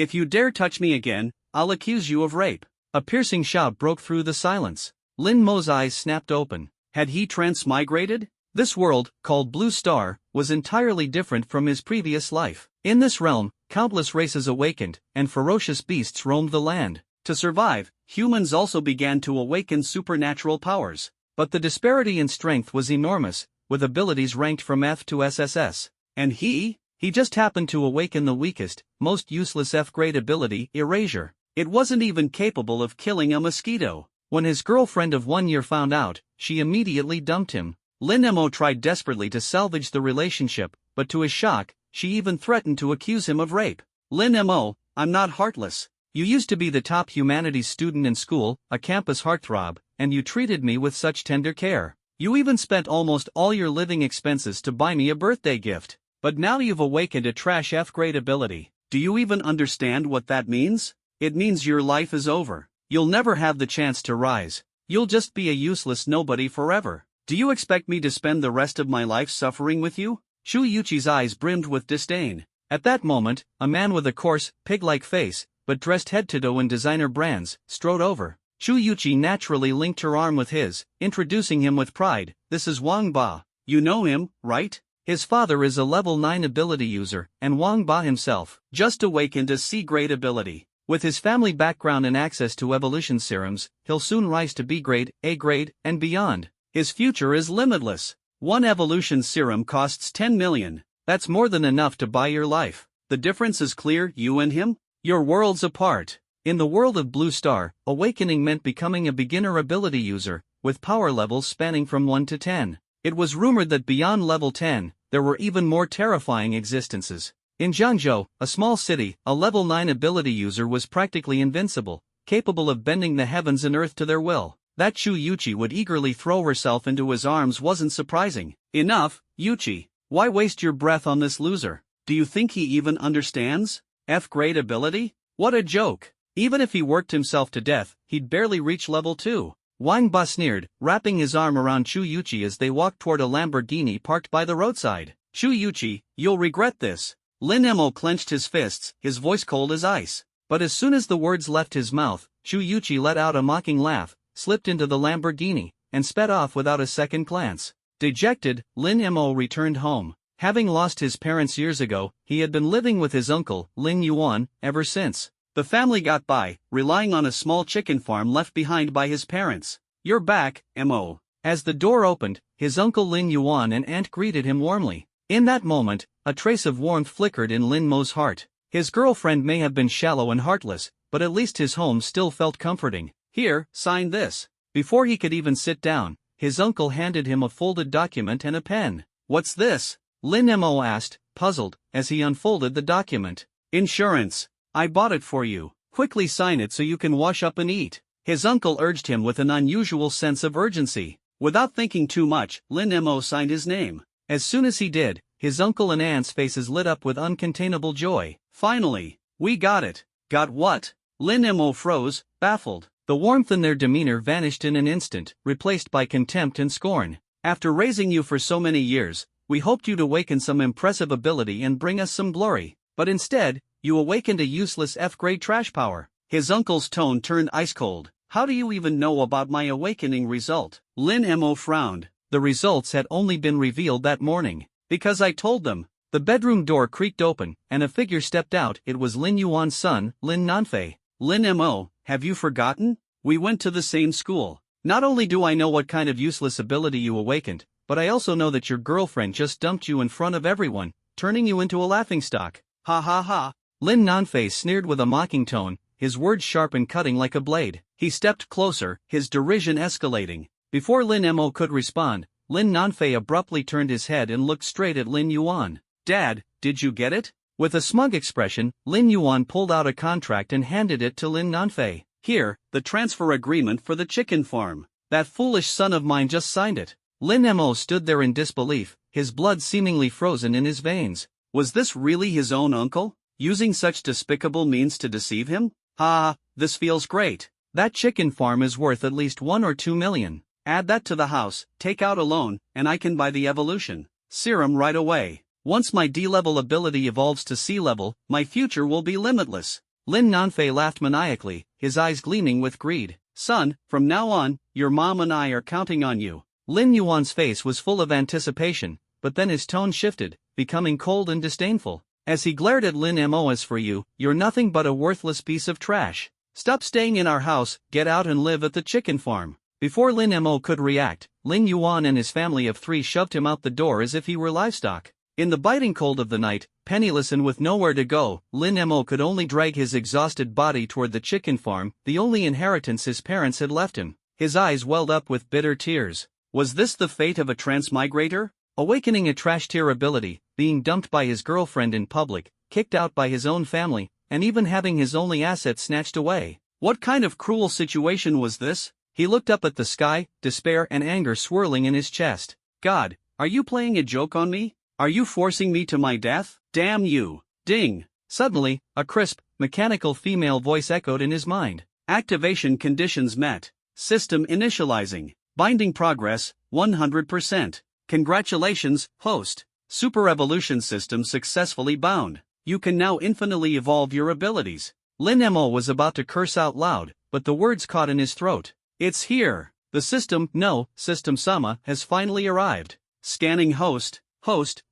If you dare touch me again, I'll accuse you of rape. A piercing shout broke through the silence. Lin Mo's eyes snapped open. Had he transmigrated? This world, called Blue Star, was entirely different from his previous life. In this realm, countless races awakened, and ferocious beasts roamed the land. To survive, humans also began to awaken supernatural powers. But the disparity in strength was enormous, with abilities ranked from F to SSS. And he just happened to awaken the weakest, most useless F-grade ability, Erasure. It wasn't even capable of killing a mosquito. When his girlfriend of 1 year found out, she immediately dumped him. Lin Mo tried desperately to salvage the relationship, but to his shock, she even threatened to accuse him of rape. Lin Mo, I'm not heartless. You used to be the top humanities student in school, a campus heartthrob, and you treated me with such tender care. You even spent almost all your living expenses to buy me a birthday gift. But now you've awakened a trash F-grade ability. Do you even understand what that means? It means your life is over. You'll never have the chance to rise. You'll just be a useless nobody forever. Do you expect me to spend the rest of my life suffering with you? Shu Yuchi's eyes brimmed with disdain. At that moment, a man with a coarse, pig-like face, but dressed head to toe in designer brands, strode over. Shu Yuchi naturally linked her arm with his, introducing him with pride. This is Wang Ba. You know him, right? His father is a level 9 ability user, and Wang Ba himself just awakened a C-grade ability. With his family background and access to evolution serums, he'll soon rise to B-grade, A-grade, and beyond. His future is limitless. One evolution serum costs 10 million. That's more than enough to buy your life. The difference is clear, you and him? You're worlds apart. In the world of Blue Star, awakening meant becoming a beginner ability user, with power levels spanning from 1 to 10. It was rumored that beyond level 10, there were even more terrifying existences. In Zhangzhou, a small city, a level 9 ability user was practically invincible, capable of bending the heavens and earth to their will. That Shu Yuchi would eagerly throw herself into his arms wasn't surprising. Enough, Yuchi. Why waste your breath on this loser? Do you think he even understands F-grade ability? What a joke. Even if he worked himself to death, he'd barely reach level 2. Wang Ba sneered, wrapping his arm around Shu Yuchi as they walked toward a Lamborghini parked by the roadside. Shu Yuchi, you'll regret this. Lin Mo clenched his fists, his voice cold as ice. But as soon as the words left his mouth, Shu Yuchi let out a mocking laugh, slipped into the Lamborghini, and sped off without a second glance. Dejected, Lin Mo returned home. Having lost his parents years ago, he had been living with his uncle, Lin Yuan, ever since. The family got by, relying on a small chicken farm left behind by his parents. You're back, Mo. As the door opened, his uncle Lin Yuan and aunt greeted him warmly. In that moment, a trace of warmth flickered in Lin Mo's heart. His girlfriend may have been shallow and heartless, but at least his home still felt comforting. Here, sign this. Before he could even sit down, his uncle handed him a folded document and a pen. What's this? Lin Mo asked, puzzled, as he unfolded the document. Insurance. I bought it for you. Quickly sign it so you can wash up and eat. His uncle urged him with an unusual sense of urgency. Without thinking too much, Lin Mo signed his name. As soon as he did, his uncle and aunt's faces lit up with uncontainable joy. Finally, we got it. Got what? Lin Mo froze, baffled. The warmth in their demeanor vanished in an instant, replaced by contempt and scorn. After raising you for so many years, we hoped you'd awaken some impressive ability and bring us some glory. But instead, you awakened a useless F-grade trash power. His uncle's tone turned ice cold. How do you even know about my awakening result? Lin Mo frowned. The results had only been revealed that morning. Because I told them. The bedroom door creaked open, and a figure stepped out. It was Lin Yuan's son, Lin Nanfei. Lin Mo, have you forgotten? We went to the same school. Not only do I know what kind of useless ability you awakened, but I also know that your girlfriend just dumped you in front of everyone, turning you into a laughingstock. Ha ha ha. Lin Nanfei sneered with a mocking tone, his words sharp and cutting like a blade. He stepped closer, his derision escalating. Before Lin Mo could respond, Lin Nanfei abruptly turned his head and looked straight at Lin Yuan. Dad, did you get it? With a smug expression, Lin Yuan pulled out a contract and handed it to Lin Nanfei. Here, the transfer agreement for the chicken farm. That foolish son of mine just signed it. Lin Mo stood there in disbelief, his blood seemingly frozen in his veins. Was this really his own uncle, using such despicable means to deceive him? Ha, this feels great. That chicken farm is worth at least 1 or 2 million. Add that to the house, take out a loan, and I can buy the evolution serum right away. Once my D-level ability evolves to C-level, my future will be limitless. Lin Nanfei laughed maniacally, his eyes gleaming with greed. Son, from now on, your mom and I are counting on you. Lin Yuan's face was full of anticipation, but then his tone shifted, becoming cold and disdainful. As he glared at Lin Mo, as for you, you're nothing but a worthless piece of trash. Stop staying in our house, get out and live at the chicken farm. Before Lin Mo could react, Lin Yuan and his family of 3 shoved him out the door as if he were livestock. In the biting cold of the night, penniless and with nowhere to go, Lin Mo could only drag his exhausted body toward the chicken farm, the only inheritance his parents had left him. His eyes welled up with bitter tears. Was this the fate of a transmigrator? Awakening a trash tier ability, being dumped by his girlfriend in public, kicked out by his own family, and even having his only asset snatched away. What kind of cruel situation was this? He looked up at the sky, despair and anger swirling in his chest. God, are you playing a joke on me? Are you forcing me to my death? Damn you! Ding! Suddenly, a crisp, mechanical female voice echoed in his mind. Activation conditions met. System initializing. Binding progress, 100%. Congratulations, host. Super evolution system successfully bound. You can now infinitely evolve your abilities. Lin Mo was about to curse out loud, but the words caught in his throat. It's here. The system Sama has finally arrived. Scanning host,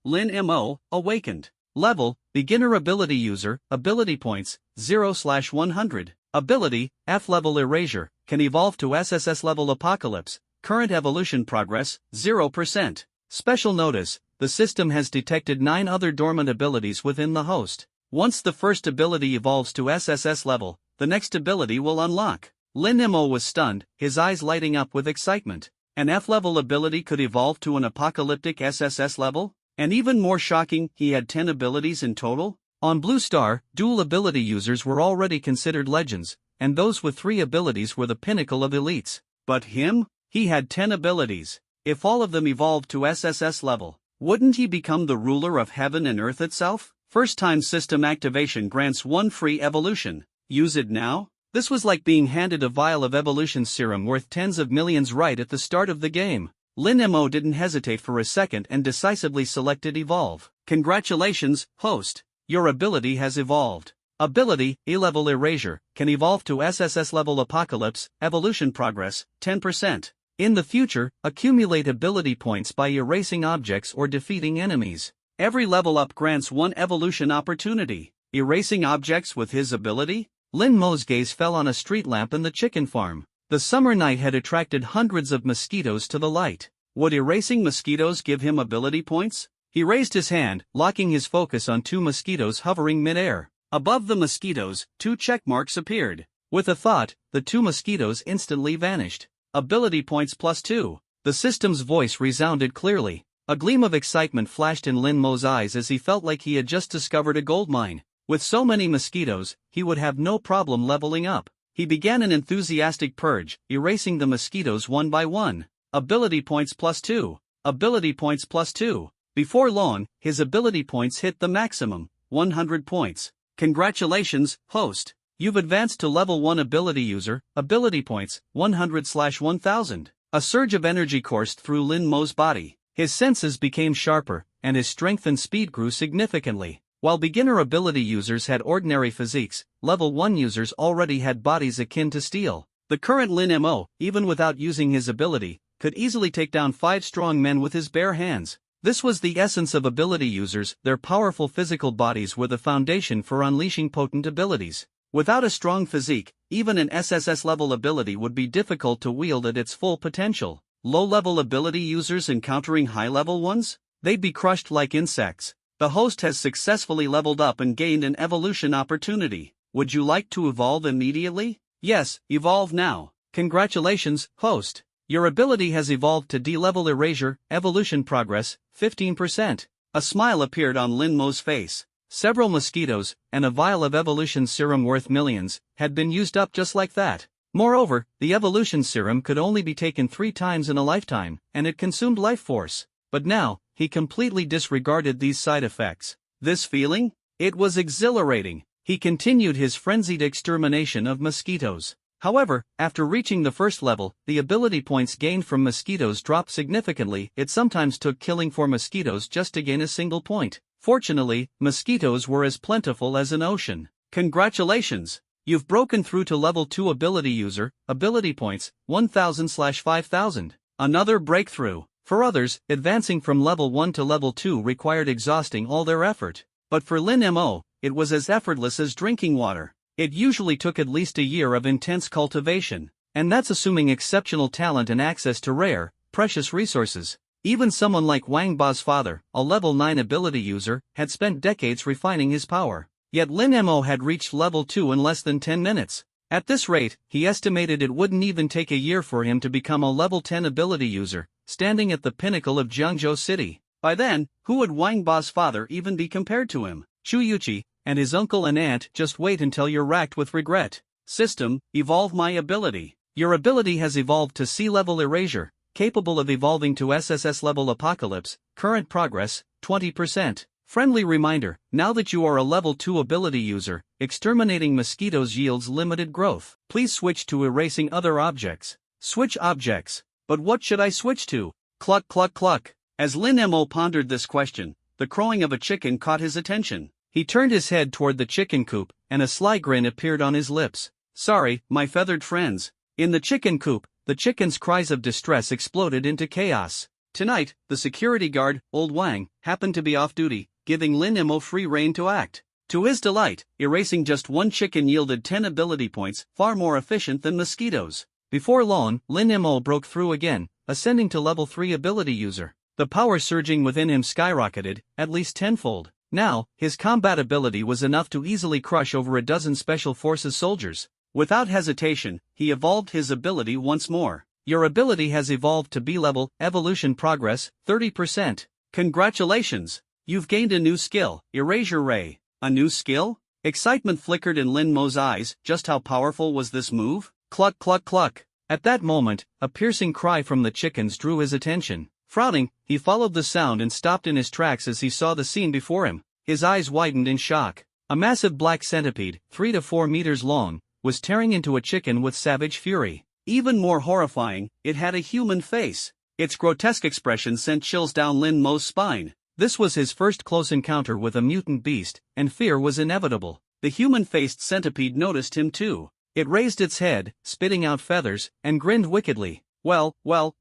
Lin Mo, awakened. Level, beginner ability user, ability points, 0/100. Ability, F-level erasure, can evolve to SSS level apocalypse, current evolution progress, 0%. Special notice, the system has detected 9 other dormant abilities within the host. Once the first ability evolves to SSS level, the next ability will unlock. Lin Mo was stunned, his eyes lighting up with excitement. An F-level ability could evolve to an apocalyptic SSS level? And even more shocking, he had 10 abilities in total? On Blue Star, dual ability users were already considered legends, and those with 3 abilities were the pinnacle of elites. But him? He had 10 abilities. If all of them evolved to SSS level, wouldn't he become the ruler of heaven and earth itself? First-time system activation grants 1 free evolution. Use it now? This was like being handed a vial of evolution serum worth tens of millions right at the start of the game. Lin Mo didn't hesitate for a second and decisively selected Evolve. Congratulations, host. Your ability has evolved. Ability, E-level erasure, can evolve to SSS level apocalypse, evolution progress, 10%. In the future, accumulate ability points by erasing objects or defeating enemies. Every level up grants 1 evolution opportunity. Erasing objects with his ability? Lin Mo's gaze fell on a street lamp in the chicken farm. The summer night had attracted hundreds of mosquitoes to the light. Would erasing mosquitoes give him ability points? He raised his hand, locking his focus on 2 mosquitoes hovering mid-air. Above the mosquitoes, 2 check marks appeared. With a thought, the 2 mosquitoes instantly vanished. Ability points +2. The system's voice resounded clearly. A gleam of excitement flashed in Lin Mo's eyes as he felt like he had just discovered a gold mine. With so many mosquitoes, he would have no problem leveling up. He began an enthusiastic purge, erasing the mosquitoes one by one. Ability points +2. Ability points +2. Before long, his ability points hit the maximum, 100 points. Congratulations, host. You've advanced to level 1 ability user, ability points, 100/1000. A surge of energy coursed through Lin Mo's body. His senses became sharper, and his strength and speed grew significantly. While beginner ability users had ordinary physiques, level 1 users already had bodies akin to steel. The current Lin Mo, even without using his ability, could easily take down 5 strong men with his bare hands. This was the essence of ability users, their powerful physical bodies were the foundation for unleashing potent abilities. Without a strong physique, even an SSS level ability would be difficult to wield at its full potential. Low-level ability users encountering high-level ones? They'd be crushed like insects. The host has successfully leveled up and gained an evolution opportunity. Would you like to evolve immediately? Yes, evolve now. Congratulations, host. Your ability has evolved to D-level erasure, evolution progress, 15%. A smile appeared on Lin Mo's face. Several mosquitoes, and a vial of evolution serum worth millions, had been used up just like that. Moreover, the evolution serum could only be taken 3 times in a lifetime, and it consumed life force. But now, he completely disregarded these side effects. This feeling? It was exhilarating. He continued his frenzied extermination of mosquitoes. However, after reaching the first level, the ability points gained from mosquitoes dropped significantly. It sometimes took killing 4 mosquitoes just to gain a single point. Fortunately, mosquitoes were as plentiful as an ocean. Congratulations! You've broken through to level 2 ability user, ability points, 1000/5000. Another breakthrough. For others, advancing from level 1 to level 2 required exhausting all their effort. But for Lin Mo, it was as effortless as drinking water. It usually took at least a year of intense cultivation, and that's assuming exceptional talent and access to rare, precious resources. Even someone like Wang Ba's father, a level 9 ability user, had spent decades refining his power. Yet Lin Mo had reached level 2 in less than 10 minutes. At this rate, he estimated it wouldn't even take a year for him to become a level 10 ability user, standing at the pinnacle of Jiangzhou City. By then, who would Wang Ba's father even be compared to him? Chu Yuqi and his uncle and aunt. Just wait until you're racked with regret. System, evolve my ability. Your ability has evolved to C-level erasure, capable of evolving to SSS level apocalypse, current progress, 20%. Friendly reminder, now that you are a level 2 ability user, exterminating mosquitoes yields limited growth. Please switch to erasing other objects. Switch objects. But what should I switch to? Cluck cluck cluck. As Lin Mo pondered this question, the crowing of a chicken caught his attention. He turned his head toward the chicken coop, and a sly grin appeared on his lips. Sorry, my feathered friends. In the chicken coop, the chicken's cries of distress exploded into chaos. Tonight, the security guard, Old Wang, happened to be off duty, giving Lin Mo free rein to act. To his delight, erasing just one chicken yielded 10 ability points, far more efficient than mosquitoes. Before long, Lin Mo broke through again, ascending to level 3 ability user. The power surging within him skyrocketed, at least tenfold. Now, his combat ability was enough to easily crush over a dozen special forces soldiers. Without hesitation, he evolved his ability once more. Your ability has evolved to B-level, evolution progress, 30%. Congratulations! You've gained a new skill, Erasure Ray. A new skill? Excitement flickered in Lin Mo's eyes. Just how powerful was this move? Cluck cluck cluck. At that moment, a piercing cry from the chickens drew his attention. Frowning, he followed the sound and stopped in his tracks as he saw the scene before him. His eyes widened in shock. A massive black centipede, 3 to 4 meters long, was tearing into a chicken with savage fury. Even more horrifying, it had a human face. Its grotesque expression sent chills down Lin Mo's spine. This was his first close encounter with a mutant beast, and fear was inevitable. The human-faced centipede noticed him too. It raised its head, spitting out feathers, and grinned wickedly. Well,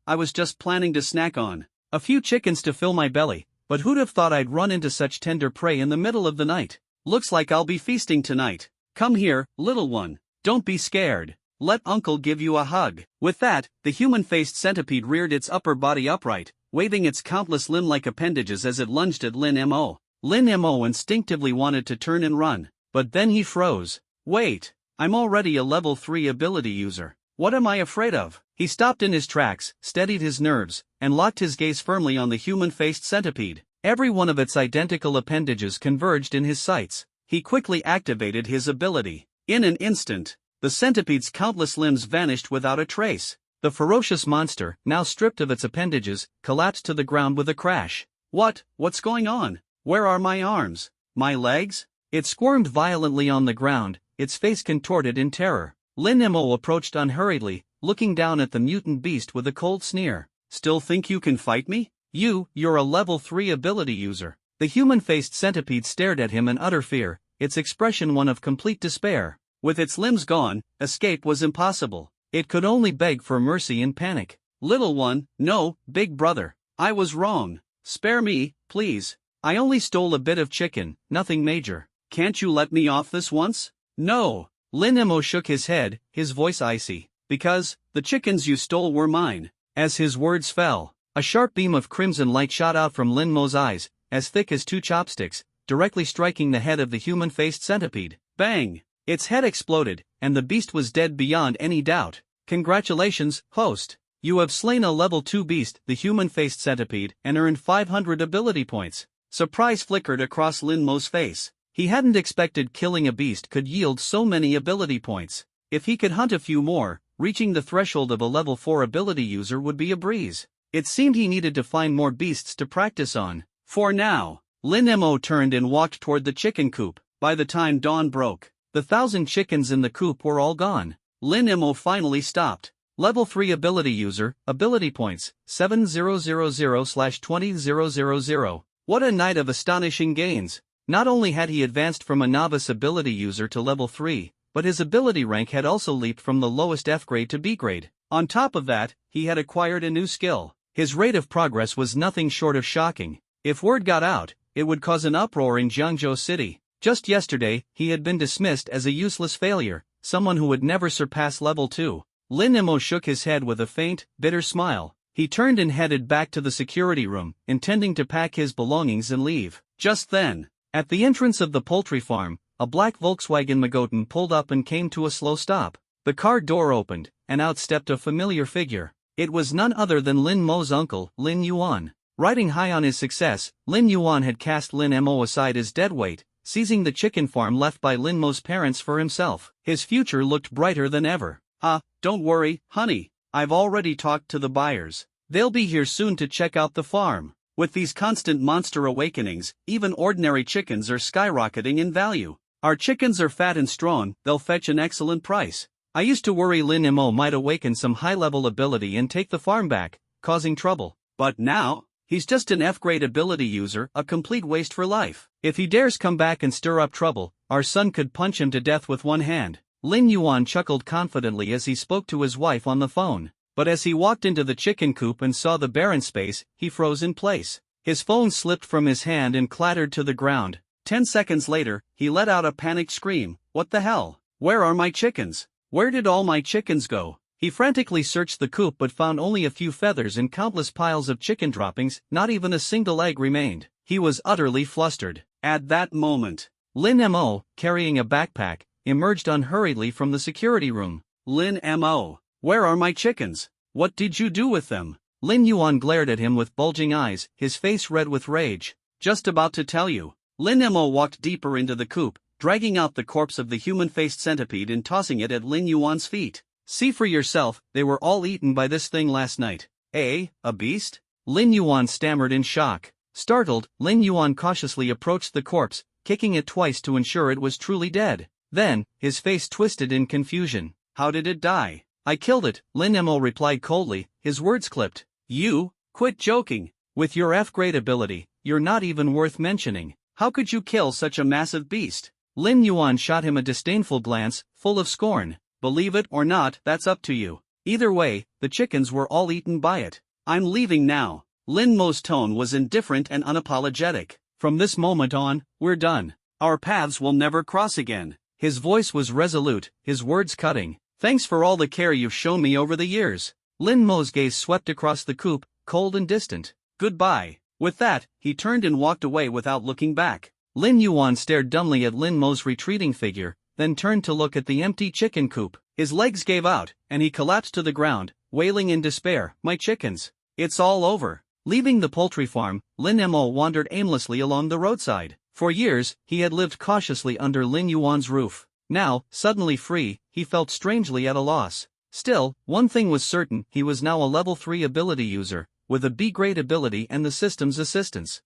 I was just planning to snack on a few chickens to fill my belly, but who'd have thought I'd run into such tender prey in the middle of the night? Looks like I'll be feasting tonight. Come here, little one. Don't be scared. Let Uncle give you a hug. With that, the human-faced centipede reared its upper body upright, waving its countless limb-like appendages as it lunged at Lin Mo. Lin Mo instinctively wanted to turn and run, but then he froze. Wait, I'm already a level 3 ability user. What am I afraid of? He stopped in his tracks, steadied his nerves, and locked his gaze firmly on the human-faced centipede. Every one of its identical appendages converged in his sights. He quickly activated his ability. In an instant, the centipede's countless limbs vanished without a trace. The ferocious monster, now stripped of its appendages, collapsed to the ground with a crash. What's going on? Where are my arms? My legs? It squirmed violently on the ground, its face contorted in terror. Lin Mo approached unhurriedly, looking down at the mutant beast with a cold sneer. Still think you can fight me? You're a level 3 ability user. The human-faced centipede stared at him in utter fear, its expression one of complete despair. With its limbs gone, escape was impossible. It could only beg for mercy in panic. Little one, no, big brother. I was wrong. Spare me, please. I only stole a bit of chicken, nothing major. Can't you let me off this once? No. Lin Mo shook his head, his voice icy. Because, the chickens you stole were mine. As his words fell, a sharp beam of crimson light shot out from Lin Mo's eyes, as thick as 2 chopsticks, directly striking the head of the human-faced centipede. Bang! Its head exploded, and the beast was dead beyond any doubt. Congratulations, host. You have slain a level 2 beast, the human-faced centipede, and earned 500 ability points. Surprise flickered across Lin Mo's face. He hadn't expected killing a beast could yield so many ability points. If he could hunt a few more, reaching the threshold of a level 4 ability user would be a breeze. It seemed he needed to find more beasts to practice on. For now, Lin Mo turned and walked toward the chicken coop. By the time dawn broke, the 1,000 chickens in the coop were all gone. Lin Mo finally stopped. Level 3 ability user, ability points, 7000/20000. What a night of astonishing gains. Not only had he advanced from a novice ability user to level 3, but his ability rank had also leaped from the lowest F grade to B grade. On top of that, he had acquired a new skill. His rate of progress was nothing short of shocking. If word got out, it would cause an uproar in Jiangzhou City. Just yesterday, he had been dismissed as a useless failure, someone who would never surpass level 2. Lin Mo shook his head with a faint, bitter smile. He turned and headed back to the security room, intending to pack his belongings and leave. Just then, at the entrance of the poultry farm, a black Volkswagen Magotan pulled up and came to a slow stop. The car door opened, and out stepped a familiar figure. It was none other than Lin Mo's uncle, Lin Yuan. Riding high on his success, Lin Yuan had cast Lin Mo aside as deadweight, seizing the chicken farm left by Lin Mo's parents for himself. His future looked brighter than ever. Don't worry, honey. I've already talked to the buyers. They'll be here soon to check out the farm. With these constant monster awakenings, even ordinary chickens are skyrocketing in value. Our chickens are fat and strong, they'll fetch an excellent price. I used to worry Lin Mo might awaken some high-level ability and take the farm back, causing trouble. But now, he's just an F-grade ability user, a complete waste for life. If he dares come back and stir up trouble, our son could punch him to death with one hand. Lin Yuan chuckled confidently as he spoke to his wife on the phone. But as he walked into the chicken coop and saw the barren space, he froze in place. His phone slipped from his hand and clattered to the ground. 10 seconds later, he let out a panicked scream. What the hell? Where are my chickens? Where did all my chickens go? He frantically searched the coop but found only a few feathers and countless piles of chicken droppings, not even a single egg remained. He was utterly flustered. At that moment, Lin Mo, carrying a backpack, emerged unhurriedly from the security room. Lin Mo, where are my chickens? What did you do with them? Lin Yuan glared at him with bulging eyes, his face red with rage. Just about to tell you. Lin Mo walked deeper into the coop, dragging out the corpse of the human-faced centipede and tossing it at Lin Yuan's feet. See for yourself, they were all eaten by this thing last night. A beast? Lin Yuan stammered in shock. Startled, Lin Yuan cautiously approached the corpse, kicking it twice to ensure it was truly dead. Then, his face twisted in confusion. How did it die? I killed it, Lin Mo replied coldly, his words clipped. You? Quit joking. With your F-grade ability, you're not even worth mentioning. How could you kill such a massive beast? Lin Yuan shot him a disdainful glance, full of scorn. Believe it or not, that's up to you. Either way, the chickens were all eaten by it. I'm leaving now. Lin Mo's tone was indifferent and unapologetic. From this moment on, we're done. Our paths will never cross again. His voice was resolute, his words cutting. Thanks for all the care you've shown me over the years. Lin Mo's gaze swept across the coop, cold and distant. Goodbye. With that, he turned and walked away without looking back. Lin Yuan stared dumbly at Lin Mo's retreating figure, then turned to look at the empty chicken coop. His legs gave out, and he collapsed to the ground, wailing in despair, My chickens. It's all over. Leaving the poultry farm, Lin Mo wandered aimlessly along the roadside. For years, he had lived cautiously under Lin Yuan's roof. Now, suddenly free, he felt strangely at a loss. Still, one thing was certain, he was now a level 3 ability user, with a B-grade ability and the system's assistance.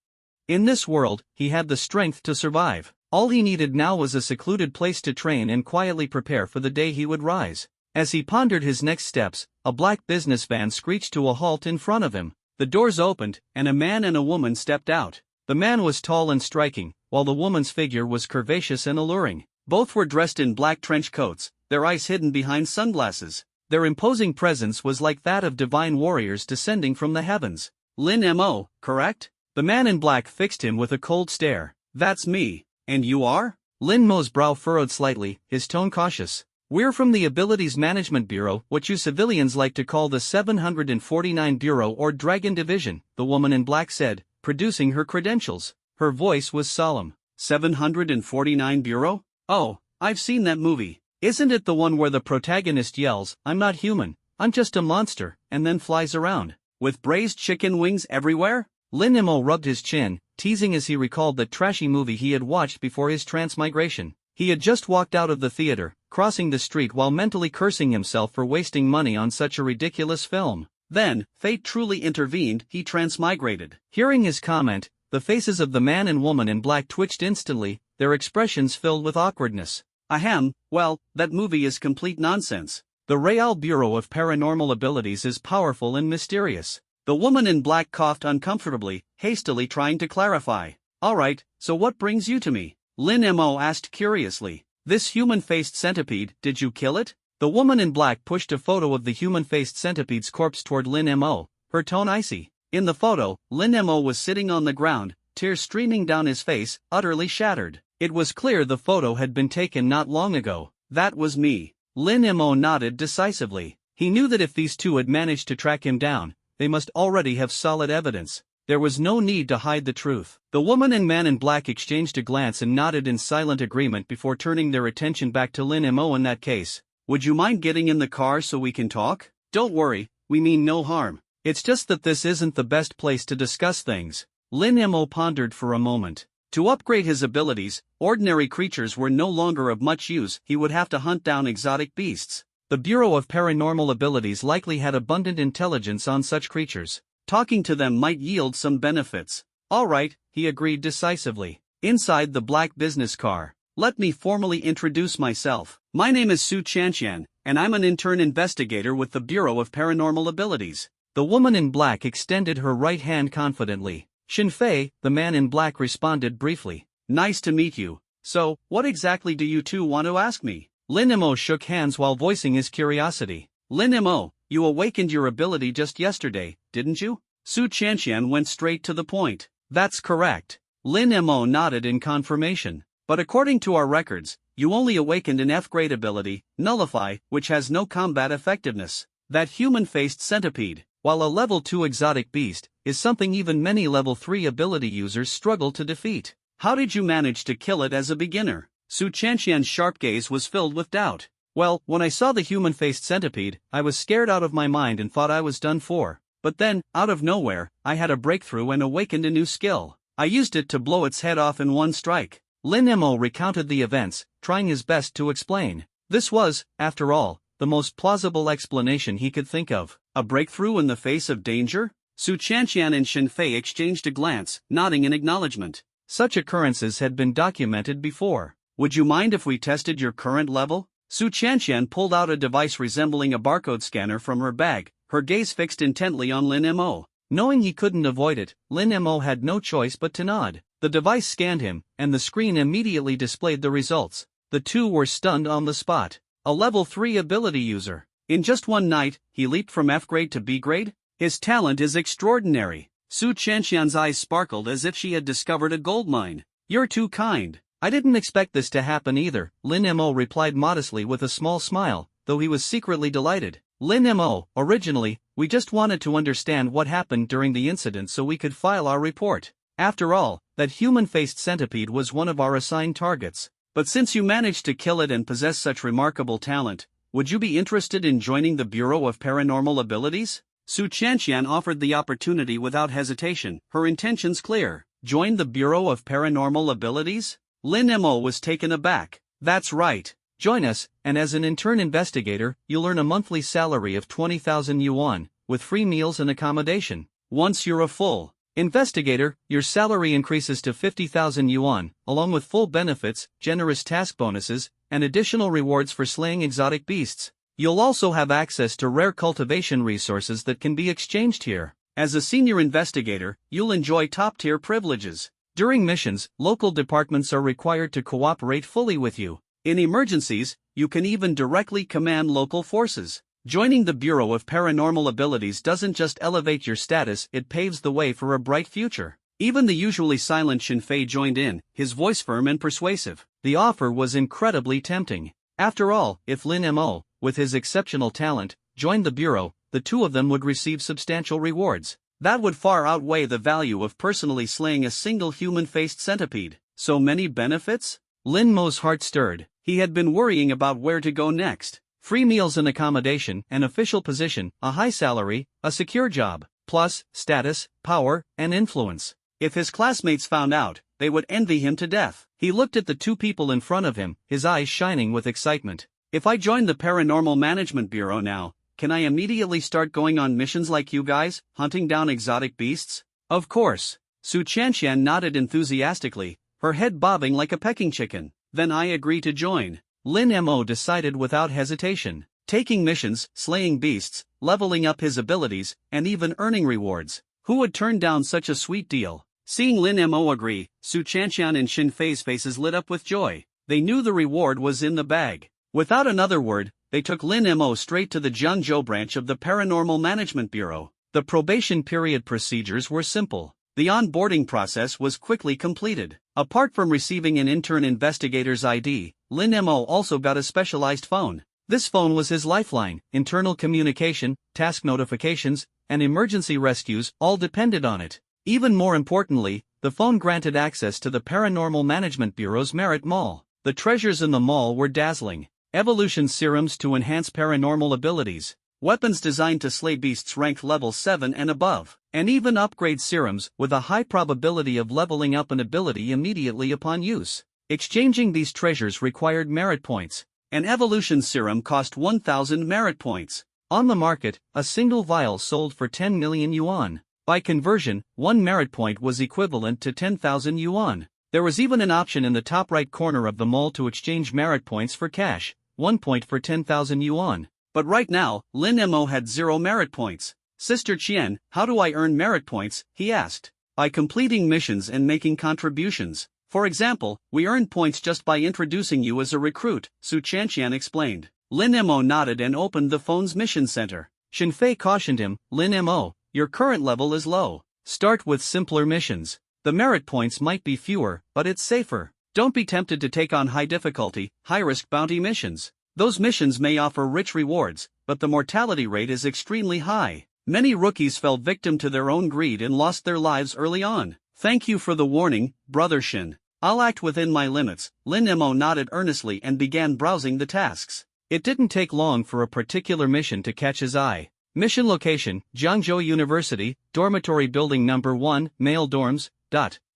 In this world, he had the strength to survive. All he needed now was a secluded place to train and quietly prepare for the day he would rise. As he pondered his next steps, a black business van screeched to a halt in front of him. The doors opened, and a man and a woman stepped out. The man was tall and striking, while the woman's figure was curvaceous and alluring. Both were dressed in black trench coats, their eyes hidden behind sunglasses. Their imposing presence was like that of divine warriors descending from the heavens. Lin Mo, correct? The man in black fixed him with a cold stare. That's me. And you are? Lin Mo's brow furrowed slightly, his tone cautious. We're from the Abilities Management Bureau, what you civilians like to call the 749 Bureau or Dragon Division, the woman in black said, producing her credentials. Her voice was solemn. 749 Bureau? Oh, I've seen that movie. Isn't it the one where the protagonist yells, I'm not human, I'm just a monster, and then flies around? With braised chicken wings everywhere? Lin Mo rubbed his chin, teasing as he recalled the trashy movie he had watched before his transmigration. He had just walked out of the theater, crossing the street while mentally cursing himself for wasting money on such a ridiculous film. Then, fate truly intervened, he transmigrated. Hearing his comment, the faces of the man and woman in black twitched instantly, their expressions filled with awkwardness. Ahem, well, that movie is complete nonsense. The Real Bureau of Paranormal Abilities is powerful and mysterious. The woman in black coughed uncomfortably, hastily trying to clarify. Alright, so what brings you to me? Lin Mo asked curiously. This human-faced centipede, did you kill it? The woman in black pushed a photo of the human-faced centipede's corpse toward Lin Mo, her tone icy. In the photo, Lin Mo was sitting on the ground, tears streaming down his face, utterly shattered. It was clear the photo had been taken not long ago. That was me. Lin Mo nodded decisively. He knew that if these two had managed to track him down, they must already have solid evidence. There was no need to hide the truth. The woman and man in black exchanged a glance and nodded in silent agreement before turning their attention back to Lin Mo. In that case, would you mind getting in the car so we can talk? Don't worry, we mean no harm. It's just that this isn't the best place to discuss things. Lin Mo pondered for a moment. To upgrade his abilities, ordinary creatures were no longer of much use. He would have to hunt down exotic beasts. The Bureau of Paranormal Abilities likely had abundant intelligence on such creatures. Talking to them might yield some benefits. Alright, he agreed decisively. Inside the black business car. Let me formally introduce myself. My name is Su Chanqian, and I'm an intern investigator with the Bureau of Paranormal Abilities. The woman in black extended her right hand confidently. Shinfei, the man in black, responded briefly. Nice to meet you. So, what exactly do you two want to ask me? Lin Mo shook hands while voicing his curiosity. Lin Mo, you awakened your ability just yesterday, didn't you? Su Chanqian went straight to the point. That's correct. Lin Mo nodded in confirmation. But according to our records, you only awakened an F-grade ability, Nullify, which has no combat effectiveness. That human-faced centipede, while a level 2 exotic beast, is something even many level 3 ability users struggle to defeat. How did you manage to kill it as a beginner? Su Chanqian's sharp gaze was filled with doubt. Well, when I saw the human-faced centipede, I was scared out of my mind and thought I was done for. But then, out of nowhere, I had a breakthrough and awakened a new skill. I used it to blow its head off in one strike. Lin Mo recounted the events, trying his best to explain. This was, after all, the most plausible explanation he could think of. A breakthrough in the face of danger? Su Chanqian and Shinfei exchanged a glance, nodding in acknowledgement. Such occurrences had been documented before. Would you mind if we tested your current level? Su Chanqian pulled out a device resembling a barcode scanner from her bag, her gaze fixed intently on Lin Mo. Knowing he couldn't avoid it, Lin Mo had no choice but to nod. The device scanned him, and the screen immediately displayed the results. The two were stunned on the spot. A level 3 ability user. In just one night, he leaped from F-grade to B-grade? His talent is extraordinary. Su Chanqian's eyes sparkled as if she had discovered a gold mine. You're too kind. I didn't expect this to happen either, Lin Mo replied modestly with a small smile, though he was secretly delighted. Lin Mo, originally, we just wanted to understand what happened during the incident so we could file our report. After all, that human-faced centipede was one of our assigned targets. But since you managed to kill it and possess such remarkable talent, would you be interested in joining the Bureau of Paranormal Abilities? Su Chanqian offered the opportunity without hesitation, her intentions clear. Join the Bureau of Paranormal Abilities? Lin Mo was taken aback. That's right. Join us, and as an intern investigator, you'll earn a monthly salary of 20,000 yuan, with free meals and accommodation. Once you're a full investigator, your salary increases to 50,000 yuan, along with full benefits, generous task bonuses, and additional rewards for slaying exotic beasts. You'll also have access to rare cultivation resources that can be exchanged here. As a senior investigator, you'll enjoy top-tier privileges. During missions, local departments are required to cooperate fully with you. In emergencies, you can even directly command local forces. Joining the Bureau of Paranormal Abilities doesn't just elevate your status, it paves the way for a bright future. Even the usually silent Shinfei joined in, his voice firm and persuasive. The offer was incredibly tempting. After all, if Lin Mo, with his exceptional talent, joined the Bureau, the two of them would receive substantial rewards. That would far outweigh the value of personally slaying a single human-faced centipede. So many benefits? Lin Mo's heart stirred. He had been worrying about where to go next. Free meals and accommodation, an official position, a high salary, a secure job, plus status, power, and influence. If his classmates found out, they would envy him to death. He looked at the two people in front of him, his eyes shining with excitement. If I join the Paranormal Management Bureau now, can I immediately start going on missions like you guys, hunting down exotic beasts? Of course. Su Chanqian nodded enthusiastically, her head bobbing like a pecking chicken. Then I agree to join. Lin Mo decided without hesitation. Taking missions, slaying beasts, leveling up his abilities, and even earning rewards. Who would turn down such a sweet deal? Seeing Lin Mo agree, Su Chanqian and Xin Fei's faces lit up with joy. They knew the reward was in the bag. Without another word, they took Lin Mo straight to the Jiangzhou branch of the Paranormal Management Bureau. The probation period procedures were simple. The onboarding process was quickly completed. Apart from receiving an intern investigator's ID, Lin Mo also got a specialized phone. This phone was his lifeline. Internal communication, task notifications, and emergency rescues all depended on it. Even more importantly, the phone granted access to the Paranormal Management Bureau's Merit Mall. The treasures in the mall were dazzling. Evolution serums to enhance paranormal abilities, weapons designed to slay beasts ranked level 7 and above, and even upgrade serums with a high probability of leveling up an ability immediately upon use. Exchanging these treasures required merit points. An evolution serum cost 1,000 merit points. On the market, a single vial sold for 10 million yuan. By conversion, 1 merit point was equivalent to 10,000 yuan. There was even an option in the top right corner of the mall to exchange merit points for cash, 1 point for 10,000 yuan. But right now, Lin Mo had 0 merit points. Sister Qian, how do I earn merit points? He asked. By completing missions and making contributions. For example, we earn points just by introducing you as a recruit, Su Chanqian explained. Lin Mo nodded and opened the phone's mission center. Xin Fei cautioned him, Lin Mo, your current level is low. Start with simpler missions. The merit points might be fewer, but it's safer. Don't be tempted to take on high difficulty, high-risk bounty missions. Those missions may offer rich rewards, but the mortality rate is extremely high. Many rookies fell victim to their own greed and lost their lives early on. Thank you for the warning, Brother Xin. I'll act within my limits. Lin Mo nodded earnestly and began browsing the tasks. It didn't take long for a particular mission to catch his eye. Mission location, Jiangzhou University, dormitory building number 1, male dorms.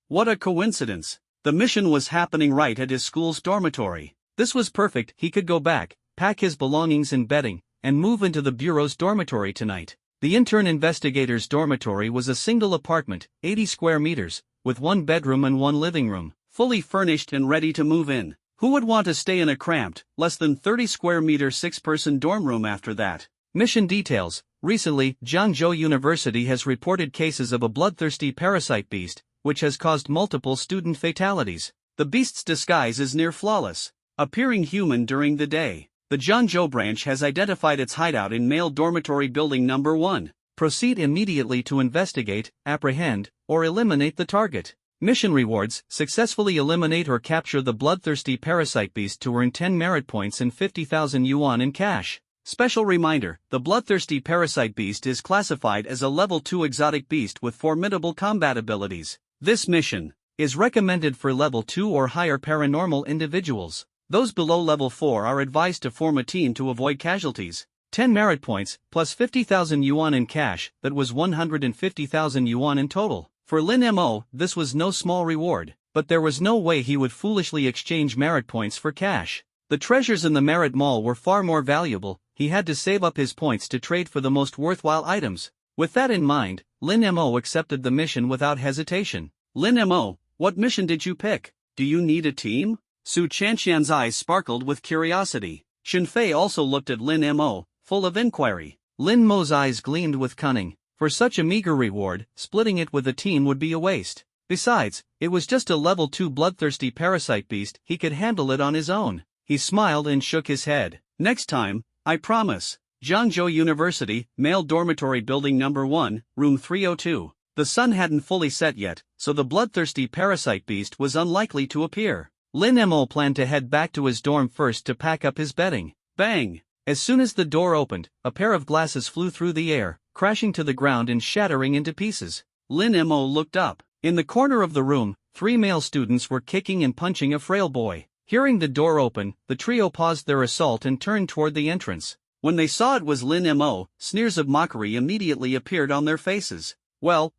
What a coincidence. The mission was happening right at his school's dormitory. This was perfect. He could go back, pack his belongings and bedding, and move into the bureau's dormitory tonight. The intern investigator's dormitory was a single apartment, 80 square meters, with 1 bedroom and 1 living room, fully furnished and ready to move in. Who would want to stay in a cramped, less than 30 square meter 6-person dorm room after that? Mission details. Recently, Jiangzhou University has reported cases of a bloodthirsty parasite beast, which has caused multiple student fatalities. The beast's disguise is near flawless, appearing human during the day. The Jiangzhou branch has identified its hideout in male dormitory building number 1. Proceed immediately to investigate, apprehend, or eliminate the target. Mission rewards: successfully eliminate or capture the bloodthirsty parasite beast to earn 10 merit points and 50,000 yuan in cash. Special reminder, the bloodthirsty parasite beast is classified as a level 2 exotic beast with formidable combat abilities. This mission is recommended for level 2 or higher paranormal individuals. Those below level 4 are advised to form a team to avoid casualties. 10 merit points, plus 50,000 yuan in cash, that was 150,000 yuan in total. For Lin Mo, this was no small reward, but there was no way he would foolishly exchange merit points for cash. The treasures in the Merit Mall were far more valuable. He had to save up his points to trade for the most worthwhile items. With that in mind, Lin Mo accepted the mission without hesitation. Lin Mo, what mission did you pick? Do you need a team? Su Chanqian's eyes sparkled with curiosity. Xin Fei also looked at Lin Mo, full of inquiry. Lin Mo's eyes gleamed with cunning. For such a meager reward, splitting it with a team would be a waste. Besides, it was just a level 2 bloodthirsty parasite beast. He could handle it on his own. He smiled and shook his head. Next time, I promise. Jiangzhou University, male dormitory building number 1, room 302. The sun hadn't fully set yet, so the bloodthirsty parasite beast was unlikely to appear. Lin Mo planned to head back to his dorm first to pack up his bedding. Bang! As soon as the door opened, a pair of glasses flew through the air, crashing to the ground and shattering into pieces. Lin Mo looked up. In the corner of the room, 3 male students were kicking and punching a frail boy. Hearing the door open, the trio paused their assault and turned toward the entrance. When they saw it was Lin Mo, sneers of mockery immediately appeared on their faces. Well,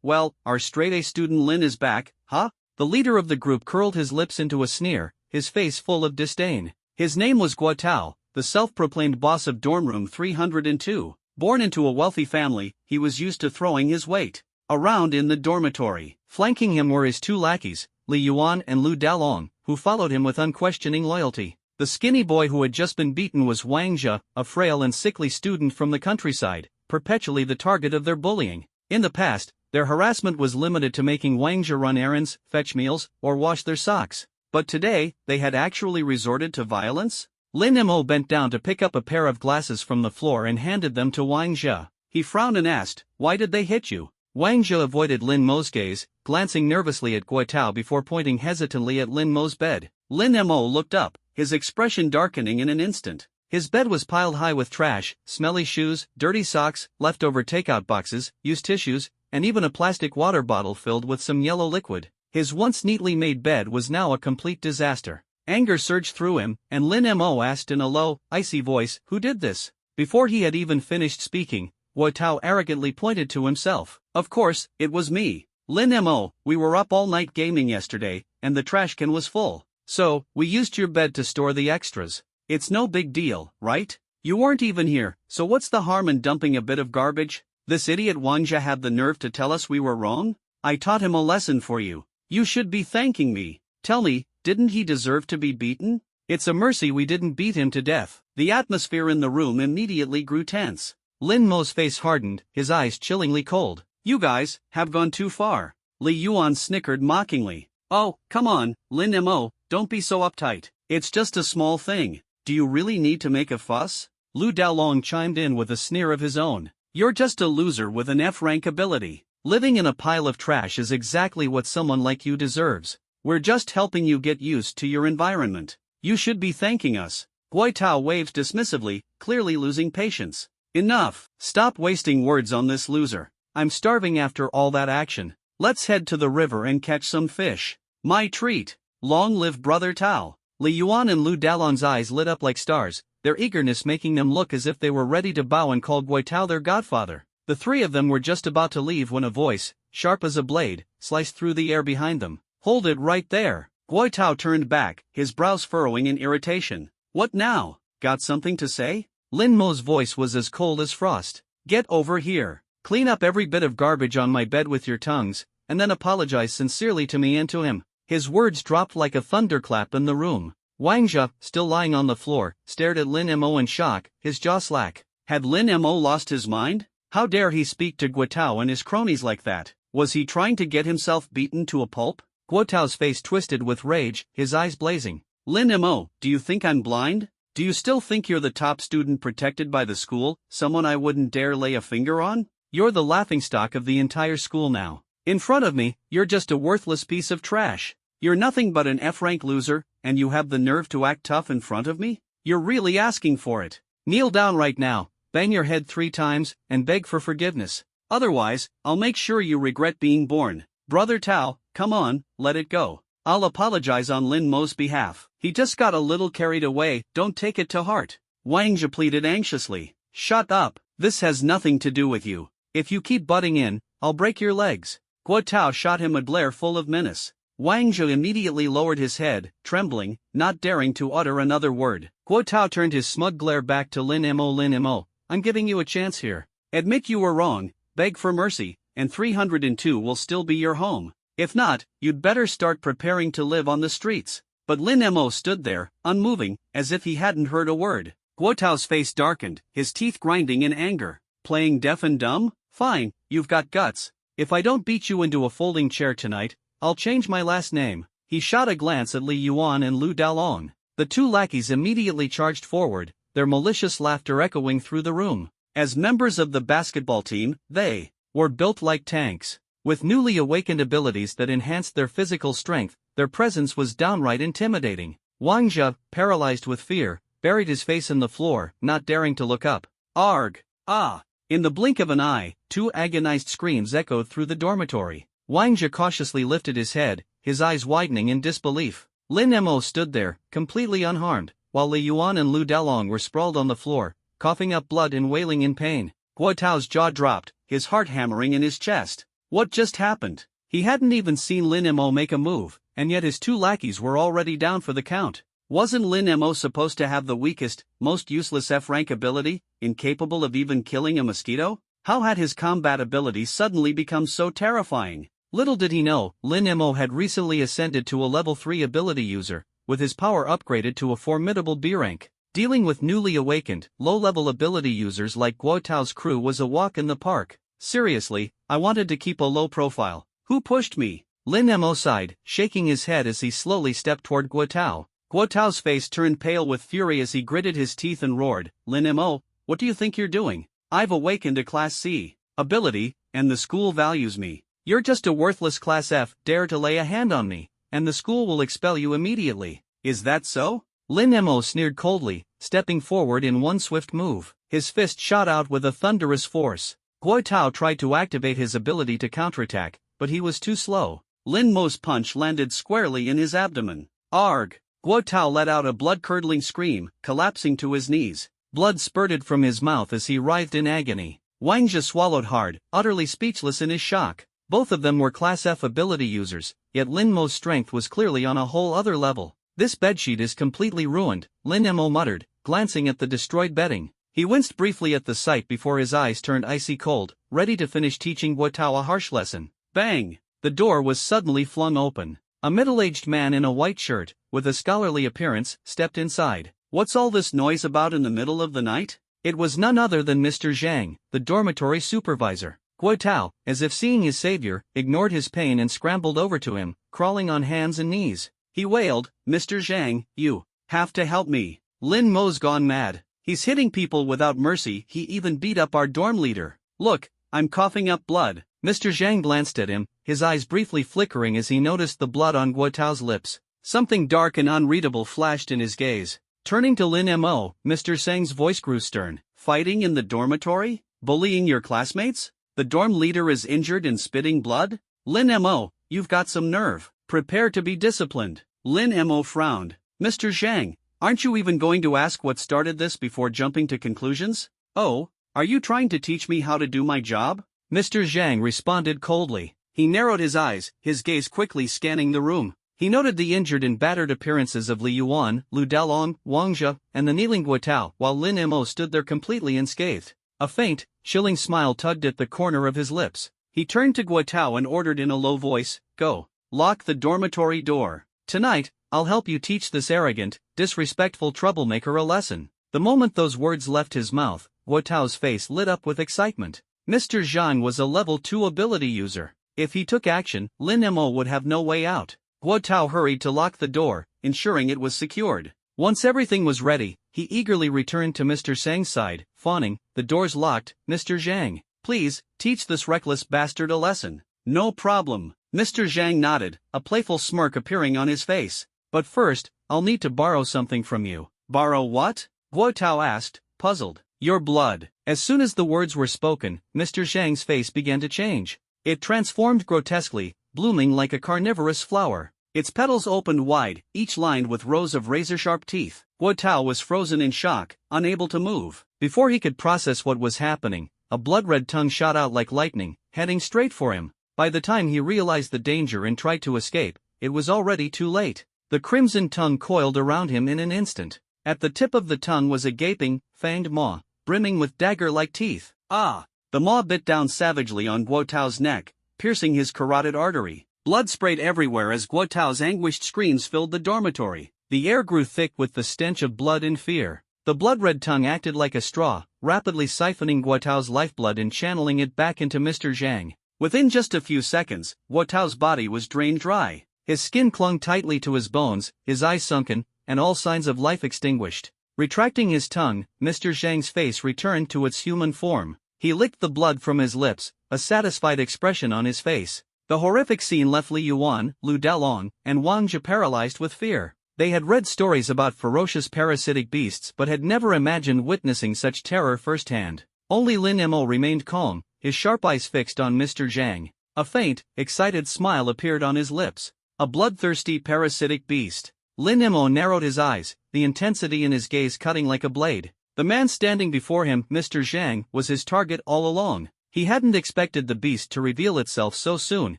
our straight-A student Lin is back, huh? The leader of the group curled his lips into a sneer, his face full of disdain. His name was Guo Tao, the self-proclaimed boss of dorm room 302. Born into a wealthy family, he was used to throwing his weight around in the dormitory. Flanking him were his 2 lackeys, Li Yuan and Lu Dalong, who followed him with unquestioning loyalty. The skinny boy who had just been beaten was Wang Zhe, a frail and sickly student from the countryside, perpetually the target of their bullying. In the past, their harassment was limited to making Wang Zhe run errands, fetch meals, or wash their socks. But today, they had actually resorted to violence? Lin Mo bent down to pick up a pair of glasses from the floor and handed them to Wang Zhe. He frowned and asked, "Why did they hit you?" Wang Zhe avoided Lin Mo's gaze, glancing nervously at Guitao before pointing hesitantly at Lin Mo's bed. Lin Mo looked up, his expression darkening in an instant. His bed was piled high with trash, smelly shoes, dirty socks, leftover takeout boxes, used tissues, and even a plastic water bottle filled with some yellow liquid. His once neatly made bed was now a complete disaster. Anger surged through him, and Lin Mo asked in a low, icy voice, "Who did this?" Before he had even finished speaking, Guitao arrogantly pointed to himself. "Of course, it was me. Lin Mo, we were up all night gaming yesterday, and the trash can was full. So, we used your bed to store the extras. It's no big deal, right? You weren't even here, so what's the harm in dumping a bit of garbage? This idiot Wang Zhe had the nerve to tell us we were wrong? I taught him a lesson for you. You should be thanking me. Tell me, didn't he deserve to be beaten? It's a mercy we didn't beat him to death." The atmosphere in the room immediately grew tense. Lin Mo's face hardened, his eyes chillingly cold. "You guys have gone too far." Li Yuan snickered mockingly. "Oh, come on, Lin Mo, don't be so uptight. It's just a small thing. Do you really need to make a fuss?" Lu Daolong chimed in with a sneer of his own. "You're just a loser with an F-rank ability. Living in a pile of trash is exactly what someone like you deserves. We're just helping you get used to your environment. You should be thanking us." Guitao waved dismissively, clearly losing patience. "Enough. Stop wasting words on this loser. I'm starving after all that action. Let's head to the river and catch some fish. My treat. Long live Brother Tao." Li Yuan and Lu Daolong's eyes lit up like stars, their eagerness making them look as if they were ready to bow and call Guitao their godfather. The three of them were just about to leave when a voice, sharp as a blade, sliced through the air behind them. "Hold it right there." Guitao turned back, his brows furrowing in irritation. "What now? Got something to say?" Lin Mo's voice was as cold as frost. "Get over here. Clean up every bit of garbage on my bed with your tongues, and then apologize sincerely to me and to him." His words dropped like a thunderclap in the room. Wang Zhe, still lying on the floor, stared at Lin Mo in shock, his jaw slack. Had Lin Mo lost his mind? How dare he speak to Guitao and his cronies like that? Was he trying to get himself beaten to a pulp? Guitao's face twisted with rage, his eyes blazing. "Lin Mo, do you think I'm blind? Do you still think you're the top student protected by the school, someone I wouldn't dare lay a finger on? You're the laughingstock of the entire school now. In front of me, you're just a worthless piece of trash. You're nothing but an F-rank loser, and you have the nerve to act tough in front of me? You're really asking for it. Kneel down right now, bang your head 3 times, and beg for forgiveness. Otherwise, I'll make sure you regret being born. Brother Tao, come on, let it go. I'll apologize on Lin Mo's behalf. He just got a little carried away, don't take it to heart." Wang Zhe pleaded anxiously. "Shut up, this has nothing to do with you. If you keep butting in, I'll break your legs." Guitao shot him a glare full of menace. Wang Zhe immediately lowered his head, trembling, not daring to utter another word. Guitao turned his smug glare back to Lin Mo. "Lin Mo, I'm giving you a chance here. Admit you were wrong, beg for mercy, and 302 will still be your home. If not, you'd better start preparing to live on the streets." But Lin Mo stood there, unmoving, as if he hadn't heard a word. Guotao's face darkened, his teeth grinding in anger. "Playing deaf and dumb? Fine, you've got guts. If I don't beat you into a folding chair tonight, I'll change my last name." He shot a glance at Li Yuan and Lu Daolong. The 2 lackeys immediately charged forward, their malicious laughter echoing through the room. As members of the basketball team, they were built like tanks. With newly awakened abilities that enhanced their physical strength, their presence was downright intimidating. Wang Zhe, paralyzed with fear, buried his face in the floor, not daring to look up. "Arg! Ah!" In the blink of an eye, 2 agonized screams echoed through the dormitory. Wang Zhe cautiously lifted his head, his eyes widening in disbelief. Lin Mo stood there, completely unharmed, while Li Yuan and Lu Daolong were sprawled on the floor, coughing up blood and wailing in pain. Guotao's jaw dropped, his heart hammering in his chest. What just happened? He hadn't even seen Lin Mo make a move, and yet his 2 lackeys were already down for the count. Wasn't Lin Mo supposed to have the weakest, most useless F-rank ability, incapable of even killing a mosquito? How had his combat ability suddenly become so terrifying? Little did he know, Lin Mo had recently ascended to a level 3 ability user, with his power upgraded to a formidable B rank. Dealing with newly awakened, low-level ability users like Guotao's crew was a walk in the park. Seriously, I wanted to keep a low profile. Who pushed me? Lin Mo sighed, shaking his head as he slowly stepped toward Guo Tao. Guo Tao's face turned pale with fury as he gritted his teeth and roared, Lin Mo, what do you think you're doing? I've awakened a Class C ability, and the school values me. You're just a worthless Class F, dare to lay a hand on me, and the school will expel you immediately. Is that so? Lin Mo sneered coldly, stepping forward in one swift move. His fist shot out with a thunderous force. Guo Tao tried to activate his ability to counterattack, but he was too slow. Lin Mo's punch landed squarely in his abdomen. Arg! Guo Tao let out a blood-curdling scream, collapsing to his knees. Blood spurted from his mouth as he writhed in agony. Wang Zhe swallowed hard, utterly speechless in his shock. Both of them were Class F ability users, yet Lin Mo's strength was clearly on a whole other level. This bedsheet is completely ruined, Lin Mo muttered, glancing at the destroyed bedding. He winced briefly at the sight before his eyes turned icy cold, ready to finish teaching Guo Tao a harsh lesson. Bang! The door was suddenly flung open. A middle-aged man in a white shirt, with a scholarly appearance, stepped inside. What's all this noise about in the middle of the night? It was none other than Mr. Zhang, the dormitory supervisor. Guo Tao, as if seeing his savior, ignored his pain and scrambled over to him, crawling on hands and knees. He wailed, Mr. Zhang, you have to help me. Lin Mo's gone mad. He's hitting people without mercy. He even beat up our dorm leader. Look, I'm coughing up blood. Mr. Zhang glanced at him, his eyes briefly flickering as he noticed the blood on Guo Tao's lips. Something dark and unreadable flashed in his gaze. Turning to Lin Mo, Mr. Zhang's voice grew stern. Fighting in the dormitory? Bullying your classmates? The dorm leader is injured and spitting blood? Lin Mo, you've got some nerve. Prepare to be disciplined. Lin Mo frowned. Mr. Zhang, aren't you even going to ask what started this before jumping to conclusions? Oh, are you trying to teach me how to do my job? Mr. Zhang responded coldly. He narrowed his eyes, his gaze quickly scanning the room. He noted the injured and battered appearances of Li Yuan, Lu Dalong, Wang Zhe, and the kneeling Guo Tao, while Lin Mo stood there completely unscathed. A faint, chilling smile tugged at the corner of his lips. He turned to Guo Tao and ordered in a low voice, Go. Lock the dormitory door. Tonight, I'll help you teach this arrogant, disrespectful troublemaker a lesson. The moment those words left his mouth, Guo Tao's face lit up with excitement. Mr. Zhang was a level 2 ability user. If he took action, Lin Mo would have no way out. Guo Tao hurried to lock the door, ensuring it was secured. Once everything was ready, he eagerly returned to Mr. Zhang's side, fawning, The door's locked, Mr. Zhang. Please, teach this reckless bastard a lesson. No problem. Mr. Zhang nodded, a playful smirk appearing on his face. But first, I'll need to borrow something from you. Borrow what? Guo Tao asked, puzzled. Your blood. As soon as the words were spoken, Mr. Zhang's face began to change. It transformed grotesquely, blooming like a carnivorous flower. Its petals opened wide, each lined with rows of razor-sharp teeth. Guo Tao was frozen in shock, unable to move. Before he could process what was happening, a blood-red tongue shot out like lightning, heading straight for him. By the time he realized the danger and tried to escape, it was already too late. The crimson tongue coiled around him in an instant. At the tip of the tongue was a gaping, fanged maw, brimming with dagger-like teeth. Ah! The maw bit down savagely on Guo Tao's neck, piercing his carotid artery. Blood sprayed everywhere as Guo Tao's anguished screams filled the dormitory. The air grew thick with the stench of blood and fear. The blood-red tongue acted like a straw, rapidly siphoning Guo Tao's lifeblood and channeling it back into Mr. Zhang. Within just a few seconds, Guo Tao's body was drained dry. His skin clung tightly to his bones, his eyes sunken, and all signs of life extinguished. Retracting his tongue, Mr. Zhang's face returned to its human form. He licked the blood from his lips, a satisfied expression on his face. The horrific scene left Li Yuan, Lu Dalong, and Wang Zhe paralyzed with fear. They had read stories about ferocious parasitic beasts but had never imagined witnessing such terror firsthand. Only Lin Mo remained calm, his sharp eyes fixed on Mr. Zhang. A faint, excited smile appeared on his lips. A bloodthirsty parasitic beast. Lin Mo narrowed his eyes, the intensity in his gaze cutting like a blade. The man standing before him, Mr. Zhang, was his target all along. He hadn't expected the beast to reveal itself so soon,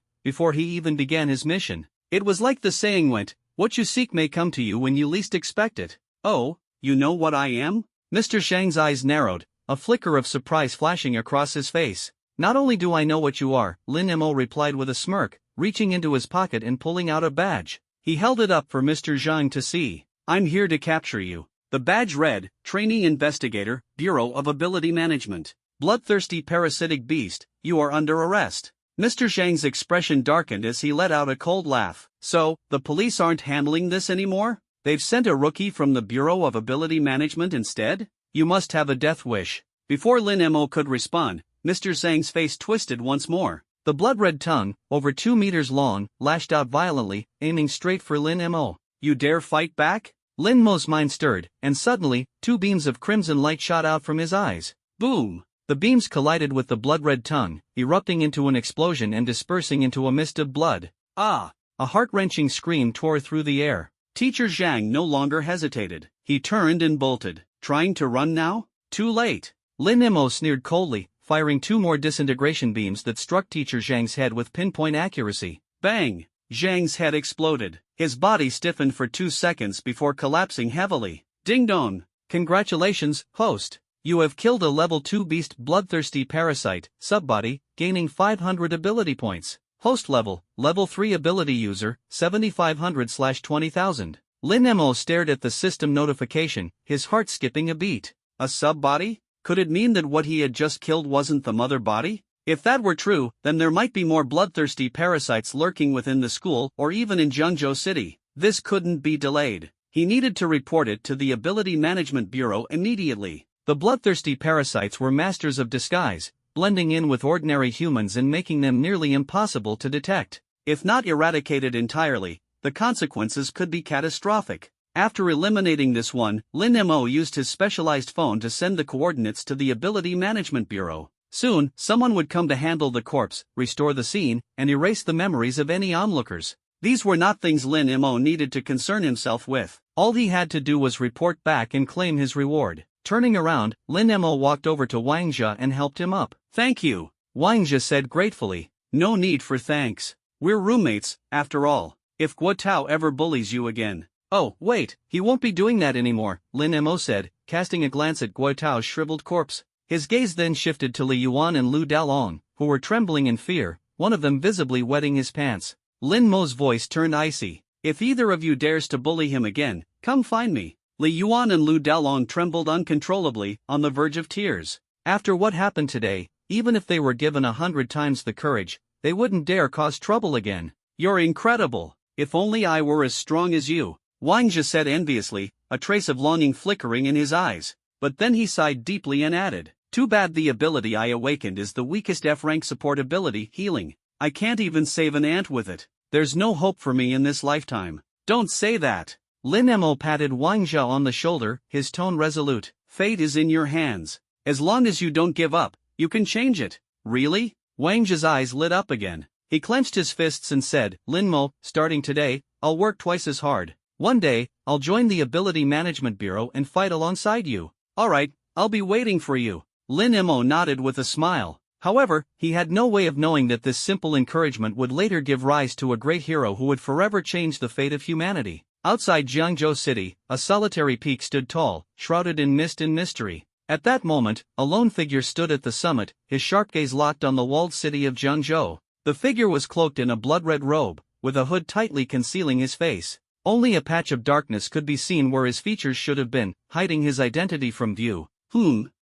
before he even began his mission. It was like the saying went, what you seek may come to you when you least expect it. Oh, you know what I am? Mr. Zhang's eyes narrowed, a flicker of surprise flashing across his face. Not only do I know what you are, Lin Mo replied with a smirk, reaching into his pocket and pulling out a badge. He held it up for Mr. Zhang to see. I'm here to capture you. The badge read, Trainee Investigator, Bureau of Ability Management. Bloodthirsty parasitic beast, you are under arrest. Mr. Zhang's expression darkened as he let out a cold laugh. So, the police aren't handling this anymore? They've sent a rookie from the Bureau of Ability Management instead? You must have a death wish. Before Lin Mo could respond, Mr. Zhang's face twisted once more. The blood-red tongue, over 2 meters long, lashed out violently, aiming straight for Lin Mo. You dare fight back? Lin Mo's mind stirred, and suddenly, 2 beams of crimson light shot out from his eyes. Boom! The beams collided with the blood-red tongue, erupting into an explosion and dispersing into a mist of blood. Ah! A heart-wrenching scream tore through the air. Teacher Zhang no longer hesitated. He turned and bolted. Trying to run now? Too late. Lin Mo sneered coldly, firing 2 more disintegration beams that struck Teacher Zhang's head with pinpoint accuracy. Bang! Zhang's head exploded. His body stiffened for 2 seconds before collapsing heavily. Ding dong! Congratulations, host! You have killed a level 2 beast bloodthirsty parasite, subbody, gaining 500 ability points. Host level 3 ability user, 7500/20,000. Lin Mo stared at the system notification, his heart skipping a beat. A subbody? Could it mean that what he had just killed wasn't the mother body? If that were true, then there might be more bloodthirsty parasites lurking within the school or even in Zhengzhou City. This couldn't be delayed. He needed to report it to the Ability Management Bureau immediately. The bloodthirsty parasites were masters of disguise, blending in with ordinary humans and making them nearly impossible to detect. If not eradicated entirely, the consequences could be catastrophic. After eliminating this one, Lin Mo used his specialized phone to send the coordinates to the Ability Management Bureau. Soon, someone would come to handle the corpse, restore the scene, and erase the memories of any onlookers. These were not things Lin Mo needed to concern himself with. All he had to do was report back and claim his reward. Turning around, Lin Mo walked over to Wang Jia and helped him up. Thank you, Wang Jia said gratefully. No need for thanks. We're roommates, after all. If Guo Tao ever bullies you again. Oh, wait, he won't be doing that anymore, Lin Mo said, casting a glance at Guo Tao's shriveled corpse. His gaze then shifted to Li Yuan and Lu Dalong, who were trembling in fear, one of them visibly wetting his pants. Lin Mo's voice turned icy. If either of you dares to bully him again, come find me. Li Yuan and Lu Dalong trembled uncontrollably, on the verge of tears. After what happened today, even if they were given 100 times the courage, they wouldn't dare cause trouble again. You're incredible. If only I were as strong as you, Wang Jia said enviously, a trace of longing flickering in his eyes. But then he sighed deeply and added, too bad the ability I awakened is the weakest F-rank support ability, healing. I can't even save an ant with it. There's no hope for me in this lifetime. Don't say that. Lin Mo patted Wang Jia on the shoulder, his tone resolute. Fate is in your hands. As long as you don't give up, you can change it. Really? Wang Jia's eyes lit up again. He clenched his fists and said, Lin Mo, starting today, I'll work twice as hard. One day, I'll join the Ability Management Bureau and fight alongside you. Alright, I'll be waiting for you. Lin Mo nodded with a smile. However, he had no way of knowing that this simple encouragement would later give rise to a great hero who would forever change the fate of humanity. Outside Zhengzhou City, a solitary peak stood tall, shrouded in mist and mystery. At that moment, a lone figure stood at the summit, his sharp gaze locked on the walled city of Zhengzhou. The figure was cloaked in a blood-red robe, with a hood tightly concealing his face. Only a patch of darkness could be seen where his features should have been, hiding his identity from view.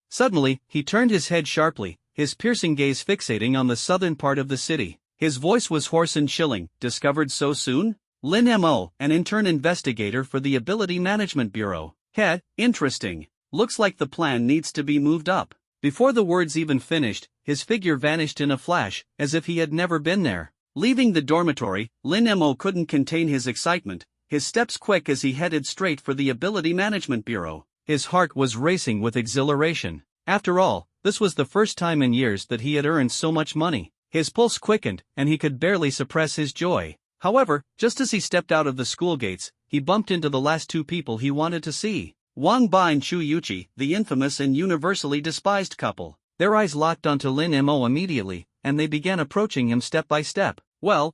Suddenly, he turned his head sharply, his piercing gaze fixating on the southern part of the city. His voice was hoarse and chilling. Discovered so soon? Lin Mo, an intern investigator for the Ability Management Bureau. Interesting. Looks like the plan needs to be moved up. Before the words even finished, his figure vanished in a flash, as if he had never been there. Leaving the dormitory, Lin Mo couldn't contain his excitement, his steps quick as he headed straight for the Ability Management Bureau. His heart was racing with exhilaration. After all, this was the first time in years that he had earned so much money. His pulse quickened, and he could barely suppress his joy. However, just as he stepped out of the school gates, he bumped into the last 2 people he wanted to see. Wang Ba and Chu Yuqi, the infamous and universally despised couple. Their eyes locked onto Lin Mo immediately, and they began approaching him step by step. Well,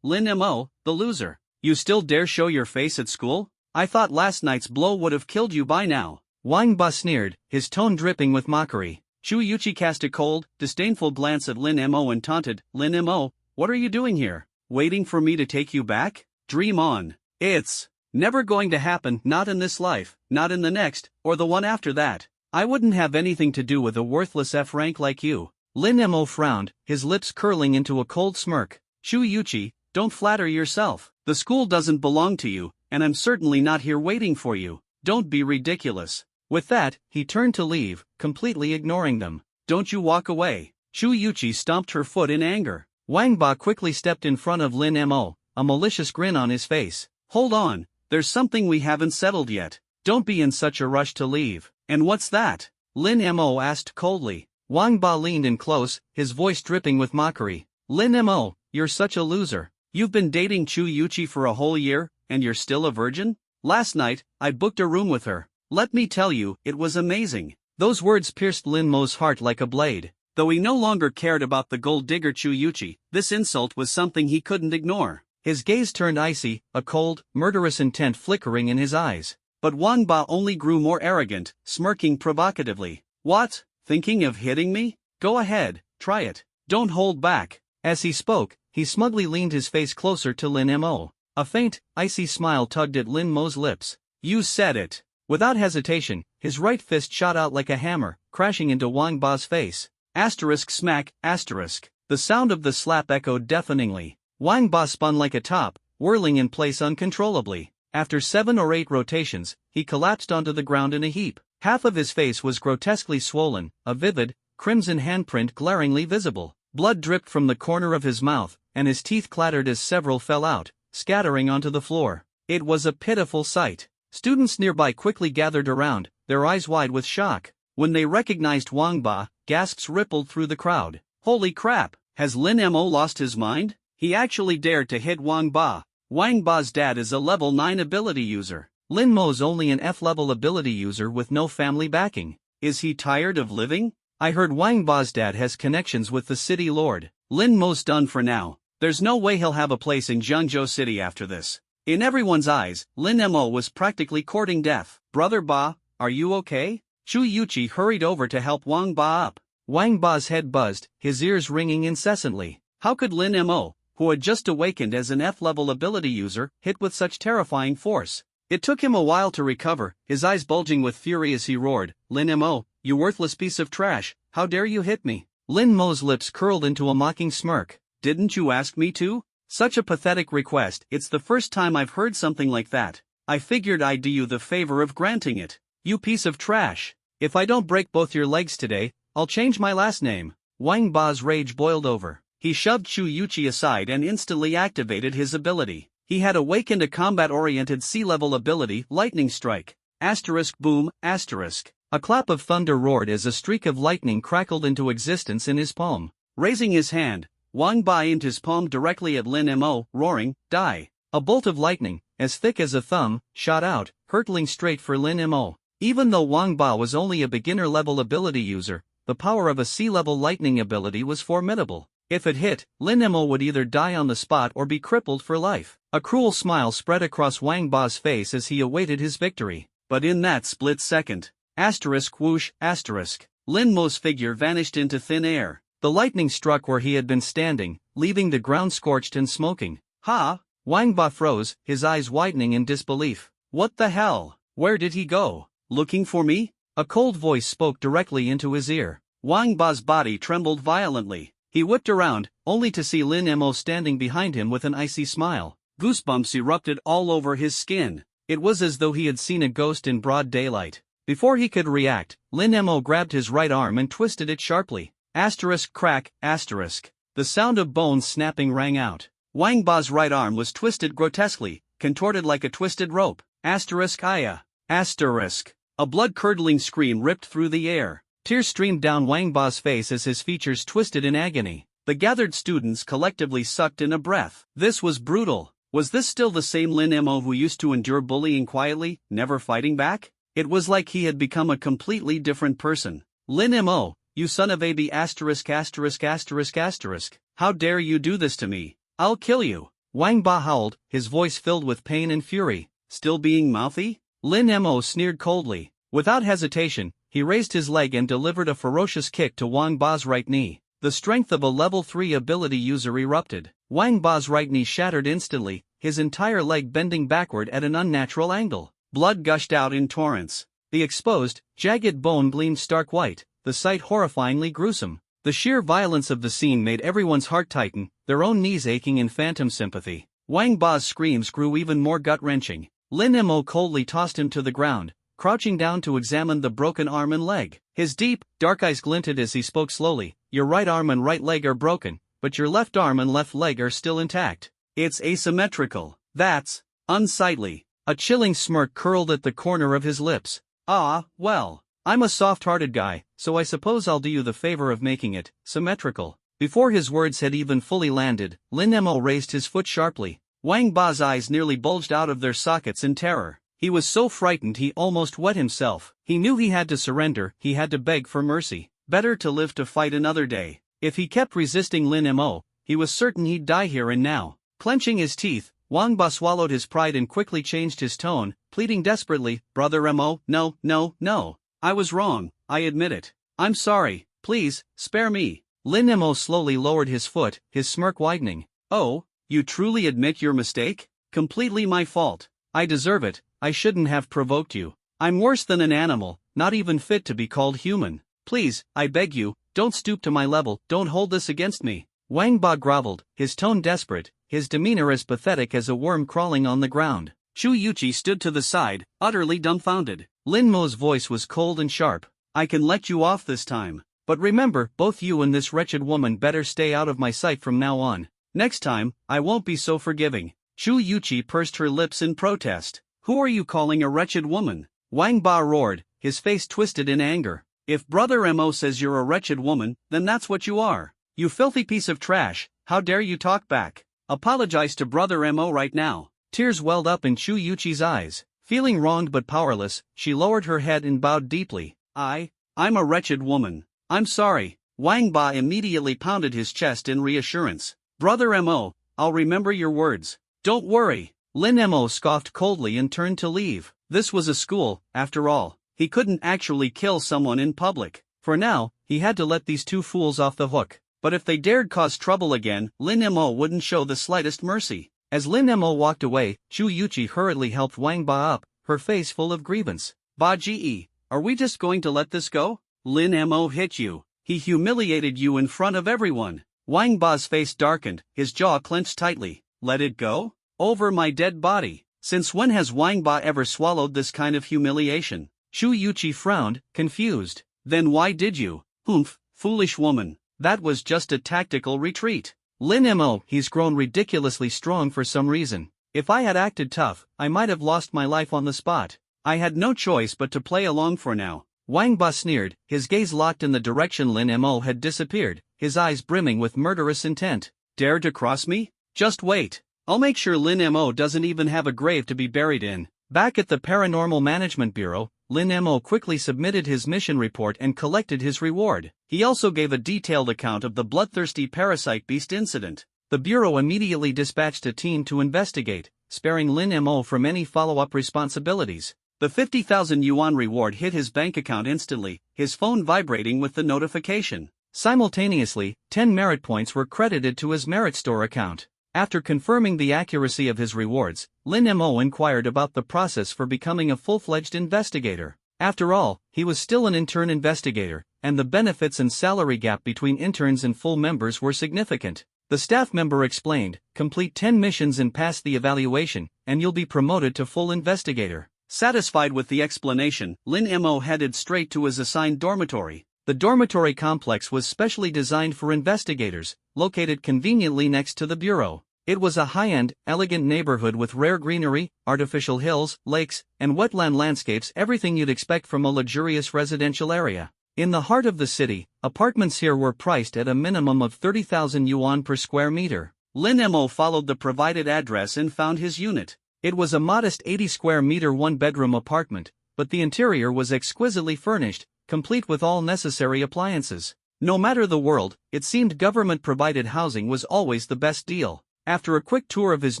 Lin Mo, the loser. You still dare show your face at school? I thought last night's blow would have killed you by now. Wang Ba sneered, his tone dripping with mockery. Chu Yuqi cast a cold, disdainful glance at Lin Mo and taunted, Lin Mo, what are you doing here? Waiting for me to take you back? Dream on. It's never going to happen, not in this life, not in the next, or the one after that. I wouldn't have anything to do with a worthless F rank like you. Lin Mo frowned, his lips curling into a cold smirk. Shu Yuchi, don't flatter yourself. The school doesn't belong to you, and I'm certainly not here waiting for you. Don't be ridiculous. With that, he turned to leave, completely ignoring them. Don't you walk away. Shu Yuchi stomped her foot in anger. Wang Ba quickly stepped in front of Lin Mo, a malicious grin on his face. Hold on, there's something we haven't settled yet. Don't be in such a rush to leave. And what's that? Lin Mo asked coldly. Wang Ba leaned in close, his voice dripping with mockery. Lin Mo, you're such a loser. You've been dating Chu Yuchi for a whole year, and you're still a virgin? Last night, I booked a room with her. Let me tell you, it was amazing. Those words pierced Lin Mo's heart like a blade. Though he no longer cared about the gold digger Chu Yuchi, this insult was something he couldn't ignore. His gaze turned icy, a cold, murderous intent flickering in his eyes. But Wang Ba only grew more arrogant, smirking provocatively. What? Thinking of hitting me? Go ahead, try it. Don't hold back. As he spoke, he smugly leaned his face closer to Lin Mo. A faint, icy smile tugged at Lin Mo's lips. You said it. Without hesitation, his right fist shot out like a hammer, crashing into Wang Ba's face. Asterisk smack, asterisk. The sound of the slap echoed deafeningly. Wang Ba spun like a top, whirling in place uncontrollably. After 7 or 8 rotations, he collapsed onto the ground in a heap. Half of his face was grotesquely swollen, a vivid, crimson handprint glaringly visible. Blood dripped from the corner of his mouth, and his teeth clattered as several fell out, scattering onto the floor. It was a pitiful sight. Students nearby quickly gathered around, their eyes wide with shock. When they recognized Wang Ba, gasps rippled through the crowd. Holy crap, has Lin Mo lost his mind? He actually dared to hit Wang Ba. Wang Ba's dad is a level 9 ability user. Lin Mo's only an F-level ability user with no family backing. Is he tired of living? I heard Wang Ba's dad has connections with the city lord. Lin Mo's done for now. There's no way he'll have a place in Jiangzhou City after this. In everyone's eyes, Lin Mo was practically courting death. Brother Ba, are you okay? Chu Yuchi hurried over to help Wang Ba up. Wang Ba's head buzzed, his ears ringing incessantly. How could Lin Mo, who had just awakened as an F-level ability user, hit with such terrifying force? It took him a while to recover, his eyes bulging with fury as he roared, Lin Mo, you worthless piece of trash, how dare you hit me? Lin Mo's lips curled into a mocking smirk. Didn't you ask me to? Such a pathetic request, it's the first time I've heard something like that. I figured I'd do you the favor of granting it. You piece of trash. If I don't break both your legs today, I'll change my last name. Wang Ba's rage boiled over. He shoved Chu Yuchi aside and instantly activated his ability. He had awakened a combat-oriented C-level ability, Lightning Strike. Asterisk boom, asterisk. A clap of thunder roared as a streak of lightning crackled into existence in his palm. Raising his hand, Wang Ba aimed his palm directly at Lin Mo, roaring, die. A bolt of lightning, as thick as a thumb, shot out, hurtling straight for Lin Mo. Even though Wang Ba was only a beginner-level ability user, the power of a C-level lightning ability was formidable. If it hit, Lin Mo would either die on the spot or be crippled for life. A cruel smile spread across Wang Ba's face as he awaited his victory. But in that split second, asterisk whoosh, asterisk, Lin Mo's figure vanished into thin air. The lightning struck where he had been standing, leaving the ground scorched and smoking. Ha! Wang Ba froze, his eyes widening in disbelief. What the hell? Where did he go? Looking for me? A cold voice spoke directly into his ear. Wang Ba's body trembled violently. He whipped around, only to see Lin Mo standing behind him with an icy smile. Goosebumps erupted all over his skin. It was as though he had seen a ghost in broad daylight. Before he could react, Lin Mo grabbed his right arm and twisted it sharply. Asterisk crack, asterisk. The sound of bones snapping rang out. Wang Ba's right arm was twisted grotesquely, contorted like a twisted rope. Asterisk aya. Asterisk. A blood-curdling scream ripped through the air. Tears streamed down Wang Ba's face as his features twisted in agony. The gathered students collectively sucked in a breath. This was brutal. Was this still the same Lin Mo who used to endure bullying quietly, never fighting back? It was like he had become a completely different person. Lin Mo, you son of a b asterisk asterisk asterisk asterisk. How dare you do this to me? I'll kill you. Wang Ba howled, his voice filled with pain and fury. Still being mouthy? Lin Mo sneered coldly. Without hesitation, he raised his leg and delivered a ferocious kick to Wang Ba's right knee. The strength of a level 3 ability user erupted. Wang Ba's right knee shattered instantly, his entire leg bending backward at an unnatural angle. Blood gushed out in torrents. The exposed, jagged bone gleamed stark white, the sight horrifyingly gruesome. The sheer violence of the scene made everyone's heart tighten, their own knees aching in phantom sympathy. Wang Ba's screams grew even more gut-wrenching. Lin Mo coldly tossed him to the ground, crouching down to examine the broken arm and leg. His deep, dark eyes glinted as he spoke slowly. Your right arm and right leg are broken, but your left arm and left leg are still intact. It's asymmetrical. That's unsightly. A chilling smirk curled at the corner of his lips. Ah, well, I'm a soft-hearted guy, so I suppose I'll do you the favor of making it symmetrical. Before his words had even fully landed, Lin Mo raised his foot sharply. Wang Ba's eyes nearly bulged out of their sockets in terror. He was so frightened he almost wet himself. He knew he had to surrender, he had to beg for mercy. Better to live to fight another day. If he kept resisting Lin Mo, he was certain he'd die here and now. Clenching his teeth, Wang Ba swallowed his pride and quickly changed his tone, pleading desperately, Brother Mo, no. I was wrong, I admit it. I'm sorry, please, spare me. Lin Mo slowly lowered his foot, his smirk widening. Oh, you truly admit your mistake? Completely my fault. I deserve it, I shouldn't have provoked you. I'm worse than an animal, not even fit to be called human. Please, I beg you, don't stoop to my level, don't hold this against me. Wang Ba groveled, his tone desperate, his demeanor as pathetic as a worm crawling on the ground. Chu Yuqi stood to the side, utterly dumbfounded. Lin Mo's voice was cold and sharp. I can let you off this time. But remember, both you and this wretched woman better stay out of my sight from now on. Next time, I won't be so forgiving. Chu Yuqi pursed her lips in protest. Who are you calling a wretched woman? Wang Ba roared, his face twisted in anger. If Brother Mo says you're a wretched woman, then that's what you are. You filthy piece of trash, how dare you talk back? Apologize to Brother Mo right now. Tears welled up in Chu Yuqi's eyes. Feeling wronged but powerless, she lowered her head and bowed deeply. I'm a wretched woman. I'm sorry. Wang Ba immediately pounded his chest in reassurance. Brother Mo, I'll remember your words. Don't worry. Lin Mo scoffed coldly and turned to leave. This was a school, after all. He couldn't actually kill someone in public. For now, he had to let these two fools off the hook. But if they dared cause trouble again, Lin Mo wouldn't show the slightest mercy. As Lin Mo walked away, Chu Yuqi hurriedly helped Wang Ba up, her face full of grievance. Ba Ji, are we just going to let this go? Lin Mo hit you. He humiliated you in front of everyone. Wang Ba's face darkened, his jaw clenched tightly. Let it go? Over my dead body. Since when has Wang Ba ever swallowed this kind of humiliation? Chu Yuqi frowned, confused. Then why did you? Humph, foolish woman. That was just a tactical retreat. Lin Mo, he's grown ridiculously strong for some reason. If I had acted tough, I might have lost my life on the spot. I had no choice but to play along for now. Wang Ba sneered, his gaze locked in the direction Lin Mo had disappeared, his eyes brimming with murderous intent. Dare to cross me? Just wait. I'll make sure Lin Mo doesn't even have a grave to be buried in. Back at the Paranormal Management Bureau, Lin Mo quickly submitted his mission report and collected his reward. He also gave a detailed account of the bloodthirsty parasite beast incident. The Bureau immediately dispatched a team to investigate, sparing Lin Mo from any follow-up responsibilities. The 50,000 yuan reward hit his bank account instantly, his phone vibrating with the notification. Simultaneously, 10 merit points were credited to his merit store account. After confirming the accuracy of his rewards, Lin Mo inquired about the process for becoming a full-fledged investigator. After all, he was still an intern investigator, and the benefits and salary gap between interns and full members were significant. The staff member explained, complete 10 missions and pass the evaluation, and you'll be promoted to full investigator. Satisfied with the explanation, Lin Mo headed straight to his assigned dormitory. The dormitory complex was specially designed for investigators, located conveniently next to the bureau. It was a high-end, elegant neighborhood with rare greenery, artificial hills, lakes, and wetland landscapes, everything you'd expect from a luxurious residential area. In the heart of the city, apartments here were priced at a minimum of 30,000 yuan per square meter. Lin Mo followed the provided address and found his unit. It was a modest 80 square meter one-bedroom apartment, but the interior was exquisitely furnished, complete with all necessary appliances. No matter the world, it seemed government-provided housing was always the best deal. After a quick tour of his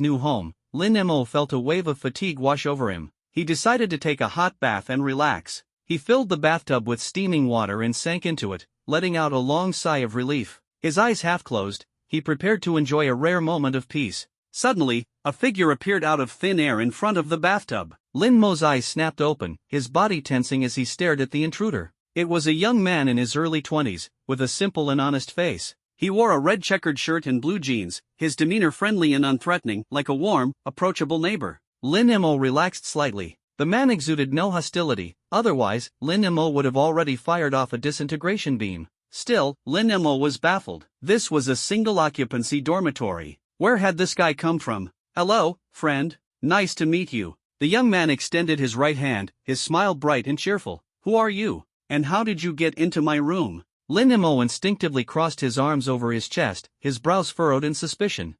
new home, Lin Mo felt a wave of fatigue wash over him. He decided to take a hot bath and relax. He filled the bathtub with steaming water and sank into it, letting out a long sigh of relief. His eyes half closed, he prepared to enjoy a rare moment of peace. Suddenly, a figure appeared out of thin air in front of the bathtub. Lin Mo's eyes snapped open, his body tensing as he stared at the intruder. It was a young man in his early 20s, with a simple and honest face. He wore a red checkered shirt and blue jeans, his demeanor friendly and unthreatening, like a warm, approachable neighbor. Lin Mo relaxed slightly. The man exuded no hostility, otherwise, Lin Mo would have already fired off a disintegration beam. Still, Lin Mo was baffled. This was a single-occupancy dormitory. Where had this guy come from? "Hello, friend. Nice to meet you." The young man extended his right hand, his smile bright and cheerful. "Who are you? And how did you get into my room?" Lin Mo instinctively crossed his arms over his chest, his brows furrowed in suspicion.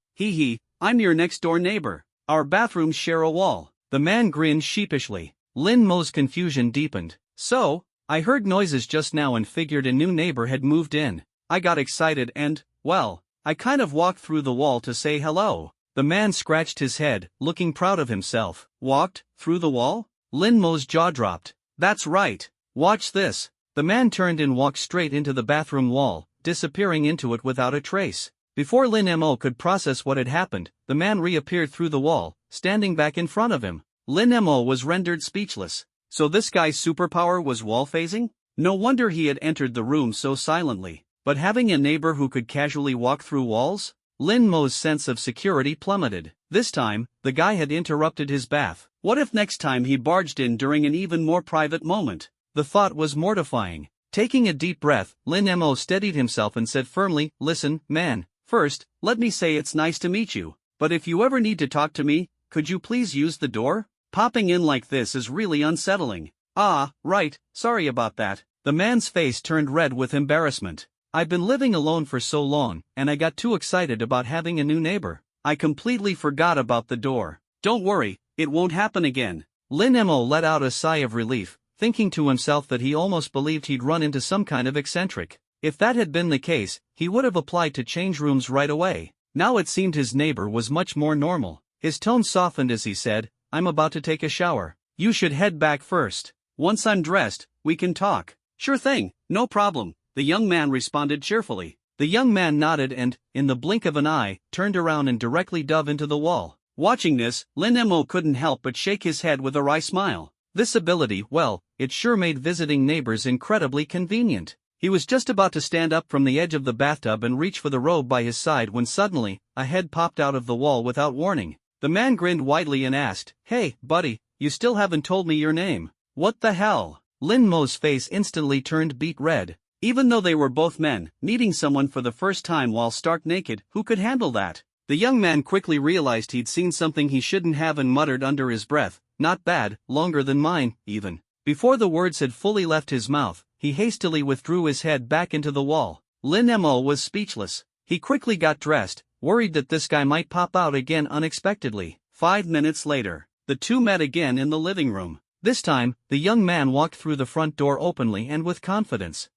I'm your next-door neighbor. Our bathrooms share a wall." The man grinned sheepishly. Lin Mo's confusion deepened. "So, I heard noises just now and figured a new neighbor had moved in. I got excited and, well, I kind of walked through the wall to say hello." The man scratched his head, looking proud of himself. "Walked through the wall?" Lin Mo's jaw dropped. "That's right. Watch this." The man turned and walked straight into the bathroom wall, disappearing into it without a trace. Before Lin Mo could process what had happened, the man reappeared through the wall, standing back in front of him. Lin Mo was rendered speechless. So this guy's superpower was wall phasing? No wonder he had entered the room so silently. But having a neighbor who could casually walk through walls? Lin Mo's sense of security plummeted. This time, the guy had interrupted his bath. What if next time he barged in during an even more private moment? The thought was mortifying. Taking a deep breath, Lin Mo steadied himself and said firmly, "Listen, man, first, let me say it's nice to meet you. But if you ever need to talk to me, could you please use the door? Popping in like this is really unsettling." "Ah, right, sorry about that." The man's face turned red with embarrassment. "I've been living alone for so long, and I got too excited about having a new neighbor. I completely forgot about the door." "Don't worry, it won't happen again." Lin Mo let out a sigh of relief, thinking to himself that he almost believed he'd run into some kind of eccentric. If that had been the case, he would have applied to change rooms right away. Now it seemed his neighbor was much more normal. His tone softened as he said, "I'm about to take a shower. You should head back first. Once I'm dressed, we can talk." "Sure thing, no problem," the young man responded cheerfully. The young man nodded and, in the blink of an eye, turned around and directly dove into the wall. Watching this, Lin Mo couldn't help but shake his head with a wry smile. This ability, well, it sure made visiting neighbors incredibly convenient. He was just about to stand up from the edge of the bathtub and reach for the robe by his side when suddenly, a head popped out of the wall without warning. The man grinned widely and asked, "Hey, buddy, you still haven't told me your name." "What the hell?" Lin Mo's face instantly turned beet red. Even though they were both men, meeting someone for the first time while stark naked, who could handle that? The young man quickly realized he'd seen something he shouldn't have and muttered under his breath, "Not bad, longer than mine, even." Before the words had fully left his mouth, he hastily withdrew his head back into the wall. Lin Mo was speechless. He quickly got dressed, worried that this guy might pop out again unexpectedly. 5 minutes later, the two met again in the living room. This time, the young man walked through the front door openly and with confidence.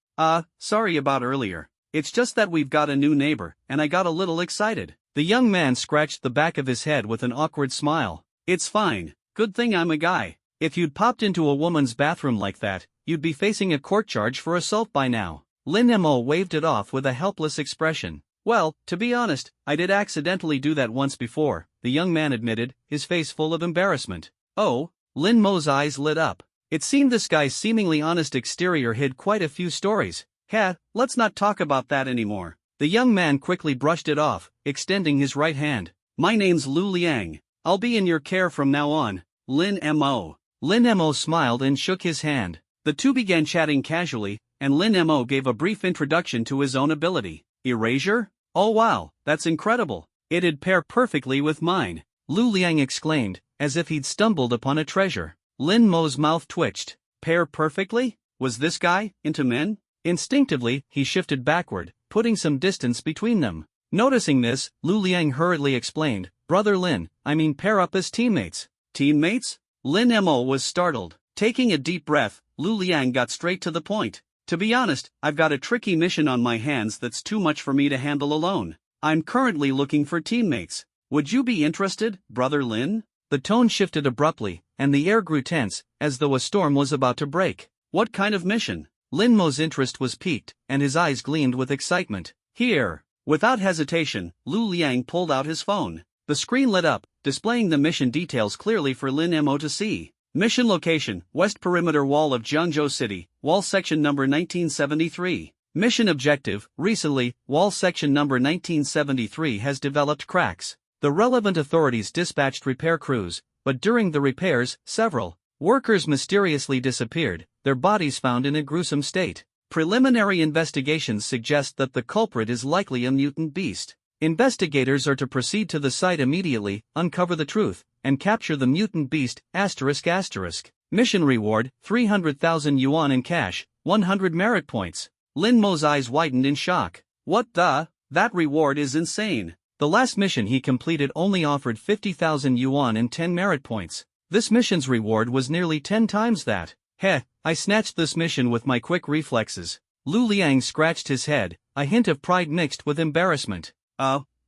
Sorry about earlier. It's just that we've got a new neighbor, and I got a little excited." The young man scratched the back of his head with an awkward smile. "It's fine. Good thing I'm a guy. If you'd popped into a woman's bathroom like that, you'd be facing a court charge for assault by now." Lin Mo waved it off with a helpless expression. "Well, to be honest, I did accidentally do that once before," the young man admitted, his face full of embarrassment. "Oh?" Lin Mo's eyes lit up. It seemed this guy's seemingly honest exterior hid quite a few stories. Let's not talk about that anymore." The young man quickly brushed it off, extending his right hand. "My name's Lu Liang. I'll be in your care from now on, Lin Mo." Lin Mo smiled and shook his hand. The two began chatting casually, and Lin Mo gave a brief introduction to his own ability. "Erasure? Oh wow, that's incredible. It'd pair perfectly with mine," Lu Liang exclaimed, as if he'd stumbled upon a treasure. Lin Mo's mouth twitched. Pair perfectly? Was this guy into men? Instinctively, he shifted backward, putting some distance between them. Noticing this, Lu Liang hurriedly explained, "Brother Lin, I mean pair up as teammates." "Teammates?" Lin Mo was startled. Taking a deep breath, Lu Liang got straight to the point. "To be honest, I've got a tricky mission on my hands that's too much for me to handle alone. I'm currently looking for teammates. Would you be interested, Brother Lin?" The tone shifted abruptly, and the air grew tense, as though a storm was about to break. "What kind of mission?" Lin Mo's interest was piqued, and his eyes gleamed with excitement. "Here." Without hesitation, Lu Liang pulled out his phone. The screen lit up, displaying the mission details clearly for Lin Mo to see. Mission location, West Perimeter Wall of Jiangzhou City, Wall Section number 1973. Mission objective, recently, Wall Section number 1973 has developed cracks. The relevant authorities dispatched repair crews, but during the repairs, several workers mysteriously disappeared, their bodies found in a gruesome state. Preliminary investigations suggest that the culprit is likely a mutant beast. Investigators are to proceed to the site immediately, uncover the truth, and capture the mutant beast, ***. Mission reward, 300,000 yuan in cash, 100 merit points. Lin Mo's eyes widened in shock. What the? That reward is insane. The last mission he completed only offered 50,000 yuan and 10 merit points. This mission's reward was nearly 10 times that. Heh, I snatched this mission with my quick reflexes. Lu Liang scratched his head, a hint of pride mixed with embarrassment.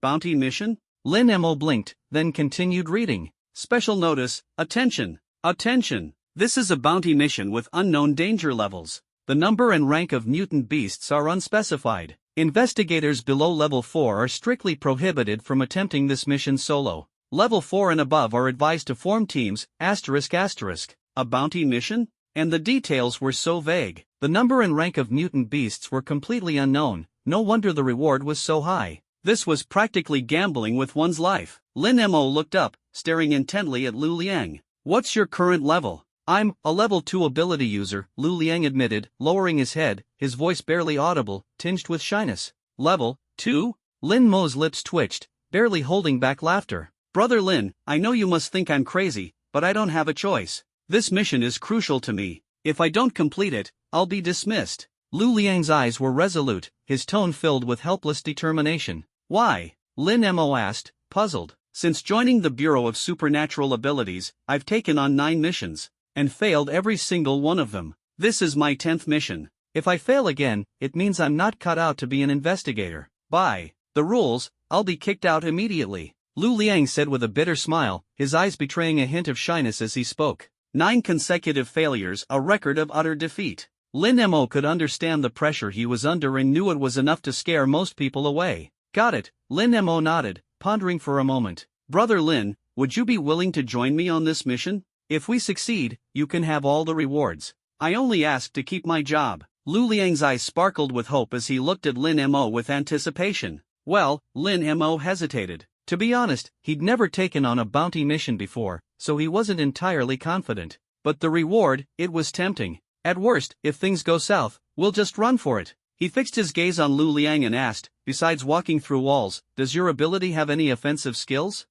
Bounty mission? Lin Mo blinked, then continued reading. Special notice, attention, attention. This is a bounty mission with unknown danger levels. The number and rank of mutant beasts are unspecified. Investigators below level 4 are strictly prohibited from attempting this mission solo. Level 4 and above are advised to form teams, ***. A bounty mission? And the details were so vague. The number and rank of mutant beasts were completely unknown, no wonder the reward was so high. This was practically gambling with one's life. Lin Mo looked up, staring intently at Lu Liang. What's your current level? I'm a level 2 ability user, Lu Liang admitted, lowering his head, his voice barely audible, tinged with shyness. Level 2? Lin Mo's lips twitched, barely holding back laughter. Brother Lin, I know you must think I'm crazy, but I don't have a choice. This mission is crucial to me. If I don't complete it, I'll be dismissed. Lu Liang's eyes were resolute, his tone filled with helpless determination. Why? Lin Mo asked, puzzled. Since joining the Bureau of Supernatural Abilities, I've taken on 9 missions, and failed every single one of them. This is my 10th mission. If I fail again, it means I'm not cut out to be an investigator. By the rules, I'll be kicked out immediately. Lu Liang said with a bitter smile, his eyes betraying a hint of shyness as he spoke. 9 consecutive failures, a record of utter defeat. Lin Mo could understand the pressure he was under and knew it was enough to scare most people away. Got it, Lin Mo nodded, pondering for a moment. Brother Lin, would you be willing to join me on this mission? If we succeed, you can have all the rewards. I only ask to keep my job. Lu Liang's eyes sparkled with hope as he looked at Lin Mo with anticipation. Well, Lin Mo hesitated. To be honest, he'd never taken on a bounty mission before, so he wasn't entirely confident. But the reward, it was tempting. At worst, if things go south, we'll just run for it. He fixed his gaze on Lu Liang and asked, besides walking through walls, does your ability have any offensive skills?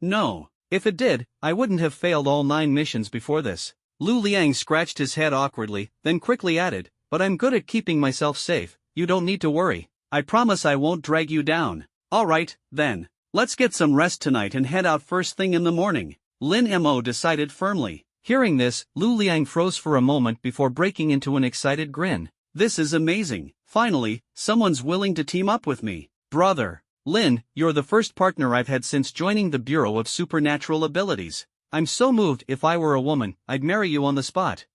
No. If it did, I wouldn't have failed all 9 missions before this. Lu Liang scratched his head awkwardly, then quickly added, but I'm good at keeping myself safe, you don't need to worry. I promise I won't drag you down. Alright, then. Let's get some rest tonight and head out first thing in the morning. Lin Mo decided firmly. Hearing this, Lu Liang froze for a moment before breaking into an excited grin. This is amazing. Finally, someone's willing to team up with me. Brother Lin, you're the first partner I've had since joining the Bureau of Supernatural Abilities. I'm so moved. If I were a woman, I'd marry you on the spot.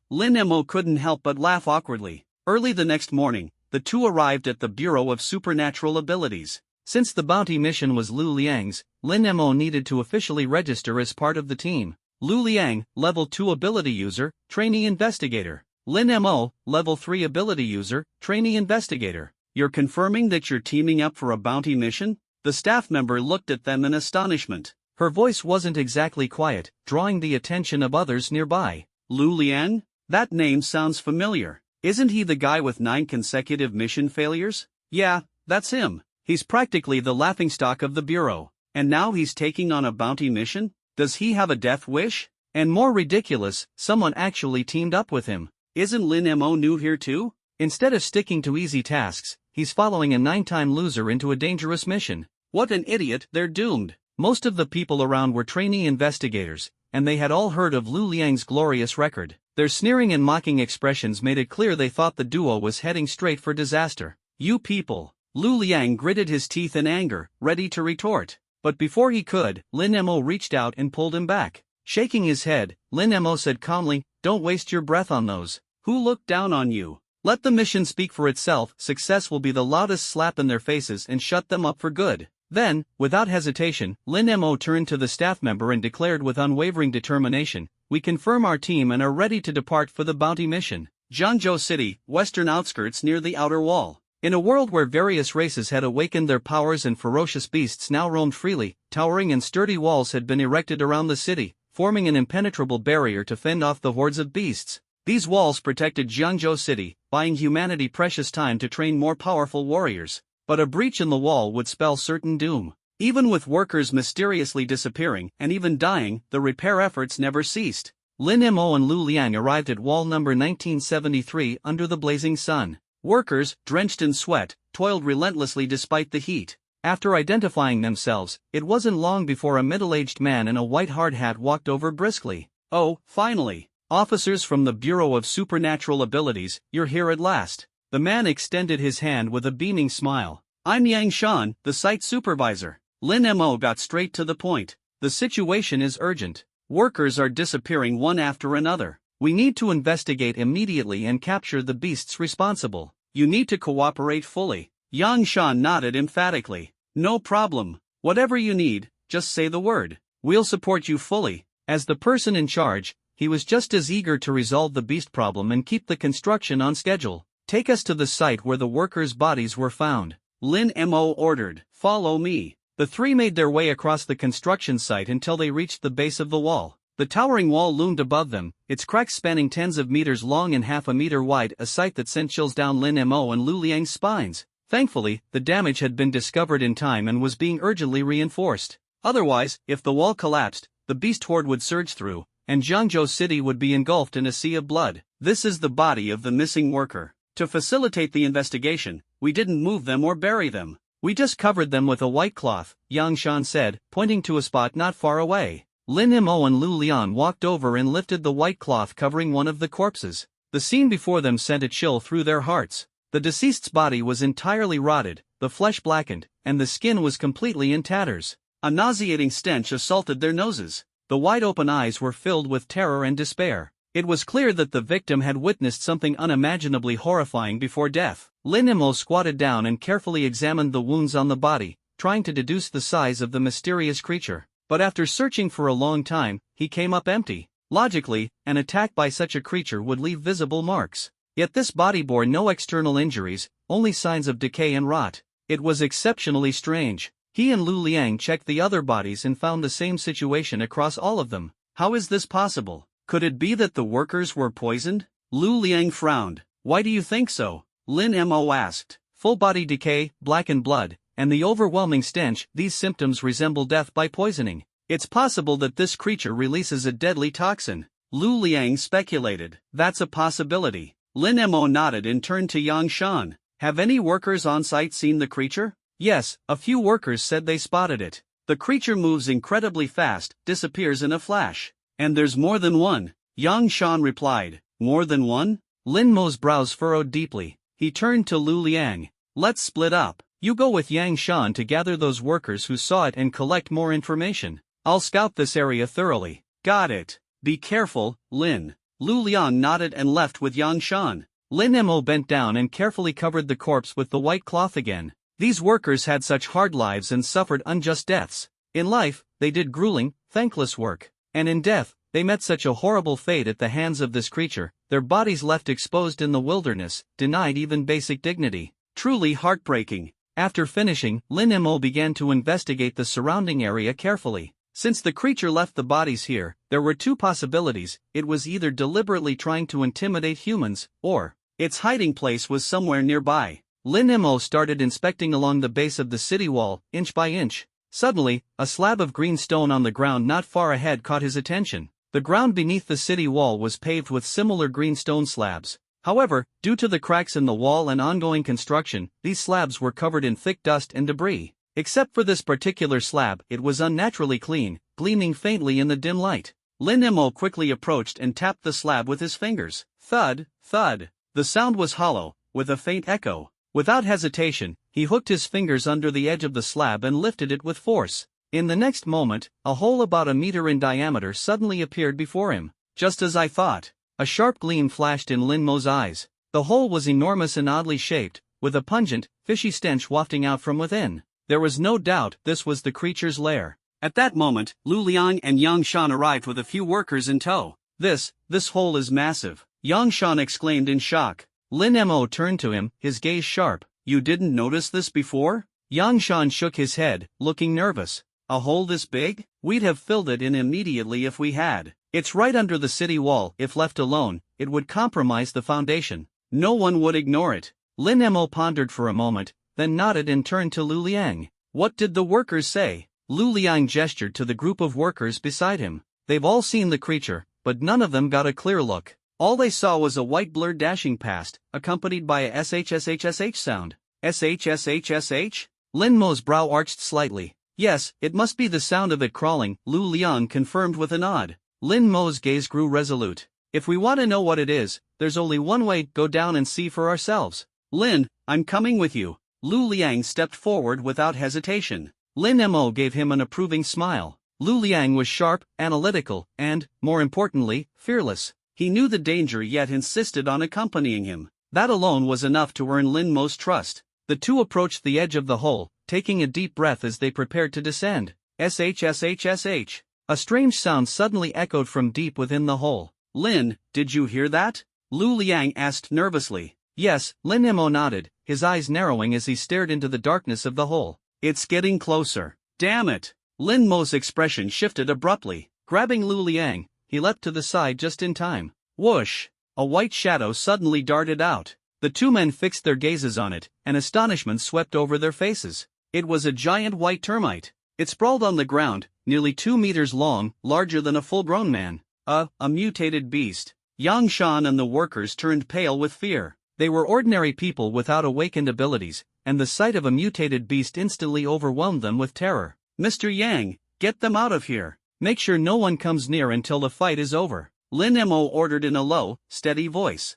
Lin Mo couldn't help but laugh awkwardly. Early the next morning, the two arrived at the Bureau of Supernatural Abilities. Since the bounty mission was Lu Liang's, Lin Mo needed to officially register as part of the team. Lu Liang, level 2 ability user, trainee investigator. Lin Mo, level 3 ability user, trainee investigator. You're confirming that you're teaming up for a bounty mission? The staff member looked at them in astonishment. Her voice wasn't exactly quiet, drawing the attention of others nearby. Lu Liang? That name sounds familiar. Isn't he the guy with 9 consecutive mission failures? Yeah, that's him. He's practically the laughingstock of the Bureau. And now he's taking on a bounty mission? Does he have a death wish? And more ridiculous, someone actually teamed up with him. Isn't Lin Mo new here too? Instead of sticking to easy tasks, he's following a 9-time loser into a dangerous mission. What an idiot, they're doomed. Most of the people around were trainee investigators, and they had all heard of Lu Liang's glorious record. Their sneering and mocking expressions made it clear they thought the duo was heading straight for disaster. You people! Lu Liang gritted his teeth in anger, ready to retort. But before he could, Lin Mo reached out and pulled him back. Shaking his head, Lin Mo said calmly, "Don't waste your breath on those who look down on you. Let the mission speak for itself. Success will be the loudest slap in their faces and shut them up for good." Then, without hesitation, Lin Mo turned to the staff member and declared with unwavering determination, we confirm our team and are ready to depart for the bounty mission. Jiangzhou City, western outskirts near the outer wall. In a world where various races had awakened their powers and ferocious beasts now roamed freely, towering and sturdy walls had been erected around the city, forming an impenetrable barrier to fend off the hordes of beasts. These walls protected Jiangzhou City, buying humanity precious time to train more powerful warriors. But a breach in the wall would spell certain doom. Even with workers mysteriously disappearing and even dying, the repair efforts never ceased. Lin Mo and Lu Liang arrived at wall number 1973 under the blazing sun. Workers, drenched in sweat, toiled relentlessly despite the heat. After identifying themselves, it wasn't long before a middle-aged man in a white hard hat walked over briskly. "Oh, finally. Officers from the Bureau of Supernatural Abilities, you're here at last." The man extended his hand with a beaming smile. "I'm Yang Shan, the site supervisor." Lin Mo got straight to the point. "The situation is urgent. Workers are disappearing one after another. We need to investigate immediately and capture the beasts responsible. You need to cooperate fully." Yang Shan nodded emphatically. "No problem. Whatever you need, just say the word. We'll support you fully." As the person in charge, he was just as eager to resolve the beast problem and keep the construction on schedule. "Take us to the site where the workers' bodies were found," Lin Mo ordered. "Follow me." The three made their way across the construction site until they reached the base of the wall. The towering wall loomed above them, its cracks spanning tens of meters long and half a meter wide, a sight that sent chills down Lin Mo and Lu Liang's spines. Thankfully, the damage had been discovered in time and was being urgently reinforced. Otherwise, if the wall collapsed, the beast horde would surge through, and Jiangzhou City would be engulfed in a sea of blood. "This is the body of the missing worker. To facilitate the investigation, we didn't move them or bury them. We just covered them with a white cloth," Yang Shan said, pointing to a spot not far away. Lin Mo and Lu Liang walked over and lifted the white cloth covering one of the corpses. The scene before them sent a chill through their hearts. The deceased's body was entirely rotted, the flesh blackened, and the skin was completely in tatters. A nauseating stench assaulted their noses. The wide-open eyes were filled with terror and despair. It was clear that the victim had witnessed something unimaginably horrifying before death. Lin Mo squatted down and carefully examined the wounds on the body, trying to deduce the size of the mysterious creature. But after searching for a long time, he came up empty. Logically, an attack by such a creature would leave visible marks. Yet this body bore no external injuries, only signs of decay and rot. It was exceptionally strange. He and Lu Liang checked the other bodies and found the same situation across all of them. How is this possible? Could it be that the workers were poisoned? Lu Liang frowned. "Why do you think so?" Lin Mo asked. "Full body decay, blackened blood, and the overwhelming stench, these symptoms resemble death by poisoning. It's possible that this creature releases a deadly toxin," Lu Liang speculated. "That's a possibility." Lin Mo nodded and turned to Yang Shan. "Have any workers on site seen the creature?" "Yes, a few workers said they spotted it. The creature moves incredibly fast, disappears in a flash. And there's more than one," Yang Shan replied. "More than one?" Lin Mo's brows furrowed deeply. He turned to Lu Liang. "Let's split up. You go with Yang Shan to gather those workers who saw it and collect more information. I'll scout this area thoroughly." "Got it. Be careful, Lin." Lu Liang nodded and left with Yang Shan. Lin Mo bent down and carefully covered the corpse with the white cloth again. These workers had such hard lives and suffered unjust deaths. In life, they did grueling, thankless work. And in death, they met such a horrible fate at the hands of this creature, their bodies left exposed in the wilderness, denied even basic dignity. Truly heartbreaking. After finishing, Lin Mo began to investigate the surrounding area carefully. Since the creature left the bodies here, there were two possibilities: it was either deliberately trying to intimidate humans, or its hiding place was somewhere nearby. Lin Mo started inspecting along the base of the city wall, inch by inch. Suddenly, a slab of green stone on the ground not far ahead caught his attention. The ground beneath the city wall was paved with similar green stone slabs. However, due to the cracks in the wall and ongoing construction, these slabs were covered in thick dust and debris. Except for this particular slab, it was unnaturally clean, gleaming faintly in the dim light. Lin Mo quickly approached and tapped the slab with his fingers. Thud, thud. The sound was hollow, with a faint echo. Without hesitation, he hooked his fingers under the edge of the slab and lifted it with force. In the next moment, a hole about a meter in diameter suddenly appeared before him. "Just as I thought." A sharp gleam flashed in Lin Mo's eyes. The hole was enormous and oddly shaped, with a pungent, fishy stench wafting out from within. There was no doubt this was the creature's lair. At that moment, Lu Liang and Yang Shan arrived with a few workers in tow. This hole is massive, Yang Shan exclaimed in shock. Lin Mo turned to him, his gaze sharp. You didn't notice this before? Yang Shan shook his head, looking nervous. A hole this big? We'd have filled it in immediately if we had. It's right under the city wall. If left alone, it would compromise the foundation. No one would ignore it. Lin Mo pondered for a moment, then nodded and turned to Lu Liang. What did the workers say? Lu Liang gestured to the group of workers beside him. They've all seen the creature, but none of them got a clear look. All they saw was a white blur dashing past, accompanied by a SHSHSH sound. SHSHSH? Lin Mo's brow arched slightly. Yes, it must be the sound of it crawling, Lu Liang confirmed with a nod. Lin Mo's gaze grew resolute. If we want to know what it is, there's only one way, go down and see for ourselves. Lin, I'm coming with you. Lu Liang stepped forward without hesitation. Lin Mo gave him an approving smile. Lu Liang was sharp, analytical, and, more importantly, fearless. He knew the danger yet insisted on accompanying him. That alone was enough to earn Lin Mo's trust. The two approached the edge of the hole, taking a deep breath as they prepared to descend. SHSHSH. A strange sound suddenly echoed from deep within the hole. Lin, did you hear that? Lu Liang asked nervously. Yes, Lin Mo nodded, his eyes narrowing as he stared into the darkness of the hole. It's getting closer. Damn it! Lin Mo's expression shifted abruptly. Grabbing Lu Liang, he leapt to the side just in time. Whoosh! A white shadow suddenly darted out. The two men fixed their gazes on it, and astonishment swept over their faces. It was a giant white termite. It sprawled on the ground, nearly 2 meters long, larger than a full-grown man. A mutated beast. Yang Shan and the workers turned pale with fear. They were ordinary people without awakened abilities, and the sight of a mutated beast instantly overwhelmed them with terror. Mr. Yang, get them out of here. Make sure no one comes near until the fight is over. Lin Mo ordered in a low, steady voice.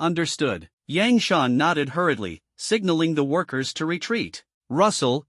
Understood. Yang Shan nodded hurriedly, signaling the workers to retreat. Rustle.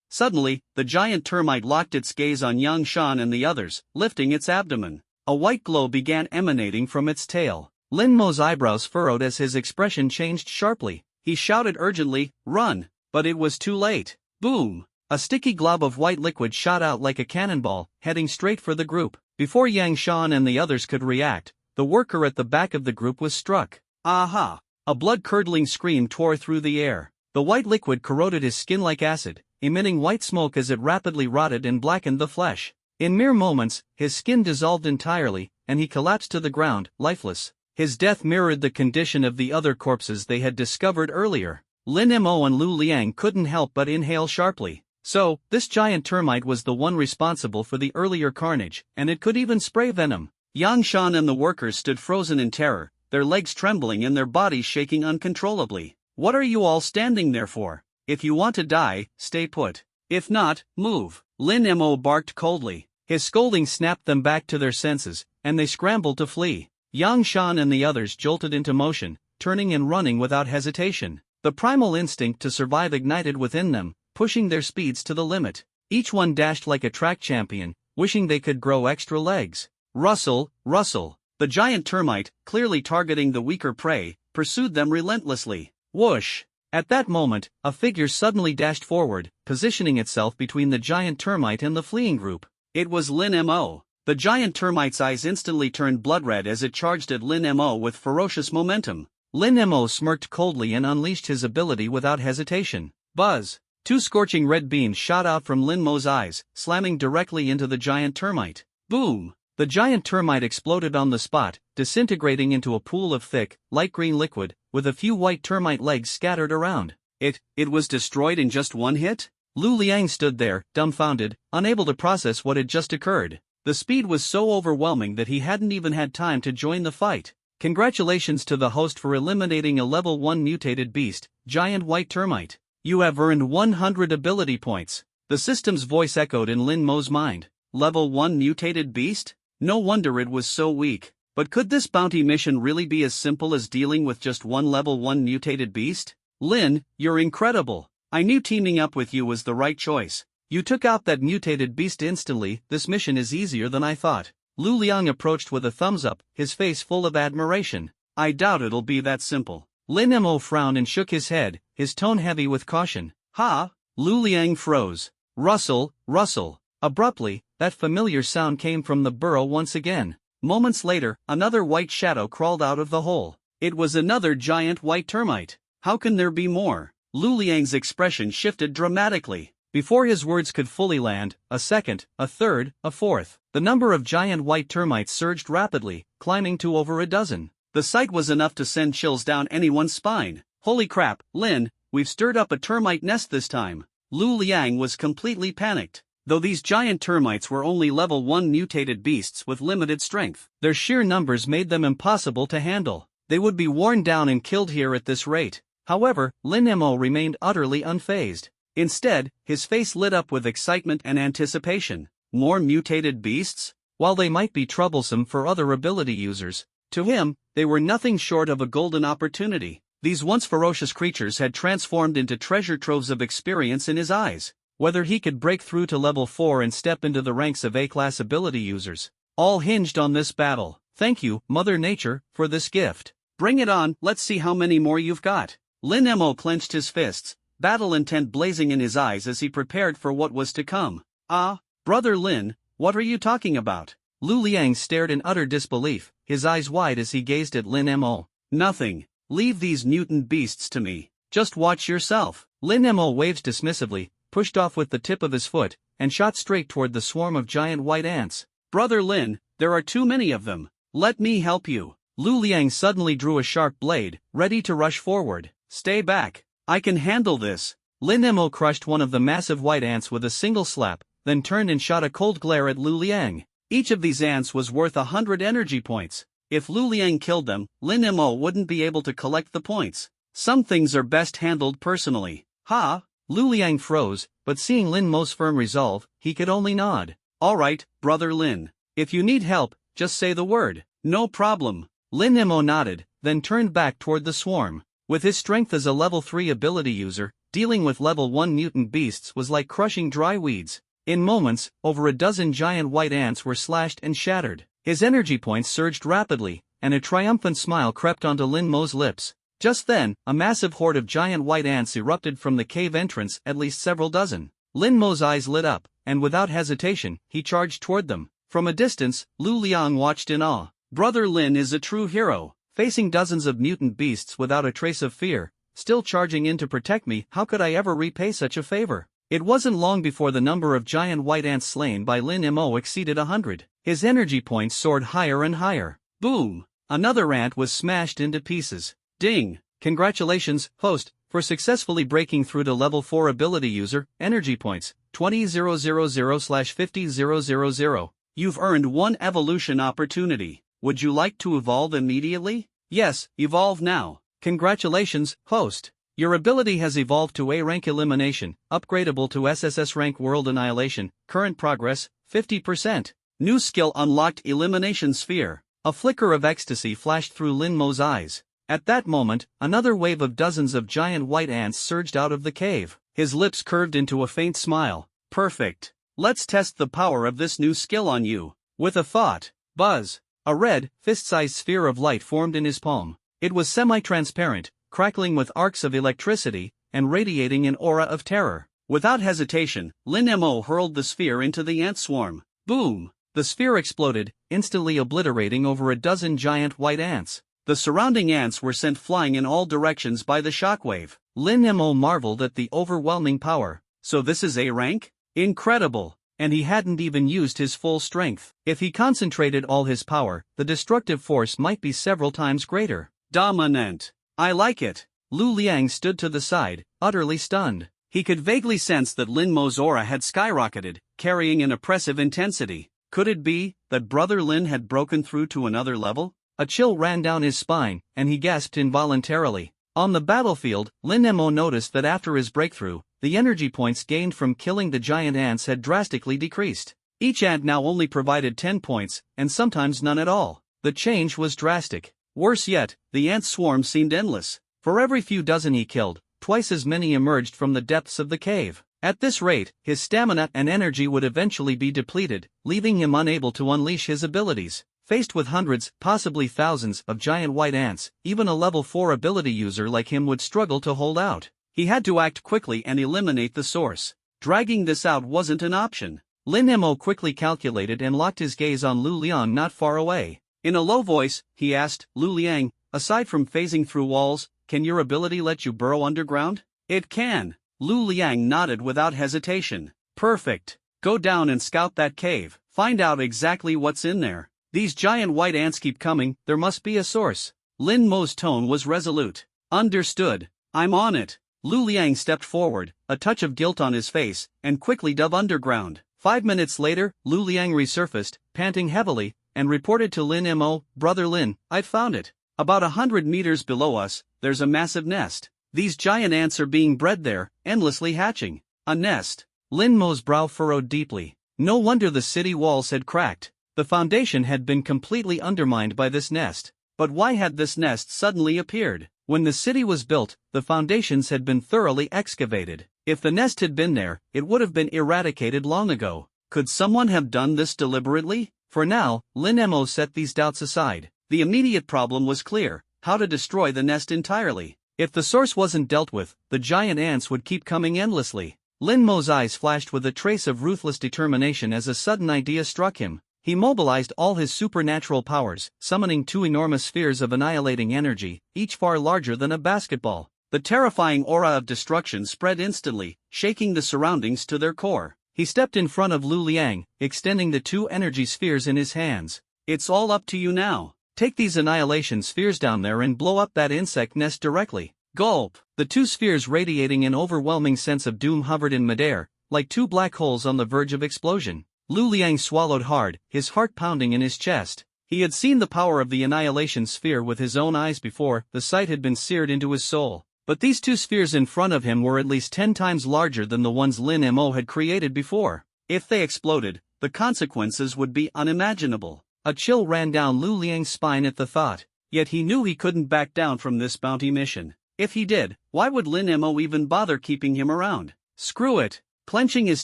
Suddenly, the giant termite locked its gaze on Yang Shan and the others, lifting its abdomen. A white glow began emanating from its tail. Lin Mo's eyebrows furrowed as his expression changed sharply. He shouted urgently, run! But it was too late. Boom! A sticky glob of white liquid shot out like a cannonball, heading straight for the group. Before Yang Shan and the others could react, the worker at the back of the group was struck. Aha! A blood-curdling scream tore through the air. The white liquid corroded his skin like acid, emitting white smoke as it rapidly rotted and blackened the flesh. In mere moments, his skin dissolved entirely, and he collapsed to the ground, lifeless. His death mirrored the condition of the other corpses they had discovered earlier. Lin Mo and Lu Liang couldn't help but inhale sharply. So, this giant termite was the one responsible for the earlier carnage, and it could even spray venom. Yang Shan and the workers stood frozen in terror, their legs trembling and their bodies shaking uncontrollably. What are you all standing there for? If you want to die, stay put. If not, move. Lin Mo barked coldly. His scolding snapped them back to their senses, and they scrambled to flee. Yang Shan and the others jolted into motion, turning and running without hesitation. The primal instinct to survive ignited within them, pushing their speeds to the limit. Each one dashed like a track champion, wishing they could grow extra legs. Rustle. The giant termite, clearly targeting the weaker prey, pursued them relentlessly. Whoosh! At that moment, a figure suddenly dashed forward, positioning itself between the giant termite and the fleeing group. It was Lin Mo. The giant termite's eyes instantly turned blood red as it charged at Lin Mo with ferocious momentum. Lin Mo smirked coldly and unleashed his ability without hesitation. Buzz! 2 scorching red beams shot out from Lin Mo's eyes, slamming directly into the giant termite. Boom! The giant termite exploded on the spot, disintegrating into a pool of thick, light green liquid, with a few white termite legs scattered around. It was destroyed in just one hit? Lu Liang stood there, dumbfounded, unable to process what had just occurred. The speed was so overwhelming that he hadn't even had time to join the fight. Congratulations to the host for eliminating a level 1 mutated beast, giant white termite. You have earned 100 ability points. The system's voice echoed in Lin Mo's mind. Level 1 mutated beast? No wonder it was so weak. But could this bounty mission really be as simple as dealing with just one level 1 mutated beast? Lin, you're incredible. I knew teaming up with you was the right choice. You took out that mutated beast instantly. This mission is easier than I thought. Lu Liang approached with a thumbs up, his face full of admiration. I doubt it'll be that simple. Lin Mo frowned and shook his head, his tone heavy with caution. Ha! Lu Liang froze. Rustle, rustle. Abruptly, that familiar sound came from the burrow once again. Moments later, another white shadow crawled out of the hole. It was another giant white termite. How can there be more? Lu Liang's expression shifted dramatically. Before his words could fully land, a second, a third, a fourth. The number of giant white termites surged rapidly, climbing to over a dozen. The sight was enough to send chills down anyone's spine. Holy crap, Lin, we've stirred up a termite nest this time. Lu Liang was completely panicked. Though these giant termites were only level 1 mutated beasts with limited strength, their sheer numbers made them impossible to handle. They would be worn down and killed here at this rate. However, Lin Mo remained utterly unfazed. Instead, his face lit up with excitement and anticipation. More mutated beasts? While they might be troublesome for other ability users, to him, they were nothing short of a golden opportunity. These once ferocious creatures had transformed into treasure troves of experience in his eyes. Whether he could break through to level 4 and step into the ranks of A-class ability users, all hinged on this battle. Thank you, Mother Nature, for this gift. Bring it on, let's see how many more you've got. Lin Mo clenched his fists, battle intent blazing in his eyes as he prepared for what was to come. Ah, Brother Lin, what are you talking about? Lu Liang stared in utter disbelief, his eyes wide as he gazed at Lin Mo. Nothing. Leave these mutant beasts to me. Just watch yourself. Lin Mo waved dismissively, pushed off with the tip of his foot, and shot straight toward the swarm of giant white ants. Brother Lin, there are too many of them. Let me help you. Lu Liang suddenly drew a sharp blade, ready to rush forward. Stay back. I can handle this. Lin Mo crushed one of the massive white ants with a single slap, then turned and shot a cold glare at Lu Liang. Each of these ants was worth 100 energy points. If Lu Liang killed them, Lin Mo wouldn't be able to collect the points. Some things are best handled personally. Ha! Lu Liang froze, but seeing Lin Mo's firm resolve, he could only nod. Alright, Brother Lin. If you need help, just say the word. No problem. Lin Mo nodded, then turned back toward the swarm. With his strength as a level 3 ability user, dealing with level 1 mutant beasts was like crushing dry weeds. In moments, over a dozen giant white ants were slashed and shattered. His energy points surged rapidly, and a triumphant smile crept onto Lin Mo's lips. Just then, a massive horde of giant white ants erupted from the cave entrance, at least several dozen. Lin Mo's eyes lit up, and without hesitation, he charged toward them. From a distance, Lu Liang watched in awe. Brother Lin is a true hero, facing dozens of mutant beasts without a trace of fear, still charging in to protect me. How could I ever repay such a favor? It wasn't long before the number of giant white ants slain by Lin Mo exceeded 100. His energy points soared higher and higher. Boom! Another ant was smashed into pieces. Ding! Congratulations, host, for successfully breaking through to level 4 ability user, energy points, 20,000/50,000. You've earned one evolution opportunity. Would you like to evolve immediately? Yes, evolve now. Congratulations, host. Your ability has evolved to A rank elimination, upgradable to SSS rank world annihilation, current progress, 50%. New skill unlocked, elimination sphere. A flicker of ecstasy flashed through Lin Mo's eyes. At that moment, another wave of dozens of giant white ants surged out of the cave. His lips curved into a faint smile. Perfect. Let's test the power of this new skill on you. With a thought. Buzz. A red, fist-sized sphere of light formed in his palm. It was semi-transparent, crackling with arcs of electricity, and radiating an aura of terror. Without hesitation, Lin Mo hurled the sphere into the ant swarm. Boom! The sphere exploded, instantly obliterating over a dozen giant white ants. The surrounding ants were sent flying in all directions by the shockwave. Lin Mo marveled at the overwhelming power. So this is A rank? Incredible! And he hadn't even used his full strength. If he concentrated all his power, the destructive force might be several times greater. Dominant! I like it. Lu Liang stood to the side, utterly stunned. He could vaguely sense that Lin Mo's aura had skyrocketed, carrying an oppressive intensity. Could it be that Brother Lin had broken through to another level? A chill ran down his spine, and he gasped involuntarily. On the battlefield, Lin Mo noticed that after his breakthrough, the energy points gained from killing the giant ants had drastically decreased. Each ant now only provided 10 points, and sometimes none at all. The change was drastic. Worse yet, the ant swarm seemed endless. For every few dozen he killed, twice as many emerged from the depths of the cave. At this rate, his stamina and energy would eventually be depleted, leaving him unable to unleash his abilities. Faced with hundreds, possibly thousands, of giant white ants, even a level 4 ability user like him would struggle to hold out. He had to act quickly and eliminate the source. Dragging this out wasn't an option. Lin Mo quickly calculated and locked his gaze on Lu Liang not far away. In a low voice, he asked, "Lu Liang, aside from phasing through walls, can your ability let you burrow underground?" "It can." Lu Liang nodded without hesitation. "Perfect. Go down and scout that cave. Find out exactly what's in there. These giant white ants keep coming, there must be a source." Lin Mo's tone was resolute. "Understood. I'm on it." Lu Liang stepped forward, a touch of guilt on his face, and quickly dove underground. 5 minutes later, Lu Liang resurfaced, panting heavily, and reported to Lin Mo, "Brother Lin, I've found it. About 100 meters below us, there's a massive nest. These giant ants are being bred there, endlessly hatching." A nest. Lin Mo's brow furrowed deeply. No wonder the city walls had cracked. The foundation had been completely undermined by this nest. But why had this nest suddenly appeared? When the city was built, the foundations had been thoroughly excavated. If the nest had been there, it would have been eradicated long ago. Could someone have done this deliberately? For now, Lin Mo set these doubts aside. The immediate problem was clear: how to destroy the nest entirely. If the source wasn't dealt with, the giant ants would keep coming endlessly. Lin Mo's eyes flashed with a trace of ruthless determination as a sudden idea struck him. He mobilized all his supernatural powers, summoning 2 enormous spheres of annihilating energy, each far larger than a basketball. The terrifying aura of destruction spread instantly, shaking the surroundings to their core. He stepped in front of Lu Liang, extending the 2 energy spheres in his hands. "It's all up to you now. Take these annihilation spheres down there and blow up that insect nest directly." Gulp! The 2 spheres, radiating an overwhelming sense of doom, hovered in midair, like 2 black holes on the verge of explosion. Lu Liang swallowed hard, his heart pounding in his chest. He had seen the power of the annihilation sphere with his own eyes before. The sight had been seared into his soul. But these 2 spheres in front of him were at least 10 times larger than the ones Lin Mo had created before. If they exploded, the consequences would be unimaginable. A chill ran down Lu Liang's spine at the thought. Yet he knew he couldn't back down from this bounty mission. If he did, why would Lin Mo even bother keeping him around? Screw it! Clenching his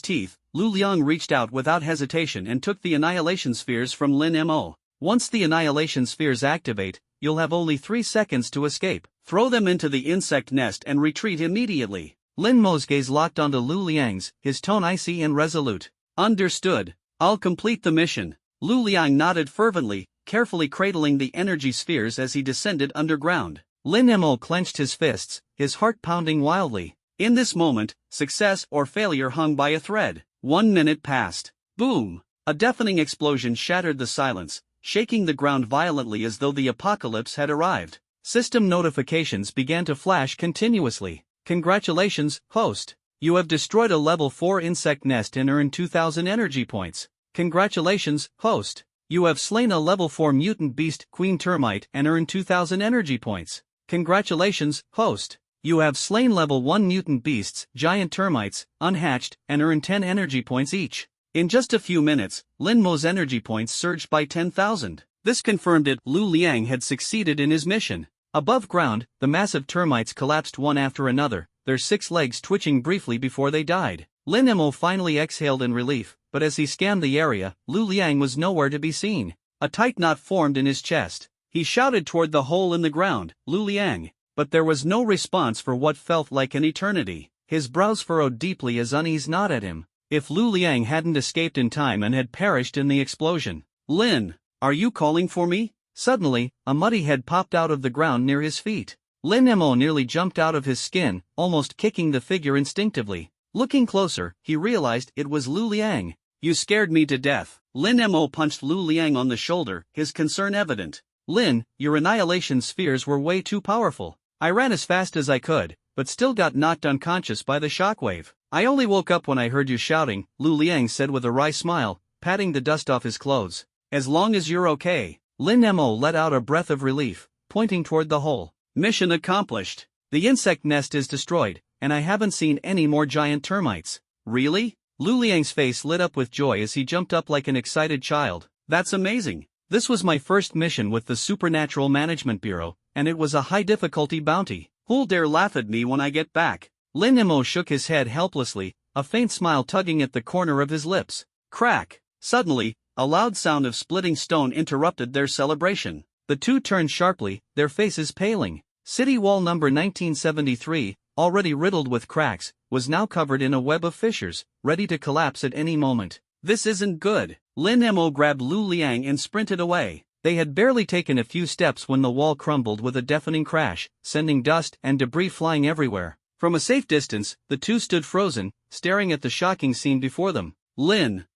teeth, Lu Liang reached out without hesitation and took the annihilation spheres from Lin Mo. "Once the annihilation spheres activate, you'll have only 3 seconds to escape. Throw them into the insect nest and retreat immediately." Lin Mo's gaze locked onto Lu Liang's, his tone icy and resolute. "Understood. I'll complete the mission." Lu Liang nodded fervently, carefully cradling the energy spheres as he descended underground. Lin Mo clenched his fists, his heart pounding wildly. In this moment, success or failure hung by a thread. 1 minute passed. Boom! A deafening explosion shattered the silence, shaking the ground violently as though the apocalypse had arrived. System notifications began to flash continuously. "Congratulations, host. You have destroyed a level 4 insect nest and earned 2,000 energy points. Congratulations, host. You have slain a level 4 mutant beast, queen termite, and earned 2,000 energy points. Congratulations, host. You have slain level 1 mutant beasts, giant termites, unhatched, and earned 10 energy points each." In just a few minutes, Lin Mo's energy points surged by 10,000. This confirmed it: Lu Liang had succeeded in his mission. Above ground, the massive termites collapsed one after another, their 6 legs twitching briefly before they died. Lin Mo finally exhaled in relief, but as he scanned the area, Lu Liang was nowhere to be seen. A tight knot formed in his chest. He shouted toward the hole in the ground, "Lu Liang!" But there was no response for what felt like an eternity. His brows furrowed deeply as unease gnawed at him. If Lu Liang hadn't escaped in time and had perished in the explosion. "Lin, are you calling for me?" Suddenly, a muddy head popped out of the ground near his feet. Lin Mo nearly jumped out of his skin, almost kicking the figure instinctively. Looking closer, he realized it was Lu Liang. "You scared me to death." Lin Mo punched Lu Liang on the shoulder, his concern evident. "Lin, your annihilation spheres were way too powerful. I ran as fast as I could, but still got knocked unconscious by the shockwave. I only woke up when I heard you shouting," Lu Liang said with a wry smile, patting the dust off his clothes. "As long as you're okay." Lin Mo let out a breath of relief, pointing toward the hole. "Mission accomplished. The insect nest is destroyed, and I haven't seen any more giant termites." "Really?" Lu Liang's face lit up with joy as he jumped up like an excited child. "That's amazing. This was my first mission with the Supernatural Management Bureau, and it was a high-difficulty bounty. Who'll dare laugh at me when I get back?" Lin Mo shook his head helplessly, a faint smile tugging at the corner of his lips. Crack! Suddenly, a loud sound of splitting stone interrupted their celebration. The 2 turned sharply, their faces paling. "City Wall number 1973, already riddled with cracks, was now covered in a web of fissures, ready to collapse at any moment. This isn't good. Lin Mo grabbed Lu Liang and sprinted away. They had barely taken a few steps when the wall crumbled with a deafening crash, sending dust and debris flying everywhere. From a safe distance, the two stood frozen, staring at the shocking scene before them. Lin,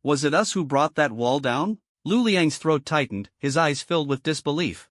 was it us who brought that wall down? Lu Liang's throat tightened, his eyes filled with disbelief.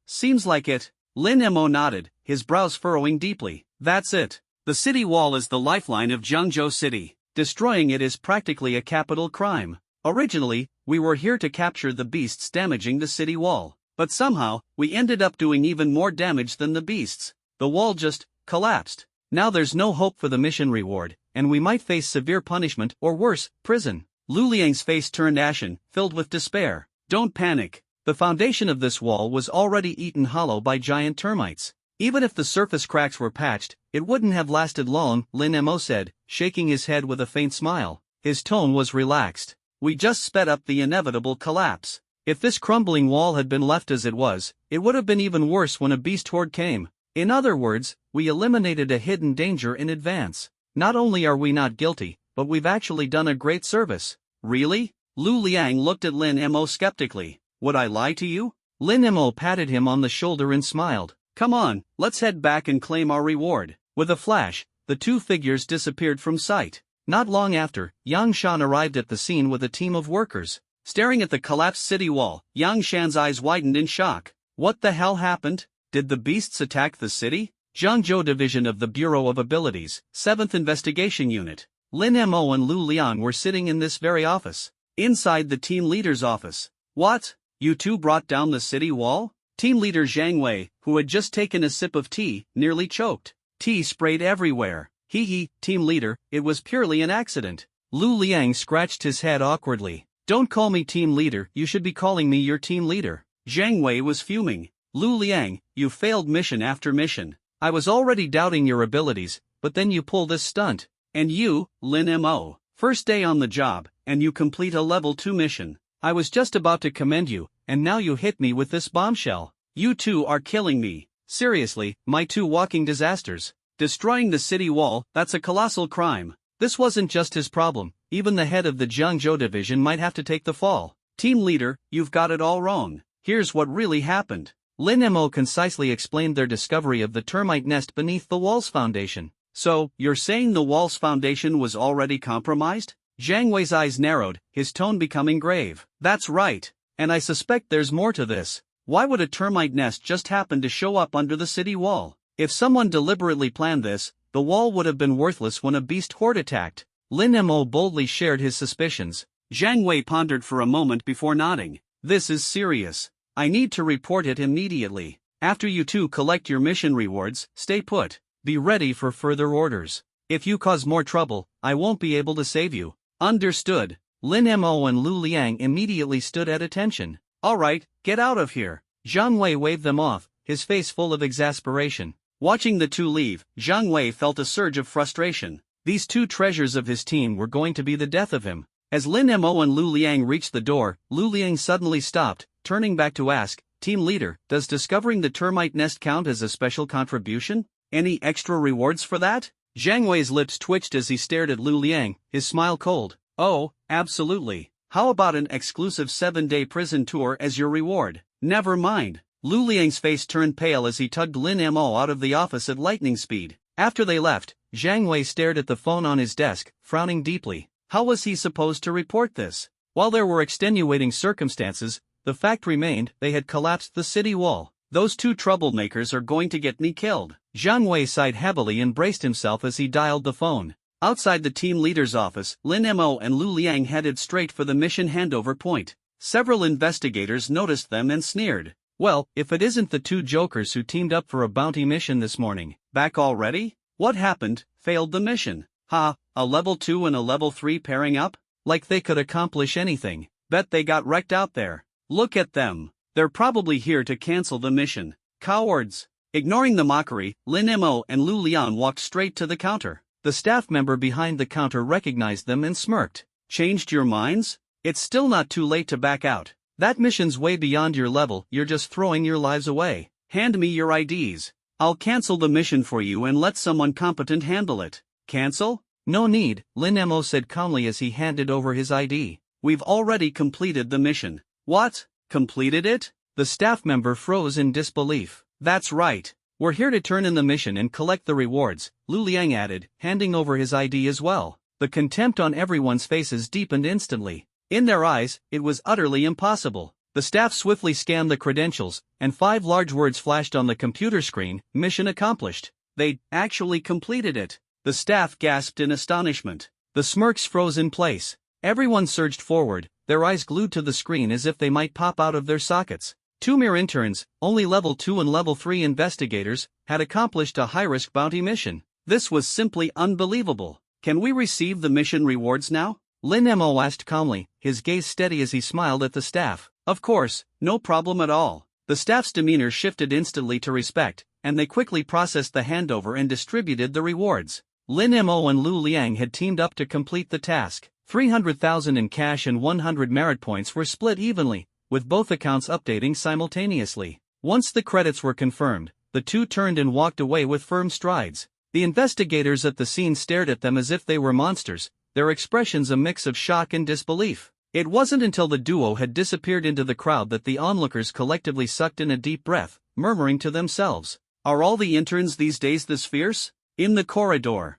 Seems like it. Lin Mo nodded, his brows furrowing deeply. That's it. The city wall is the lifeline of Jiangzhou City. Destroying it is practically a capital crime. Originally, we were here to capture the beasts damaging the city wall. But somehow, we ended up doing even more damage than the beasts. The wall just collapsed. Now there's no hope for the mission reward, and we might face severe punishment or worse, prison. Lu Liang's face turned ashen, filled with despair. Don't panic. The foundation of this wall was already eaten hollow by giant termites. Even if the surface cracks were patched, it wouldn't have lasted long, Lin Mo said, shaking his head with a faint smile. His tone was relaxed. We just sped up the inevitable collapse. If this crumbling wall had been left as it was, it would have been even worse when a beast horde came. In other words, we eliminated a hidden danger in advance. Not only are we not guilty, but we've actually done a great service. Really? Lu Liang looked at Lin Mo skeptically. Would I lie to you? Lin Mo patted him on the shoulder and smiled. Come on, let's head back and claim our reward. With a flash, the two figures disappeared from sight. Not long after, Yang Shan arrived at the scene with a team of workers. Staring at the collapsed city wall, Yang Shan's eyes widened in shock. What the hell happened? Did the beasts attack the city? Jiangzhou Division of the Bureau of Abilities, 7th Investigation Unit. Lin Mo and Lu Liang were sitting in this very office. Inside the team leader's office. What? You two brought down the city wall? Team leader Zhang Wei, who had just taken a sip of tea, nearly choked. Tea sprayed everywhere. Team leader, it was purely an accident. Lu Liang scratched his head awkwardly. Don't call me team leader, you should be calling me your team leader. Zhang Wei was fuming. Lu Liang, you failed mission after mission. I was already doubting your abilities, but then you pull this stunt. And you, Lin Mo, first day on the job, and you complete a level 2 mission. I was just about to commend you, and now you hit me with this bombshell. You two are killing me. Seriously, my two walking disasters. Destroying the city wall, that's a colossal crime. This wasn't just his problem, even the head of the Jiangzhou division might have to take the fall. Team leader, you've got it all wrong. Here's what really happened. Lin Mo concisely explained their discovery of the termite nest beneath the wall's foundation. So, you're saying the wall's foundation was already compromised? Zhang Wei's eyes narrowed, his tone becoming grave. That's right. And I suspect there's more to this. Why would a termite nest just happen to show up under the city wall? If someone deliberately planned this, the wall would have been worthless when a beast horde attacked. Lin Mo boldly shared his suspicions. Zhang Wei pondered for a moment before nodding. This is serious. I need to report it immediately. After you two collect your mission rewards, stay put. Be ready for further orders. If you cause more trouble, I won't be able to save you. Understood. Lin Mo and Lu Liang immediately stood at attention. Alright, get out of here. Zhang Wei waved them off, his face full of exasperation. Watching the two leave, Zhang Wei felt a surge of frustration. These two treasures of his team were going to be the death of him. As Lin Mo and Lu Liang reached the door, Lu Liang suddenly stopped, turning back to ask, Team leader, does discovering the termite nest count as a special contribution? Any extra rewards for that? Zhang Wei's lips twitched as he stared at Lu Liang, his smile cold. Oh, absolutely. How about an exclusive 7-day prison tour as your reward? Never mind. Lu Liang's face turned pale as he tugged Lin Mo out of the office at lightning speed. After they left, Zhang Wei stared at the phone on his desk, frowning deeply. How was he supposed to report this? While there were extenuating circumstances, the fact remained they had collapsed the city wall. Those two troublemakers are going to get me killed. Zhang Wei sighed heavily and braced himself as he dialed the phone. Outside the team leader's office, Lin Mo and Lu Liang headed straight for the mission handover point. Several investigators noticed them and sneered. Well, if it isn't the two jokers who teamed up for a bounty mission this morning. Back already? What happened? Failed the mission. Ha, a level 2 and a level 3 pairing up? Like they could accomplish anything. Bet they got wrecked out there. Look at them. They're probably here to cancel the mission. Cowards. Ignoring the mockery, Lin Mo and Lu Liang walked straight to the counter. The staff member behind the counter recognized them and smirked. Changed your minds? It's still not too late to back out. That mission's way beyond your level, you're just throwing your lives away. Hand me your IDs. I'll cancel the mission for you and let someone competent handle it. Cancel? No need, Lin Mo said calmly as he handed over his ID. We've already completed the mission. What? Completed it? The staff member froze in disbelief. That's right. We're here to turn in the mission and collect the rewards, Lu Liang added, handing over his ID as well. The contempt on everyone's faces deepened instantly. In their eyes, it was utterly impossible. The staff swiftly scanned the credentials, and 5 large words flashed on the computer screen: mission accomplished. They'd actually completed it. The staff gasped in astonishment. The smirks froze in place. Everyone surged forward, their eyes glued to the screen as if they might pop out of their sockets. 2 mere interns, only level 2 and level 3 investigators, had accomplished a high-risk bounty mission. This was simply unbelievable. Can we receive the mission rewards now? Lin Mo asked calmly, his gaze steady as he smiled at the staff. Of course, no problem at all. The staff's demeanor shifted instantly to respect, and they quickly processed the handover and distributed the rewards. Lin Mo and Lu Liang had teamed up to complete the task. 300,000 in cash and 100 merit points were split evenly, with both accounts updating simultaneously. Once the credits were confirmed, the two turned and walked away with firm strides. The investigators at the scene stared at them as if they were monsters, their expressions a mix of shock and disbelief. It wasn't until the duo had disappeared into the crowd that the onlookers collectively sucked in a deep breath, murmuring to themselves, "Are all the interns these days this fierce?" In the corridor.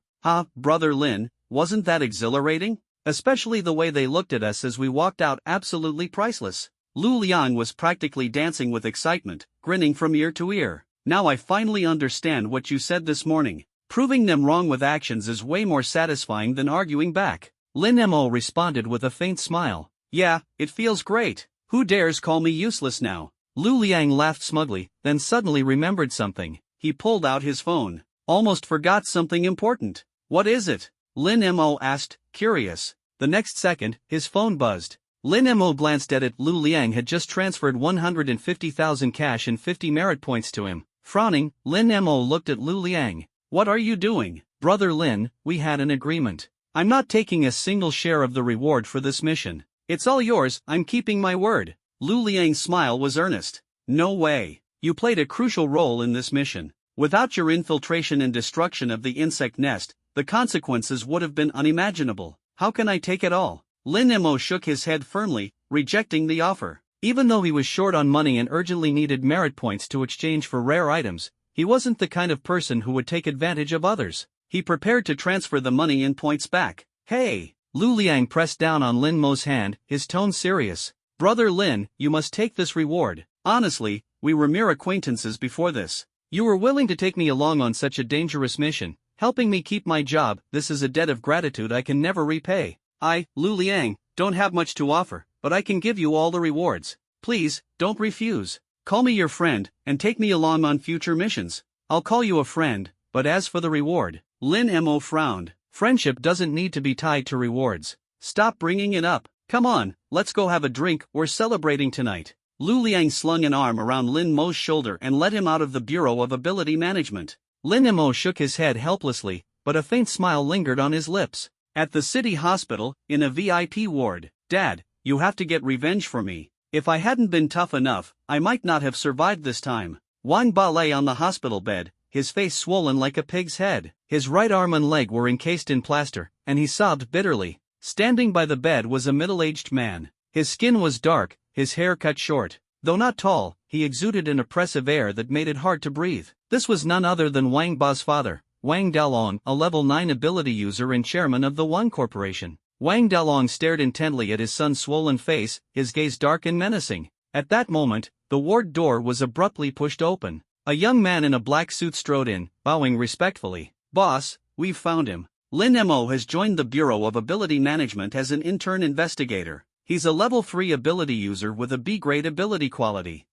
Brother Lin, wasn't that exhilarating? Especially the way they looked at us as we walked out, absolutely priceless. Lu Liang was practically dancing with excitement, grinning from ear to ear. Now I finally understand what you said this morning. Proving them wrong with actions is way more satisfying than arguing back. Lin Mo responded with a faint smile. Yeah, it feels great. Who dares call me useless now? Lu Liang laughed smugly, then suddenly remembered something. He pulled out his phone. Almost forgot something important. What is it? Lin Mo asked, curious. The next second, his phone buzzed. Lin Mo glanced at it. Lu Liang had just transferred 150,000 cash and 50 merit points to him. Frowning, Lin Mo looked at Lu Liang. What are you doing? Brother Lin, we had an agreement. I'm not taking a single share of the reward for this mission. It's all yours, I'm keeping my word. Lu Liang's smile was earnest. No way. You played a crucial role in this mission. Without your infiltration and destruction of the insect nest, the consequences would have been unimaginable. How can I take it all? Lin Mo shook his head firmly, rejecting the offer. Even though he was short on money and urgently needed merit points to exchange for rare items, he wasn't the kind of person who would take advantage of others. He prepared to transfer the money and points back. Hey! Lu Liang pressed down on Lin Mo's hand, his tone serious. Brother Lin, you must take this reward. Honestly, we were mere acquaintances before this. You were willing to take me along on such a dangerous mission, helping me keep my job. This is a debt of gratitude I can never repay. I, Lu Liang, don't have much to offer, but I can give you all the rewards. Please, don't refuse. Call me your friend, and take me along on future missions. I'll call you a friend, but as for the reward, Lin Mo frowned. Friendship doesn't need to be tied to rewards. Stop bringing it up. Come on, let's go have a drink, we're celebrating tonight. Lu Liang slung an arm around Lin Mo's shoulder and led him out of the Bureau of Ability Management. Lin Mo shook his head helplessly, but a faint smile lingered on his lips. At the city hospital, in a VIP ward. Dad, you have to get revenge for me. If I hadn't been tough enough, I might not have survived this time. Wang Ba lay on the hospital bed, his face swollen like a pig's head. His right arm and leg were encased in plaster, and he sobbed bitterly. Standing by the bed was a middle-aged man. His skin was dark, his hair cut short. Though not tall, he exuded an oppressive air that made it hard to breathe. This was none other than Wang Ba's father, Wang Dalong, a level 9 ability user and chairman of the Wang Corporation. Wang Dalong stared intently at his son's swollen face, his gaze dark and menacing. At that moment, the ward door was abruptly pushed open. A young man in a black suit strode in, bowing respectfully. Boss, we've found him. Lin Mo has joined the Bureau of Ability Management as an intern investigator. He's a level 3 ability user with a B-grade ability quality.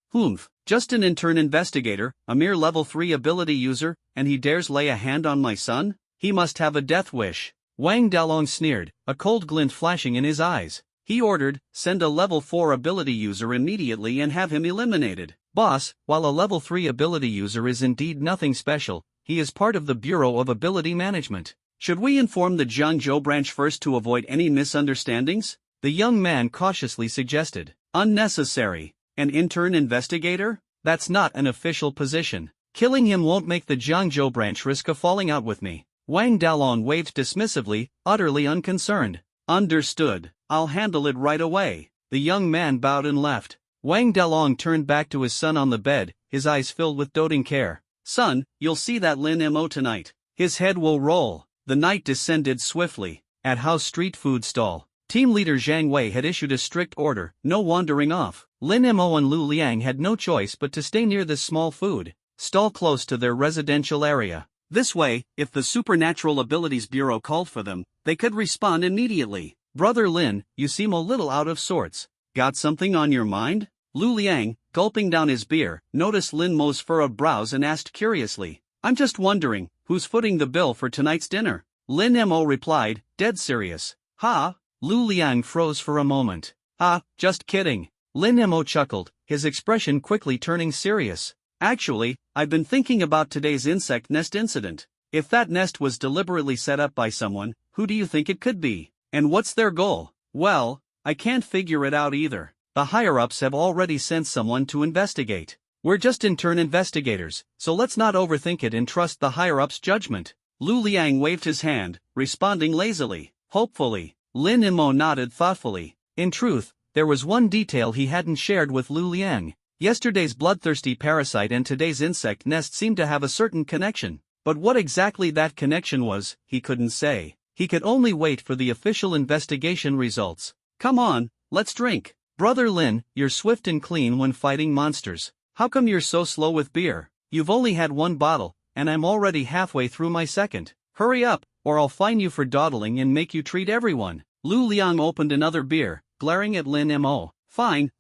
Just an intern investigator, a mere level 3 ability user, and he dares lay a hand on my son? He must have a death wish. Wang Dalong sneered, a cold glint flashing in his eyes. He ordered, send a level 4 ability user immediately and have him eliminated. Boss, while a level 3 ability user is indeed nothing special, he is part of the Bureau of Ability Management. Should we inform the Jiangzhou branch first to avoid any misunderstandings? The young man cautiously suggested. Unnecessary. An intern investigator? That's not an official position. Killing him won't make the Jiangzhou branch risk of falling out with me. Wang Dalong waved dismissively, utterly unconcerned. Understood. I'll handle it right away. The young man bowed and left. Wang Dalong turned back to his son on the bed, his eyes filled with doting care. Son, you'll see that Lin Mo tonight. His head will roll. The night descended swiftly. At House Street Food Stall, team leader Zhang Wei had issued a strict order, no wandering off. Lin Mo and Lu Liang had no choice but to stay near this small food stall close to their residential area. This way, if the Supernatural Abilities Bureau called for them, they could respond immediately. Brother Lin, you seem a little out of sorts. Got something on your mind? Lu Liang, gulping down his beer, noticed Lin Mo's furrowed brows and asked curiously. I'm just wondering, who's footing the bill for tonight's dinner? Lin Mo replied, dead serious. Ha? Lu Liang froze for a moment. Ah, just kidding. Lin Mo chuckled, his expression quickly turning serious. Actually, I've been thinking about today's insect nest incident. If that nest was deliberately set up by someone, who do you think it could be? And what's their goal? Well, I can't figure it out either. The higher-ups have already sent someone to investigate. We're just intern investigators, so let's not overthink it and trust the higher-ups' judgment. Lu Liang waved his hand, responding lazily. Hopefully. Lin Mo nodded thoughtfully. In truth, there was one detail he hadn't shared with Lu Liang. Yesterday's bloodthirsty parasite and today's insect nest seemed to have a certain connection, but what exactly that connection was, he couldn't say. He could only wait for the official investigation results. Come on, let's drink. Brother Lin, you're swift and clean when fighting monsters. How come you're so slow with beer? You've only had one bottle, and I'm already halfway through my second. Hurry up, or I'll fine you for dawdling and make you treat everyone. Lu Liang opened another beer, glaring at Lin Mo. Fine,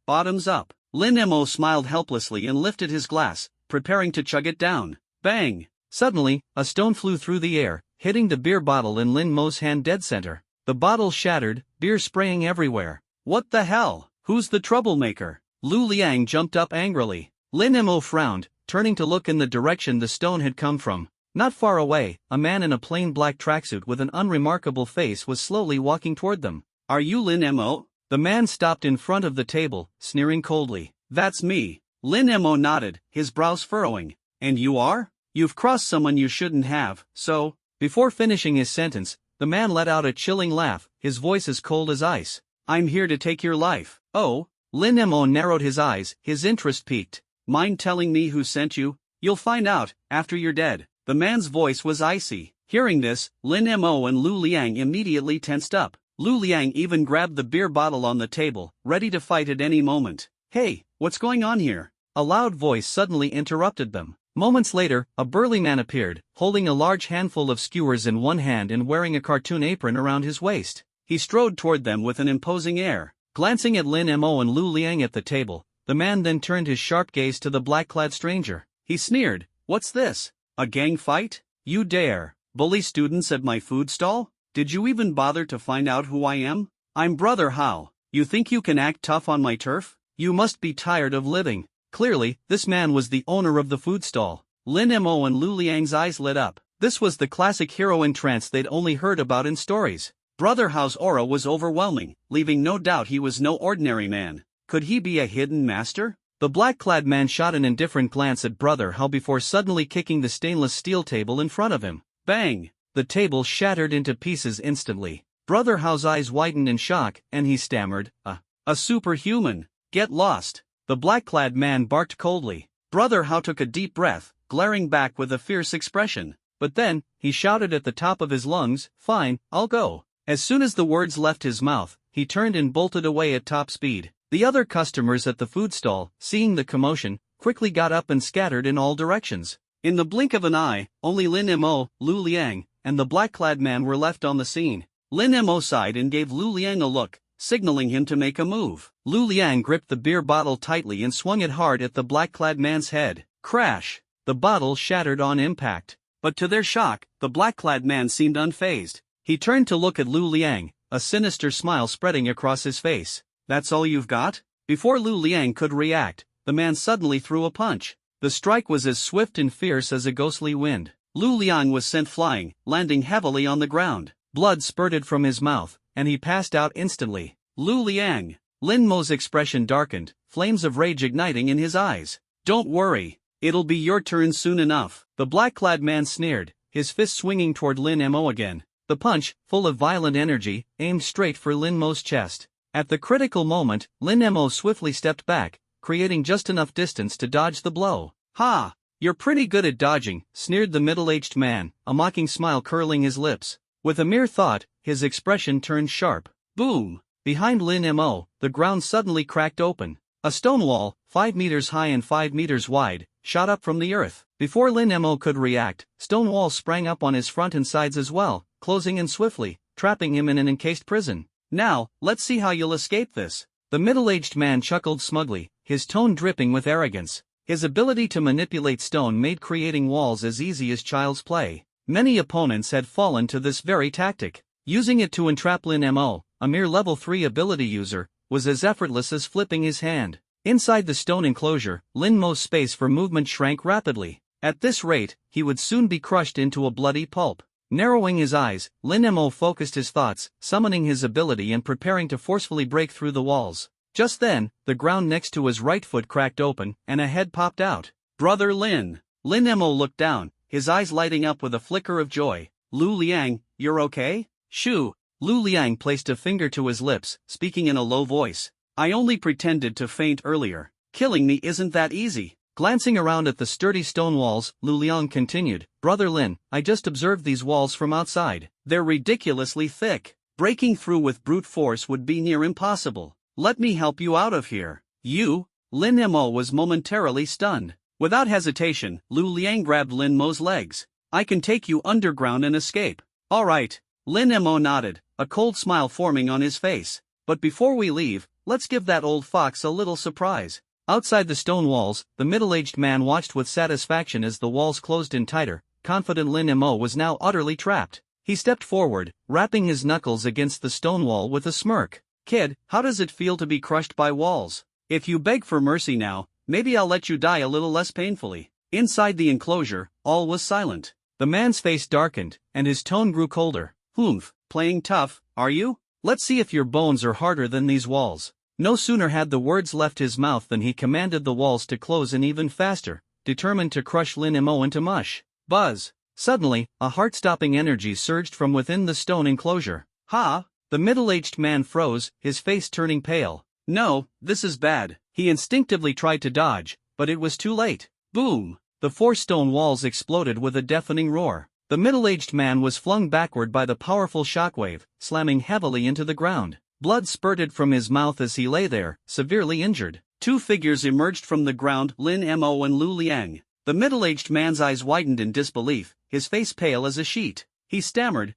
bottoms up. Lin Mo smiled helplessly and lifted his glass, preparing to chug it down. Bang! Suddenly, a stone flew through the air, hitting the beer bottle in Lin Mo's hand dead center. The bottle shattered, beer spraying everywhere. What the hell? Who's the troublemaker? Lu Liang jumped up angrily. Lin Mo frowned, turning to look in the direction the stone had come from. Not far away, a man in a plain black tracksuit with an unremarkable face was slowly walking toward them. Are you Lin Mo? The man stopped in front of the table, sneering coldly. That's me. Lin Mo nodded, his brows furrowing. And you are? You've crossed someone you shouldn't have, so... Before finishing his sentence, the man let out a chilling laugh, his voice as cold as ice. I'm here to take your life. Oh? Lin Mo narrowed his eyes, his interest piqued. Mind telling me who sent you? You'll find out, after you're dead. The man's voice was icy. Hearing this, Lin Mo and Lu Liang immediately tensed up. Lu Liang even grabbed the beer bottle on the table, ready to fight at any moment. Hey, what's going on here? A loud voice suddenly interrupted them. Moments later, a burly man appeared, holding a large handful of skewers in one hand and wearing a cartoon apron around his waist. He strode toward them with an imposing air. Glancing at Lin Mo and Lu Liang at the table, the man then turned his sharp gaze to the black-clad stranger. He sneered, "What's this? A gang fight? You dare bully students at my food stall? Did you even bother to find out who I am? I'm Brother Hao. You think you can act tough on my turf? You must be tired of living." Clearly, this man was the owner of the food stall. Lin Mo and Lu Liang's eyes lit up. This was the classic hero in trance they'd only heard about in stories. Brother Hao's aura was overwhelming, leaving no doubt he was no ordinary man. Could he be a hidden master? The black-clad man shot an indifferent glance at Brother Hao before suddenly kicking the stainless steel table in front of him. Bang! The table shattered into pieces instantly. Brother Hao's eyes widened in shock, and he stammered, A superhuman! Get lost! The black-clad man barked coldly. Brother Hao took a deep breath, glaring back with a fierce expression. But then, he shouted at the top of his lungs, Fine, I'll go. As soon as the words left his mouth, he turned and bolted away at top speed. The other customers at the food stall, seeing the commotion, quickly got up and scattered in all directions. In the blink of an eye, only Lin Mo, Lu Liang, and the black-clad man were left on the scene. Lin Mo sighed and gave Lu Liang a look, signaling him to make a move. Lu Liang gripped the beer bottle tightly and swung it hard at the black-clad man's head. Crash! The bottle shattered on impact. But to their shock, the black-clad man seemed unfazed. He turned to look at Lu Liang, a sinister smile spreading across his face. That's all you've got? Before Lu Liang could react, the man suddenly threw a punch. The strike was as swift and fierce as a ghostly wind. Lu Liang was sent flying, landing heavily on the ground. Blood spurted from his mouth, and he passed out instantly. Lu Liang! Lin Mo's expression darkened, flames of rage igniting in his eyes. Don't worry. It'll be your turn soon enough. The black-clad man sneered, his fist swinging toward Lin Mo again. The punch, full of violent energy, aimed straight for Lin Mo's chest. At the critical moment, Lin Mo swiftly stepped back, creating just enough distance to dodge the blow. Ha! You're pretty good at dodging, sneered the middle-aged man, a mocking smile curling his lips. With a mere thought, his expression turned sharp. Boom! Behind Lin Mo, the ground suddenly cracked open. A stone wall, 5 meters high and 5 meters wide, shot up from the earth. Before Lin Mo could react, stone walls sprang up on his front and sides as well, closing in swiftly, trapping him in an encased prison. Now, let's see how you'll escape this. The middle-aged man chuckled smugly, his tone dripping with arrogance. His ability to manipulate stone made creating walls as easy as child's play. Many opponents had fallen to this very tactic. Using it to entrap Lin Mo, a mere level 3 ability user, was as effortless as flipping his hand. Inside the stone enclosure, Lin Mo's space for movement shrank rapidly. At this rate, he would soon be crushed into a bloody pulp. Narrowing his eyes, Lin Mo focused his thoughts, summoning his ability and preparing to forcefully break through the walls. Just then, the ground next to his right foot cracked open, and a head popped out. Brother Lin! Lin Mo looked down, his eyes lighting up with a flicker of joy. Lu Liang, you're okay? Shoo! Lu Liang placed a finger to his lips, speaking in a low voice. I only pretended to faint earlier. Killing me isn't that easy. Glancing around at the sturdy stone walls, Lu Liang continued, Brother Lin, I just observed these walls from outside. They're ridiculously thick. Breaking through with brute force would be near impossible. Let me help you out of here. You? Lin Mo was momentarily stunned. Without hesitation, Lu Liang grabbed Lin Mo's legs. I can take you underground and escape. All right. Lin Mo nodded, a cold smile forming on his face. But before we leave, let's give that old fox a little surprise. Outside the stone walls, the middle-aged man watched with satisfaction as the walls closed in tighter, confident Lin Mo was now utterly trapped. He stepped forward, rapping his knuckles against the stone wall with a smirk. Kid, how does it feel to be crushed by walls? If you beg for mercy now, maybe I'll let you die a little less painfully. Inside the enclosure, all was silent. The man's face darkened, and his tone grew colder. Humph, playing tough, are you? Let's see if your bones are harder than these walls. No sooner had the words left his mouth than he commanded the walls to close in even faster, determined to crush Lin Mo into mush. Buzz! Suddenly, a heart-stopping energy surged from within the stone enclosure. Ha! The middle-aged man froze, his face turning pale. No, this is bad. He instinctively tried to dodge, but it was too late. Boom! The 4 stone walls exploded with a deafening roar. The middle-aged man was flung backward by the powerful shockwave, slamming heavily into the ground. Blood spurted from his mouth as he lay there, severely injured. 2 figures emerged from the ground, Lin Mo and Lu Liang. The middle-aged man's eyes widened in disbelief, his face pale as a sheet. He stammered,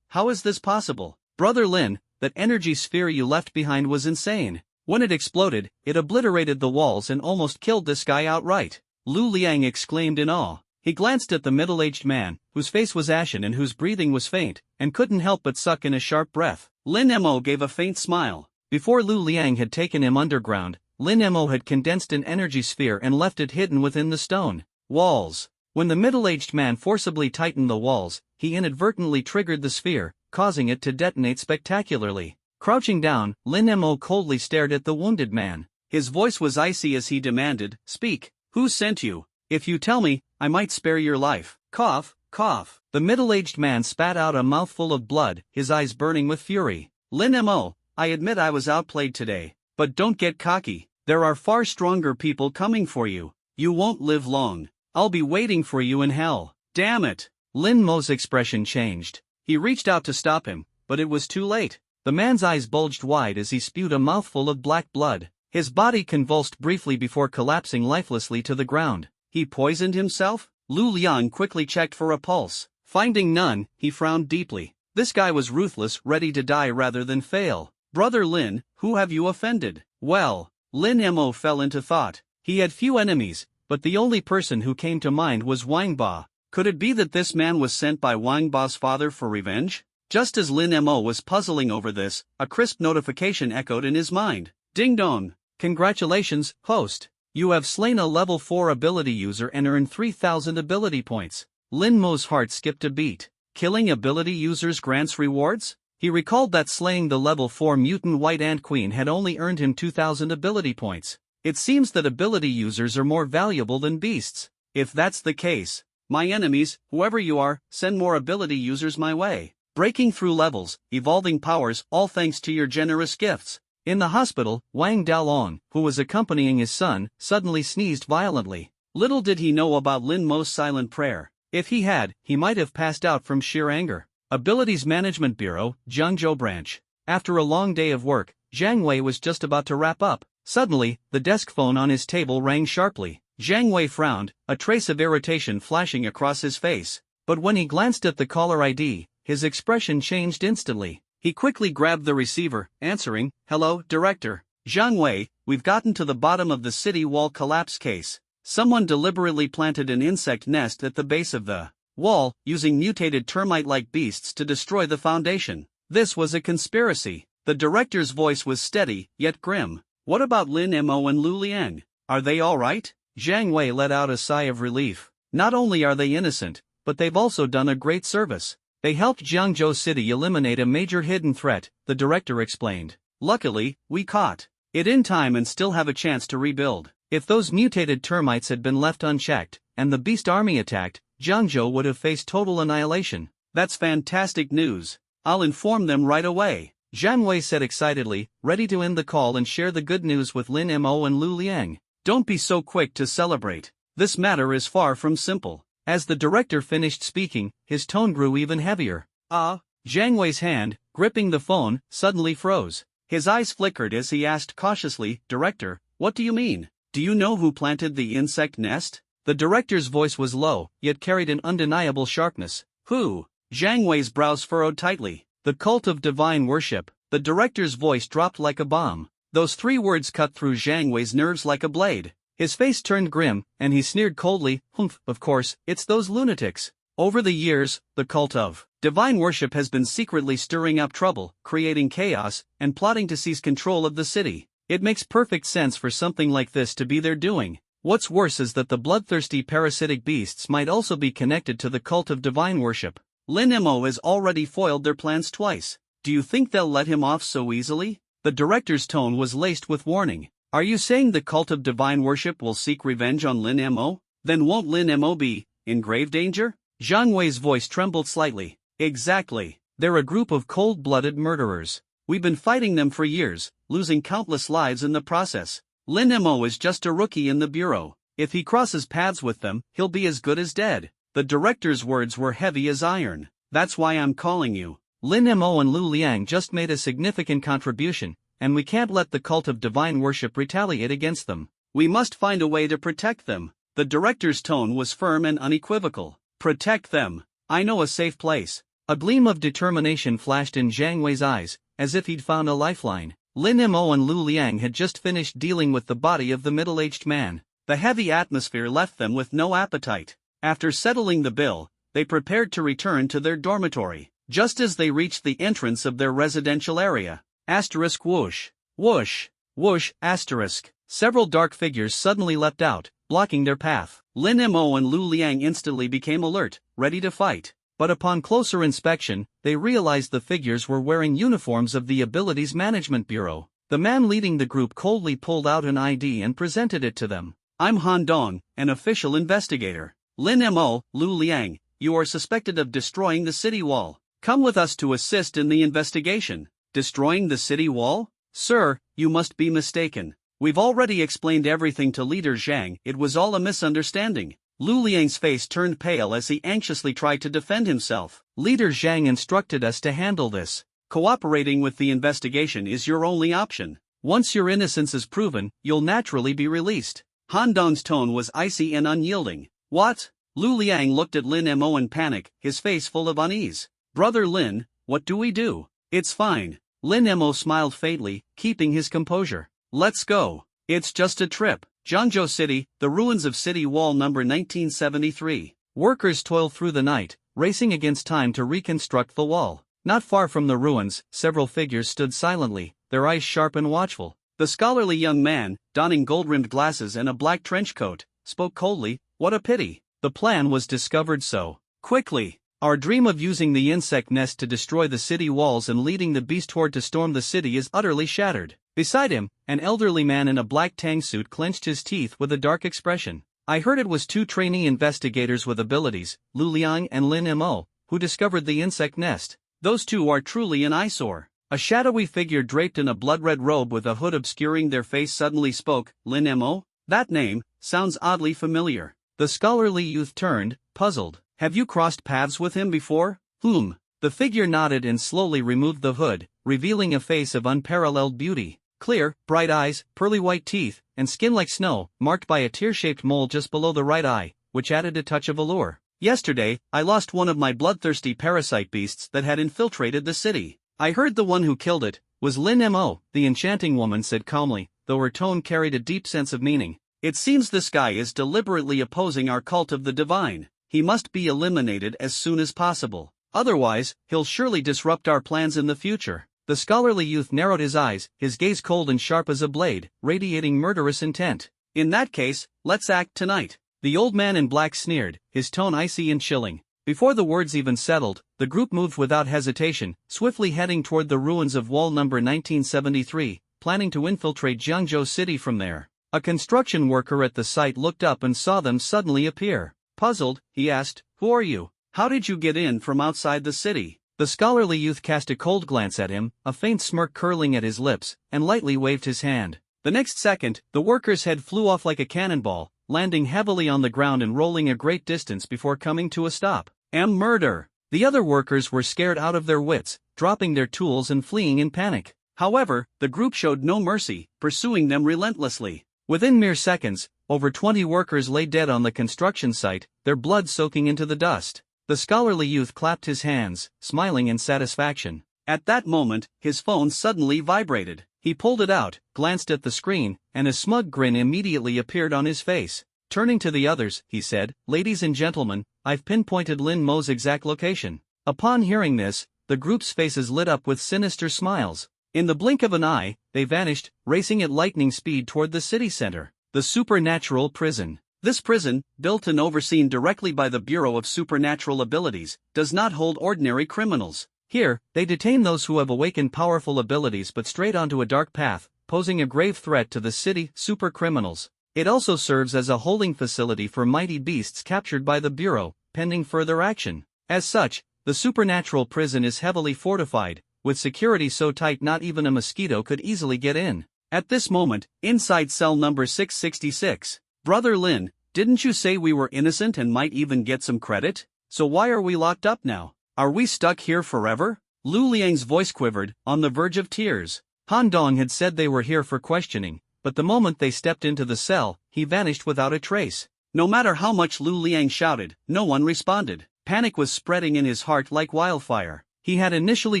how is this possible? Brother Lin, that energy sphere you left behind was insane. When it exploded, it obliterated the walls and almost killed this guy outright. Lu Liang exclaimed in awe. He glanced at the middle-aged man, whose face was ashen and whose breathing was faint, and couldn't help but suck in a sharp breath. Lin Mo gave a faint smile. Before Lu Liang had taken him underground, Lin Mo had condensed an energy sphere and left it hidden within the stone walls. When the middle-aged man forcibly tightened the walls, he inadvertently triggered the sphere, causing it to detonate spectacularly. Crouching down, Lin Mo coldly stared at the wounded man. His voice was icy as he demanded, Speak, who sent you? If you tell me, I might spare your life. Cough, cough. The middle-aged man spat out a mouthful of blood, his eyes burning with fury. Lin Mo, I admit I was outplayed today, but don't get cocky. There are far stronger people coming for you. You won't live long. I'll be waiting for you in hell. Damn it. Lin Mo's expression changed. He reached out to stop him, but it was too late. The man's eyes bulged wide as he spewed a mouthful of black blood. His body convulsed briefly before collapsing lifelessly to the ground. He poisoned himself? Lu Liang quickly checked for a pulse. Finding none, he frowned deeply. This guy was ruthless, ready to die rather than fail. Brother Lin, who have you offended? Well, Lin Mo fell into thought. He had few enemies, but the only person who came to mind was Wang Ba. Could it be that this man was sent by Wang Ba's father for revenge? Just as Lin Mo was puzzling over this, a crisp notification echoed in his mind. Ding dong! Congratulations, host! You have slain a level 4 ability user and earned 3,000 ability points. Lin Mo's heart skipped a beat. Killing ability users grants rewards? He recalled that slaying the level 4 mutant white ant queen had only earned him 2,000 ability points. It seems that ability users are more valuable than beasts. If that's the case, my enemies, whoever you are, send more ability users my way. Breaking through levels, evolving powers, all thanks to your generous gifts. In the hospital, Wang Daolong, who was accompanying his son, suddenly sneezed violently. Little did he know about Lin Mo's silent prayer. If he had, he might have passed out from sheer anger. Abilities Management Bureau, Jiangzhou Branch. After a long day of work, Zhang Wei was just about to wrap up. Suddenly, the desk phone on his table rang sharply. Zhang Wei frowned, a trace of irritation flashing across his face. But when he glanced at the caller ID, his expression changed instantly. He quickly grabbed the receiver, answering, "Hello, Director. Zhang Wei, we've gotten to the bottom of the city wall collapse case. Someone deliberately planted an insect nest at the base of the wall, using mutated termite-like beasts to destroy the foundation. This was a conspiracy." The director's voice was steady, yet grim. "What about Lin Mo and Lu Liang? Are they all right?" Zhang Wei let out a sigh of relief. Not only are they innocent, but they've also done a great service. They helped Jiangzhou City eliminate a major hidden threat, the director explained. "Luckily, we caught it in time and still have a chance to rebuild. If those mutated termites had been left unchecked, and the beast army attacked, Jiangzhou would have faced total annihilation." "That's fantastic news. I'll inform them right away," Zhang Wei said excitedly, ready to end the call and share the good news with Lin Mo and Lu Liang. "Don't be so quick to celebrate. This matter is far from simple." As the director finished speaking, his tone grew even heavier. Zhang Wei's hand, gripping the phone, suddenly froze. His eyes flickered as he asked cautiously, "Director, what do you mean? Do you know who planted the insect nest?" The director's voice was low, yet carried an undeniable sharpness. "Who?" Zhang Wei's brows furrowed tightly. "The cult of divine worship." The director's voice dropped like a bomb. Those three words cut through Zhang Wei's nerves like a blade. His face turned grim, and he sneered coldly, "Humph, of course, it's those lunatics." Over the years, the cult of divine worship has been secretly stirring up trouble, creating chaos, and plotting to seize control of the city. It makes perfect sense for something like this to be their doing. What's worse is that the bloodthirsty parasitic beasts might also be connected to the cult of divine worship. Lin Mo has already foiled their plans twice. Do you think they'll let him off so easily? The director's tone was laced with warning. "Are you saying the cult of divine worship will seek revenge on Lin Mo? Then won't Lin Mo be in grave danger?" Zhang Wei's voice trembled slightly. "Exactly. They're a group of cold-blooded murderers. We've been fighting them for years, losing countless lives in the process. Lin Mo is just a rookie in the bureau. If he crosses paths with them, he'll be as good as dead." The director's words were heavy as iron. "That's why I'm calling you. Lin Mo and Lu Liang just made a significant contribution, and we can't let the cult of divine worship retaliate against them. We must find a way to protect them." The director's tone was firm and unequivocal. "Protect them. I know a safe place." A gleam of determination flashed in Zhang Wei's eyes, as if he'd found a lifeline. Lin Mo and Lu Liang had just finished dealing with the body of the middle-aged man. The heavy atmosphere left them with no appetite. After settling the bill, they prepared to return to their dormitory. Just as they reached the entrance of their residential area, asterisk whoosh, whoosh, whoosh, asterisk, several dark figures suddenly leapt out, blocking their path. Lin Mo and Lu Liang instantly became alert, ready to fight. But upon closer inspection, they realized the figures were wearing uniforms of the Abilities Management Bureau. The man leading the group coldly pulled out an ID and presented it to them. "I'm Han Dong, an official investigator. Lin Mo, Lu Liang, you are suspected of destroying the city wall. Come with us to assist in the investigation." "Destroying the city wall? Sir, you must be mistaken. We've already explained everything to Leader Zhang. It was all a misunderstanding." Lu Liang's face turned pale as he anxiously tried to defend himself. "Leader Zhang instructed us to handle this. Cooperating with the investigation is your only option. Once your innocence is proven, you'll naturally be released." Han Dong's tone was icy and unyielding. "What?" Lu Liang looked at Lin Mo in panic, his face full of unease. "Brother Lin, what do we do?" "It's fine." Lin Mo smiled faintly, keeping his composure. "Let's go. It's just a trip." Jiangzhou City, the ruins of City Wall number 1973. Workers toil through the night, racing against time to reconstruct the wall. Not far from the ruins, several figures stood silently, their eyes sharp and watchful. The scholarly young man, donning gold-rimmed glasses and a black trench coat, spoke coldly, "What a pity. The plan was discovered so quickly. Our dream of using the insect nest to destroy the city walls and leading the beast horde to storm the city is utterly shattered." Beside him, an elderly man in a black tang suit clenched his teeth with a dark expression. I heard it was 2 trainee investigators with abilities, Lu Liang and Lin Mo, who discovered the insect nest. Those 2 are truly an eyesore. A shadowy figure draped in a blood-red robe with a hood obscuring their face suddenly spoke. Lin Mo? That name sounds oddly familiar. The scholarly youth turned, puzzled. Have you crossed paths with him before? The figure nodded and slowly removed the hood, revealing a face of unparalleled beauty. Clear, bright eyes, pearly white teeth, and skin like snow, marked by a tear-shaped mole just below the right eye, which added a touch of allure. Yesterday, I lost one of my bloodthirsty parasite beasts that had infiltrated the city. I heard the one who killed it was Lin Mo, the enchanting woman said calmly, though her tone carried a deep sense of meaning. It seems this guy is deliberately opposing our cult of the divine. He must be eliminated as soon as possible. Otherwise, he'll surely disrupt our plans in the future. The scholarly youth narrowed his eyes, his gaze cold and sharp as a blade, radiating murderous intent. In that case, let's act tonight. The old man in black sneered, his tone icy and chilling. Before the words even settled, the group moved without hesitation, swiftly heading toward the ruins of wall number 1973, planning to infiltrate Jiangzhou City from there. A construction worker at the site looked up and saw them suddenly appear. Puzzled, he asked, "Who are you? How did you get in from outside the city?" The scholarly youth cast a cold glance at him, a faint smirk curling at his lips, and lightly waved his hand. The next second, the worker's head flew off like a cannonball, landing heavily on the ground and rolling a great distance before coming to a stop. Murder! The other workers were scared out of their wits, dropping their tools and fleeing in panic. However, the group showed no mercy, pursuing them relentlessly. Within mere seconds, over 20 workers lay dead on the construction site, their blood soaking into the dust. The scholarly youth clapped his hands, smiling in satisfaction. At that moment, his phone suddenly vibrated. He pulled it out, glanced at the screen, and a smug grin immediately appeared on his face. Turning to the others, he said, "Ladies and gentlemen, I've pinpointed Lin Mo's exact location." Upon hearing this, the group's faces lit up with sinister smiles. In the blink of an eye, they vanished, racing at lightning speed toward the city center. The supernatural prison. This prison, built and overseen directly by the Bureau of Supernatural Abilities, does not hold ordinary criminals. Here, they detain those who have awakened powerful abilities but strayed onto a dark path, posing a grave threat to the city super criminals. It also serves as a holding facility for mighty beasts captured by the Bureau, pending further action. As such, the supernatural prison is heavily fortified, with security so tight not even a mosquito could easily get in. At this moment, inside cell number 666, "Brother Lin, didn't you say we were innocent and might even get some credit? So why are we locked up now? Are we stuck here forever?" Lu Liang's voice quivered, on the verge of tears. Han Dong had said they were here for questioning, but the moment they stepped into the cell, he vanished without a trace. No matter how much Lu Liang shouted, no one responded. Panic was spreading in his heart like wildfire. He had initially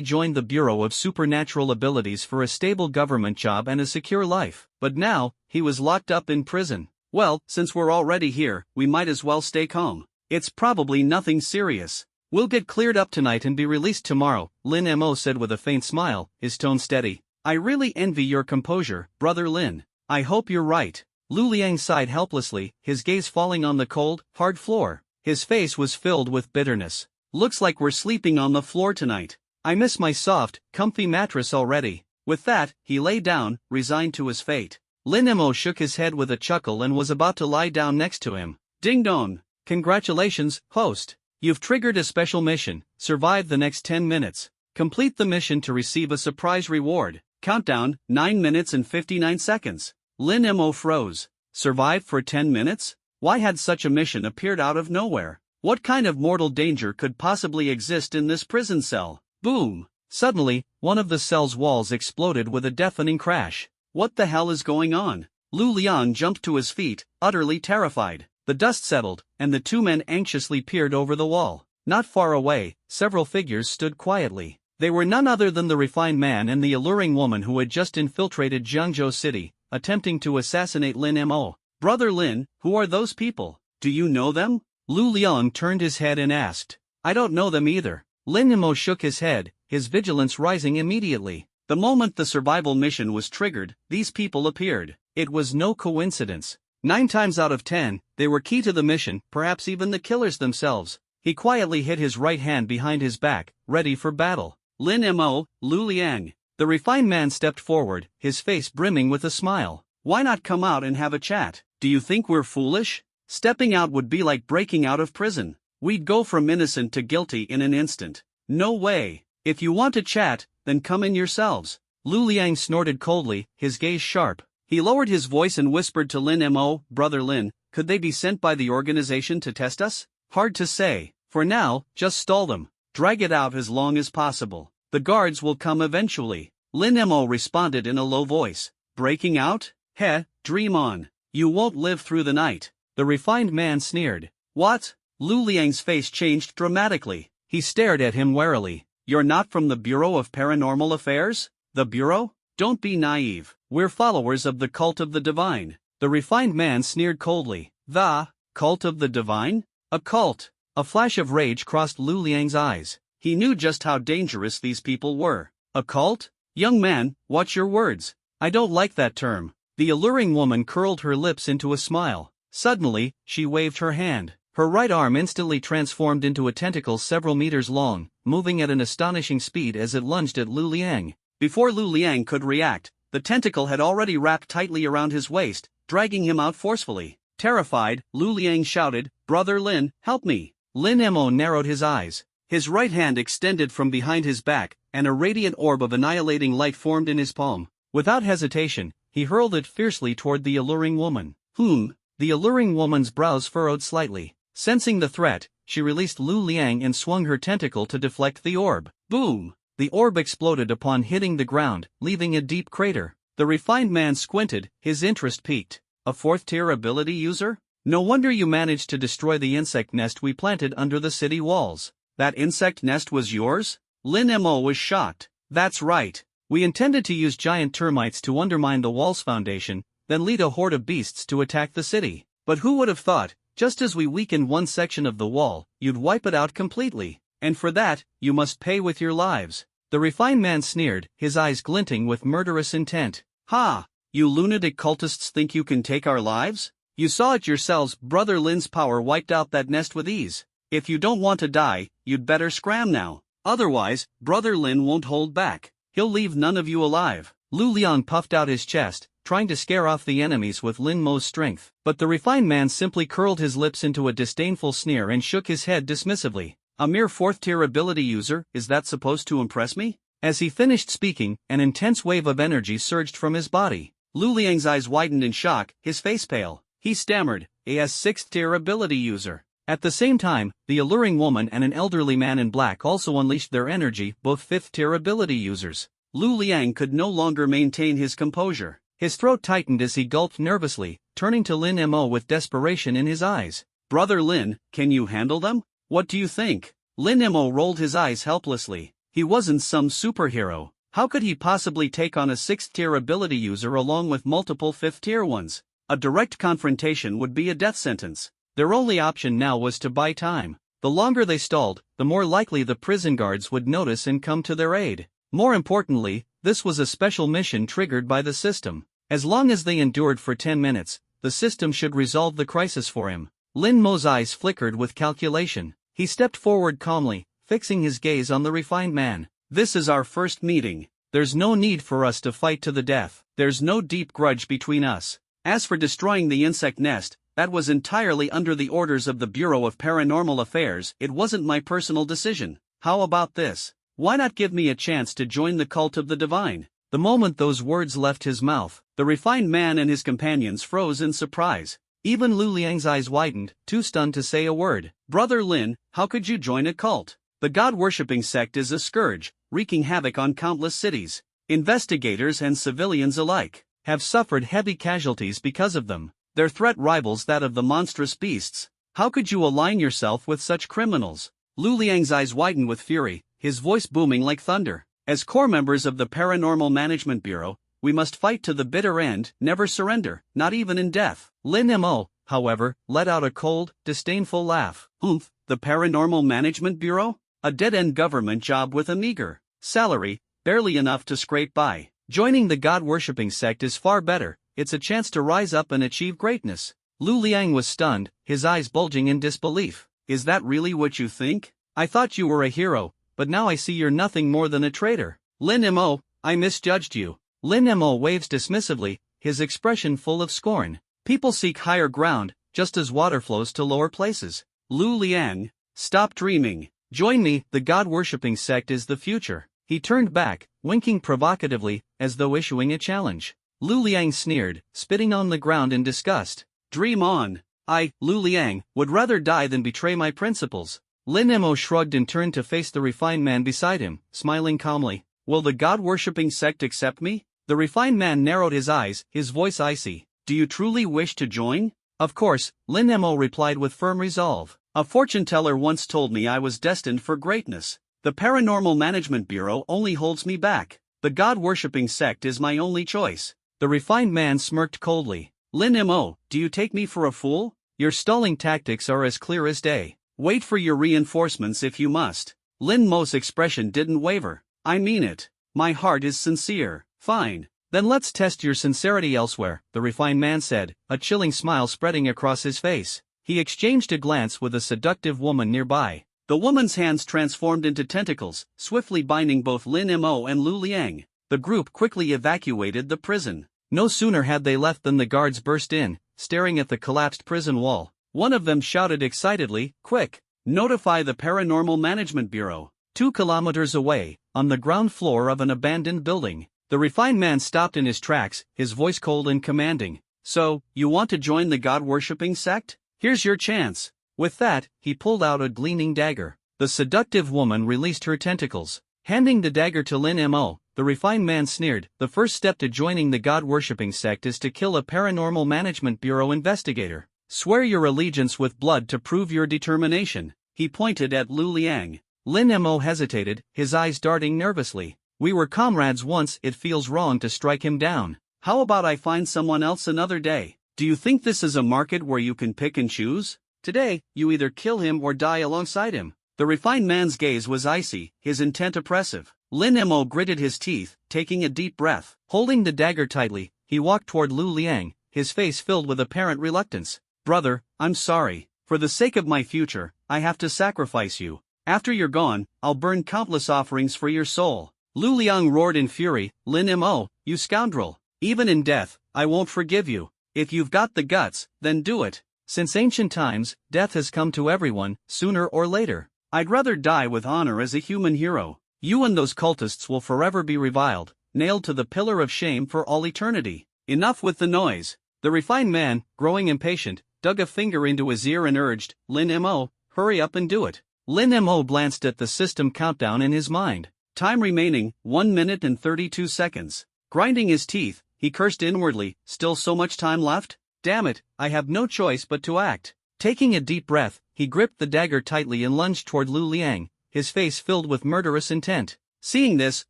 joined the Bureau of Supernatural Abilities for a stable government job and a secure life, but now, he was locked up in prison. "Well, since we're already here, we might as well stay calm. It's probably nothing serious. We'll get cleared up tonight and be released tomorrow," Lin Mo said with a faint smile, his tone steady. "I really envy your composure, Brother Lin. I hope you're right." Lu Liang sighed helplessly, his gaze falling on the cold, hard floor. His face was filled with bitterness. "Looks like we're sleeping on the floor tonight. I miss my soft, comfy mattress already." With that, he lay down, resigned to his fate. Lin Mo shook his head with a chuckle and was about to lie down next to him. "Ding dong! Congratulations, host. You've triggered a special mission. Survive the next 10 minutes. Complete the mission to receive a surprise reward. Countdown, 9 minutes and 59 seconds. Lin Mo froze. Survive for 10 minutes? Why had such a mission appeared out of nowhere? What kind of mortal danger could possibly exist in this prison cell? Boom! Suddenly, one of the cell's walls exploded with a deafening crash. What the hell is going on? Lu Liang jumped to his feet, utterly terrified. The dust settled, and the 2 men anxiously peered over the wall. Not far away, several figures stood quietly. They were none other than the refined man and the alluring woman who had just infiltrated Jiangzhou City, attempting to assassinate Lin Mo. "Brother Lin, who are those people? Do you know them?" Lu Liang turned his head and asked. "I don't know them either." Lin Mo shook his head, his vigilance rising immediately. The moment the survival mission was triggered, these people appeared. It was no coincidence. 9 times out of 10, they were key to the mission, perhaps even the killers themselves. He quietly hid his right hand behind his back, ready for battle. "Lin Mo, Lu Liang, The refined man stepped forward, his face brimming with a smile. Why not come out and have a chat? Do you think we're foolish? Stepping out would be like breaking out of prison. We'd go from innocent to guilty in an instant. No way. If you want to chat, then come in yourselves. Lu Liang snorted coldly, his gaze sharp. He lowered his voice and whispered to Lin Mo, Brother Lin, could they be sent by the organization to test us? Hard to say. For now, just stall them. Drag it out as long as possible. The guards will come eventually. Lin Mo responded in a low voice. Breaking out? Heh, dream on. You won't live through the night. The refined man sneered. What? Lu Liang's face changed dramatically. He stared at him warily. You're not from the Bureau of Paranormal Affairs? The Bureau? Don't be naive. We're followers of the Cult of the Divine. The refined man sneered coldly. The Cult of the Divine? A cult. A flash of rage crossed Lu Liang's eyes. He knew just how dangerous these people were. A cult? Young man, watch your words. I don't like that term. The alluring woman curled her lips into a smile. Suddenly, she waved her hand. Her right arm instantly transformed into a tentacle several meters long, moving at an astonishing speed as it lunged at Lu Liang. Before Lu Liang could react, the tentacle had already wrapped tightly around his waist, dragging him out forcefully. Terrified, Lu Liang shouted, Brother Lin, help me. Lin Mo narrowed his eyes. His right hand extended from behind his back, and a radiant orb of annihilating light formed in his palm. Without hesitation, he hurled it fiercely toward the alluring woman. The alluring woman's brows furrowed slightly. Sensing the threat, she released Lu Liang and swung her tentacle to deflect the orb. Boom! The orb exploded upon hitting the ground, leaving a deep crater. The refined man squinted, his interest piqued. A fourth-tier ability user? No wonder you managed to destroy the insect nest we planted under the city walls. That insect nest was yours? Lin Mo was shocked. That's right. We intended to use giant termites to undermine the wall's foundation, then lead a horde of beasts to attack the city. But who would have thought, just as we weakened one section of the wall, you'd wipe it out completely. And for that, you must pay with your lives. The refined man sneered, his eyes glinting with murderous intent. Ha! You lunatic cultists think you can take our lives? You saw it yourselves, Brother Lin's power wiped out that nest with ease. If you don't want to die, you'd better scram now. Otherwise, Brother Lin won't hold back. He'll leave none of you alive. Lu Liang puffed out his chest, trying to scare off the enemies with Lin Mo's strength. But the refined man simply curled his lips into a disdainful sneer and shook his head dismissively. A mere fourth-tier ability user, is that supposed to impress me? As he finished speaking, an intense wave of energy surged from his body. Lu Liang's eyes widened in shock, his face pale. He stammered, as sixth-tier ability user. At the same time, the alluring woman and an elderly man in black also unleashed their energy, both fifth-tier ability users. Lu Liang could no longer maintain his composure. His throat tightened as he gulped nervously, turning to Lin Mo with desperation in his eyes. Brother Lin, can you handle them? What do you think? Lin Mo rolled his eyes helplessly. He wasn't some superhero. How could he possibly take on a sixth-tier ability user along with multiple fifth-tier ones? A direct confrontation would be a death sentence. Their only option now was to buy time. The longer they stalled, the more likely the prison guards would notice and come to their aid. More importantly, this was a special mission triggered by the system. As long as they endured for 10 minutes, the system should resolve the crisis for him. Lin Mo's eyes flickered with calculation. He stepped forward calmly, fixing his gaze on the refined man. This is our first meeting. There's no need for us to fight to the death. There's no deep grudge between us. As for destroying the insect nest, that was entirely under the orders of the Bureau of Paranormal Affairs. It wasn't my personal decision. How about this? Why not give me a chance to join the Cult of the Divine? The moment those words left his mouth, the refined man and his companions froze in surprise. Even Lu Liang's eyes widened, too stunned to say a word. Brother Lin, how could you join a cult? The god-worshipping sect is a scourge, wreaking havoc on countless cities. Investigators and civilians alike have suffered heavy casualties because of them. Their threat rivals that of the monstrous beasts. How could you align yourself with such criminals? Lu Liang's eyes widened with fury, his voice booming like thunder. As core members of the Paranormal Management Bureau, we must fight to the bitter end, never surrender, not even in death. Lin Mo, however, let out a cold, disdainful laugh. The Paranormal Management Bureau? A dead-end government job with a meager salary, barely enough to scrape by. Joining the god-worshipping sect is far better. It's a chance to rise up and achieve greatness. Lu Liang was stunned, his eyes bulging in disbelief. Is that really what you think? I thought you were a hero, but now I see you're nothing more than a traitor. Lin Mo, I misjudged you. Lin Mo waves dismissively, his expression full of scorn. People seek higher ground, just as water flows to lower places. Lu Liang, stop dreaming. Join me, the god-worshipping sect is the future. He turned back, winking provocatively, as though issuing a challenge. Lu Liang sneered, spitting on the ground in disgust. Dream on. I, Lu Liang, would rather die than betray my principles. Lin Mo shrugged and turned to face the refined man beside him, smiling calmly. Will the god-worshipping sect accept me? The refined man narrowed his eyes, his voice icy. Do you truly wish to join? Of course, Lin Mo replied with firm resolve. A fortune-teller once told me I was destined for greatness. The Paranormal Management Bureau only holds me back. The god-worshipping sect is my only choice. The refined man smirked coldly. Lin Mo, do you take me for a fool? Your stalling tactics are as clear as day. Wait for your reinforcements if you must. Lin Mo's expression didn't waver. I mean it. My heart is sincere. Fine. Then let's test your sincerity elsewhere, the refined man said, a chilling smile spreading across his face. He exchanged a glance with a seductive woman nearby. The woman's hands transformed into tentacles, swiftly binding both Lin Mo and Lu Liang. The group quickly evacuated the prison. No sooner had they left than the guards burst in, staring at the collapsed prison wall. One of them shouted excitedly, "Quick! Notify the Paranormal Management Bureau." 2 kilometers away, on the ground floor of an abandoned building, the refined man stopped in his tracks, his voice cold and commanding. So, you want to join the god-worshipping sect? Here's your chance. With that, he pulled out a gleaming dagger. The seductive woman released her tentacles. Handing the dagger to Lin Mo, the refined man sneered, the first step to joining the god-worshipping sect is to kill a Paranormal Management Bureau investigator. Swear your allegiance with blood to prove your determination. He pointed at Lu Liang. Lin Mo hesitated, his eyes darting nervously. We were comrades once, it feels wrong to strike him down. How about I find someone else another day? Do you think this is a market where you can pick and choose? Today, you either kill him or die alongside him. The refined man's gaze was icy, his intent oppressive. Lin Mo gritted his teeth, taking a deep breath. Holding the dagger tightly, he walked toward Lu Liang, his face filled with apparent reluctance. Brother, I'm sorry. For the sake of my future, I have to sacrifice you. After you're gone, I'll burn countless offerings for your soul. Lu Liang roared in fury, Lin Mo, you scoundrel. Even in death, I won't forgive you. If you've got the guts, then do it. Since ancient times, death has come to everyone, sooner or later. I'd rather die with honor as a human hero. You and those cultists will forever be reviled, nailed to the pillar of shame for all eternity. Enough with the noise. The refined man, growing impatient, dug a finger into his ear and urged, Lin Mo, hurry up and do it. Lin Mo glanced at the system countdown in his mind. Time remaining, 1 minute and 32 seconds. Grinding his teeth, he cursed inwardly, still so much time left? Damn it, I have no choice but to act. Taking a deep breath, he gripped the dagger tightly and lunged toward Lu Liang, his face filled with murderous intent. Seeing this,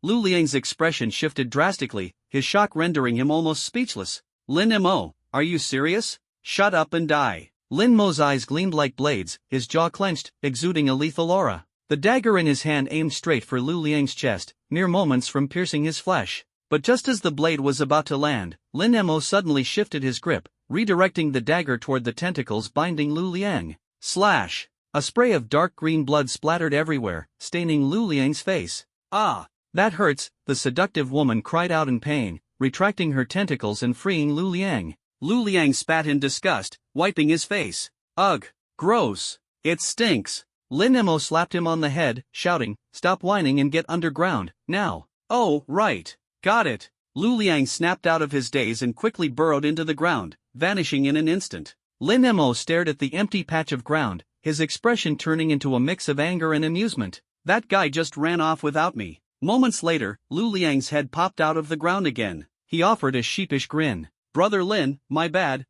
Lu Liang's expression shifted drastically, his shock rendering him almost speechless. Lin Mo, are you serious? Shut up and die. Lin Mo's eyes gleamed like blades, his jaw clenched, exuding a lethal aura. The dagger in his hand aimed straight for Lu Liang's chest, mere moments from piercing his flesh. But just as the blade was about to land, Lin Mo suddenly shifted his grip, redirecting the dagger toward the tentacles binding Lu Liang. Slash! A spray of dark green blood splattered everywhere, staining Lu Liang's face. Ah! That hurts, the seductive woman cried out in pain, retracting her tentacles and freeing Lu Liang. Lu Liang spat in disgust, wiping his face. Ugh! Gross! It stinks! Lin Mo slapped him on the head, shouting, Stop whining and get underground, now! Oh, right! Got it! Lu Liang snapped out of his daze and quickly burrowed into the ground, vanishing in an instant. Lin Mo stared at the empty patch of ground, his expression turning into a mix of anger and amusement. That guy just ran off without me. Moments later, Lu Liang's head popped out of the ground again. He offered a sheepish grin. Brother Lin, my bad,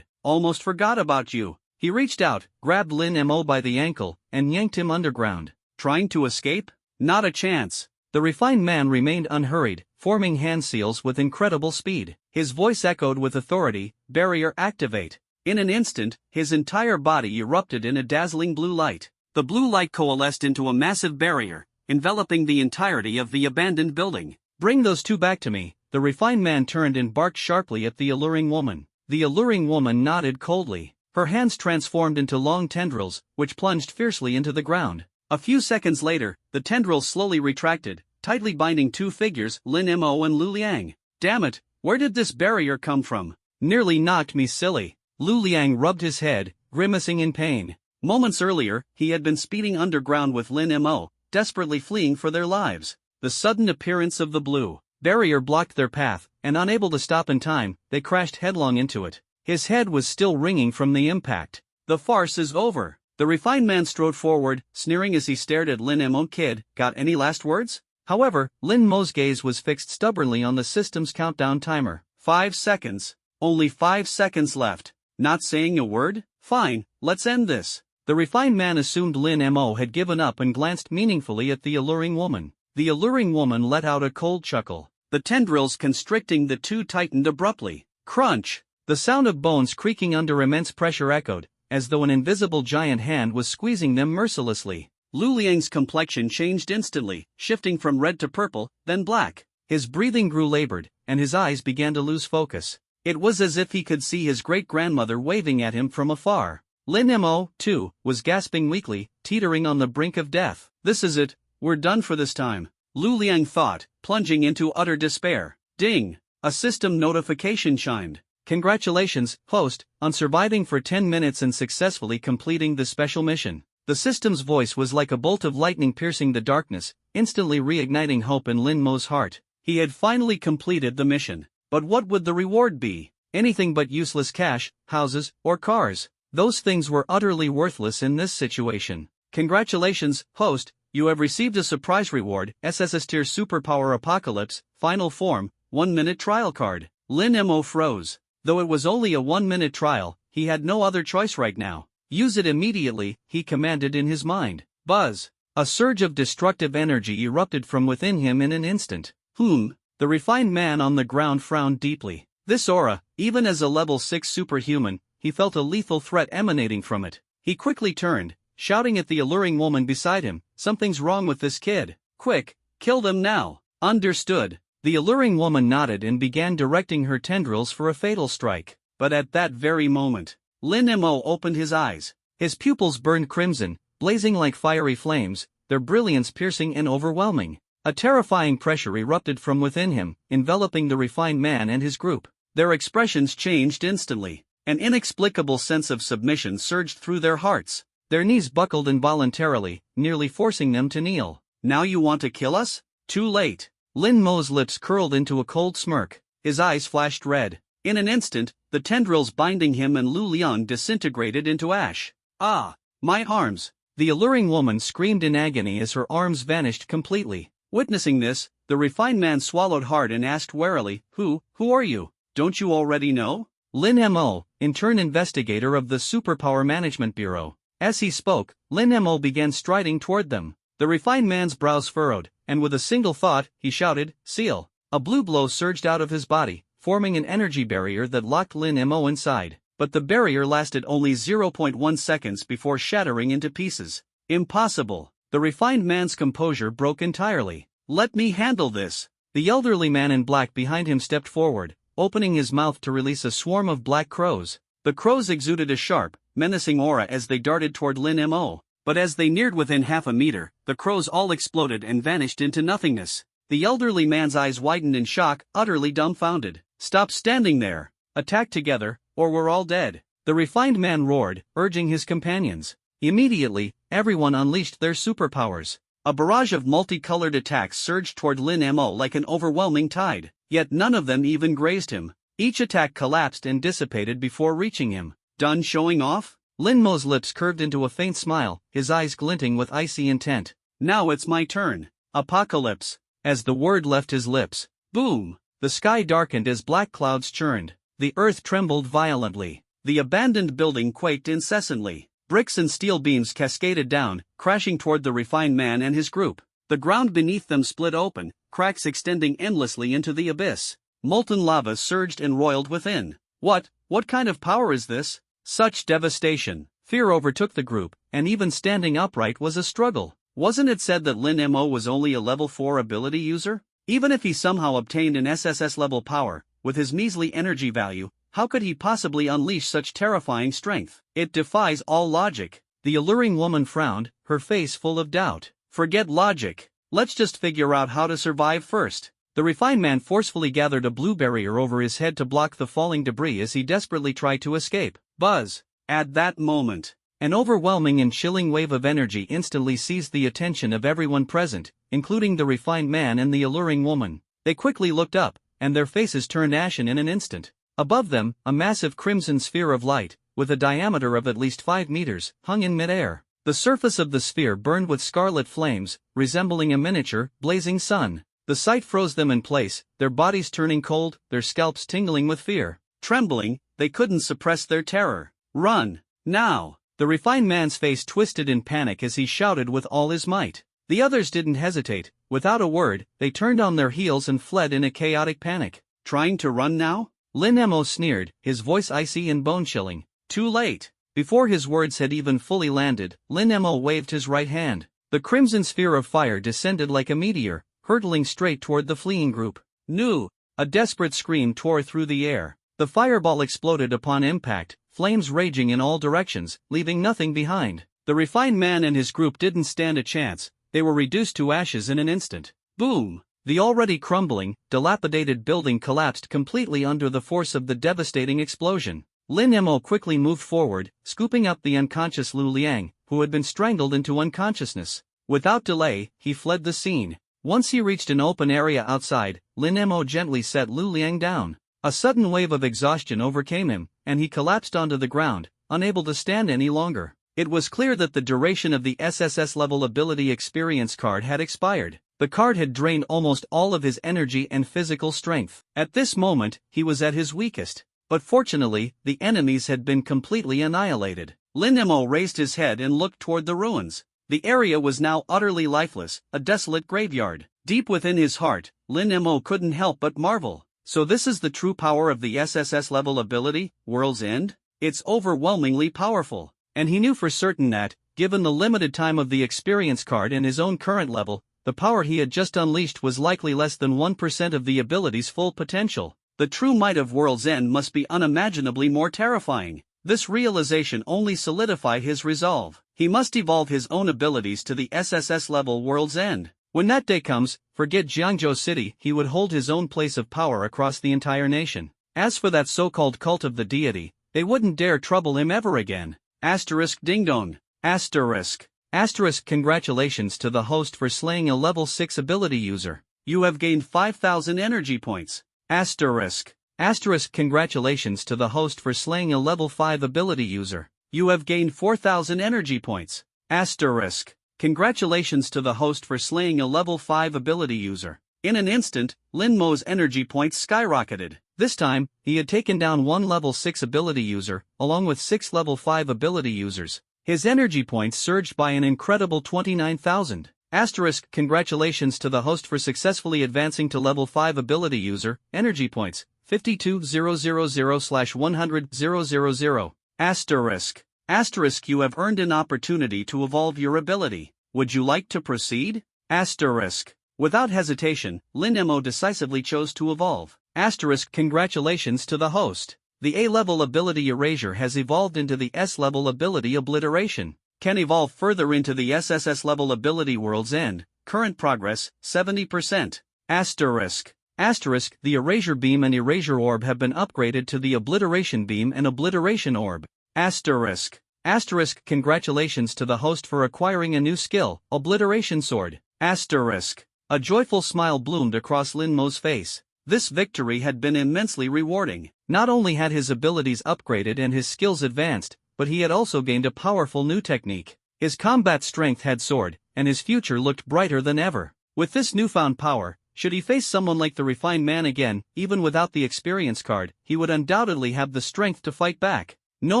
almost forgot about you. He reached out, grabbed Lin Mo by the ankle, and yanked him underground. Trying to escape? Not a chance. The refined man remained unhurried, forming hand seals with incredible speed. His voice echoed with authority, barrier activate. In an instant, his entire body erupted in a dazzling blue light. The blue light coalesced into a massive barrier, enveloping the entirety of the abandoned building. Bring those two back to me. The refined man turned and barked sharply at the alluring woman. The alluring woman nodded coldly. Her hands transformed into long tendrils, which plunged fiercely into the ground. A few seconds later, the tendrils slowly retracted, tightly binding two figures, Lin Mo and Lu Liang. Damn it, where did this barrier come from? Nearly knocked me silly. Lu Liang rubbed his head, grimacing in pain. Moments earlier, he had been speeding underground with Lin Mo, desperately fleeing for their lives. The sudden appearance of the blue barrier blocked their path, and unable to stop in time, they crashed headlong into it. His head was still ringing from the impact. The farce is over. The refined man strode forward, sneering as he stared at Lin Mo. Kid, got any last words? However, Lin Mo's gaze was fixed stubbornly on the system's countdown timer. 5 seconds. Only 5 seconds left. Not saying a word? Fine, let's end this. The refined man assumed Lin Mo had given up and glanced meaningfully at the alluring woman. The alluring woman let out a cold chuckle. The tendrils constricting the two tightened abruptly. Crunch! The sound of bones creaking under immense pressure echoed, as though an invisible giant hand was squeezing them mercilessly. Lu Liang's complexion changed instantly, shifting from red to purple, then black. His breathing grew labored, and his eyes began to lose focus. It was as if he could see his great-grandmother waving at him from afar. Lin Mo, too, was gasping weakly, teetering on the brink of death. This is it, we're done for this time, Lu Liang thought, plunging into utter despair. Ding! A system notification chimed. Congratulations, host, on surviving for 10 minutes and successfully completing the special mission. The system's voice was like a bolt of lightning piercing the darkness, instantly reigniting hope in Lin Mo's heart. He had finally completed the mission. But what would the reward be? Anything but useless cash, houses, or cars. Those things were utterly worthless in this situation. Congratulations, host, you have received a surprise reward, SSS Tier Superpower Apocalypse, Final Form, 1-minute trial card. Lin Mo froze. Though it was only a 1-minute trial, he had no other choice right now. Use it immediately, he commanded in his mind. Buzz! A surge of destructive energy erupted from within him in an instant. The refined man on the ground frowned deeply. This aura, even as a level 6 superhuman, he felt a lethal threat emanating from it. He quickly turned, shouting at the alluring woman beside him, something's wrong with this kid. Quick, kill them now. Understood. The alluring woman nodded and began directing her tendrils for a fatal strike. But at that very moment, Lin Mo opened his eyes. His pupils burned crimson, blazing like fiery flames, their brilliance piercing and overwhelming. A terrifying pressure erupted from within him, enveloping the refined man and his group. Their expressions changed instantly. An inexplicable sense of submission surged through their hearts. Their knees buckled involuntarily, nearly forcing them to kneel. Now you want to kill us? Too late. Lin Mo's lips curled into a cold smirk. His eyes flashed red. In an instant, the tendrils binding him and Lu Liang disintegrated into ash. Ah, my arms! The alluring woman screamed in agony as her arms vanished completely. Witnessing this, the refined man swallowed hard and asked warily, Who are you? Don't you already know? Lin Mo, intern investigator of the Superpower Management Bureau. As he spoke, Lin Mo began striding toward them. The refined man's brows furrowed, and with a single thought, he shouted, Seal! A blue glow surged out of his body, forming an energy barrier that locked Lin Mo inside. But the barrier lasted only 0.1 seconds before shattering into pieces. Impossible! The refined man's composure broke entirely. Let me handle this! The elderly man in black behind him stepped forward, opening his mouth to release a swarm of black crows. The crows exuded a sharp, menacing aura as they darted toward Lin Mo. But as they neared within half a meter, the crows all exploded and vanished into nothingness. The elderly man's eyes widened in shock, utterly dumbfounded. Stop standing there! Attack together, or we're all dead! The refined man roared, urging his companions. Immediately, everyone unleashed their superpowers. A barrage of multicolored attacks surged toward Lin Mo like an overwhelming tide, yet none of them even grazed him. Each attack collapsed and dissipated before reaching him. Done showing off? Lin Mo's lips curved into a faint smile, his eyes glinting with icy intent. Now it's my turn. Apocalypse. As the word left his lips, boom! The sky darkened as black clouds churned. The earth trembled violently. The abandoned building quaked incessantly. Bricks and steel beams cascaded down, crashing toward the refined man and his group. The ground beneath them split open, cracks extending endlessly into the abyss. Molten lava surged and roiled within. What kind of power is this? Such devastation. Fear overtook the group, and even standing upright was a struggle. Wasn't it said that Lin Mo was only a level 4 ability user? Even if he somehow obtained an SSS level power, with his measly energy value, how could he possibly unleash such terrifying strength? It defies all logic. The alluring woman frowned, her face full of doubt. Forget logic. Let's just figure out how to survive first. The refined man forcefully gathered a blue barrier over his head to block the falling debris as he desperately tried to escape. Buzz! At that moment, an overwhelming and chilling wave of energy instantly seized the attention of everyone present, including the refined man and the alluring woman. They quickly looked up, and their faces turned ashen in an instant. Above them, a massive crimson sphere of light, with a diameter of at least 5 meters, hung in midair. The surface of the sphere burned with scarlet flames, resembling a miniature, blazing sun. The sight froze them in place, their bodies turning cold, their scalps tingling with fear. Trembling, they couldn't suppress their terror. Run! Now! The refined man's face twisted in panic as he shouted with all his might. The others didn't hesitate. Without a word, they turned on their heels and fled in a chaotic panic. Trying to run now? Lin Mo sneered, his voice icy and bone-chilling. Too late. Before his words had even fully landed, Lin Mo waved his right hand. The crimson sphere of fire descended like a meteor, hurtling straight toward the fleeing group. "No!" A desperate scream tore through the air. The fireball exploded upon impact, flames raging in all directions, leaving nothing behind. The refined man and his group didn't stand a chance. They were reduced to ashes in an instant. Boom! The already crumbling, dilapidated building collapsed completely under the force of the devastating explosion. Lin Mo quickly moved forward, scooping up the unconscious Lu Liang, who had been strangled into unconsciousness. Without delay, he fled the scene. Once he reached an open area outside, Lin Mo gently set Lu Liang down. A sudden wave of exhaustion overcame him, and he collapsed onto the ground, unable to stand any longer. It was clear that the duration of the SSS level ability experience card had expired. The card had drained almost all of his energy and physical strength. At this moment, he was at his weakest. But fortunately, the enemies had been completely annihilated. Lin Mo raised his head and looked toward the ruins. The area was now utterly lifeless, a desolate graveyard. Deep within his heart, Lin Mo couldn't help but marvel. So this is the true power of the SSS level ability, World's End? It's overwhelmingly powerful. And he knew for certain that, given the limited time of the experience card and his own current level, the power he had just unleashed was likely less than 1% of the ability's full potential. The true might of World's End must be unimaginably more terrifying. This realization only solidified his resolve. He must evolve his own abilities to the SSS level World's End. When that day comes, forget Jiangzhou City, he would hold his own place of power across the entire nation. As for that so-called cult of the deity, they wouldn't dare trouble him ever again. Asterisk ding dong. Asterisk. Asterisk congratulations to the host for slaying a level 6 ability user. You have gained 5,000 energy points. Asterisk. Asterisk congratulations to the host for slaying a level 5 ability user. You have gained 4,000 energy points. Asterisk. Congratulations to the host for slaying a level 5 ability user. In an instant, Lin Mo's energy points skyrocketed. This time, he had taken down one level 6 ability user, along with 6 level 5 ability users. His energy points surged by an incredible 29,000. Asterisk congratulations to the host for successfully advancing to level 5 ability user, energy points, 52,000/100,000. Asterisk. Asterisk you have earned an opportunity to evolve your ability. Would you like to proceed? Asterisk. Without hesitation, Lin Mo decisively chose to evolve. Asterisk congratulations to the host. The A-level ability Erasure has evolved into the S-level ability Obliteration. Can evolve further into the SSS level ability World's End. Current progress, 70%. Asterisk. Asterisk the Erasure Beam and Erasure Orb have been upgraded to the Obliteration Beam and Obliteration Orb. Asterisk. Asterisk congratulations to the host for acquiring a new skill, Obliteration Sword. Asterisk. A joyful smile bloomed across Lin Mo's face. This victory had been immensely rewarding. Not only had his abilities upgraded and his skills advanced, but he had also gained a powerful new technique. His combat strength had soared, and his future looked brighter than ever. With this newfound power, should he face someone like the refined man again, even without the experience card, he would undoubtedly have the strength to fight back. No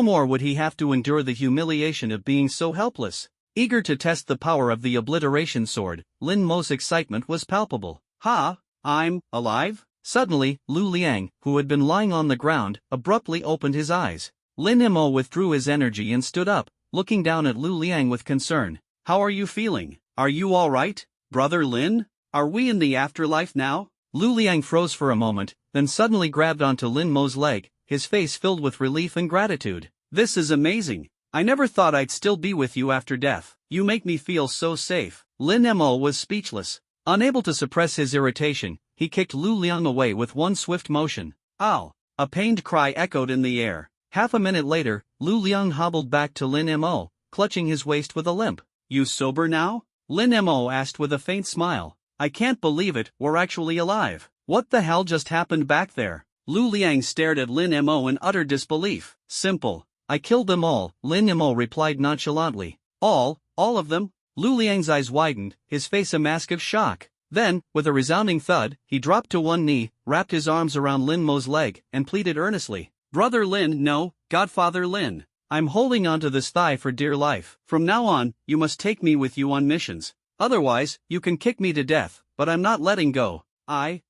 more would he have to endure the humiliation of being so helpless. Eager to test the power of the Obliteration Sword, Lin Mo's excitement was palpable. Ha! I'm alive? Suddenly, Lu Liang, who had been lying on the ground, abruptly opened his eyes. Lin Mo withdrew his energy and stood up, looking down at Lu Liang with concern. How are you feeling? Are you all right, Brother Lin? Are we in the afterlife now? Lu Liang froze for a moment, then suddenly grabbed onto Lin Mo's leg, his face filled with relief and gratitude. This is amazing. I never thought I'd still be with you after death. You make me feel so safe. Lin Mo was speechless. Unable to suppress his irritation, he kicked Lu Liang away with one swift motion. Ow! A pained cry echoed in the air. Half a minute later, Lu Liang hobbled back to Lin Mo, clutching his waist with a limp. You sober now? Lin Mo asked with a faint smile. I can't believe it, we're actually alive. What the hell just happened back there? Lu Liang stared at Lin Mo in utter disbelief. Simple. I killed them all, Lin Mo replied nonchalantly. All of them? Lu Liang's eyes widened, his face a mask of shock. Then, with a resounding thud, he dropped to one knee, wrapped his arms around Lin Mo's leg, and pleaded earnestly. Brother Lin, no, Godfather Lin. I'm holding onto this thigh for dear life. From now on, you must take me with you on missions. Otherwise, you can kick me to death, but I'm not letting go. Alright,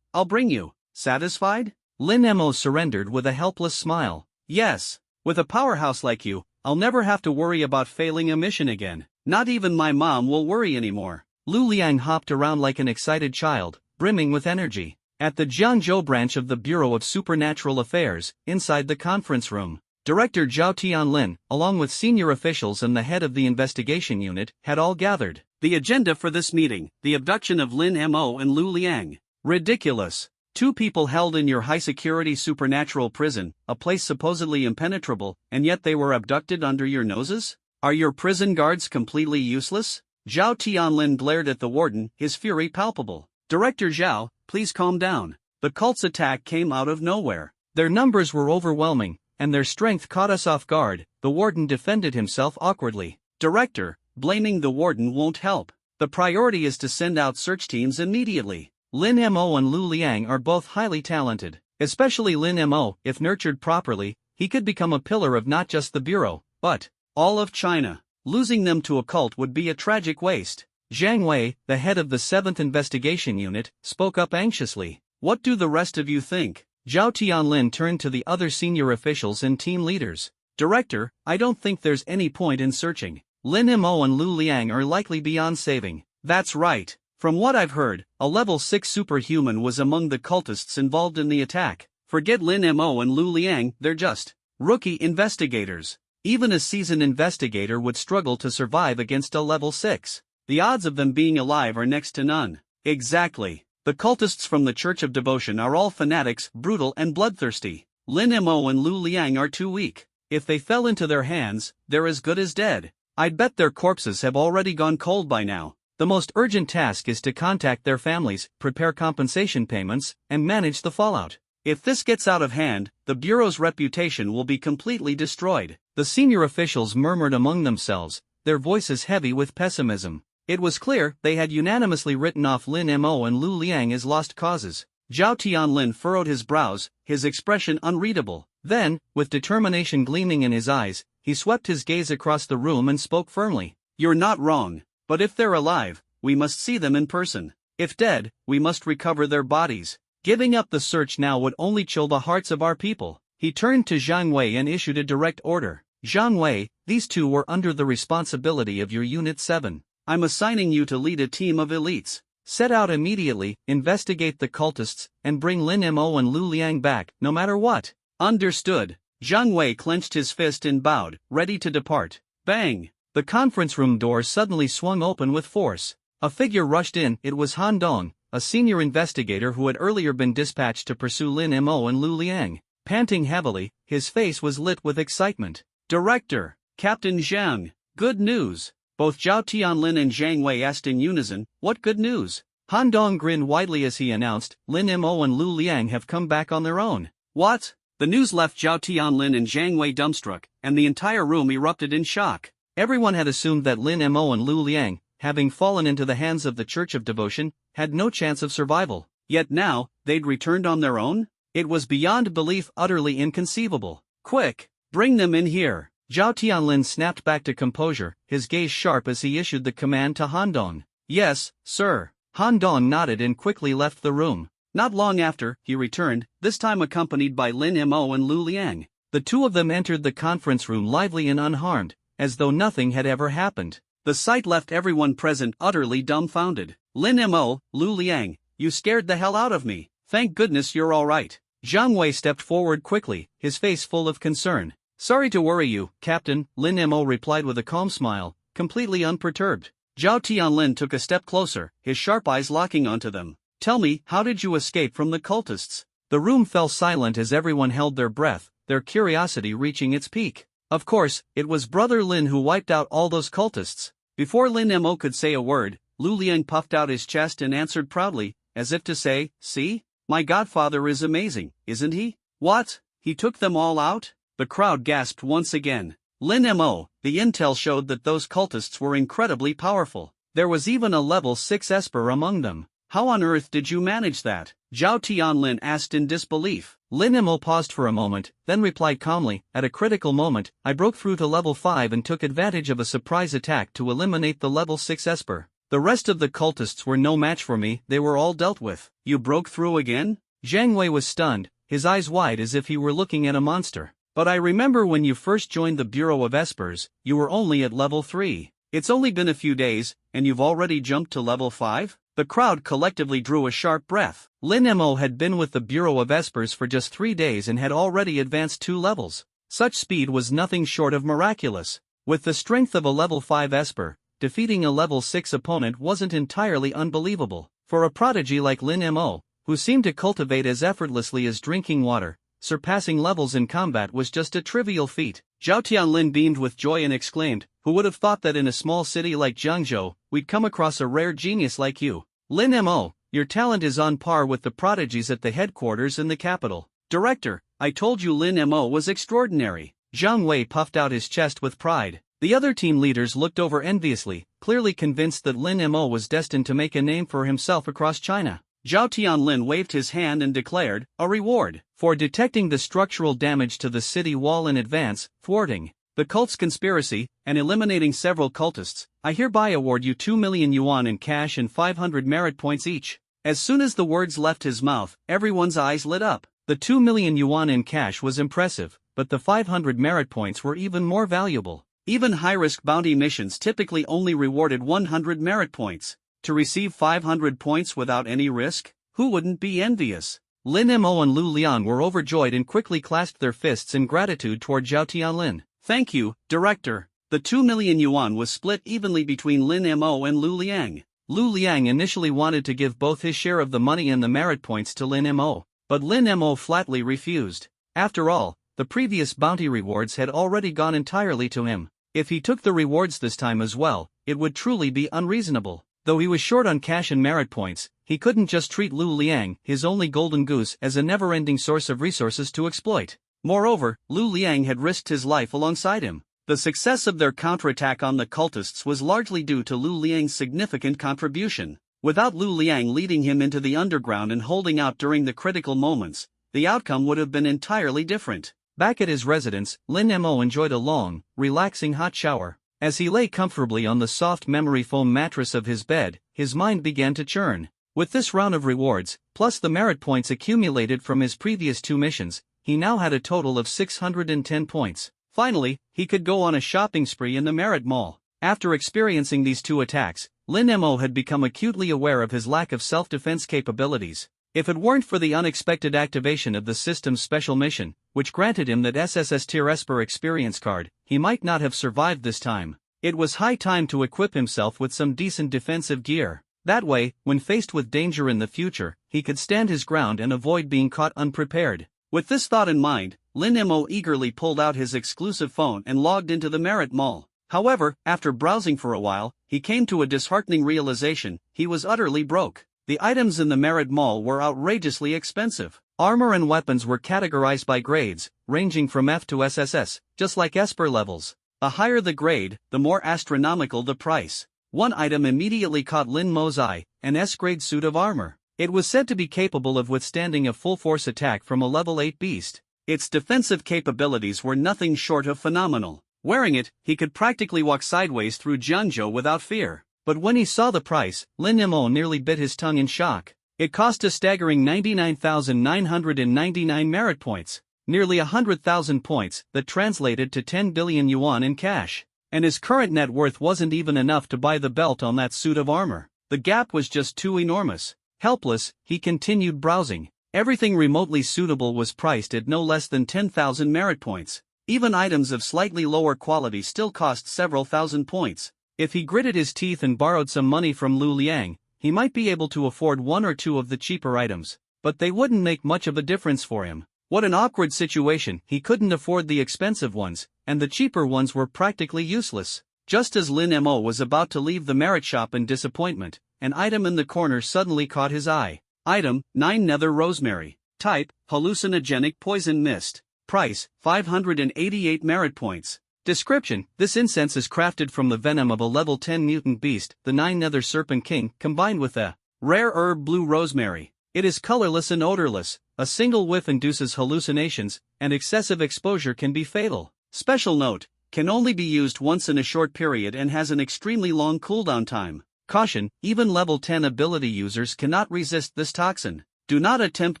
I'll bring you. Satisfied? Lin Mo surrendered with a helpless smile. Yes, with a powerhouse like you, I'll never have to worry about failing a mission again. Not even my mom will worry anymore. Lu Liang hopped around like an excited child, brimming with energy. At the Jiangzhou branch of the Bureau of Supernatural Affairs, inside the conference room, Director Zhao Tianlin, along with senior officials and the head of the investigation unit, had all gathered. The agenda for this meeting, the abduction of Lin Mo and Lu Liang. Ridiculous. 2 people held in your high-security supernatural prison, a place supposedly impenetrable, and yet they were abducted under your noses? Are your prison guards completely useless? Zhao Tianlin glared at the warden, his fury palpable. Director Zhao, please calm down. The cult's attack came out of nowhere. Their numbers were overwhelming, and their strength caught us off guard, the warden defended himself awkwardly. Director, blaming the warden won't help. The priority is to send out search teams immediately. Lin Mo and Lu Liang are both highly talented. Especially Lin Mo, if nurtured properly, he could become a pillar of not just the Bureau, but all of China. Losing them to a cult would be a tragic waste. Zhang Wei, the head of the 7th Investigation Unit, spoke up anxiously. What do the rest of you think? Zhao Tianlin turned to the other senior officials and team leaders. Director, I don't think there's any point in searching. Lin Mo and Lu Liang are likely beyond saving. That's right. From what I've heard, a level 6 superhuman was among the cultists involved in the attack. Forget Lin Mo and Lu Liang, they're just rookie investigators. Even a seasoned investigator would struggle to survive against a level 6. The odds of them being alive are next to none. Exactly. The cultists from the Church of Devotion are all fanatics, brutal and bloodthirsty. Lin Mo and Lu Liang are too weak. If they fell into their hands, they're as good as dead. I'd bet their corpses have already gone cold by now. The most urgent task is to contact their families, prepare compensation payments, and manage the fallout. If this gets out of hand, the Bureau's reputation will be completely destroyed. The senior officials murmured among themselves, their voices heavy with pessimism. It was clear they had unanimously written off Lin Mo and Lu Liang as lost causes. Zhao Tianlin furrowed his brows, his expression unreadable. Then, with determination gleaming in his eyes, he swept his gaze across the room and spoke firmly. You're not wrong. But if they're alive, we must see them in person. If dead, we must recover their bodies. Giving up the search now would only chill the hearts of our people. He turned to Zhang Wei and issued a direct order. Zhang Wei, these 2 were under the responsibility of your Unit 7. I'm assigning you to lead a team of elites. Set out immediately, investigate the cultists, and bring Lin Mo and Lu Liang back, no matter what. Understood. Zhang Wei clenched his fist and bowed, ready to depart. Bang! The conference room door suddenly swung open with force. A figure rushed in. It was Han Dong, a senior investigator who had earlier been dispatched to pursue Lin Mo and Lu Liang. Panting heavily, his face was lit with excitement. Director, Captain Zhang, good news. Both Zhao Tianlin and Zhang Wei asked in unison, what good news? Han Dong grinned widely as he announced, Lin Mo and Lu Liang have come back on their own. What? The news left Zhao Tianlin and Zhang Wei dumbstruck, and the entire room erupted in shock. Everyone had assumed that Lin Mo and Lu Liang, having fallen into the hands of the Church of Devotion, had no chance of survival. Yet now, they'd returned on their own? It was beyond belief, utterly inconceivable. Quick, bring them in here. Zhao Tianlin snapped back to composure, his gaze sharp as he issued the command to Han Dong. Yes, sir. Han Dong nodded and quickly left the room. Not long after, he returned, this time accompanied by Lin Mo and Lu Liang. The 2 of them entered the conference room lively and unharmed, as though nothing had ever happened. The sight left everyone present utterly dumbfounded. Lin Mo, Lu Liang, you scared the hell out of me. Thank goodness you're all right. Zhang Wei stepped forward quickly, his face full of concern. Sorry to worry you, Captain, Lin Mo replied with a calm smile, completely unperturbed. Zhao Tianlin took a step closer, his sharp eyes locking onto them. Tell me, how did you escape from the cultists? The room fell silent as everyone held their breath, their curiosity reaching its peak. Of course, it was Brother Lin who wiped out all those cultists. Before Lin Mo could say a word, Lu Liang puffed out his chest and answered proudly, as if to say, "See? My godfather is amazing, isn't he?" "What? He took them all out?" The crowd gasped once again. Lin Mo, the intel showed that those cultists were incredibly powerful. There was even a level 6 Esper among them. "How on earth did you manage that?" Zhao Tianlin asked in disbelief. Lin Mo paused for a moment, then replied calmly, "At a critical moment, I broke through to level 5 and took advantage of a surprise attack to eliminate the level 6 Esper. The rest of the cultists were no match for me, they were all dealt with." "You broke through again?" Zhang Wei was stunned, his eyes wide as if he were looking at a monster. "But I remember when you first joined the Bureau of Espers, you were only at level 3. It's only been a few days, and you've already jumped to level 5? The crowd collectively drew a sharp breath. Lin Mo had been with the Bureau of Espers for just 3 days and had already advanced 2 levels. Such speed was nothing short of miraculous. With the strength of a level 5 Esper, defeating a level 6 opponent wasn't entirely unbelievable. For a prodigy like Lin Mo, who seemed to cultivate as effortlessly as drinking water, surpassing levels in combat was just a trivial feat. Zhao Tianlin beamed with joy and exclaimed, "Who would have thought that in a small city like Jiangzhou, we'd come across a rare genius like you? Lin Mo, your talent is on par with the prodigies at the headquarters in the capital." "Director, I told you Lin Mo was extraordinary." Zhang Wei puffed out his chest with pride. The other team leaders looked over enviously, clearly convinced that Lin Mo was destined to make a name for himself across China. Zhao Tianlin waved his hand and declared, "A reward for detecting the structural damage to the city wall in advance, thwarting the cult's conspiracy, and eliminating several cultists. I hereby award you 2 million yuan in cash and 500 merit points each." As soon as the words left his mouth, everyone's eyes lit up. The 2 million yuan in cash was impressive, but the 500 merit points were even more valuable. Even high-risk bounty missions typically only rewarded 100 merit points. To receive 500 points without any risk? Who wouldn't be envious? Lin Mo and Lu Liang were overjoyed and quickly clasped their fists in gratitude toward Zhao Tianlin. "Thank you, Director." The 2 million yuan was split evenly between Lin Mo and Lu Liang. Lu Liang initially wanted to give both his share of the money and the merit points to Lin Mo, but Lin Mo flatly refused. After all, the previous bounty rewards had already gone entirely to him. If he took the rewards this time as well, it would truly be unreasonable. Though he was short on cash and merit points, he couldn't just treat Lu Liang, his only golden goose, as a never-ending source of resources to exploit. Moreover, Lu Liang had risked his life alongside him. The success of their counterattack on the cultists was largely due to Lu Liang's significant contribution. Without Lu Liang leading him into the underground and holding out during the critical moments, the outcome would have been entirely different. Back at his residence, Lin Mo enjoyed a long, relaxing hot shower. As he lay comfortably on the soft memory foam mattress of his bed, his mind began to churn. With this round of rewards, plus the merit points accumulated from his previous 2 missions, he now had a total of 610 points. Finally, he could go on a shopping spree in the Merit Mall. After experiencing these 2 attacks, Lin Mo had become acutely aware of his lack of self-defense capabilities. If it weren't for the unexpected activation of the system's special mission, which granted him that SSS Tier Esper experience card, he might not have survived this time. It was high time to equip himself with some decent defensive gear. That way, when faced with danger in the future, he could stand his ground and avoid being caught unprepared. With this thought in mind, Lin Mo eagerly pulled out his exclusive phone and logged into the Merit Mall. However, after browsing for a while, he came to a disheartening realization: he was utterly broke. The items in the Merit Mall were outrageously expensive. Armor and weapons were categorized by grades, ranging from F to SSS, just like Esper levels. The higher the grade, the more astronomical the price. One item immediately caught Lin Mo's eye: an S-grade suit of armor. It was said to be capable of withstanding a full-force attack from a level 8 beast. Its defensive capabilities were nothing short of phenomenal. Wearing it, he could practically walk sideways through Jiangzhou without fear. But when he saw the price, Lin Mo nearly bit his tongue in shock. It cost a staggering 99,999 merit points, nearly 100,000 points that translated to 10 billion yuan in cash. And his current net worth wasn't even enough to buy the belt on that suit of armor. The gap was just too enormous. Helpless, he continued browsing. Everything remotely suitable was priced at no less than 10,000 merit points. Even items of slightly lower quality still cost several thousand points. If he gritted his teeth and borrowed some money from Lu Liang, he might be able to afford one or two of the cheaper items, but they wouldn't make much of a difference for him. What an awkward situation, he couldn't afford the expensive ones, and the cheaper ones were practically useless. Just as Lin Mo was about to leave the merit shop in disappointment, an item in the corner suddenly caught his eye. Item, 9 nether rosemary. Type, hallucinogenic poison mist. Price, 588 merit points. Description: this incense is crafted from the venom of a level 10 mutant beast, the 9 nether serpent king, combined with a rare herb blue rosemary. It is colorless and odorless, a single whiff induces hallucinations, and excessive exposure can be fatal. Special note: can only be used once in a short period and has an extremely long cooldown time. Caution: even level 10 ability users cannot resist this toxin. Do not attempt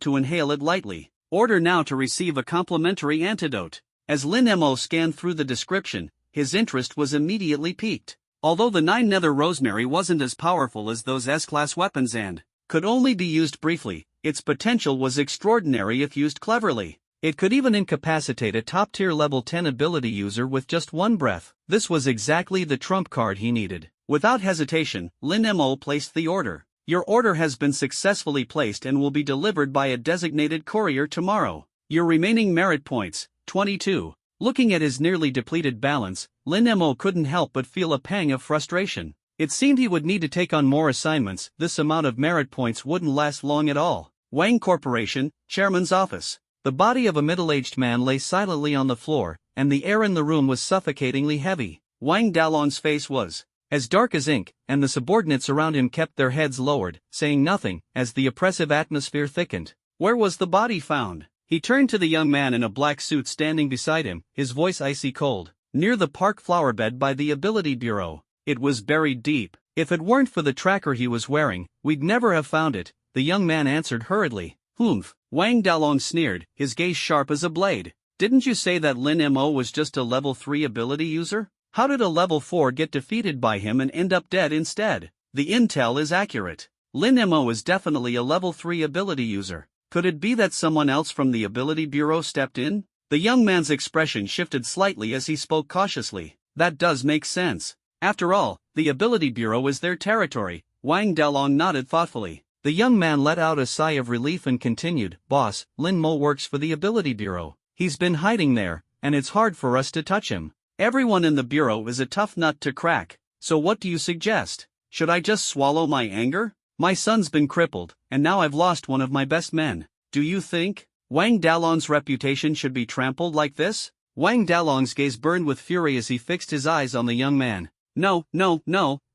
to inhale it lightly. Order now to receive a complimentary antidote. As Lin Mo scanned through the description, his interest was immediately piqued. Although the 9 nether rosemary wasn't as powerful as those S-Class weapons and could only be used briefly, its potential was extraordinary if used cleverly. It could even incapacitate a top-tier level 10 ability user with just one breath. This was exactly the trump card he needed. Without hesitation, Lin Mo placed the order. Your order has been successfully placed and will be delivered by a designated courier tomorrow. Your remaining merit points, 22. Looking at his nearly depleted balance, Lin Mo couldn't help but feel a pang of frustration. It seemed he would need to take on more assignments. This amount of merit points wouldn't last long at all. Wang Corporation, Chairman's Office. The body of a middle-aged man lay silently on the floor, and the air in the room was suffocatingly heavy. Wang Dalong's face was as dark as ink, and the subordinates around him kept their heads lowered, saying nothing, as the oppressive atmosphere thickened. Where was the body found? He turned to the young man in a black suit standing beside him, his voice icy cold. Near the park flowerbed by the Ability Bureau. It was buried deep. If it weren't for the tracker he was wearing, we'd never have found it, the young man answered hurriedly. Humph. Wang Dalong sneered, his gaze sharp as a blade. Didn't you say that Lin Mo was just a level 3 ability user? How did a level 4 get defeated by him and end up dead instead? The intel is accurate. Lin Mo is definitely a level 3 ability user. Could it be that someone else from the Ability Bureau stepped in? The young man's expression shifted slightly as he spoke cautiously. That does make sense. After all, the Ability Bureau is their territory. Wang Dalong nodded thoughtfully. The young man let out a sigh of relief and continued, Boss, Lin Mo works for the Ability Bureau. He's been hiding there, and it's hard for us to touch him. Everyone in the Bureau is a tough nut to crack, so what do you suggest? Should I just swallow my anger? My son's been crippled, and now I've lost one of my best men. Do you think Wang Dalong's reputation should be trampled like this? Wang Dalong's gaze burned with fury as he fixed his eyes on the young man. No,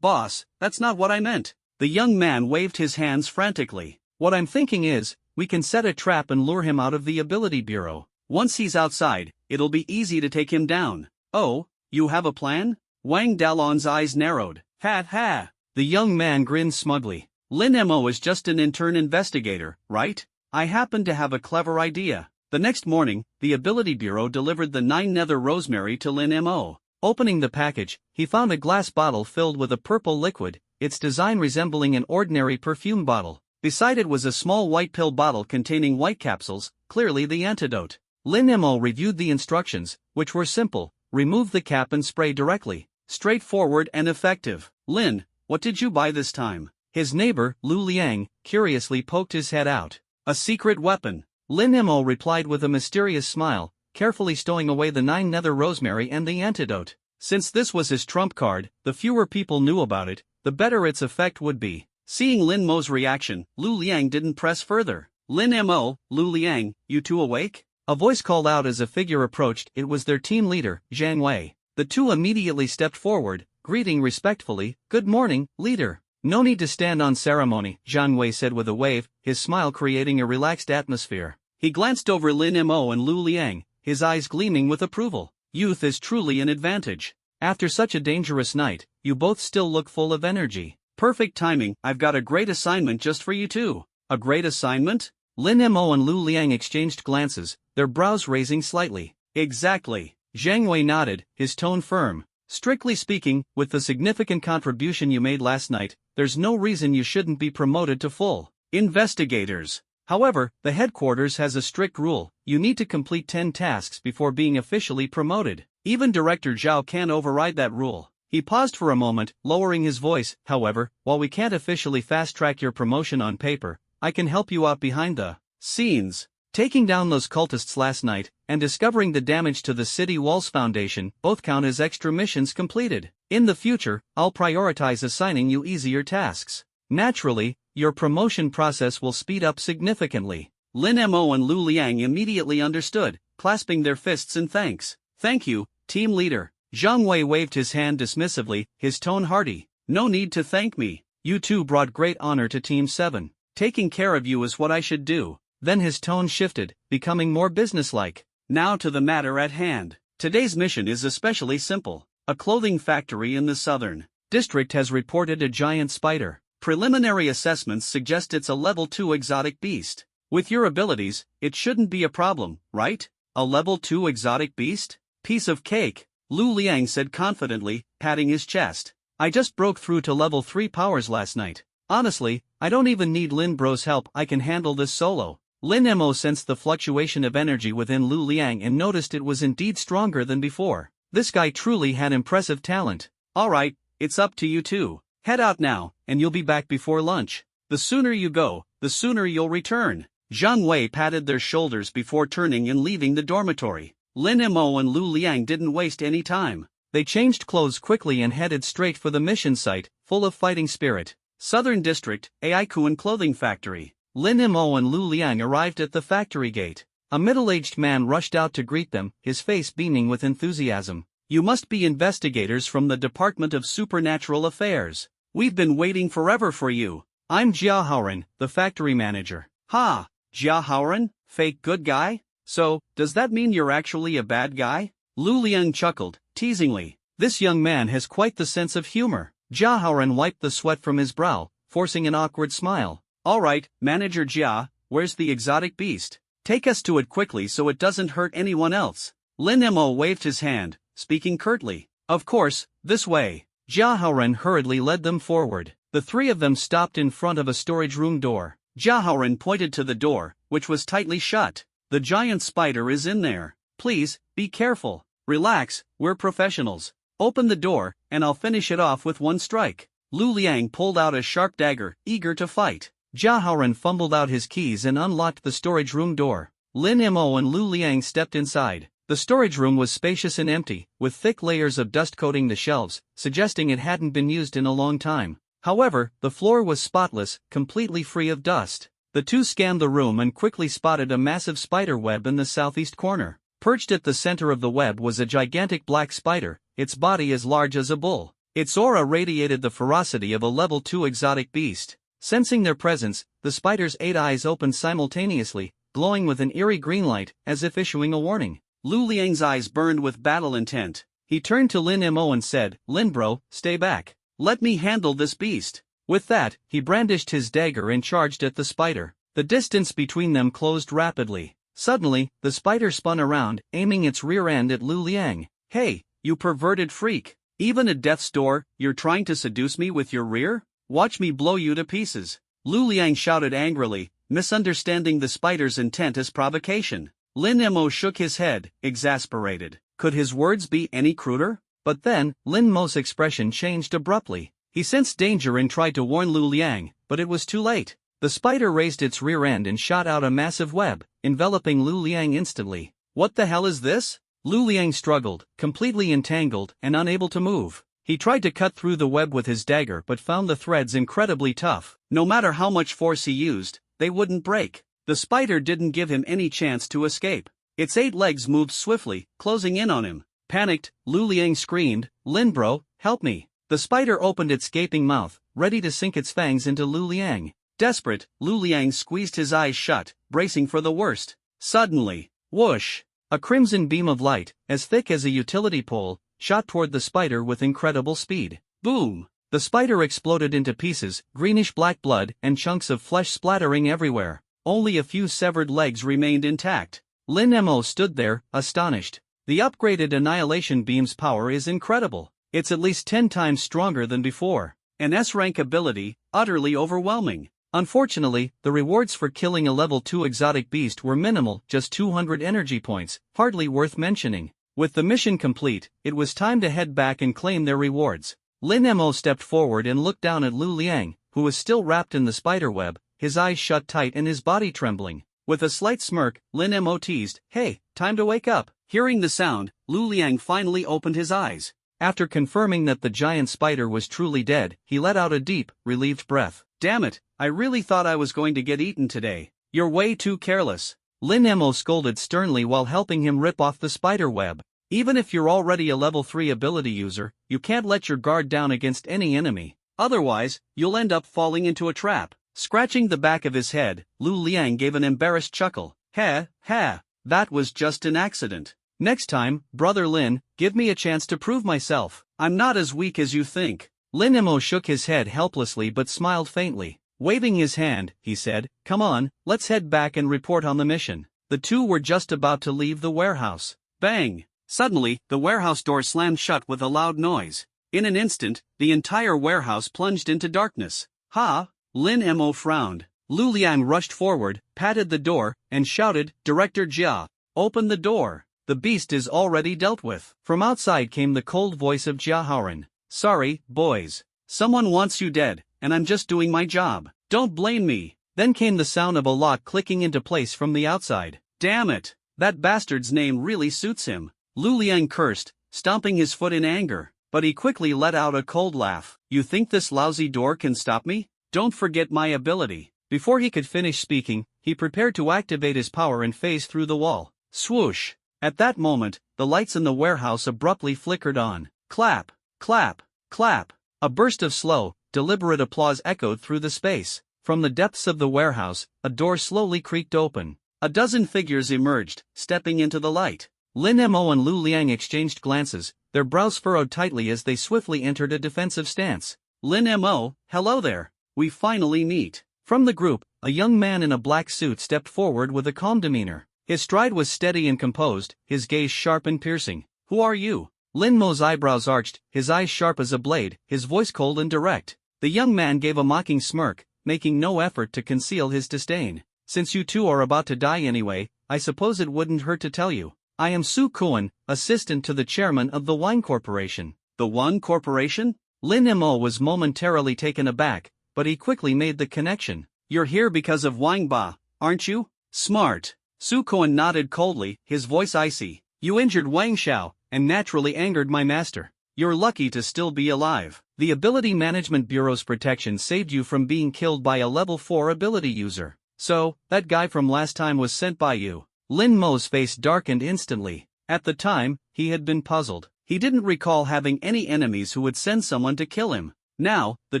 boss, that's not what I meant. The young man waved his hands frantically. What I'm thinking is, we can set a trap and lure him out of the Ability Bureau. Once he's outside, it'll be easy to take him down. Oh, you have a plan? Wang Dalong's eyes narrowed. Ha ha. The young man grinned smugly. Lin Mo is just an intern investigator, right? I happen to have a clever idea. The next morning, the Ability Bureau delivered the 9 nether rosemary to Lin Mo. Opening the package, he found a glass bottle filled with a purple liquid, its design resembling an ordinary perfume bottle. Beside it was a small white pill bottle containing white capsules, clearly the antidote. Lin Mo reviewed the instructions, which were simple: remove the cap and spray directly. Straightforward and effective. Lin, what did you buy this time? His neighbor, Lu Liang, curiously poked his head out. A secret weapon. Lin Mo replied with a mysterious smile, carefully stowing away the 9 nether rosemary and the antidote. Since this was his trump card, the fewer people knew about it, the better its effect would be. Seeing Lin Mo's reaction, Lu Liang didn't press further. Lin Mo, Lu Liang, you two awake? A voice called out as a figure approached. It was their team leader, Zhang Wei. The two immediately stepped forward, greeting respectfully. Good morning, leader. No need to stand on ceremony, Zhang Wei said with a wave, his smile creating a relaxed atmosphere. He glanced over Lin Mo and Lu Liang, his eyes gleaming with approval. Youth is truly an advantage. After such a dangerous night, you both still look full of energy. Perfect timing, I've got a great assignment just for you two. A great assignment? Lin Mo and Lu Liang exchanged glances, their brows raising slightly. Exactly. Zhang Wei nodded, his tone firm. Strictly speaking, with the significant contribution you made last night, there's no reason you shouldn't be promoted to full investigators. However, the headquarters has a strict rule: you need to complete 10 tasks before being officially promoted. Even Director Zhao can't override that rule. He paused for a moment, lowering his voice. However, while we can't officially fast-track your promotion on paper, I can help you out behind the scenes. Taking down those cultists last night, and discovering the damage to the City Walls Foundation, both count as extra missions completed. In the future, I'll prioritize assigning you easier tasks. Naturally, your promotion process will speed up significantly. Lin Mo and Lu Liang immediately understood, clasping their fists in thanks. Thank you, team leader. Zhang Wei waved his hand dismissively, his tone hearty. No need to thank me. You two brought great honor to Team 7. Taking care of you is what I should do. Then his tone shifted, becoming more businesslike. Now to the matter at hand. Today's mission is especially simple. A clothing factory in the southern district has reported a giant spider. Preliminary assessments suggest it's a level 2 exotic beast. With your abilities, it shouldn't be a problem, right? A level 2 exotic beast? Piece of cake, Lu Liang said confidently, patting his chest. I just broke through to level 3 powers last night. Honestly, I don't even need Lin Bro's help, I can handle this solo. Lin Mo sensed the fluctuation of energy within Lu Liang and noticed it was indeed stronger than before. This guy truly had impressive talent. Alright, it's up to you two. Head out now, and you'll be back before lunch. The sooner you go, the sooner you'll return. Zhang Wei patted their shoulders before turning and leaving the dormitory. Lin Mo and Lu Liang didn't waste any time. They changed clothes quickly and headed straight for the mission site, full of fighting spirit. Southern District, Aikuan Clothing Factory. Lin Mo and Lu Liang arrived at the factory gate. A middle-aged man rushed out to greet them, his face beaming with enthusiasm. You must be investigators from the Department of Supernatural Affairs. We've been waiting forever for you. I'm Jia Haoren, the factory manager. Ha! Jia Haoren? Fake good guy? So, does that mean you're actually a bad guy? Lu Liang chuckled, teasingly. This young man has quite the sense of humor. Jia Haoren wiped the sweat from his brow, forcing an awkward smile. Alright, Manager Jia, where's the exotic beast? Take us to it quickly so it doesn't hurt anyone else. Lin Mo waved his hand, speaking curtly. Of course, this way. Jia Haoren hurriedly led them forward. The three of them stopped in front of a storage room door. Jia Haoren pointed to the door, which was tightly shut. The giant spider is in there. Please, be careful. Relax, we're professionals. Open the door, and I'll finish it off with one strike. Lu Liang pulled out a sharp dagger, eager to fight. Jia Haoren fumbled out his keys and unlocked the storage room door. Lin Mo and Lu Liang stepped inside. The storage room was spacious and empty, with thick layers of dust coating the shelves, suggesting it hadn't been used in a long time. However, the floor was spotless, completely free of dust. The two scanned the room and quickly spotted a massive spider web in the southeast corner. Perched at the center of the web was a gigantic black spider, its body as large as a bull. Its aura radiated the ferocity of a level 2 exotic beast. Sensing their presence, the spider's 8 eyes opened simultaneously, glowing with an eerie green light, as if issuing a warning. Lu Liang's eyes burned with battle intent. He turned to Lin Mo and said, Lin Bro, stay back. Let me handle this beast. With that, he brandished his dagger and charged at the spider. The distance between them closed rapidly. Suddenly, the spider spun around, aiming its rear end at Lu Liang. Hey, you perverted freak. Even at death's door, you're trying to seduce me with your rear? Watch me blow you to pieces. Lu Liang shouted angrily, misunderstanding the spider's intent as provocation. Lin Mo shook his head, exasperated. Could his words be any cruder? But then, Lin Mo's expression changed abruptly. He sensed danger and tried to warn Lu Liang, but it was too late. The spider raised its rear end and shot out a massive web, enveloping Lu Liang instantly. What the hell is this? Lu Liang struggled, completely entangled and unable to move. He tried to cut through the web with his dagger but found the threads incredibly tough. No matter how much force he used, they wouldn't break. The spider didn't give him any chance to escape. Its 8 legs moved swiftly, closing in on him. Panicked, Lu Liang screamed, Lin Bro, help me. The spider opened its gaping mouth, ready to sink its fangs into Lu Liang. Desperate, Lu Liang squeezed his eyes shut, bracing for the worst. Suddenly, whoosh! A crimson beam of light, as thick as a utility pole, shot toward the spider with incredible speed. Boom! The spider exploded into pieces, greenish-black blood and chunks of flesh splattering everywhere. Only a few severed legs remained intact. Lin Mo stood there, astonished. The upgraded Annihilation Beam's power is incredible. It's at least 10 times stronger than before. An S-rank ability, utterly overwhelming. Unfortunately, the rewards for killing a level 2 exotic beast were minimal, just 200 energy points, hardly worth mentioning. With the mission complete, it was time to head back and claim their rewards. Lin Mo stepped forward and looked down at Lu Liang, who was still wrapped in the spiderweb, his eyes shut tight and his body trembling. With a slight smirk, Lin Mo teased, "Hey, time to wake up." Hearing the sound, Lu Liang finally opened his eyes. After confirming that the giant spider was truly dead, he let out a deep, relieved breath. "Damn it, I really thought I was going to get eaten today. You're way too careless." Lin Mo scolded sternly while helping him rip off the spider web. "Even if you're already a level 3 ability user, you can't let your guard down against any enemy. Otherwise, you'll end up falling into a trap." Scratching the back of his head, Lu Liang gave an embarrassed chuckle. "Ha, ha, that was just an accident. Next time, Brother Lin, give me a chance to prove myself. I'm not as weak as you think." Lin Mo shook his head helplessly but smiled faintly. Waving his hand, he said, "Come on, let's head back and report on the mission." The two were just about to leave the warehouse. Bang! Suddenly, the warehouse door slammed shut with a loud noise. In an instant, the entire warehouse plunged into darkness. "Ha!" Lin Mo frowned. Lu Liang rushed forward, patted the door, and shouted, "Director Jia, open the door. The beast is already dealt with." From outside came the cold voice of Jia Haoran. "Sorry, boys. Someone wants you dead, and I'm just doing my job. Don't blame me." Then came the sound of a lock clicking into place from the outside. "Damn it, that bastard's name really suits him." Lu Liang cursed, stomping his foot in anger, but he quickly let out a cold laugh. "You think this lousy door can stop me? Don't forget my ability." Before he could finish speaking, he prepared to activate his power and phase through the wall. Swoosh! At that moment, the lights in the warehouse abruptly flickered on. Clap, clap, clap. A burst of slow, deliberate applause echoed through the space. From the depths of the warehouse, a door slowly creaked open. A dozen figures emerged, stepping into the light. Lin Mo and Lu Liang exchanged glances, their brows furrowed tightly as they swiftly entered a defensive stance. "Lin Mo, hello there. We finally meet." From the group, a young man in a black suit stepped forward with a calm demeanor. His stride was steady and composed, his gaze sharp and piercing. "Who are you?" Lin Mo's eyebrows arched, his eyes sharp as a blade, his voice cold and direct. The young man gave a mocking smirk, making no effort to conceal his disdain. "Since you two are about to die anyway, I suppose it wouldn't hurt to tell you. I am Su Kuan, assistant to the chairman of the Wine Corporation." "The Wine Corporation?" Lin Mo was momentarily taken aback, but he quickly made the connection. "You're here because of Wang Ba, aren't you?" "Smart." Su Kuan nodded coldly, his voice icy. "You injured Wang Xiao, and naturally angered my master. You're lucky to still be alive. The Ability Management Bureau's protection saved you from being killed by a level 4 ability user. So, that guy from last time was sent by you." Lin Mo's face darkened instantly. At the time, he had been puzzled. He didn't recall having any enemies who would send someone to kill him. Now, the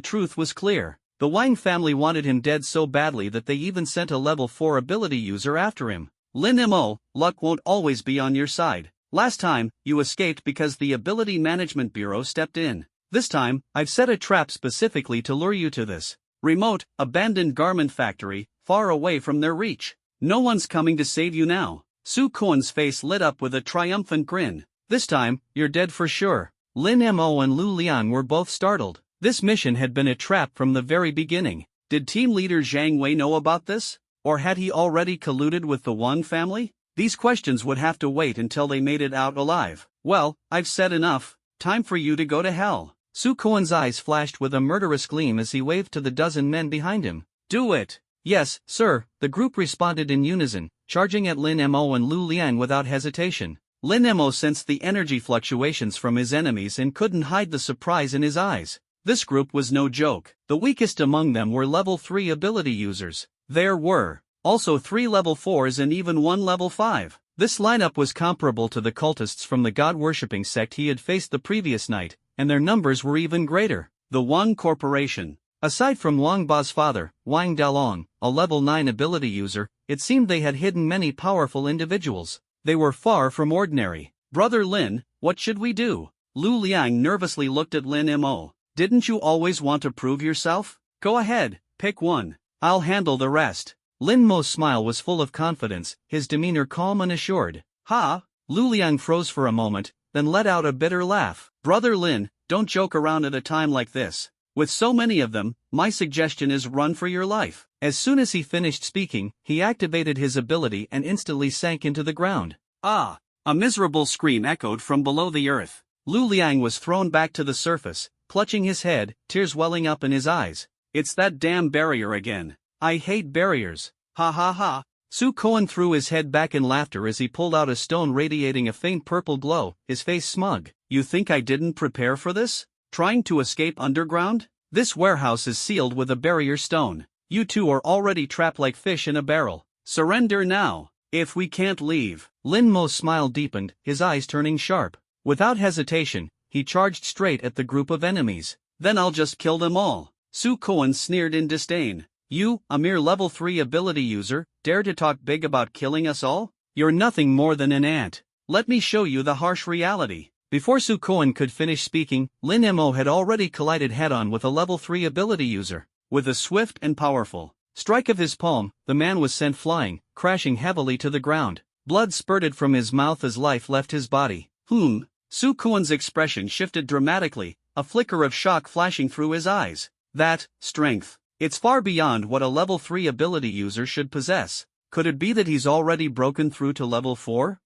truth was clear. The Wang family wanted him dead so badly that they even sent a level 4 ability user after him. "Lin Mo, luck won't always be on your side. Last time, you escaped because the Ability Management Bureau stepped in. This time, I've set a trap specifically to lure you to this remote, abandoned garment factory, far away from their reach. No one's coming to save you now." Su Kuan's face lit up with a triumphant grin. "This time, you're dead for sure." Lin Mo and Lu Liang were both startled. This mission had been a trap from the very beginning. Did team leader Zhang Wei know about this? Or had he already colluded with the Wang family? These questions would have to wait until they made it out alive. "Well, I've said enough. Time for you to go to hell." Su Kuan's eyes flashed with a murderous gleam as he waved to the dozen men behind him. "Do it." "Yes, sir," the group responded in unison, charging at Lin Mo and Lu Liang without hesitation. Lin Mo sensed the energy fluctuations from his enemies and couldn't hide the surprise in his eyes. This group was no joke. The weakest among them were level 3 ability users. There were also 3 level 4s and even 1 level 5. This lineup was comparable to the cultists from the god-worshipping sect he had faced the previous night, and their numbers were even greater. The Wang Corporation. Aside from Wang Ba's father, Wang Dalong, a level 9 ability user, it seemed they had hidden many powerful individuals. They were far from ordinary. "Brother Lin, what should we do?" Lu Liang nervously looked at Lin Mo. "Didn't you always want to prove yourself? Go ahead, pick one. I'll handle the rest." Lin Mo's smile was full of confidence, his demeanor calm and assured. "Ha!" Lu Liang froze for a moment, then let out a bitter laugh. "Brother Lin, don't joke around at a time like this. With so many of them, my suggestion is run for your life." As soon as he finished speaking, he activated his ability and instantly sank into the ground. "Ah, A miserable scream echoed from below the earth. Lu Liang was thrown back to the surface, clutching his head, tears welling up in his eyes. It's that damn barrier again. I hate barriers. Ha ha ha. Su Koan threw his head back in laughter as he pulled out a stone radiating a faint purple glow, his face smug. You think I didn't prepare for this? Trying to escape underground? This warehouse is sealed with a barrier stone. You two are already trapped like fish in a barrel. Surrender now. If we can't leave. Lin Mo's smile deepened, his eyes turning sharp. Without hesitation, he charged straight at the group of enemies. Then I'll just kill them all. Su Koan sneered in disdain. You, a mere level 3 ability user, dare to talk big about killing us all? You're nothing more than an ant. Let me show you the harsh reality. Before Su Koan could finish speaking, Lin Mo had already collided head-on with a level 3 ability user. With a swift and powerful strike of his palm, the man was sent flying, crashing heavily to the ground. Blood spurted from his mouth as life left his body. Su Koan's expression shifted dramatically, a flicker of shock flashing through his eyes. That strength. It's far beyond what a level 3 ability user should possess. Could it be that he's already broken through to level 4?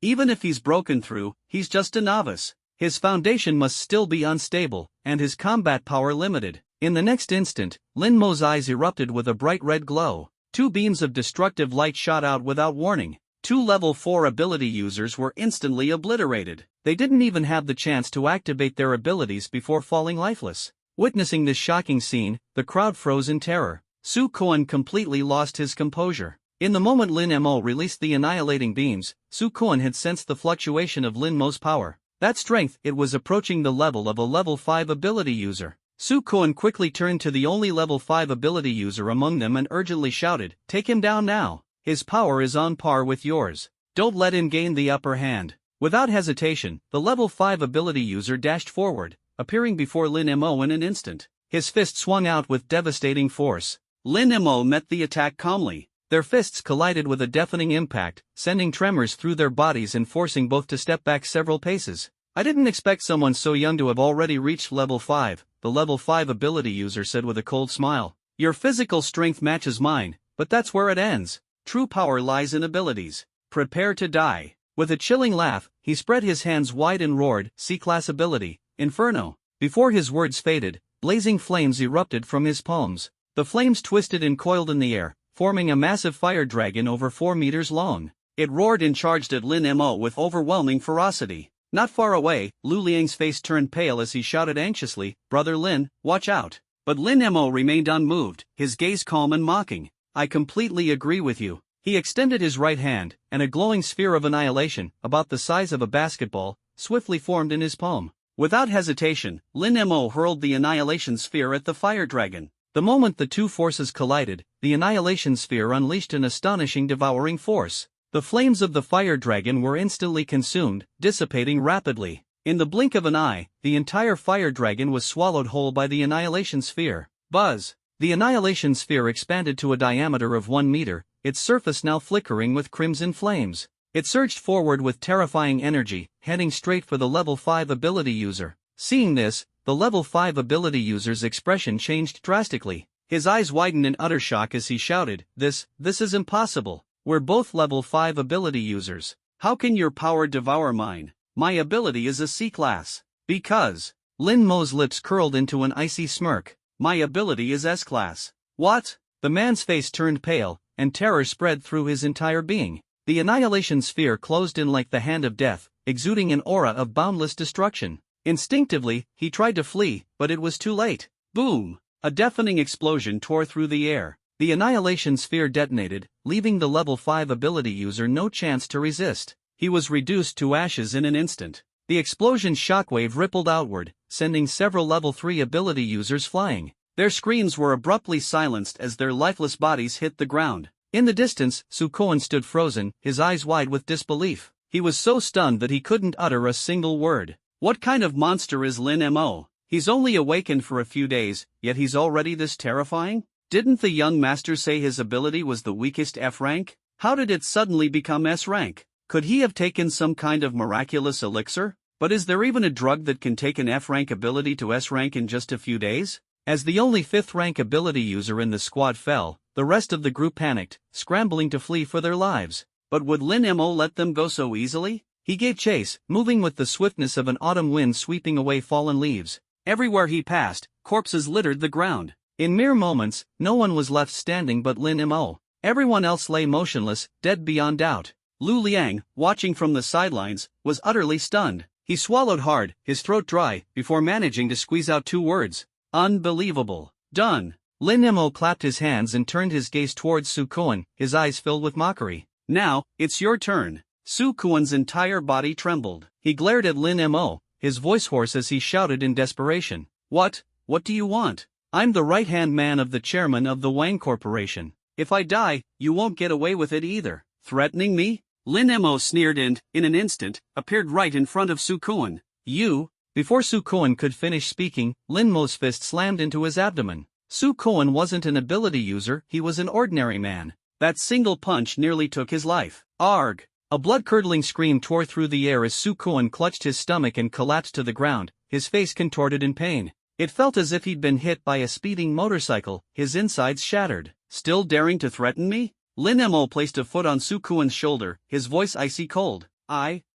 Even if he's broken through, he's just a novice. His foundation must still be unstable, and his combat power limited. In the next instant, Lin Mo's eyes erupted with a bright red glow. 2 beams of destructive light shot out without warning. 2 level 4 ability users were instantly obliterated. They didn't even have the chance to activate their abilities before falling lifeless. Witnessing this shocking scene, the crowd froze in terror. Su Koan completely lost his composure. In the moment Lin Mo released the annihilating beams, Su Koan had sensed the fluctuation of Lin Mo's power. That strength, it was approaching the level of a level 5 ability user. Su Koan quickly turned to the only level 5 ability user among them and urgently shouted, "Take him down now. His power is on par with yours. Don't let him gain the upper hand." Without hesitation, the level 5 ability user dashed forward, appearing before Lin Mo in an instant. His fist swung out with devastating force. Lin Mo met the attack calmly. Their fists collided with a deafening impact, sending tremors through their bodies and forcing both to step back several paces. I didn't expect someone so young to have already reached level 5, the level 5 ability user said with a cold smile. Your physical strength matches mine, but that's where it ends. True power lies in abilities. Prepare to die. With a chilling laugh, he spread his hands wide and roared, "C-class ability, Inferno." Before his words faded, blazing flames erupted from his palms. The flames twisted and coiled in the air, forming a massive fire dragon over 4 meters long. It roared and charged at Lin Mo with overwhelming ferocity. Not far away, Lu Liang's face turned pale as he shouted anxiously, "Brother Lin, watch out." But Lin Mo remained unmoved, his gaze calm and mocking. "I completely agree with you." He extended his right hand, and a glowing sphere of annihilation, about the size of a basketball, swiftly formed in his palm. Without hesitation, Lin Mo hurled the annihilation sphere at the fire dragon. The moment the two forces collided, the annihilation sphere unleashed an astonishing devouring force. The flames of the fire dragon were instantly consumed, dissipating rapidly. In the blink of an eye, the entire fire dragon was swallowed whole by the annihilation sphere. Buzz! The annihilation sphere expanded to a diameter of 1 meter, its surface now flickering with crimson flames. It surged forward with terrifying energy, heading straight for the level 5 ability user. Seeing this, the level 5 ability user's expression changed drastically. His eyes widened in utter shock as he shouted, This is impossible. We're both level 5 ability users. How can your power devour mine? My ability is a C-class. Because. Lin Mo's lips curled into an icy smirk. My ability is S-class. What? The man's face turned pale, and terror spread through his entire being. The annihilation sphere closed in like the hand of death, exuding an aura of boundless destruction. Instinctively, he tried to flee, but it was too late. Boom! A deafening explosion tore through the air. The annihilation sphere detonated, leaving the level 5 ability user no chance to resist. He was reduced to ashes in an instant. The explosion's shockwave rippled outward, sending several level 3 ability users flying. Their screams were abruptly silenced as their lifeless bodies hit the ground. In the distance, Su Koan stood frozen, his eyes wide with disbelief. He was so stunned that he couldn't utter a single word. What kind of monster is Lin Mo? He's only awakened for a few days, yet he's already this terrifying? Didn't the young master say his ability was the weakest F rank? How did it suddenly become S rank? Could he have taken some kind of miraculous elixir? But is there even a drug that can take an F rank ability to S rank in just a few days? As the only 5th rank ability user in the squad fell, the rest of the group panicked, scrambling to flee for their lives. But would Lin Mo let them go so easily? He gave chase, moving with the swiftness of an autumn wind sweeping away fallen leaves. Everywhere he passed, corpses littered the ground. In mere moments, no one was left standing but Lin Mo. Everyone else lay motionless, dead beyond doubt. Lu Liang, watching from the sidelines, was utterly stunned. He swallowed hard, his throat dry, before managing to squeeze out 2 words. Unbelievable. Done. Lin Mo clapped his hands and turned his gaze towards Su Kuan, his eyes filled with mockery. Now, it's your turn. Su Kuan's entire body trembled. He glared at Lin Mo, his voice hoarse as he shouted in desperation. What do you want? I'm the right-hand man of the chairman of the Wang Corporation. If I die, you won't get away with it either. Threatening me? Lin Mo sneered and, in an instant, appeared right in front of Su Kuan. You? Before Su Kuan could finish speaking, Lin Mo's fist slammed into his abdomen. Su Kuan wasn't an ability user, he was an ordinary man. That single punch nearly took his life. Arg! A blood-curdling scream tore through the air as Su Kuan clutched his stomach and collapsed to the ground, his face contorted in pain. It felt as if he'd been hit by a speeding motorcycle, his insides shattered. Still daring to threaten me? Lin Mo placed a foot on Su Kuan's shoulder, his voice icy cold.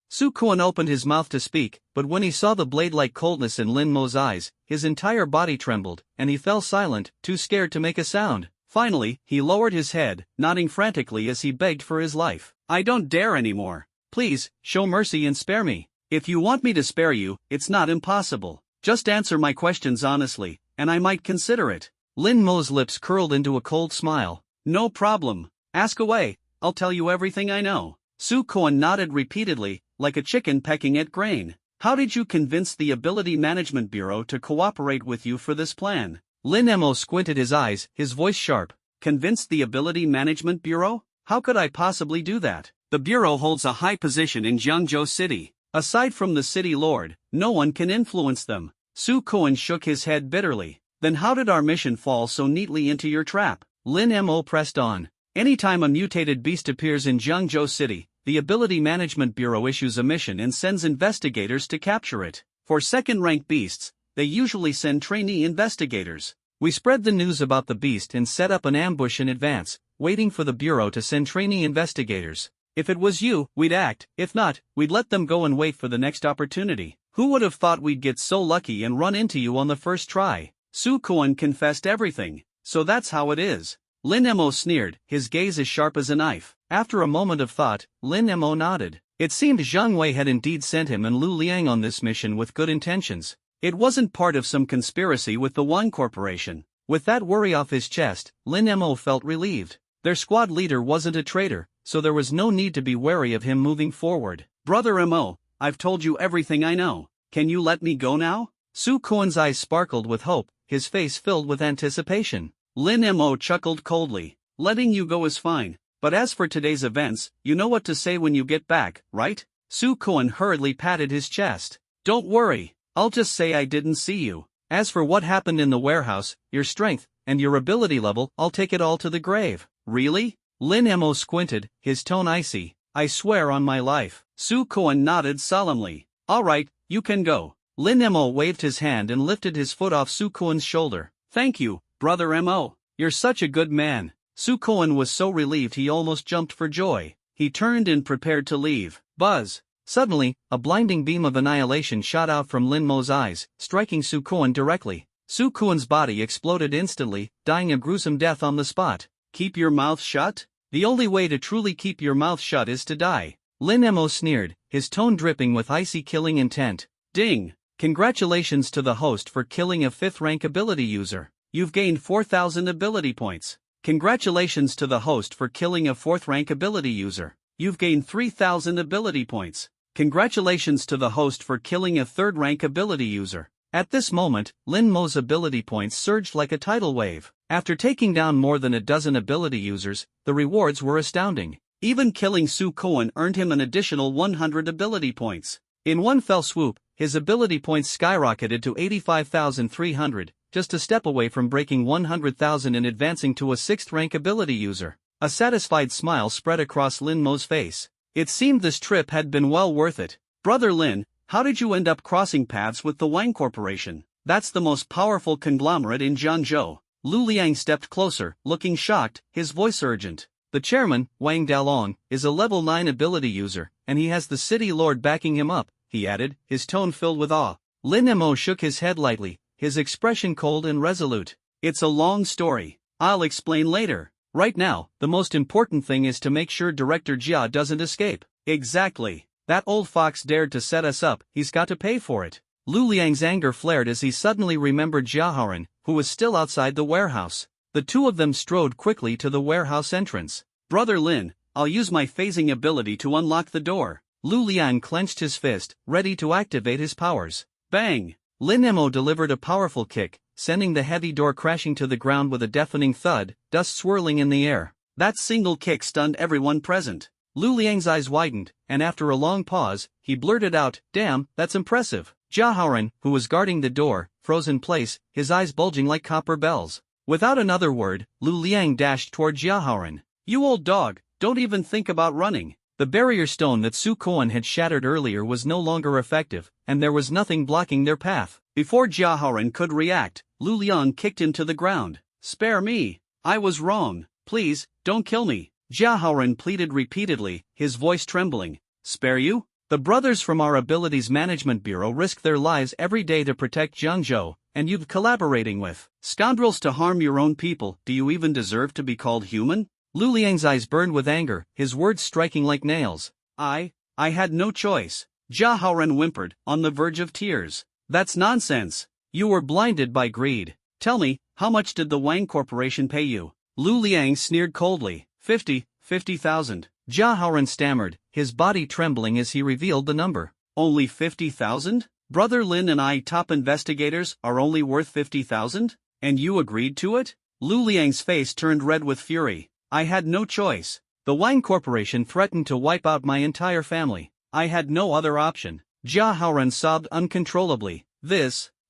Su Kuan opened his mouth to speak, but when he saw the blade-like coldness in Lin Mo's eyes, his entire body trembled, and he fell silent, too scared to make a sound. Finally, he lowered his head, nodding frantically as he begged for his life. I don't dare anymore. Please, show mercy and spare me. If you want me to spare you, it's not impossible. Just answer my questions honestly, and I might consider it. Lin Mo's lips curled into a cold smile. No problem. Ask away, I'll tell you everything I know. Su Kuan nodded repeatedly, like a chicken pecking at grain. How did you convince the Ability Management Bureau to cooperate with you for this plan? Lin Mo squinted his eyes, his voice sharp. Convinced the Ability Management Bureau? How could I possibly do that? The Bureau holds a high position in Jiangzhou City. Aside from the city lord, no one can influence them. Su Kuan shook his head bitterly. Then how did our mission fall so neatly into your trap? Lin Mo pressed on. Anytime a mutated beast appears in Jiangzhou City, the Ability Management Bureau issues a mission and sends investigators to capture it. For second-rank beasts, they usually send trainee investigators. We spread the news about the beast and set up an ambush in advance, waiting for the Bureau to send trainee investigators. If it was you, we'd act. If not, we'd let them go and wait for the next opportunity. Who would have thought we'd get so lucky and run into you on the first try? Su Kuan confessed everything. So that's how it is. Lin Mo sneered, his gaze as sharp as a knife. After a moment of thought, Lin Mo nodded. It seemed Zhang Wei had indeed sent him and Lu Liang on this mission with good intentions. It wasn't part of some conspiracy with the Wang Corporation. With that worry off his chest, Lin Mo felt relieved. Their squad leader wasn't a traitor, so there was no need to be wary of him moving forward. Brother Mo, I've told you everything I know. Can you let me go now? Su Kuan's eyes sparkled with hope, his face filled with anticipation. Lin Mo chuckled coldly. Letting you go is fine, but as for today's events, you know what to say when you get back, right? Su Kuan hurriedly patted his chest. Don't worry, I'll just say I didn't see you. As for what happened in the warehouse, your strength, and your ability level, I'll take it all to the grave. Really? Lin Mo squinted, his tone icy. I swear on my life. Su Kuan nodded solemnly. All right, you can go. Lin Mo waved his hand and lifted his foot off Su Kuan's shoulder. Thank you, Brother Mo. You're such a good man. Su Kuan was so relieved he almost jumped for joy. He turned and prepared to leave. Buzz! Suddenly, a blinding beam of annihilation shot out from Lin Mo's eyes, striking Su Kuan directly. Su Kuan's body exploded instantly, dying a gruesome death on the spot. Keep your mouth shut? The only way to truly keep your mouth shut is to die. Lin Mo sneered, his tone dripping with icy killing intent. Ding! Congratulations to the host for killing a 5th-rank ability user. You've gained 4,000 ability points. Congratulations to the host for killing a 4th-rank ability user. You've gained 3,000 ability points. Congratulations to the host for killing a 3rd-rank ability user. At this moment, Lin Mo's ability points surged like a tidal wave. After taking down more than a dozen ability users, the rewards were astounding. Even killing Su Kuan earned him an additional 100 ability points. In one fell swoop, his ability points skyrocketed to 85,300, just a step away from breaking 100,000 and advancing to a 6th-rank ability user. A satisfied smile spread across Lin Mo's face. It seemed this trip had been well worth it. Brother Lin, how did you end up crossing paths with the Wang Corporation? That's the most powerful conglomerate in Jiangzhou. Lu Liang stepped closer, looking shocked, his voice urgent. The chairman, Wang Dalong, is a level 9 ability user, and he has the city lord backing him up, he added, his tone filled with awe. Lin Mo shook his head lightly, his expression cold and resolute. It's a long story. I'll explain later. Right now, the most important thing is to make sure Director Jia doesn't escape. Exactly. That old fox dared to set us up, he's got to pay for it. Lu Liang's anger flared as he suddenly remembered Jia Haoran, who was still outside the warehouse. The two of them strode quickly to the warehouse entrance. Brother Lin, I'll use my phasing ability to unlock the door. Lu Liang clenched his fist, ready to activate his powers. Bang! Lin Mo delivered a powerful kick, sending the heavy door crashing to the ground with a deafening thud, dust swirling in the air. That single kick stunned everyone present. Lu Liang's eyes widened, and after a long pause, he blurted out, "Damn, that's impressive." Jia Haoran, who was guarding the door, froze in place, his eyes bulging like copper bells. Without another word, Lu Liang dashed toward Jia Haoran. "You old dog, don't even think about running." The barrier stone that Su Koan had shattered earlier was no longer effective, and there was nothing blocking their path. Before Jia Haoran could react, Lu Liang kicked him to the ground. "Spare me. I was wrong. Please, don't kill me." Jia Haoran pleaded repeatedly, his voice trembling. "Spare you? The brothers from our Abilities Management Bureau risk their lives every day to protect Jiangzhou, and you've collaborating with scoundrels to harm your own people. Do you even deserve to be called human?" Lu Liang's eyes burned with anger, his words striking like nails. I had no choice." Jia Haoran whimpered, on the verge of tears. "That's nonsense. You were blinded by greed. Tell me, how much did the Wang Corporation pay you?" Lu Liang sneered coldly. 50,000. Jia Haoran stammered, his body trembling as he revealed the number. "Only 50,000? Brother Lin and I, top investigators, are only worth 50,000? And you agreed to it?" Lu Liang's face turned red with fury. "I had no choice. The Wang Corporation threatened to wipe out my entire family. I had no other option." Jia Haoran sobbed uncontrollably.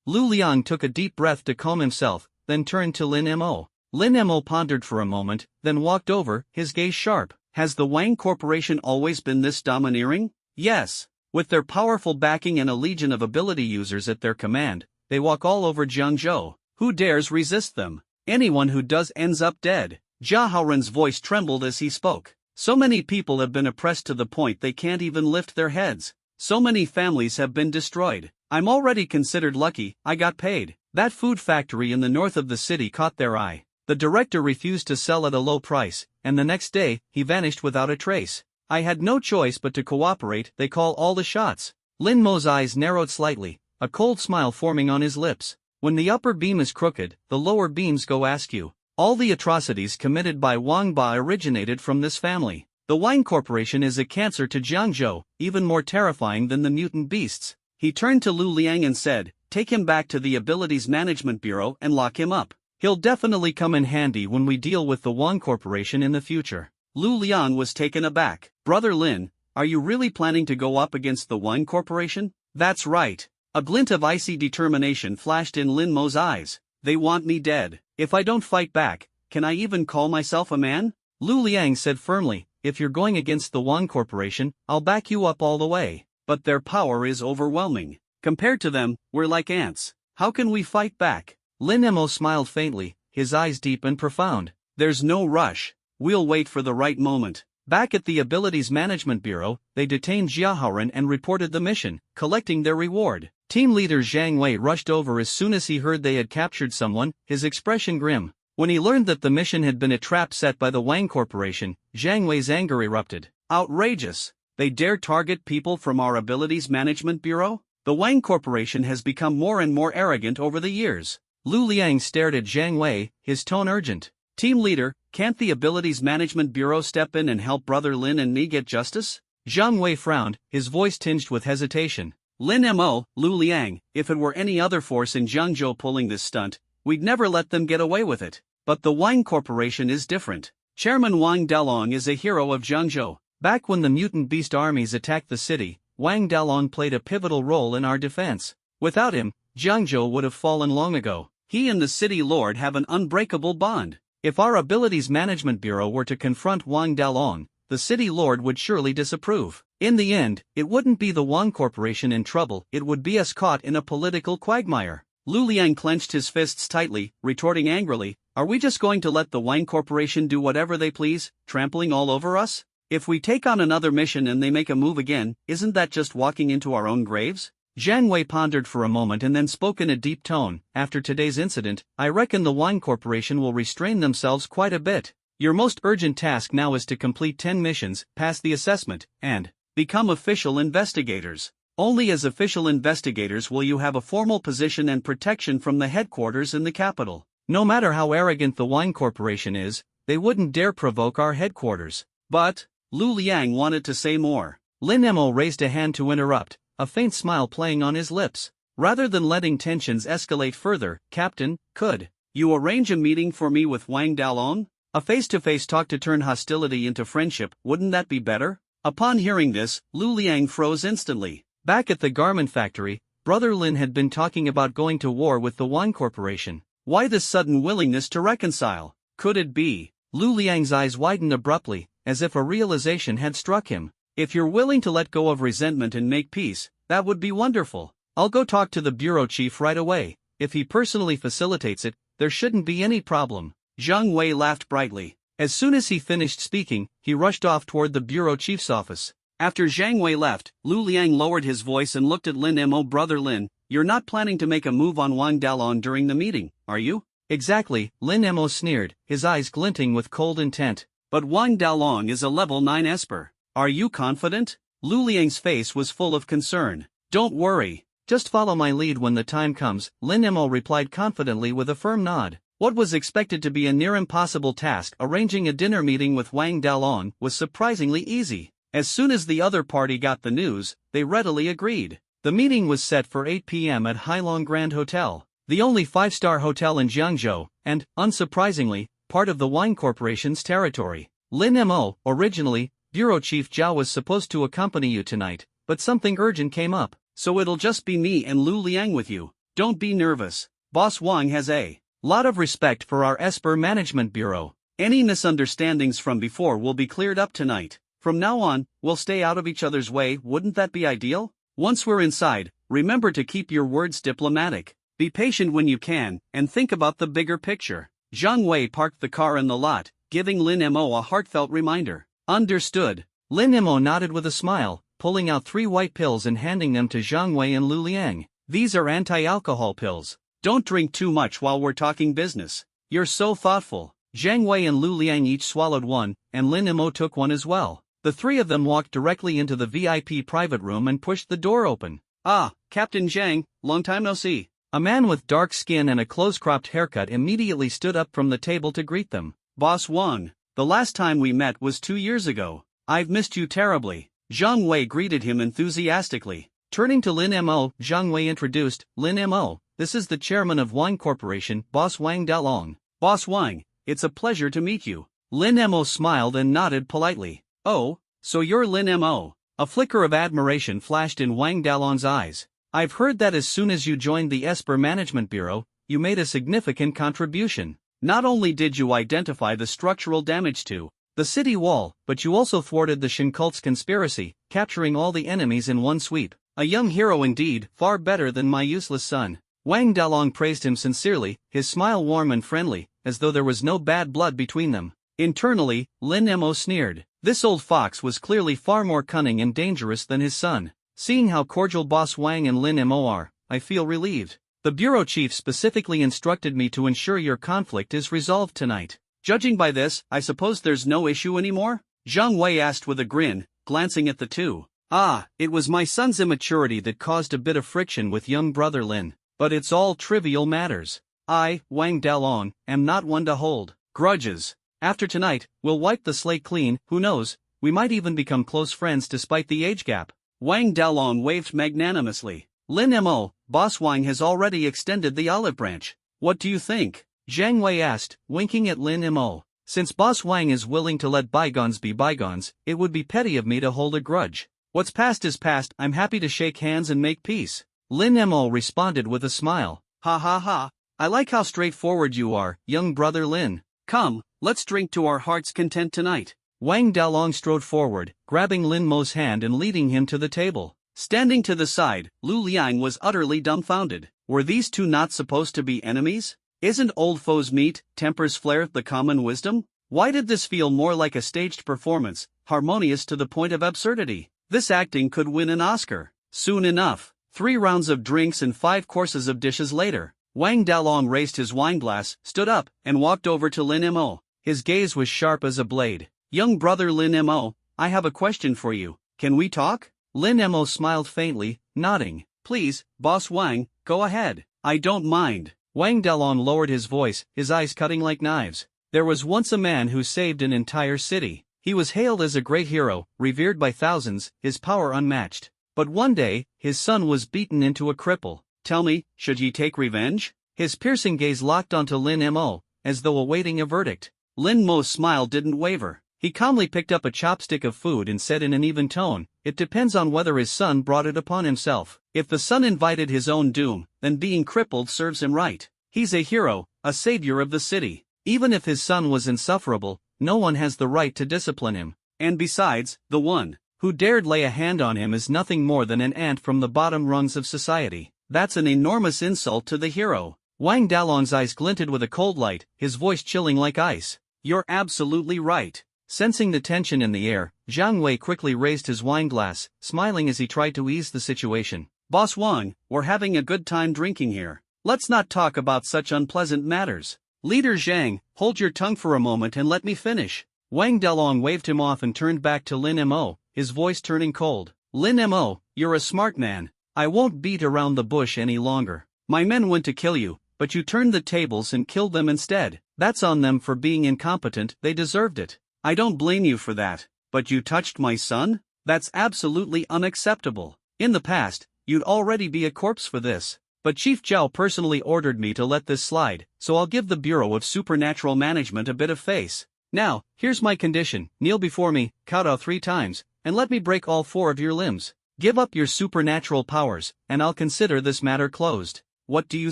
Lu Liang took a deep breath to calm himself, then turned to Lin Mo. Lin Mo pondered for a moment, then walked over, his gaze sharp. "Has the Wang Corporation always been this domineering?" "Yes. With their powerful backing and a legion of ability users at their command, they walk all over Jiangzhou. Who dares resist them? Anyone who does ends up dead." Jia Haoran's voice trembled as he spoke. "So many people have been oppressed to the point they can't even lift their heads. So many families have been destroyed. I'm already considered lucky, I got paid. That food factory in the north of the city caught their eye. The director refused to sell at a low price, and the next day, he vanished without a trace. I had no choice but to cooperate. They call all the shots." Lin Mo's eyes narrowed slightly, a cold smile forming on his lips. "When the upper beam is crooked, the lower beams go askew. All the atrocities committed by Wang Ba originated from this family. The Wang Corporation is a cancer to Jiangzhou, even more terrifying than the mutant beasts." He turned to Lu Liang and said, "Take him back to the Abilities Management Bureau and lock him up. He'll definitely come in handy when we deal with the Wang Corporation in the future." Lu Liang was taken aback. "Brother Lin, are you really planning to go up against the Wang Corporation?" "That's right." A glint of icy determination flashed in Lin Mo's eyes. "They want me dead. If I don't fight back, can I even call myself a man?" Lu Liang said firmly, "If you're going against the Wang Corporation, I'll back you up all the way. But their power is overwhelming. Compared to them, we're like ants. How can we fight back?" Lin Mo smiled faintly, his eyes deep and profound. "There's no rush. We'll wait for the right moment." Back at the Abilities Management Bureau, they detained Jia Haoran and reported the mission, collecting their reward. Team leader Zhang Wei rushed over as soon as he heard they had captured someone, his expression grim. When he learned that the mission had been a trap set by the Wang Corporation, Zhang Wei's anger erupted. "Outrageous! They dare target people from our Abilities Management Bureau? The Wang Corporation has become more and more arrogant over the years." Lu Liang stared at Zhang Wei, his tone urgent. "Team leader, can't the Abilities Management Bureau step in and help Brother Lin and me get justice?" Zhang Wei frowned, his voice tinged with hesitation. "Lin Mo, Lu Liang, if it were any other force in Jiangzhou pulling this stunt, we'd never let them get away with it. But the Wang Corporation is different. Chairman Wang Dalong is a hero of Jiangzhou. Back when the mutant beast armies attacked the city, Wang Dalong played a pivotal role in our defense. Without him, Jiangzhou would have fallen long ago. He and the city lord have an unbreakable bond. If our Abilities Management Bureau were to confront Wang Dalong, the city lord would surely disapprove. In the end, it wouldn't be the Wang Corporation in trouble, it would be us caught in a political quagmire." Lu Liang clenched his fists tightly, retorting angrily, Are we just going to let the Wang Corporation do whatever they please, trampling all over us? If we take on another mission and they make a move again, isn't that just walking into our own graves? Zhang Wei pondered for a moment and then spoke in a deep tone. After today's incident, I reckon the Wang Corporation will restrain themselves quite a bit. Your most urgent task now is to complete 10 missions, pass the assessment, and become official investigators. Only as official investigators will you have a formal position and protection from the headquarters in the capital. No matter how arrogant the Wang Corporation is, they wouldn't dare provoke our headquarters. But Lu Liang wanted to say more. Lin Mo raised a hand to interrupt, a faint smile playing on his lips. Rather than letting tensions escalate further, Captain, could you arrange a meeting for me with Wang Dalong? A face-to-face talk to turn hostility into friendship, wouldn't that be better? Upon hearing this, Lu Liang froze instantly. Back at the garment factory, Brother Lin had been talking about going to war with the Wang Corporation. Why this sudden willingness to reconcile? Could it be? Lu Liang's eyes widened abruptly, as if a realization had struck him. If you're willing to let go of resentment and make peace, that would be wonderful. I'll go talk to the bureau chief right away. If he personally facilitates it, there shouldn't be any problem. Zhang Wei laughed brightly. As soon as he finished speaking, he rushed off toward the bureau chief's office. After Zhang Wei left, Lu Liang lowered his voice and looked at Lin Mo. Brother Lin, you're not planning to make a move on Wang Dalong during the meeting, are you? Exactly, Lin Mo sneered, his eyes glinting with cold intent. But Wang Dalong is a level 9 Esper. Are you confident? Lu Liang's face was full of concern. Don't worry. Just follow my lead when the time comes, Lin Mo replied confidently with a firm nod. What was expected to be a near-impossible task, arranging a dinner meeting with Wang Dalong, was surprisingly easy. As soon as the other party got the news, they readily agreed. The meeting was set for 8 p.m. at Hailong Grand Hotel, the only 5-star hotel in Jiangzhou, and, unsurprisingly, part of the Wang Corporation's territory. Lin Mo, originally, Bureau Chief Zhao was supposed to accompany you tonight, but something urgent came up, so it'll just be me and Lu Liang with you. Don't be nervous. Boss Wang has a lot of respect for our Esper Management Bureau. Any misunderstandings from before will be cleared up tonight. From now on, we'll stay out of each other's way, wouldn't that be ideal? Once we're inside, remember to keep your words diplomatic. Be patient when you can, and think about the bigger picture. Zhang Wei parked the car in the lot, giving Lin Mo a heartfelt reminder. Understood. Lin Mo nodded with a smile, pulling out 3 white pills and handing them to Zhang Wei and Lu Liang. These are anti-alcohol pills. Don't drink too much while we're talking business. You're so thoughtful. Zhang Wei and Lu Liang each swallowed one, and Lin Mo took one as well. The 3 of them walked directly into the VIP private room and pushed the door open. Ah, Captain Zhang, long time no see. A man with dark skin and a close-cropped haircut immediately stood up from the table to greet them. Boss Wang, the last time we met was 2 years ago. I've missed you terribly. Zhang Wei greeted him enthusiastically. Turning to Lin Mo, Zhang Wei introduced, Lin Mo, this is the chairman of Wang Corporation, Boss Wang Dalong. Boss Wang, it's a pleasure to meet you. Lin Mo smiled and nodded politely. Oh, so you're Lin Mo. A flicker of admiration flashed in Wang Dalong's eyes. I've heard that as soon as you joined the Esper Management Bureau, you made a significant contribution. Not only did you identify the structural damage to the city wall, but you also thwarted the Shin cult's conspiracy, capturing all the enemies in one sweep. A young hero indeed, far better than my useless son. Wang Dalong praised him sincerely, his smile warm and friendly, as though there was no bad blood between them. Internally, Lin Mo sneered. This old fox was clearly far more cunning and dangerous than his son. Seeing how cordial Boss Wang and Lin Mo are, I feel relieved. The bureau chief specifically instructed me to ensure your conflict is resolved tonight. Judging by this, I suppose there's no issue anymore? Zhang Wei asked with a grin, glancing at the two. Ah, it was my son's immaturity that caused a bit of friction with young brother Lin, but it's all trivial matters. I, Wang Dalong, am not one to hold grudges. After tonight, we'll wipe the slate clean, who knows, we might even become close friends despite the age gap. Wang Dalong waved magnanimously. Lin Mo, Boss Wang has already extended the olive branch. What do you think? Zhang Wei asked, winking at Lin Mo. Since Boss Wang is willing to let bygones be bygones, it would be petty of me to hold a grudge. What's past is past, I'm happy to shake hands and make peace. Lin Mo responded with a smile. Ha ha ha, I like how straightforward you are, young brother Lin. Come, let's drink to our heart's content tonight. Wang Dalong strode forward, grabbing Lin Mo's hand and leading him to the table. Standing to the side, Lu Liang was utterly dumbfounded. Were these two not supposed to be enemies? Isn't old foes meet, tempers flare the common wisdom? Why did this feel more like a staged performance, harmonious to the point of absurdity? This acting could win an Oscar. Soon enough, 3 rounds of drinks and 5 courses of dishes later, Wang Dalong raised his wineglass, stood up, and walked over to Lin Mo. His gaze was sharp as a blade. Young brother Lin Mo, I have a question for you. Can we talk? Lin Mo smiled faintly, nodding. Please, Boss Wang, go ahead. I don't mind. Wang Dalong lowered his voice, his eyes cutting like knives. There was once a man who saved an entire city. He was hailed as a great hero, revered by thousands, his power unmatched. But one day, his son was beaten into a cripple. Tell me, should he take revenge? His piercing gaze locked onto Lin Mo, as though awaiting a verdict. Lin Mo's smile didn't waver. He calmly picked up a chopstick of food and said in an even tone, "It depends on whether his son brought it upon himself. If the son invited his own doom, then being crippled serves him right. He's a hero, a savior of the city. Even if his son was insufferable, no one has the right to discipline him. And besides, the one who dared lay a hand on him is nothing more than an ant from the bottom rungs of society. That's an enormous insult to the hero." Wang Dalong's eyes glinted with a cold light, his voice chilling like ice. You're absolutely right. Sensing the tension in the air, Zhang Wei quickly raised his wineglass, smiling as he tried to ease the situation. Boss Wang, we're having a good time drinking here. Let's not talk about such unpleasant matters. Leader Zhang, hold your tongue for a moment and let me finish. Wang Dalong waved him off and turned back to Lin Mo, his voice turning cold. Lin Mo, you're a smart man. I won't beat around the bush any longer. My men went to kill you, but you turned the tables and killed them instead. That's on them for being incompetent, they deserved it. I don't blame you for that, but you touched my son? That's absolutely unacceptable. In the past, you'd already be a corpse for this. But Chief Zhao personally ordered me to let this slide, so I'll give the Bureau of Supernatural Management a bit of face. Now, here's my condition: kneel before me, kowtow 3 times, and let me break all 4 of your limbs. Give up your supernatural powers, and I'll consider this matter closed. What do you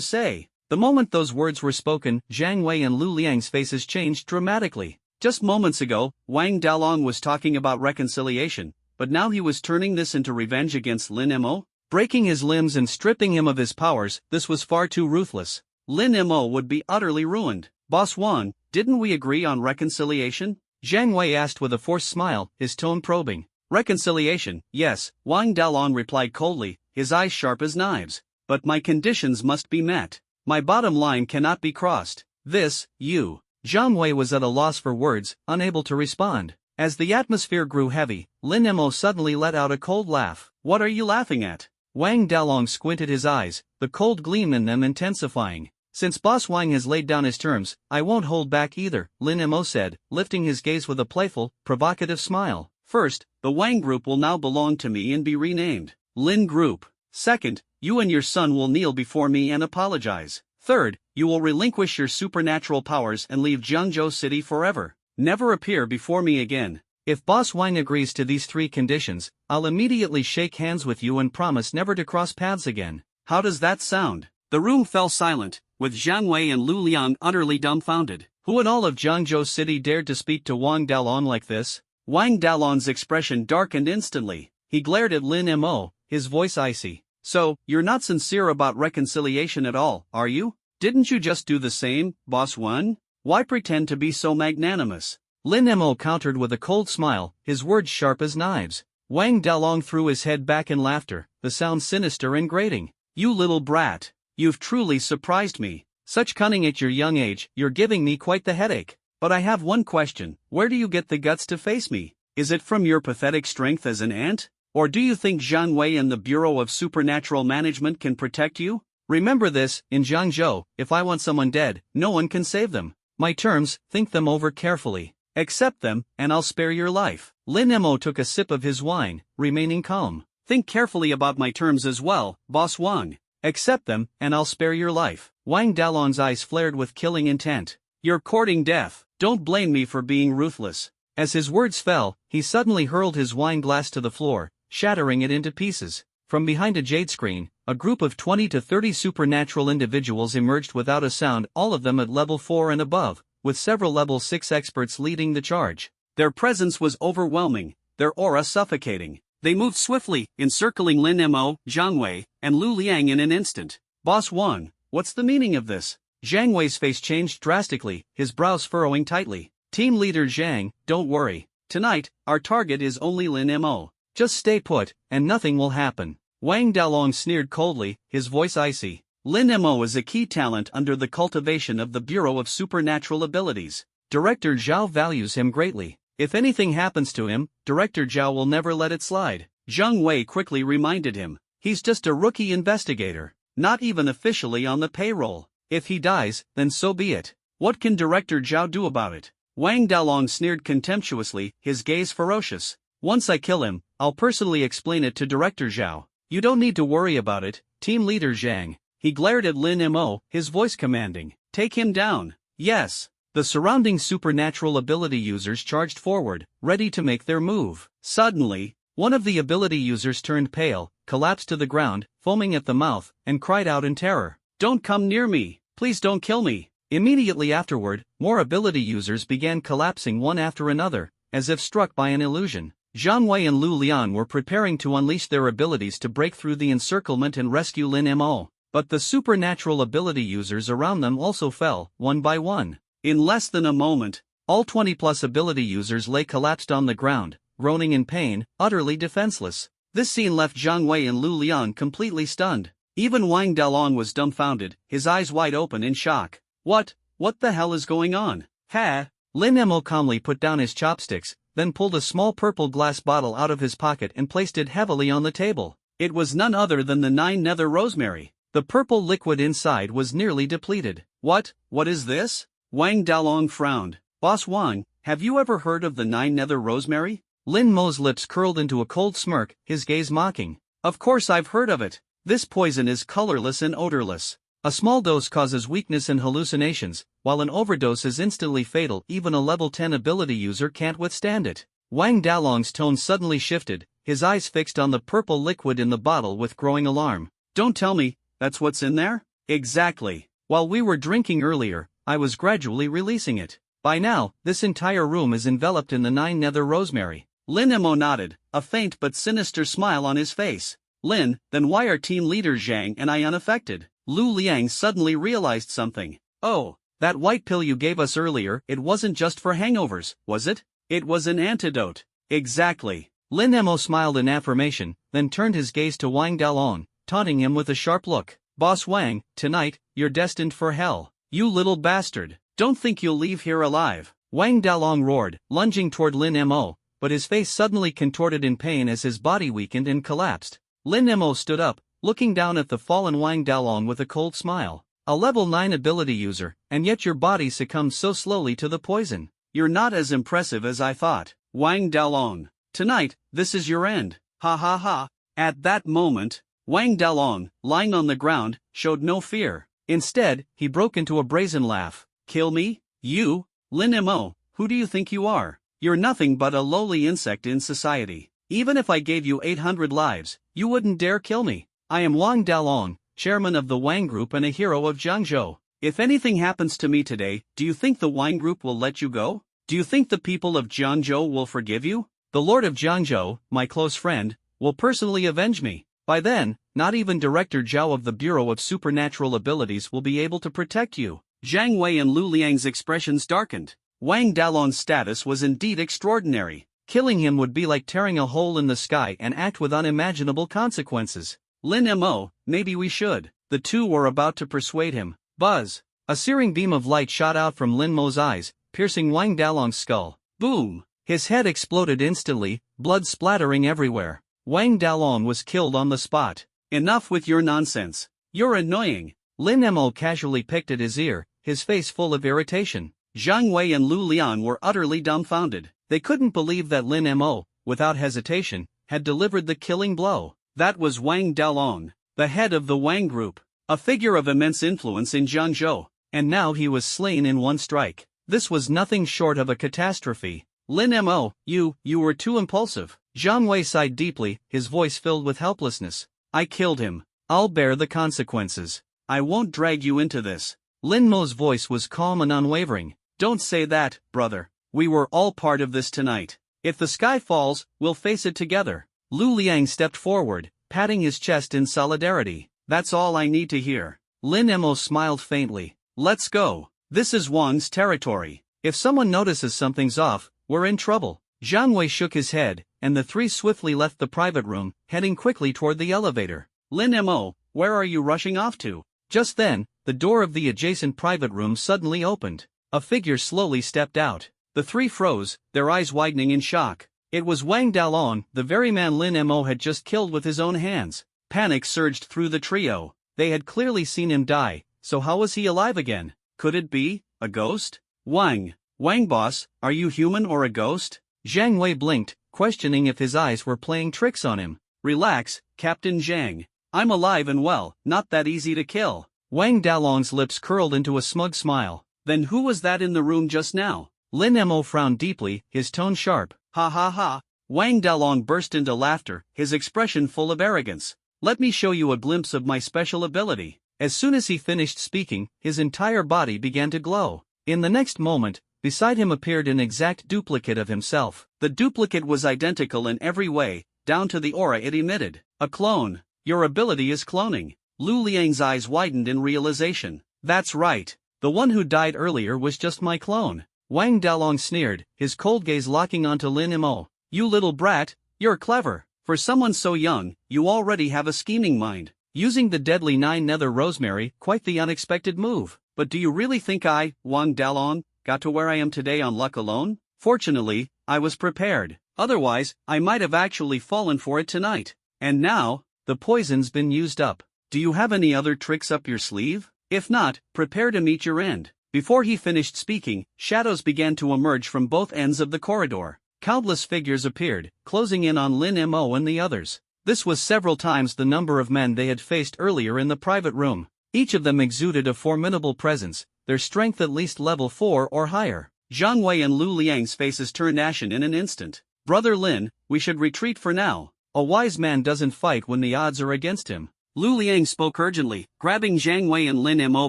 say? The moment those words were spoken, Zhang Wei and Lu Liang's faces changed dramatically. Just moments ago, Wang Dalong was talking about reconciliation, but now he was turning this into revenge against Lin Mo? Breaking his limbs and stripping him of his powers, this was far too ruthless. Lin Mo would be utterly ruined. Boss Wang, didn't we agree on reconciliation? Zhang Wei asked with a forced smile, his tone probing. Reconciliation, yes, Wang Dalong replied coldly, his eyes sharp as knives. But my conditions must be met. My bottom line cannot be crossed. Zhang Wei was at a loss for words, unable to respond. As the atmosphere grew heavy, Lin Mo suddenly let out a cold laugh. What are you laughing at? Wang Dalong squinted his eyes, the cold gleam in them intensifying. Since Boss Wang has laid down his terms, I won't hold back either, Lin Mo said, lifting his gaze with a playful, provocative smile. First, the Wang Group will now belong to me and be renamed Lin Group. Second, you and your son will kneel before me and apologize. Third, you will relinquish your supernatural powers and leave Jiangzhou City forever. Never appear before me again. If Boss Wang agrees to these 3 conditions, I'll immediately shake hands with you and promise never to cross paths again. How does that sound? The room fell silent, with Zhang Wei and Lu Liang utterly dumbfounded. Who in all of Jiangzhou City dared to speak to Wang Dalong like this? Wang Dalong's expression darkened instantly. He glared at Lin Mo, his voice icy. So, you're not sincere about reconciliation at all, are you? Didn't you just do the same, Boss Wang? Why pretend to be so magnanimous? Lin Mo countered with a cold smile, his words sharp as knives. Wang Dalong threw his head back in laughter, the sound sinister and grating. You little brat. You've truly surprised me. Such cunning at your young age, you're giving me quite the headache. But I have one question: where do you get the guts to face me? Is it from your pathetic strength as an ant? Or do you think Zhang Wei and the Bureau of Supernatural Management can protect you? Remember this, in Jiangzhou, if I want someone dead, no one can save them. My terms, think them over carefully. Accept them, and I'll spare your life. Lin Mo took a sip of his wine, remaining calm. Think carefully about my terms as well, Boss Wang. Accept them, and I'll spare your life. Wang Dalong's eyes flared with killing intent. You're courting death. Don't blame me for being ruthless. As his words fell, he suddenly hurled his wine glass to the floor, shattering it into pieces. From behind a jade screen, a group of 20 to 30 supernatural individuals emerged without a sound, all of them at level 4 and above, with several level 6 experts leading the charge. Their presence was overwhelming, their aura suffocating. They moved swiftly, encircling Lin Mo, Zhang Wei, and Lu Liang in an instant. Boss Wang, what's the meaning of this? Zhang Wei's face changed drastically, his brows furrowing tightly. Team leader Zhang, don't worry. Tonight, our target is only Lin Mo. Just stay put, and nothing will happen. Wang Dalong sneered coldly, his voice icy. Lin Mo is a key talent under the cultivation of the Bureau of Supernatural Abilities. Director Zhao values him greatly. If anything happens to him, Director Zhao will never let it slide. Zhang Wei quickly reminded him. He's just a rookie investigator, not even officially on the payroll. If he dies, then so be it. What can Director Zhao do about it? Wang Dalong sneered contemptuously, his gaze ferocious. Once I kill him, I'll personally explain it to Director Zhao. You don't need to worry about it, Team Leader Zhang. He glared at Lin Mo, his voice commanding. Take him down. Yes. The surrounding supernatural ability users charged forward, ready to make their move. Suddenly, one of the ability users turned pale, collapsed to the ground, foaming at the mouth, and cried out in terror. Don't come near me. Please don't kill me. Immediately afterward, more ability users began collapsing one after another, as if struck by an illusion. Zhang Wei and Lu Lian were preparing to unleash their abilities to break through the encirclement and rescue Lin Mo. But the supernatural ability users around them also fell, one by one. In less than a moment, all 20+ ability users lay collapsed on the ground, groaning in pain, utterly defenseless. This scene left Zhang Wei and Lu Lian completely stunned. Even Wang Dalong was dumbfounded, his eyes wide open in shock. What the hell is going on? Ha! Lin Mo calmly put down his chopsticks, then pulled a small purple glass bottle out of his pocket and placed it heavily on the table. It was none other than the 9 Nether Rosemary. The purple liquid inside was nearly depleted. What is this? Wang Dalong frowned. Boss Wang, have you ever heard of the 9 Nether Rosemary? Lin Mo's lips curled into a cold smirk, his gaze mocking. Of course I've heard of it. This poison is colorless and odorless. A small dose causes weakness and hallucinations, while an overdose is instantly fatal. Even a level 10 ability user can't withstand it. Wang Dalong's tone suddenly shifted, his eyes fixed on the purple liquid in the bottle with growing alarm. Don't tell me, that's what's in there? Exactly. While we were drinking earlier, I was gradually releasing it. By now, this entire room is enveloped in the 9 Nether Rosemary. Lin Mo nodded, a faint but sinister smile on his face. Lin, then why are Team Leader Zhang and I unaffected? Lu Liang suddenly realized something. Oh, that white pill you gave us earlier, it wasn't just for hangovers, was it? It was an antidote. Exactly. Lin Mo smiled in affirmation, then turned his gaze to Wang Dalong, taunting him with a sharp look. Boss Wang, tonight, you're destined for hell. You little bastard. Don't think you'll leave here alive. Wang Dalong roared, lunging toward Lin Mo, but his face suddenly contorted in pain as his body weakened and collapsed. Lin Mo stood up, looking down at the fallen Wang Dalong with a cold smile. A level 9 ability user, and yet your body succumbed so slowly to the poison. You're not as impressive as I thought. Wang Dalong. Tonight, this is your end. Ha ha ha. At that moment, Wang Dalong, lying on the ground, showed no fear. Instead, he broke into a brazen laugh. Kill me? You? Lin Mo, who do you think you are? You're nothing but a lowly insect in society. Even if I gave you 800 lives, you wouldn't dare kill me. I am Wang Dalong, chairman of the Wang Group and a hero of Jiangzhou. If anything happens to me today, do you think the Wang Group will let you go? Do you think the people of Jiangzhou will forgive you? The Lord of Jiangzhou, my close friend, will personally avenge me. By then, not even Director Zhao of the Bureau of Supernatural Abilities will be able to protect you. Zhang Wei and Lu Liang's expressions darkened. Wang Dalong's status was indeed extraordinary. Killing him would be like tearing a hole in the sky and act with unimaginable consequences. Lin Mo, maybe we should. The two were about to persuade him. Buzz! A searing beam of light shot out from Lin Mo's eyes, piercing Wang Dalong's skull. Boom! His head exploded instantly, blood splattering everywhere. Wang Dalong was killed on the spot. Enough with your nonsense. You're annoying. Lin Mo casually picked at his ear, his face full of irritation. Zhang Wei and Lu Lian were utterly dumbfounded. They couldn't believe that Lin Mo, without hesitation, had delivered the killing blow. That was Wang Dalong, the head of the Wang Group, a figure of immense influence in Jiangzhou, and now he was slain in one strike. This was nothing short of a catastrophe. Lin Mo, you were too impulsive. Zhang Wei sighed deeply, his voice filled with helplessness. I killed him. I'll bear the consequences. I won't drag you into this. Lin Mo's voice was calm and unwavering. Don't say that, brother. We were all part of this tonight. If the sky falls, we'll face it together. Lu Liang stepped forward, patting his chest in solidarity. That's all I need to hear. Lin Mo smiled faintly. Let's go. This is Wang's territory. If someone notices something's off, we're in trouble. Jiang Wei shook his head, and the three swiftly left the private room, heading quickly toward the elevator. Lin Mo, where are you rushing off to? Just then, the door of the adjacent private room suddenly opened. A figure slowly stepped out. The three froze, their eyes widening in shock. It was Wang Dalong, the very man Lin Mo had just killed with his own hands. Panic surged through the trio. They had clearly seen him die, so how was he alive again? Could it be a ghost? Wang boss, are you human or a ghost? Jiang Wei blinked, questioning if his eyes were playing tricks on him. Relax, Captain Zhang. I'm alive and well, not that easy to kill. Wang Dalong's lips curled into a smug smile. Then who was that in the room just now? Lin Mo frowned deeply, his tone sharp. Ha ha ha. Wang Dalong burst into laughter, his expression full of arrogance. Let me show you a glimpse of my special ability. As soon as he finished speaking, his entire body began to glow. In the next moment, beside him appeared an exact duplicate of himself. The duplicate was identical in every way, down to the aura it emitted. A clone. Your ability is cloning. Lu Liang's eyes widened in realization. That's right. The one who died earlier was just my clone. Wang Dalong sneered, his cold gaze locking onto Lin Mo. You little brat, you're clever. For someone so young, you already have a scheming mind. Using the deadly 9 nether rosemary, quite the unexpected move. But do you really think I, Wang Dalong, got to where I am today on luck alone? Fortunately, I was prepared. Otherwise, I might have actually fallen for it tonight. And now, the poison's been used up. Do you have any other tricks up your sleeve? If not, prepare to meet your end. Before he finished speaking, shadows began to emerge from both ends of the corridor. Countless figures appeared, closing in on Lin Mo and the others. This was several times the number of men they had faced earlier in the private room. Each of them exuded a formidable presence, their strength at least level 4 or higher. Jiang Wei and Lu Liang's faces turned ashen in an instant. Brother Lin, we should retreat for now. A wise man doesn't fight when the odds are against him. Lu Liang spoke urgently, grabbing Jiang Wei and Lin Mo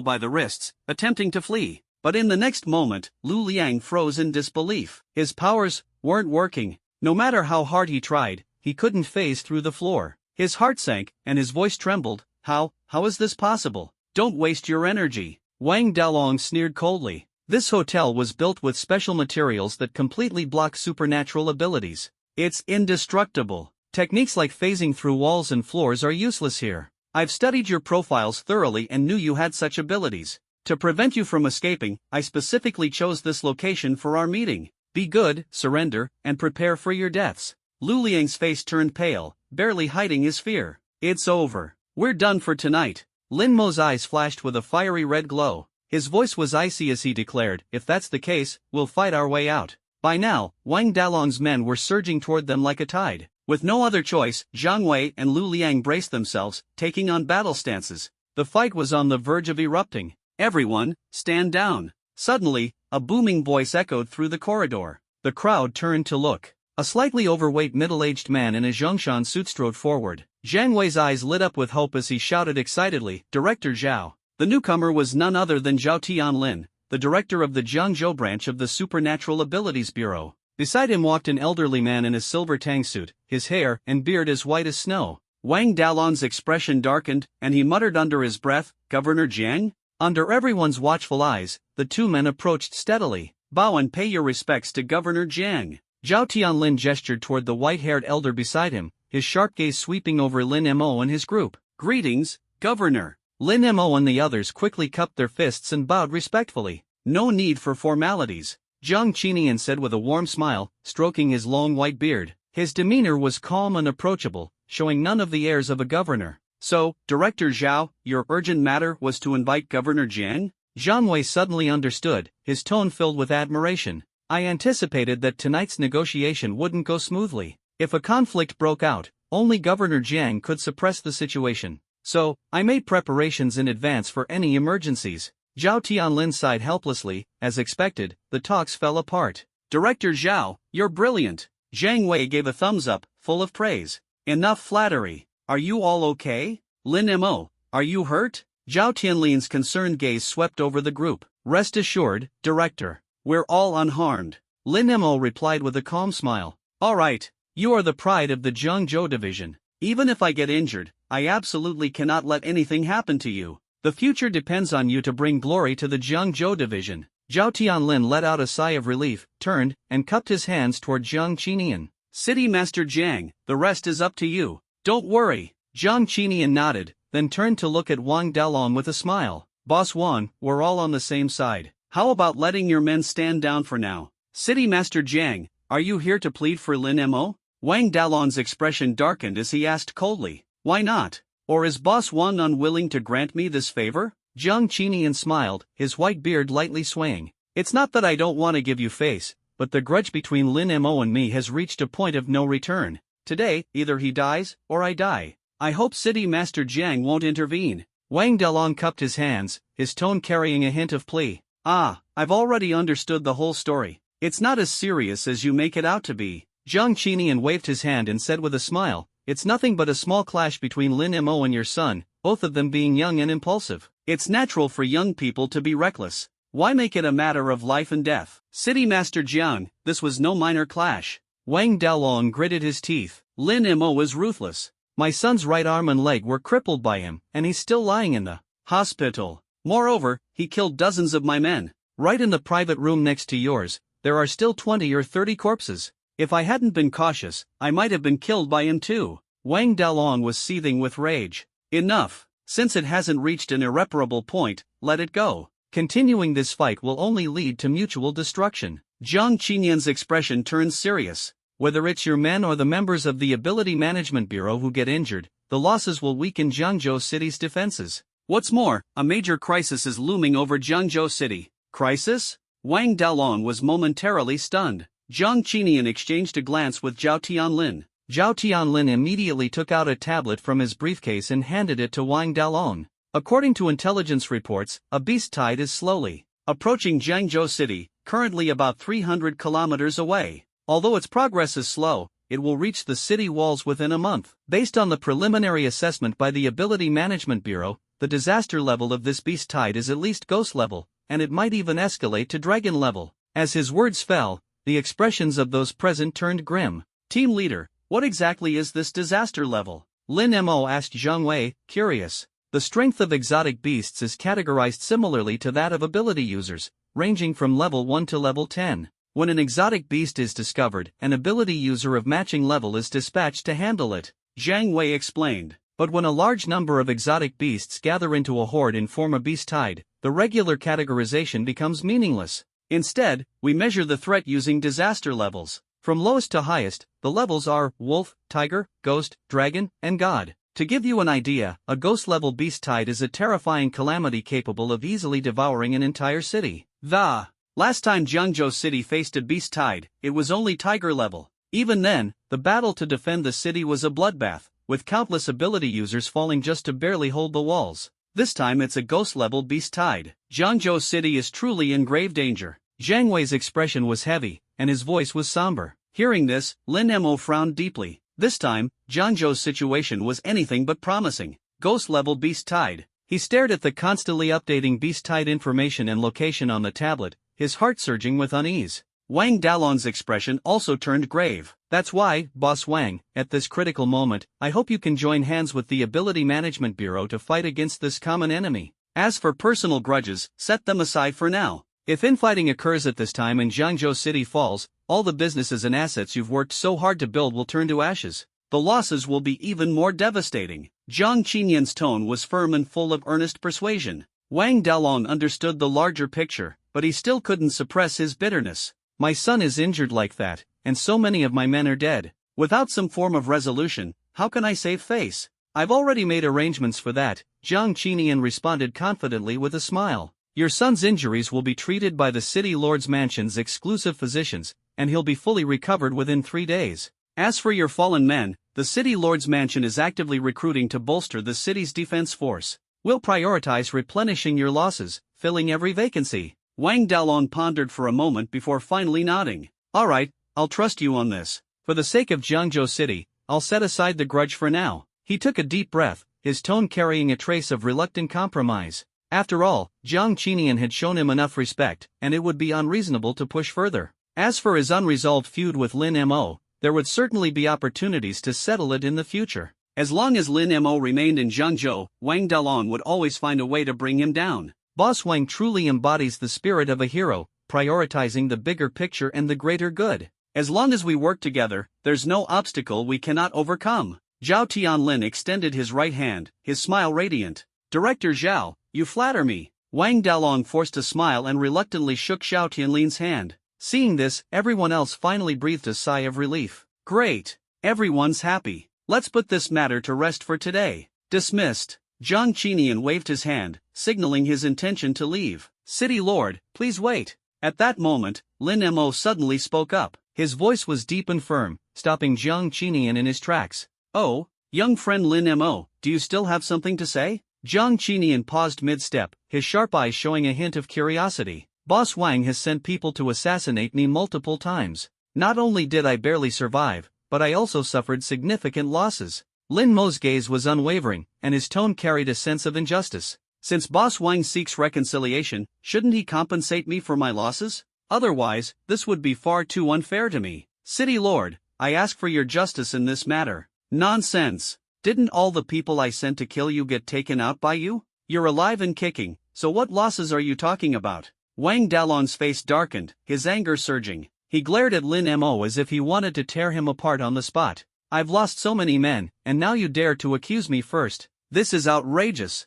by the wrists, attempting to flee. But in the next moment, Lu Liang froze in disbelief. His powers weren't working. No matter how hard he tried, he couldn't phase through the floor. His heart sank, and his voice trembled. How is this possible? Don't waste your energy. Wang Dalong sneered coldly. This hotel was built with special materials that completely block supernatural abilities. It's indestructible. Techniques like phasing through walls and floors are useless here. I've studied your profiles thoroughly and knew you had such abilities. To prevent you from escaping, I specifically chose this location for our meeting. Be good, surrender, and prepare for your deaths. Lu Liang's face turned pale, barely hiding his fear. It's over. We're done for tonight. Lin Mo's eyes flashed with a fiery red glow. His voice was icy as he declared, if that's the case, we'll fight our way out. By now, Wang Dalong's men were surging toward them like a tide. With no other choice, Jiang Wei and Lu Liang braced themselves, taking on battle stances. The fight was on the verge of erupting. Everyone, stand down. Suddenly, a booming voice echoed through the corridor. The crowd turned to look. A slightly overweight middle-aged man in a Zhongshan suit strode forward. Jiang Wei's eyes lit up with hope as he shouted excitedly, Director Zhao. The newcomer was none other than Zhao Tianlin, the director of the Jiangzhou branch of the Supernatural Abilities Bureau. Beside him walked an elderly man in a silver tang suit, his hair and beard as white as snow. Wang Dalong's expression darkened, and he muttered under his breath, Governor Jiang? Under everyone's watchful eyes, the two men approached steadily. Bow and pay your respects to Governor Jiang. Zhao Tianlin gestured toward the white-haired elder beside him, his sharp gaze sweeping over Lin Mo and his group. Greetings, Governor. Lin Mo and the others quickly cupped their fists and bowed respectfully. No need for formalities, Zhang Qinian said with a warm smile, stroking his long white beard. His demeanor was calm and approachable, showing none of the airs of a governor. So, Director Zhao, your urgent matter was to invite Governor Jiang? Jiang Wei suddenly understood, his tone filled with admiration. I anticipated that tonight's negotiation wouldn't go smoothly. If a conflict broke out, only Governor Jiang could suppress the situation. So, I made preparations in advance for any emergencies. Zhao Tianlin sighed helplessly. As expected, the talks fell apart. Director Zhao, you're brilliant. Jiang Wei gave a thumbs up, full of praise. Enough flattery. Are you all okay? Lin Mo, are you hurt? Zhao Tianlin's concerned gaze swept over the group. Rest assured, Director. We're all unharmed. Lin Mo replied with a calm smile. All right, you are the pride of the Jiangzhou division. Even if I get injured, I absolutely cannot let anything happen to you. The future depends on you to bring glory to the Jiangzhou division. Zhao Tianlin let out a sigh of relief, turned, and cupped his hands toward Jiang Qinian. City Master Jiang, the rest is up to you. Don't worry. Jiang Qinian nodded, then turned to look at Wang Dalong with a smile. Boss Wang, we're all on the same side. How about letting your men stand down for now? City Master Jiang, are you here to plead for Lin Mo? Wang Dalong's expression darkened as he asked coldly. Why not? Or is Boss Wang unwilling to grant me this favor? Jiang Qinian smiled, his white beard lightly swaying. It's not that I don't want to give you face, but the grudge between Lin Mo and me has reached a point of no return. Today, either he dies, or I die. I hope City Master Jiang won't intervene. Wang Dalong cupped his hands, his tone carrying a hint of plea. I've already understood the whole story. It's not as serious as you make it out to be. Jiang Qinian waved his hand and said with a smile, it's nothing but a small clash between Lin Mo and your son, both of them being young and impulsive. It's natural for young people to be reckless. Why make it a matter of life and death? City Master Jiang, this was no minor clash. Wang Dalong gritted his teeth. Lin Mo was ruthless. My son's right arm and leg were crippled by him, and he's still lying in the hospital. Moreover, he killed dozens of my men. Right in the private room next to yours, there are still 20 or 30 corpses. If I hadn't been cautious, I might have been killed by him too. Wang Dalong was seething with rage. Enough. Since it hasn't reached an irreparable point, let it go. Continuing this fight will only lead to mutual destruction. Jiang Qinian's expression turns serious. Whether it's your men or the members of the Ability Management Bureau who get injured, the losses will weaken Jiangzhou City's defenses. What's more, a major crisis is looming over Jiangzhou City. Crisis? Wang Dalong was momentarily stunned. Jiang Qinian exchanged a glance with Zhao Tianlin. Zhao Tianlin immediately took out a tablet from his briefcase and handed it to Wang Dalong. According to intelligence reports, a beast tide is slowly approaching Jiangzhou City, currently about 300 kilometers away. Although its progress is slow, it will reach the city walls within a month. Based on the preliminary assessment by the Ability Management Bureau, the disaster level of this beast tide is at least ghost level, and it might even escalate to dragon level. As his words fell, the expressions of those present turned grim. Team leader, what exactly is this disaster level? Lin Mo asked Zhang Wei, curious. The strength of exotic beasts is categorized similarly to that of ability users, ranging from level 1 to level 10. When an exotic beast is discovered, an ability user of matching level is dispatched to handle it, Zhang Wei explained. But when a large number of exotic beasts gather into a horde and form a beast tide, the regular categorization becomes meaningless. Instead, we measure the threat using disaster levels. From lowest to highest, the levels are wolf, tiger, ghost, dragon, and god. To give you an idea, a ghost-level beast tide is a terrifying calamity capable of easily devouring an entire city. The last time Jiangzhou City faced a beast tide, it was only tiger level. Even then, the battle to defend the city was a bloodbath, with countless ability users falling just to barely hold the walls. This time it's a ghost-level beast tide. Jiangzhou City is truly in grave danger. Zhang Wei's expression was heavy, and his voice was somber. Hearing this, Lin Mo frowned deeply. This time, Jiangzhou's situation was anything but promising. Ghost-level beast tide. He stared at the constantly updating beast tide information and location on the tablet, his heart surging with unease. Wang Dalong's expression also turned grave. That's why, Boss Wang, at this critical moment, I hope you can join hands with the Ability Management Bureau to fight against this common enemy. As for personal grudges, set them aside for now. If infighting occurs at this time and Jiangzhou City falls, all the businesses and assets you've worked so hard to build will turn to ashes. The losses will be even more devastating. Jiang Qinian's tone was firm and full of earnest persuasion. Wang Dalong understood the larger picture, but he still couldn't suppress his bitterness. My son is injured like that, and so many of my men are dead. Without some form of resolution, how can I save face? I've already made arrangements for that, Jiang Qinian responded confidently with a smile. Your son's injuries will be treated by the City Lord's Mansion's exclusive physicians, and he'll be fully recovered within 3 days. As for your fallen men, the City Lord's Mansion is actively recruiting to bolster the city's defense force. We'll prioritize replenishing your losses, filling every vacancy. Wang Dalong pondered for a moment before finally nodding. All right, I'll trust you on this. For the sake of Jiangzhou City, I'll set aside the grudge for now. He took a deep breath, his tone carrying a trace of reluctant compromise. After all, Jiang Qinian had shown him enough respect, and it would be unreasonable to push further. As for his unresolved feud with Lin Mo, there would certainly be opportunities to settle it in the future. As long as Lin Mo remained in Zhengzhou, Wang Dalong would always find a way to bring him down. Boss Wang truly embodies the spirit of a hero, prioritizing the bigger picture and the greater good. As long as we work together, there's no obstacle we cannot overcome. Zhao Tianlin extended his right hand, his smile radiant. Director Zhao, you flatter me. Wang Dalong forced a smile and reluctantly shook Zhao Tianlin's hand. Seeing this, everyone else finally breathed a sigh of relief. Great. Everyone's happy. Let's put this matter to rest for today. Dismissed. Zhang Qinian waved his hand, signaling his intention to leave. City Lord, please wait. At that moment, Lin Mo suddenly spoke up. His voice was deep and firm, stopping Zhang Qinian in his tracks. Oh, young friend Lin Mo, do you still have something to say? Zhang Qinian paused mid-step, his sharp eyes showing a hint of curiosity. Boss Wang has sent people to assassinate me multiple times. Not only did I barely survive, but I also suffered significant losses. Lin Mo's gaze was unwavering, and his tone carried a sense of injustice. Since Boss Wang seeks reconciliation, shouldn't he compensate me for my losses? Otherwise, this would be far too unfair to me. City Lord, I ask for your justice in this matter. Nonsense. Didn't all the people I sent to kill you get taken out by you? You're alive and kicking, so what losses are you talking about? Wang Dalong's face darkened, his anger surging. He glared at Lin Mo as if he wanted to tear him apart on the spot. I've lost so many men, and now you dare to accuse me first. This is outrageous.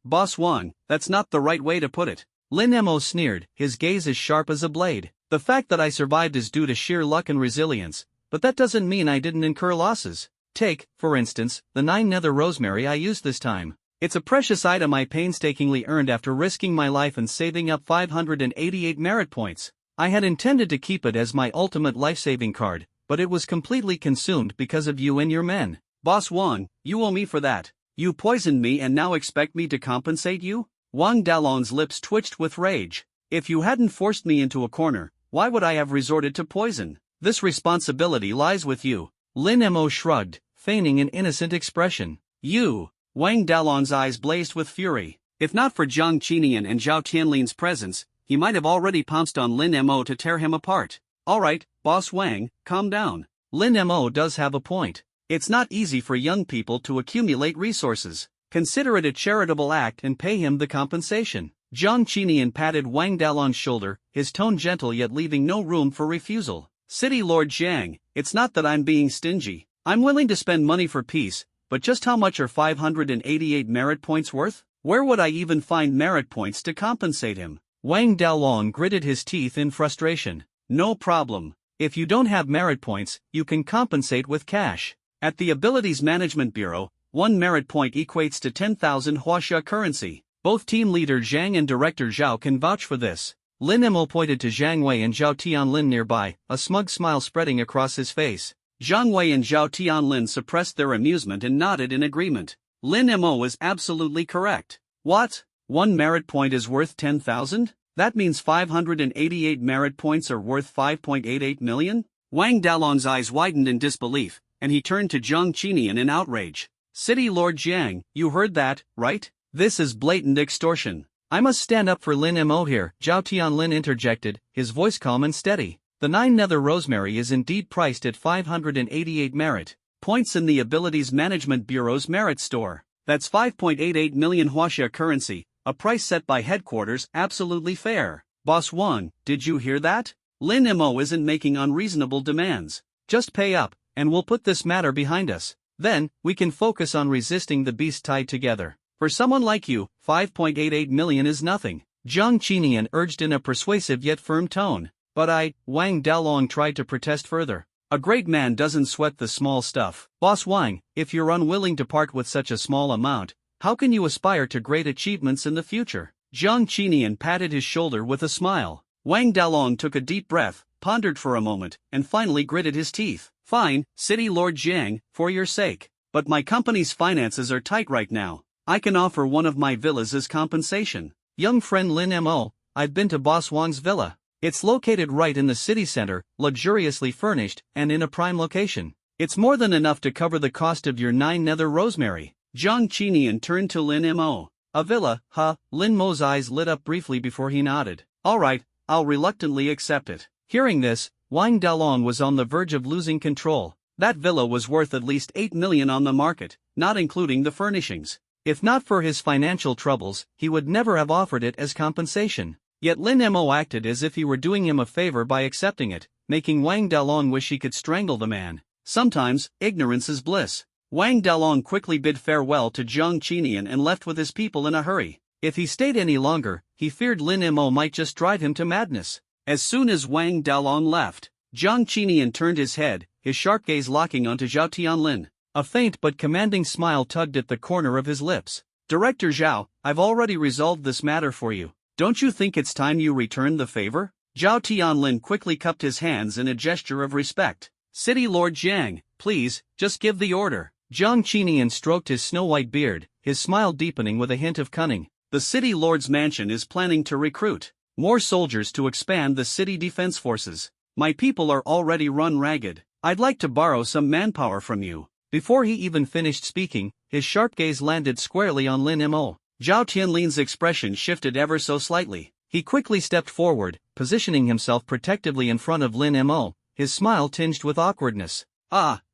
Boss Wang, that's not the right way to put it. Lin Mo sneered, his gaze as sharp as a blade. The fact that I survived is due to sheer luck and resilience, but that doesn't mean I didn't incur losses. Take, for instance, the 9 nether rosemary I used this time. It's a precious item I painstakingly earned after risking my life and saving up 588 merit points. I had intended to keep it as my ultimate life-saving card, but it was completely consumed because of you and your men. Boss Wang, you owe me for that. You poisoned me and now expect me to compensate you? Wang Dalong's lips twitched with rage. If you hadn't forced me into a corner, why would I have resorted to poison? This responsibility lies with you. Lin Mo shrugged, feigning an innocent expression. You! Wang Dalong's eyes blazed with fury. If not for Zhang Qinian and Zhao Tianlin's presence, he might have already pounced on Lin Mo to tear him apart. Alright, Boss Wang, calm down. Lin Mo does have a point. It's not easy for young people to accumulate resources. Consider it a charitable act and pay him the compensation. Zhang Qinian patted Wang Dalong's shoulder, his tone gentle yet leaving no room for refusal. City Lord Zhang, it's not that I'm being stingy. I'm willing to spend money for peace, but just how much are 588 merit points worth? Where would I even find merit points to compensate him? Wang Dalong gritted his teeth in frustration. No problem. If you don't have merit points, you can compensate with cash. At the Abilities Management Bureau, 1 merit point equates to 10,000 huaxia currency. Both team leader Zhang and director Zhao can vouch for this. Lin Mo pointed to Zhang Wei and Zhao Tianlin nearby, a smug smile spreading across his face. Zhang Wei and Zhao Tianlin suppressed their amusement and nodded in agreement. Lin Mo was absolutely correct. What? 1 merit point is worth 10,000? That means 588 merit points are worth 5.88 million? Wang Dalong's eyes widened in disbelief, and he turned to Zhang Qinian in outrage. City Lord Jiang, you heard that, right? This is blatant extortion. I must stand up for Lin Mo here, Zhao Tianlin interjected, his voice calm and steady. The 9 nether rosemary is indeed priced at 588 merit points in the Abilities Management Bureau's merit store. That's 5.88 million huaxia currency, a price set by headquarters absolutely fair. Boss Wang, did you hear that? Lin Mo isn't making unreasonable demands. Just pay up, and we'll put this matter behind us. Then, we can focus on resisting the beast tied together. For someone like you, 5.88 million is nothing. Zhang Qinian urged in a persuasive yet firm tone. But Wang Dalong tried to protest further. A great man doesn't sweat the small stuff. Boss Wang, if you're unwilling to part with such a small amount, how can you aspire to great achievements in the future? Zhang Qinian patted his shoulder with a smile. Wang Dalong took a deep breath, pondered for a moment, and finally gritted his teeth. Fine, City Lord Jiang, for your sake. But my company's finances are tight right now. I can offer one of my villas as compensation. Young friend Lin Mo, I've been to Boss Wang's villa. It's located right in the city center, luxuriously furnished, and in a prime location. It's more than enough to cover the cost of your 9 nether rosemary. Zhang Qinian turned to Lin Mo. A villa, huh? Lin Mo's eyes lit up briefly before he nodded. Alright, I'll reluctantly accept it. Hearing this, Wang Dalong was on the verge of losing control. That villa was worth at least 8 million on the market, not including the furnishings. If not for his financial troubles, he would never have offered it as compensation. Yet Lin Mo acted as if he were doing him a favor by accepting it, making Wang Dalong wish he could strangle the man. Sometimes, ignorance is bliss. Wang Dalong quickly bid farewell to Jiang Qinian and left with his people in a hurry. If he stayed any longer, he feared Lin Mo might just drive him to madness. As soon as Wang Dalong left, Jiang Qinian turned his head, his sharp gaze locking onto Zhao Tianlin. A faint but commanding smile tugged at the corner of his lips. Director Zhao, I've already resolved this matter for you. Don't you think it's time you returned the favor? Zhao Tianlin quickly cupped his hands in a gesture of respect. City Lord Jiang, please, just give the order. Jiang Qinian stroked his snow-white beard, his smile deepening with a hint of cunning. The City Lord's mansion is planning to recruit more soldiers to expand the city defense forces. My people are already run ragged. I'd like to borrow some manpower from you. Before he even finished speaking, his sharp gaze landed squarely on Lin Mo. Zhao Tianlin's expression shifted ever so slightly. He quickly stepped forward, positioning himself protectively in front of Lin Mo, his smile tinged with awkwardness.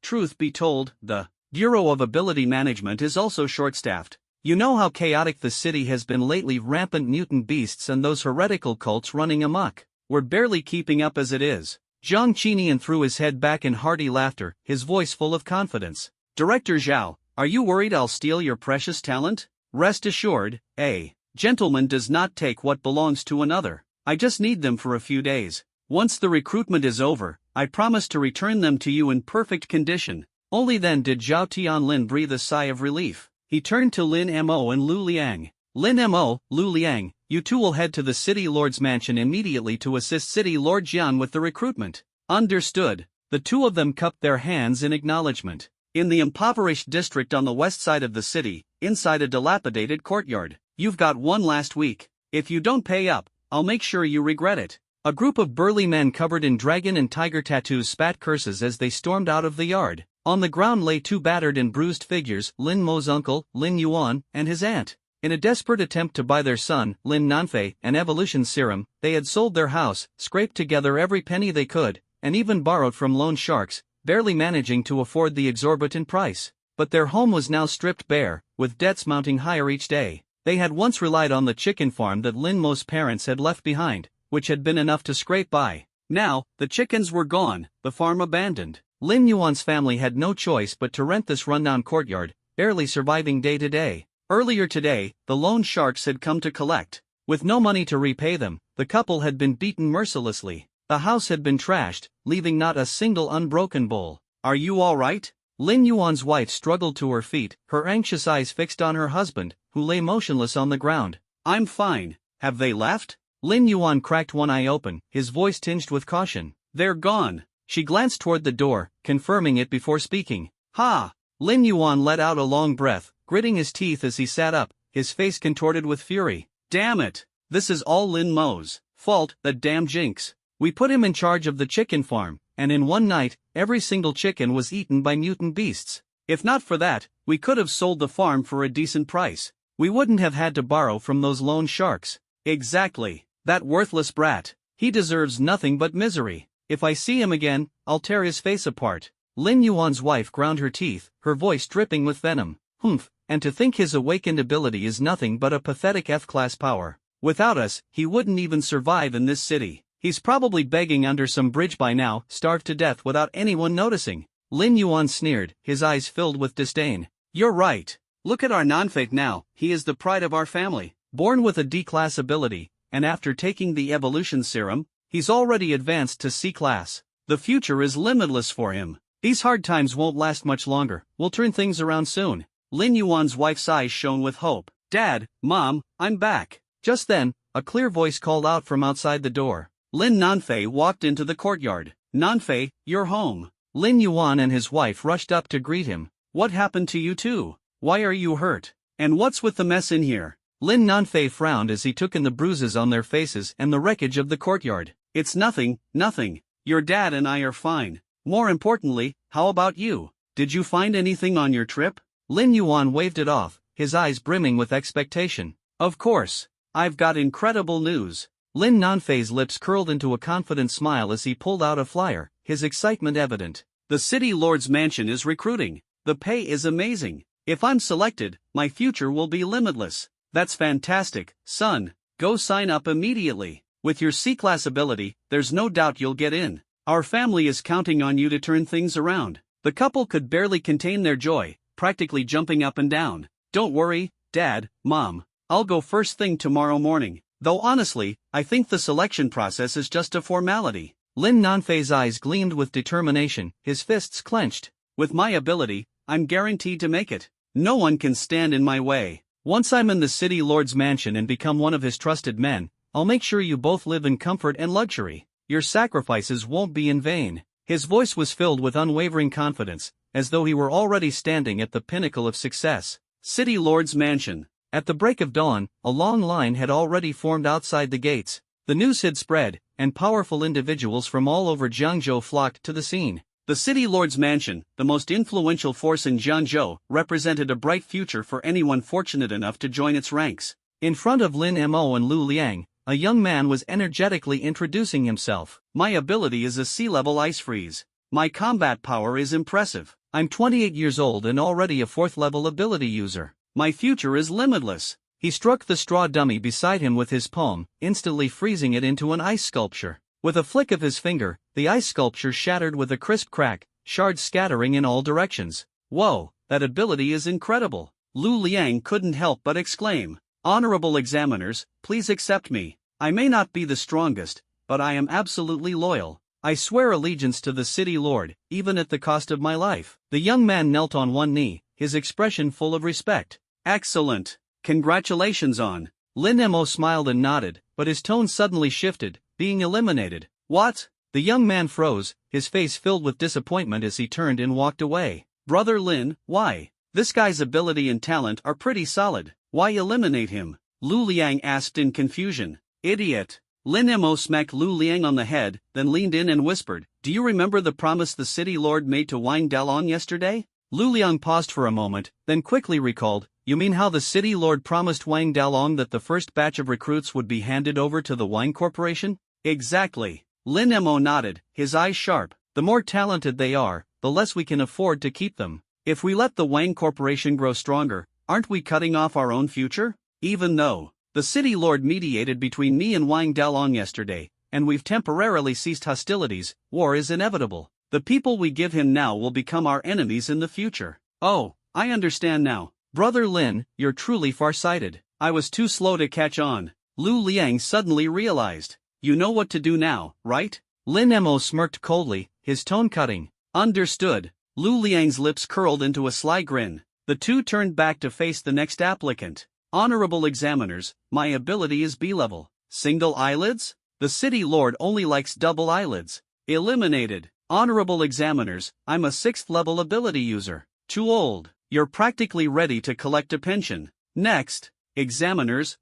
Truth be told, the Bureau of Ability Management is also short-staffed. You know how chaotic the city has been lately, rampant mutant beasts and those heretical cults running amok. We're barely keeping up as it is. Jiang Qinian threw his head back in hearty laughter, his voice full of confidence. Director Zhao, are you worried I'll steal your precious talent? Rest assured, a gentleman does not take what belongs to another. I just need them for a few days. Once the recruitment is over, I promise to return them to you in perfect condition. Only then did Zhao Tianlin breathe a sigh of relief. He turned to Lin Mo and Lu Liang. Lin Mo, Lu Liang, you two will head to the City Lord's mansion immediately to assist City Lord Jian with the recruitment. Understood. The two of them cupped their hands in acknowledgement. In the impoverished district on the west side of the city, inside a dilapidated courtyard, you've got one last week. If you don't pay up, I'll make sure you regret it. A group of burly men covered in dragon and tiger tattoos spat curses as they stormed out of the yard. On the ground lay two battered and bruised figures, Lin Mo's uncle, Lin Yuan, and his aunt. In a desperate attempt to buy their son, Lin Nanfei, an evolution serum, they had sold their house, scraped together every penny they could, and even borrowed from loan sharks, barely managing to afford the exorbitant price. But their home was now stripped bare, with debts mounting higher each day. They had once relied on the chicken farm that Lin Mo's parents had left behind, which had been enough to scrape by. Now, the chickens were gone, the farm abandoned. Lin Yuan's family had no choice but to rent this rundown courtyard, barely surviving day to day. Earlier today, the loan sharks had come to collect. With no money to repay them, the couple had been beaten mercilessly. The house had been trashed, leaving not a single unbroken bowl. Are you all right? Lin Yuan's wife struggled to her feet, her anxious eyes fixed on her husband, who lay motionless on the ground. I'm fine. Have they left? Lin Yuan cracked one eye open, his voice tinged with caution. They're gone. She glanced toward the door, confirming it before speaking. Ha! Lin Yuan let out a long breath, gritting his teeth as he sat up, his face contorted with fury. Damn it! This is all Lin Mo's fault, that damn jinx. We put him in charge of the chicken farm, and in one night, every single chicken was eaten by mutant beasts. If not for that, we could have sold the farm for a decent price. We wouldn't have had to borrow from those loan sharks. Exactly. That worthless brat. He deserves nothing but misery. If I see him again, I'll tear his face apart. Lin Yuan's wife ground her teeth, her voice dripping with venom. Humph, and to think his awakened ability is nothing but a pathetic F-class power. Without us, he wouldn't even survive in this city. He's probably begging under some bridge by now, starved to death without anyone noticing. Lin Yuan sneered, his eyes filled with disdain. You're right. Look at our Nanfei now, he is the pride of our family. Born with a D-class ability, and after taking the evolution serum, he's already advanced to C-class. The future is limitless for him. These hard times won't last much longer, we'll turn things around soon. Lin Yuan's wife's eyes shone with hope. Dad, Mom, I'm back. Just then, a clear voice called out from outside the door. Lin Nanfei walked into the courtyard. Nanfei, you're home. Lin Yuan and his wife rushed up to greet him. What happened to you two? Why are you hurt? And what's with the mess in here? Lin Nanfei frowned as he took in the bruises on their faces and the wreckage of the courtyard. It's nothing, nothing. Your dad and I are fine. More importantly, how about you? Did you find anything on your trip? Lin Yuan waved it off, his eyes brimming with expectation. Of course. I've got incredible news. Lin Nanfei's lips curled into a confident smile as he pulled out a flyer, his excitement evident. The City Lord's Mansion is recruiting. The pay is amazing. If I'm selected, my future will be limitless. That's fantastic, son. Go sign up immediately. With your C-Class ability, there's no doubt you'll get in. Our family is counting on you to turn things around. The couple could barely contain their joy, practically jumping up and down. Don't worry, Dad, Mom. I'll go first thing tomorrow morning. Though honestly, I think the selection process is just a formality. Lin Nanfei's eyes gleamed with determination, his fists clenched. With my ability, I'm guaranteed to make it. No one can stand in my way. Once I'm in the City Lord's mansion and become one of his trusted men, I'll make sure you both live in comfort and luxury. Your sacrifices won't be in vain. His voice was filled with unwavering confidence, as though he were already standing at the pinnacle of success. City Lord's Mansion. At the break of dawn, a long line had already formed outside the gates. The news had spread, and powerful individuals from all over Jiangzhou flocked to the scene. The City Lord's Mansion, the most influential force in Jiangzhou, represented a bright future for anyone fortunate enough to join its ranks. In front of Lin Mo and Lu Liang, a young man was energetically introducing himself. My ability is a sea-level ice freeze. My combat power is impressive. I'm 28 years old and already a 4th-level ability user. My future is limitless. He struck the straw dummy beside him with his palm, instantly freezing it into an ice sculpture. With a flick of his finger, the ice sculpture shattered with a crisp crack, shards scattering in all directions. Whoa, that ability is incredible. Lu Liang couldn't help but exclaim. Honorable examiners, please accept me. I may not be the strongest, but I am absolutely loyal. I swear allegiance to the City Lord, even at the cost of my life. The young man knelt on one knee, his expression full of respect. Excellent. Congratulations on. Lin Mo smiled and nodded, but his tone suddenly shifted, being eliminated. What? The young man froze, his face filled with disappointment as he turned and walked away. Brother Lin, why? This guy's ability and talent are pretty solid. Why eliminate him? Lu Liang asked in confusion. Idiot. Lin Mo smacked Lu Liang on the head, then leaned in and whispered, Do you remember the promise the City Lord made to Wang Dalong yesterday? Lu Liang paused for a moment, then quickly recalled, You mean how the City Lord promised Wang Dalong that the first batch of recruits would be handed over to the Wang Corporation? Exactly. Lin Mo nodded, his eyes sharp. The more talented they are, the less we can afford to keep them. If we let the Wang Corporation grow stronger, aren't we cutting off our own future? Even though the City Lord mediated between me and Wang Dalong yesterday, and we've temporarily ceased hostilities, war is inevitable. The people we give him now will become our enemies in the future. Oh, I understand now. Brother Lin, you're truly far-sighted. I was too slow to catch on. Lu Liang suddenly realized. You know what to do now, right? Lin Mo smirked coldly, his tone cutting. Understood. Lu Liang's lips curled into a sly grin. The two turned back to face the next applicant. Honorable examiners, my ability is B-level. Single eyelids? The City Lord only likes double eyelids. Eliminated. Honorable examiners, I'm a 6th-level ability user. Too old. You're practically ready to collect a pension. Next. Examiners,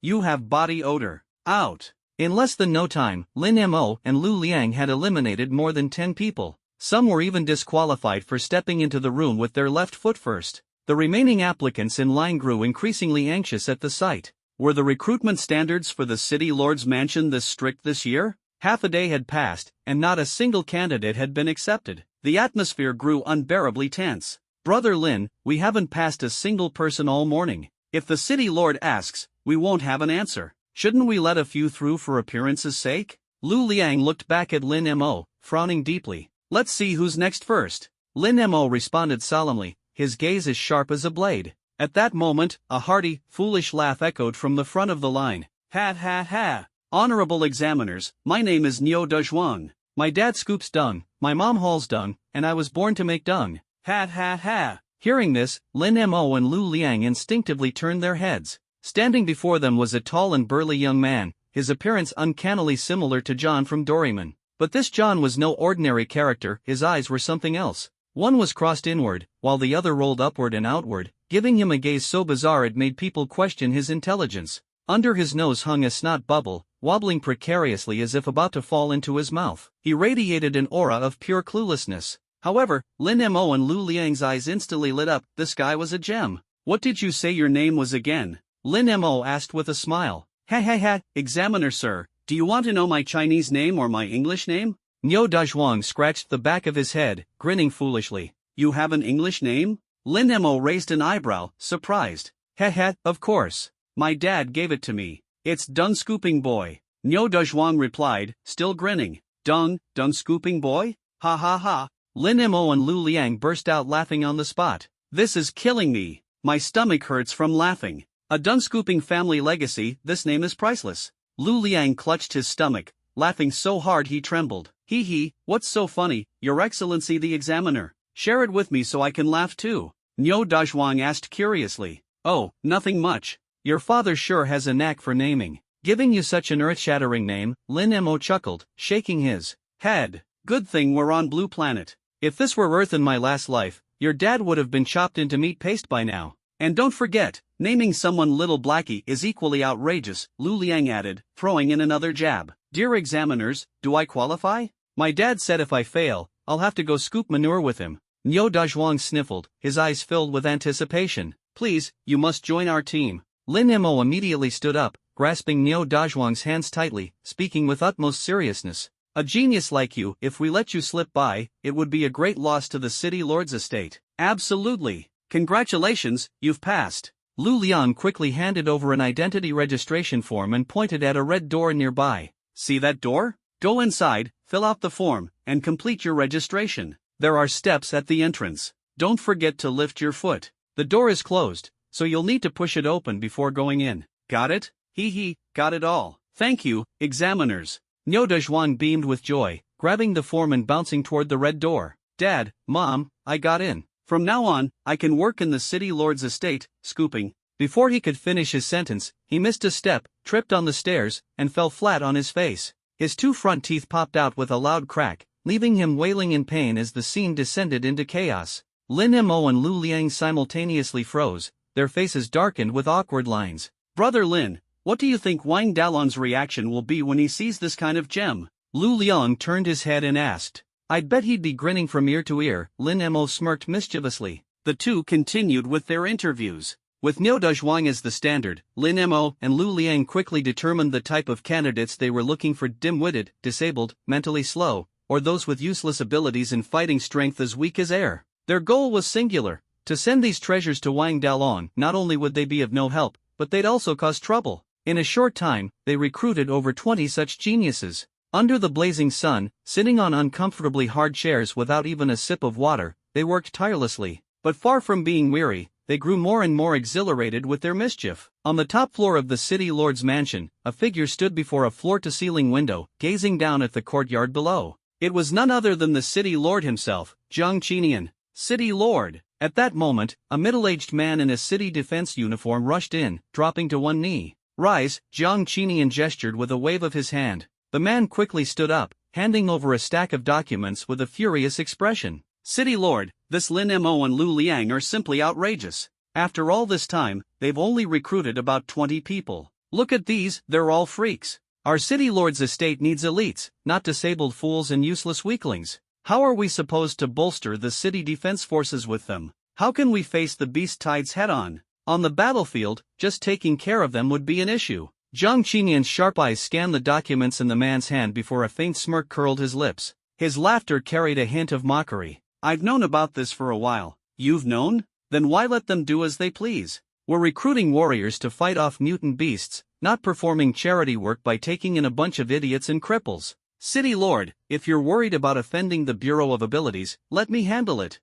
you have body odor. Out. In less than no time, Lin Mo and Lu Liang had eliminated more than 10 people. Some were even disqualified for stepping into the room with their left foot first. The remaining applicants in line grew increasingly anxious at the sight. Were the recruitment standards for the City Lord's Mansion this strict this year? Half a day had passed, and not a single candidate had been accepted. The atmosphere grew unbearably tense. Brother Lin, we haven't passed a single person all morning. If the City Lord asks, we won't have an answer. Shouldn't we let a few through for appearance's sake? Lu Liang looked back at Lin Mo, frowning deeply. Let's see who's next first. Lin Mo responded solemnly, his gaze as sharp as a blade. At that moment, a hearty, foolish laugh echoed from the front of the line. Ha ha ha. Honorable examiners, my name is Niu Dezhuang. My dad scoops dung, my mom hauls dung, and I was born to make dung. Ha ha ha. Hearing this, Lin Mo and Lu Liang instinctively turned their heads. Standing before them was a tall and burly young man, his appearance uncannily similar to John from Doraemon. But this John was no ordinary character, his eyes were something else. One was crossed inward, while the other rolled upward and outward, giving him a gaze so bizarre it made people question his intelligence. Under his nose hung a snot bubble, wobbling precariously as if about to fall into his mouth. He radiated an aura of pure cluelessness. However, Lin Mo and Lu Liang's eyes instantly lit up. This guy was a gem. What did you say your name was again? Lin Mo asked with a smile. Ha ha ha, examiner sir, do you want to know my Chinese name or my English name? Niu Dazhuang scratched the back of his head, grinning foolishly. You have an English name? Lin Mo raised an eyebrow, surprised. Heh, of course. My dad gave it to me. It's Dun Scooping Boy. Niu Dazhuang replied, still grinning. Dun Scooping Boy? Ha ha ha. Lin Mo and Lu Liang burst out laughing on the spot. This is killing me. My stomach hurts from laughing. A Dun Scooping family legacy, this name is priceless. Lu Liang clutched his stomach, laughing so hard he trembled. Hee, what's so funny, Your Excellency the Examiner? Share it with me so I can laugh too. Niu Dazhuang asked curiously. Oh, nothing much. Your father sure has a knack for naming. Giving you such an earth-shattering name, Lin Mo chuckled, shaking his head. Good thing we're on Blue Planet. If this were Earth in my last life, your dad would have been chopped into meat paste by now. And don't forget, naming someone Little Blackie is equally outrageous, Lu Liang added, throwing in another jab. Dear examiners, do I qualify? My dad said if I fail, I'll have to go scoop manure with him. Niu Dazhuang sniffled, his eyes filled with anticipation. Please, you must join our team. Lin Mo immediately stood up, grasping Niu Dazhuang's hands tightly, speaking with utmost seriousness. A genius like you, if we let you slip by, it would be a great loss to the city lord's estate. Absolutely. Congratulations, you've passed. Lu Liang quickly handed over an identity registration form and pointed at a red door nearby. See that door? Go inside, fill out the form, and complete your registration. There are steps at the entrance. Don't forget to lift your foot. The door is closed, so you'll need to push it open before going in. Got it? Hee, got it all. Thank you, examiners. Niu Dazhuang beamed with joy, grabbing the form and bouncing toward the red door. Dad, Mom, I got in. From now on, I can work in the city lord's estate, scooping. Before he could finish his sentence, he missed a step, tripped on the stairs, and fell flat on his face. His two front teeth popped out with a loud crack, leaving him wailing in pain as the scene descended into chaos. Lin Mo and Lu Liang simultaneously froze, their faces darkened with awkward lines. Brother Lin, what do you think Wang Dalon's reaction will be when he sees this kind of gem? Lu Liang turned his head and asked. I'd bet he'd be grinning from ear to ear. Lin Mo smirked mischievously. The two continued with their interviews. With Niu Dazhuang as the standard, Lin Mo and Lu Liang quickly determined the type of candidates they were looking for: dim-witted, disabled, mentally slow, or those with useless abilities and fighting strength as weak as air. Their goal was singular: to send these treasures to Wang Dalong. Not only would they be of no help, but they'd also cause trouble. In a short time, they recruited over 20 such geniuses. Under the blazing sun, sitting on uncomfortably hard chairs without even a sip of water, they worked tirelessly. But far from being weary, they grew more and more exhilarated with their mischief. On the top floor of the city lord's mansion, a figure stood before a floor-to-ceiling window, gazing down at the courtyard below. It was none other than the city lord himself, Jiang Qinian. City lord. At that moment, a middle-aged man in a city defense uniform rushed in, dropping to one knee. Rise, Jiang Qinian gestured with a wave of his hand. The man quickly stood up, handing over a stack of documents with a furious expression. City lord, this Lin Mo and Lu Liang are simply outrageous. After all this time, they've only recruited about 20 people. Look at these, they're all freaks. Our city lord's estate needs elites, not disabled fools and useless weaklings. How are we supposed to bolster the city defense forces with them? How can we face the beast tides head-on? On the battlefield, just taking care of them would be an issue. Jiang Qinian's sharp eyes scanned the documents in the man's hand before a faint smirk curled his lips. His laughter carried a hint of mockery. I've known about this for a while. You've known? Then why let them do as they please? We're recruiting warriors to fight off mutant beasts, not performing charity work by taking in a bunch of idiots and cripples. City lord, if you're worried about offending the Bureau of Abilities, let me handle it.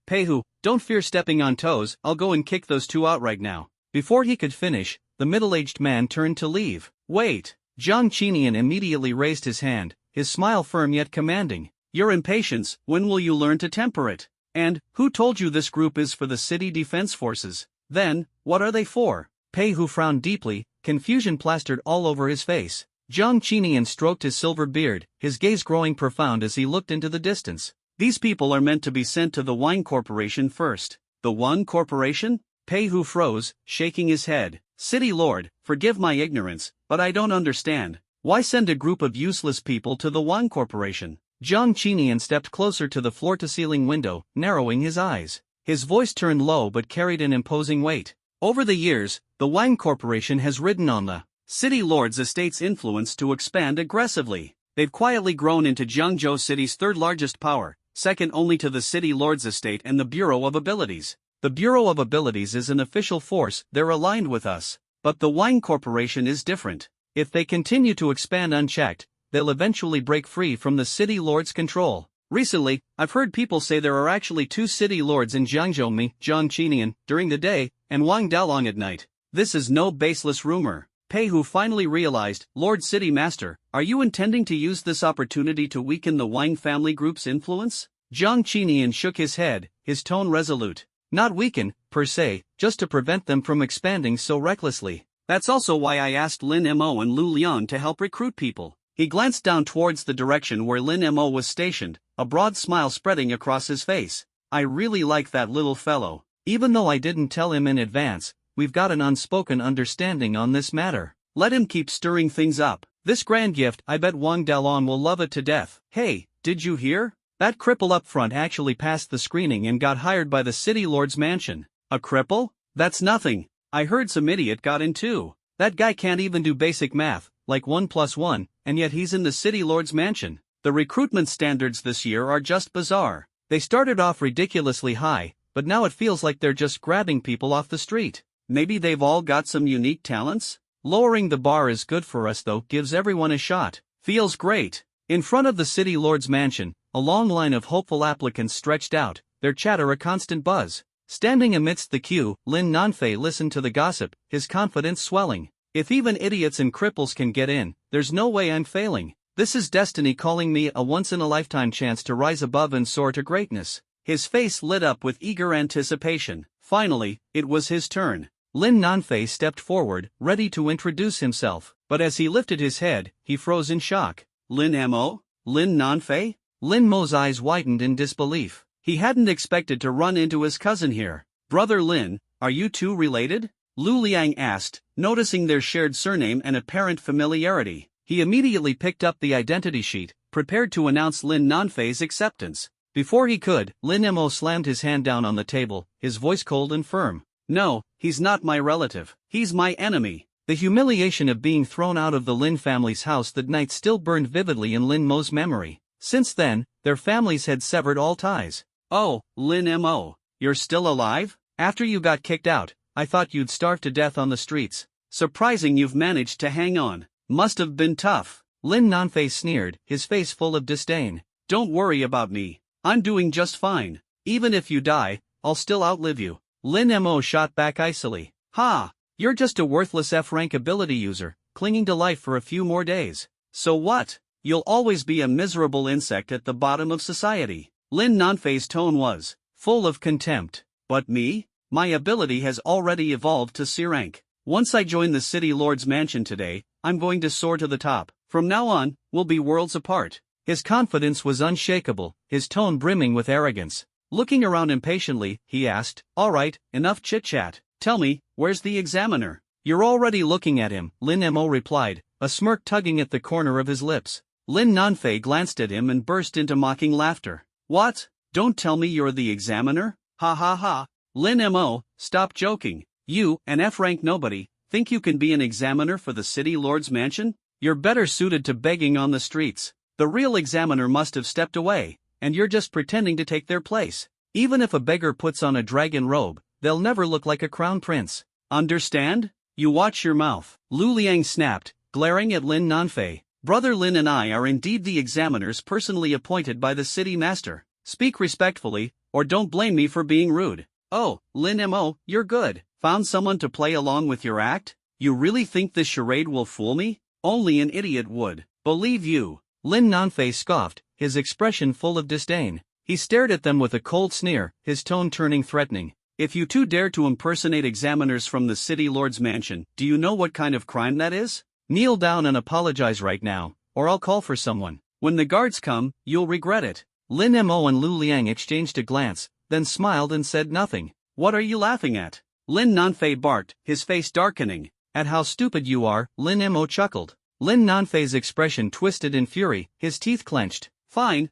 Peihu, don't fear stepping on toes, I'll go and kick those two out right now. Before he could finish, the middle-aged man turned to leave. Wait. Jiang Qinian immediately raised his hand, his smile firm yet commanding. Your impatience, when will you learn to temper it? And, who told you this group is for the city defense forces? Then, what are they for? Peihu frowned deeply, confusion plastered all over his face. Jiang Qinian stroked his silver beard, his gaze growing profound as he looked into the distance. These people are meant to be sent to the Wine Corporation first. The Wine Corporation? Peihu froze, shaking his head. City lord, forgive my ignorance, but I don't understand. Why send a group of useless people to the Wine Corporation? Jiang Qinian stepped closer to the floor-to-ceiling window, narrowing his eyes. His voice turned low but carried an imposing weight. Over the years, the Wine Corporation has ridden on the city lord's estate's influence to expand aggressively. they've quietly grown into Jiangzhou City's third largest power, second only to the City Lord's estate and the Bureau of Abilities. The Bureau of Abilities is an official force, they're aligned with us. But the Wine Corporation is different. If they continue to expand unchecked, they'll eventually break free from the City Lord's control. Recently, I've heard people say there are actually 2 City Lords in Jiangzhou, me, Zhang Qinian, during the day, and Wang Dalong at night. This is no baseless rumor. Pei Hu finally realized, Lord City Master, are you intending to use this opportunity to weaken the Wang family group's influence? Zhang Qinian shook his head, his tone resolute. Not weaken, per se, just to prevent them from expanding so recklessly. That's also why I asked Lin Mo and Lu Lian to help recruit people. He glanced down towards the direction where Lin Mo was stationed, a broad smile spreading across his face. I really like that little fellow. Even though I didn't tell him in advance, we've got an unspoken understanding on this matter. Let him keep stirring things up. This grand gift, I bet Wang Dalong will love it to death. Hey, did you hear? That cripple up front actually passed the screening and got hired by the City Lord's mansion. A cripple? That's nothing. I heard some idiot got in too. That guy can't even do basic math, like 1 + 1, and yet he's in the City Lord's mansion. The recruitment standards this year are just bizarre. They started off ridiculously high, but now it feels like they're just grabbing people off the street. Maybe they've all got some unique talents? Lowering the bar is good for us though, gives everyone a shot. Feels great. In front of the City Lord's mansion, a long line of hopeful applicants stretched out, their chatter a constant buzz. Standing amidst the queue, Lin Nanfei listened to the gossip, his confidence swelling. If even idiots and cripples can get in, there's no way I'm failing. This is destiny calling me, a once-in-a-lifetime chance to rise above and soar to greatness. His face lit up with eager anticipation. Finally, it was his turn. Lin Nanfei stepped forward, ready to introduce himself, but as he lifted his head, he froze in shock. Lin Mo? Lin Nanfei? Lin Mo's eyes widened in disbelief. He hadn't expected to run into his cousin here. Brother Lin, are you two related? Lu Liang asked, noticing their shared surname and apparent familiarity. He immediately picked up the identity sheet, prepared to announce Lin Nanfei's acceptance. Before he could, Lin Mo slammed his hand down on the table, his voice cold and firm. No, he's not my relative. He's my enemy. The humiliation of being thrown out of the Lin family's house that night still burned vividly in Lin Mo's memory. Since then, their families had severed all ties. Oh, Lin Mo, you're still alive? After you got kicked out, I thought you'd starve to death on the streets. Surprising you've managed to hang on. Must have been tough. Lin Nanfei sneered, his face full of disdain. Don't worry about me. I'm doing just fine. Even if you die, I'll still outlive you. Lin Mo shot back icily. Ha! You're just a worthless F-rank ability user, clinging to life for a few more days. So what? You'll always be a miserable insect at the bottom of society. Lin Nanfei's tone was full of contempt. But me? My ability has already evolved to C rank. Once I join the City Lord's mansion today, I'm going to soar to the top. From now on, we'll be worlds apart. His confidence was unshakable, his tone brimming with arrogance. Looking around impatiently, he asked, all right, enough chit-chat. Tell me, where's the examiner? You're already looking at him, Lin Mo replied, a smirk tugging at the corner of his lips. Lin Nanfei glanced at him and burst into mocking laughter. What? Don't tell me you're the examiner? Ha ha ha. Lin Mo, stop joking. You, an F-rank nobody, think you can be an examiner for the City Lord's mansion? You're better suited to begging on the streets. The real examiner must have stepped away, and you're just pretending to take their place. Even if a beggar puts on a dragon robe, they'll never look like a crown prince. Understand? You watch your mouth. Lu Liang snapped, glaring at Lin Nanfei. Brother Lin and I are indeed the examiners personally appointed by the city master. Speak respectfully, or don't blame me for being rude. Oh, Lin Mo, you're good. Found someone to play along with your act? You really think this charade will fool me? Only an idiot would. Believe you. Lin Nanfei scoffed, his expression full of disdain. He stared at them with a cold sneer, his tone turning threatening. If you two dare to impersonate examiners from the City Lord's mansion, do you know what kind of crime that is? Kneel down and apologize right now, or I'll call for someone. When the guards come, you'll regret it. Lin Mo and Lu Liang exchanged a glance, then smiled and said nothing. What are you laughing at? Lin Nanfei barked, his face darkening. At how stupid you are, Lin Mo chuckled. Lin Nanfei's expression twisted in fury, his teeth clenched. Fine,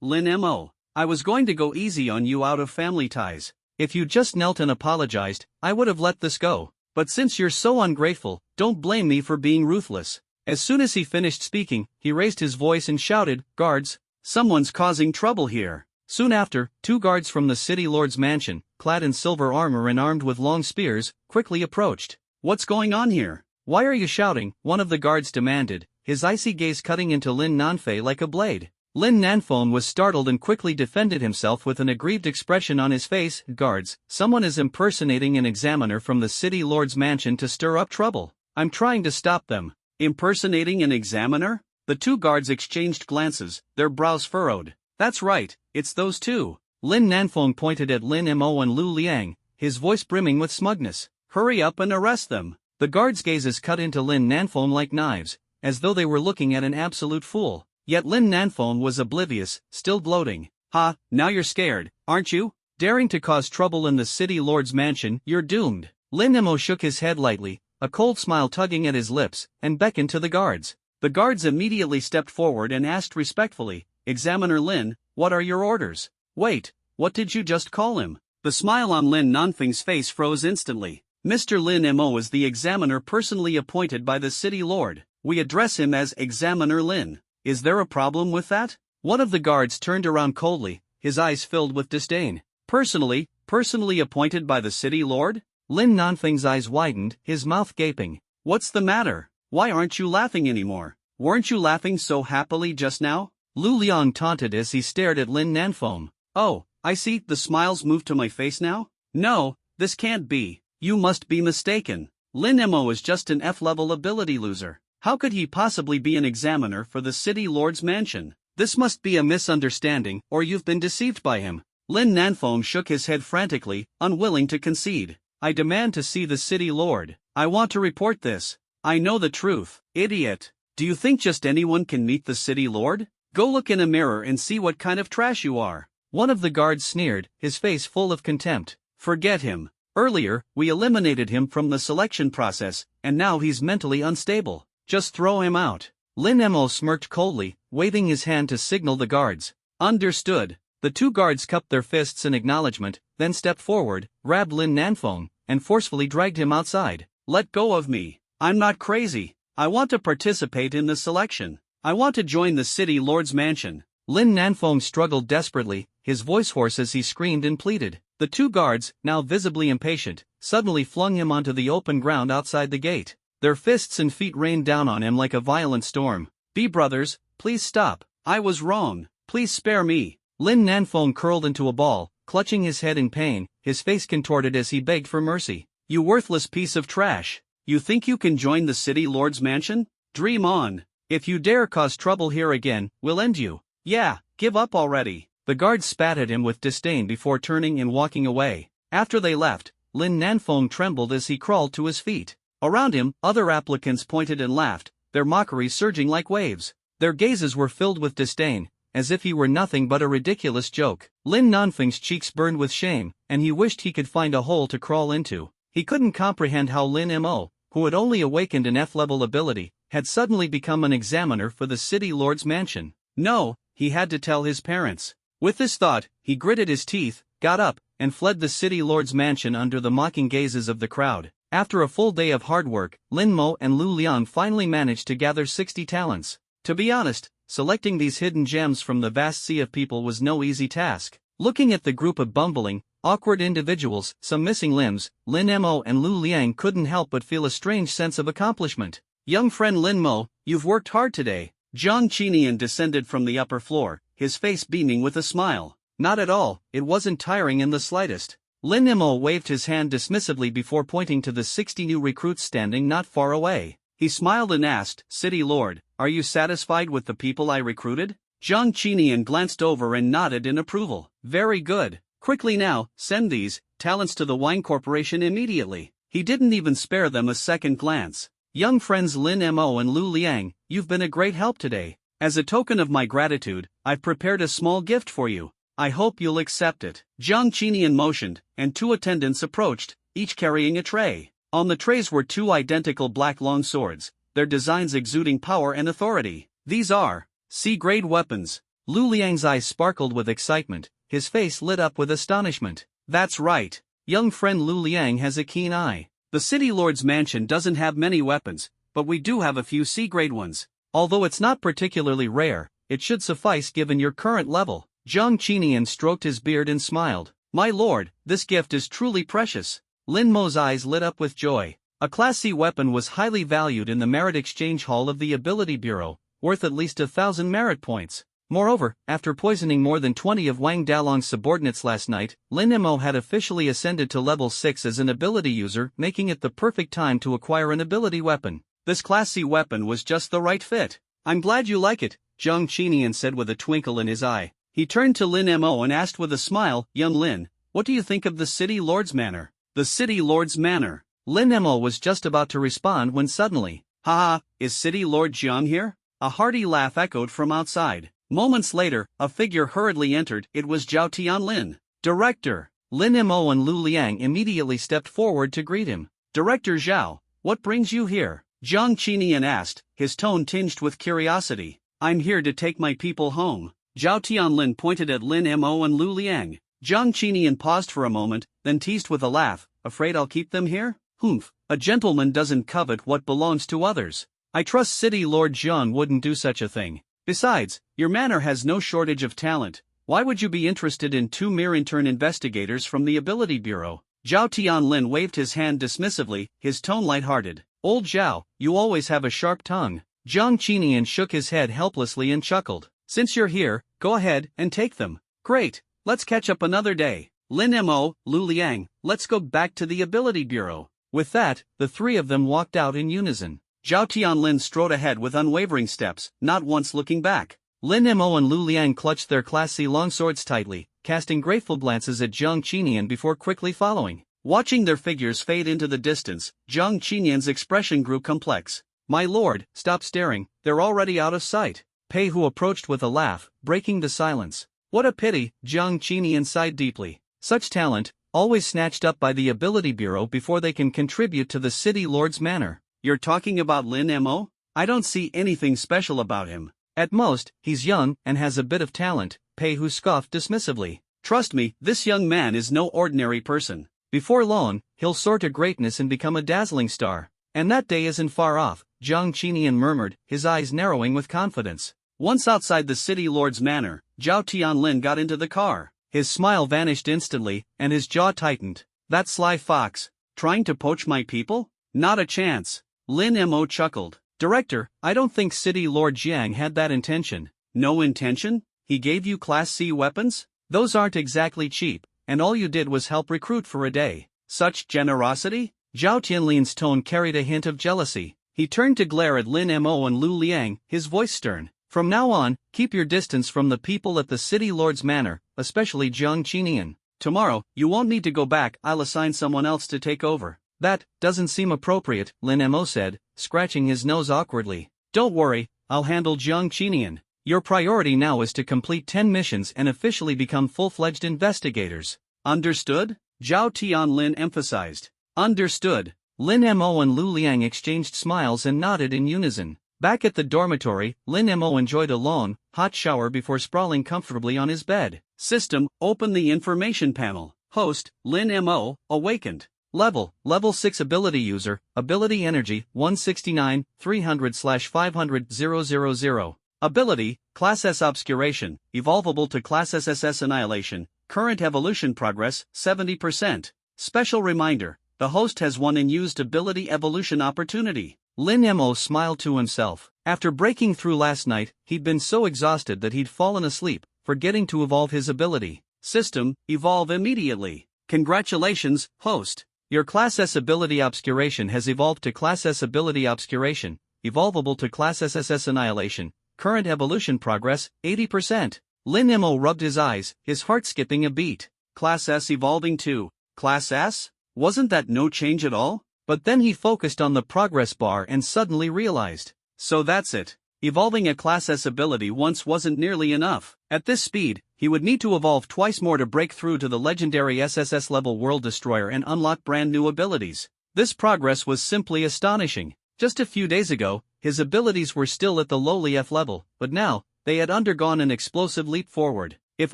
Lin Mo. I was going to go easy on you out of family ties. If you just knelt and apologized, I would have let this go. But since you're so ungrateful, don't blame me for being ruthless. As soon as he finished speaking, he raised his voice and shouted, "Guards! Someone's causing trouble here." Soon after, 2 guards from the city lord's mansion, clad in silver armor and armed with long spears, quickly approached. "What's going on here? Why are you shouting?" one of the guards demanded, his icy gaze cutting into Lin Nanfei like a blade. Lin Nanfeng was startled and quickly defended himself with an aggrieved expression on his face. "Guards, someone is impersonating an examiner from the city lord's mansion to stir up trouble. I'm trying to stop them." "Impersonating an examiner?" The 2 guards exchanged glances, their brows furrowed. "That's right, it's those 2. Lin Nanfeng pointed at Lin Mo and Lu Liang, his voice brimming with smugness. "Hurry up and arrest them." The guards' gazes cut into Lin Nanfeng like knives, as though they were looking at an absolute fool. Yet Lin Nanfeng was oblivious, still gloating. "Ha, now you're scared, aren't you? Daring to cause trouble in the city lord's mansion, you're doomed." Lin Mo shook his head lightly, a cold smile tugging at his lips, and beckoned to the guards. The guards immediately stepped forward and asked respectfully, "Examiner Lin, what are your orders?" "Wait, what did you just call him?" The smile on Lin Nanfeng's face froze instantly. "Mr. Lin Mo is the examiner personally appointed by the city lord. We address him as Examiner Lin. Is there a problem with that?" One of the guards turned around coldly, his eyes filled with disdain. Personally appointed by the city lord?" Lin Nanfeng's eyes widened, his mouth gaping. "What's the matter? Why aren't you laughing anymore? Weren't you laughing so happily just now?" Lu Liang taunted as he stared at Lin Nanfeng. "Oh, I see, the smiles moved to my face now? No, this can't be. You must be mistaken. Lin Mo is just an F-level ability loser. How could he possibly be an examiner for the city lord's mansion? This must be a misunderstanding, or you've been deceived by him." Lin Nanfeng shook his head frantically, unwilling to concede. "I demand to see the city lord. I want to report this. I know the truth." "Idiot. Do you think just anyone can meet the city lord? Go look in a mirror and see what kind of trash you are." One of the guards sneered, his face full of contempt. "Forget him. Earlier, we eliminated him from the selection process, and now he's mentally unstable. Just throw him out." Lin Mo smirked coldly, waving his hand to signal the guards. "Understood." The 2 guards cupped their fists in acknowledgement, then stepped forward, grabbed Lin Nanfeng, and forcefully dragged him outside. "Let go of me. I'm not crazy. I want to participate in the selection. I want to join the city lord's mansion." Lin Nanfeng struggled desperately, his voice hoarse as he screamed and pleaded. The 2 guards, now visibly impatient, suddenly flung him onto the open ground outside the gate. Their fists and feet rained down on him like a violent storm. "Be brothers, please stop. I was wrong. Please spare me." Lin Nanfeng curled into a ball, clutching his head in pain, his face contorted as he begged for mercy. "You worthless piece of trash. You think you can join the city lord's mansion? Dream on. If you dare cause trouble here again, we'll end you. Yeah, give up already." The guards spat at him with disdain before turning and walking away. After they left, Lin Nanfeng trembled as he crawled to his feet. Around him, other applicants pointed and laughed, their mockery surging like waves. Their gazes were filled with disdain, as if he were nothing but a ridiculous joke. Lin Nanfeng's cheeks burned with shame, and he wished he could find a hole to crawl into. He couldn't comprehend how Lin Mo, who had only awakened an F-level ability, had suddenly become an examiner for the city lord's mansion. No, he had to tell his parents. With this thought, he gritted his teeth, got up, and fled the city lord's mansion under the mocking gazes of the crowd. After a full day of hard work, Lin Mo and Lu Liang finally managed to gather 60 talents. To be honest, selecting these hidden gems from the vast sea of people was no easy task. Looking at the group of bumbling, awkward individuals, some missing limbs, Lin Mo and Lu Liang couldn't help but feel a strange sense of accomplishment. "Young friend Lin Mo, you've worked hard today." Zhang Qinian descended from the upper floor, his face beaming with a smile. "Not at all, it wasn't tiring in the slightest." Lin Mo waved his hand dismissively before pointing to the 60 new recruits standing not far away. He smiled and asked, "City Lord, are you satisfied with the people I recruited?" Zhang Qinian glanced over and nodded in approval. "Very good. Quickly now, send these talents to the Wine Corporation immediately." He didn't even spare them a second glance. "Young friends Lin Mo and Lu Liang, you've been a great help today. As a token of my gratitude, I've prepared a small gift for you. I hope you'll accept it." Zhang Qinian motioned, and 2 attendants approached, each carrying a tray. On the trays were 2 identical black long swords, their designs exuding power and authority. "These are C-grade weapons." Lu Liang's eyes sparkled with excitement, his face lit up with astonishment. "That's right. Young friend Lu Liang has a keen eye. The city lord's mansion doesn't have many weapons, but we do have a few C-grade ones. Although it's not particularly rare, it should suffice given your current level. Jiang Qinian stroked his beard and smiled. My lord, this gift is truly precious. Lin Mo's eyes lit up with joy. A Class C weapon was highly valued in the merit exchange hall of the Ability Bureau, worth at least 1,000 merit points. Moreover, after poisoning more than 20 of Wang Dalong's subordinates last night, Lin Mo had officially ascended to level 6 as an ability user, making it the perfect time to acquire an ability weapon. This Class C weapon was just the right fit. I'm glad you like it, Jiang Qinian said with a twinkle in his eye. He turned to Lin Mo and asked with a smile, Young Lin, what do you think of the City Lord's Manor? The City Lord's Manor. Lin Mo was just about to respond when suddenly, haha, is City Lord Jiang here? A hearty laugh echoed from outside. Moments later, a figure hurriedly entered. It was Zhao Tianlin. Director. Lin Mo and Lu Liang immediately stepped forward to greet him. Director Zhao, what brings you here? Jiang Qinian asked, his tone tinged with curiosity. I'm here to take my people home. Zhao Tianlin pointed at Lin Mo and Lu Liang. Jiang Qinian paused for a moment, then teased with a laugh, afraid I'll keep them here? Humph, a gentleman doesn't covet what belongs to others. I trust City Lord Jiang wouldn't do such a thing. Besides, your manor has no shortage of talent. Why would you be interested in two mere intern investigators from the Ability Bureau? Zhao Tianlin waved his hand dismissively, his tone light-hearted. Old Zhao, you always have a sharp tongue. Jiang Qinian shook his head helplessly and chuckled. Since you're here, go ahead and take them. Great, let's catch up another day. Lin Mo, Lu Liang, let's go back to the Ability Bureau. With that, the three of them walked out in unison. Zhao Tianlin strode ahead with unwavering steps, not once looking back. Lin Mo and Lu Liang clutched their Class C longswords tightly, casting grateful glances at Jiang Qinian before quickly following. Watching their figures fade into the distance, Jiang Qinian's expression grew complex. My lord, stop staring, they're already out of sight. Pei Hu approached with a laugh, breaking the silence. What a pity, Jiang Qinian sighed deeply. Such talent, always snatched up by the Ability Bureau before they can contribute to the City Lord's Manor. You're talking about Lin Mo? I don't see anything special about him. At most, he's young and has a bit of talent, Pei Hu scoffed dismissively. Trust me, this young man is no ordinary person. Before long, he'll soar to greatness and become a dazzling star. And that day isn't far off, Jiang Qinian murmured, his eyes narrowing with confidence. Once outside the City Lord's Manor, Zhao Tianlin got into the car. His smile vanished instantly, and his jaw tightened. That sly fox, trying to poach my people? Not a chance. Lin Mo chuckled. Director, I don't think City Lord Jiang had that intention. No intention? He gave you Class C weapons? Those aren't exactly cheap, and all you did was help recruit for a day. Such generosity? Zhao Tianlin's tone carried a hint of jealousy. He turned to glare at Lin Mo and Lu Liang, his voice stern. From now on, keep your distance from the people at the City Lord's Manor, especially Jiang Qinian. Tomorrow, you won't need to go back, I'll assign someone else to take over. That doesn't seem appropriate, Lin Mo said, scratching his nose awkwardly. Don't worry, I'll handle Jiang Qinian. Your priority now is to complete 10 missions and officially become full-fledged investigators. Understood? Zhao Tianlin emphasized. Understood. Lin Mo and Lu Liang exchanged smiles and nodded in unison. Back at the dormitory, Lin Mo enjoyed a long, hot shower before sprawling comfortably on his bed. System, open the information panel. Host, Lin Mo, awakened. Level 6 ability user, ability energy, 169, 300/500,000. Ability, Class S obscuration, evolvable to Class SSS annihilation, current evolution progress, 70%. Special reminder, the host has won and used ability evolution opportunity. Lin Mo smiled to himself. After breaking through last night, he'd been so exhausted that he'd fallen asleep, forgetting to evolve his ability. System, evolve immediately. Congratulations, host. Your Class S ability obscuration has evolved to Class S ability obscuration, evolvable to Class SSS annihilation, current evolution progress, 80%. Lin Mo rubbed his eyes, his heart skipping a beat. Class S evolving to Class S? Wasn't that no change at all? But then he focused on the progress bar and suddenly realized. So that's it. Evolving a Class S ability once wasn't nearly enough. At this speed, he would need to evolve twice more to break through to the legendary SSS level World Destroyer and unlock brand new abilities. This progress was simply astonishing. Just a few days ago, his abilities were still at the lowly F level, but now, they had undergone an explosive leap forward. If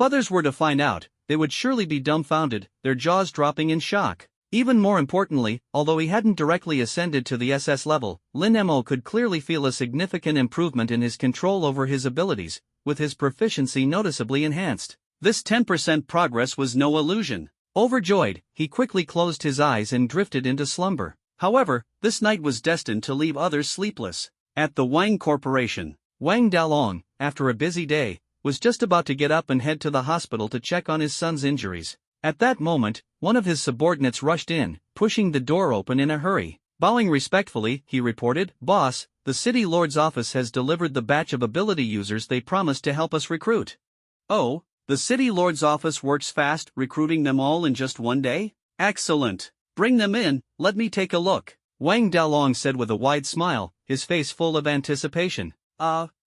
others were to find out, they would surely be dumbfounded, their jaws dropping in shock. Even more importantly, although he hadn't directly ascended to the SS level, Lin Mo could clearly feel a significant improvement in his control over his abilities, with his proficiency noticeably enhanced. This 10% progress was no illusion. Overjoyed, he quickly closed his eyes and drifted into slumber. However, this night was destined to leave others sleepless. At the Wang Corporation, Wang Dalong, after a busy day, was just about to get up and head to the hospital to check on his son's injuries. At that moment, one of his subordinates rushed in, pushing the door open in a hurry. Bowing respectfully, he reported, "Boss, the City Lord's office has delivered the batch of ability users they promised to help us recruit." "Oh, the City Lord's office works fast, recruiting them all in just one day? Excellent. Bring them in, let me take a look," Wang Dalong said with a wide smile, his face full of anticipation.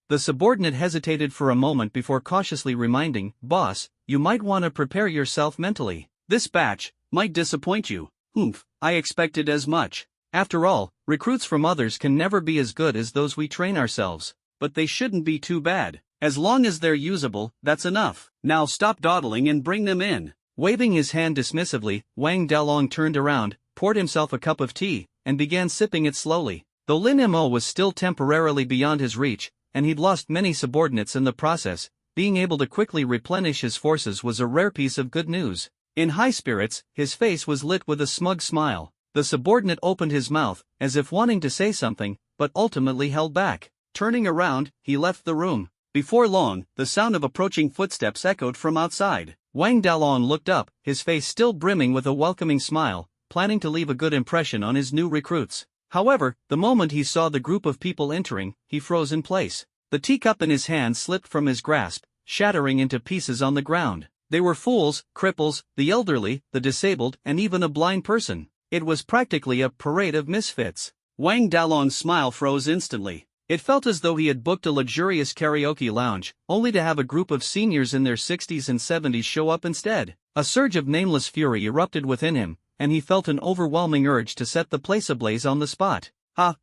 The subordinate hesitated for a moment before cautiously reminding, "Boss, you might want to prepare yourself mentally. This batch might disappoint you." "Humph, I expected as much. After all, recruits from others can never be as good as those we train ourselves. But they shouldn't be too bad. As long as they're usable, that's enough. Now stop dawdling and bring them in." Waving his hand dismissively, Wang Dalong turned around, poured himself a cup of tea, and began sipping it slowly. Though Lin Mo was still temporarily beyond his reach, and he'd lost many subordinates in the process, being able to quickly replenish his forces was a rare piece of good news. In high spirits, his face was lit with a smug smile. The subordinate opened his mouth, as if wanting to say something, but ultimately held back. Turning around, he left the room. Before long, the sound of approaching footsteps echoed from outside. Wang Dalong looked up, his face still brimming with a welcoming smile, planning to leave a good impression on his new recruits. However, the moment he saw the group of people entering, he froze in place. The teacup in his hand slipped from his grasp, shattering into pieces on the ground. They were fools, cripples, the elderly, the disabled, and even a blind person. It was practically a parade of misfits. Wang Dalong's smile froze instantly. It felt as though he had booked a luxurious karaoke lounge, only to have a group of seniors in their 60s and 70s show up instead. A surge of nameless fury erupted within him, and he felt an overwhelming urge to set the place ablaze on the spot.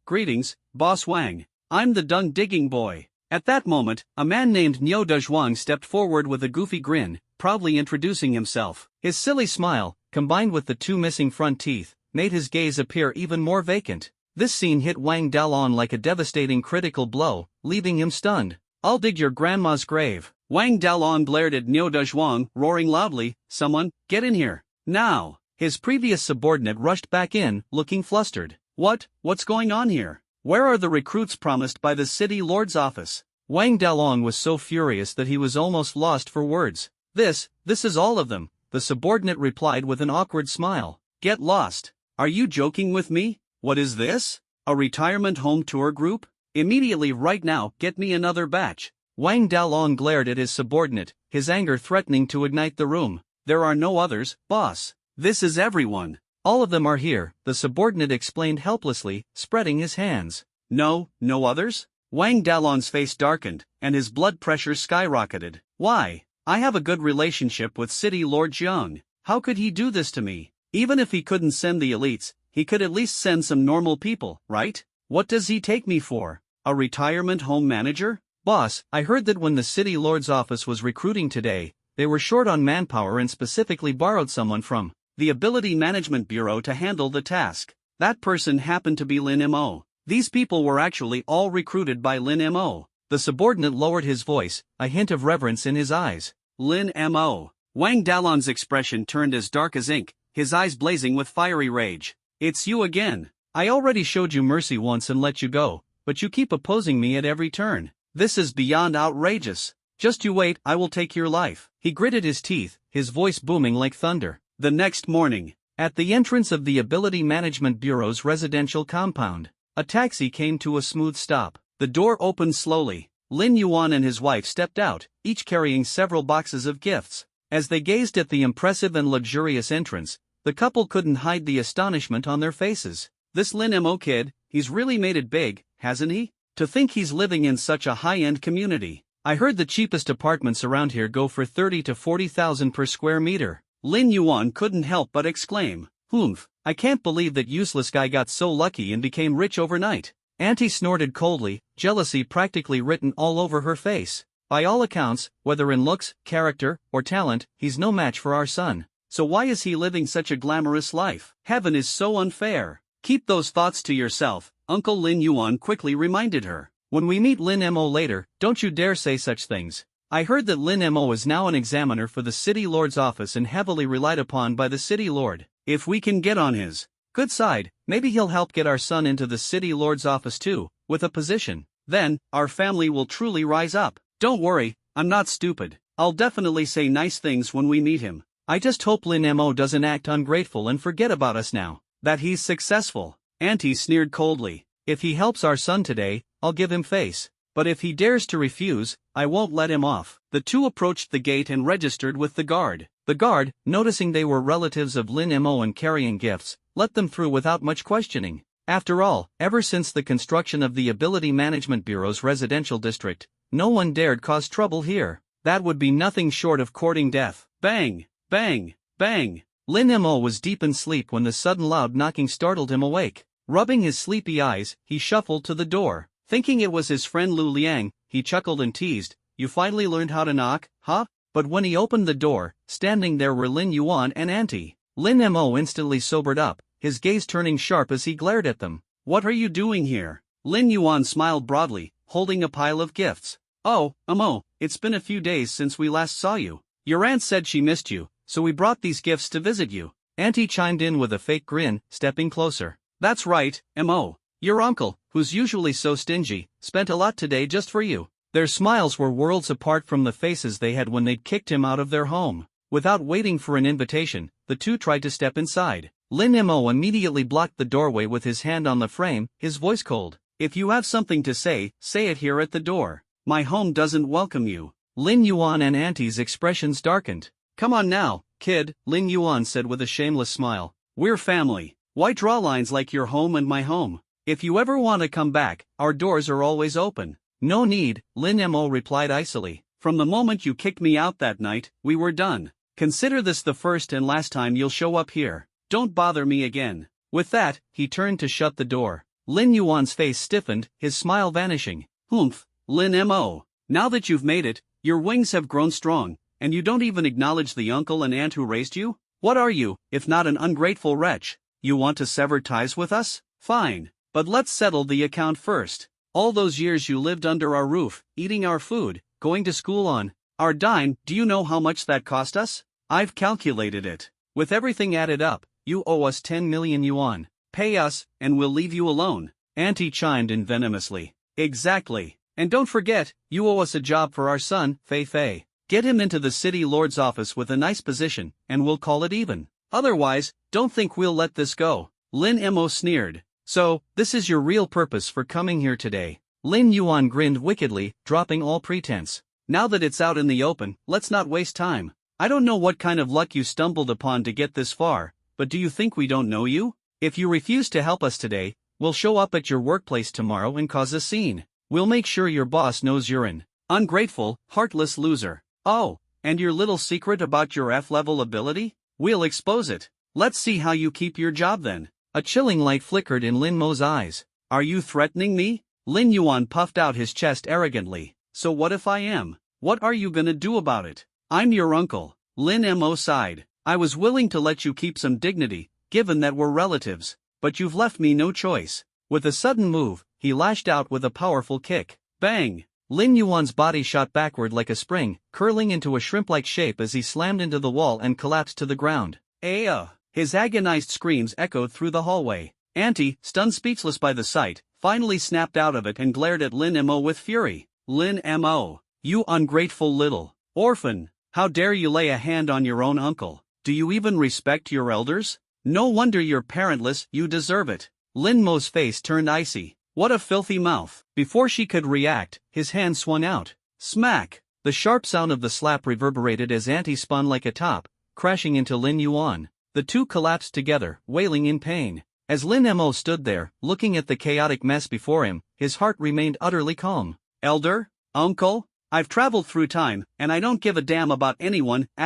Greetings, Boss Wang. I'm the dung-digging boy." At that moment, a man named Niu Dezhuang stepped forward with a goofy grin, proudly introducing himself. His silly smile, combined with the two missing front teeth, made his gaze appear even more vacant. This scene hit Wang Dalong like a devastating critical blow, leaving him stunned. "I'll dig your grandma's grave." Wang Dalong glared at Niu Dezhuang, roaring loudly, "Someone, get in here, now!" His previous subordinate rushed back in, looking flustered. What's going on here? Where are the recruits promised by the City Lord's office?" Wang Dalong was so furious that he was almost lost for words. This is all of them," the subordinate replied with an awkward smile. "Get lost. Are you joking with me? What is this? A retirement home tour group? Immediately right now, get me another batch." Wang Dalong glared at his subordinate, his anger threatening to ignite the room. "There are no others, boss. This is everyone. All of them are here," the subordinate explained helplessly, spreading his hands. No others?" Wang Dalong's face darkened, and his blood pressure skyrocketed. "Why? I have a good relationship with City Lord Jiang. How could he do this to me? Even if he couldn't send the elites, he could at least send some normal people, right? What does he take me for? A retirement home manager?" "Boss, I heard that when the City Lord's office was recruiting today, they were short on manpower and specifically borrowed someone from the Ability Management Bureau to handle the task. That person happened to be Lin Mo. These people were actually all recruited by Lin Mo." The subordinate lowered his voice, a hint of reverence in his eyes. "Lin Mo." Wang Dalong's expression turned as dark as ink, his eyes blazing with fiery rage. "It's you again. I already showed you mercy once and let you go, but you keep opposing me at every turn. This is beyond outrageous. Just you wait, I will take your life." He gritted his teeth, his voice booming like thunder. The next morning, at the entrance of the Ability Management Bureau's residential compound, a taxi came to a smooth stop. The door opened slowly. Lin Yuan and his wife stepped out, each carrying several boxes of gifts. As they gazed at the impressive and luxurious entrance, the couple couldn't hide the astonishment on their faces. "This Lin Mo kid, he's really made it big, hasn't he? To think he's living in such a high-end community. I heard the cheapest apartments around here go for 30 to 40,000 per square meter." Lin Yuan couldn't help but exclaim, "Humph, I can't believe that useless guy got so lucky and became rich overnight." Auntie snorted coldly, jealousy practically written all over her face. "By all accounts, whether in looks, character, or talent, he's no match for our son. so why is he living such a glamorous life? Heaven is so unfair. Keep those thoughts to yourself, Uncle Lin Yuan quickly reminded her. When we meet Lin Mo later, don't you dare say such things. I heard that Lin Mo is now an examiner for the city lord's office and heavily relied upon by the city lord. If we can get on his good side, maybe he'll help get our son into the city lord's office too, with a position. Then, our family will truly rise up. Don't worry, I'm not stupid. I'll definitely say nice things when we meet him. I just hope Lin Mo doesn't act ungrateful and forget about us now that he's successful. Auntie sneered coldly. If he helps our son today, I'll give him face. But if he dares to refuse, I won't let him off. The two approached the gate and registered with the guard. The guard, noticing they were relatives of Lin Mo and carrying gifts, let them through without much questioning. After all, ever since the construction of the Ability Management Bureau's residential district, no one dared cause trouble here. That would be nothing short of courting death. Bang! Bang! Bang! Lin Mo was deep in sleep when the sudden loud knocking startled him awake. Rubbing his sleepy eyes, he shuffled to the door. Thinking it was his friend Lu Liang, he chuckled and teased, "You finally learned how to knock, huh?" But when he opened the door, standing there were Lin Yuan and Auntie. Lin Mo instantly sobered up, his gaze turning sharp as he glared at them. "What are you doing here?" Lin Yuan smiled broadly, holding a pile of gifts. "Oh, Mo, it's been a few days since we last saw you. Your aunt said she missed you, so we brought these gifts to visit you." Auntie chimed in with a fake grin, stepping closer. "That's right, Mo. Your uncle, who's usually so stingy, spent a lot today just for you." Their smiles were worlds apart from the faces they had when they'd kicked him out of their home. Without waiting for an invitation, the two tried to step inside. Lin Mo immediately blocked the doorway with his hand on the frame, his voice cold. "If you have something to say it here at the door. My home doesn't welcome you." Lin Yuan and Auntie's expressions darkened. "Come on now, kid," Lin Yuan said with a shameless smile. "We're family. Why draw lines like your home and my home? If you ever want to come back, our doors are always open." "No need," Lin Mo replied icily. "From the moment you kicked me out that night, we were done. Consider this the first and last time you'll show up here. Don't bother me again." With that, he turned to shut the door. Lin Yuan's face stiffened, his smile vanishing. "Humph, Lin Mo. Now that you've made it, your wings have grown strong, and you don't even acknowledge the uncle and aunt who raised you? What are you, if not an ungrateful wretch? You want to sever ties with us? Fine. But let's settle the account first. All those years you lived under our roof, eating our food, going to school on our dime, do you know how much that cost us? I've calculated it. With everything added up, you owe us 10 million yuan. Pay us, and we'll leave you alone." Auntie chimed in venomously. "Exactly. And don't forget, you owe us a job for our son, Fei Fei. Get him into the city lord's office with a nice position, and we'll call it even. Otherwise, don't think we'll let this go." Lin Mo sneered. "So, this is your real purpose for coming here today?" Lin Yuan grinned wickedly, dropping all pretense. "Now that it's out in the open, let's not waste time. I don't know what kind of luck you stumbled upon to get this far, but do you think we don't know you? If you refuse to help us today, we'll show up at your workplace tomorrow and cause a scene. We'll make sure your boss knows you're an ungrateful, heartless loser. Oh, and your little secret about your F-level ability? We'll expose it. Let's see how you keep your job then." A chilling light flickered in Lin Mo's eyes. "Are you threatening me?" Lin Yuan puffed out his chest arrogantly. "So what if I am? What are you gonna do about it? I'm your uncle." Lin Mo sighed. "I was willing to let you keep some dignity, given that we're relatives, but you've left me no choice." With a sudden move, he lashed out with a powerful kick. Bang! Lin Yuan's body shot backward like a spring, curling into a shrimp-like shape as he slammed into the wall and collapsed to the ground. "Aya!" His agonized screams echoed through the hallway. Auntie, stunned speechless by the sight, finally snapped out of it and glared at Lin Mo with fury. "Lin Mo, you ungrateful little orphan! How dare you lay a hand on your own uncle? Do you even respect your elders? No wonder you're parentless, you deserve it." Lin Mo's face turned icy. What a filthy mouth! Before she could react, his hand swung out. Smack! The sharp sound of the slap reverberated as Auntie spun like a top, crashing into Lin Yuan. The two collapsed together, wailing in pain. As Lin Mo stood there, looking at the chaotic mess before him, his heart remained utterly calm. "Elder? Uncle? I've traveled through time, and I don't give a damn about anyone, ***.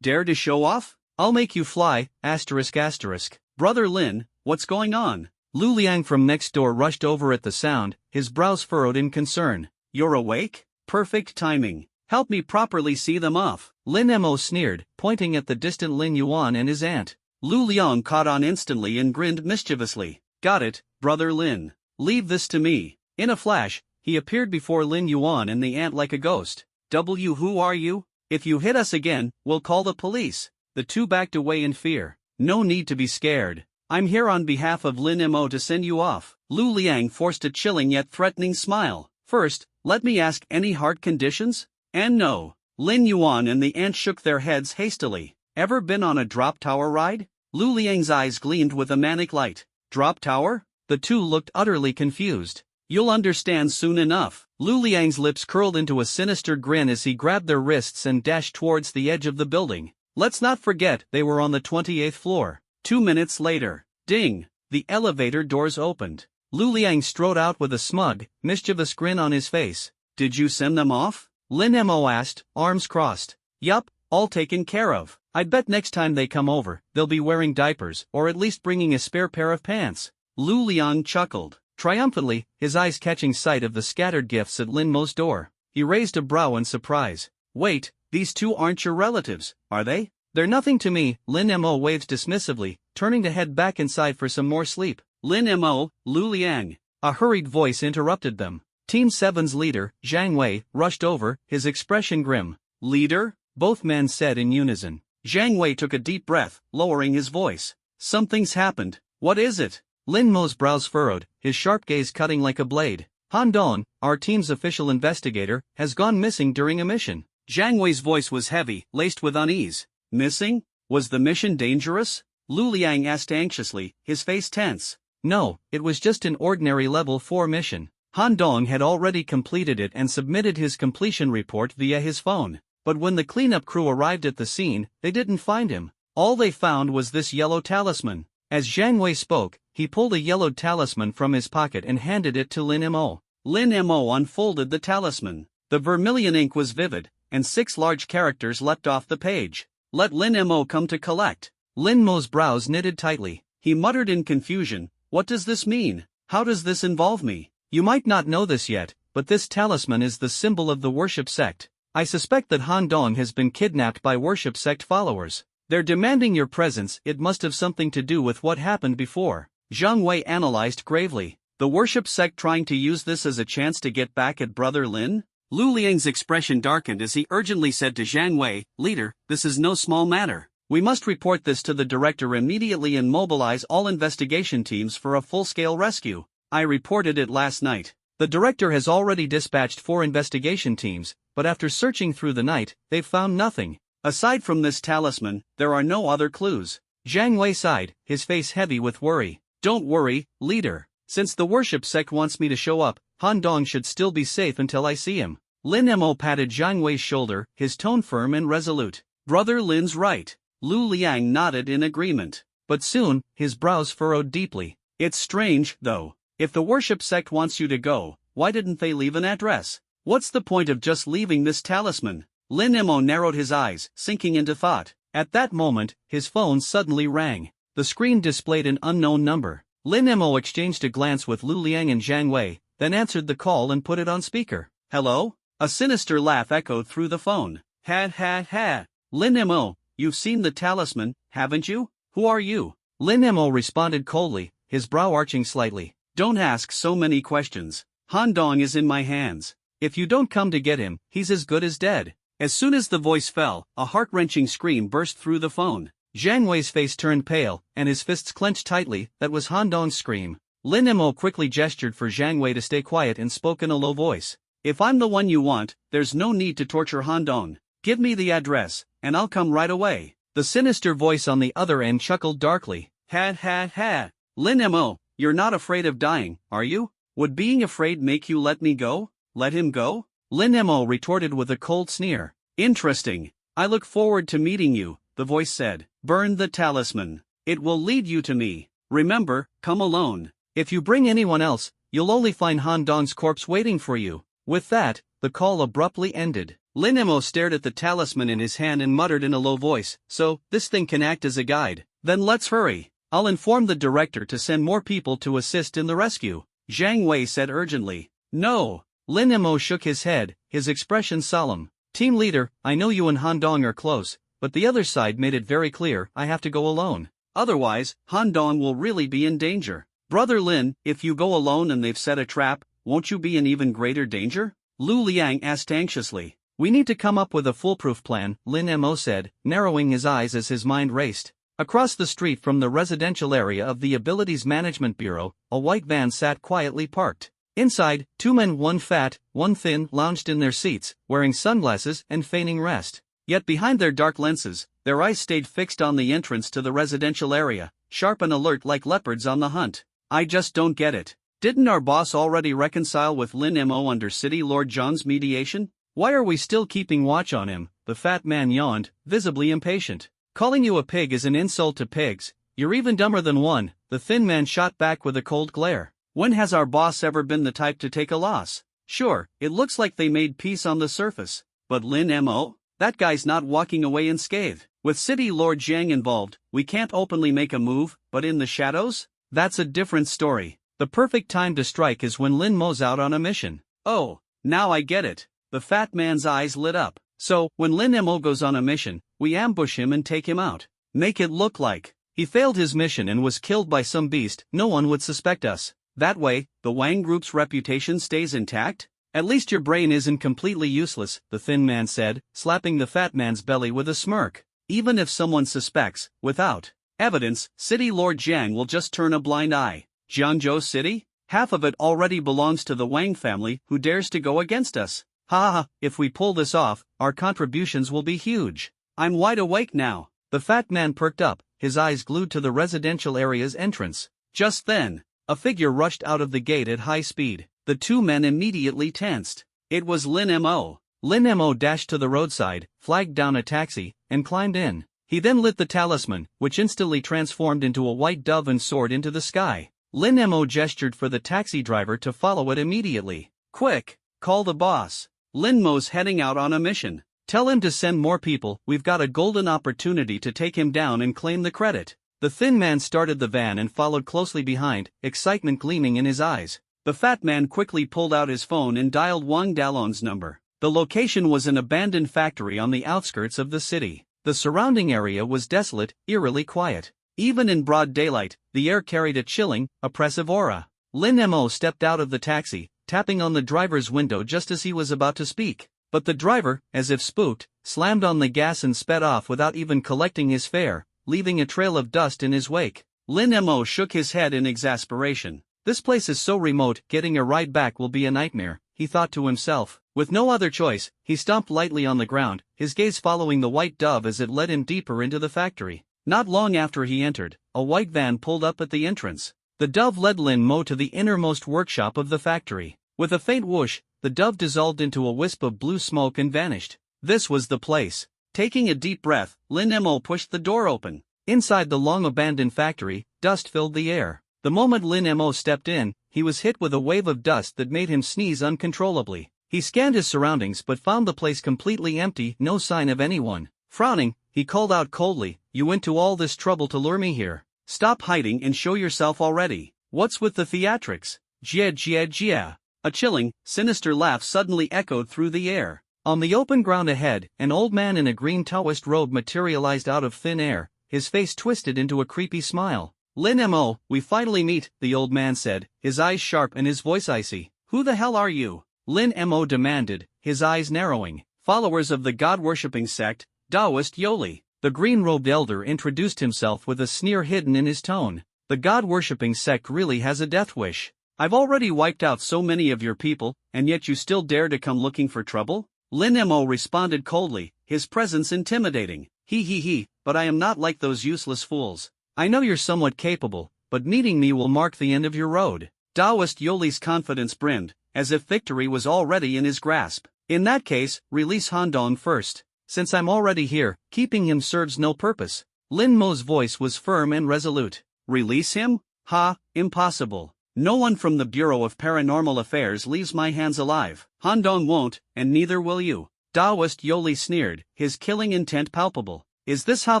Dare to show off? I'll make you fly, ***. Brother Lin, what's going on?" Lu Liang from next door rushed over at the sound, his brows furrowed in concern. "You're awake? Perfect timing. Help me properly see them off. Lin Mo sneered, pointing at the distant Lin Yuan and his aunt. Lu Liang caught on instantly and grinned mischievously. Got it, brother Lin. Leave this to me. In a flash, he appeared before Lin Yuan and the aunt like a ghost. Who are you? If you hit us again, we'll call the police. The two backed away in fear. No need to be scared. I'm here on behalf of Lin Mo to send you off. Lu Liang forced a chilling yet threatening smile. First, let me ask, any heart conditions? And no. Lin Yuan and the aunt shook their heads hastily. Ever been on a drop tower ride? Lu Liang's eyes gleamed with a manic light. Drop tower? The two looked utterly confused. You'll understand soon enough. Lu Liang's lips curled into a sinister grin as he grabbed their wrists and dashed towards the edge of the building. Let's not forget they were on the 28th floor. 2 minutes later. Ding! The elevator doors opened. Lu Liang strode out with a smug, mischievous grin on his face. Did you send them off? Lin Mo asked, arms crossed. Yup, all taken care of. I'd bet next time they come over, they'll be wearing diapers, or at least bringing a spare pair of pants. Lu Liang chuckled triumphantly, his eyes catching sight of the scattered gifts at Lin Mo's door. He raised a brow in surprise. Wait, these two aren't your relatives, are they? They're nothing to me, Lin Mo waved dismissively, turning to head back inside for some more sleep. Lin Mo, Lu Liang. A hurried voice interrupted them. Team 7's leader, Zhang Wei, rushed over, his expression grim. Leader? Both men said in unison. Zhang Wei took a deep breath, lowering his voice. Something's happened. What is it? Lin Mo's brows furrowed, his sharp gaze cutting like a blade. Han Dong, our team's official investigator, has gone missing during a mission. Zhang Wei's voice was heavy, laced with unease. Missing? Was the mission dangerous? Lu Liang asked anxiously, his face tense. No, it was just an ordinary level 4 mission. Han Dong had already completed it and submitted his completion report via his phone. But when the cleanup crew arrived at the scene, they didn't find him. All they found was this yellow talisman. As Zhang Wei spoke, he pulled a yellowed talisman from his pocket and handed it to Lin Mo. Lin Mo unfolded the talisman. The vermilion ink was vivid, and 6 large characters leapt off the page. Let Lin Mo come to collect. Lin Mo's brows knitted tightly. He muttered in confusion, what does this mean? How does this involve me? You might not know this yet, but this talisman is the symbol of the worship sect. I suspect that Han Dong has been kidnapped by worship sect followers. They're demanding your presence. It must have something to do with what happened before. Zhang Wei analyzed gravely. The worship sect trying to use this as a chance to get back at Brother Lin? Lu Liang's expression darkened as he urgently said to Zhang Wei, Leader, this is no small matter. We must report this to the director immediately and mobilize all investigation teams for a full-scale rescue. I reported it last night. The director has already dispatched 4 investigation teams, but after searching through the night, they've found nothing. Aside from this talisman, there are no other clues. Zhang Wei sighed, his face heavy with worry. Don't worry, leader. Since the worship sect wants me to show up, Han Dong should still be safe until I see him. Lin Mo patted Zhang Wei's shoulder, his tone firm and resolute. Brother Lin's right. Lu Liang nodded in agreement. But soon, his brows furrowed deeply. It's strange, though. If the worship sect wants you to go, why didn't they leave an address? What's the point of just leaving this talisman? Lin Mo narrowed his eyes, sinking into thought. At that moment, his phone suddenly rang. The screen displayed an unknown number. Lin Mo exchanged a glance with Lu Liang and Zhang Wei, then answered the call and put it on speaker. Hello? A sinister laugh echoed through the phone. Ha ha ha. Lin Mo, you've seen the talisman, haven't you? Who are you? Lin Mo responded coldly, his brow arching slightly. Don't ask so many questions. Han Dong is in my hands. If you don't come to get him, he's as good as dead. As soon as the voice fell, a heart-wrenching scream burst through the phone. Zhang Wei's face turned pale, and his fists clenched tightly. That was Han Dong's scream. Lin Mo quickly gestured for Zhang Wei to stay quiet and spoke in a low voice. If I'm the one you want, there's no need to torture Han Dong. Give me the address, and I'll come right away. The sinister voice on the other end chuckled darkly. Ha ha ha. Lin Mo, you're not afraid of dying, are you? Would being afraid make you let me go? Let him go? Lin Mo retorted with a cold sneer. Interesting. I look forward to meeting you, the voice said. Burn the talisman. It will lead you to me. Remember, come alone. If you bring anyone else, you'll only find Han Dong's corpse waiting for you. With that, the call abruptly ended. Lin Mo stared at the talisman in his hand and muttered in a low voice, so, this thing can act as a guide. Then let's hurry. I'll inform the director to send more people to assist in the rescue. Zhang Wei said urgently. No. Lin Mo shook his head, his expression solemn. Team leader, I know you and Han Dong are close, but the other side made it very clear I have to go alone. Otherwise, Han Dong will really be in danger. Brother Lin, if you go alone and they've set a trap, won't you be in even greater danger? Lu Liang asked anxiously. We need to come up with a foolproof plan, Lin Mo said, narrowing his eyes as his mind raced. Across the street from the residential area of the Abilities Management Bureau, a white van sat quietly parked. Inside, two men, one fat, one thin, lounged in their seats, wearing sunglasses and feigning rest. Yet behind their dark lenses, their eyes stayed fixed on the entrance to the residential area, sharp and alert like leopards on the hunt. I just don't get it. Didn't our boss already reconcile with Lin Mo under City Lord John's mediation? Why are we still keeping watch on him? The fat man yawned, visibly impatient. Calling you a pig is an insult to pigs. You're even dumber than one, the thin man shot back with a cold glare. When has our boss ever been the type to take a loss? Sure, it looks like they made peace on the surface. But Lin Mo? That guy's not walking away unscathed. With City Lord Jiang involved, we can't openly make a move, but in the shadows? That's a different story. The perfect time to strike is when Lin Mo's out on a mission. Oh, now I get it. The fat man's eyes lit up. So, when Lin Mo goes on a mission, we ambush him and take him out. Make it look like he failed his mission and was killed by some beast. No one would suspect us. That way, the Wang Group's reputation stays intact? At least your brain isn't completely useless, the thin man said, slapping the fat man's belly with a smirk. Even if someone suspects, without evidence, City Lord Jiang will just turn a blind eye. Jiangzhou City? Half of it already belongs to the Wang family, who dares to go against us. Ha ha, if we pull this off, our contributions will be huge. I'm wide awake now. The fat man perked up, his eyes glued to the residential area's entrance. Just then, a figure rushed out of the gate at high speed. The two men immediately tensed. It was Lin Mo. Lin Mo dashed to the roadside, flagged down a taxi, and climbed in. He then lit the talisman, which instantly transformed into a white dove and soared into the sky. Lin Mo gestured for the taxi driver to follow it immediately. Quick, call the boss. Lin Mo's heading out on a mission. Tell him to send more people, we've got a golden opportunity to take him down and claim the credit. The thin man started the van and followed closely behind, excitement gleaming in his eyes. The fat man quickly pulled out his phone and dialed Wang Dalon's number. The location was an abandoned factory on the outskirts of the city. The surrounding area was desolate, eerily quiet. Even in broad daylight, the air carried a chilling, oppressive aura. Lin Mo stepped out of the taxi, tapping on the driver's window just as he was about to speak. But the driver, as if spooked, slammed on the gas and sped off without even collecting his fare, leaving a trail of dust in his wake. Lin Mo shook his head in exasperation. This place is so remote, getting a ride back will be a nightmare, he thought to himself. With no other choice, he stomped lightly on the ground, his gaze following the white dove as it led him deeper into the factory. Not long after he entered, a white van pulled up at the entrance. The dove led Lin Mo to the innermost workshop of the factory. With a faint whoosh, the dove dissolved into a wisp of blue smoke and vanished. This was the place. Taking a deep breath, Lin Mo pushed the door open. Inside the long-abandoned factory, dust filled the air. The moment Lin Mo stepped in, he was hit with a wave of dust that made him sneeze uncontrollably. He scanned his surroundings but found the place completely empty, no sign of anyone. Frowning, he called out coldly, "You went to all this trouble to lure me here. Stop hiding and show yourself already. What's with the theatrics?" Jia jia jia. A chilling, sinister laugh suddenly echoed through the air. On the open ground ahead, an old man in a green Taoist robe materialized out of thin air, his face twisted into a creepy smile. "Lin Mo, we finally meet," the old man said, his eyes sharp and his voice icy. "Who the hell are you?" Lin Mo demanded, his eyes narrowing. "Followers of the god-worshipping sect, Taoist Yoli." The green-robed elder introduced himself with a sneer hidden in his tone. "The god-worshipping sect really has a death wish. I've already wiped out so many of your people, and yet you still dare to come looking for trouble?" Lin Mo responded coldly, his presence intimidating. He, but I am not like those useless fools. I know you're somewhat capable, but meeting me will mark the end of your road." Taoist Yoli's confidence brimmed, as if victory was already in his grasp. "In that case, release Han Dong first. Since I'm already here, keeping him serves no purpose." Lin Mo's voice was firm and resolute. "Release him? Ha, impossible. No one from the Bureau of Paranormal Affairs leaves my hands alive. Han Dong won't, and neither will you." Taoist Yoli sneered, his killing intent palpable. "Is this how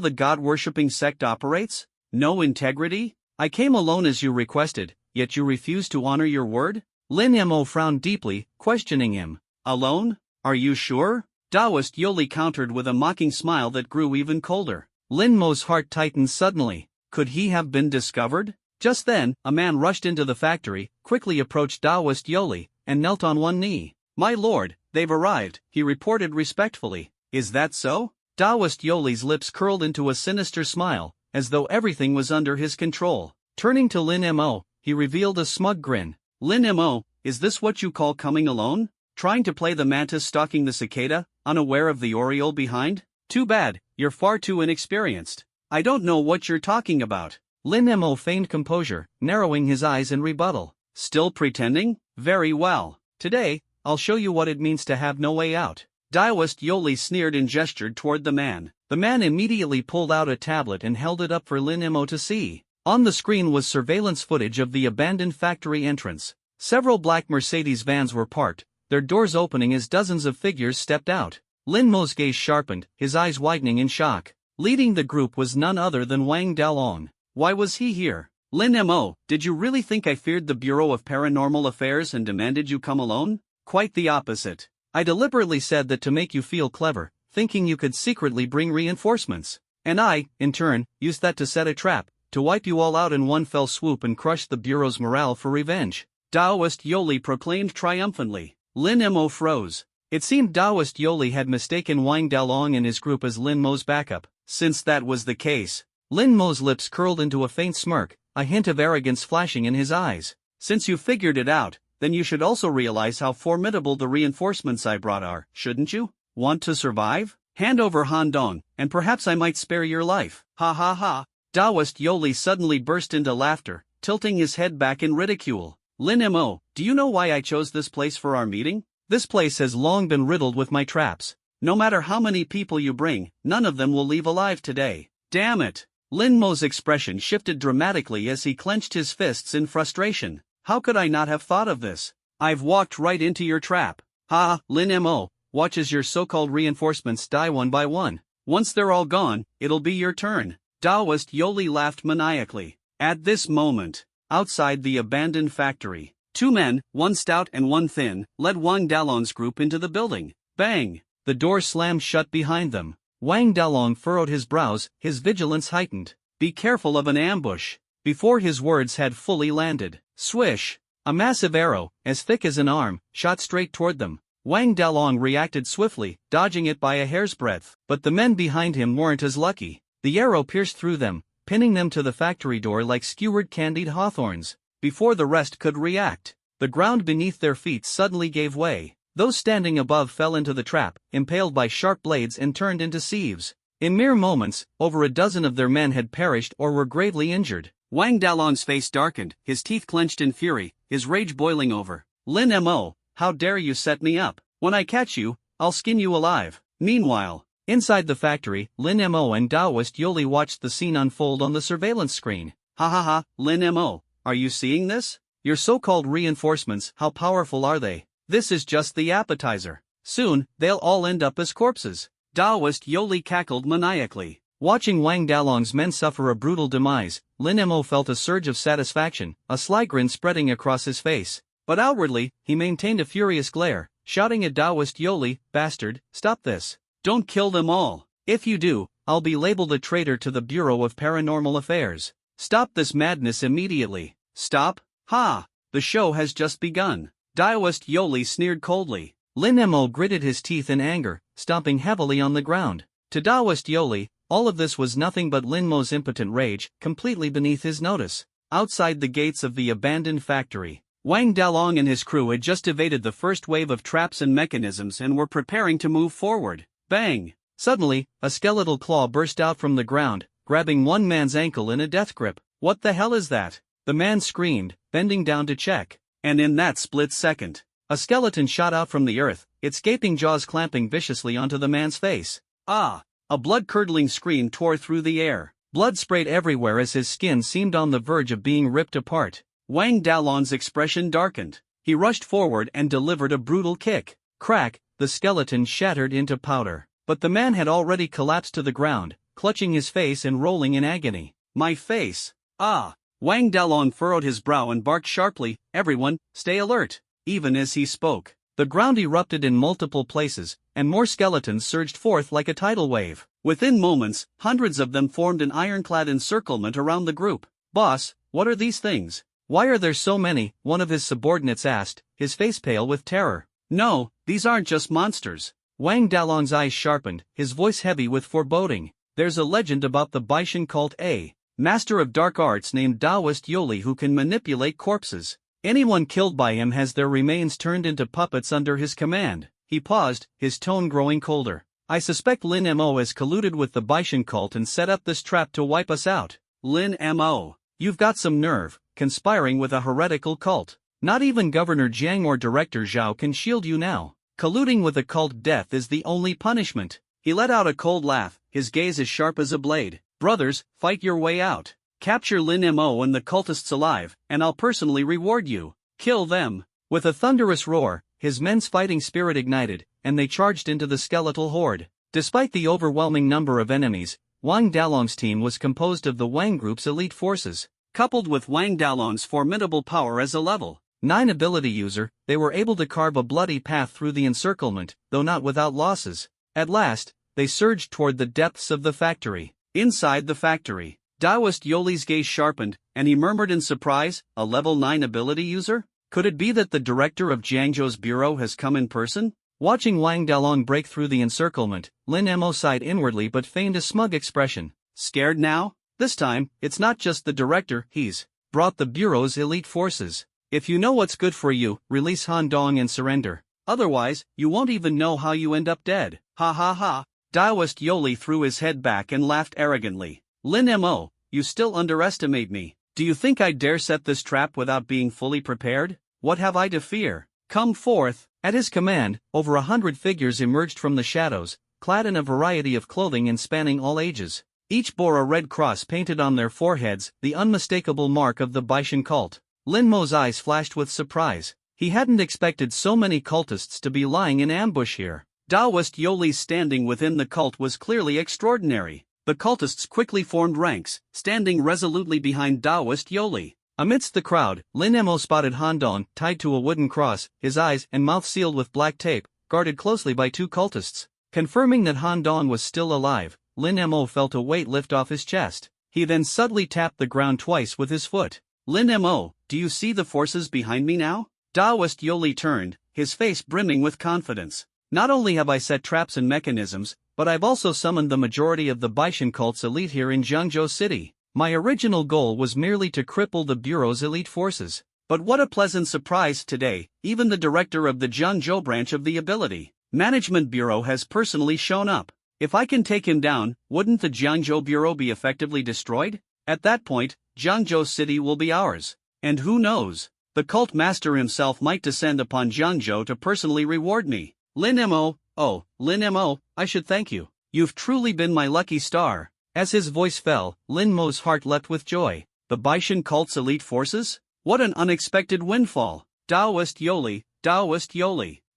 the god-worshipping sect operates? No integrity? I came alone as you requested, yet you refuse to honor your word?" Lin Mo frowned deeply, questioning him. "Alone? Are you sure? Daoist Yoli countered with a mocking smile that grew even colder. Lin Mo's heart tightened suddenly. Could he have been discovered? Just then, a man rushed into the factory, quickly approached Daoist Yoli, and knelt on one knee. "My lord, they've arrived," he reported respectfully. "Is that so?" Daoist Yoli's lips curled into a sinister smile, as though everything was under his control. Turning to Lin Mo, he revealed a smug grin. "Lin Mo, is this what you call coming alone? Trying to play the mantis stalking the cicada, unaware of the oriole behind? Too bad, you're far too inexperienced. I don't know what you're talking about." Lin Mo feigned composure, narrowing his eyes in rebuttal. "Still pretending? Very well. Today, I'll show you what it means to have no way out." Daoist Yoli sneered and gestured toward the man. The man immediately pulled out a tablet and held it up for Lin Mo to see. On the screen was surveillance footage of the abandoned factory entrance. Several black Mercedes vans were parked, their doors opening as dozens of figures stepped out. Lin Mo's gaze sharpened, his eyes widening in shock. Leading the group was none other than Wang Dalong. Why was he here? "Lin Mo, did you really think I feared the Bureau of Paranormal Affairs and demanded you come alone? Quite the opposite. I deliberately said that to make you feel clever, thinking you could secretly bring reinforcements. And I, in turn, used that to set a trap, to wipe you all out in one fell swoop and crush the Bureau's morale for revenge." Daoist Yoli proclaimed triumphantly. Lin Mo froze. It seemed Daoist Yoli had mistaken Wang Dalong and his group as Lin Mo's backup. Since that was the case, Lin Mo's lips curled into a faint smirk, a hint of arrogance flashing in his eyes. "Since you figured it out, then you should also realize how formidable the reinforcements I brought are, shouldn't you? Want to survive? Hand over Han Dong, and perhaps I might spare your life." "Ha ha ha." Daoist Yoli suddenly burst into laughter, tilting his head back in ridicule. "Lin Mo, do you know why I chose this place for our meeting? This place has long been riddled with my traps. No matter how many people you bring, none of them will leave alive today. Damn it." Lin Mo's expression shifted dramatically as he clenched his fists in frustration. "How could I not have thought of this? I've walked right into your trap. Ha, Lin Mo, watch as your so-called reinforcements die one by one. Once they're all gone, it'll be your turn." Daoist Yoli laughed maniacally. At this moment, outside the abandoned factory, two men, one stout and one thin, led Wang Dalong's group into the building. Bang! The door slammed shut behind them. Wang Dalong furrowed his brows, his vigilance heightened. "Be careful of an ambush." Before his words had fully landed, swish! A massive arrow, as thick as an arm, shot straight toward them. Wang Dalong reacted swiftly, dodging it by a hair's breadth. But the men behind him weren't as lucky. The arrow pierced through them, pinning them to the factory door like skewered candied hawthorns. Before the rest could react, the ground beneath their feet suddenly gave way. Those standing above fell into the trap, impaled by sharp blades and turned into sieves. In mere moments, over a dozen of their men had perished or were gravely injured. Wang Dalong's face darkened, his teeth clenched in fury, his rage boiling over. "Lin Mo, how dare you set me up? When I catch you, I'll skin you alive." Meanwhile, inside the factory, Lin Mo and Daoist Yoli watched the scene unfold on the surveillance screen. "Ha ha ha, Lin Mo, are you seeing this? Your so-called reinforcements, how powerful are they? This is just the appetizer. Soon, they'll all end up as corpses." Daoist Yoli cackled maniacally. Watching Wang Dalong's men suffer a brutal demise, Lin Mo felt a surge of satisfaction, a sly grin spreading across his face. But outwardly, he maintained a furious glare, shouting at Daoist Yoli, "Bastard, stop this. Don't kill them all. If you do, I'll be labeled a traitor to the Bureau of Paranormal Affairs. Stop this madness immediately." "Stop? Ha! The show has just begun." Daoist Yoli sneered coldly. Lin Mo gritted his teeth in anger, stomping heavily on the ground. To Daoist Yoli, all of this was nothing but Lin Mo's impotent rage, completely beneath his notice. Outside the gates of the abandoned factory, Wang Dalong and his crew had just evaded the first wave of traps and mechanisms and were preparing to move forward. Bang! Suddenly, a skeletal claw burst out from the ground, grabbing one man's ankle in a death grip. "What the hell is that?" the man screamed, bending down to check. And in that split second, a skeleton shot out from the earth, its gaping jaws clamping viciously onto the man's face. Ah! A blood-curdling scream tore through the air. Blood sprayed everywhere as his skin seemed on the verge of being ripped apart. Wang Dalong's expression darkened. He rushed forward and delivered a brutal kick. Crack! The skeleton shattered into powder. But the man had already collapsed to the ground, clutching his face and rolling in agony. "My face! Ah!" Wang Dalong furrowed his brow and barked sharply, "Everyone, stay alert!" Even as he spoke, The ground erupted in multiple places, and more skeletons surged forth like a tidal wave. Within moments, hundreds of them formed an ironclad encirclement around the group. "Boss, what are these things? Why are there so many?" one of his subordinates asked, his face pale with terror. "No, these aren't just monsters." Wang Dalong's eyes sharpened, his voice heavy with foreboding. "There's a legend about the Baishan cult, a master of dark arts named Taoist Yoli who can manipulate corpses. Anyone killed by him has their remains turned into puppets under his command." He paused, his tone growing colder. "I suspect Lin Mo has colluded with the Baishan cult and set up this trap to wipe us out." "Lin Mo, you've got some nerve, conspiring with a heretical cult. Not even Governor Jiang or Director Zhao can shield you now. Colluding with a cult, death is the only punishment." He let out a cold laugh, his gaze as sharp as a blade. "Brothers, fight your way out. Capture Lin Mo and the cultists alive, and I'll personally reward you. Kill them." With a thunderous roar, his men's fighting spirit ignited, and they charged into the skeletal horde. Despite the overwhelming number of enemies, Wang Dalong's team was composed of the Wang Group's elite forces. Coupled with Wang Dalong's formidable power as a level 9 ability user, they were able to carve a bloody path through the encirclement, though not without losses. At last, they surged toward the depths of the factory. Inside the factory, Taoist Yoli's gaze sharpened, and he murmured in surprise, "A level 9 ability user? Could it be that the director of Jiangzhou's bureau has come in person?" Watching Wang Dalong break through the encirclement, Lin Mo sighed inwardly but feigned a smug expression. "Scared now? This time, it's not just the director, he's brought the bureau's elite forces. If you know what's good for you, release Han Dong and surrender. Otherwise, you won't even know how you end up dead." "Ha ha ha." Taoist Yoli threw his head back and laughed arrogantly. "Lin Mo, you still underestimate me. Do you think I dare set this trap without being fully prepared? What have I to fear? Come forth." At his command, over 100 figures emerged from the shadows, clad in a variety of clothing and spanning all ages. Each bore a red cross painted on their foreheads, the unmistakable mark of the Baishan cult. Lin Mo's eyes flashed with surprise. He hadn't expected so many cultists to be lying in ambush here. Taoist Yoli's standing within the cult was clearly extraordinary. The cultists quickly formed ranks, standing resolutely behind Taoist Yoli. Amidst the crowd, Lin Mo spotted Han Dong, tied to a wooden cross, his eyes and mouth sealed with black tape, guarded closely by 2 cultists. Confirming that Han Dong was still alive, Lin Mo felt a weight lift off his chest. He then subtly tapped the ground twice with his foot. "Lin Mo, do you see the forces behind me now?" Taoist Yoli turned, his face brimming with confidence. "Not only have I set traps and mechanisms, but I've also summoned the majority of the Baishan cult's elite here in Jiangzhou City. My original goal was merely to cripple the Bureau's elite forces. But what a pleasant surprise today, even the director of the Jiangzhou branch of the Ability Management Bureau has personally shown up. If I can take him down, wouldn't the Jiangzhou Bureau be effectively destroyed? At that point, Jiangzhou City will be ours. And who knows? The cult master himself might descend upon Jiangzhou to personally reward me. Lin Mo, oh, Lin Mo, I should thank you. You've truly been my lucky star." As his voice fell, Lin Mo's heart leapt with joy. The Baishan cult's elite forces? What an unexpected windfall. Taoist Yoli,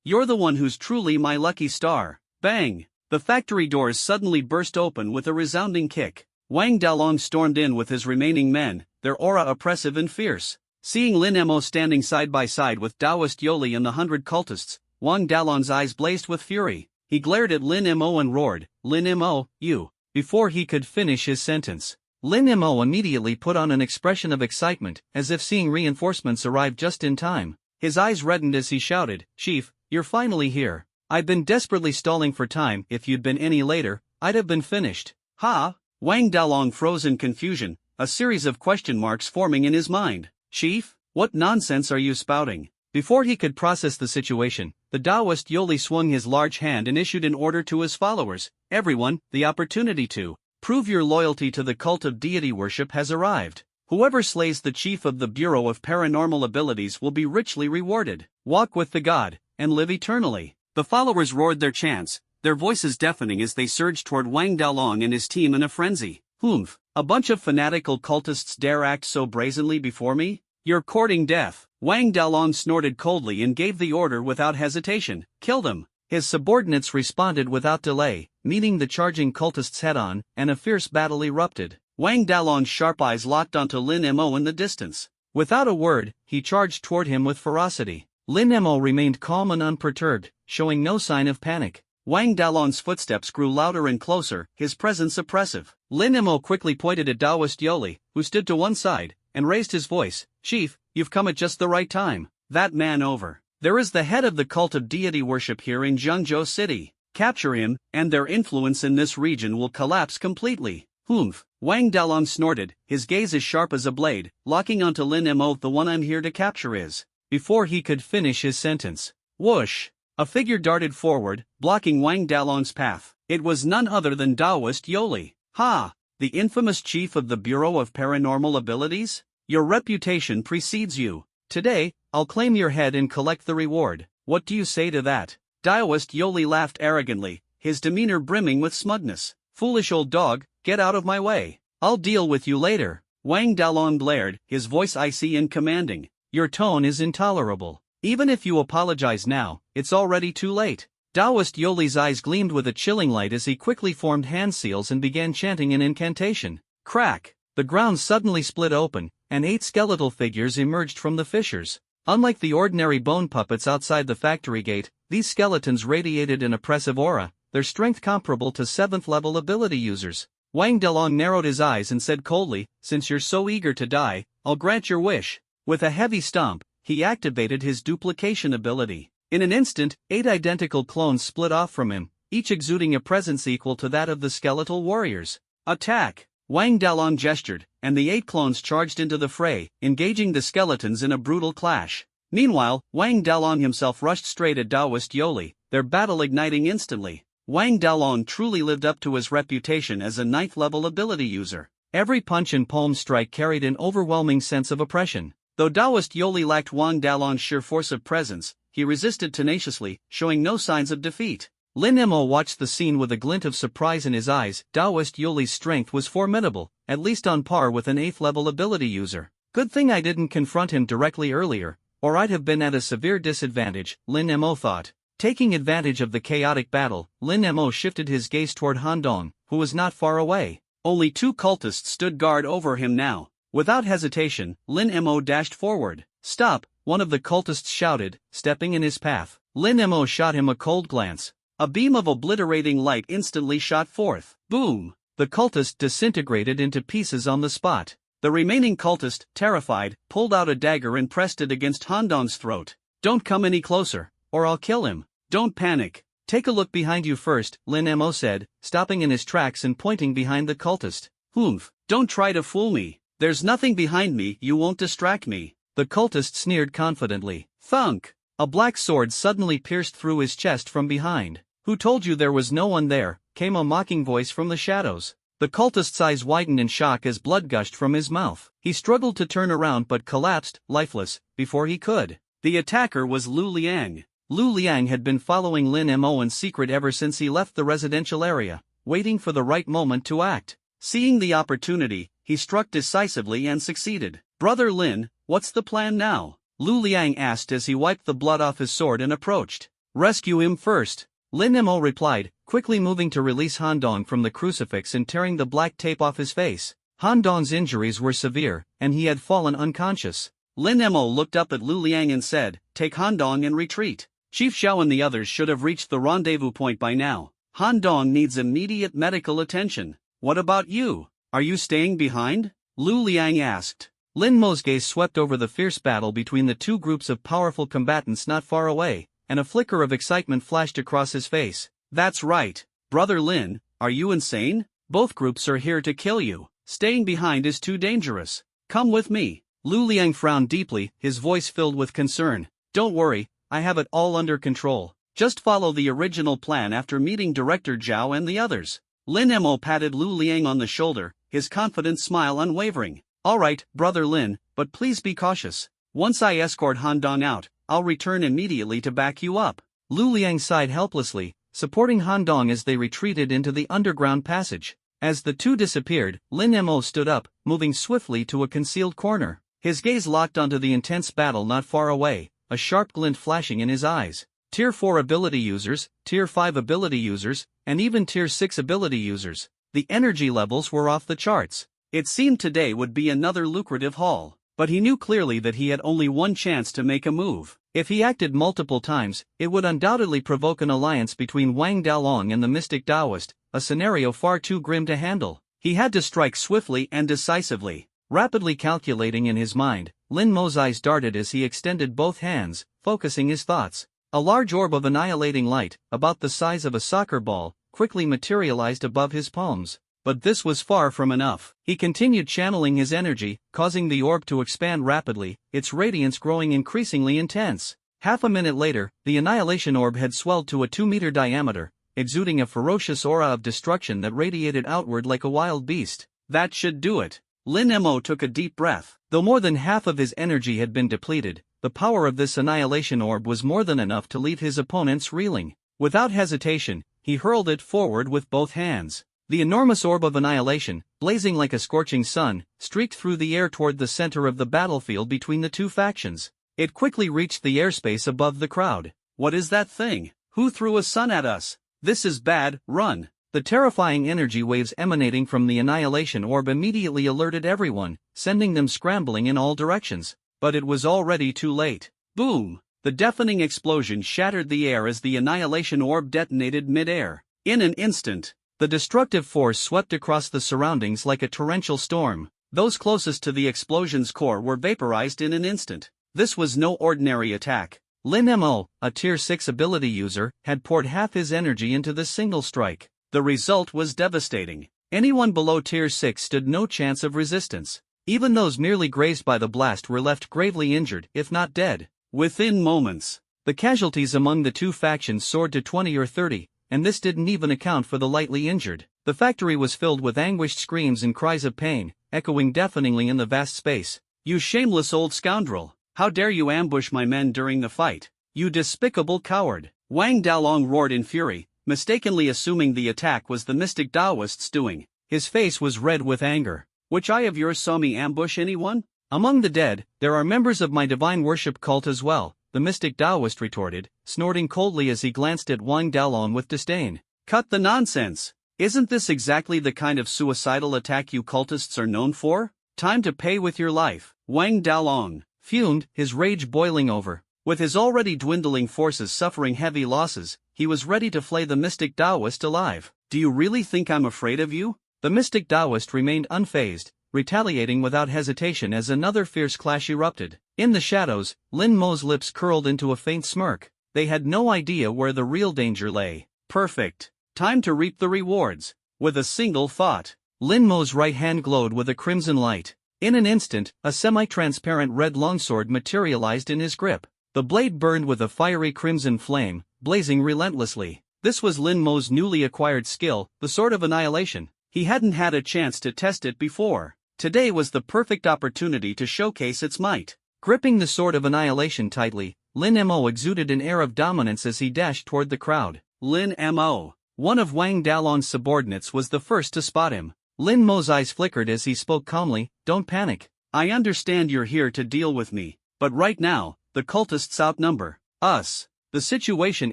you're the one who's truly my lucky star. Bang! The factory doors suddenly burst open with a resounding kick. Wang Dalong stormed in with his remaining men, their aura oppressive and fierce. Seeing Lin Mo standing side by side with Taoist Yoli and the 100 cultists, Wang Dalong's eyes blazed with fury. He glared at Lin Mo and roared, "Lin Mo, you!" Before he could finish his sentence, Lin Mo immediately put on an expression of excitement, as if seeing reinforcements arrive just in time. His eyes reddened as he shouted, "Chief, you're finally here. I've been desperately stalling for time. If you'd been any later, I'd have been finished." "Ha?" Wang Dalong froze in confusion, a series of question marks forming in his mind. "Chief, what nonsense are you spouting?" Before he could process the situation, the Taoist Yoli swung his large hand and issued an order to his followers. "Everyone, the opportunity to prove your loyalty to the cult of deity worship has arrived. Whoever slays the chief of the Bureau of Paranormal Abilities will be richly rewarded. Walk with the god, and live eternally." The followers roared their chants, their voices deafening as they surged toward Wang Dalong and his team in a frenzy. "Humph, a bunch of fanatical cultists dare act so brazenly before me? You're courting death." Wang Dalong snorted coldly and gave the order without hesitation, "Kill them." His subordinates responded without delay, meeting the charging cultists head-on, and a fierce battle erupted. Wang Dalong's sharp eyes locked onto Lin Mo in the distance. Without a word, he charged toward him with ferocity. Lin Mo remained calm and unperturbed, showing no sign of panic. Wang Dalong's footsteps grew louder and closer, his presence oppressive. Lin Mo quickly pointed at Taoist Yoli, who stood to one side, and raised his voice. Chief, you've come at just the right time. That man over there is the head of the cult of deity worship here in Zhengzhou City. Capture him, and their influence in this region will collapse completely. Humph. Wang Dalong snorted, his gaze as sharp as a blade, locking onto Lin Mo. The one I'm here to capture is. Before he could finish his sentence, whoosh! A figure darted forward, blocking Wang Dalong's path. It was none other than Taoist Yoli. Ha! The infamous chief of the Bureau of Paranormal Abilities? Your reputation precedes you. Today, I'll claim your head and collect the reward. What do you say to that? Taoist Yoli laughed arrogantly, his demeanor brimming with smugness. Foolish old dog, get out of my way. I'll deal with you later. Wang Dalong blared, his voice icy and commanding. Your tone is intolerable. Even if you apologize now, it's already too late. Taoist Yoli's eyes gleamed with a chilling light as he quickly formed hand seals and began chanting an incantation. Crack! The ground suddenly split open, and 8 skeletal figures emerged from the fissures. Unlike the ordinary bone puppets outside the factory gate, these skeletons radiated an oppressive aura, their strength comparable to 7th-level ability users. Wang Dalong narrowed his eyes and said coldly, since you're so eager to die, I'll grant your wish. With a heavy stomp, he activated his duplication ability. In an instant, 8 identical clones split off from him, each exuding a presence equal to that of the skeletal warriors. Attack! Wang Dalong gestured, and the 8 clones charged into the fray, engaging the skeletons in a brutal clash. Meanwhile, Wang Dalong himself rushed straight at Taoist Yoli, their battle igniting instantly. Wang Dalong truly lived up to his reputation as a 9th-level ability user. Every punch and palm strike carried an overwhelming sense of oppression. Though Taoist Yoli lacked Wang Dalong's sheer force of presence, he resisted tenaciously, showing no signs of defeat. Lin Mo watched the scene with a glint of surprise in his eyes. Taoist Yoli's strength was formidable, at least on par with an 8th-level ability user. Good thing I didn't confront him directly earlier, or I'd have been at a severe disadvantage, Lin Mo thought. Taking advantage of the chaotic battle, Lin Mo shifted his gaze toward Han Dong, who was not far away. Only 2 cultists stood guard over him now. Without hesitation, Lin Mo dashed forward. Stop! One of the cultists shouted, stepping in his path. Lin Mo shot him a cold glance. A beam of obliterating light instantly shot forth. Boom! The cultist disintegrated into pieces on the spot. The remaining cultist, terrified, pulled out a dagger and pressed it against Han Dong's throat. Don't come any closer, or I'll kill him. Don't panic. Take a look behind you first, Lin Mo said, stopping in his tracks and pointing behind the cultist. Humph! Don't try to fool me. There's nothing behind me, you won't distract me. The cultist sneered confidently. Thunk! A black sword suddenly pierced through his chest from behind. Who told you there was no one there? Came a mocking voice from the shadows. The cultist's eyes widened in shock as blood gushed from his mouth. He struggled to turn around but collapsed, lifeless, before he could. The attacker was Lu Liang. Lu Liang had been following Lin Mo in secret ever since he left the residential area, waiting for the right moment to act. Seeing the opportunity, he struck decisively and succeeded. Brother Lin, what's the plan now? Lu Liang asked as he wiped the blood off his sword and approached. Rescue him first. Lin Mo replied, quickly moving to release Han Dong from the crucifix and tearing the black tape off his face. Han Dong's injuries were severe, and he had fallen unconscious. Lin Mo looked up at Lu Liang and said, take Han Dong and retreat. Chief Xiao and the others should have reached the rendezvous point by now. Han Dong needs immediate medical attention. What about you? Are you staying behind? Lu Liang asked. Lin Mo's gaze swept over the fierce battle between the 2 groups of powerful combatants not far away, and a flicker of excitement flashed across his face. That's right. Brother Lin, are you insane? Both groups are here to kill you. Staying behind is too dangerous. Come with me. Lu Liang frowned deeply, his voice filled with concern. Don't worry, I have it all under control. Just follow the original plan after meeting Director Zhao and the others. Lin Mo patted Lu Liang on the shoulder, his confident smile unwavering. All right, Brother Lin, but please be cautious. Once I escort Han Dong out, I'll return immediately to back you up. Lu Liang sighed helplessly, supporting Han Dong as they retreated into the underground passage. As the 2 disappeared, Lin Mo stood up, moving swiftly to a concealed corner. His gaze locked onto the intense battle not far away, a sharp glint flashing in his eyes. Tier 4 ability users, Tier 5 ability users, and even Tier 6 ability users. The energy levels were off the charts. It seemed today would be another lucrative haul. but he knew clearly that he had only one chance to make a move. If he acted multiple times, it would undoubtedly provoke an alliance between Wang Dalong and the mystic Taoist, a scenario far too grim to handle. He had to strike swiftly and decisively. Rapidly calculating in his mind, Lin Mo's eyes darted as he extended both hands, focusing his thoughts. A large orb of annihilating light, about the size of a soccer ball, quickly materialized above his palms. But this was far from enough. He continued channeling his energy, causing the orb to expand rapidly, its radiance growing increasingly intense. Half a minute later, the annihilation orb had swelled to a 2-meter diameter, exuding a ferocious aura of destruction that radiated outward like a wild beast. That should do it. Lin Mo took a deep breath. Though more than half of his energy had been depleted, the power of this annihilation orb was more than enough to leave his opponents reeling. Without hesitation, he hurled it forward with both hands. The enormous orb of annihilation, blazing like a scorching sun, streaked through the air toward the center of the battlefield between the two factions. It quickly reached the airspace above the crowd. What is that thing? Who threw a sun at us? This is bad, run. The terrifying energy waves emanating from the annihilation orb immediately alerted everyone, sending them scrambling in all directions. But it was already too late. Boom! The deafening explosion shattered the air as the annihilation orb detonated mid-air. In an instant, the destructive force swept across the surroundings like a torrential storm. Those closest to the explosion's core were vaporized in an instant. This was no ordinary attack. Lin Mo, a Tier 6 ability user, had poured half his energy into this single strike. The result was devastating. Anyone below Tier 6 stood no chance of resistance. Even those merely grazed by the blast were left gravely injured, if not dead. Within moments, the casualties among the two factions soared to 20 or 30, and this didn't even account for the lightly injured. The factory was filled with anguished screams and cries of pain, echoing deafeningly in the vast space. "You shameless old scoundrel! How dare you ambush my men during the fight? You despicable coward!" Wang Dalong roared in fury, mistakenly assuming the attack was the mystic Taoist's doing. His face was red with anger. "Which eye of yours saw me ambush anyone? Among the dead, there are members of my divine worship cult as well," the mystic Taoist retorted, snorting coldly as he glanced at Wang Dalong with disdain. "Cut the nonsense! Isn't this exactly the kind of suicidal attack you cultists are known for? Time to pay with your life." Wang Dalong fumed, his rage boiling over. With his already dwindling forces suffering heavy losses, he was ready to flay the mystic Taoist alive. "Do you really think I'm afraid of you?" The mystic Taoist remained unfazed, retaliating without hesitation as another fierce clash erupted. In the shadows, Lin Mo's lips curled into a faint smirk. They had no idea where the real danger lay. Perfect. Time to reap the rewards. With a single thought, Lin Mo's right hand glowed with a crimson light. In an instant, a semi-transparent red longsword materialized in his grip. The blade burned with a fiery crimson flame, blazing relentlessly. This was Lin Mo's newly acquired skill, the Sword of Annihilation. He hadn't had a chance to test it before. Today was the perfect opportunity to showcase its might. Gripping the Sword of Annihilation tightly, Lin Mo exuded an air of dominance as he dashed toward the crowd. Lin Mo, one of Wang Dalong's subordinates, was the first to spot him. Lin Mo's eyes flickered as he spoke calmly, "Don't panic. I understand you're here to deal with me, but right now, the cultists outnumber us. The situation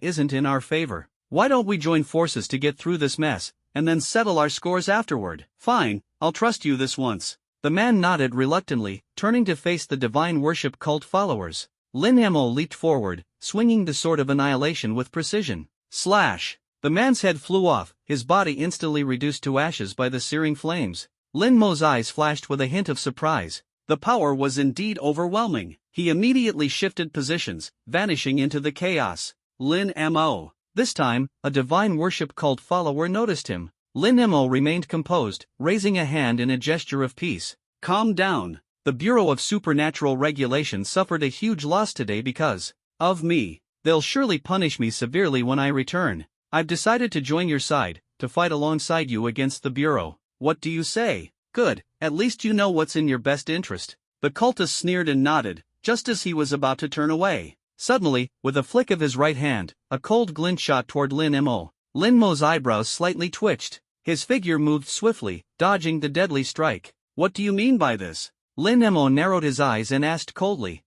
isn't in our favor. Why don't we join forces to get through this mess, and then settle our scores afterward?" "Fine, I'll trust you this once." The man nodded reluctantly, turning to face the divine worship cult followers. Lin Mo leaped forward, swinging the Sword of Annihilation with precision. Slash! The man's head flew off, his body instantly reduced to ashes by the searing flames. Lin Mo's eyes flashed with a hint of surprise. The power was indeed overwhelming. He immediately shifted positions, vanishing into the chaos. Lin Mo. This time, a divine worship cult follower noticed him. Lin Mo remained composed, raising a hand in a gesture of peace. "Calm down. The Bureau of Supernatural Regulation suffered a huge loss today because of me. They'll surely punish me severely when I return. I've decided to join your side, to fight alongside you against the Bureau. What do you say? Good, at least you know what's in your best interest." The cultist sneered and nodded, just as he was about to turn away. Suddenly, with a flick of his right hand, a cold glint shot toward Lin Mo. Lin Mo's eyebrows slightly twitched. His figure moved swiftly, dodging the deadly strike. "What do you mean by this?" Lin Mo narrowed his eyes and asked coldly.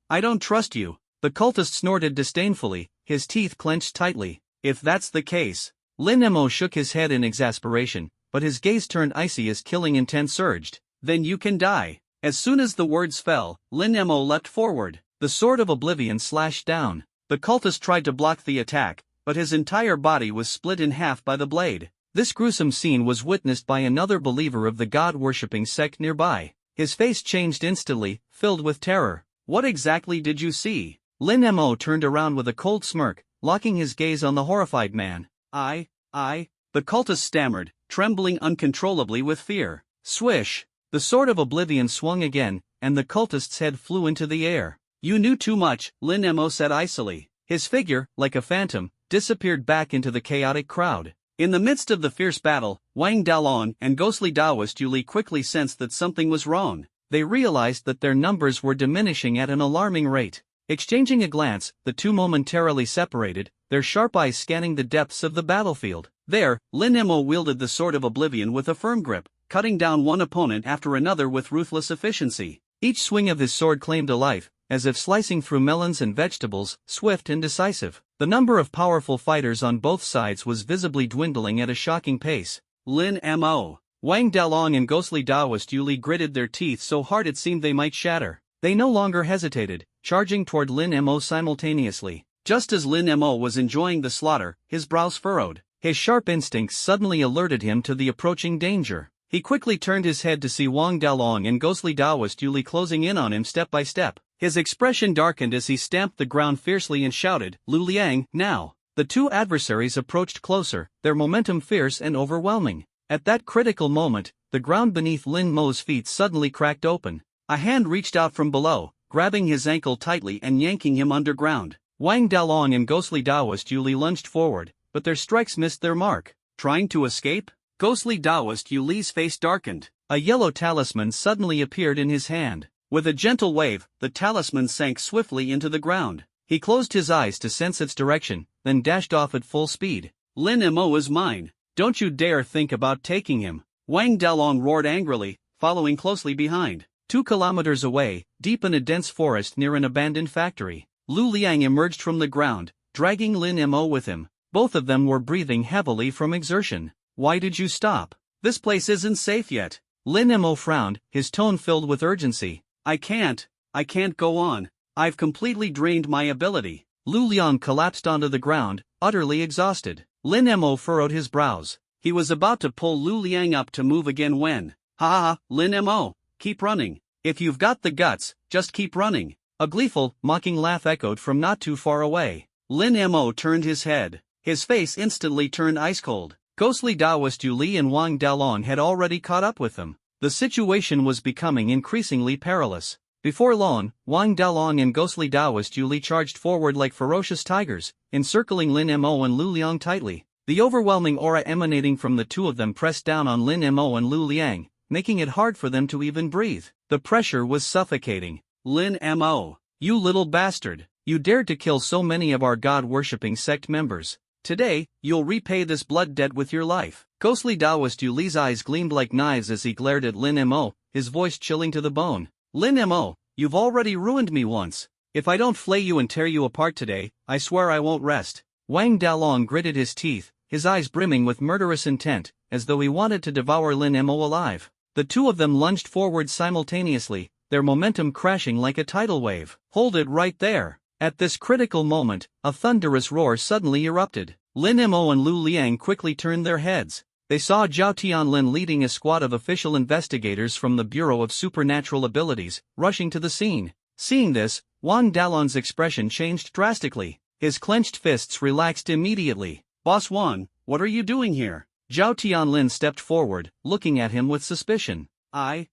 I don't trust you." The cultist snorted disdainfully, his teeth clenched tightly. "If that's the case." Lin Mo shook his head in exasperation, but his gaze turned icy as killing intent surged. "Then you can die. As soon as the words fell, Lin Mo leapt forward. The sword of oblivion slashed down. The cultist tried to block the attack, but his entire body was split in half by the blade. This gruesome scene was witnessed by another believer of the god-worshipping sect nearby. His face changed instantly, filled with terror. What exactly did you see? Lin Mo turned around with a cold smirk, locking his gaze on the horrified man. The cultist stammered, trembling uncontrollably with fear. Swish! The sword of oblivion swung again, and the cultist's head flew into the air. You knew too much, Lin Mo said icily. His figure, like a phantom, disappeared back into the chaotic crowd. In the midst of the fierce battle, Wang Dalong and ghostly Taoist Yu Li quickly sensed that something was wrong. They realized that their numbers were diminishing at an alarming rate. Exchanging a glance, the two momentarily separated, their sharp eyes scanning the depths of the battlefield. There, Lin Mo wielded the sword of oblivion with a firm grip, cutting down one opponent after another with ruthless efficiency. Each swing of his sword claimed a life, as if slicing through melons and vegetables, swift and decisive. The number of powerful fighters on both sides was visibly dwindling at a shocking pace. Lin Mo, Wang Dalong and ghostly Taoist Yu Li gritted their teeth so hard it seemed they might shatter. They no longer hesitated, charging toward Lin Mo simultaneously. Just as Lin Mo was enjoying the slaughter, his brows furrowed. His sharp instincts suddenly alerted him to the approaching danger. He quickly turned his head to see Wang Dalong and ghostly Taoist Yu Li closing in on him step by step. His expression darkened as he stamped the ground fiercely and shouted, Lu Liang, now! The two adversaries approached closer, their momentum fierce and overwhelming. At that critical moment, the ground beneath Lin Mo's feet suddenly cracked open. A hand reached out from below, grabbing his ankle tightly and yanking him underground. Wang Dalong and ghostly Taoist Yu Li lunged forward, but their strikes missed their mark. Trying to escape? Ghostly Taoist Yu Li's face darkened. A yellow talisman suddenly appeared in his hand. With a gentle wave, the talisman sank swiftly into the ground. He closed his eyes to sense its direction, then dashed off at full speed. Lin Mo is mine. Don't you dare think about taking him. Wang Dalong roared angrily, following closely behind. 2 kilometers away, deep in a dense forest near an abandoned factory, Lu Liang emerged from the ground, dragging Lin Mo with him. Both of them were breathing heavily from exertion. Why did you stop? This place isn't safe yet. Lin Mo frowned, his tone filled with urgency. I can't go on. I've completely drained my ability. Lu Liang collapsed onto the ground, utterly exhausted. Lin Mo furrowed his brows. He was about to pull Lu Liang up to move again when, Lin Mo, keep running. If you've got the guts, just keep running. A gleeful, mocking laugh echoed from not too far away. Lin Mo turned his head. His face instantly turned ice cold. Ghostly Taoist Yu Li and Wang Dalong had already caught up with them. The situation was becoming increasingly perilous. Before long, Wang Dalong and ghostly Taoist Yu Li charged forward like ferocious tigers, encircling Lin Mo and Lu Liang tightly. The overwhelming aura emanating from the two of them pressed down on Lin Mo and Lu Liang, making it hard for them to even breathe. The pressure was suffocating. Lin Mo, you little bastard! You dared to kill so many of our god-worshipping sect members. Today, you'll repay this blood debt with your life. Ghostly Taoist Yu Li's eyes gleamed like knives as he glared at Lin Mo, his voice chilling to the bone. Lin Mo, you've already ruined me once. If I don't flay you and tear you apart today, I swear I won't rest. Wang Dalong gritted his teeth, his eyes brimming with murderous intent, as though he wanted to devour Lin Mo alive. The two of them lunged forward simultaneously, their momentum crashing like a tidal wave. Hold it right there. At this critical moment, a thunderous roar suddenly erupted. Lin Mo and Lu Liang quickly turned their heads. They saw Zhao Tianlin leading a squad of official investigators from the Bureau of Supernatural Abilities, rushing to the scene. Seeing this, Wang Dalong's expression changed drastically. His clenched fists relaxed immediately. Boss Wang, what are you doing here? Zhao Tianlin stepped forward, looking at him with suspicion. Wang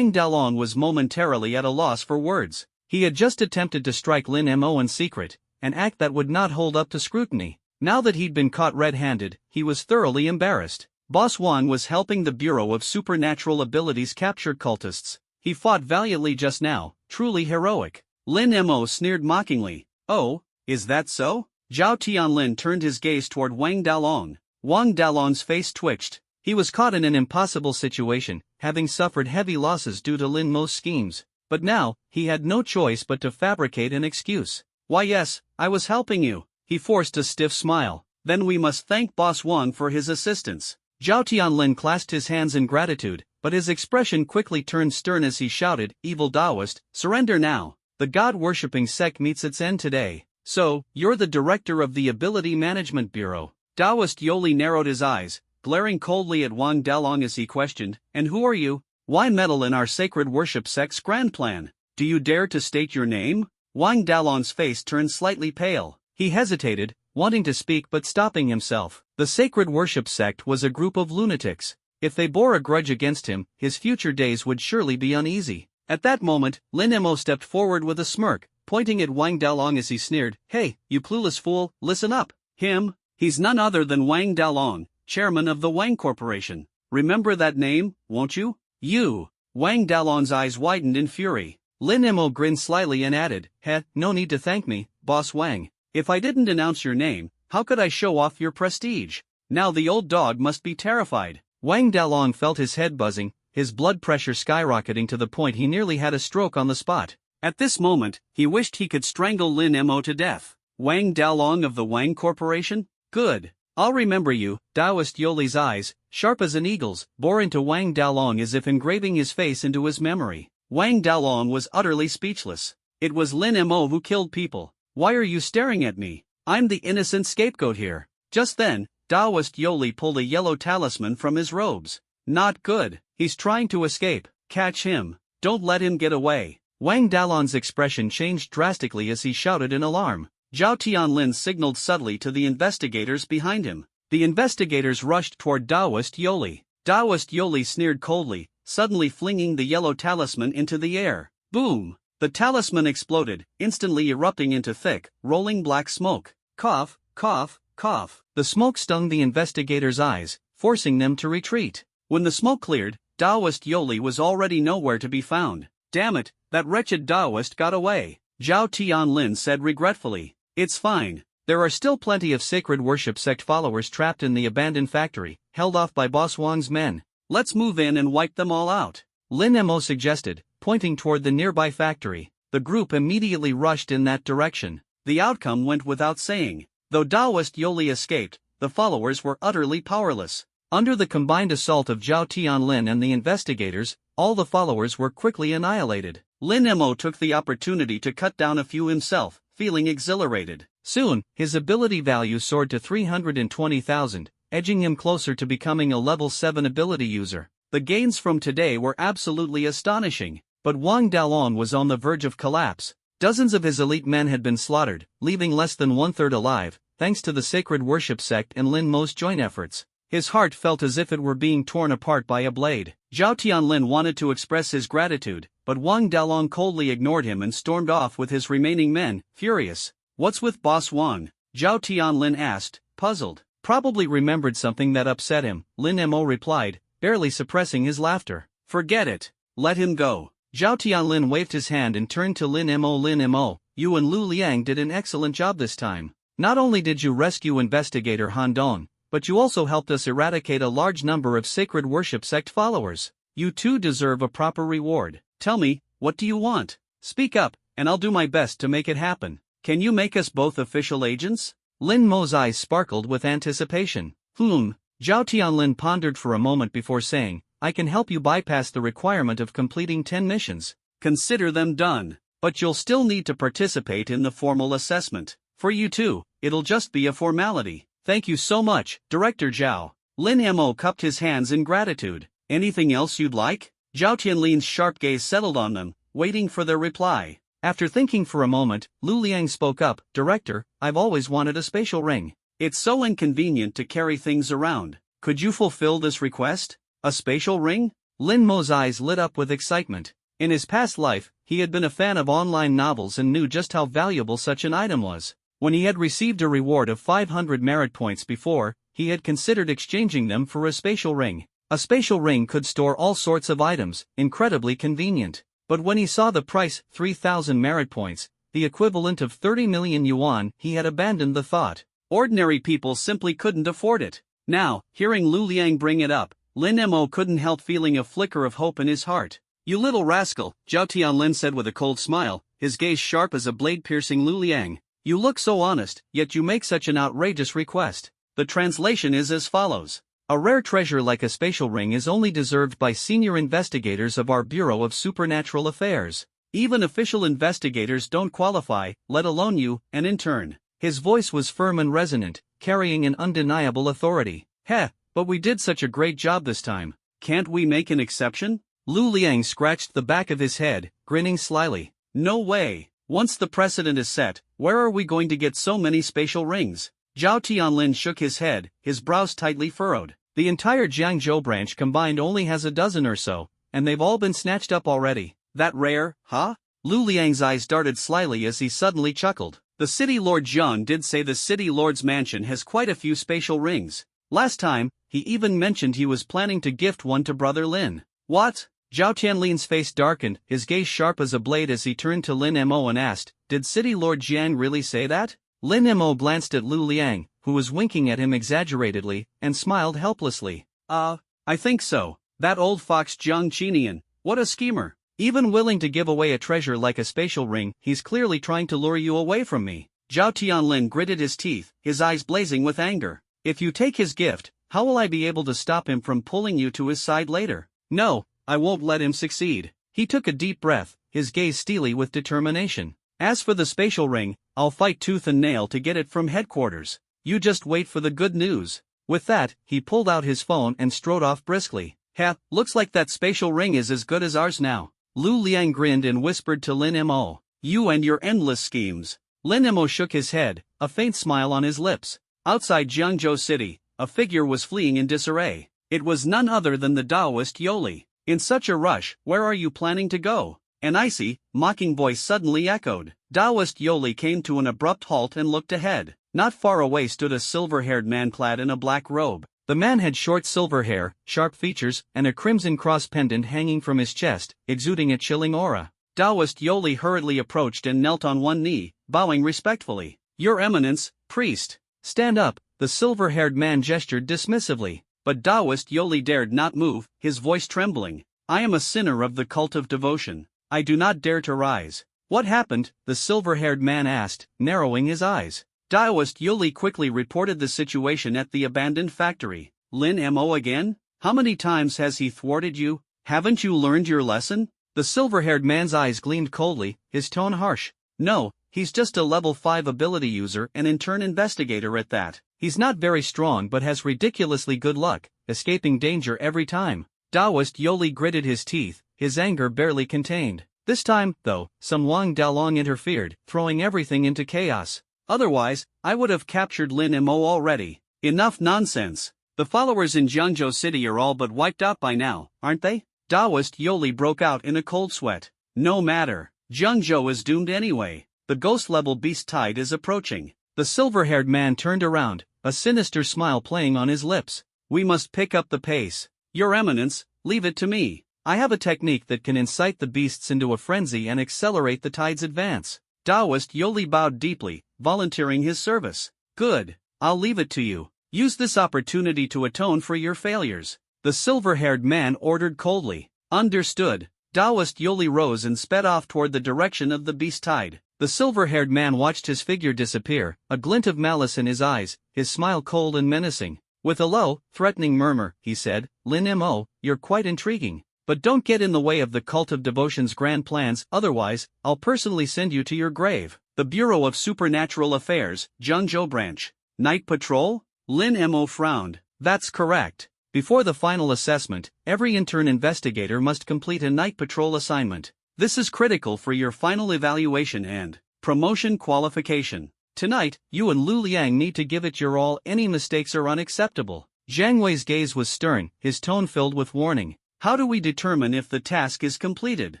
Dalong was momentarily at a loss for words. He had just attempted to strike Lin Mo in secret, an act that would not hold up to scrutiny. Now that he'd been caught red-handed, he was thoroughly embarrassed. Boss Wang was helping the Bureau of Supernatural Abilities captured cultists. He fought valiantly just now, truly heroic. Lin Mo sneered mockingly. Oh, is that so? Zhao Tianlin turned his gaze toward Wang Dalong. Wang Dalong's face twitched. He was caught in an impossible situation, having suffered heavy losses due to Lin Mo's schemes. But now, he had no choice but to fabricate an excuse. Why yes, I was helping you. He forced a stiff smile. Then we must thank Boss Wang for his assistance. Zhao Tianlin clasped his hands in gratitude, but his expression quickly turned stern as he shouted, "Evil Taoist, surrender now! The God-worshipping sect meets its end today." "So, you're the director of the Ability Management Bureau?" Taoist Yoli narrowed his eyes, glaring coldly at Wang Dalong as he questioned, "And who are you? Why meddle in our sacred worship sect's grand plan? Do you dare to state your name?" Wang Dalong's face turned slightly pale. He hesitated, wanting to speak but stopping himself. The sacred worship sect was a group of lunatics. If they bore a grudge against him, his future days would surely be uneasy. At that moment, Lin Mo stepped forward with a smirk, pointing at Wang Dalong as he sneered, "Hey, you clueless fool, listen up. Him? He's none other than Wang Dalong, chairman of the Wang Corporation. Remember that name, won't you?" "You?" Wang Dalong's eyes widened in fury. Lin Mo grinned slyly and added, "No need to thank me, Boss Wang. If I didn't announce your name, how could I show off your prestige?" Now the old dog must be terrified. Wang Dalong felt his head buzzing, his blood pressure skyrocketing to the point he nearly had a stroke on the spot. At this moment, he wished he could strangle Lin Mo to death. "Wang Dalong of the Wang Corporation? Good. I'll remember you." Taoist Yoli's eyes, sharp as an eagle's, bore into Wang Dalong as if engraving his face into his memory. Wang Dalong was utterly speechless. "It was Lin Mo who killed people. Why are you staring at me? I'm the innocent scapegoat here." Just then, Taoist Yoli pulled a yellow talisman from his robes. "Not good. He's trying to escape. Catch him. Don't let him get away." Wang Dalong's expression changed drastically as he shouted in alarm. Zhao Tianlin signaled subtly to the investigators behind him. The investigators rushed toward Taoist Yoli. Taoist Yoli sneered coldly, suddenly flinging the yellow talisman into the air. Boom! The talisman exploded, instantly erupting into thick, rolling black smoke. Cough, cough, cough. The smoke stung the investigators' eyes, forcing them to retreat. When the smoke cleared, Taoist Yoli was already nowhere to be found. "Damn it, that wretched Taoist got away," Zhao Tianlin said regretfully. "It's fine. There are still plenty of sacred worship sect followers trapped in the abandoned factory, held off by Boss Wang's men. Let's move in and wipe them all out," Lin Mo suggested, pointing toward the nearby factory. The group immediately rushed in that direction. The outcome went without saying. Though Taoist Yoli escaped, the followers were utterly powerless. Under the combined assault of Zhao Tianlin and the investigators, all the followers were quickly annihilated. Lin Mo took the opportunity to cut down a few himself, feeling exhilarated. Soon, his ability value soared to 320,000, edging him closer to becoming a level 7 ability user. The gains from today were absolutely astonishing, but Wang Dalong was on the verge of collapse. Dozens of his elite men had been slaughtered, leaving less than one-third alive, thanks to the sacred worship sect and Lin Mo's joint efforts. His heart felt as if it were being torn apart by a blade. Zhao Tianlin wanted to express his gratitude, but Wang Dalong coldly ignored him and stormed off with his remaining men, furious. "What's with Boss Wang?" Zhao Tianlin asked, puzzled. "Probably remembered something that upset him," Lin Mo replied, barely suppressing his laughter. "Forget it. Let him go." Zhao Tianlin waved his hand and turned to Lin Mo, "You and Lu Liang did an excellent job this time. Not only did you rescue investigator Han Dong, but you also helped us eradicate a large number of sacred worship sect followers. You too deserve a proper reward. Tell me, what do you want? Speak up, and I'll do my best to make it happen. Can you make us both official agents?" Lin Mo's eyes sparkled with anticipation. Zhao Tianlin pondered for a moment before saying, "I can help you bypass the requirement of completing 10 missions. Consider them done. But you'll still need to participate in the formal assessment. For you too, it'll just be a formality." "Thank you so much, Director Zhao." Lin Mo cupped his hands in gratitude. "Anything else you'd like?" Zhao Tianlin's sharp gaze settled on them, waiting for their reply. After thinking for a moment, Lu Liang spoke up, "Director, I've always wanted a spatial ring. It's so inconvenient to carry things around. Could you fulfill this request? A spatial ring?" Lin Mo's eyes lit up with excitement. In his past life, he had been a fan of online novels and knew just how valuable such an item was. When he had received a reward of 500 merit points before, he had considered exchanging them for a spatial ring. A spatial ring could store all sorts of items, incredibly convenient. But when he saw the price, 3,000 merit points, the equivalent of 30 million yuan, he had abandoned the thought. Ordinary people simply couldn't afford it. Now, hearing Lu Liang bring it up, Lin Mo couldn't help feeling a flicker of hope in his heart. "You little rascal," Zhao Tianlin said with a cold smile, his gaze sharp as a blade piercing Lu Liang. "You look so honest, yet you make such an outrageous request. The translation is as follows. A rare treasure like a spatial ring is only deserved by senior investigators of our Bureau of Supernatural Affairs. Even official investigators don't qualify, let alone you, an intern. His voice was firm and resonant, carrying an undeniable authority. Heh, but we did such a great job this time. Can't we make an exception? Lu Liang scratched the back of his head, grinning slyly. No way. Once the precedent is set, where are we going to get so many spatial rings? Zhao Tianlin shook his head, his brows tightly furrowed. The entire Jiangzhou branch combined only has a dozen or so, and they've all been snatched up already. That rare, huh? Lu Liang's eyes darted slyly as he suddenly chuckled. The city lord Zhang did say the city lord's mansion has quite a few spatial rings. Last time, he even mentioned he was planning to gift one to brother Lin. What? Zhao Tianlin's face darkened, his gaze sharp as a blade as he turned to Lin Mo and asked, did City Lord Jiang really say that? Lin Mo glanced at Lu Liang, who was winking at him exaggeratedly, and smiled helplessly. I think so. That old fox Jiang Qinian, what a schemer. Even willing to give away a treasure like a spatial ring, he's clearly trying to lure you away from me. Zhao Tianlin gritted his teeth, his eyes blazing with anger. If you take his gift, how will I be able to stop him from pulling you to his side later? No, I won't let him succeed. He took a deep breath, his gaze steely with determination. As for the spatial ring, I'll fight tooth and nail to get it from headquarters. You just wait for the good news. With that, he pulled out his phone and strode off briskly. Heh, looks like that spatial ring is as good as ours now. Lu Liang grinned and whispered to Lin Mo. You and your endless schemes. Lin Mo shook his head, a faint smile on his lips. Outside Jiangzhou City, a figure was fleeing in disarray. It was none other than the Taoist Yoli. In such a rush, where are you planning to go? An icy, mocking voice suddenly echoed. Taoist Yoli came to an abrupt halt and looked ahead. Not far away stood a silver-haired man clad in a black robe. The man had short silver hair, sharp features, and a crimson cross pendant hanging from his chest, exuding a chilling aura. Taoist Yoli hurriedly approached and knelt on one knee, bowing respectfully. Your Eminence, priest. Stand up, the silver-haired man gestured dismissively. But Taoist Yoli dared not move, his voice trembling. I am a sinner of the cult of devotion. I do not dare to rise. What happened? The silver-haired man asked, narrowing his eyes. Taoist Yoli quickly reported the situation at the abandoned factory. Lin Mo again? How many times has he thwarted you? Haven't you learned your lesson? The silver-haired man's eyes gleamed coldly, his tone harsh. No, he's just a level 5 ability user and intern investigator at that. He's not very strong but has ridiculously good luck, escaping danger every time. Taoist Yoli gritted his teeth, his anger barely contained. This time, though, some Wang Dalong interfered, throwing everything into chaos. Otherwise, I would have captured Lin Mo already. Enough nonsense. The followers in Jiangzhou City are all but wiped out by now, aren't they? Taoist Yoli broke out in a cold sweat. No matter. Jiangzhou is doomed anyway. The ghost-level beast tide is approaching. The silver-haired man turned around, a sinister smile playing on his lips. We must pick up the pace. Your Eminence, leave it to me. I have a technique that can incite the beasts into a frenzy and accelerate the tide's advance. Taoist Yoli bowed deeply, volunteering his service. Good. I'll leave it to you. Use this opportunity to atone for your failures. The silver-haired man ordered coldly. Understood. Taoist Yoli rose and sped off toward the direction of the beast tide. The silver-haired man watched his figure disappear, a glint of malice in his eyes, his smile cold and menacing. With a low, threatening murmur, he said, Lin Mo, you're quite intriguing. But don't get in the way of the cult of devotion's grand plans, otherwise, I'll personally send you to your grave. The Bureau of Supernatural Affairs, Jiangzhou Branch. Night Patrol? Lin Mo frowned. That's correct. Before the final assessment, every intern investigator must complete a night patrol assignment. This is critical for your final evaluation and promotion qualification. Tonight, you and Lu Liang need to give it your all. Any mistakes are unacceptable. Zhang Wei's gaze was stern, his tone filled with warning. How do we determine if the task is completed?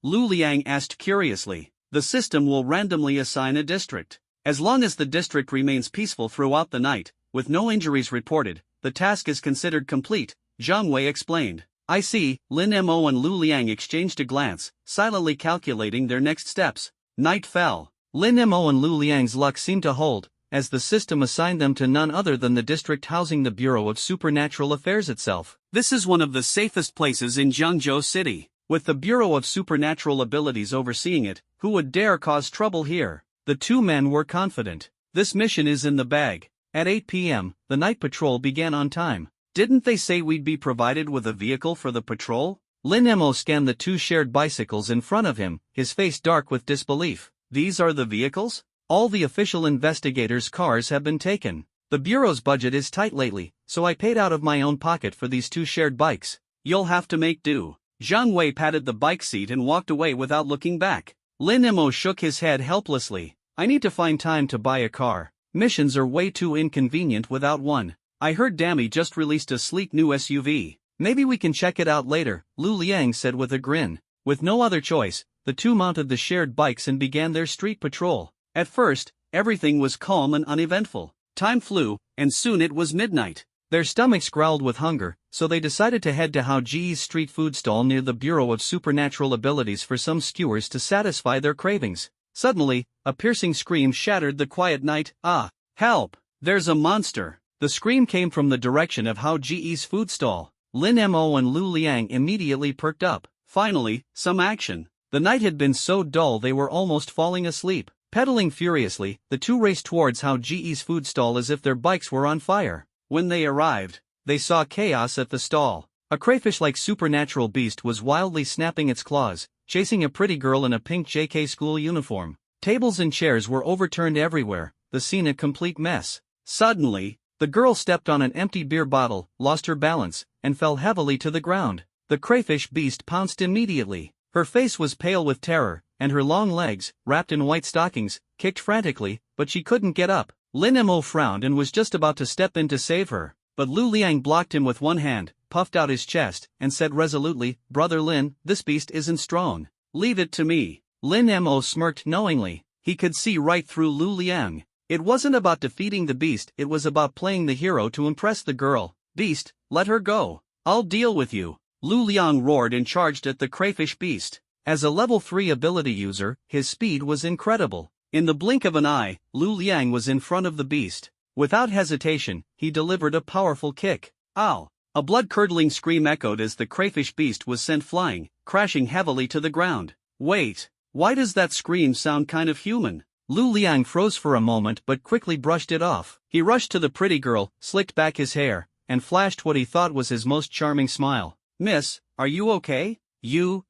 Lu Liang asked curiously. The system will randomly assign a district. As long as the district remains peaceful throughout the night, with no injuries reported, the task is considered complete, Zhang Wei explained. I see. Lin Mo and Lu Liang exchanged a glance, silently calculating their next steps. Night fell. Lin Mo and Lu Liang's luck seemed to hold, as the system assigned them to none other than the district housing the Bureau of Supernatural Affairs itself. This is one of the safest places in Jiangzhou City. With the Bureau of Supernatural Abilities overseeing it, who would dare cause trouble here? The two men were confident. This mission is in the bag. At 8 p.m., the night patrol began on time. Didn't they say we'd be provided with a vehicle for the patrol? Lin Mo scanned the two shared bicycles in front of him, his face dark with disbelief. These are the vehicles? All the official investigators' cars have been taken. The Bureau's budget is tight lately, so I paid out of my own pocket for these two shared bikes. You'll have to make do. Zhang Wei patted the bike seat and walked away without looking back. Lin Mo shook his head helplessly. I need to find time to buy a car. Missions are way too inconvenient without one. I heard Dammy just released a sleek new SUV. Maybe we can check it out later, Lu Liang said with a grin. With no other choice, the two mounted the shared bikes and began their street patrol. At first, everything was calm and uneventful. Time flew, and soon it was midnight. Their stomachs growled with hunger, so they decided to head to Hao Ji's street food stall near the Bureau of Supernatural Abilities for some skewers to satisfy their cravings. Suddenly, a piercing scream shattered the quiet night. Ah! Help! There's a monster! The scream came from the direction of Hao Ji's food stall. Lin Mo and Lu Liang immediately perked up. Finally, some action. The night had been so dull they were almost falling asleep. Pedaling furiously, the two raced towards Hao Ji's food stall as if their bikes were on fire. When they arrived, they saw chaos at the stall. A crayfish-like supernatural beast was wildly snapping its claws, chasing a pretty girl in a pink JK school uniform. Tables and chairs were overturned everywhere, the scene a complete mess. Suddenly, the girl stepped on an empty beer bottle, lost her balance, and fell heavily to the ground. The crayfish beast pounced immediately. Her face was pale with terror, and her long legs, wrapped in white stockings, kicked frantically, but she couldn't get up. Lin Mo frowned and was just about to step in to save her, but Lu Liang blocked him with one hand, puffed out his chest, and said resolutely, Brother Lin, this beast isn't strong. Leave it to me. Lin Mo smirked knowingly. He could see right through Lu Liang. It wasn't about defeating the beast, it was about playing the hero to impress the girl. Beast, let her go. I'll deal with you. Lu Liang roared and charged at the crayfish beast. As a level 3 ability user, his speed was incredible. In the blink of an eye, Lu Liang was in front of the beast. Without hesitation, he delivered a powerful kick. Ow! A blood-curdling scream echoed as the crayfish beast was sent flying, crashing heavily to the ground. Wait, why does that scream sound kind of human? Lu Liang froze for a moment but quickly brushed it off. He rushed to the pretty girl, slicked back his hair, and flashed what he thought was his most charming smile. Miss, are you okay? You.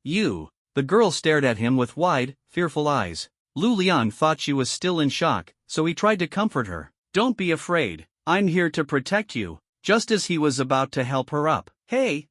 The girl stared at him with wide, fearful eyes. Lu Liang thought she was still in shock, so he tried to comfort her. Don't be afraid, I'm here to protect you. Just as he was about to help her up. Hey,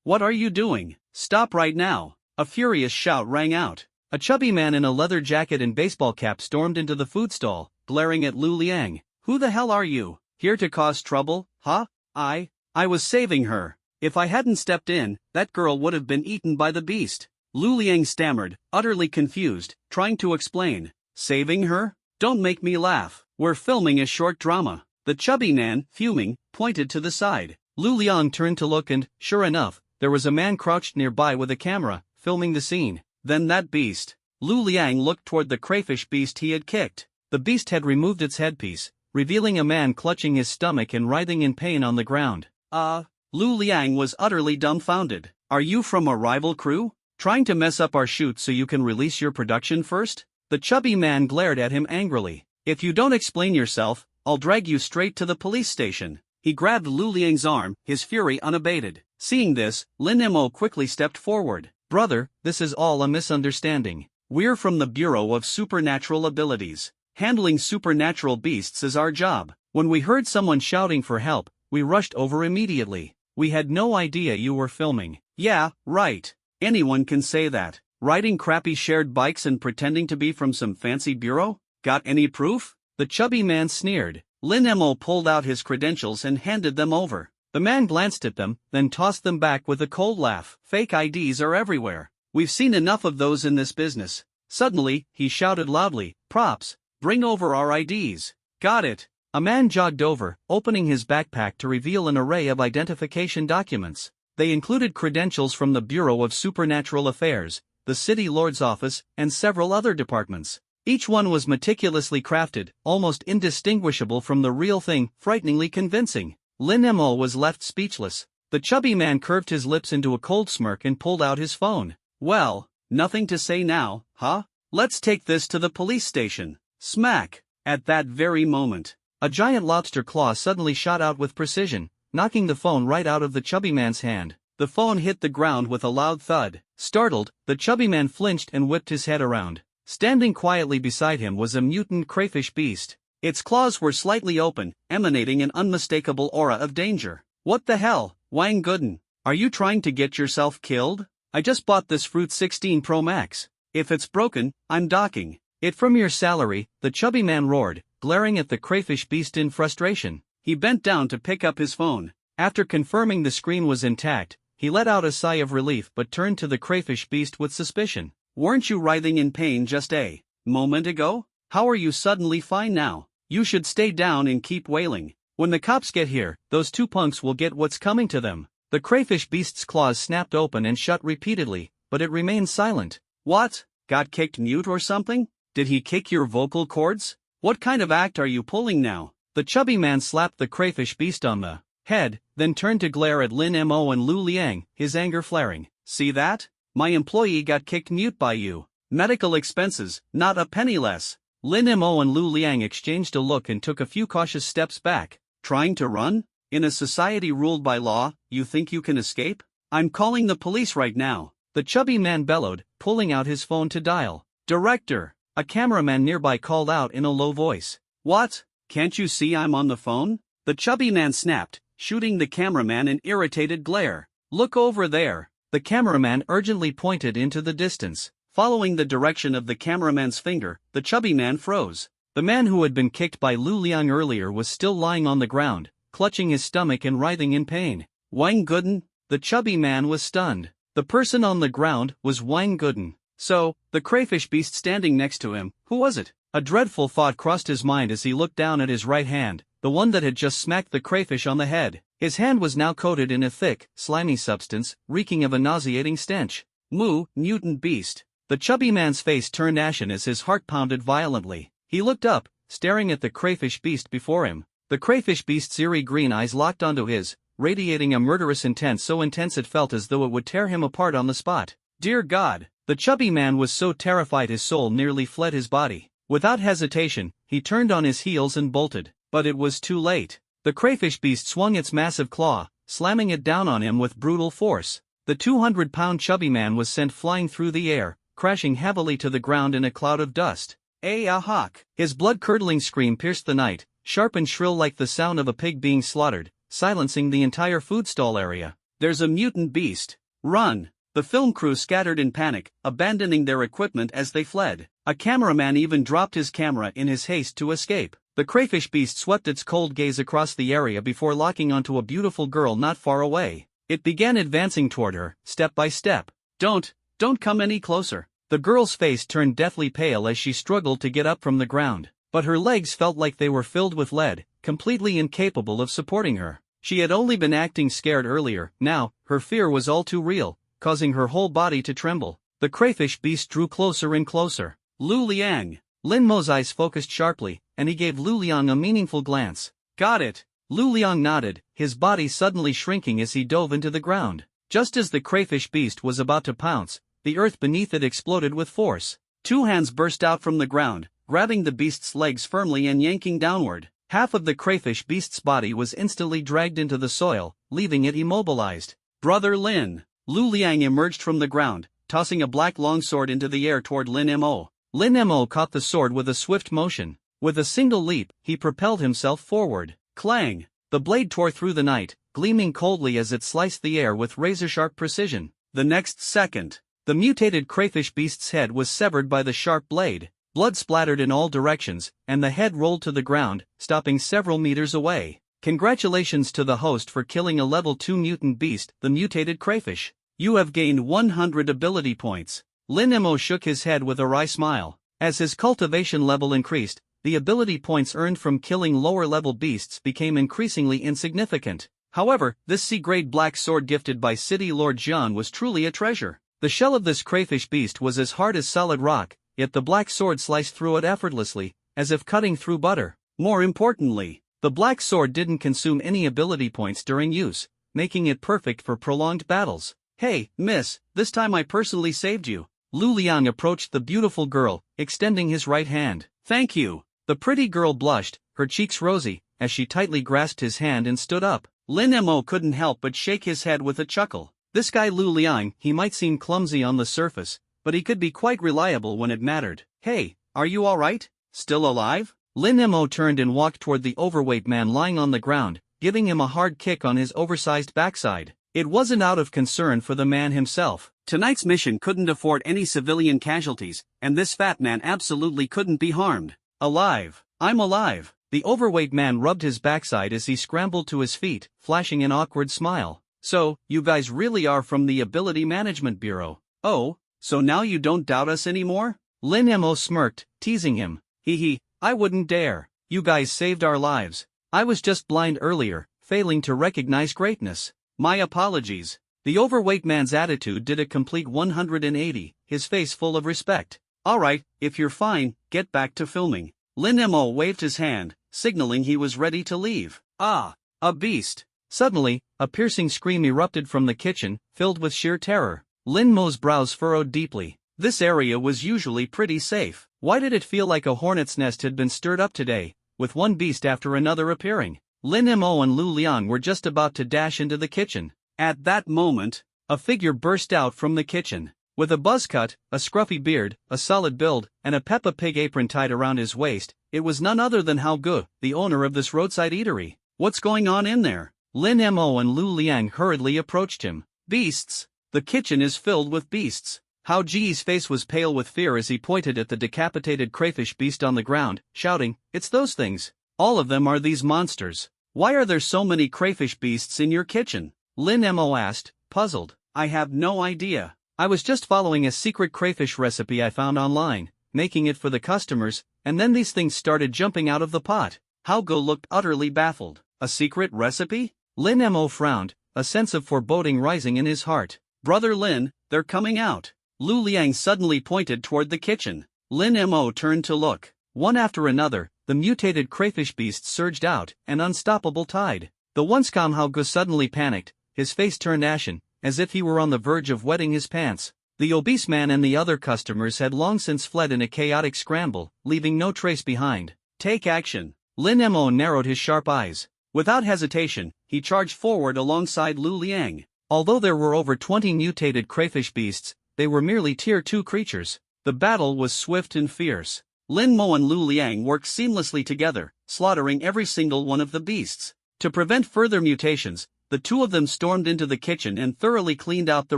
what are you doing? Stop right now. A furious shout rang out. A chubby man in a leather jacket and baseball cap stormed into the food stall, glaring at Lu Liang. Who the hell are you? Here to cause trouble, huh? I was saving her. If I hadn't stepped in, that girl would have been eaten by the beast. Lu Liang stammered, utterly confused, trying to explain. Saving her? Don't make me laugh. We're filming a short drama. The chubby man, fuming, pointed to the side. Lu Liang turned to look and, sure enough, there was a man crouched nearby with a camera, filming the scene. Then that beast. Lu Liang looked toward the crayfish beast he had kicked. The beast had removed its headpiece, revealing a man clutching his stomach and writhing in pain on the ground. Lu Liang was utterly dumbfounded. Are you from a rival crew? Trying to mess up our shoot so you can release your production first? The chubby man glared at him angrily. If you don't explain yourself, I'll drag you straight to the police station. He grabbed Lu Liang's arm, his fury unabated. Seeing this, Lin Mo quickly stepped forward. Brother, this is all a misunderstanding. We're from the Bureau of Supernatural Abilities. Handling supernatural beasts is our job. When we heard someone shouting for help, we rushed over immediately. We had no idea you were filming. Yeah, right. Anyone can say that. Riding crappy shared bikes and pretending to be from some fancy bureau? Got any proof? The chubby man sneered. Lin Mo pulled out his credentials and handed them over. The man glanced at them, then tossed them back with a cold laugh. Fake IDs are everywhere. We've seen enough of those in this business. Suddenly, he shouted loudly, Props, bring over our IDs. Got it. A man jogged over, opening his backpack to reveal an array of identification documents. They included credentials from the Bureau of Supernatural Affairs, the City Lord's office, and several other departments. Each one was meticulously crafted, almost indistinguishable from the real thing, frighteningly convincing. Lin Mo was left speechless. The chubby man curved his lips into a cold smirk and pulled out his phone. Well, nothing to say now, huh? Let's take this to the police station. Smack! At that very moment, a giant lobster claw suddenly shot out with precision, knocking the phone right out of the chubby man's hand. The phone hit the ground with a loud thud. Startled, the chubby man flinched and whipped his head around. Standing quietly beside him was a mutant crayfish beast. Its claws were slightly open, emanating an unmistakable aura of danger. "What the hell, Wang Gooden? Are you trying to get yourself killed? I just bought this Fruit 16 Pro Max. If it's broken, I'm docking it from your salary," the chubby man roared, glaring at the crayfish beast in frustration. He bent down to pick up his phone. After confirming the screen was intact, he let out a sigh of relief but turned to the crayfish beast with suspicion. "Weren't you writhing in pain just a moment ago? How are you suddenly fine now? You should stay down and keep wailing. When the cops get here, those two punks will get what's coming to them." The crayfish beast's claws snapped open and shut repeatedly, but it remained silent. "What? Got kicked mute or something? Did he kick your vocal cords? What kind of act are you pulling now?" The chubby man slapped the crayfish beast on the head, then turned to glare at Lin Mo and Lu Liang, his anger flaring. "See that? My employee got kicked mute by you. Medical expenses, not a penny less." Lin Mo and Lu Liang exchanged a look and took a few cautious steps back. "Trying to run? In a society ruled by law, you think you can escape? I'm calling the police right now," the chubby man bellowed, pulling out his phone to dial. "Director," a cameraman nearby called out in a low voice. "What? Can't you see I'm on the phone?" The chubby man snapped, shooting the cameraman an irritated glare. "Look over there." The cameraman urgently pointed into the distance. Following the direction of the cameraman's finger, the chubby man froze. The man who had been kicked by Lu Liang earlier was still lying on the ground, clutching his stomach and writhing in pain. "Wang Gooden?" The chubby man was stunned. The person on the ground was Wang Gooden. So, the crayfish beast standing next to him, who was it? A dreadful thought crossed his mind as he looked down at his right hand, the one that had just smacked the crayfish on the head. His hand was now coated in a thick, slimy substance, reeking of a nauseating stench. Mutant beast. The chubby man's face turned ashen as his heart pounded violently. He looked up, staring at the crayfish beast before him. The crayfish beast's eerie green eyes locked onto his, radiating a murderous intent so intense it felt as though it would tear him apart on the spot. Dear God! The chubby man was so terrified his soul nearly fled his body. Without hesitation, he turned on his heels and bolted. But it was too late. The crayfish beast swung its massive claw, slamming it down on him with brutal force. The 200-pound chubby man was sent flying through the air, crashing heavily to the ground in a cloud of dust. "Ah-hawk!" His blood-curdling scream pierced the night, sharp and shrill like the sound of a pig being slaughtered, silencing the entire food stall area. "There's a mutant beast. Run!" The film crew scattered in panic, abandoning their equipment as they fled. A cameraman even dropped his camera in his haste to escape. The crayfish beast swept its cold gaze across the area before locking onto a beautiful girl not far away. It began advancing toward her, step by step. Don't come any closer." The girl's face turned deathly pale as she struggled to get up from the ground, but her legs felt like they were filled with lead, completely incapable of supporting her. She had only been acting scared earlier, now, her fear was all too real, causing her whole body to tremble. The crayfish beast drew closer and closer. "Lu Liang." Lin Mo's eyes focused sharply, and he gave Lu Liang a meaningful glance. "Got it." Lu Liang nodded, his body suddenly shrinking as he dove into the ground. Just as the crayfish beast was about to pounce, the earth beneath it exploded with force. Two hands burst out from the ground, grabbing the beast's legs firmly and yanking downward. Half of the crayfish beast's body was instantly dragged into the soil, leaving it immobilized. "Brother Lin." Lu Liang emerged from the ground, tossing a black longsword into the air toward Lin Mo. Lin Mo caught the sword with a swift motion. With a single leap, he propelled himself forward. Clang! The blade tore through the night, gleaming coldly as it sliced the air with razor-sharp precision. The next second, the mutated crayfish beast's head was severed by the sharp blade. Blood splattered in all directions, and the head rolled to the ground, stopping several meters away. Congratulations to the host for killing a level 2 mutant beast, the mutated crayfish. You have gained 100 ability points. Lin Mo shook his head with a wry smile. As his cultivation level increased, the ability points earned from killing lower-level beasts became increasingly insignificant. However, this C-grade black sword gifted by City Lord Jian was truly a treasure. The shell of this crayfish beast was as hard as solid rock, yet the black sword sliced through it effortlessly, as if cutting through butter. More importantly, the black sword didn't consume any ability points during use, making it perfect for prolonged battles. "Hey, miss, this time I personally saved you." Lu Liang approached the beautiful girl, extending his right hand. "Thank you." The pretty girl blushed, her cheeks rosy, as she tightly grasped his hand and stood up. Lin Mo couldn't help but shake his head with a chuckle. This guy Lu Liang, he might seem clumsy on the surface, but he could be quite reliable when it mattered. Hey, are you alright? Still alive? Lin Mo turned and walked toward the overweight man lying on the ground, giving him a hard kick on his oversized backside. It wasn't out of concern for the man himself. Tonight's mission couldn't afford any civilian casualties, and this fat man absolutely couldn't be harmed. Alive. I'm alive. The overweight man rubbed his backside as he scrambled to his feet, flashing an awkward smile. So, you guys really are from the Ability Management Bureau. Oh, so now you don't doubt us anymore? Lin Mo smirked, teasing him. Hee, I wouldn't dare. You guys saved our lives. I was just blind earlier, failing to recognize greatness. My apologies. The overweight man's attitude did a complete 180, his face full of respect. Alright, if you're fine, get back to filming. Lin Mo waved his hand, signaling he was ready to leave. Ah, a beast. Suddenly, a piercing scream erupted from the kitchen, filled with sheer terror. Lin Mo's brows furrowed deeply. This area was usually pretty safe. Why did it feel like a hornet's nest had been stirred up today, with one beast after another appearing? Lin Mo and Lu Liang were just about to dash into the kitchen. At that moment, a figure burst out from the kitchen. With a buzz cut, a scruffy beard, a solid build, and a Peppa Pig apron tied around his waist, it was none other than Hao Gu, the owner of this roadside eatery. What's going on in there? Lin Mo and Lu Liang hurriedly approached him. Beasts? The kitchen is filled with beasts. Hao Ji's face was pale with fear as he pointed at the decapitated crayfish beast on the ground, shouting, "It's those things. All of them are these monsters. Why are there so many crayfish beasts in your kitchen?" Lin Mo asked, puzzled. I have no idea. I was just following a secret crayfish recipe I found online, making it for the customers, and then these things started jumping out of the pot. Hao Gu looked utterly baffled. A secret recipe? Lin Mo frowned, a sense of foreboding rising in his heart. Brother Lin, they're coming out. Lu Liang suddenly pointed toward the kitchen. Lin Mo turned to look. One after another, the mutated crayfish beasts surged out, an unstoppable tide. The once calm Hao Gu suddenly panicked, his face turned ashen, as if he were on the verge of wetting his pants. The obese man and the other customers had long since fled in a chaotic scramble, leaving no trace behind. Take action. Lin Mo narrowed his sharp eyes. Without hesitation, he charged forward alongside Lu Liang. Although there were over 20 mutated crayfish beasts, they were merely Tier 2 creatures. The battle was swift and fierce. Lin Mo and Lu Liang worked seamlessly together, slaughtering every single one of the beasts. To prevent further mutations, the two of them stormed into the kitchen and thoroughly cleaned out the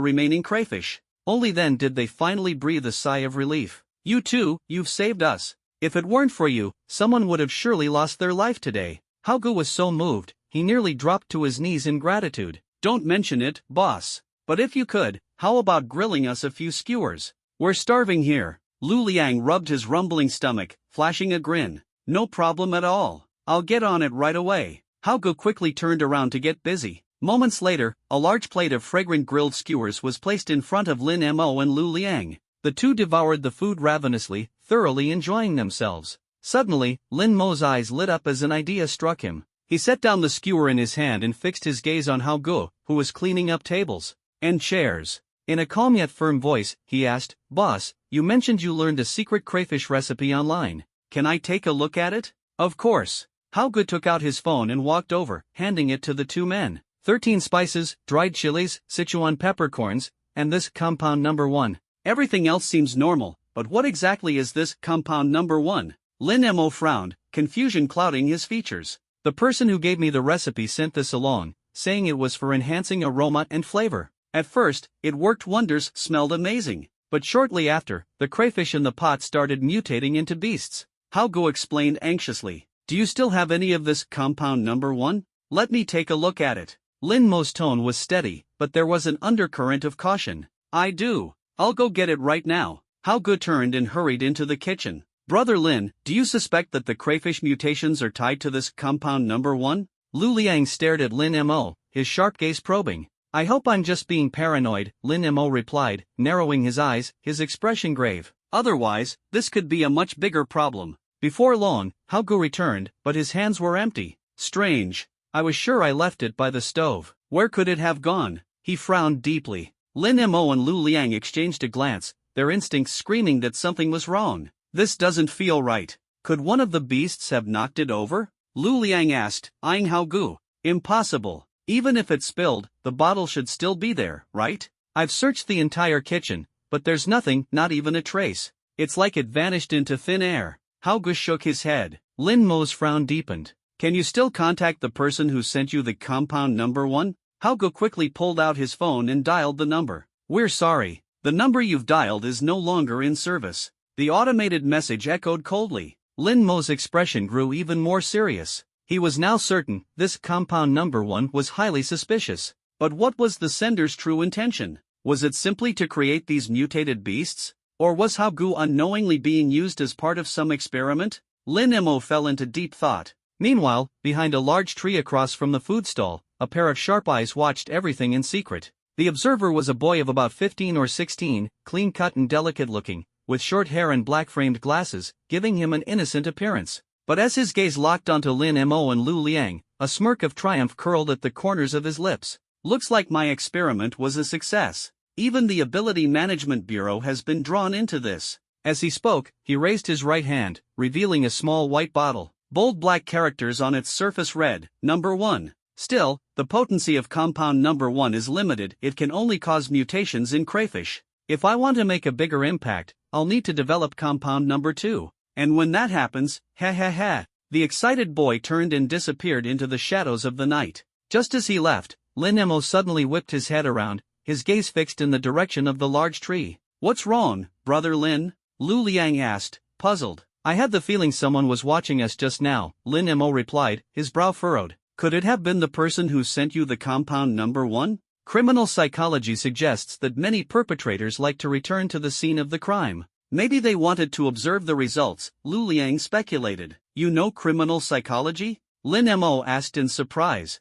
remaining crayfish. Only then did they finally breathe a sigh of relief. You two, you've saved us. If it weren't for you, someone would have surely lost their life today. Hao Gu was so moved, he nearly dropped to his knees in gratitude. Don't mention it, boss. But if you could, how about grilling us a few skewers? We're starving here. Lu Liang rubbed his rumbling stomach, flashing a grin. No problem at all. I'll get on it right away. Hao Gu quickly turned around to get busy. Moments later, a large plate of fragrant grilled skewers was placed in front of Lin Mo and Lu Liang. The two devoured the food ravenously, thoroughly enjoying themselves. Suddenly, Lin Mo's eyes lit up as an idea struck him. He set down the skewer in his hand and fixed his gaze on Hao Gu, who was cleaning up tables and chairs. In a calm yet firm voice, he asked, "Boss, you mentioned you learned a secret crayfish recipe online. Can I take a look at it?" Of course. Hao Gu took out his phone and walked over, handing it to the two men. 13 spices, dried chilies, Sichuan peppercorns, and this compound number 1. Everything else seems normal, but what exactly is this compound number 1? Lin Mo frowned, confusion clouding his features. The person who gave me the recipe sent this along, saying it was for enhancing aroma and flavor. At first, it worked wonders, smelled amazing. But shortly after, the crayfish in the pot started mutating into beasts. Hao Gu explained anxiously. Do you still have any of this compound number 1? Let me take a look at it. Lin Mo's tone was steady, but there was an undercurrent of caution. I do. I'll go get it right now. Hao Gu turned and hurried into the kitchen. Brother Lin, do you suspect that the crayfish mutations are tied to this compound number 1? Lu Liang stared at Lin Mo, his sharp gaze probing. I hope I'm just being paranoid, Lin Mo replied, narrowing his eyes, his expression grave. Otherwise, this could be a much bigger problem. Before long, Hao Gu returned, but his hands were empty. Strange. I was sure I left it by the stove. Where could it have gone? He frowned deeply. Lin Mo and Lu Liang exchanged a glance, their instincts screaming that something was wrong. This doesn't feel right. Could one of the beasts have knocked it over? Lu Liang asked, eyeing Hao Gu. Impossible. Even if it's spilled, the bottle should still be there, right? I've searched the entire kitchen, but there's nothing, not even a trace. It's like it vanished into thin air. Hao-gu shook his head. Lin Mo's frown deepened. Can you still contact the person who sent you the compound number 1? Hao-gu quickly pulled out his phone and dialed the number. We're sorry. The number you've dialed is no longer in service. The automated message echoed coldly. Lin Mo's expression grew even more serious. He was now certain this compound number 1 was highly suspicious. But what was the sender's true intention? Was it simply to create these mutated beasts? Or was Hao-gu unknowingly being used as part of some experiment? Lin Mo fell into deep thought. Meanwhile, behind a large tree across from the food stall, a pair of sharp eyes watched everything in secret. The observer was a boy of about 15 or 16, clean-cut and delicate-looking, with short hair and black-framed glasses, giving him an innocent appearance. But as his gaze locked onto Lin Mo and Lu Liang, a smirk of triumph curled at the corners of his lips. Looks like my experiment was a success. Even the Ability Management Bureau has been drawn into this. As he spoke, he raised his right hand, revealing a small white bottle. Bold black characters on its surface read, Number 1. Still, the potency of compound number 1 is limited. It can only cause mutations in crayfish. If I want to make a bigger impact, I'll need to develop compound number 2. And when that happens, ha ha ha, the excited boy turned and disappeared into the shadows of the night. Just as he left, Lin Mo suddenly whipped his head around, his gaze fixed in the direction of the large tree. What's wrong, brother Lin? Lu Liang asked, puzzled. I had the feeling someone was watching us just now, Lin Mo replied, his brow furrowed. Could it have been the person who sent you the compound number 1? Criminal psychology suggests that many perpetrators like to return to the scene of the crime. Maybe they wanted to observe the results, Lu Liang speculated. You know criminal psychology? Lin Mo asked in surprise.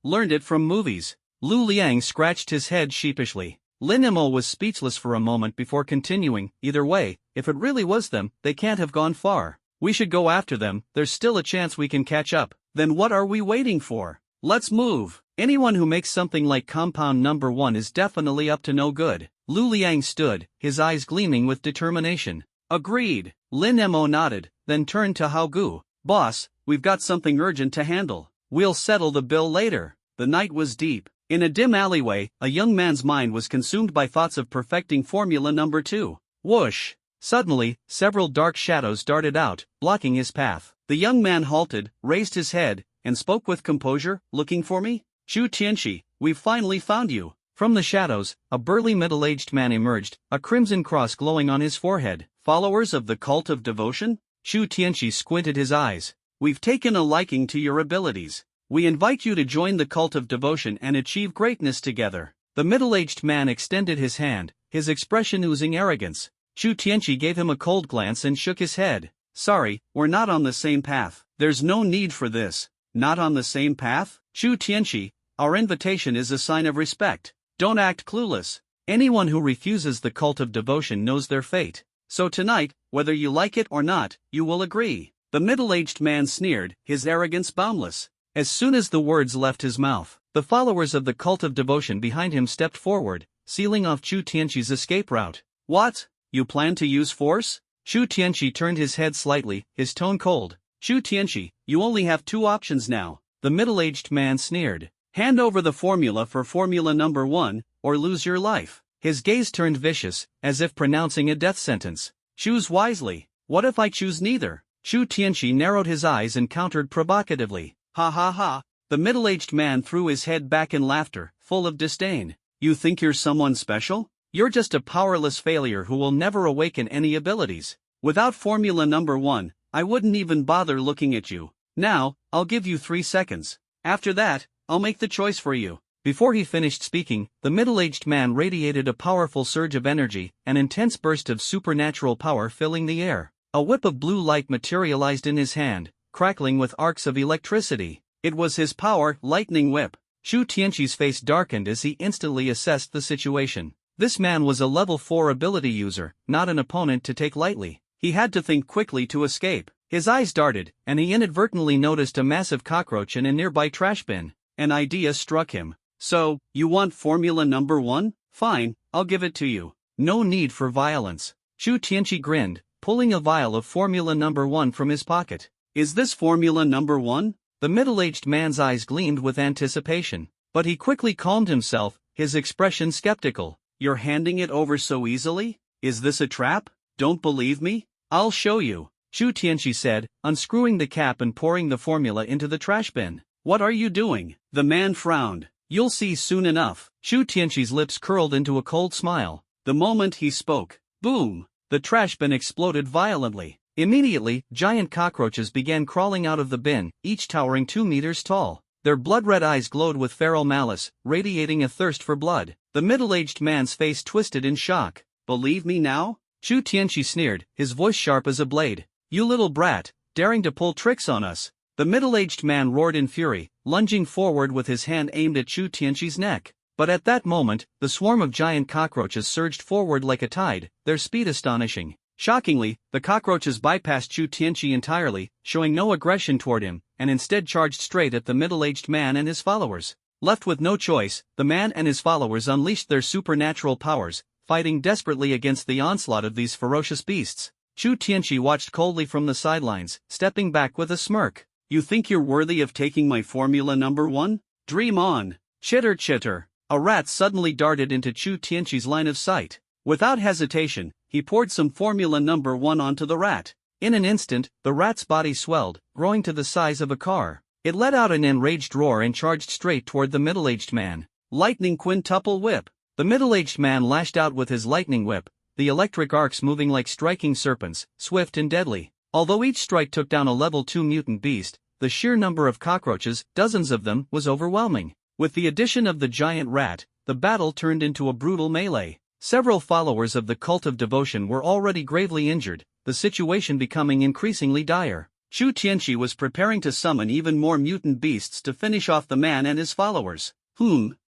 Learned it from movies. Lu Liang scratched his head sheepishly. Lin Mo was speechless for a moment before continuing, either way, if it really was them, they can't have gone far. We should go after them, there's still a chance we can catch up. Then what are we waiting for? Let's move. Anyone who makes something like compound number 1 is definitely up to no good. Lu Liang stood, his eyes gleaming with determination. Agreed. Lin Mo nodded, then turned to Hao-gu. Boss, we've got something urgent to handle. We'll settle the bill later. The night was deep. In a dim alleyway, a young man's mind was consumed by thoughts of perfecting formula number 2. Whoosh! Suddenly, several dark shadows darted out, blocking his path. The young man halted, raised his head, and spoke with composure. Looking for me? Chu Tianxi, we've finally found you. From the shadows, a burly middle-aged man emerged, a crimson cross glowing on his forehead. Followers of the cult of devotion? Chu Tianxi squinted his eyes. We've taken a liking to your abilities. We invite you to join the cult of devotion and achieve greatness together. The middle-aged man extended his hand, his expression oozing arrogance. Chu Tianxi gave him a cold glance and shook his head. Sorry, we're not on the same path. There's no need for this. Not on the same path? Chu Tianxi, our invitation is a sign of respect. Don't act clueless. Anyone who refuses the cult of devotion knows their fate. So tonight, whether you like it or not, you will agree. The middle-aged man sneered, his arrogance boundless. As soon as the words left his mouth, the followers of the cult of devotion behind him stepped forward, sealing off Chu Tianxi's escape route. What? You plan to use force? Chu Tianxi turned his head slightly, his tone cold. Chu Tianxi, you only have 2 options now. The middle-aged man sneered. Hand over the formula for formula number 1, or lose your life. His gaze turned vicious, as if pronouncing a death sentence. Choose wisely. What if I choose neither? Chu Tianxi narrowed his eyes and countered provocatively. Ha ha ha. The middle-aged man threw his head back in laughter, full of disdain. You think you're someone special? You're just a powerless failure who will never awaken any abilities. Without formula number 1, I wouldn't even bother looking at you. Now, I'll give you 3 seconds. After that, I'll make the choice for you. Before he finished speaking, the middle-aged man radiated a powerful surge of energy, an intense burst of supernatural power filling the air. A whip of blue light materialized in his hand, crackling with arcs of electricity. It was his power, lightning whip. Chu Tianxi's face darkened as he instantly assessed the situation. This man was a level 4 ability user, not an opponent to take lightly. He had to think quickly to escape. His eyes darted, and he inadvertently noticed a massive cockroach in a nearby trash bin. An idea struck him. So, you want formula number 1? Fine, I'll give it to you. No need for violence. Chu Tianxi grinned, pulling a vial of formula number 1 from his pocket. Is this formula number 1? The middle-aged man's eyes gleamed with anticipation. But he quickly calmed himself, his expression skeptical. "You're handing it over so easily? Is this a trap? Don't believe me? I'll show you," Shu Tianqi said, unscrewing the cap and pouring the formula into the trash bin. "What are you doing?" The man frowned. "You'll see soon enough." Shu Tianqi's lips curled into a cold smile. The moment he spoke, boom, the trash bin exploded violently. Immediately, giant cockroaches began crawling out of the bin, each towering 2 meters tall. Their blood-red eyes glowed with feral malice, radiating a thirst for blood. The middle-aged man's face twisted in shock. "Believe me now?" Shu Tianqi sneered, his voice sharp as a blade. "You little brat, daring to pull tricks on us." The middle-aged man roared in fury, lunging forward with his hand aimed at Shu Tianqi's neck. But at that moment, the swarm of giant cockroaches surged forward like a tide, their speed astonishing. Shockingly, the cockroaches bypassed Shu Tianqi entirely, showing no aggression toward him, and instead charged straight at the middle-aged man and his followers. Left with no choice, the man and his followers unleashed their supernatural powers, fighting desperately against the onslaught of these ferocious beasts. Shu Tianqi watched coldly from the sidelines, stepping back with a smirk. "You think you're worthy of taking my formula number 1? Dream on." Chitter chitter. A rat suddenly darted into Shu Tianqi's line of sight. Without hesitation, he poured some formula number 1 onto the rat. In an instant, the rat's body swelled, growing to the size of a car. It let out an enraged roar and charged straight toward the middle-aged man. Lightning quintuple whip. The middle-aged man lashed out with his lightning whip, the electric arcs moving like striking serpents, swift and deadly. Although each strike took down a level 2 mutant beast, the sheer number of cockroaches, dozens of them, was overwhelming. With the addition of the giant rat, the battle turned into a brutal melee. Several followers of the cult of devotion were already gravely injured, the situation becoming increasingly dire. Shu Tianqi was preparing to summon even more mutant beasts to finish off the man and his followers.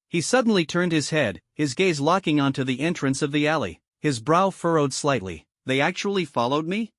He suddenly turned his head, his gaze locking onto the entrance of the alley. His brow furrowed slightly. "They actually followed me?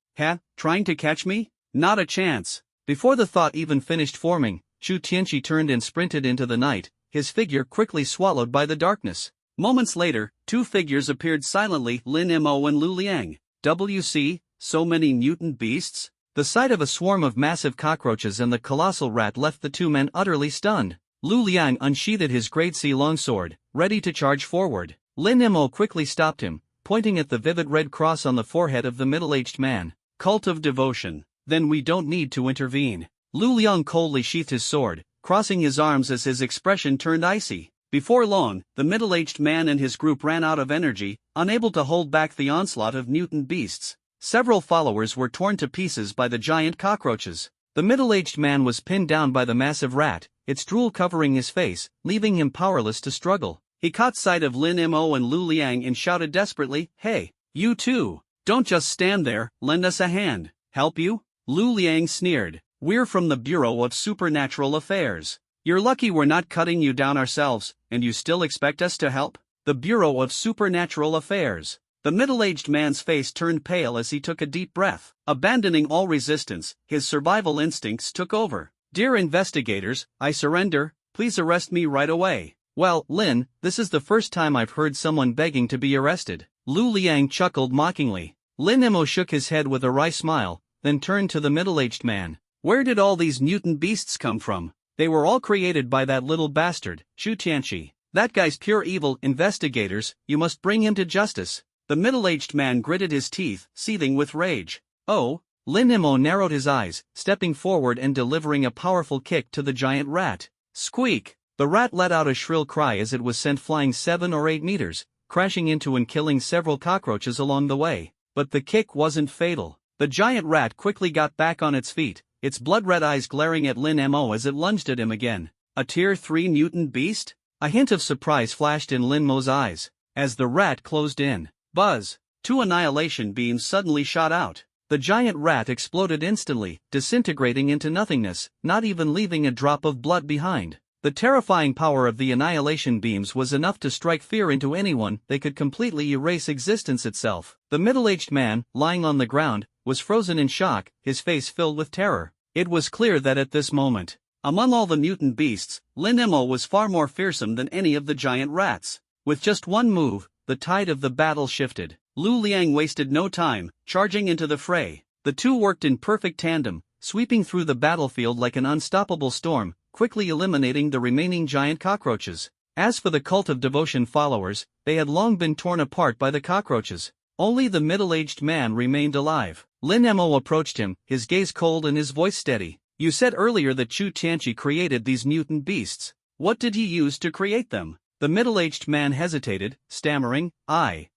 Trying to catch me? Not a chance." Before the thought even finished forming, Shu Tianqi turned and sprinted into the night, his figure quickly swallowed by the darkness. Moments later, 2 figures appeared silently, Lin Mo and Lu Liang. "WC, so many mutant beasts?" The sight of a swarm of massive cockroaches and the colossal rat left the 2 men utterly stunned. Lu Liang unsheathed his great sea longsword, ready to charge forward. Lin Mo quickly stopped him, pointing at the vivid red cross on the forehead of the middle-aged man. "Cult of devotion. Then we don't need to intervene." Lu Liang coldly sheathed his sword, crossing his arms as his expression turned icy. Before long, the middle-aged man and his group ran out of energy, unable to hold back the onslaught of mutant beasts. Several followers were torn to pieces by the giant cockroaches. The middle-aged man was pinned down by the massive rat, its drool covering his face, leaving him powerless to struggle. He caught sight of Lin Mo and Lu Liang and shouted desperately, "Hey, you two! Don't just stand there, lend us a hand." "Help you?" Lu Liang sneered. "We're from the Bureau of Supernatural Affairs. You're lucky we're not cutting you down ourselves, and you still expect us to help?" The Bureau of Supernatural Affairs. The middle-aged man's face turned pale as he took a deep breath. Abandoning all resistance, his survival instincts took over. "Dear investigators, I surrender, please arrest me right away." "Well, Lin, this is the first time I've heard someone begging to be arrested." Lu Liang chuckled mockingly. Lin Mo shook his head with a wry smile, then turned to the middle-aged man. "Where did all these mutant beasts come from?" "They were all created by that little bastard, Shu Tianqi. That guy's pure evil. Investigators, you must bring him to justice." The middle-aged man gritted his teeth, seething with rage. "Oh?" Lin Mo narrowed his eyes, stepping forward and delivering a powerful kick to the giant rat. Squeak! The rat let out a shrill cry as it was sent flying 7 or 8 meters, crashing into and killing several cockroaches along the way. But the kick wasn't fatal. The giant rat quickly got back on its feet, its blood-red eyes glaring at Lin Mo as it lunged at him again. "A Tier 3 mutant beast?" A hint of surprise flashed in Lin Mo's eyes. As the rat closed in, buzz! 2 annihilation beams suddenly shot out. The giant rat exploded instantly, disintegrating into nothingness, not even leaving a drop of blood behind. The terrifying power of the annihilation beams was enough to strike fear into anyone. They could completely erase existence itself. The middle-aged man, lying on the ground, was frozen in shock, his face filled with terror. It was clear that at this moment, among all the mutant beasts, Lin Mo was far more fearsome than any of the giant rats. With just one move, the tide of the battle shifted. Lu Liang wasted no time, charging into the fray. The two worked in perfect tandem, sweeping through the battlefield like an unstoppable storm, quickly eliminating the remaining giant cockroaches. As for the cult of devotion followers, they had long been torn apart by the cockroaches. Only the middle-aged man remained alive. Lin Mo approached him, his gaze cold and his voice steady. You said earlier that Chu Tianqi created these mutant beasts. What did he use to create them? The middle-aged man hesitated, stammering, I.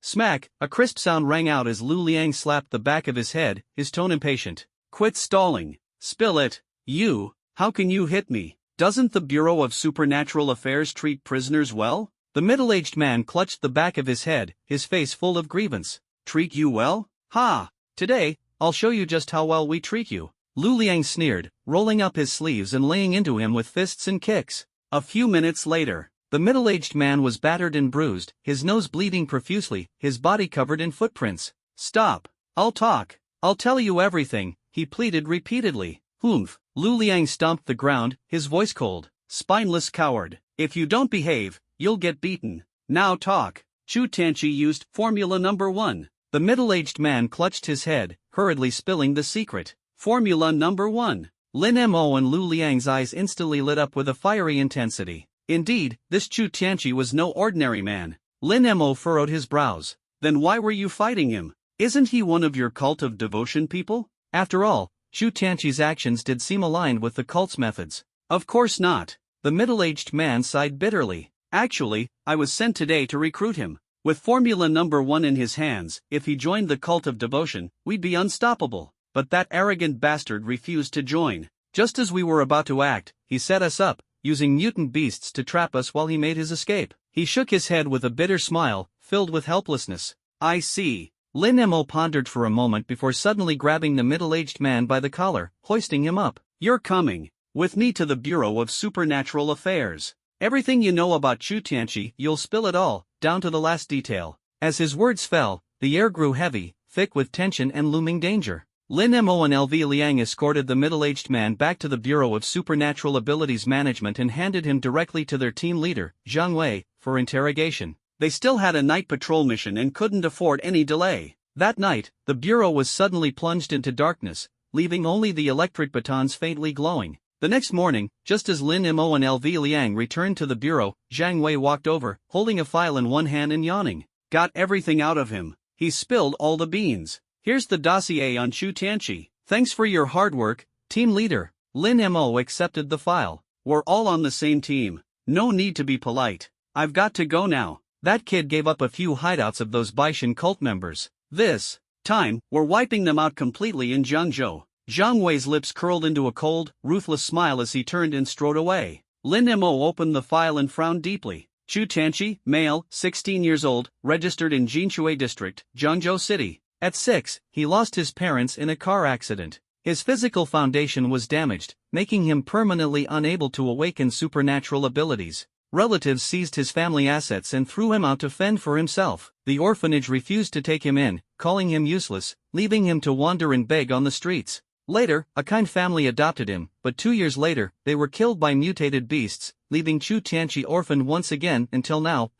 Smack, a crisp sound rang out as Lu Liang slapped the back of his head, his tone impatient. Quit stalling. Spill it. You, how can you hit me? Doesn't the Bureau of Supernatural Affairs treat prisoners well? The middle-aged man clutched the back of his head, his face full of grievance. Treat you well? Ha! Today, I'll show you just how well we treat you. Lu Liang sneered, rolling up his sleeves and laying into him with fists and kicks. A few minutes later, the middle-aged man was battered and bruised, his nose bleeding profusely, his body covered in footprints. Stop. I'll talk. I'll tell you everything, he pleaded repeatedly. Humph. Lu Liang stomped the ground, his voice cold. Spineless coward. If you don't behave, you'll get beaten. Now talk. Chu Tianqi used Formula Number 1. The middle-aged man clutched his head, hurriedly spilling the secret. Formula Number 1. Lin Mo and Lu Liang's eyes instantly lit up with a fiery intensity. Indeed, this Chu Tianqi was no ordinary man. Lin Mo furrowed his brows. Then why were you fighting him? Isn't he one of your cult of devotion people? After all, Chu Tianqi's actions did seem aligned with the cult's methods. Of course not. The middle-aged man sighed bitterly. Actually, I was sent today to recruit him. With Formula Number 1 in his hands, if he joined the cult of devotion, we'd be unstoppable. But that arrogant bastard refused to join. Just as we were about to act, he set us up, using mutant beasts to trap us while he made his escape. He shook his head with a bitter smile, filled with helplessness. I see. Lin Mo pondered for a moment before suddenly grabbing the middle-aged man by the collar, hoisting him up. You're coming with me to the Bureau of Supernatural Affairs. Everything you know about Chu Tianqi, you'll spill it all, down to the last detail. As his words fell, the air grew heavy, thick with tension and looming danger. Lin Mo and LV Liang escorted the middle-aged man back to the Bureau of Supernatural Abilities Management and handed him directly to their team leader, Zhang Wei, for interrogation. They still had a night patrol mission and couldn't afford any delay. That night, the Bureau was suddenly plunged into darkness, leaving only the electric batons faintly glowing. The next morning, just as Lin Mo and LV Liang returned to the Bureau, Zhang Wei walked over, holding a file in one hand and yawning. Got everything out of him. He spilled all the beans. Here's the dossier on Chu Tianqi. Thanks for your hard work, team leader. Lin Mo accepted the file. We're all on the same team. No need to be polite. I've got to go now. That kid gave up a few hideouts of those Baishan cult members. This time, we're wiping them out completely in Jiangzhou. Zhang Wei's lips curled into a cold, ruthless smile as he turned and strode away. Lin Mo opened the file and frowned deeply. Chu Tianqi, male, 16 years old, registered in Jinshui District, Jiangzhou City. At 6, he lost his parents in a car accident. His physical foundation was damaged, making him permanently unable to awaken supernatural abilities. Relatives seized his family assets and threw him out to fend for himself. The orphanage refused to take him in, calling him useless, leaving him to wander and beg on the streets. Later, a kind family adopted him, but 2 years later, they were killed by mutated beasts, leaving Chu Tianqi orphaned once again until now, ***.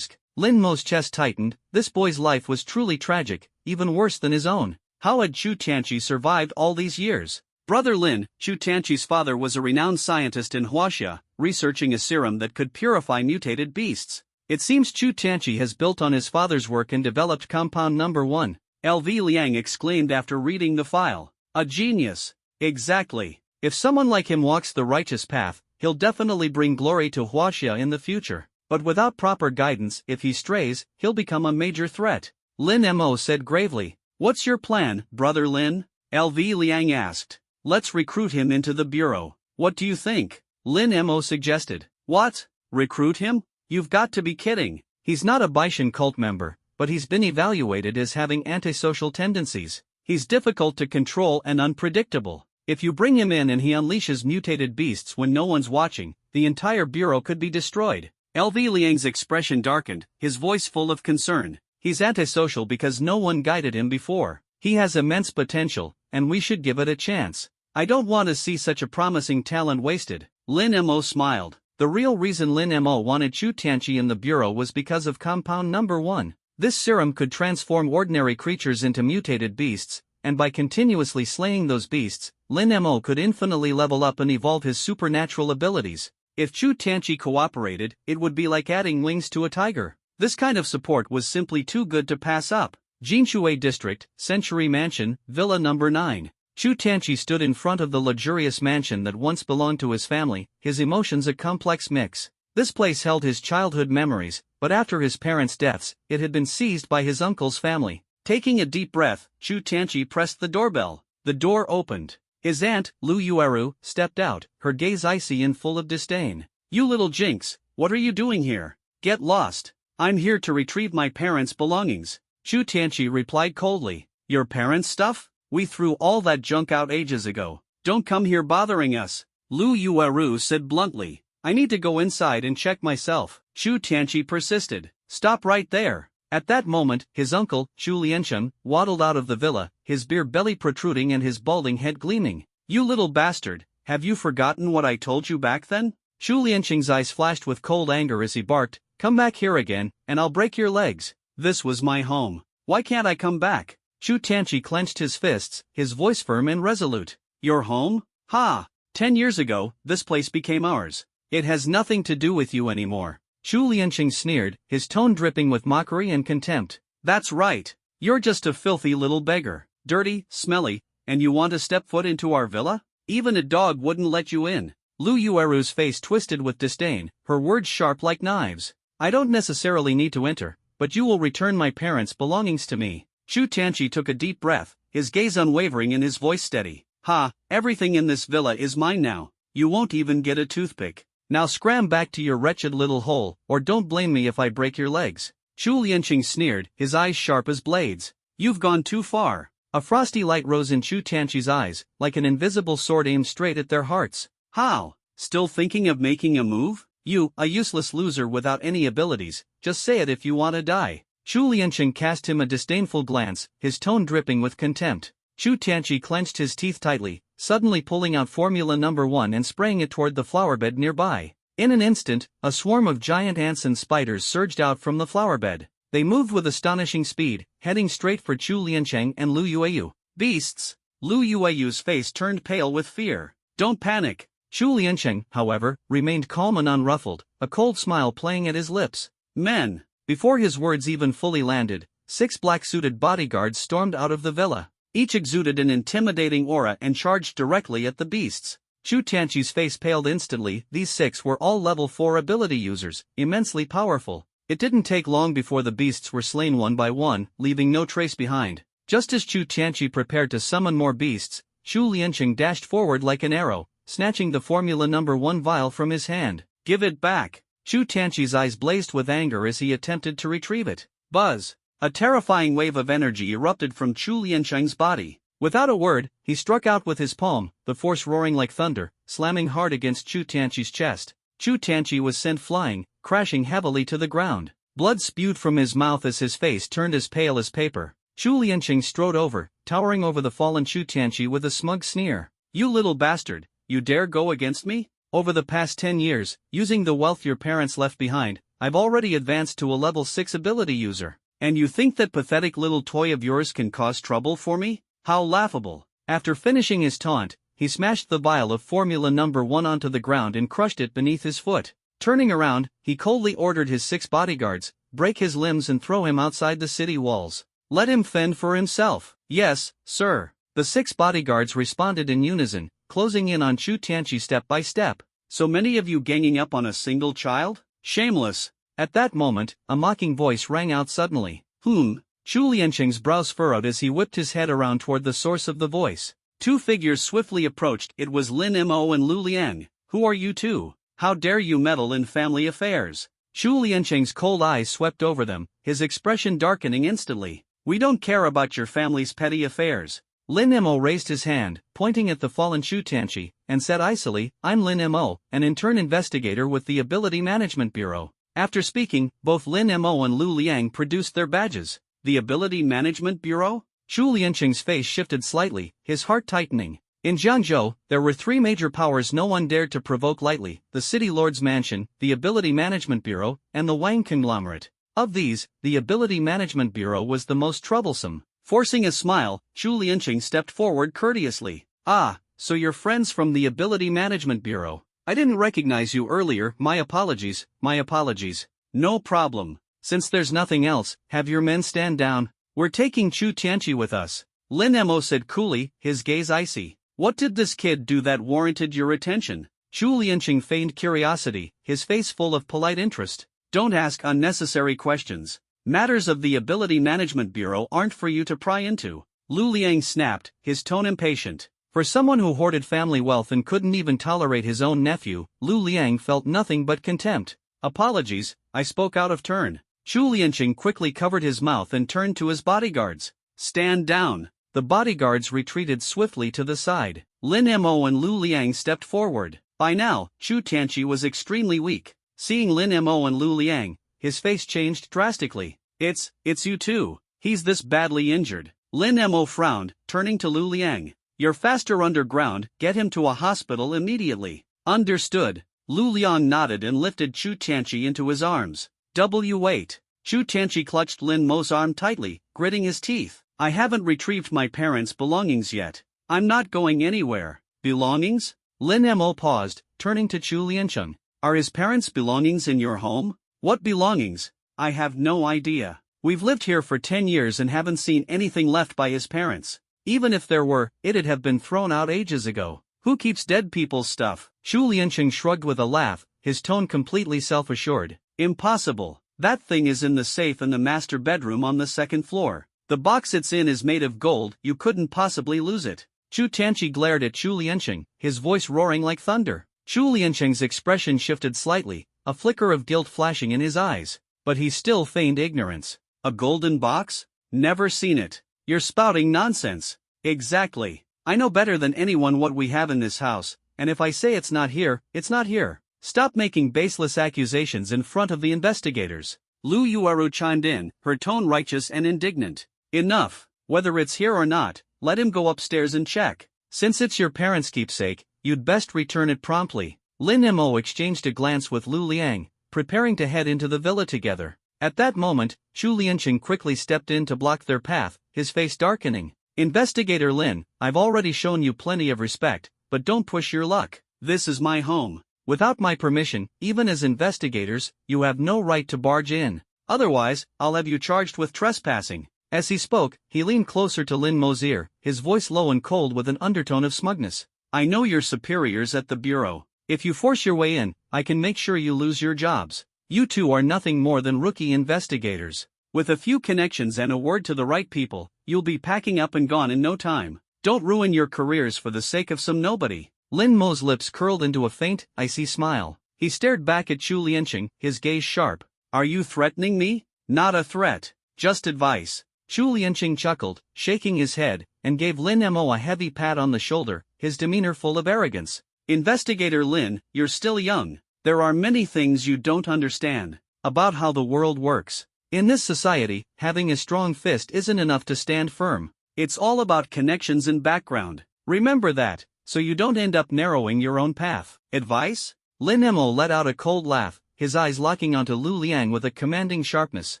Lin Mo's chest tightened. This boy's life was truly tragic, even worse than his own. How had Chu Tianqi survived all these years? Brother Lin, Chu Tianqi's father was a renowned scientist in Huaxia, researching a serum that could purify mutated beasts. It seems Chu Tianqi has built on his father's work and developed compound number 1. LV Liang exclaimed after reading the file. A genius. Exactly. If someone like him walks the righteous path, he'll definitely bring glory to Huaxia in the future. But without proper guidance, if he strays, he'll become a major threat. Lin Mo said gravely. What's your plan, Brother Lin? LV Liang asked. Let's recruit him into the Bureau. What do you think? Lin Mo suggested. What? Recruit him? You've got to be kidding. He's not a Baishan cult member, but he's been evaluated as having antisocial tendencies. He's difficult to control and unpredictable. If you bring him in and he unleashes mutated beasts when no one's watching, the entire Bureau could be destroyed. LV Liang's expression darkened, his voice full of concern. He's antisocial because no one guided him before. He has immense potential, and we should give it a chance. I don't want to see such a promising talent wasted. Lin Mo smiled. The real reason Lin Mo wanted Chu Tianqi in the Bureau was because of compound number 1. This serum could transform ordinary creatures into mutated beasts, and by continuously slaying those beasts, Lin Mo could infinitely level up and evolve his supernatural abilities. If Chu Tianqi cooperated, it would be like adding wings to a tiger. This kind of support was simply too good to pass up. Jinshui District, Century Mansion, Villa Number 9. Chu Tianqi stood in front of the luxurious mansion that once belonged to his family, his emotions a complex mix. This place held his childhood memories, but after his parents' deaths, it had been seized by his uncle's family. Taking a deep breath, Chu Tianqi pressed the doorbell. The door opened. His aunt, Lu Yueru, stepped out, her gaze icy and full of disdain. "You little jinx, what are you doing here? Get lost. I'm here to retrieve my parents' belongings." Chu Tianqi replied coldly. "Your parents' stuff? We threw all that junk out ages ago. Don't come here bothering us." Lu Yueru said bluntly. "I need to go inside and check myself." Chu Tianqi persisted. "Stop right there." At that moment, his uncle, Chu Liancheng, waddled out of the villa, his beer belly protruding and his balding head gleaming. "You little bastard, have you forgotten what I told you back then?" Chu Liancheng's eyes flashed with cold anger as he barked, "Come back here again, and I'll break your legs. This was my home. Why can't I come back?" Chu Tianqi clenched his fists, his voice firm and resolute. "Your home? Ha! 10 years ago, this place became ours. It has nothing to do with you anymore." Chu Liancheng sneered, his tone dripping with mockery and contempt. "That's right. You're just a filthy little beggar, dirty, smelly, and you want to step foot into our villa? Even a dog wouldn't let you in." Lu Yueru's face twisted with disdain, her words sharp like knives. "I don't necessarily need to enter, but you will return my parents' belongings to me." Chu Tianqi took a deep breath, his gaze unwavering and his voice steady. "Ha, everything in this villa is mine now. You won't even get a toothpick. Now scram back to your wretched little hole, or don't blame me if I break your legs." Chu Liancheng sneered, his eyes sharp as blades. "You've gone too far." A frosty light rose in Chu Tianqi's eyes, like an invisible sword aimed straight at their hearts. "How? Still thinking of making a move? You, a useless loser without any abilities, just say it if you want to die." Chu Liancheng cast him a disdainful glance, his tone dripping with contempt. Chu Tianqi clenched his teeth tightly, suddenly pulling out Formula Number 1 and spraying it toward the flowerbed nearby. In an instant, a swarm of giant ants and spiders surged out from the flowerbed. They moved with astonishing speed, heading straight for Chu Liancheng and Lu Yueyu. "Beasts!" Lu Yueyu's face turned pale with fear. "Don't panic." Chu Liancheng, however, remained calm and unruffled, a cold smile playing at his lips. "Men!" Before his words even fully landed, 6 black-suited bodyguards stormed out of the villa. Each exuded an intimidating aura and charged directly at the beasts. Chu Tianqi's face paled instantly. These 6 were all level 4 ability users, immensely powerful. It didn't take long before the beasts were slain one by one, leaving no trace behind. Just as Chu Tianqi prepared to summon more beasts, Chu Liancheng dashed forward like an arrow, snatching the Formula Number 1 vial from his hand. "Give it back!" Chu Tianqi's eyes blazed with anger as he attempted to retrieve it. Buzz! A terrifying wave of energy erupted from Chu Liancheng's body. Without a word, he struck out with his palm, the force roaring like thunder, slamming hard against Chu Tianqi's chest. Chu Tianqi was sent flying, crashing heavily to the ground. Blood spewed from his mouth as his face turned as pale as paper. Chu Liancheng strode over, towering over the fallen Chu Tianqi with a smug sneer. "You little bastard, you dare go against me? Over the past 10 years, using the wealth your parents left behind, I've already advanced to a level 6 ability user. And you think that pathetic little toy of yours can cause trouble for me? How laughable." After finishing his taunt, he smashed the vial of Formula Number 1 onto the ground and crushed it beneath his foot. Turning around, he coldly ordered his 6 bodyguards, break his limbs and throw him outside the city walls. "Let him fend for himself." "Yes, sir." The 6 bodyguards responded in unison, closing in on Chu Tianqi step by step. "So many of you ganging up on a single child? Shameless." At that moment, a mocking voice rang out suddenly. Chu Liancheng's brows furrowed as he whipped his head around toward the source of the voice. 2 figures swiftly approached. It was Lin Mo and Lu Liang. "Who are you two? How dare you meddle in family affairs?" Chu Liancheng's cold eyes swept over them, his expression darkening instantly. "We don't care about your family's petty affairs." Lin Mo raised his hand, pointing at the fallen Chu Tianqi, and said icily, "I'm Lin Mo, an intern investigator with the Ability Management Bureau." After speaking, both Lin Mo and Lu Liang produced their badges. "The Ability Management Bureau?" Chu Liancheng's face shifted slightly, his heart tightening. In Jiangzhou, there were 3 major powers no one dared to provoke lightly: the City Lord's Mansion, the Ability Management Bureau, and the Wang Conglomerate. Of these, the Ability Management Bureau was the most troublesome. Forcing a smile, Chu Lianqing stepped forward courteously. Ah, so you're friends from the Ability Management Bureau. I didn't recognize you earlier, my apologies, my apologies. No problem. Since there's nothing else, have your men stand down. We're taking Chu Tianqi with us. Lin Mo said coolly, his gaze icy. What did this kid do that warranted your attention? Chu Lianqing feigned curiosity, his face full of polite interest. Don't ask unnecessary questions. Matters of the Ability Management Bureau aren't for you to pry into. Lu Liang snapped, his tone impatient. For someone who hoarded family wealth and couldn't even tolerate his own nephew, Lu Liang felt nothing but contempt. Apologies, I spoke out of turn. Chu Lianqing quickly covered his mouth and turned to his bodyguards. Stand down. The bodyguards retreated swiftly to the side. Lin Mo and Lu Liang stepped forward. By now, Chu Tianqi was extremely weak. Seeing Lin Mo and Lu Liang, his face changed drastically. It's you two. He's this badly injured. Lin Mo frowned, turning to Lu Liang. You're faster underground, get him to a hospital immediately. Understood. Lu Liang nodded and lifted Chu Tianqi into his arms. Wait. Chu Tianqi clutched Lin Mo's arm tightly, gritting his teeth. I haven't retrieved my parents' belongings yet. I'm not going anywhere. Belongings? Lin Mo paused, turning to Chu Lianqing. Are his parents' belongings in your home? What belongings? I have no idea. We've lived here for 10 years and haven't seen anything left by his parents. Even if there were, it'd have been thrown out ages ago. Who keeps dead people's stuff? Chu Lianqing shrugged with a laugh, his tone completely self-assured. Impossible. That thing is in the safe in the master bedroom on the second floor. The box it's in is made of gold, you couldn't possibly lose it. Chu Tianqi glared at Chu Lianqing, his voice roaring like thunder. Chu Lianqing's expression shifted slightly, a flicker of guilt flashing in his eyes. But he still feigned ignorance. A golden box? Never seen it. You're spouting nonsense. Exactly. I know better than anyone what we have in this house, and if I say it's not here, it's not here. Stop making baseless accusations in front of the investigators. Lu Yueru chimed in, her tone righteous and indignant. Enough. Whether it's here or not, let him go upstairs and check. Since it's your parents' keepsake, you'd best return it promptly. Lin Mo exchanged a glance with Lu Liang, preparing to head into the villa together. At that moment, Chu Lianqing quickly stepped in to block their path, his face darkening. Investigator Lin, I've already shown you plenty of respect, but don't push your luck. This is my home. Without my permission, even as investigators, you have no right to barge in. Otherwise, I'll have you charged with trespassing. As he spoke, he leaned closer to Lin Mo's ear, his voice low and cold with an undertone of smugness. I know your superiors at the bureau. If you force your way in, I can make sure you lose your jobs. You two are nothing more than rookie investigators. With a few connections and a word to the right people, you'll be packing up and gone in no time. Don't ruin your careers for the sake of some nobody. Lin Mo's lips curled into a faint, icy smile. He stared back at Chu Lianqing, his gaze sharp. Are you threatening me? Not a threat. Just advice. Chu Lianqing chuckled, shaking his head, and gave Lin Mo a heavy pat on the shoulder, his demeanor full of arrogance. Investigator Lin, you're still young. There are many things you don't understand about how the world works. In this society, having a strong fist isn't enough to stand firm. It's all about connections and background. Remember that, so you don't end up narrowing your own path. Advice? Lin Mo let out a cold laugh, his eyes locking onto Lu Liang with a commanding sharpness.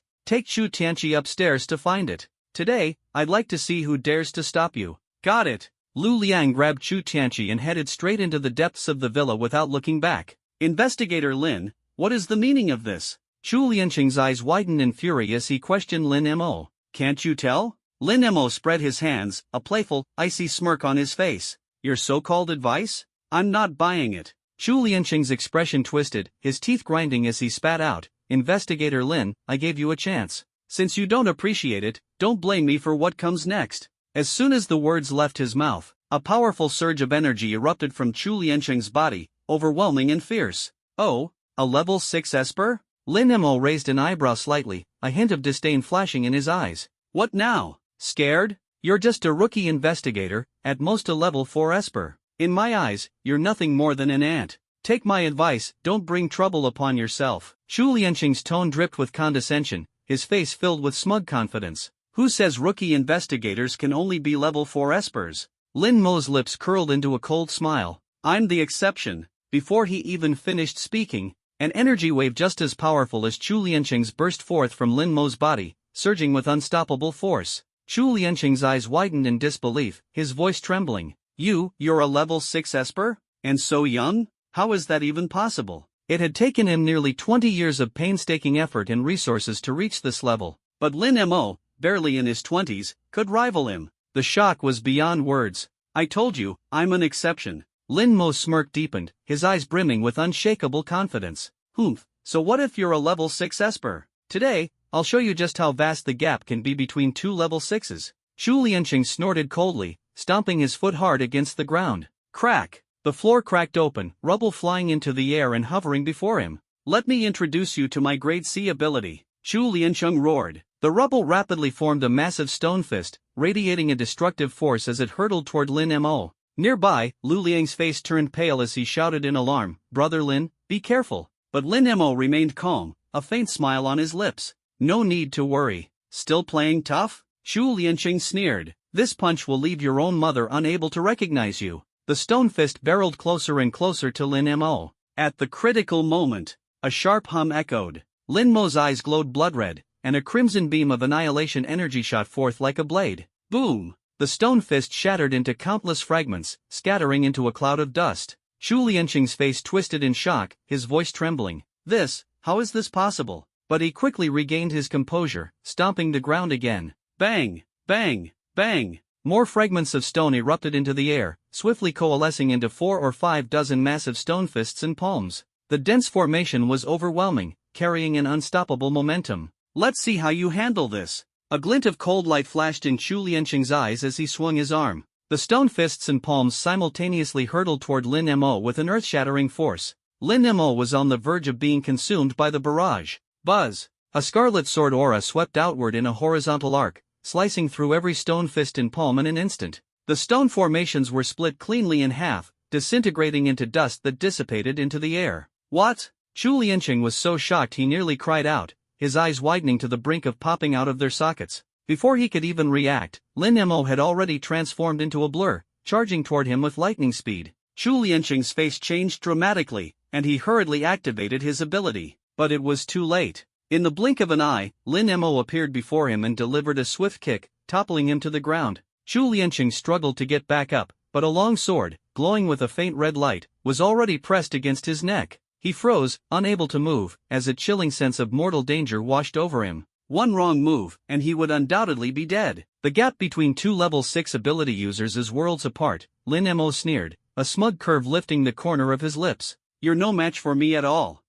Take Chu Tianqi upstairs to find it. Today, I'd like to see who dares to stop you. Got it. Lu Liang grabbed Chu Tianqi and headed straight into the depths of the villa without looking back. Investigator Lin, what is the meaning of this? Chu Lianqing's eyes widened in fury as he questioned Lin Mo. Can't you tell? Lin Mo spread his hands, a playful, icy smirk on his face. Your so-called advice? I'm not buying it. Chu Lianqing's expression twisted, his teeth grinding as he spat out. Investigator Lin, I gave you a chance. Since you don't appreciate it, don't blame me for what comes next. As soon as the words left his mouth, a powerful surge of energy erupted from Chu Lianqing's body, overwhelming and fierce. Oh, a level 6 Esper? Lin Mo raised an eyebrow slightly, a hint of disdain flashing in his eyes. What now? Scared? You're just a rookie investigator, at most a level 4 Esper. In my eyes, you're nothing more than an ant. Take my advice, don't bring trouble upon yourself. Chu Lianqing's tone dripped with condescension, his face filled with smug confidence. Who says rookie investigators can only be level 4 Espers? Lin Mo's lips curled into a cold smile. I'm the exception. Before he even finished speaking, an energy wave just as powerful as Chu Lianqing's burst forth from Lin Mo's body, surging with unstoppable force. Chu Lianqing's eyes widened in disbelief, his voice trembling. You're a level 6 Esper? And so young? How is that even possible? It had taken him nearly 20 years of painstaking effort and resources to reach this level, but Lin Mo, barely in his 20s, could rival him. The shock was beyond words. I told you, I'm an exception. Lin Mo's smirk deepened, his eyes brimming with unshakable confidence. So what if you're a level 6 Esper? Today, I'll show you just how vast the gap can be between two level 6s. Chu Lianqing snorted coldly, stomping his foot hard against the ground. Crack! The floor cracked open, rubble flying into the air and hovering before him. Let me introduce you to my grade C ability. Chu Lianqing roared. The rubble rapidly formed a massive stone fist, radiating a destructive force as it hurtled toward Lin Mo. Nearby, Lu Liang's face turned pale as he shouted in alarm, Brother Lin, be careful. But Lin Mo remained calm, a faint smile on his lips. No need to worry. Still playing tough? Chu Lianqing sneered. This punch will leave your own mother unable to recognize you. The stone fist barreled closer and closer to Lin Mo. At the critical moment, a sharp hum echoed. Lin Mo's eyes glowed blood-red, and a crimson beam of annihilation energy shot forth like a blade. Boom! The stone fist shattered into countless fragments, scattering into a cloud of dust. Chu Lianqing's face twisted in shock, his voice trembling. How is this possible? But he quickly regained his composure, stomping the ground again. Bang! Bang! Bang! More fragments of stone erupted into the air, swiftly coalescing into 4 or 5 dozen massive stone fists and palms. The dense formation was overwhelming, carrying an unstoppable momentum. Let's see how you handle this. A glint of cold light flashed in Chu Lianqing's eyes as he swung his arm. The stone fists and palms simultaneously hurtled toward Lin Mo with an earth-shattering force. Lin Mo was on the verge of being consumed by the barrage. Buzz! A scarlet sword aura swept outward in a horizontal arc, slicing through every stone fist and palm in an instant. The stone formations were split cleanly in half, disintegrating into dust that dissipated into the air. What? Chu Lianqing was so shocked he nearly cried out, his eyes widening to the brink of popping out of their sockets. Before he could even react, Lin Mo had already transformed into a blur, charging toward him with lightning speed. Chu Lianqing's face changed dramatically, and he hurriedly activated his ability. But it was too late. In the blink of an eye, Lin Mo appeared before him and delivered a swift kick, toppling him to the ground. Chu Lianqing struggled to get back up, but a long sword, glowing with a faint red light, was already pressed against his neck. He froze, unable to move, as a chilling sense of mortal danger washed over him. One wrong move, and he would undoubtedly be dead. The gap between two level 6 ability users is worlds apart, Lin Mo sneered, a smug curve lifting the corner of his lips. You're no match for me at all.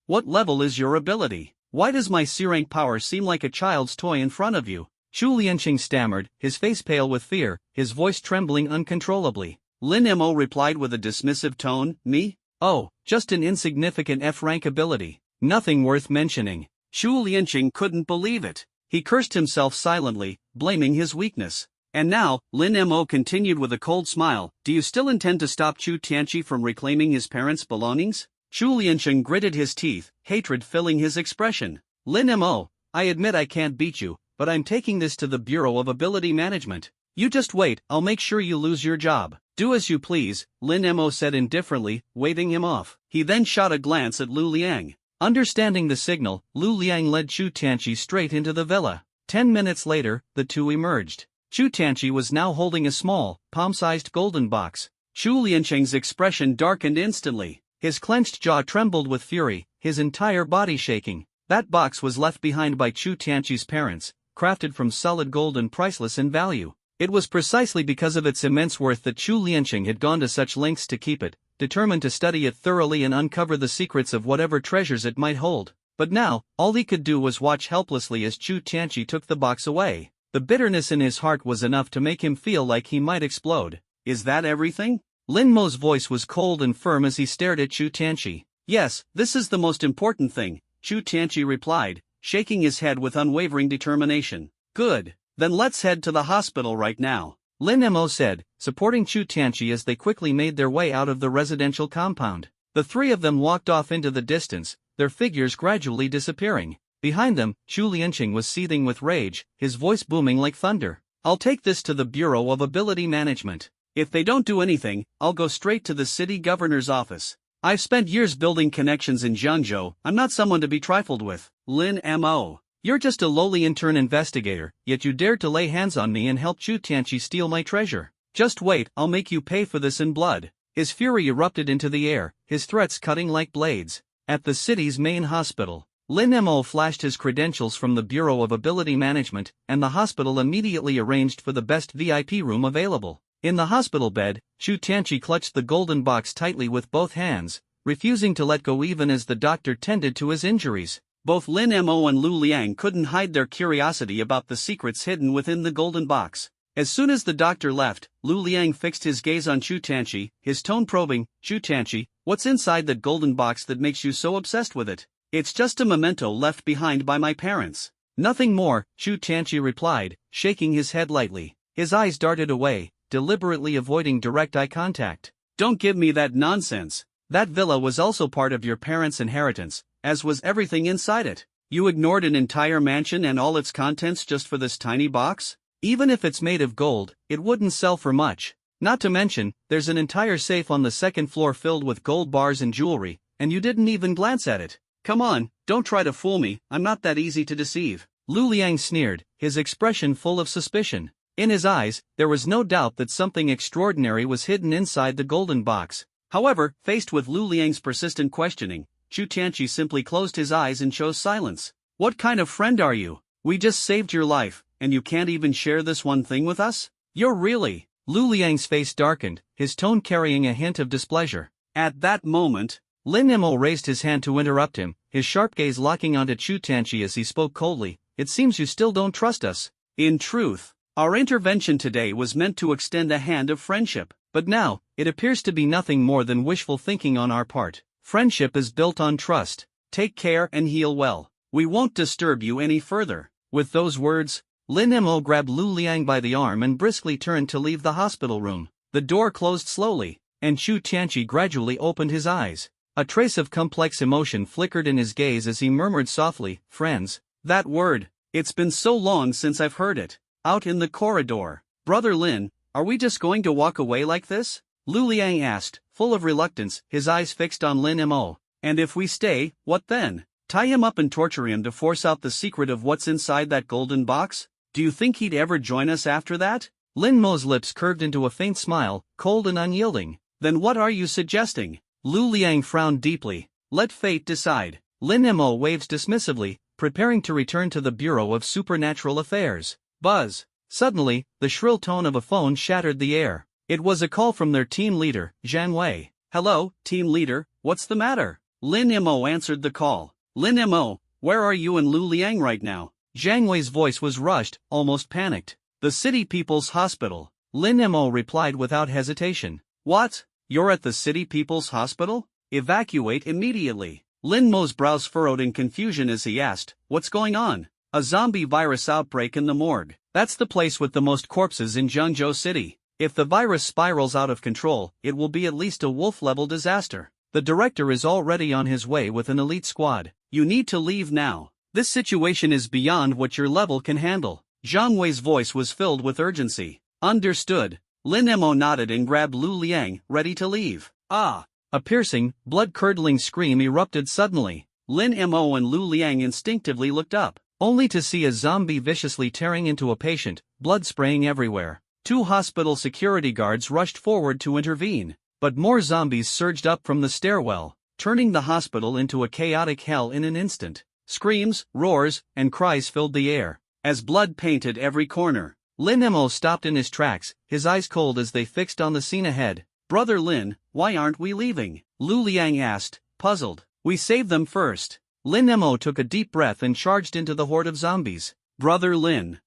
What level is your ability? Why does my C-rank power seem like a child's toy in front of you? Chu Lianqing stammered, his face pale with fear, his voice trembling uncontrollably. Lin Mo replied with a dismissive tone, Me? Oh, just an insignificant F-rank ability. Nothing worth mentioning. Chu Lianqing couldn't believe it. He cursed himself silently, blaming his weakness. And now, Lin Mo continued with a cold smile, Do you still intend to stop Chu Tianqi from reclaiming his parents' belongings? Chu Lianqing gritted his teeth, hatred filling his expression. Lin Mo, I admit I can't beat you, but I'm taking this to the Bureau of Ability Management. You just wait, I'll make sure you lose your job. Do as you please, Lin Mo said indifferently, waving him off. He then shot a glance at Lu Liang. Understanding the signal, Lu Liang led Chu Tianqi straight into the villa. 10 minutes later, the two emerged. Chu Tianqi was now holding a small, palm-sized golden box. Chu Lianqing's expression darkened instantly. His clenched jaw trembled with fury, his entire body shaking. That box was left behind by Chu Tianqi's parents, crafted from solid gold and priceless in value. It was precisely because of its immense worth that Chu Lianqing had gone to such lengths to keep it, determined to study it thoroughly and uncover the secrets of whatever treasures it might hold. But now, all he could do was watch helplessly as Chu Tianqi took the box away. The bitterness in his heart was enough to make him feel like he might explode. Is that everything? Lin Mo's voice was cold and firm as he stared at Chu Tianqi. Yes, this is the most important thing, Chu Tianqi replied, shaking his head with unwavering determination. Good, then let's head to the hospital right now, Lin Mo said, supporting Chu Tianqi as they quickly made their way out of the residential compound. The three of them walked off into the distance, their figures gradually disappearing. Behind them, Chu Lianqing was seething with rage, his voice booming like thunder. I'll take this to the Bureau of Ability Management. If they don't do anything, I'll go straight to the city governor's office. I've spent years building connections in Zhengzhou, I'm not someone to be trifled with. Lin Mo. You're just a lowly intern investigator, yet you dared to lay hands on me and help Chu Tianqi steal my treasure. Just wait, I'll make you pay for this in blood. His fury erupted into the air, his threats cutting like blades. At the city's main hospital, Lin Mo flashed his credentials from the Bureau of Ability Management, and the hospital immediately arranged for the best VIP room available. In the hospital bed, Chu Tianqi clutched the golden box tightly with both hands, refusing to let go even as the doctor tended to his injuries. Both Lin Mo and Lu Liang couldn't hide their curiosity about the secrets hidden within the golden box. As soon as the doctor left, Lu Liang fixed his gaze on Chu Tianqi, his tone probing. Chu Tianqi, what's inside that golden box that makes you so obsessed with it? It's just a memento left behind by my parents. Nothing more, Chu Tianqi replied, shaking his head lightly. His eyes darted away, deliberately avoiding direct eye contact. Don't give me that nonsense. That villa was also part of your parents' inheritance, as was everything inside it. You ignored an entire mansion and all its contents just for this tiny box? Even if it's made of gold, it wouldn't sell for much. Not to mention, there's an entire safe on the second floor filled with gold bars and jewelry, and you didn't even glance at it. Come on, don't try to fool me, I'm not that easy to deceive. Lu Liang sneered, his expression full of suspicion. In his eyes, there was no doubt that something extraordinary was hidden inside the golden box. However, faced with Lu Liang's persistent questioning, Chu Tianqi simply closed his eyes and chose silence. What kind of friend are you? We just saved your life, and you can't even share this one thing with us? You're really… Lu Liang's face darkened, his tone carrying a hint of displeasure. At that moment, Lin Mo raised his hand to interrupt him, his sharp gaze locking onto Chu Tianqi as he spoke coldly. It seems you still don't trust us. In truth, our intervention today was meant to extend a hand of friendship, but now, it appears to be nothing more than wishful thinking on our part. Friendship is built on trust. Take care and heal well. We won't disturb you any further. With those words, Lin Mo grabbed Lu Liang by the arm and briskly turned to leave the hospital room. The door closed slowly, and Chu Tianqi gradually opened his eyes. A trace of complex emotion flickered in his gaze as he murmured softly, "Friends, that word, it's been so long since I've heard it." Out in the corridor, "Brother Lin, are we just going to walk away like this?" Lu Liang asked, full of reluctance, his eyes fixed on Lin Mo. "And if we stay, what then? Tie him up and torture him to force out the secret of what's inside that golden box? Do you think he'd ever join us after that?" Lin Mo's lips curved into a faint smile, cold and unyielding. "Then what are you suggesting?" Lu Liang frowned deeply. "Let fate decide." Lin Mo waves dismissively, preparing to return to the Bureau of Supernatural Affairs. Buzz. Suddenly, the shrill tone of a phone shattered the air. It was a call from their team leader, Zhang Wei. "Hello, team leader, what's the matter?" Lin Mo answered the call. "Lin Mo, where are you and Lu Liang right now?" Zhang Wei's voice was rushed, almost panicked. "The City People's Hospital." Lin Mo replied without hesitation. "What? You're at the City People's Hospital? Evacuate immediately." Lin Mo's brows furrowed in confusion as he asked, "What's going on?" "A zombie virus outbreak in the morgue. That's the place with the most corpses in Zhengzhou City. If the virus spirals out of control, it will be at least a wolf-level disaster. The director is already on his way with an elite squad. You need to leave now. This situation is beyond what your level can handle." Zhang Wei's voice was filled with urgency. "Understood." Lin Mo nodded and grabbed Lu Liang, ready to leave. Ah! A piercing, blood-curdling scream erupted suddenly. Lin Mo and Lu Liang instinctively looked up, only to see a zombie viciously tearing into a patient, blood spraying everywhere. Two hospital security guards rushed forward to intervene, but more zombies surged up from the stairwell, turning the hospital into a chaotic hell in an instant. Screams, roars, and cries filled the air, as blood painted every corner. Lin Mo stopped in his tracks, his eyes cold as they fixed on the scene ahead. "Brother Lin, why aren't we leaving?" Lu Liang asked, puzzled. "We saved them first." Lin Mo took a deep breath and charged into the horde of zombies. "Brother Lin.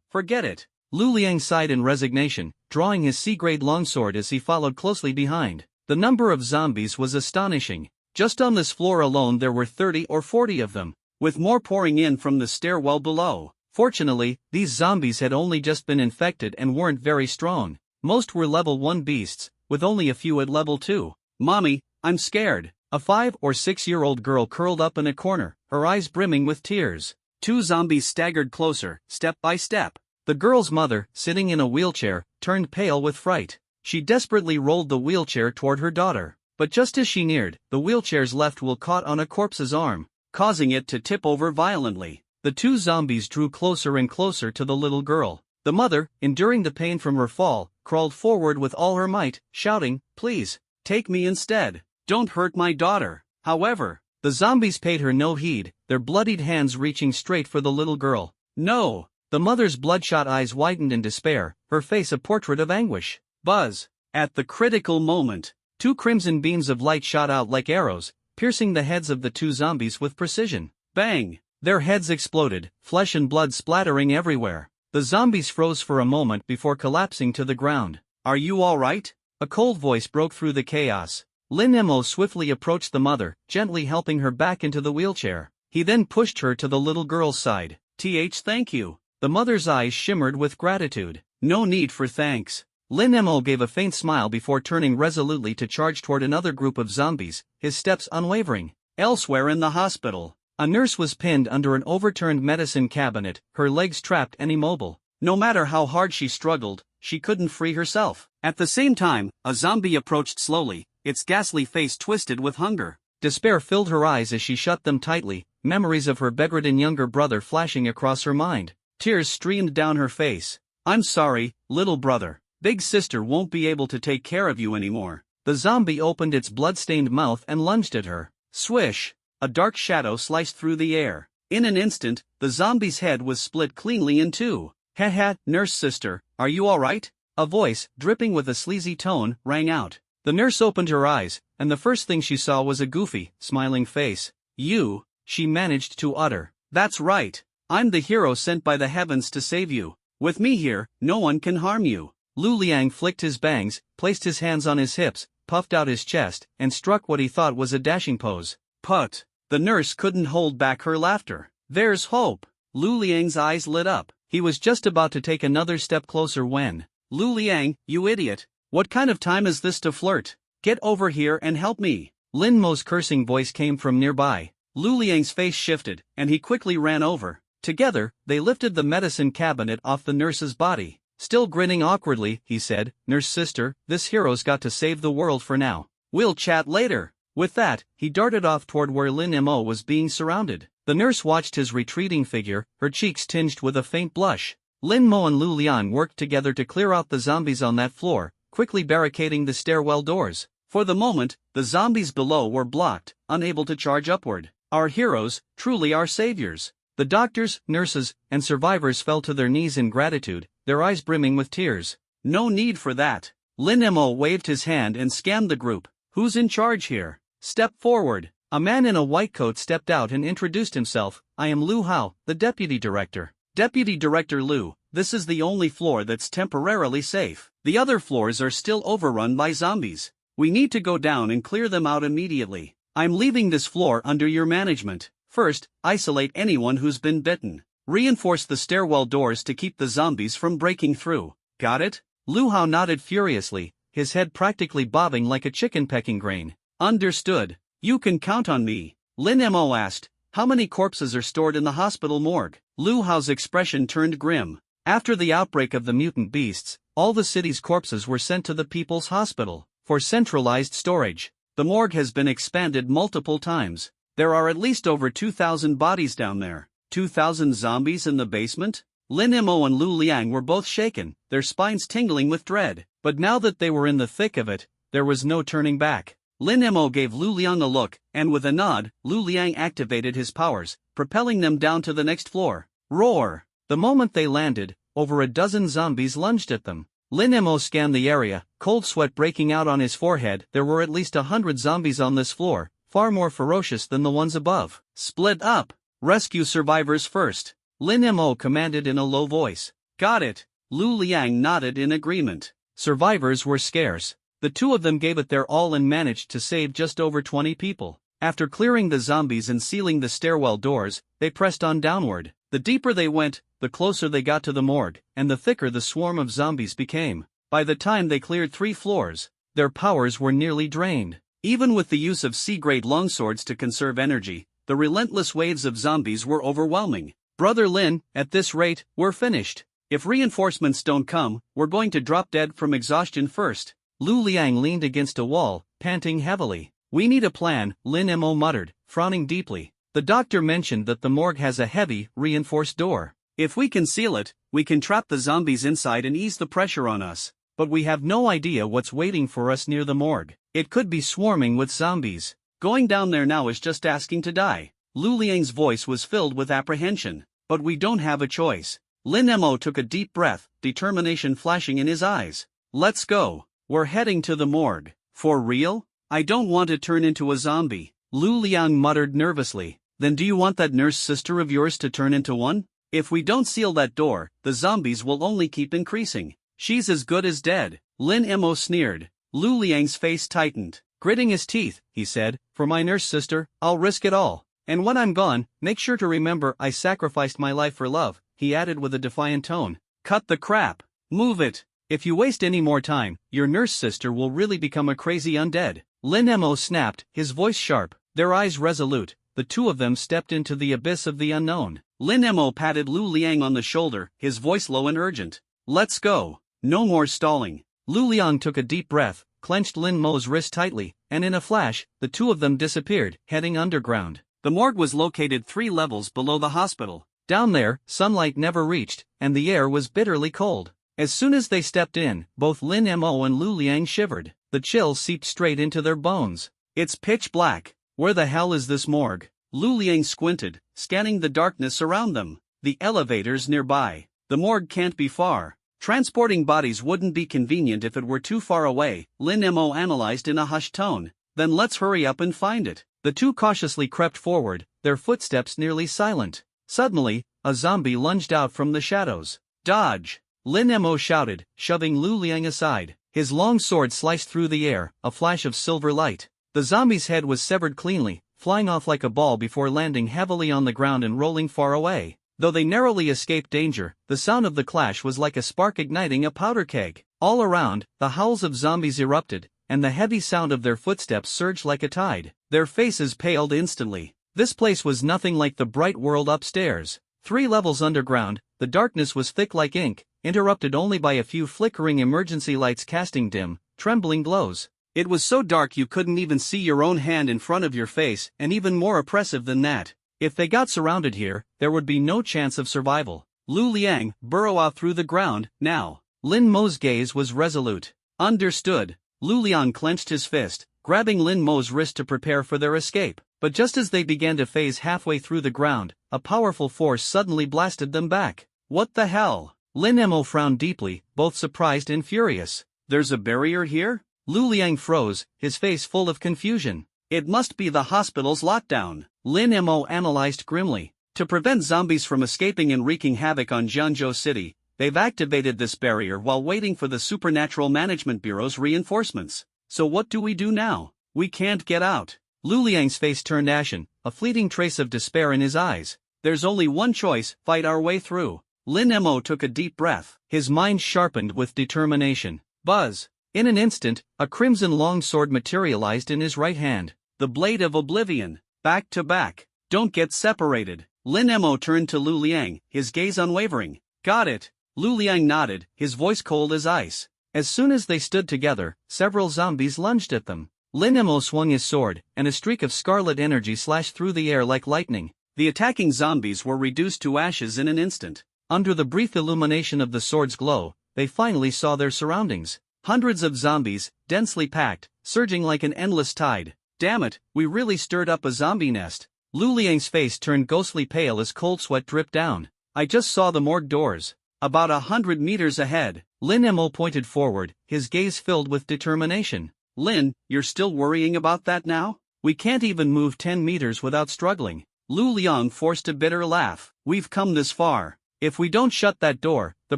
Forget it." Lu Liang sighed in resignation, drawing his C-grade longsword as he followed closely behind. The number of zombies was astonishing. Just on this floor alone there were 30 or 40 of them, with more pouring in from the stairwell below. Fortunately, these zombies had only just been infected and weren't very strong. Most were level 1 beasts, with only a few at level 2. "Mommy, I'm scared." A 5 or 6-year-old girl curled up in a corner, her eyes brimming with tears. Two zombies staggered closer, step by step. The girl's mother, sitting in a wheelchair, turned pale with fright. She desperately rolled the wheelchair toward her daughter. But just as she neared, the wheelchair's left wheel caught on a corpse's arm, causing it to tip over violently. The two zombies drew closer and closer to the little girl. The mother, enduring the pain from her fall, crawled forward with all her might, shouting, "Please, take me instead. Don't hurt my daughter." However, the zombies paid her no heed, their bloodied hands reaching straight for the little girl. "No!" The mother's bloodshot eyes widened in despair, her face a portrait of anguish. Buzz! At the critical moment, two crimson beams of light shot out like arrows, piercing the heads of the two zombies with precision. Bang! Their heads exploded, flesh and blood splattering everywhere. The zombies froze for a moment before collapsing to the ground. "Are you all right?" A cold voice broke through the chaos. Lin Mo swiftly approached the mother, gently helping her back into the wheelchair. He then pushed her to the little girl's side. Thank you." The mother's eyes shimmered with gratitude. "No need for thanks." Lin Mo gave a faint smile before turning resolutely to charge toward another group of zombies, his steps unwavering. Elsewhere in the hospital, a nurse was pinned under an overturned medicine cabinet, her legs trapped and immobile. No matter how hard she struggled, she couldn't free herself. At the same time, a zombie approached slowly, its ghastly face twisted with hunger. Despair filled her eyes as she shut them tightly, memories of her bedridden younger brother flashing across her mind. Tears streamed down her face. "I'm sorry, little brother. Big sister won't be able to take care of you anymore." The zombie opened its blood-stained mouth and lunged at her. Swish! A dark shadow sliced through the air. In an instant, the zombie's head was split cleanly in two. "Haha, nurse sister, are you alright?" A voice, dripping with a sleazy tone, rang out. The nurse opened her eyes, and the first thing she saw was a goofy, smiling face. "You," she managed to utter. "That's right. I'm the hero sent by the heavens to save you. With me here, no one can harm you." Lu Liang flicked his bangs, placed his hands on his hips, puffed out his chest, and struck what he thought was a dashing pose. "Put!" The nurse couldn't hold back her laughter. "There's hope." Lu Liang's eyes lit up. He was just about to take another step closer when, "Lu Liang, you idiot! What kind of time is this to flirt? Get over here and help me." Lin Mo's cursing voice came from nearby. Lu Liang's face shifted, and he quickly ran over. Together, they lifted the medicine cabinet off the nurse's body. Still grinning awkwardly, he said, "Nurse sister, this hero's got to save the world for now. We'll chat later." With that, he darted off toward where Lin Mo was being surrounded. The nurse watched his retreating figure, her cheeks tinged with a faint blush. Lin Mo and Lu Liang worked together to clear out the zombies on that floor, quickly barricading the stairwell doors. For the moment, the zombies below were blocked, unable to charge upward. Our heroes, truly our saviors. The doctors, nurses, and survivors fell to their knees in gratitude, their eyes brimming with tears. "No need for that." Lin Mo waved his hand and scanned the group. "Who's in charge here? Step forward." A man in a white coat stepped out and introduced himself. "I am Lu Hao, the deputy director." "Deputy Director Lu, this is the only floor that's temporarily safe. The other floors are still overrun by zombies. We need to go down and clear them out immediately. I'm leaving this floor under your management. First, isolate anyone who's been bitten. Reinforce the stairwell doors to keep the zombies from breaking through. Got it?" Lu Hao nodded furiously, his head practically bobbing like a chicken pecking grain. "Understood. You can count on me." Lin Mo asked, "How many corpses are stored in the hospital morgue?" Lu Hao's expression turned grim. After the outbreak of the mutant beasts, all the city's corpses were sent to the People's Hospital for centralized storage. The morgue has been expanded multiple times. There are at least over 2,000 bodies down there. 2,000 zombies in the basement? Lin Mo and Lu Liang were both shaken, their spines tingling with dread. But now that they were in the thick of it, there was no turning back. Lin Mo gave Lu Liang a look, and with a nod, Lu Liang activated his powers, propelling them down to the next floor. Roar! The moment they landed, over a dozen zombies lunged at them. Lin Mo scanned the area, cold sweat breaking out on his forehead. There were at least 100 zombies on this floor, far more ferocious than the ones above. "Split up! Rescue survivors first," Lin Mo commanded in a low voice. "Got it." Lu Liang nodded in agreement. Survivors were scarce. The two of them gave it their all and managed to save just over 20 people. After clearing the zombies and sealing the stairwell doors, they pressed on downward. The deeper they went, the closer they got to the morgue, and the thicker the swarm of zombies became. By the time they cleared 3 floors, their powers were nearly drained. Even with the use of C-grade longswords to conserve energy, the relentless waves of zombies were overwhelming. "Brother Lin, at this rate, we're finished. If reinforcements don't come, we're going to drop dead from exhaustion first." Lu Liang leaned against a wall, panting heavily. "We need a plan," Lin Mo muttered, frowning deeply. The doctor mentioned that the morgue has a heavy, reinforced door. If we can seal it, we can trap the zombies inside and ease the pressure on us. But we have no idea what's waiting for us near the morgue. It could be swarming with zombies. Going down there now is just asking to die. Lu Liang's voice was filled with apprehension. But we don't have a choice. Lin Mo took a deep breath, determination flashing in his eyes. Let's go. We're heading to the morgue. For real? I don't want to turn into a zombie. Lu Liang muttered nervously. Then do you want that nurse sister of yours to turn into one? If we don't seal that door, the zombies will only keep increasing. She's as good as dead. Lin Mo sneered. Lu Liang's face tightened. Gritting his teeth, he said, for my nurse sister, I'll risk it all. And when I'm gone, make sure to remember I sacrificed my life for love, he added with a defiant tone. Cut the crap. Move it. If you waste any more time, your nurse sister will really become a crazy undead. Lin Mo snapped, his voice sharp, their eyes resolute. The two of them stepped into the abyss of the unknown. Lin Mo patted Lu Liang on the shoulder, his voice low and urgent. Let's go. No more stalling. Lu Liang took a deep breath, clenched Lin Mo's wrist tightly, and in a flash, the two of them disappeared, heading underground. The morgue was located 3 levels below the hospital. Down there, sunlight never reached, and the air was bitterly cold. As soon as they stepped in, both Lin Mo and Lu Liang shivered. The chill seeped straight into their bones. It's pitch black. Where the hell is this morgue? Lu Liang squinted, scanning the darkness around them. The elevators nearby. The morgue can't be far. Transporting bodies wouldn't be convenient if it were too far away, Lin Mo analyzed in a hushed tone. Then let's hurry up and find it. The two cautiously crept forward, their footsteps nearly silent. Suddenly, a zombie lunged out from the shadows. Dodge! Lin Mo shouted, shoving Lu Liang aside. His long sword sliced through the air, a flash of silver light. The zombie's head was severed cleanly, flying off like a ball before landing heavily on the ground and rolling far away. Though they narrowly escaped danger, the sound of the clash was like a spark igniting a powder keg. All around, the howls of zombies erupted, and the heavy sound of their footsteps surged like a tide. Their faces paled instantly. This place was nothing like the bright world upstairs. 3 levels underground, the darkness was thick like ink, interrupted only by a few flickering emergency lights casting dim, trembling glows. It was so dark you couldn't even see your own hand in front of your face, and even more oppressive than that. If they got surrounded here, there would be no chance of survival. Lu Liang, burrow out through the ground, now. Lin Mo's gaze was resolute. Understood. Lu Liang clenched his fist, grabbing Lin Mo's wrist to prepare for their escape. But just as they began to phase halfway through the ground, a powerful force suddenly blasted them back. What the hell? Lin Mo frowned deeply, both surprised and furious. There's a barrier here? Lu Liang froze, his face full of confusion. It must be the hospital's lockdown. Lin Mo analyzed grimly. To prevent zombies from escaping and wreaking havoc on Jianzhou City, they've activated this barrier while waiting for the Supernatural Management Bureau's reinforcements. So what do we do now? We can't get out. Lu Liang's face turned ashen, a fleeting trace of despair in his eyes. There's only one choice, fight our way through. Lin Mo took a deep breath, his mind sharpened with determination. Buzz! In an instant, a crimson longsword materialized in his right hand. The blade of oblivion. Back to back. Don't get separated. Lin Mo turned to Lu Liang, his gaze unwavering. Got it. Lu Liang nodded, his voice cold as ice. As soon as they stood together, several zombies lunged at them. Lin Mo swung his sword, and a streak of scarlet energy slashed through the air like lightning. The attacking zombies were reduced to ashes in an instant. Under the brief illumination of the sword's glow, they finally saw their surroundings. Hundreds of zombies, densely packed, surging like an endless tide. Damn it, we really stirred up a zombie nest. Lu Liang's face turned ghostly pale as cold sweat dripped down. I just saw the morgue doors. About 100 meters ahead. Lin Mo pointed forward, his gaze filled with determination. Lin, you're still worrying about that now? We can't even move 10 meters without struggling. Lu Liang forced a bitter laugh. We've come this far. If we don't shut that door, the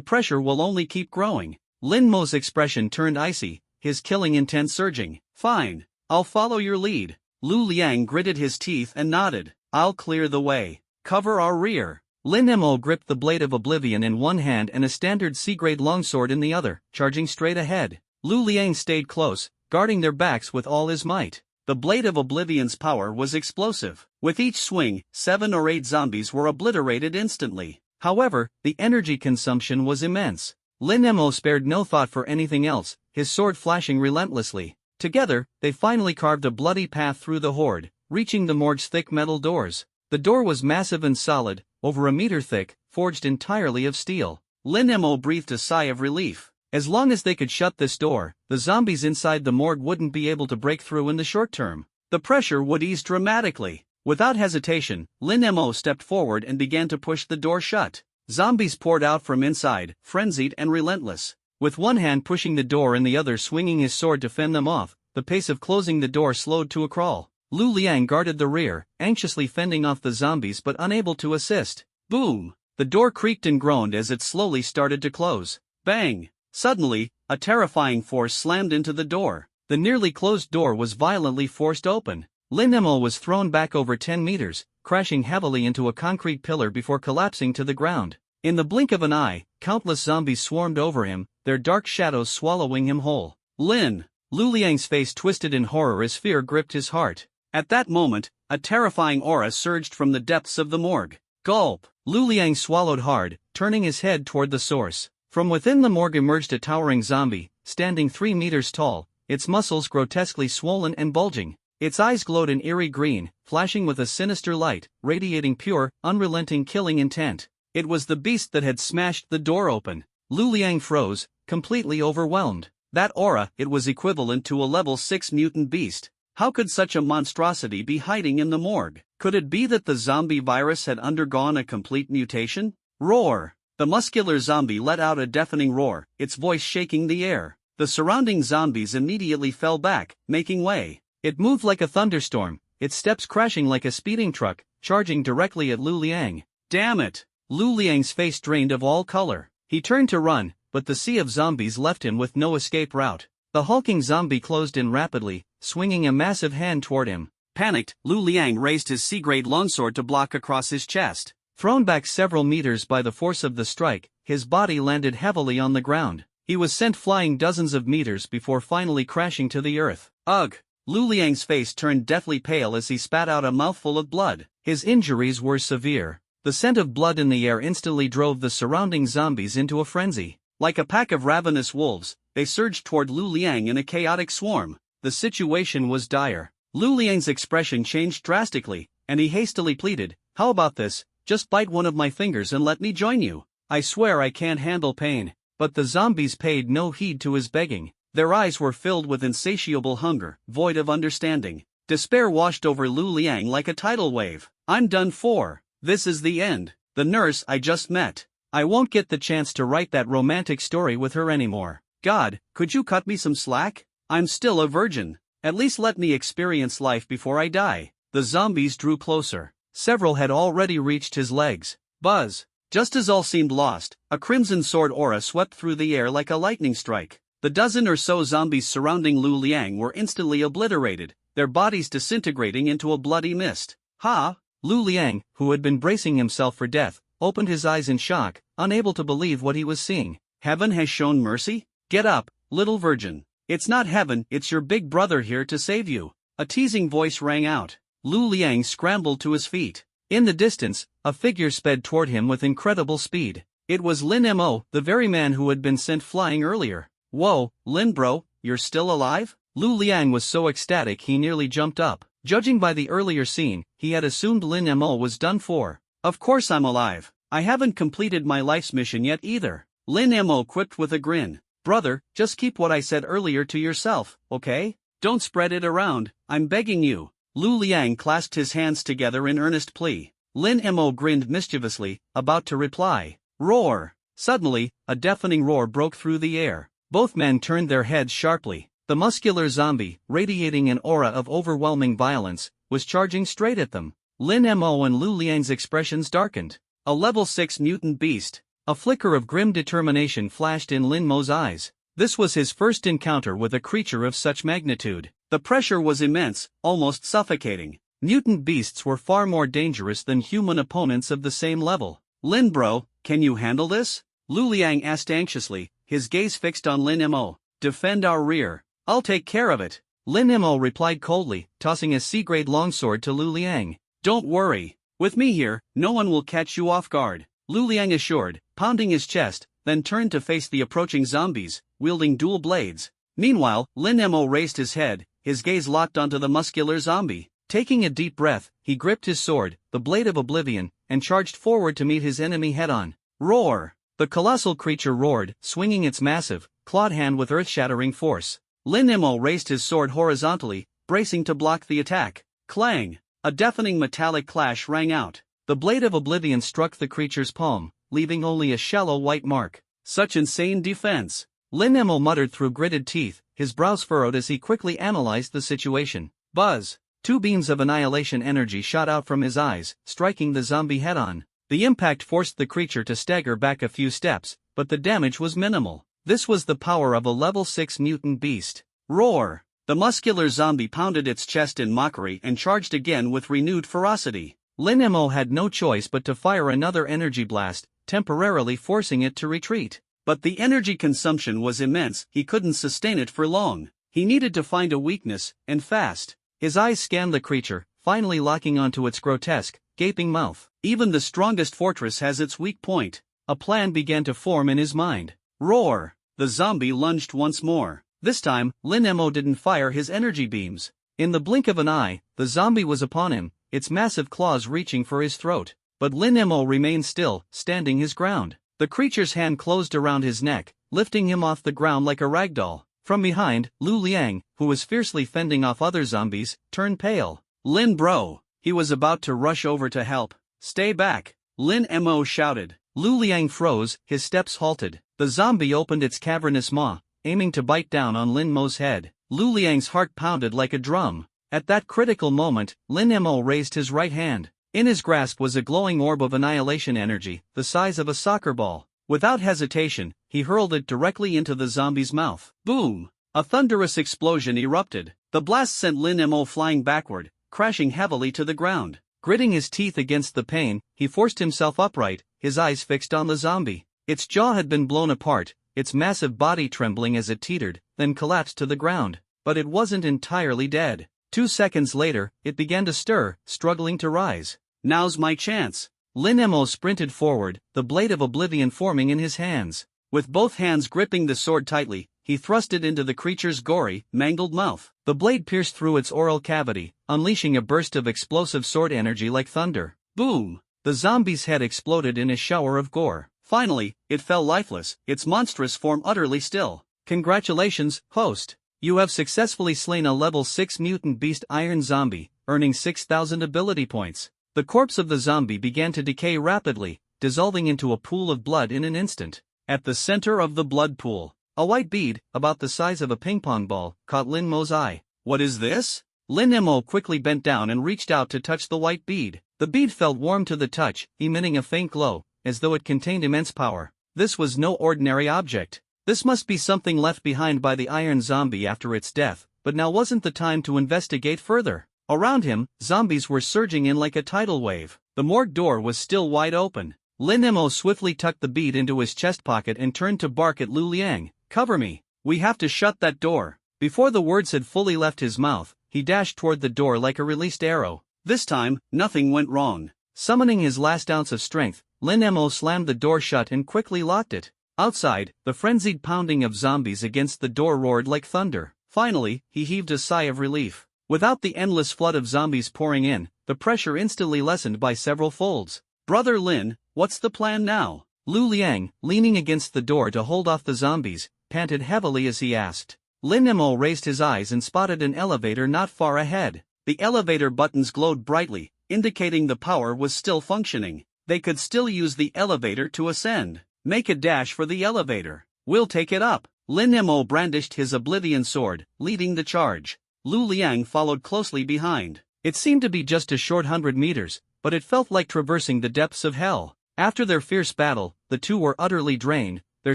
pressure will only keep growing. Lin Mo's expression turned icy, his killing intent surging. Fine. I'll follow your lead. Lu Liang gritted his teeth and nodded. I'll clear the way. Cover our rear. Lin Mo gripped the blade of oblivion in one hand and a standard C-grade longsword in the other, charging straight ahead. Lu Liang stayed close, guarding their backs with all his might. The blade of oblivion's power was explosive. With each swing, 7 or 8 zombies were obliterated instantly. However, the energy consumption was immense. Lin Mo spared no thought for anything else, his sword flashing relentlessly. Together, they finally carved a bloody path through the horde, reaching the morgue's thick metal doors. The door was massive and solid, over a meter thick, forged entirely of steel. Lin Mo breathed a sigh of relief. As long as they could shut this door, the zombies inside the morgue wouldn't be able to break through in the short term. The pressure would ease dramatically. Without hesitation, Lin Mo stepped forward and began to push the door shut. Zombies poured out from inside, frenzied and relentless. With one hand pushing the door and the other swinging his sword to fend them off, the pace of closing the door slowed to a crawl. Lu Liang guarded the rear, anxiously fending off the zombies but unable to assist. Boom! The door creaked and groaned as it slowly started to close. Bang! Suddenly, a terrifying force slammed into the door. The nearly closed door was violently forced open. Lin Mo was thrown back over 10 meters, crashing heavily into a concrete pillar before collapsing to the ground. In the blink of an eye, countless zombies swarmed over him, their dark shadows swallowing him whole. Lu Liang's face twisted in horror as fear gripped his heart. At that moment, a terrifying aura surged from the depths of the morgue. Gulp! Lu Liang swallowed hard, turning his head toward the source. From within the morgue emerged a towering zombie, standing 3 meters tall, its muscles grotesquely swollen and bulging. Its eyes glowed an eerie green, flashing with a sinister light, radiating pure, unrelenting killing intent. It was the beast that had smashed the door open. Lu Liang froze, completely overwhelmed. That aura, it was equivalent to a level 6 mutant beast. How could such a monstrosity be hiding in the morgue? Could it be that the zombie virus had undergone a complete mutation? Roar! The muscular zombie let out a deafening roar, its voice shaking the air. The surrounding zombies immediately fell back, making way. It moved like a thunderstorm, its steps crashing like a speeding truck, charging directly at Lu Liang. Damn it! Lu Liang's face drained of all color. He turned to run, but the sea of zombies left him with no escape route. The hulking zombie closed in rapidly, swinging a massive hand toward him. Panicked, Lu Liang raised his C-grade longsword to block across his chest. Thrown back several meters by the force of the strike, his body landed heavily on the ground. He was sent flying dozens of meters before finally crashing to the earth. Ugh! Lu Liang's face turned deathly pale as he spat out a mouthful of blood. His injuries were severe. The scent of blood in the air instantly drove the surrounding zombies into a frenzy. Like a pack of ravenous wolves, they surged toward Lu Liang in a chaotic swarm. The situation was dire. Lu Liang's expression changed drastically, and he hastily pleaded, "How about this? Just bite one of my fingers and let me join you. I swear I can't handle pain." But the zombies paid no heed to his begging. Their eyes were filled with insatiable hunger, void of understanding. Despair washed over Lu Liang like a tidal wave. "I'm done for. This is the end. The nurse I just met. I won't get the chance to write that romantic story with her anymore. God, could you cut me some slack? I'm still a virgin. At least let me experience life before I die." The zombies drew closer. Several had already reached his legs. Buzz! Just as all seemed lost, a crimson sword aura swept through the air like a lightning strike. The dozen or so zombies surrounding Lu Liang were instantly obliterated, their bodies disintegrating into a bloody mist. Ha! Lu Liang, who had been bracing himself for death, opened his eyes in shock, unable to believe what he was seeing. Heaven has shown mercy? Get up, little virgin. It's not heaven, it's your big brother here to save you. A teasing voice rang out. Lu Liang scrambled to his feet. In the distance, a figure sped toward him with incredible speed. It was Lin Mo, the very man who had been sent flying earlier. Whoa, Lin bro, you're still alive? Lu Liang was so ecstatic he nearly jumped up. Judging by the earlier scene, he had assumed Lin Mo was done for. Of course I'm alive. I haven't completed my life's mission yet either. Lin Mo quipped with a grin. Brother, just keep what I said earlier to yourself, okay? Don't spread it around, I'm begging you. Lu Liang clasped his hands together in earnest plea. Lin Mo grinned mischievously, about to reply. Roar! Suddenly, a deafening roar broke through the air. Both men turned their heads sharply. The muscular zombie, radiating an aura of overwhelming violence, was charging straight at them. Lin Mo and Lu Liang's expressions darkened. A level 6 mutant beast. A flicker of grim determination flashed in Lin Mo's eyes. This was his first encounter with a creature of such magnitude. The pressure was immense, almost suffocating. Mutant beasts were far more dangerous than human opponents of the same level. Lin bro, can you handle this? Lu Liang asked anxiously, his gaze fixed on Lin Mo. Defend our rear. I'll take care of it. Lin Mo replied coldly, tossing a C-grade longsword to Lu Liang. Don't worry. With me here, no one will catch you off guard. Lu Liang assured, pounding his chest, then turned to face the approaching zombies, wielding dual blades. Meanwhile, Lin Mo raised his head, his gaze locked onto the muscular zombie. Taking a deep breath, he gripped his sword, the blade of oblivion, and charged forward to meet his enemy head-on. Roar! The colossal creature roared, swinging its massive, clawed hand with earth-shattering force. Lin Mo raised his sword horizontally, bracing to block the attack. Clang! A deafening metallic clash rang out. The blade of oblivion struck the creature's palm, leaving only a shallow white mark. Such insane defense! Lin Mo muttered through gritted teeth, his brows furrowed as he quickly analyzed the situation. Buzz! 2 beams of annihilation energy shot out from his eyes, striking the zombie head-on. The impact forced the creature to stagger back a few steps, but the damage was minimal. This was the power of a level 6 mutant beast. Roar! The muscular zombie pounded its chest in mockery and charged again with renewed ferocity. Lin Mo had no choice but to fire another energy blast, temporarily forcing it to retreat. But the energy consumption was immense, he couldn't sustain it for long. He needed to find a weakness, and fast. His eyes scanned the creature, finally locking onto its grotesque, gaping mouth. Even the strongest fortress has its weak point. A plan began to form in his mind. Roar! The zombie lunged once more. This time, Lin Mo didn't fire his energy beams. In the blink of an eye, the zombie was upon him, its massive claws reaching for his throat. But Lin Mo remained still, standing his ground. The creature's hand closed around his neck, lifting him off the ground like a ragdoll. From behind, Lu Liang, who was fiercely fending off other zombies, turned pale. Lin bro! He was about to rush over to help. Stay back! Lin Mo shouted. Lu Liang froze, his steps halted. The zombie opened its cavernous maw, aiming to bite down on Lin Mo's head. Lu Liang's heart pounded like a drum. At that critical moment, Lin Mo raised his right hand. In his grasp was a glowing orb of annihilation energy, the size of a soccer ball. Without hesitation, he hurled it directly into the zombie's mouth. Boom! A thunderous explosion erupted. The blast sent Lin Mo flying backward, crashing heavily to the ground. Gritting his teeth against the pain, he forced himself upright, his eyes fixed on the zombie. Its jaw had been blown apart, its massive body trembling as it teetered, then collapsed to the ground. But it wasn't entirely dead. 2 seconds later, it began to stir, struggling to rise. Now's my chance. Lin Mo sprinted forward, the blade of oblivion forming in his hands. With both hands gripping the sword tightly, he thrust it into the creature's gory, mangled mouth. The blade pierced through its oral cavity, unleashing a burst of explosive sword energy like thunder. Boom! The zombie's head exploded in a shower of gore. Finally, it fell lifeless, its monstrous form utterly still. Congratulations, host! You have successfully slain a level 6 mutant beast iron zombie, earning 6,000 ability points. The corpse of the zombie began to decay rapidly, dissolving into a pool of blood in an instant. At the center of the blood pool, a white bead, about the size of a ping-pong ball, caught Lin Mo's eye. What is this? Lin Mo quickly bent down and reached out to touch the white bead. The bead felt warm to the touch, emitting a faint glow, as though it contained immense power. This was no ordinary object. This must be something left behind by the iron zombie after its death, but now wasn't the time to investigate further. Around him, zombies were surging in like a tidal wave. The morgue door was still wide open. Lin Mo swiftly tucked the bead into his chest pocket and turned to bark at Lu Liang. Cover me. We have to shut that door. Before the words had fully left his mouth, he dashed toward the door like a released arrow. This time, nothing went wrong. Summoning his last ounce of strength, Lin Mo slammed the door shut and quickly locked it. Outside, the frenzied pounding of zombies against the door roared like thunder. Finally, he heaved a sigh of relief. Without the endless flood of zombies pouring in, the pressure instantly lessened by several folds. Brother Lin, what's the plan now? Lu Liang, leaning against the door to hold off the zombies, panted heavily as he asked. Lin Mo raised his eyes and spotted an elevator not far ahead. The elevator buttons glowed brightly, indicating the power was still functioning. They could still use the elevator to ascend. Make a dash for the elevator. We'll take it up. Lin Mo brandished his oblivion sword, leading the charge. Lu Liang followed closely behind. It seemed to be just a short 100 meters, but it felt like traversing the depths of hell. After their fierce battle, the two were utterly drained, their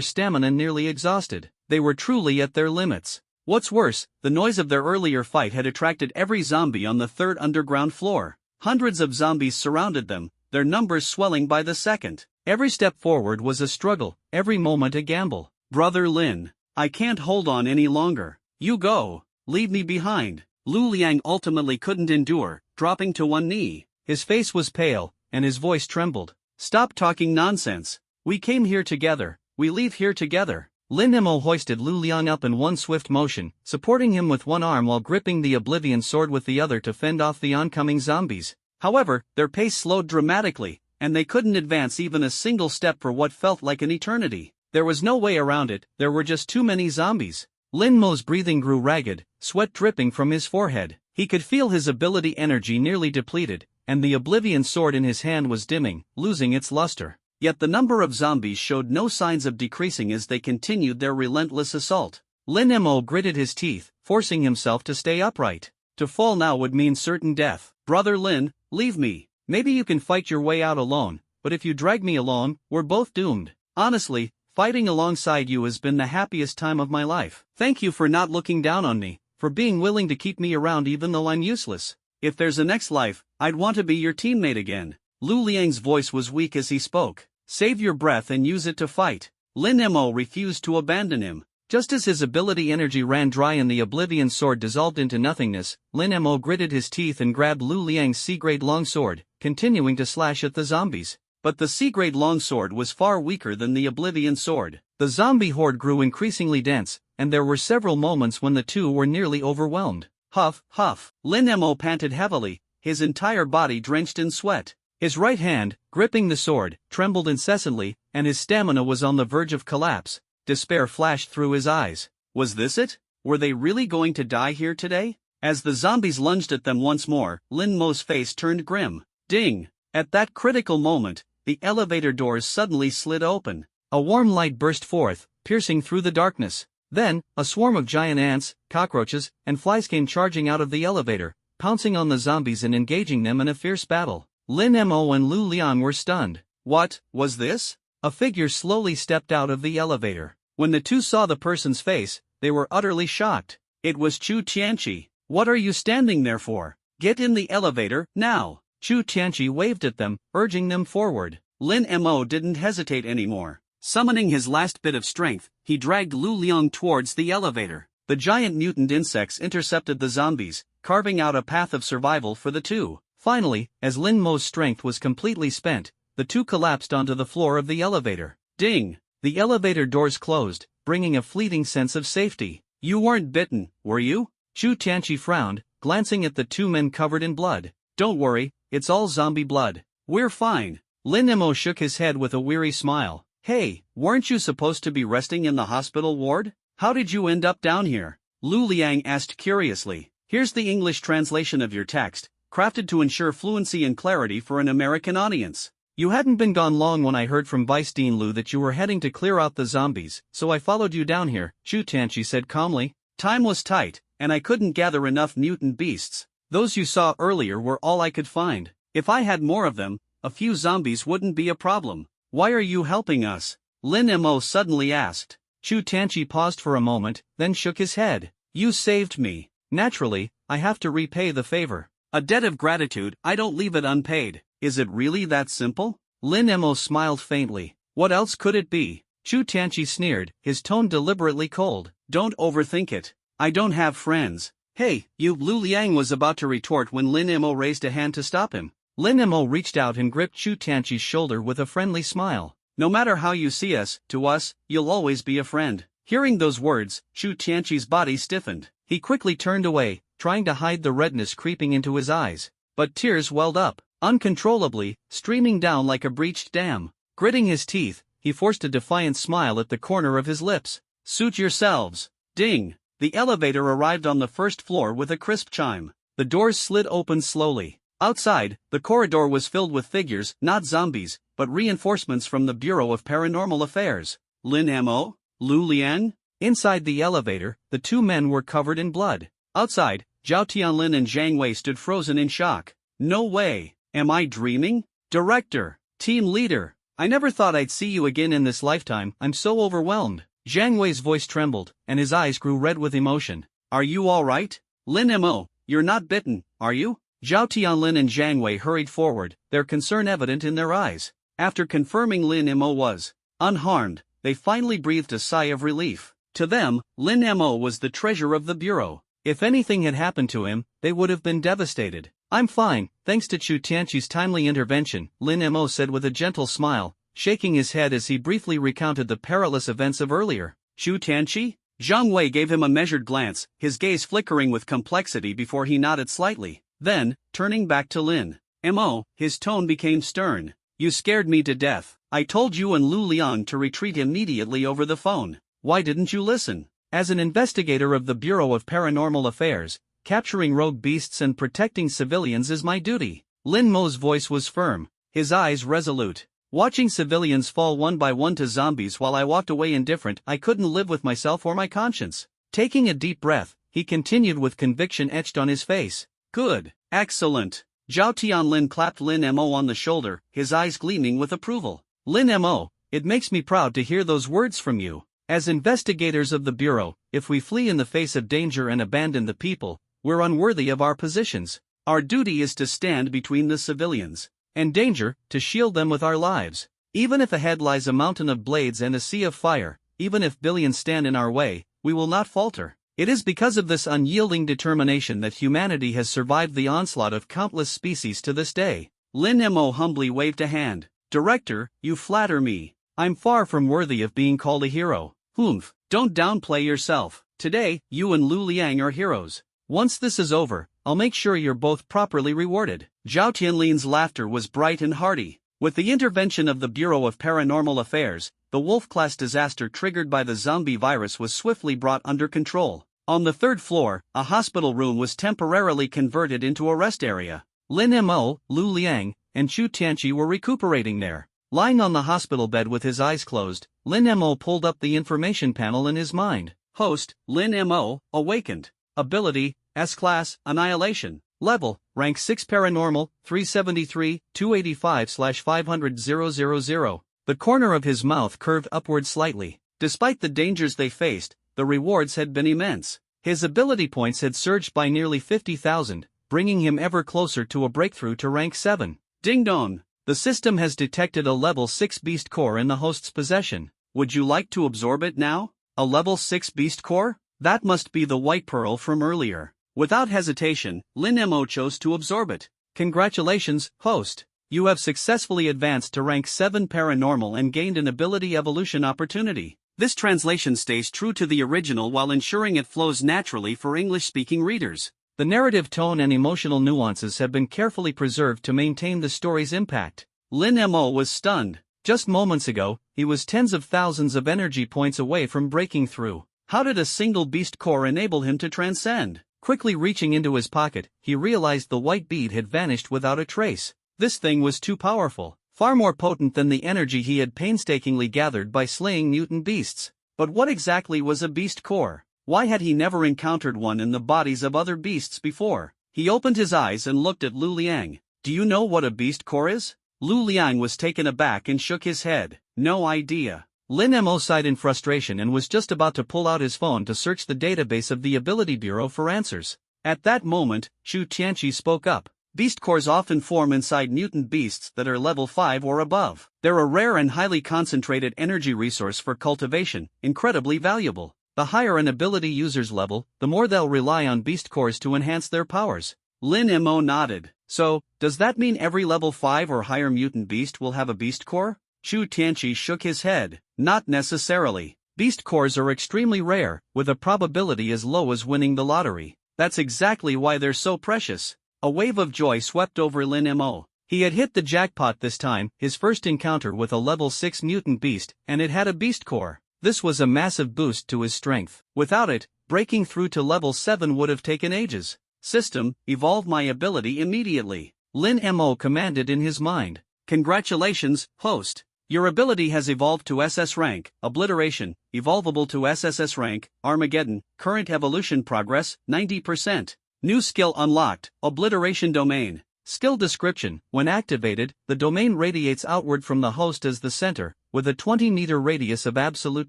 stamina nearly exhausted. They were truly at their limits. What's worse, the noise of their earlier fight had attracted every zombie on the 3rd underground floor. Hundreds of zombies surrounded them, their numbers swelling by the second. Every step forward was a struggle, every moment a gamble. Brother Lin, I can't hold on any longer. You go. Leave me behind. Lu Liang ultimately couldn't endure, dropping to one knee. His face was pale, and his voice trembled. Stop talking nonsense. We came here together, we leave here together. Lin Mo hoisted Lu Liang up in one swift motion, supporting him with one arm while gripping the Oblivion sword with the other to fend off the oncoming zombies. However, their pace slowed dramatically, and they couldn't advance even a single step for what felt like an eternity. There was no way around it, there were just too many zombies. Lin Mo's breathing grew ragged, sweat dripping from his forehead. He could feel his ability energy nearly depleted, and the Oblivion sword in his hand was dimming, losing its luster. Yet the number of zombies showed no signs of decreasing as they continued their relentless assault. Lin Mo gritted his teeth, forcing himself to stay upright. To fall now would mean certain death. Brother Lin, leave me. Maybe you can fight your way out alone, but if you drag me along, we're both doomed. Honestly, fighting alongside you has been the happiest time of my life. Thank you for not looking down on me, for being willing to keep me around even though I'm useless. If there's a next life, I'd want to be your teammate again. Lu Liang's voice was weak as he spoke. Save your breath and use it to fight. Lin Mo refused to abandon him. Just as his ability energy ran dry and the Oblivion sword dissolved into nothingness, Lin Mo gritted his teeth and grabbed Lu Liang's C-grade longsword, continuing to slash at the zombies. But the C-grade longsword was far weaker than the Oblivion sword. The zombie horde grew increasingly dense, and there were several moments when the two were nearly overwhelmed. Huff, huff. Lin Mo panted heavily, his entire body drenched in sweat. His right hand, gripping the sword, trembled incessantly, and his stamina was on the verge of collapse. Despair flashed through his eyes. Was this it? Were they really going to die here today? As the zombies lunged at them once more, Lin Mo's face turned grim. Ding! At that critical moment, the elevator doors suddenly slid open. A warm light burst forth, piercing through the darkness. Then, a swarm of giant ants, cockroaches, and flies came charging out of the elevator, pouncing on the zombies and engaging them in a fierce battle. Lin Mo and Lu Liang were stunned. What was this? A figure slowly stepped out of the elevator. When the two saw the person's face, they were utterly shocked. It was Chu Tianqi. What are you standing there for? Get in the elevator, now! Chu Tianqi waved at them, urging them forward. Lin Mo didn't hesitate anymore. Summoning his last bit of strength, he dragged Lu Liang towards the elevator. The giant mutant insects intercepted the zombies, carving out a path of survival for the two. Finally, as Lin Mo's strength was completely spent, the two collapsed onto the floor of the elevator. Ding! The elevator doors closed, bringing a fleeting sense of safety. You weren't bitten, were you? Chu Tianqi frowned, glancing at the two men covered in blood. Don't worry, it's all zombie blood. We're fine. Lin Mo shook his head with a weary smile. Hey, weren't you supposed to be resting in the hospital ward? How did you end up down here? Lu Liang asked curiously. Here's the English translation of your text, crafted to ensure fluency and clarity for an American audience. You hadn't been gone long when I heard from Vice Dean Lu that you were heading to clear out the zombies, so I followed you down here, Chu Tianqi said calmly. Time was tight, and I couldn't gather enough mutant beasts. Those you saw earlier were all I could find. If I had more of them, a few zombies wouldn't be a problem. Why are you helping us? Lin Mo suddenly asked. Chu Tianqi paused for a moment, then shook his head. You saved me. Naturally, I have to repay the favor. A debt of gratitude, I don't leave it unpaid. Is it really that simple? Lin Mo smiled faintly. What else could it be? Chu Tianqi sneered, his tone deliberately cold. Don't overthink it. I don't have friends. Hey, you! Lu Liang was about to retort when Lin Mo raised a hand to stop him. Lin Mo reached out and gripped Chu Tianqi's shoulder with a friendly smile. No matter how you see us, to us, you'll always be a friend. Hearing those words, Chu Tianqi's body stiffened. He quickly turned away, trying to hide the redness creeping into his eyes. But tears welled up, uncontrollably, streaming down like a breached dam. Gritting his teeth, he forced a defiant smile at the corner of his lips. Suit yourselves. Ding! The elevator arrived on the first floor with a crisp chime. The doors slid open slowly. Outside, the corridor was filled with figures, not zombies, but reinforcements from the Bureau of Paranormal Affairs. Lin Mo? Lu Liang? Inside the elevator, the two men were covered in blood. Outside, Zhao Tianlin and Zhang Wei stood frozen in shock. No way! Am I dreaming? Director! Team leader! I never thought I'd see you again in this lifetime, I'm so overwhelmed. Zhang Wei's voice trembled, and his eyes grew red with emotion. Are you alright? Lin Mo, you're not bitten, are you? Zhao Tianlin and Zhang Wei hurried forward, their concern evident in their eyes. After confirming Lin Mo was unharmed, they finally breathed a sigh of relief. To them, Lin Mo was the treasure of the Bureau. If anything had happened to him, they would have been devastated. I'm fine, thanks to Chu Tianqi's timely intervention, Lin Mo said with a gentle smile, shaking his head as he briefly recounted the perilous events of earlier. Chu Tianqi? Zhang Wei gave him a measured glance, his gaze flickering with complexity before he nodded slightly. Then, turning back to Lin Mo, his tone became stern. You scared me to death. I told you and Lu Liang to retreat immediately over the phone. Why didn't you listen? As an investigator of the Bureau of Paranormal Affairs, capturing rogue beasts and protecting civilians is my duty. Lin Mo's voice was firm, his eyes resolute. Watching civilians fall one by one to zombies while I walked away indifferent, I couldn't live with myself or my conscience. Taking a deep breath, he continued with conviction etched on his face. Good. Excellent. Zhao Tianlin clapped Lin Mo on the shoulder, his eyes gleaming with approval. Lin Mo, it makes me proud to hear those words from you. As investigators of the Bureau, if we flee in the face of danger and abandon the people, we're unworthy of our positions. Our duty is to stand between the civilians and danger, to shield them with our lives. Even if ahead lies a mountain of blades and a sea of fire, even if billions stand in our way, we will not falter. It is because of this unyielding determination that humanity has survived the onslaught of countless species to this day. Lin Mo humbly waved a hand. Director, you flatter me. I'm far from worthy of being called a hero. Humph, don't downplay yourself. Today, you and Lu Liang are heroes. Once this is over, I'll make sure you're both properly rewarded. Zhao Tianlin's laughter was bright and hearty. With the intervention of the Bureau of Paranormal Affairs, the Wolf-class disaster triggered by the zombie virus was swiftly brought under control. On the third floor, a hospital room was temporarily converted into a rest area. Lin Mo, Lu Liang, and Chu Tianqi were recuperating there. Lying on the hospital bed with his eyes closed, Lin Mo pulled up the information panel in his mind. Host, Lin Mo, awakened. Ability, S-Class, Annihilation. Level, Rank 6 Paranormal, 373, 285/500,000. The corner of his mouth curved upward slightly. Despite the dangers they faced, the rewards had been immense. His ability points had surged by nearly 50,000, bringing him ever closer to a breakthrough to Rank 7. Ding dong! The system has detected a Level 6 Beast Core in the host's possession. Would you like to absorb it now? A Level 6 Beast Core? That must be the White Pearl from earlier. Without hesitation, Lin Mo chose to absorb it. Congratulations, host. You have successfully advanced to Rank 7 Paranormal and gained an ability evolution opportunity. This translation stays true to the original while ensuring it flows naturally for English-speaking readers. The narrative tone and emotional nuances have been carefully preserved to maintain the story's impact. Lin Mo was stunned. Just moments ago, he was tens of thousands of energy points away from breaking through. How did a single beast core enable him to transcend? Quickly reaching into his pocket, he realized the white bead had vanished without a trace. This thing was too powerful, far more potent than the energy he had painstakingly gathered by slaying mutant beasts. But what exactly was a beast core? Why had he never encountered one in the bodies of other beasts before? He opened his eyes and looked at Lu Liang. Do you know what a beast core is? Lu Liang was taken aback and shook his head. No idea. Lin Mo sighed in frustration and was just about to pull out his phone to search the database of the Ability Bureau for answers. At that moment, Chu Tianqi spoke up. Beast cores often form inside mutant beasts that are level 5 or above. They're a rare and highly concentrated energy resource for cultivation, incredibly valuable. The higher an ability user's level, the more they'll rely on beast cores to enhance their powers. Lin Mo nodded. So, does that mean every level 5 or higher mutant beast will have a beast core? Chu Tianqi shook his head. Not necessarily. Beast cores are extremely rare, with a probability as low as winning the lottery. That's exactly why they're so precious. A wave of joy swept over Lin Mo. He had hit the jackpot this time, his first encounter with a level 6 mutant beast, and it had a beast core. This was a massive boost to his strength. Without it, breaking through to level 7 would have taken ages. System, evolve my ability immediately. Lin Mo commanded in his mind. Congratulations, host. Your ability has evolved to SS rank, Obliteration, evolvable to SSS rank, Armageddon, current evolution progress, 90%. New skill unlocked, Obliteration Domain. Skill description, when activated, the domain radiates outward from the host as the center, with a 20-meter radius of absolute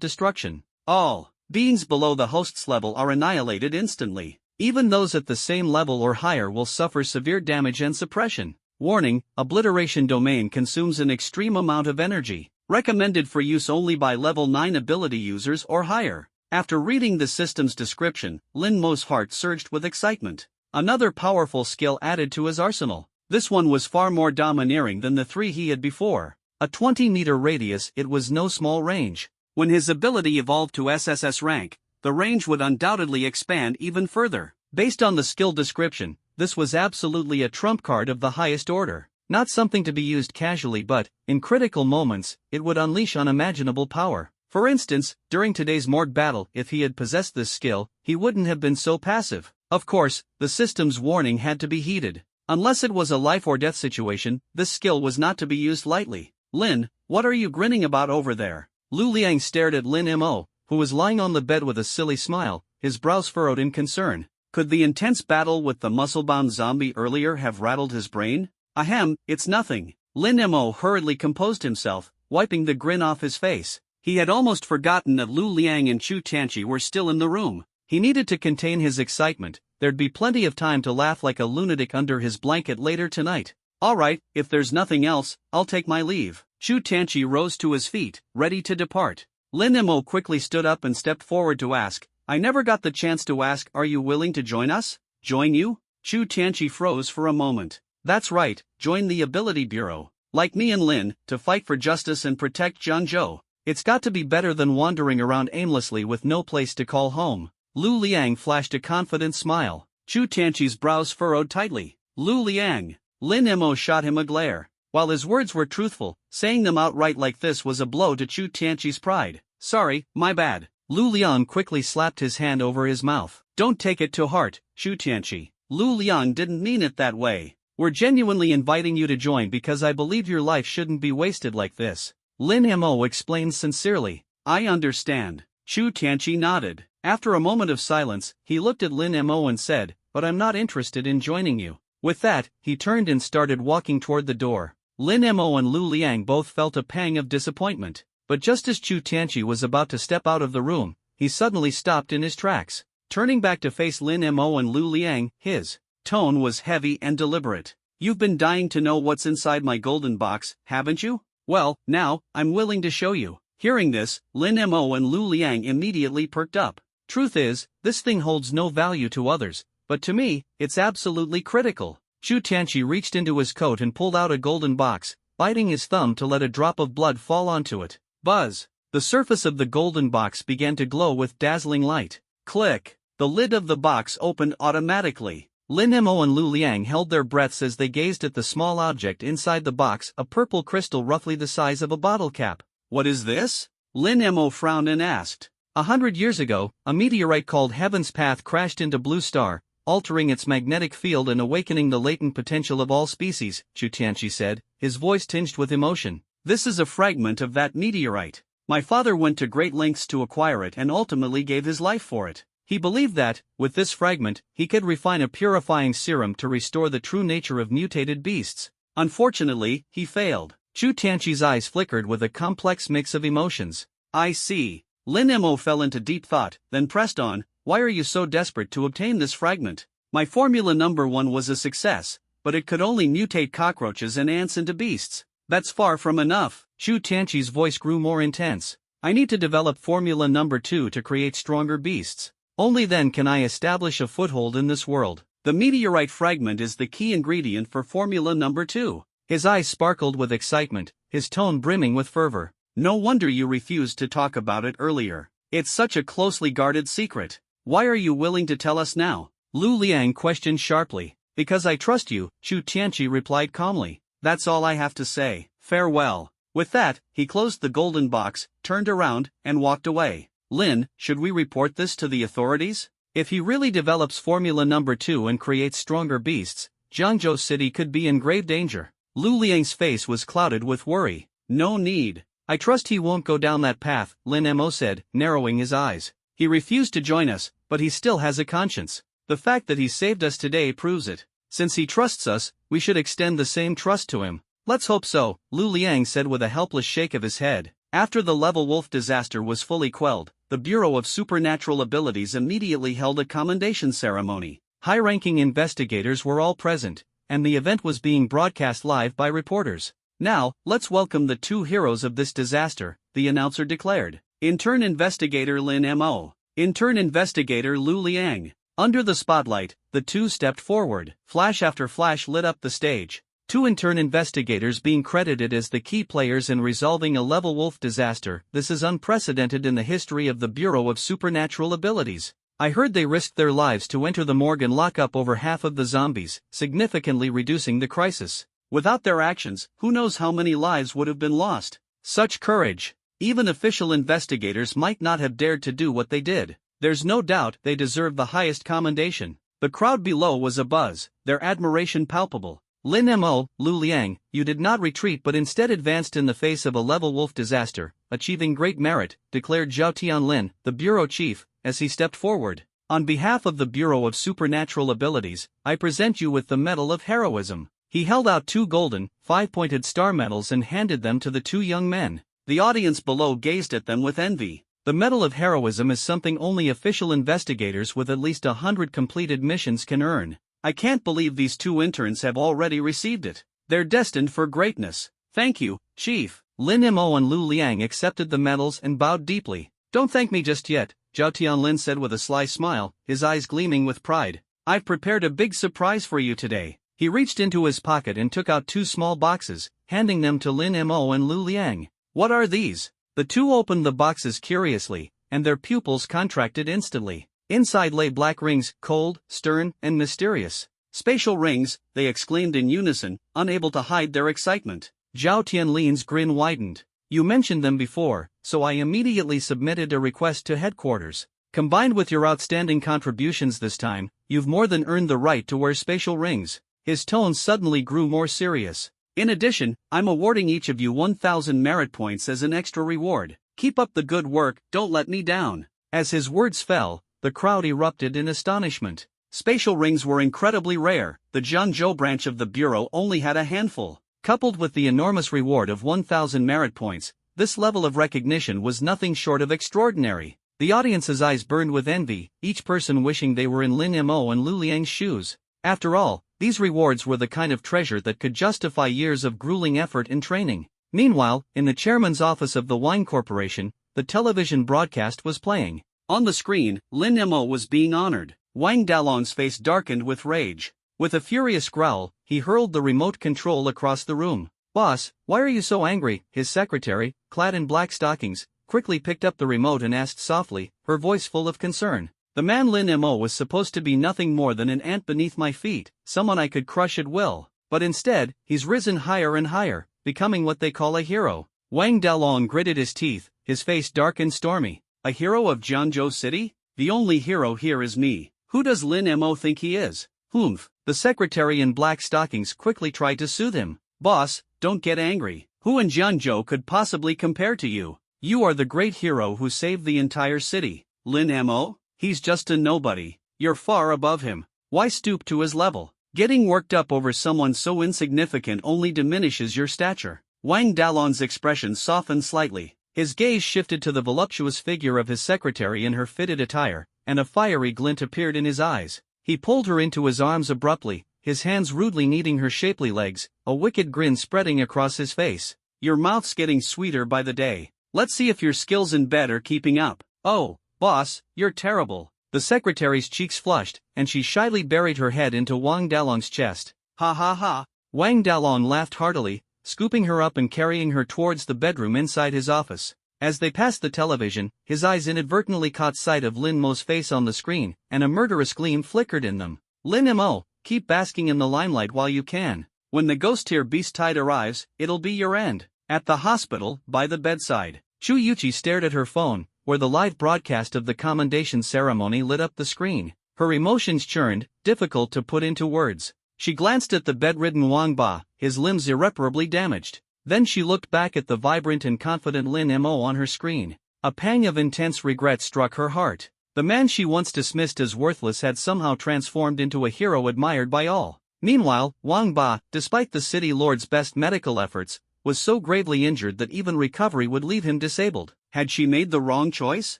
destruction. All beings below the host's level are annihilated instantly. Even those at the same level or higher will suffer severe damage and suppression. Warning, Obliteration Domain consumes an extreme amount of energy. Recommended for use only by level 9 ability users or higher. After reading the system's description, Lin Mo's heart surged with excitement. Another powerful skill added to his arsenal. This one was far more domineering than the 3 he had before. A 20-meter radius, it was no small range. When his ability evolved to SSS rank, the range would undoubtedly expand even further. Based on the skill description, this was absolutely a trump card of the highest order. Not something to be used casually, but, in critical moments, it would unleash unimaginable power. For instance, during today's morgue battle, if he had possessed this skill, he wouldn't have been so passive. Of course, the system's warning had to be heeded. Unless it was a life or death situation, this skill was not to be used lightly. Lin, what are you grinning about over there? Lu Liang stared at Lin Mo, who was lying on the bed with a silly smile, his brows furrowed in concern. Could the intense battle with the muscle-bound zombie earlier have rattled his brain? Ahem, it's nothing. Lin Mo hurriedly composed himself, wiping the grin off his face. He had almost forgotten that Lu Liang and Chu Tianqi were still in the room. He needed to contain his excitement. There'd be plenty of time to laugh like a lunatic under his blanket later tonight. Alright, if there's nothing else, I'll take my leave. Chu Tianqi rose to his feet, ready to depart. Lin Mo quickly stood up and stepped forward to ask, I never got the chance to ask, are you willing to join us? Join you? Chu Tianqi froze for a moment. That's right, join the Ability Bureau. Like me and Lin, to fight for justice and protect Zhangzhou. It's got to be better than wandering around aimlessly with no place to call home. Lu Liang flashed a confident smile. Chu Tianqi's brows furrowed tightly. Lu Liang. Lin Mo shot him a glare. While his words were truthful, saying them outright like this was a blow to Chu Tianqi's pride. Sorry, my bad. Lu Liang quickly slapped his hand over his mouth. Don't take it to heart, Chu Tianqi. Lu Liang didn't mean it that way. We're genuinely inviting you to join because I believe your life shouldn't be wasted like this. Lin Mo explained sincerely. I understand. Chu Tianqi nodded. After a moment of silence, he looked at Lin Mo and said, but I'm not interested in joining you. With that, he turned and started walking toward the door. Lin Mo and Lu Liang both felt a pang of disappointment. But just as Chu Tianqi was about to step out of the room, he suddenly stopped in his tracks. Turning back to face Lin Mo and Lu Liang, his tone was heavy and deliberate. You've been dying to know what's inside my golden box, haven't you? Well, now, I'm willing to show you. Hearing this, Lin Mo and Lu Liang immediately perked up. Truth is, this thing holds no value to others, but to me, it's absolutely critical. Chu Tianqi reached into his coat and pulled out a golden box, biting his thumb to let a drop of blood fall onto it. Buzz! The surface of the golden box began to glow with dazzling light. Click! The lid of the box opened automatically. Lin Mo and Lu Liang held their breaths as they gazed at the small object inside the box, a purple crystal roughly the size of a bottle cap. What is this? Lin Mo frowned and asked. 100 years ago, a meteorite called Heaven's Path crashed into Blue Star, altering its magnetic field and awakening the latent potential of all species, Chu Tianqi said, his voice tinged with emotion. This is a fragment of that meteorite. My father went to great lengths to acquire it and ultimately gave his life for it. He believed that, with this fragment, he could refine a purifying serum to restore the true nature of mutated beasts. Unfortunately, he failed. Chu Tianqi's eyes flickered with a complex mix of emotions. I see. Lin Mo fell into deep thought, then pressed on, why are you so desperate to obtain this fragment? My formula number 1 was a success, but it could only mutate cockroaches and ants into beasts. That's far from enough. Chu Tianqi's voice grew more intense. I need to develop formula number 2 to create stronger beasts. Only then can I establish a foothold in this world. The meteorite fragment is the key ingredient for formula number 2. His eyes sparkled with excitement, his tone brimming with fervor. No wonder you refused to talk about it earlier. It's such a closely guarded secret. Why are you willing to tell us now? Lu Liang questioned sharply. Because I trust you, Chu Tianqi replied calmly. That's all I have to say. Farewell. With that, he closed the golden box, turned around, and walked away. Lin, should we report this to the authorities? If he really develops formula number 2 and creates stronger beasts, Zhangzhou City could be in grave danger. Lu Liang's face was clouded with worry. No need. I trust he won't go down that path, Lin Mo said, narrowing his eyes. He refused to join us, but he still has a conscience. The fact that he saved us today proves it. Since he trusts us, we should extend the same trust to him. Let's hope so, Lu Liang said with a helpless shake of his head. After the Level Wolf disaster was fully quelled, the Bureau of Supernatural Abilities immediately held a commendation ceremony. High-ranking investigators were all present, and the event was being broadcast live by reporters. Now, let's welcome the 2 heroes of this disaster, the announcer declared. Intern Investigator Lin Mo. Intern Investigator Lu Liang. Under the spotlight, the 2 stepped forward. Flash after flash lit up the stage. two intern investigators being credited as the key players in resolving a level wolf disaster. This is unprecedented in the history of the Bureau of Supernatural Abilities. I heard they risked their lives to enter the morgue and lock up over half of the zombies, significantly reducing the crisis. Without their actions, who knows how many lives would have been lost. Such courage. Even official investigators might not have dared to do what they did. There's no doubt they deserve the highest commendation. The crowd below was abuzz, their admiration palpable. Lin Mo, Lu Liang, you did not retreat but instead advanced in the face of a level wolf disaster, achieving great merit, declared Zhao Tianlin, the bureau chief, as he stepped forward. On behalf of the Bureau of Supernatural Abilities, I present you with the Medal of Heroism. He held out two golden, five-pointed star medals and handed them to the two young men. The audience below gazed at them with envy. The Medal of Heroism is something only official investigators with at least 100 completed missions can earn. I can't believe these two interns have already received it. They're destined for greatness. Thank you, Chief. Lin Mo and Lu Liang accepted the medals and bowed deeply. Don't thank me just yet, Zhao Tianlin said with a sly smile, his eyes gleaming with pride. I've prepared a big surprise for you today. He reached into his pocket and took out two small boxes, handing them to Lin Mo and Lu Liang. What are these? The two opened the boxes curiously, and their pupils contracted instantly. Inside lay black rings, cold, stern, and mysterious. Spatial rings, they exclaimed in unison, unable to hide their excitement. Zhao Tianlin's grin widened. You mentioned them before, so I immediately submitted a request to headquarters. Combined with your outstanding contributions this time, you've more than earned the right to wear spatial rings. His tone suddenly grew more serious. In addition, I'm awarding each of you 1,000 merit points as an extra reward. Keep up the good work, don't let me down. As his words fell, the crowd erupted in astonishment. Spatial rings were incredibly rare. The Jiangzhou branch of the Bureau only had a handful. Coupled with the enormous reward of 1,000 merit points, this level of recognition was nothing short of extraordinary. The audience's eyes burned with envy, each person wishing they were in Lin Mo and Lu Liang's shoes. After all, these rewards were the kind of treasure that could justify years of grueling effort and training. Meanwhile, in the chairman's office of the Wine Corporation, the television broadcast was playing. On the screen, Lin Mo was being honored. Wang Dalong's face darkened with rage. With a furious growl, he hurled the remote control across the room. Boss, why are you so angry? His secretary, clad in black stockings, quickly picked up the remote and asked softly, her voice full of concern. The man Lin Mo was supposed to be nothing more than an ant beneath my feet, someone I could crush at will. But instead, he's risen higher and higher, becoming what they call a hero. Wang Dalong gritted his teeth, his face dark and stormy. A hero of Jiangzhou City? The only hero here is me. Who does Lin Mo think he is? Humph. The secretary in black stockings quickly tried to soothe him. Boss, don't get angry. Who in Jiangzhou could possibly compare to you? You are the great hero who saved the entire city. Lin Mo? He's just a nobody. You're far above him. Why stoop to his level? Getting worked up over someone so insignificant only diminishes your stature. Wang Dalong's expression softened slightly. His gaze shifted to the voluptuous figure of his secretary in her fitted attire, and a fiery glint appeared in his eyes. He pulled her into his arms abruptly, his hands rudely kneading her shapely legs, a wicked grin spreading across his face. Your mouth's getting sweeter by the day. Let's see if your skills in bed are keeping up. Oh, boss, you're terrible. The secretary's cheeks flushed, and she shyly buried her head into Wang Dalong's chest. Ha ha ha. Wang Dalong laughed heartily, scooping her up and carrying her towards the bedroom inside his office. As they passed the television, his eyes inadvertently caught sight of Lin Mo's face on the screen, and a murderous gleam flickered in them. Lin Mo, keep basking in the limelight while you can. When the ghost-tier beast tide arrives, it'll be your end. At the hospital, by the bedside. Chu Yuchi stared at her phone, where the live broadcast of the commendation ceremony lit up the screen. Her emotions churned, difficult to put into words. She glanced at the bedridden Wang Ba, his limbs irreparably damaged. Then she looked back at the vibrant and confident Lin Mo on her screen. A pang of intense regret struck her heart. The man she once dismissed as worthless had somehow transformed into a hero admired by all. Meanwhile, Wang Ba, despite the city lord's best medical efforts, was so gravely injured that even recovery would leave him disabled. Had she made the wrong choice?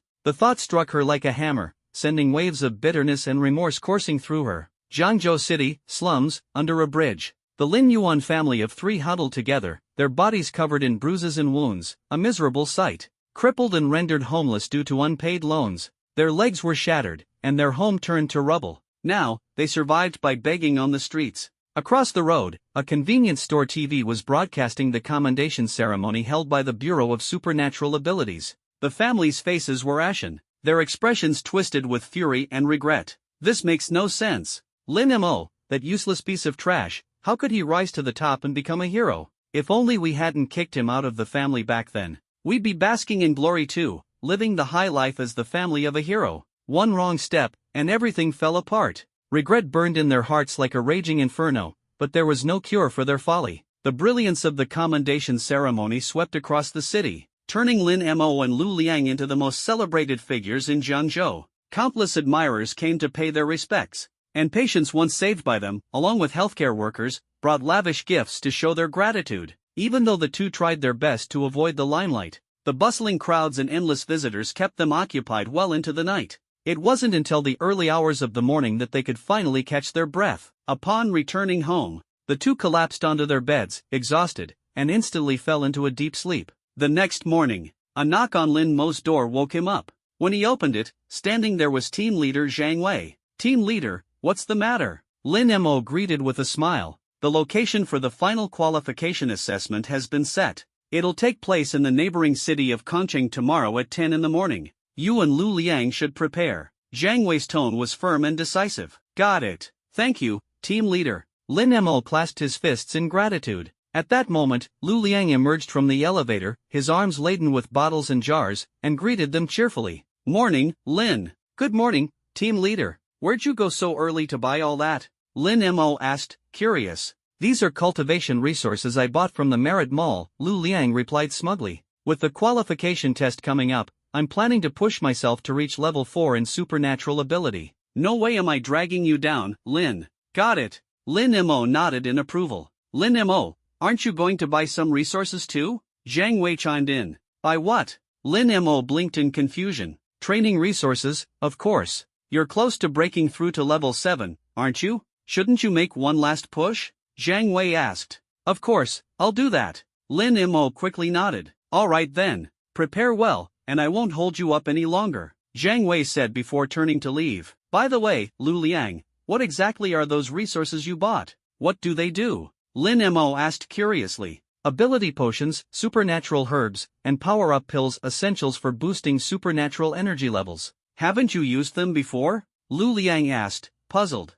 The thought struck her like a hammer, sending waves of bitterness and remorse coursing through her. Jiangzhou City, slums, under a bridge. The Lin Yuan family of three huddled together, their bodies covered in bruises and wounds, a miserable sight. Crippled and rendered homeless due to unpaid loans, their legs were shattered, and their home turned to rubble. Now, they survived by begging on the streets. Across the road, a convenience store TV was broadcasting the commendation ceremony held by the Bureau of Supernatural Abilities. The family's faces were ashen, their expressions twisted with fury and regret. This makes no sense. Lin Mo, that useless piece of trash, how could he rise to the top and become a hero? If only we hadn't kicked him out of the family back then. We'd be basking in glory too, living the high life as the family of a hero. One wrong step, and everything fell apart. Regret burned in their hearts like a raging inferno, but there was no cure for their folly. The brilliance of the commendation ceremony swept across the city, turning Lin Mo and Lu Liang into the most celebrated figures in Jiangzhou. Countless admirers came to pay their respects, and patients once saved by them, along with healthcare workers, brought lavish gifts to show their gratitude. Even though the two tried their best to avoid the limelight, the bustling crowds and endless visitors kept them occupied well into the night. It wasn't until the early hours of the morning that they could finally catch their breath. Upon returning home, the two collapsed onto their beds, exhausted, and instantly fell into a deep sleep. The next morning, a knock on Lin Mo's door woke him up. When he opened it, standing there was team leader Zhang Wei. "Team leader, what's the matter?" Lin Mo greeted with a smile. "The location for the final qualification assessment has been set. It'll take place in the neighboring city of Kongqing tomorrow at 10 in the morning. You and Lu Liang should prepare." Zhang Wei's tone was firm and decisive. "Got it. Thank you, team leader." Lin Mo clasped his fists in gratitude. At that moment, Lu Liang emerged from the elevator, his arms laden with bottles and jars, and greeted them cheerfully. "Morning, Lin." "Good morning, team leader. Where'd you go so early to buy all that?" Lin Mo asked, curious. "These are cultivation resources I bought from the Merit Mall," Lu Liang replied smugly. "With the qualification test coming up, I'm planning to push myself to reach level 4 in supernatural ability." "No way am I dragging you down, Lin." "Got it." Lin Mo nodded in approval. "Lin Mo, aren't you going to buy some resources too?" Zhang Wei chimed in. "Buy what?" Lin Mo blinked in confusion. "Training resources, of course. You're close to breaking through to level 7, aren't you? Shouldn't you make one last push?" Zhang Wei asked. "Of course, I'll do that." Lin Mo quickly nodded. "All right then. Prepare well, and I won't hold you up any longer," Zhang Wei said before turning to leave. "By the way, Lu Liang, what exactly are those resources you bought? What do they do?" Lin Mo asked curiously. "Ability potions, supernatural herbs, and power-up pills essentials for boosting supernatural energy levels." "Haven't you used them before?" Lu Liang asked, puzzled.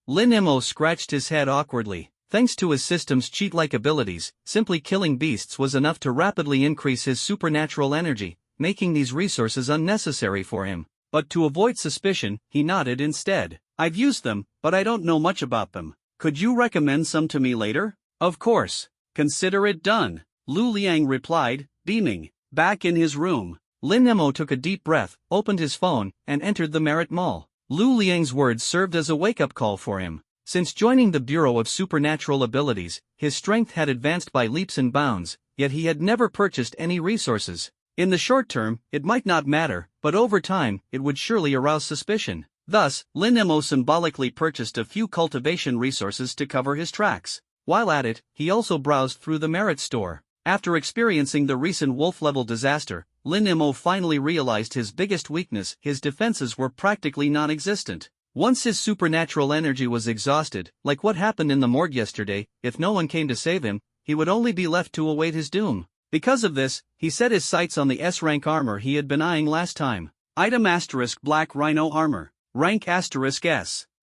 Lin Mo scratched his head awkwardly. Thanks to his system's cheat-like abilities, simply killing beasts was enough to rapidly increase his supernatural energy, making these resources unnecessary for him. But to avoid suspicion, he nodded instead. "I've used them, but I don't know much about them. Could you recommend some to me later?" "Of course. Consider it done," Lu Liang replied, beaming. Back in his room, Lin Mo took a deep breath, opened his phone, and entered the Merit Mall. Lu Liang's words served as a wake-up call for him. Since joining the Bureau of Supernatural Abilities, his strength had advanced by leaps and bounds, yet he had never purchased any resources. In the short term, it might not matter, but over time, it would surely arouse suspicion. Thus, Lin Mo symbolically purchased a few cultivation resources to cover his tracks. While at it, he also browsed through the Merit store. After experiencing the recent wolf-level disaster, Lin Mo finally realized his biggest weakness: his defenses were practically non-existent. Once his supernatural energy was exhausted, like what happened in the morgue yesterday, if no one came to save him, he would only be left to await his doom. Because of this, he set his sights on the S-rank armor he had been eyeing last time. Item * Black Rhino Armor. Rank * S.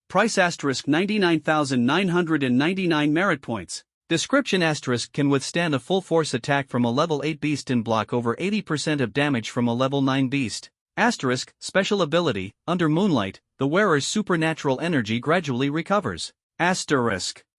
Price * 99,999 merit points. Description * can withstand a full force attack from a level 8 beast and block over 80% of damage from a level 9 beast. * Special ability, under moonlight, the wearer's supernatural energy gradually recovers. *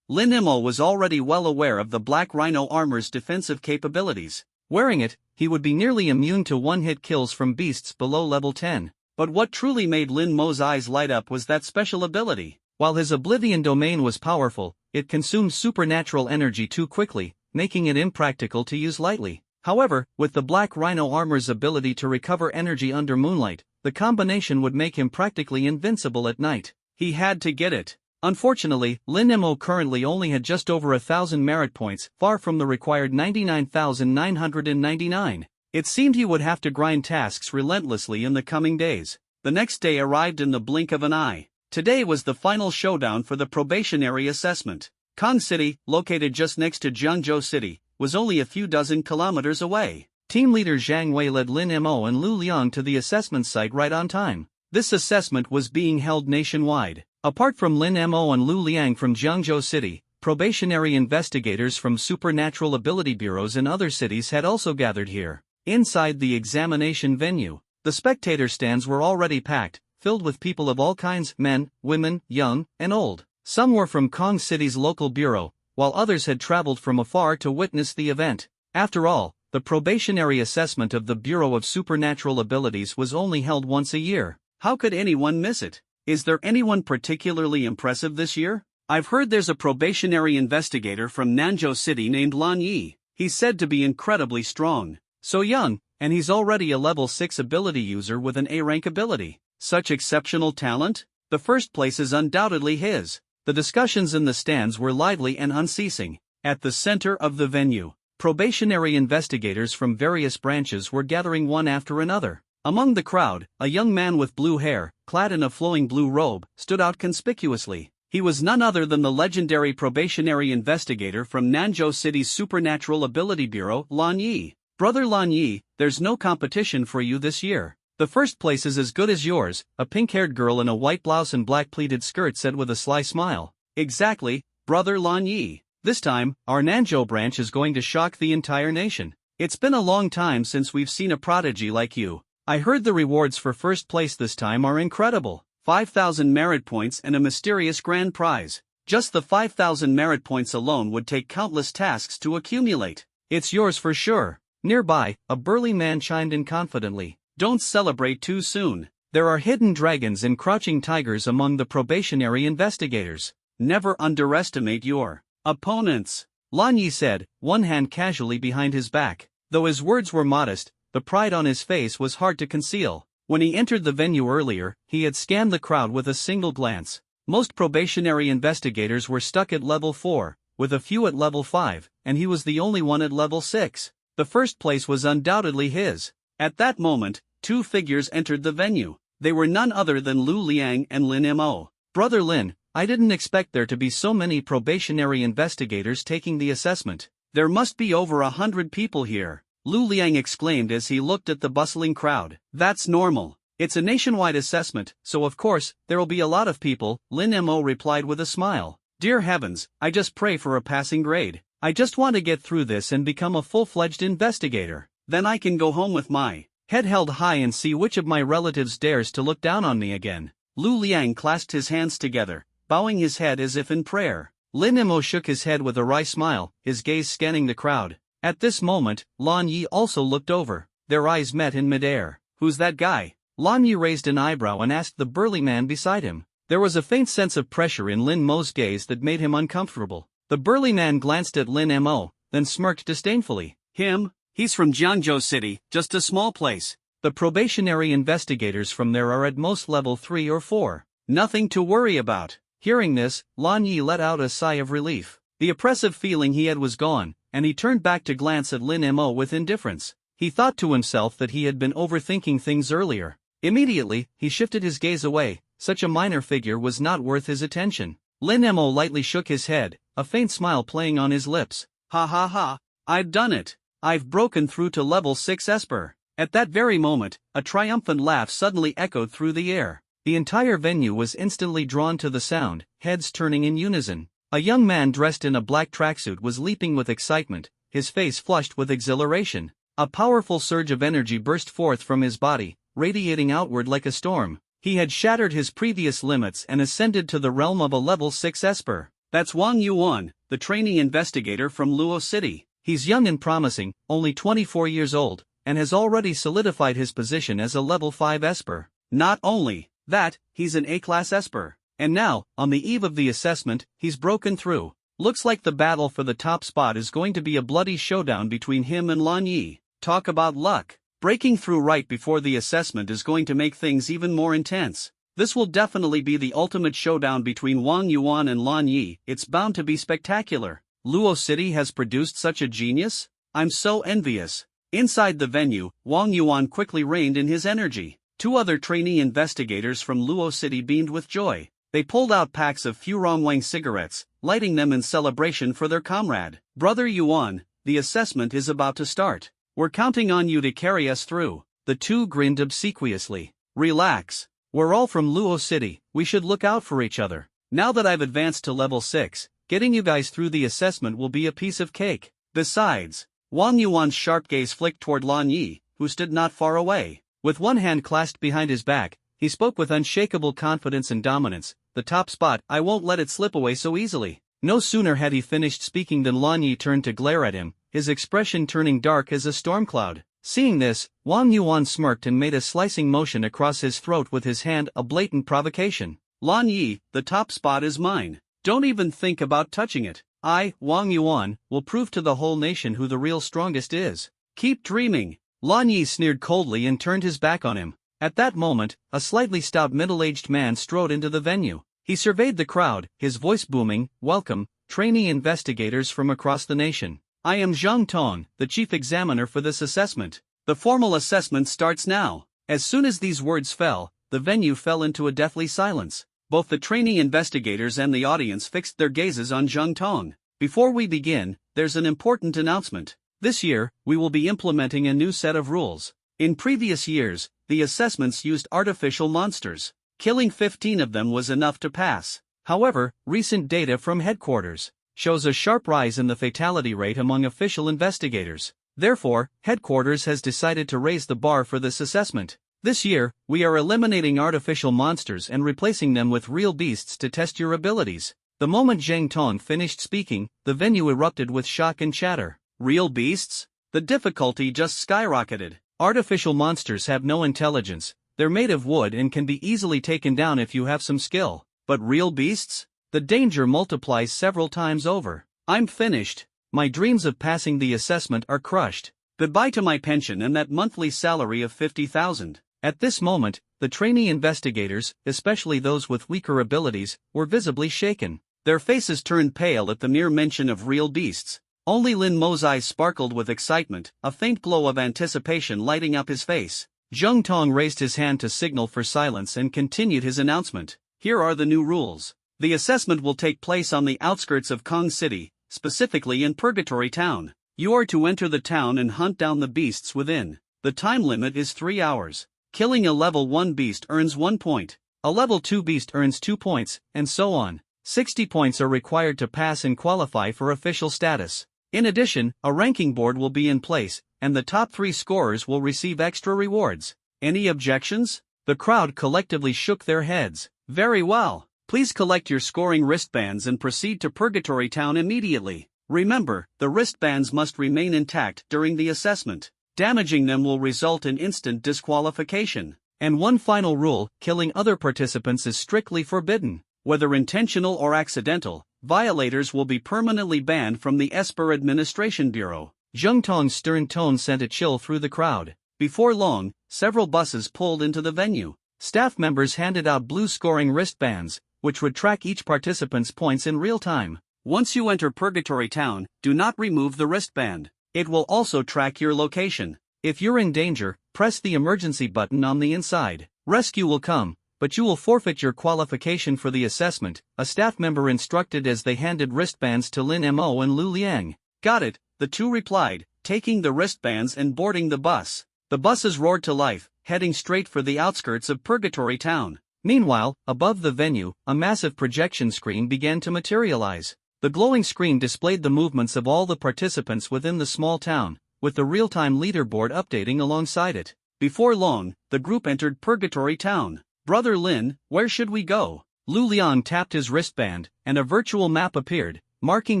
Lin Mo was already well aware of the Black Rhino armor's defensive capabilities. Wearing it, he would be nearly immune to one-hit kills from beasts below level 10. But what truly made Lin Mo's eyes light up was that special ability. While his Oblivion domain was powerful, it consumed supernatural energy too quickly, making it impractical to use lightly. However, with the Black Rhino armor's ability to recover energy under moonlight, the combination would make him practically invincible at night. He had to get it. Unfortunately, Lin Mo currently only had just over 1,000 merit points, far from the required 99,999. It seemed he would have to grind tasks relentlessly in the coming days. The next day arrived in the blink of an eye. Today was the final showdown for the probationary assessment. Kong City, located just next to Jiangzhou City, was only a few dozen kilometers away. Team leader Zhang Wei led Lin Mo and Lu Liang to the assessment site right on time. This assessment was being held nationwide. Apart from Lin Mo and Lu Liang from Jiangzhou City, probationary investigators from supernatural ability bureaus in other cities had also gathered here. Inside the examination venue, the spectator stands were already packed, filled with people of all kinds, men, women, young, and old. Some were from Kong City's local bureau, while others had traveled from afar to witness the event. After all, the probationary assessment of the Bureau of Supernatural Abilities was only held once a year. How could anyone miss it? Is there anyone particularly impressive this year? I've heard there's a probationary investigator from Nanzhou City named Lan Yi. He's said to be incredibly strong. So young, and he's already a level 6 ability user with an A rank ability. Such exceptional talent? The first place is undoubtedly his. The discussions in the stands were lively and unceasing. At the center of the venue, probationary investigators from various branches were gathering one after another. Among the crowd, a young man with blue hair, clad in a flowing blue robe, stood out conspicuously. He was none other than the legendary probationary investigator from Nanzhou City's Supernatural Ability Bureau, Lan Yi. Brother Lan Yi, there's no competition for you this year. The first place is as good as yours, a pink-haired girl in a white blouse and black pleated skirt said with a sly smile. Exactly, Brother Lan Yi. This time, our Nanzhou branch is going to shock the entire nation. It's been a long time since we've seen a prodigy like you. I heard the rewards for first place this time are incredible. 5,000 merit points and a mysterious grand prize. Just the 5,000 merit points alone would take countless tasks to accumulate. It's yours for sure. Nearby, a burly man chimed in confidently. Don't celebrate too soon. There are hidden dragons and crouching tigers among the probationary investigators. Never underestimate your opponents, Lan Yi said, one hand casually behind his back. Though his words were modest, the pride on his face was hard to conceal. When he entered the venue earlier, he had scanned the crowd with a single glance. Most probationary investigators were stuck at level 4, with a few at level 5, and he was the only one at level 6. The first place was undoubtedly his. At that moment, two figures entered the venue. They were none other than Lu Liang and Lin Mo. Brother Lin, I didn't expect there to be so many probationary investigators taking the assessment. There must be over 100 people here, Lu Liang exclaimed as he looked at the bustling crowd. That's normal. It's a nationwide assessment, so of course, there'll be a lot of people, Lin Mo replied with a smile. Dear heavens, I just pray for a passing grade. I just want to get through this and become a full-fledged investigator. Then I can go home with my head held high and see which of my relatives dares to look down on me again. Lu Liang clasped his hands together, bowing his head as if in prayer. Lin Mo shook his head with a wry smile, his gaze scanning the crowd. At this moment, Lan Yi also looked over. Their eyes met in midair. Who's that guy? Lan Yi raised an eyebrow and asked the burly man beside him. There was a faint sense of pressure in Lin Mo's gaze that made him uncomfortable. The burly man glanced at Lin Mo, then smirked disdainfully. Him? He's from Jiangzhou City, just a small place. The probationary investigators from there are at most level 3 or 4. Nothing to worry about. Hearing this, Lan Yi let out a sigh of relief. The oppressive feeling he had was gone, and he turned back to glance at Lin Mo with indifference. He thought to himself that he had been overthinking things earlier. Immediately, he shifted his gaze away. Such a minor figure was not worth his attention. Lin Mo lightly shook his head, a faint smile playing on his lips. Ha ha ha, I've done it. I've broken through to level 6 Esper. At that very moment, a triumphant laugh suddenly echoed through the air. The entire venue was instantly drawn to the sound, heads turning in unison. A young man dressed in a black tracksuit was leaping with excitement, his face flushed with exhilaration. A powerful surge of energy burst forth from his body, radiating outward like a storm. He had shattered his previous limits and ascended to the realm of a level 6 Esper. That's Wang Yuan, the trainee investigator from Luo City. He's young and promising, only 24 years old, and has already solidified his position as a level 5 Esper. Not only that, he's an A-class Esper. And now, on the eve of the assessment, he's broken through. Looks like the battle for the top spot is going to be a bloody showdown between him and Lan Yi. Talk about luck. Breaking through right before the assessment is going to make things even more intense. This will definitely be the ultimate showdown between Wang Yuan and Lan Yi. It's bound to be spectacular. Luo City has produced such a genius? I'm so envious. Inside the venue, Wang Yuan quickly reined in his energy. Two other trainee investigators from Luo City beamed with joy. They pulled out packs of Furongwang cigarettes, lighting them in celebration for their comrade. Brother Yuan, the assessment is about to start. We're counting on you to carry us through. The two grinned obsequiously. Relax. We're all from Luo City, we should look out for each other. Now that I've advanced to level 6, getting you guys through the assessment will be a piece of cake. Besides, Wang Yuan's sharp gaze flicked toward Lan Yi, who stood not far away. With one hand clasped behind his back, he spoke with unshakable confidence and dominance. The top spot, I won't let it slip away so easily. No sooner had he finished speaking than Lan Yi turned to glare at him, his expression turning dark as a storm cloud. Seeing this, Wang Yuan smirked and made a slicing motion across his throat with his hand, a blatant provocation. Lan Yi, the top spot is mine. Don't even think about touching it. I, Wang Yuan, will prove to the whole nation who the real strongest is. Keep dreaming. Lan Yi sneered coldly and turned his back on him. At that moment, a slightly stout middle-aged man strode into the venue. He surveyed the crowd, his voice booming, "Welcome, trainee investigators from across the nation. I am Zhang Tong, the chief examiner for this assessment. The formal assessment starts now." As soon as these words fell, the venue fell into a deathly silence. Both the trainee investigators and the audience fixed their gazes on Zhang Tong. Before we begin, there's an important announcement. This year, we will be implementing a new set of rules. In previous years, the assessments used artificial monsters. Killing 15 of them was enough to pass. However, recent data from headquarters shows a sharp rise in the fatality rate among official investigators. Therefore, headquarters has decided to raise the bar for this assessment. This year, we are eliminating artificial monsters and replacing them with real beasts to test your abilities. The moment Zhang Tong finished speaking, the venue erupted with shock and chatter. Real beasts? The difficulty just skyrocketed. Artificial monsters have no intelligence, they're made of wood and can be easily taken down if you have some skill. But real beasts? The danger multiplies several times over. I'm finished. My dreams of passing the assessment are crushed. Goodbye to my pension and that monthly salary of 50,000. At this moment, the trainee investigators, especially those with weaker abilities, were visibly shaken. Their faces turned pale at the mere mention of real beasts. Only Lin Mo's eyes sparkled with excitement, a faint glow of anticipation lighting up his face. Zhang Tong raised his hand to signal for silence and continued his announcement. Here are the new rules. The assessment will take place on the outskirts of Kong City, specifically in Purgatory Town. You are to enter the town and hunt down the beasts within. The time limit is 3 hours. Killing a level 1 beast earns 1 point. A level 2 beast earns 2 points, and so on. 60 points are required to pass and qualify for official status. In addition, a ranking board will be in place, and the top 3 scorers will receive extra rewards. Any objections? The crowd collectively shook their heads. Very well. Please collect your scoring wristbands and proceed to Purgatory Town immediately. Remember, the wristbands must remain intact during the assessment. Damaging them will result in instant disqualification. And one final rule, killing other participants is strictly forbidden. Whether intentional or accidental, violators will be permanently banned from the Esper Administration Bureau. Zhang Tong's stern tone sent a chill through the crowd. Before long, several buses pulled into the venue. Staff members handed out blue scoring wristbands, which would track each participant's points in real time. Once you enter Purgatory Town, do not remove the wristband. It will also track your location. If you're in danger, press the emergency button on the inside. Rescue will come, but you will forfeit your qualification for the assessment, a staff member instructed as they handed wristbands to Lin Mo and Lu Liang. Got it, the two replied, taking the wristbands and boarding the bus. The buses roared to life, heading straight for the outskirts of Purgatory Town. Meanwhile, above the venue, a massive projection screen began to materialize. The glowing screen displayed the movements of all the participants within the small town, with the real-time leaderboard updating alongside it. Before long, the group entered Purgatory Town. Brother Lin, where should we go? Lu Liang tapped his wristband, and a virtual map appeared, marking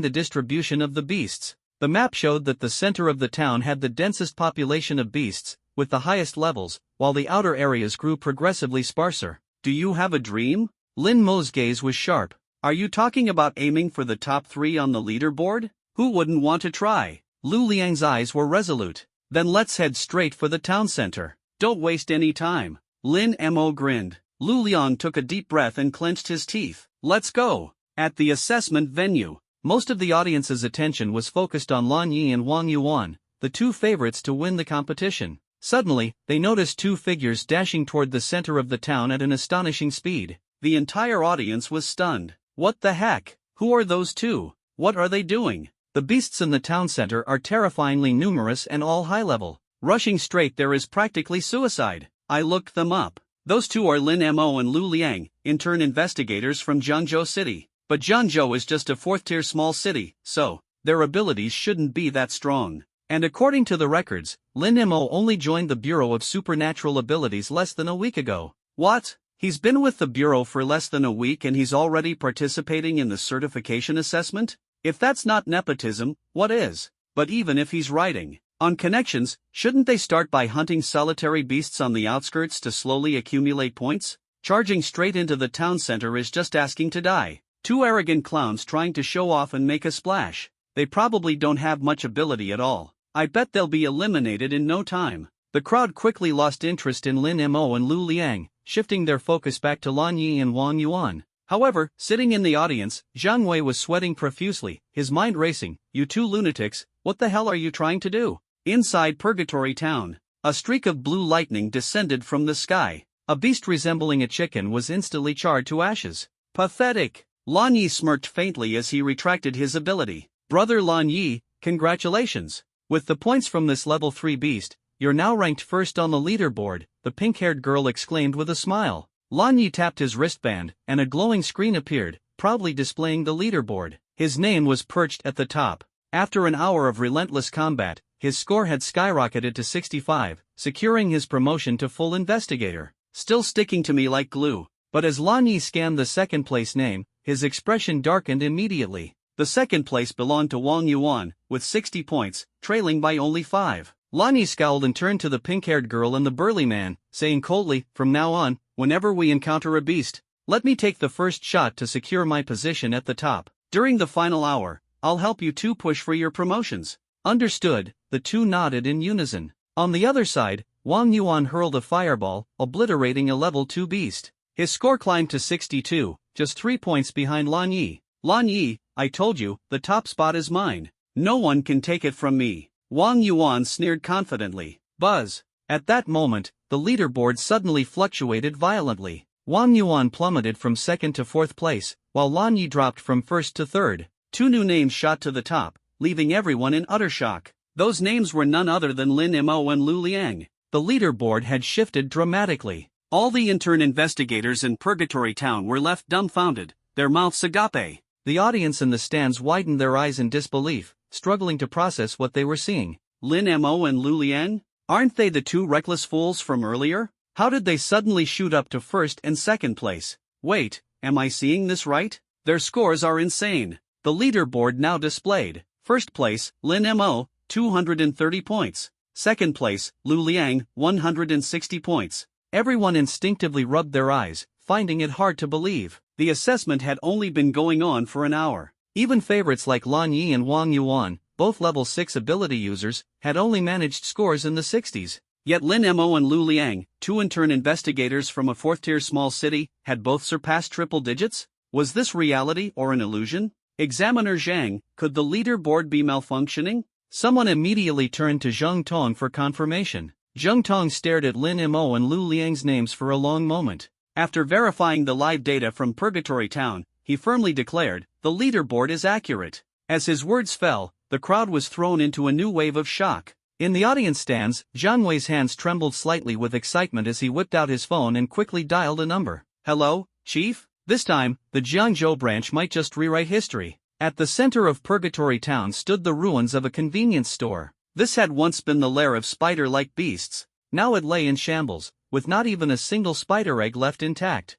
the distribution of the beasts. The map showed that the center of the town had the densest population of beasts, with the highest levels, while the outer areas grew progressively sparser. Do you have a dream? Lin Mo's gaze was sharp. Are you talking about aiming for the top 3 on the leaderboard? Who wouldn't want to try? Lu Liang's eyes were resolute. Then let's head straight for the town center. Don't waste any time. Lin Mo grinned. Lu Liang took a deep breath and clenched his teeth. Let's go. At the assessment venue, most of the audience's attention was focused on Lan Yi and Wang Yuan, the two favorites to win the competition. Suddenly, they noticed 2 figures dashing toward the center of the town at an astonishing speed. The entire audience was stunned. What the heck? Who are those two? What are they doing? The beasts in the town center are terrifyingly numerous and all high level. Rushing straight there is practically suicide. I looked them up. Those two are Lin Mo and Lu Liang, intern investigators from Jiangzhou City. But Jiangzhou is just a 4th-tier small city, so their abilities shouldn't be that strong. And according to the records, Lin Mo only joined the Bureau of Supernatural Abilities less than a week ago. What? He's been with the Bureau for less than a week and he's already participating in the certification assessment? If that's not nepotism, what is? But even if he's writing on connections, shouldn't they start by hunting solitary beasts on the outskirts to slowly accumulate points? Charging straight into the town center is just asking to die. Two arrogant clowns trying to show off and make a splash. They probably don't have much ability at all. I bet they'll be eliminated in no time. The crowd quickly lost interest in Lin Mo and Lu Liang, shifting their focus back to Lan Yi and Wang Yuan. However, sitting in the audience, Zhang Wei was sweating profusely, his mind racing. You two lunatics, what the hell are you trying to do? Inside Purgatory Town, a streak of blue lightning descended from the sky. A beast resembling a chicken was instantly charred to ashes. Pathetic! Lan Yi smirked faintly as he retracted his ability. Brother Lan Yi, congratulations! With the points from this level 3 beast, you're now ranked first on the leaderboard, the pink-haired girl exclaimed with a smile. Lan Yi tapped his wristband, and a glowing screen appeared, proudly displaying the leaderboard. His name was perched at the top. After an hour of relentless combat, his score had skyrocketed to 65, securing his promotion to full investigator. Still sticking to me like glue. But as Lan Yi scanned the second-place name, his expression darkened immediately. The second place belonged to Wang Yuan, with 60 points, trailing by only 5. Lan Yi scowled and turned to the pink-haired girl and the burly man, saying coldly, from now on, whenever we encounter a beast, let me take the first shot to secure my position at the top. During the final hour, I'll help you two push for your promotions. Understood, the two nodded in unison. On the other side, Wang Yuan hurled a fireball, obliterating a level 2 beast. His score climbed to 62, just 3 points behind Lan Yi. Lan Yi, I told you, the top spot is mine. No one can take it from me. Wang Yuan sneered confidently. Buzz. At that moment, the leaderboard suddenly fluctuated violently. Wang Yuan plummeted from 2nd to 4th place, while Lan Yi dropped from 1st to 3rd. Two new names shot to the top, leaving everyone in utter shock. Those names were none other than Lin Mo and Lu Liang. The leaderboard had shifted dramatically. All the intern investigators in Purgatory Town were left dumbfounded, their mouths agape. The audience in the stands widened their eyes in disbelief, struggling to process what they were seeing. Lin Mo and Lu Liang? Aren't they the two reckless fools from earlier? How did they suddenly shoot up to 1st and 2nd place? Wait, am I seeing this right? Their scores are insane. The leaderboard now displayed. 1st place, Lin Mo, 230 points. 2nd place, Lu Liang, 160 points. Everyone instinctively rubbed their eyes, finding it hard to believe. The assessment had only been going on for an hour. Even favorites like Lan Yi and Wang Yuan, both level 6 ability users, had only managed scores in the 60s. Yet Lin Mo and Lu Liang, two intern investigators from a 4th-tier small city, had both surpassed triple digits? Was this reality or an illusion? Examiner Zhang, could the leaderboard be malfunctioning? Someone immediately turned to Zheng Tong for confirmation. Zheng Tong stared at Lin Mo and Lu Liang's names for a long moment. After verifying the live data from Purgatory Town, he firmly declared, the leaderboard is accurate. As his words fell, the crowd was thrown into a new wave of shock. In the audience stands, Zhang Wei's hands trembled slightly with excitement as he whipped out his phone and quickly dialed a number. Hello, Chief? This time, the Jiangzhou branch might just rewrite history. At the center of Purgatory Town stood the ruins of a convenience store. This had once been the lair of spider-like beasts. Now it lay in shambles, with not even a single spider egg left intact.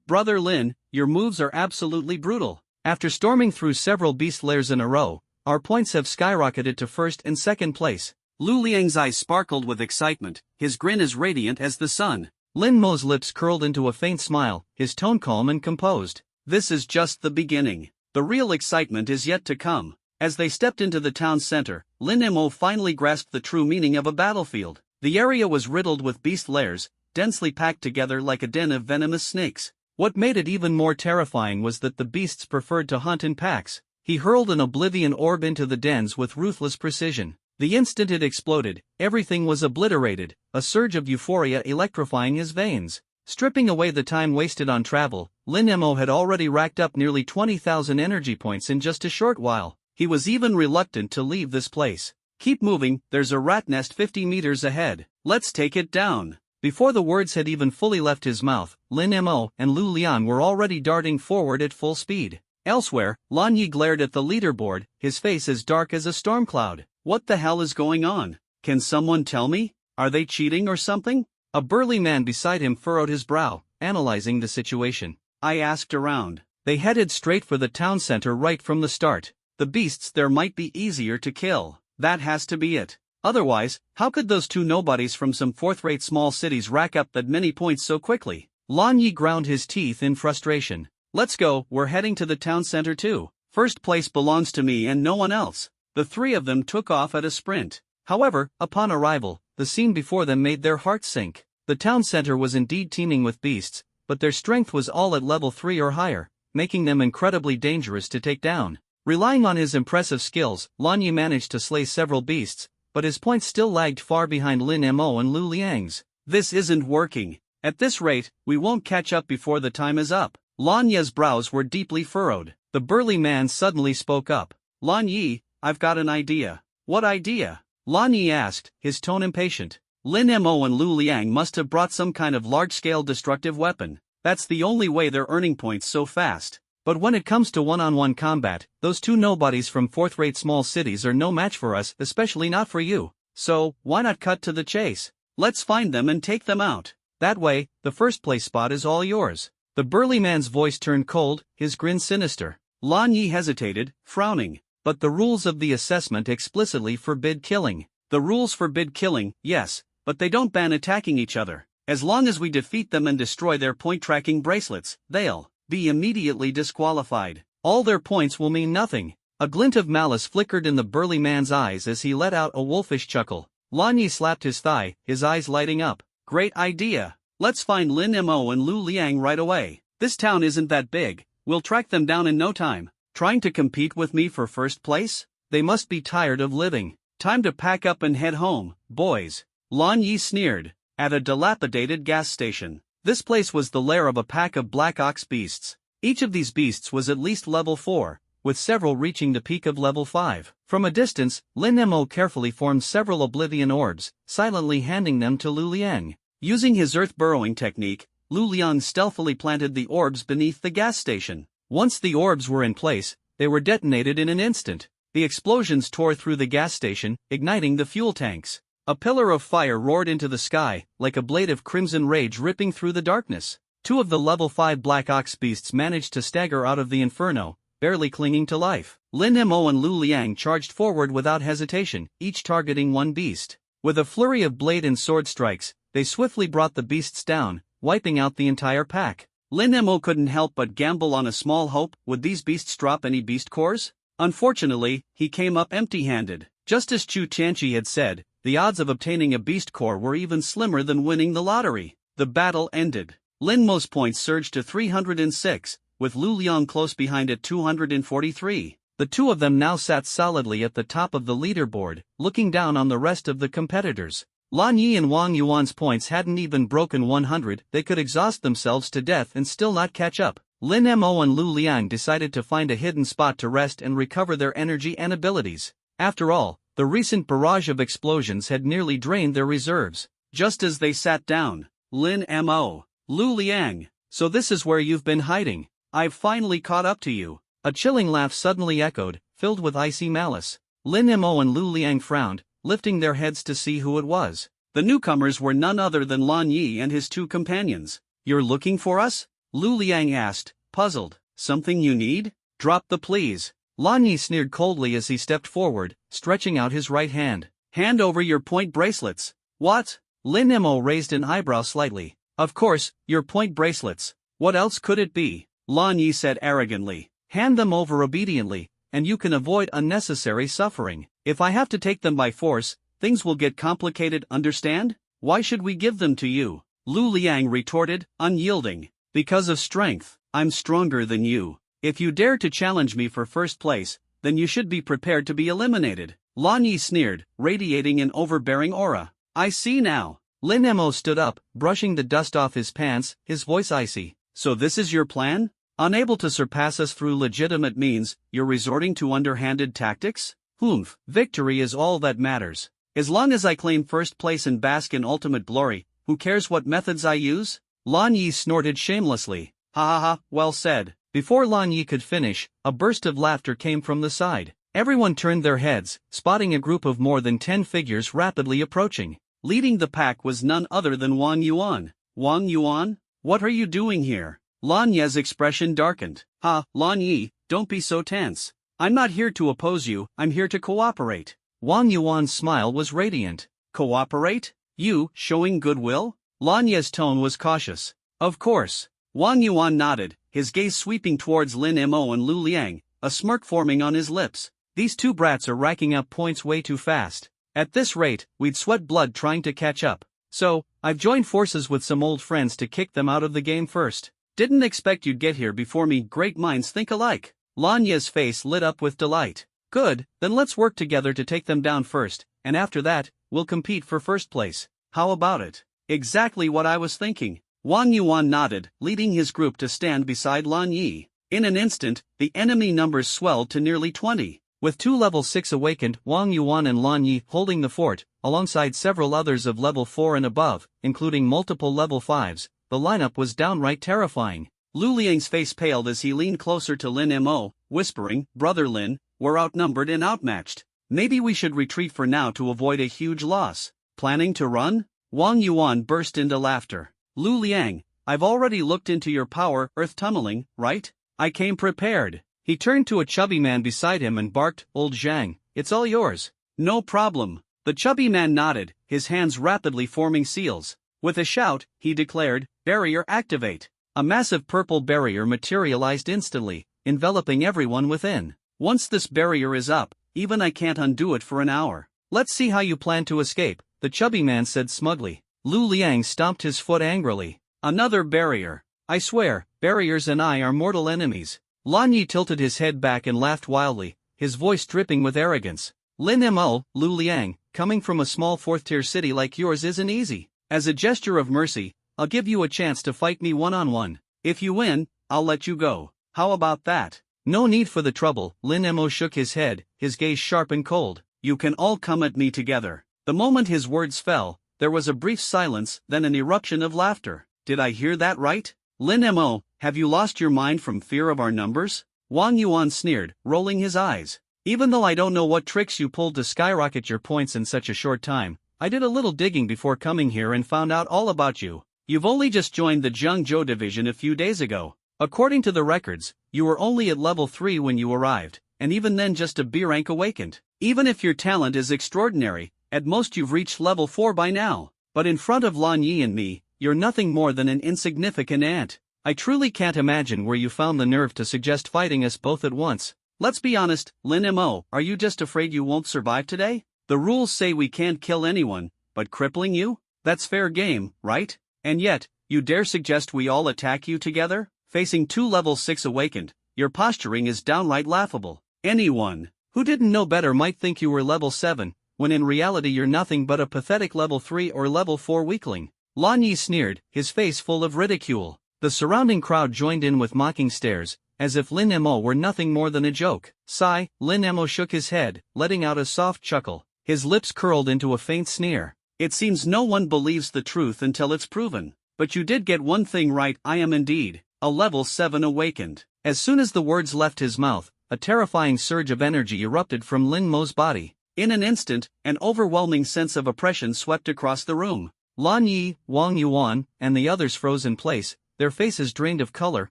Brother Lin, your moves are absolutely brutal. After storming through several beast lairs in a row, our points have skyrocketed to 1st and 2nd place. Lu Liang's eyes sparkled with excitement, his grin as radiant as the sun. Lin Mo's lips curled into a faint smile, his tone calm and composed. This is just the beginning. The real excitement is yet to come. As they stepped into the town center, Lin Mo finally grasped the true meaning of a battlefield. The area was riddled with beast lairs, densely packed together like a den of venomous snakes. What made it even more terrifying was that the beasts preferred to hunt in packs. He hurled an oblivion orb into the dens with ruthless precision. The instant it exploded, everything was obliterated, a surge of euphoria electrifying his veins. Stripping away the time wasted on travel, Lin Mo had already racked up nearly 20,000 energy points in just a short while. He was even reluctant to leave this place. Keep moving, there's a rat nest 50 meters ahead. Let's take it down. Before the words had even fully left his mouth, Lin Mo and Lu Lian were already darting forward at full speed. Elsewhere, Lan Yi glared at the leaderboard, his face as dark as a storm cloud. What the hell is going on? Can someone tell me? Are they cheating or something? A burly man beside him furrowed his brow, analyzing the situation. I asked around. They headed straight for the town center right from the start. The beasts there might be easier to kill. That has to be it. Otherwise, how could those two nobodies from some fourth-rate small cities rack up that many points so quickly? Lan Yi ground his teeth in frustration. Let's go, we're heading to the town center too. First place belongs to me and no one else. The three of them took off at a sprint. However, upon arrival, the scene before them made their hearts sink. The town center was indeed teeming with beasts, but their strength was all at level 3 or higher, making them incredibly dangerous to take down. Relying on his impressive skills, Lan Yi managed to slay several beasts, but his points still lagged far behind Lin Mo and Lu Liang's. This isn't working. At this rate, we won't catch up before the time is up. Lan Yi's brows were deeply furrowed. The burly man suddenly spoke up. Lan Yi, I've got an idea. What idea? Lan Yi asked, his tone impatient. Lin Mo and Lu Liang must have brought some kind of large-scale destructive weapon. That's the only way they're earning points so fast. But when it comes to one-on-one combat, those two nobodies from fourth-rate small cities are no match for us, especially not for you. So, why not cut to the chase? Let's find them and take them out. That way, the first-place spot is all yours. The burly man's voice turned cold, his grin sinister. Lan Yi hesitated, frowning. But the rules of the assessment explicitly forbid killing. The rules forbid killing, yes, but they don't ban attacking each other. As long as we defeat them and destroy their point-tracking bracelets, they'll be immediately disqualified. All their points will mean nothing. A glint of malice flickered in the burly man's eyes as he let out a wolfish chuckle. Lan Yi slapped his thigh, his eyes lighting up. Great idea. Let's find Lin Mo and Lu Liang right away. This town isn't that big. We'll track them down in no time. Trying to compete with me for first place? They must be tired of living. Time to pack up and head home, boys. Lan Yi sneered. At a dilapidated gas station. This place was the lair of a pack of black ox beasts. Each of these beasts was at least level 4, with several reaching the peak of level 5. From a distance, Lin Mo carefully formed several oblivion orbs, silently handing them to Lu Liang. Using his earth-burrowing technique, Lu Liang stealthily planted the orbs beneath the gas station. Once the orbs were in place, they were detonated in an instant. The explosions tore through the gas station, igniting the fuel tanks. A pillar of fire roared into the sky, like a blade of crimson rage ripping through the darkness. Two of the level 5 black ox beasts managed to stagger out of the inferno, barely clinging to life. Lin Mo and Lu Liang charged forward without hesitation, each targeting one beast. With a flurry of blade and sword strikes, they swiftly brought the beasts down, wiping out the entire pack. Lin Mo couldn't help but gamble on a small hope. Would these beasts drop any beast cores? Unfortunately, he came up empty-handed. Just as Chu Tianqi had said, the odds of obtaining a beast core were even slimmer than winning the lottery. The battle ended. Lin Mo's points surged to 306, with Lu Liang close behind at 243. The two of them now sat solidly at the top of the leaderboard, looking down on the rest of the competitors. Lan Yi and Wang Yuan's points hadn't even broken 100, they could exhaust themselves to death and still not catch up. Lin Mo and Lu Liang decided to find a hidden spot to rest and recover their energy and abilities. After all, the recent barrage of explosions had nearly drained their reserves. Just as they sat down, Lin Mo, Lu Liang, so this is where you've been hiding. I've finally caught up to you. A chilling laugh suddenly echoed, filled with icy malice. Lin Mo and Lu Liang frowned, lifting their heads to see who it was. The newcomers were none other than Lan Yi and his two companions. You're looking for us? Lu Liang asked, puzzled. Something you need? Drop the please. Lan Yi sneered coldly as he stepped forward, stretching out his right hand. Hand over your point bracelets. What? Lin Mo raised an eyebrow slightly. Of course, your point bracelets. What else could it be? Lan Yi said arrogantly. Hand them over obediently, and you can avoid unnecessary suffering. If I have to take them by force, things will get complicated, understand? Why should we give them to you? Lu Liang retorted, unyielding. Because of strength. I'm stronger than you. If you dare to challenge me for first place, then you should be prepared to be eliminated. Lan Yi sneered, radiating an overbearing aura. I see now. Lin Mo stood up, brushing the dust off his pants, his voice icy. So this is your plan? Unable to surpass us through legitimate means, you're resorting to underhanded tactics? Humph, victory is all that matters. As long as I claim first place and bask in ultimate glory, who cares what methods I use? Lan Yi snorted shamelessly. Ha ha ha, well said. Before Lan Yi could finish, a burst of laughter came from the side. Everyone turned their heads, spotting a group of more than 10 figures rapidly approaching. Leading the pack was none other than Wang Yuan. Wang Yuan? What are you doing here? Lan Ye's expression darkened. Ha, Lan Yi, don't be so tense. I'm not here to oppose you, I'm here to cooperate. Wang Yuan's smile was radiant. Cooperate? You, showing goodwill? Lan Ye's tone was cautious. Of course. Wang Yuan nodded, his gaze sweeping towards Lin Mo and Lu Liang, a smirk forming on his lips. These two brats are racking up points way too fast. At this rate, we'd sweat blood trying to catch up. So, I've joined forces with some old friends to kick them out of the game first. Didn't expect you'd get here before me. Great minds think alike. Lan Ye's face lit up with delight. Good, then let's work together to take them down first, and after that, we'll compete for first place. How about it? Exactly what I was thinking. Wang Yuan nodded, leading his group to stand beside Lan Yi. In an instant, the enemy numbers swelled to nearly 20. With 2 level 6 awakened, Wang Yuan and Lan Yi holding the fort, alongside several others of level 4 and above, including multiple level 5s, the lineup was downright terrifying. Lu Liang's face paled as he leaned closer to Lin Mo, whispering, Brother Lin, we're outnumbered and outmatched. Maybe we should retreat for now to avoid a huge loss. Planning to run? Wang Yuan burst into laughter. Lu Liang, I've already looked into your power, earth tunneling, right? I came prepared. He turned to a chubby man beside him and barked, Old Zhang, it's all yours. No problem. The chubby man nodded, his hands rapidly forming seals. With a shout, he declared, Barrier activate. A massive purple barrier materialized instantly, enveloping everyone within. Once this barrier is up, even I can't undo it for an hour. Let's see how you plan to escape, the chubby man said smugly. Lu Liang stomped his foot angrily. Another barrier. I swear, barriers and I are mortal enemies. Lan Yi tilted his head back and laughed wildly, his voice dripping with arrogance. Lin Mo, Lu Liang, coming from a small 4th-tier city like yours isn't easy. As a gesture of mercy, I'll give you a chance to fight me one-on-one. If you win, I'll let you go. How about that? No need for the trouble, Lin Mo shook his head, his gaze sharp and cold. You can all come at me together. The moment his words fell, there was a brief silence, then an eruption of laughter. Did I hear that right? Lin Mo, have you lost your mind from fear of our numbers? Wang Yuan sneered, rolling his eyes. Even though I don't know what tricks you pulled to skyrocket your points in such a short time, I did a little digging before coming here and found out all about you. You've only just joined the Zhengzhou division a few days ago. According to the records, you were only at level 3 when you arrived, and even then just a B rank awakened. Even if your talent is extraordinary, at most you've reached level 4 by now. But in front of Lan Yi and me, you're nothing more than an insignificant ant. I truly can't imagine where you found the nerve to suggest fighting us both at once. Let's be honest, Lin Mo, are you just afraid you won't survive today? The rules say we can't kill anyone, but crippling you? That's fair game, right? And yet, you dare suggest we all attack you together? Facing 2 level 6 awakened, your posturing is downright laughable. Anyone who didn't know better might think you were level 7, when in reality you're nothing but a pathetic level 3 or level 4 weakling. Lan Yi sneered, his face full of ridicule. The surrounding crowd joined in with mocking stares, as if Lin Mo were nothing more than a joke. Sigh, Lin Mo shook his head, letting out a soft chuckle. His lips curled into a faint sneer. It seems no one believes the truth until it's proven. But you did get one thing right, I am indeed a level 7 awakened. As soon as the words left his mouth, a terrifying surge of energy erupted from Lin Mo's body. In an instant, an overwhelming sense of oppression swept across the room. Lan Yi, Wang Yuan, and the others froze in place, their faces drained of color,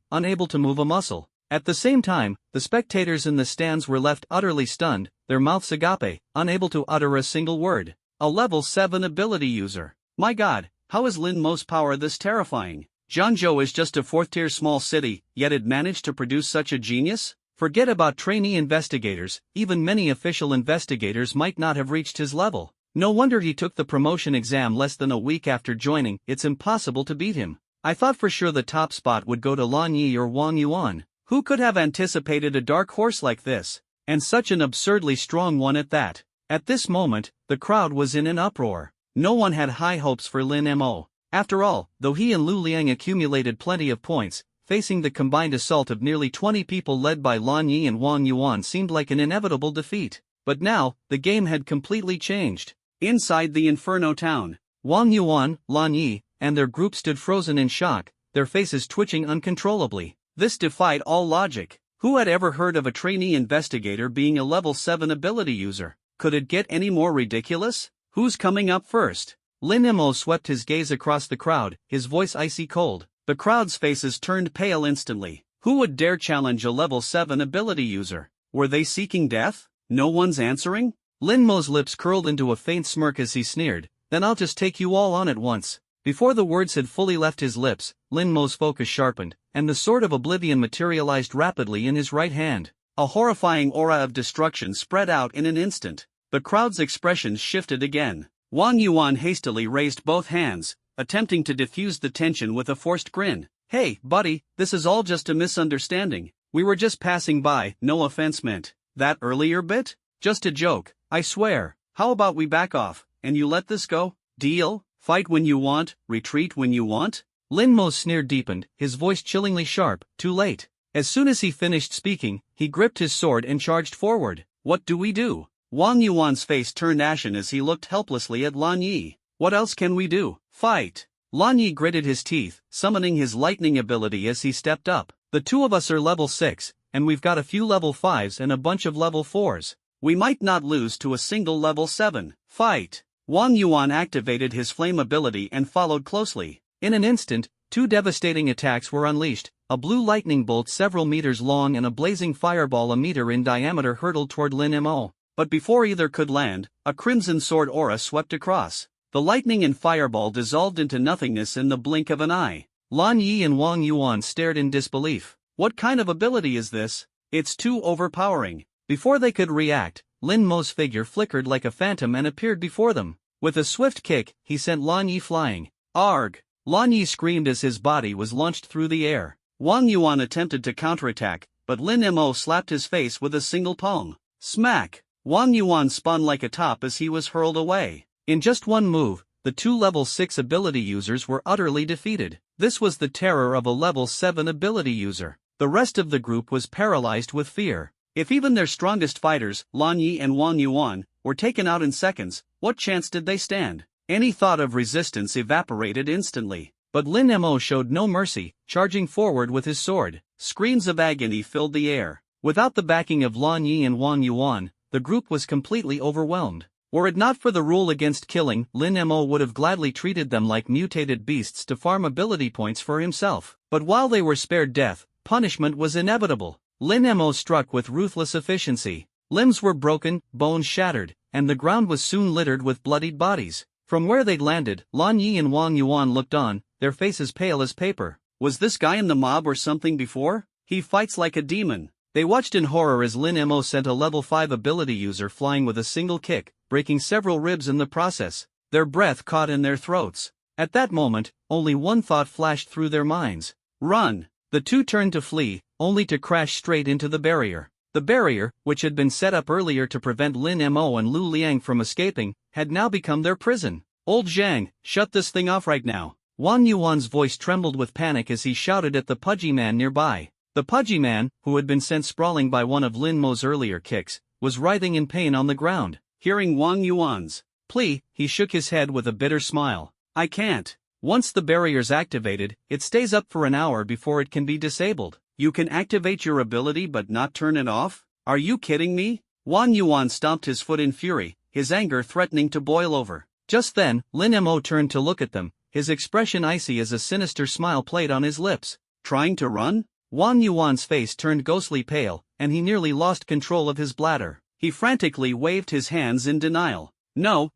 unable to move a muscle. At the same time, the spectators in the stands were left utterly stunned, their mouths agape, unable to utter a single word. A level 7 ability user. My god, how is Lin Mo's power this terrifying? Zhengzhou is just a 4th-tier small city, yet it managed to produce such a genius? Forget about trainee investigators, even many official investigators might not have reached his level. No wonder he took the promotion exam less than a week after joining. It's impossible to beat him. I thought for sure the top spot would go to Lan Yi or Wang Yuan. Who could have anticipated a dark horse like this? And such an absurdly strong one at that. At this moment, the crowd was in an uproar. no one had high hopes for Lin Mo. After all, though he and Lu Liang accumulated plenty of points, facing the combined assault of nearly 20 people led by Lan Yi and Wang Yuan seemed like an inevitable defeat. But now, the game had completely changed. Inside the Inferno town, Wang Yuan, Lan Yi, and their group stood frozen in shock, their faces twitching uncontrollably. This defied all logic. Who had ever heard of a trainee investigator being a level 7 ability user? Could it get any more ridiculous? Who's coming up first? Lin Mo swept his gaze across the crowd, his voice icy cold. The crowd's faces turned pale instantly. Who would dare challenge a level 7 ability user? Were they seeking death? No one's answering? Lin Mo's lips curled into a faint smirk as he sneered, "Then I'll just take you all on at once." Before the words had fully left his lips, Lin Mo's focus sharpened, and the sword of oblivion materialized rapidly in his right hand. A horrifying aura of destruction spread out in an instant. The crowd's expressions shifted again. Wang Yuan hastily raised both hands, attempting to diffuse the tension with a forced grin. "Hey, buddy, this is all just a misunderstanding. We were just passing by, no offense meant. That earlier bit? Just a joke, I swear. How about we back off, and you let this go? Deal? Fight when you want, retreat when you want?" Lin Mo's sneer deepened, his voice chillingly sharp. Too late. As soon as he finished speaking, he gripped his sword and charged forward. "What do we do?" Wang Yuan's face turned ashen as he looked helplessly at Lan Yi. "What else can we do? Fight!" Lan Yi gritted his teeth, summoning his lightning ability as he stepped up. "The two of us are level 6, and we've got a few level 5s and a bunch of level 4s. We might not lose to a single level 7. Fight!" Wang Yuan activated his flame ability and followed closely. In an instant, two devastating attacks were unleashed. A blue lightning bolt several meters long and a blazing fireball a meter in diameter hurtled toward Lin Mo. But before either could land, a crimson sword aura swept across. The lightning and fireball dissolved into nothingness in the blink of an eye. Lan Yi and Wang Yuan stared in disbelief. What kind of ability is this? It's too overpowering. Before they could react, Lin Mo's figure flickered like a phantom and appeared before them. With a swift kick, he sent Lan Yi flying. Arg! Lan Yi screamed as his body was launched through the air. Wang Yuan attempted to counterattack, but Lin Mo slapped his face with a single palm. Smack! Wang Yuan spun like a top as he was hurled away. In just one move, the two level 6 ability users were utterly defeated. This was the terror of a level 7 ability user. The rest of the group was paralyzed with fear. If even their strongest fighters, Lan Yi and Wang Yuan, were taken out in seconds, what chance did they stand? Any thought of resistance evaporated instantly. But Lin Mo showed no mercy, charging forward with his sword. Screams of agony filled the air. Without the backing of Lan Yi and Wang Yuan, the group was completely overwhelmed. Were it not for the rule against killing, Lin Mo would have gladly treated them like mutated beasts to farm ability points for himself. But while they were spared death, punishment was inevitable. Lin Mo struck with ruthless efficiency. Limbs were broken, bones shattered, and the ground was soon littered with bloodied bodies. From where they'd landed, Lan Yi and Wang Yuan looked on, their faces pale as paper. Was this guy in the mob or something before? He fights like a demon. They watched in horror as Lin Mo sent a level 5 ability user flying with a single kick, breaking several ribs in the process. Their breath caught in their throats. At that moment, only one thought flashed through their minds. Run! The two turned to flee, only to crash straight into the barrier. The barrier, which had been set up earlier to prevent Lin Mo and Lu Liang from escaping, had now become their prison. "Old Zhang, shut this thing off right now." Wang Yuan's voice trembled with panic as he shouted at the pudgy man nearby. The pudgy man, who had been sent sprawling by one of Lin Mo's earlier kicks, was writhing in pain on the ground. Hearing Wang Yuan's plea, he shook his head with a bitter smile. "I can't. Once the barrier's activated, it stays up for an hour before it can be disabled." "You can activate your ability but not turn it off? Are you kidding me?" Wang Yuan stomped his foot in fury, his anger threatening to boil over. Just then, Lin Mo turned to look at them, his expression icy as a sinister smile played on his lips. "Trying to run?" Wang Yuan's face turned ghostly pale, and he nearly lost control of his bladder. He frantically waved his hands in denial. No,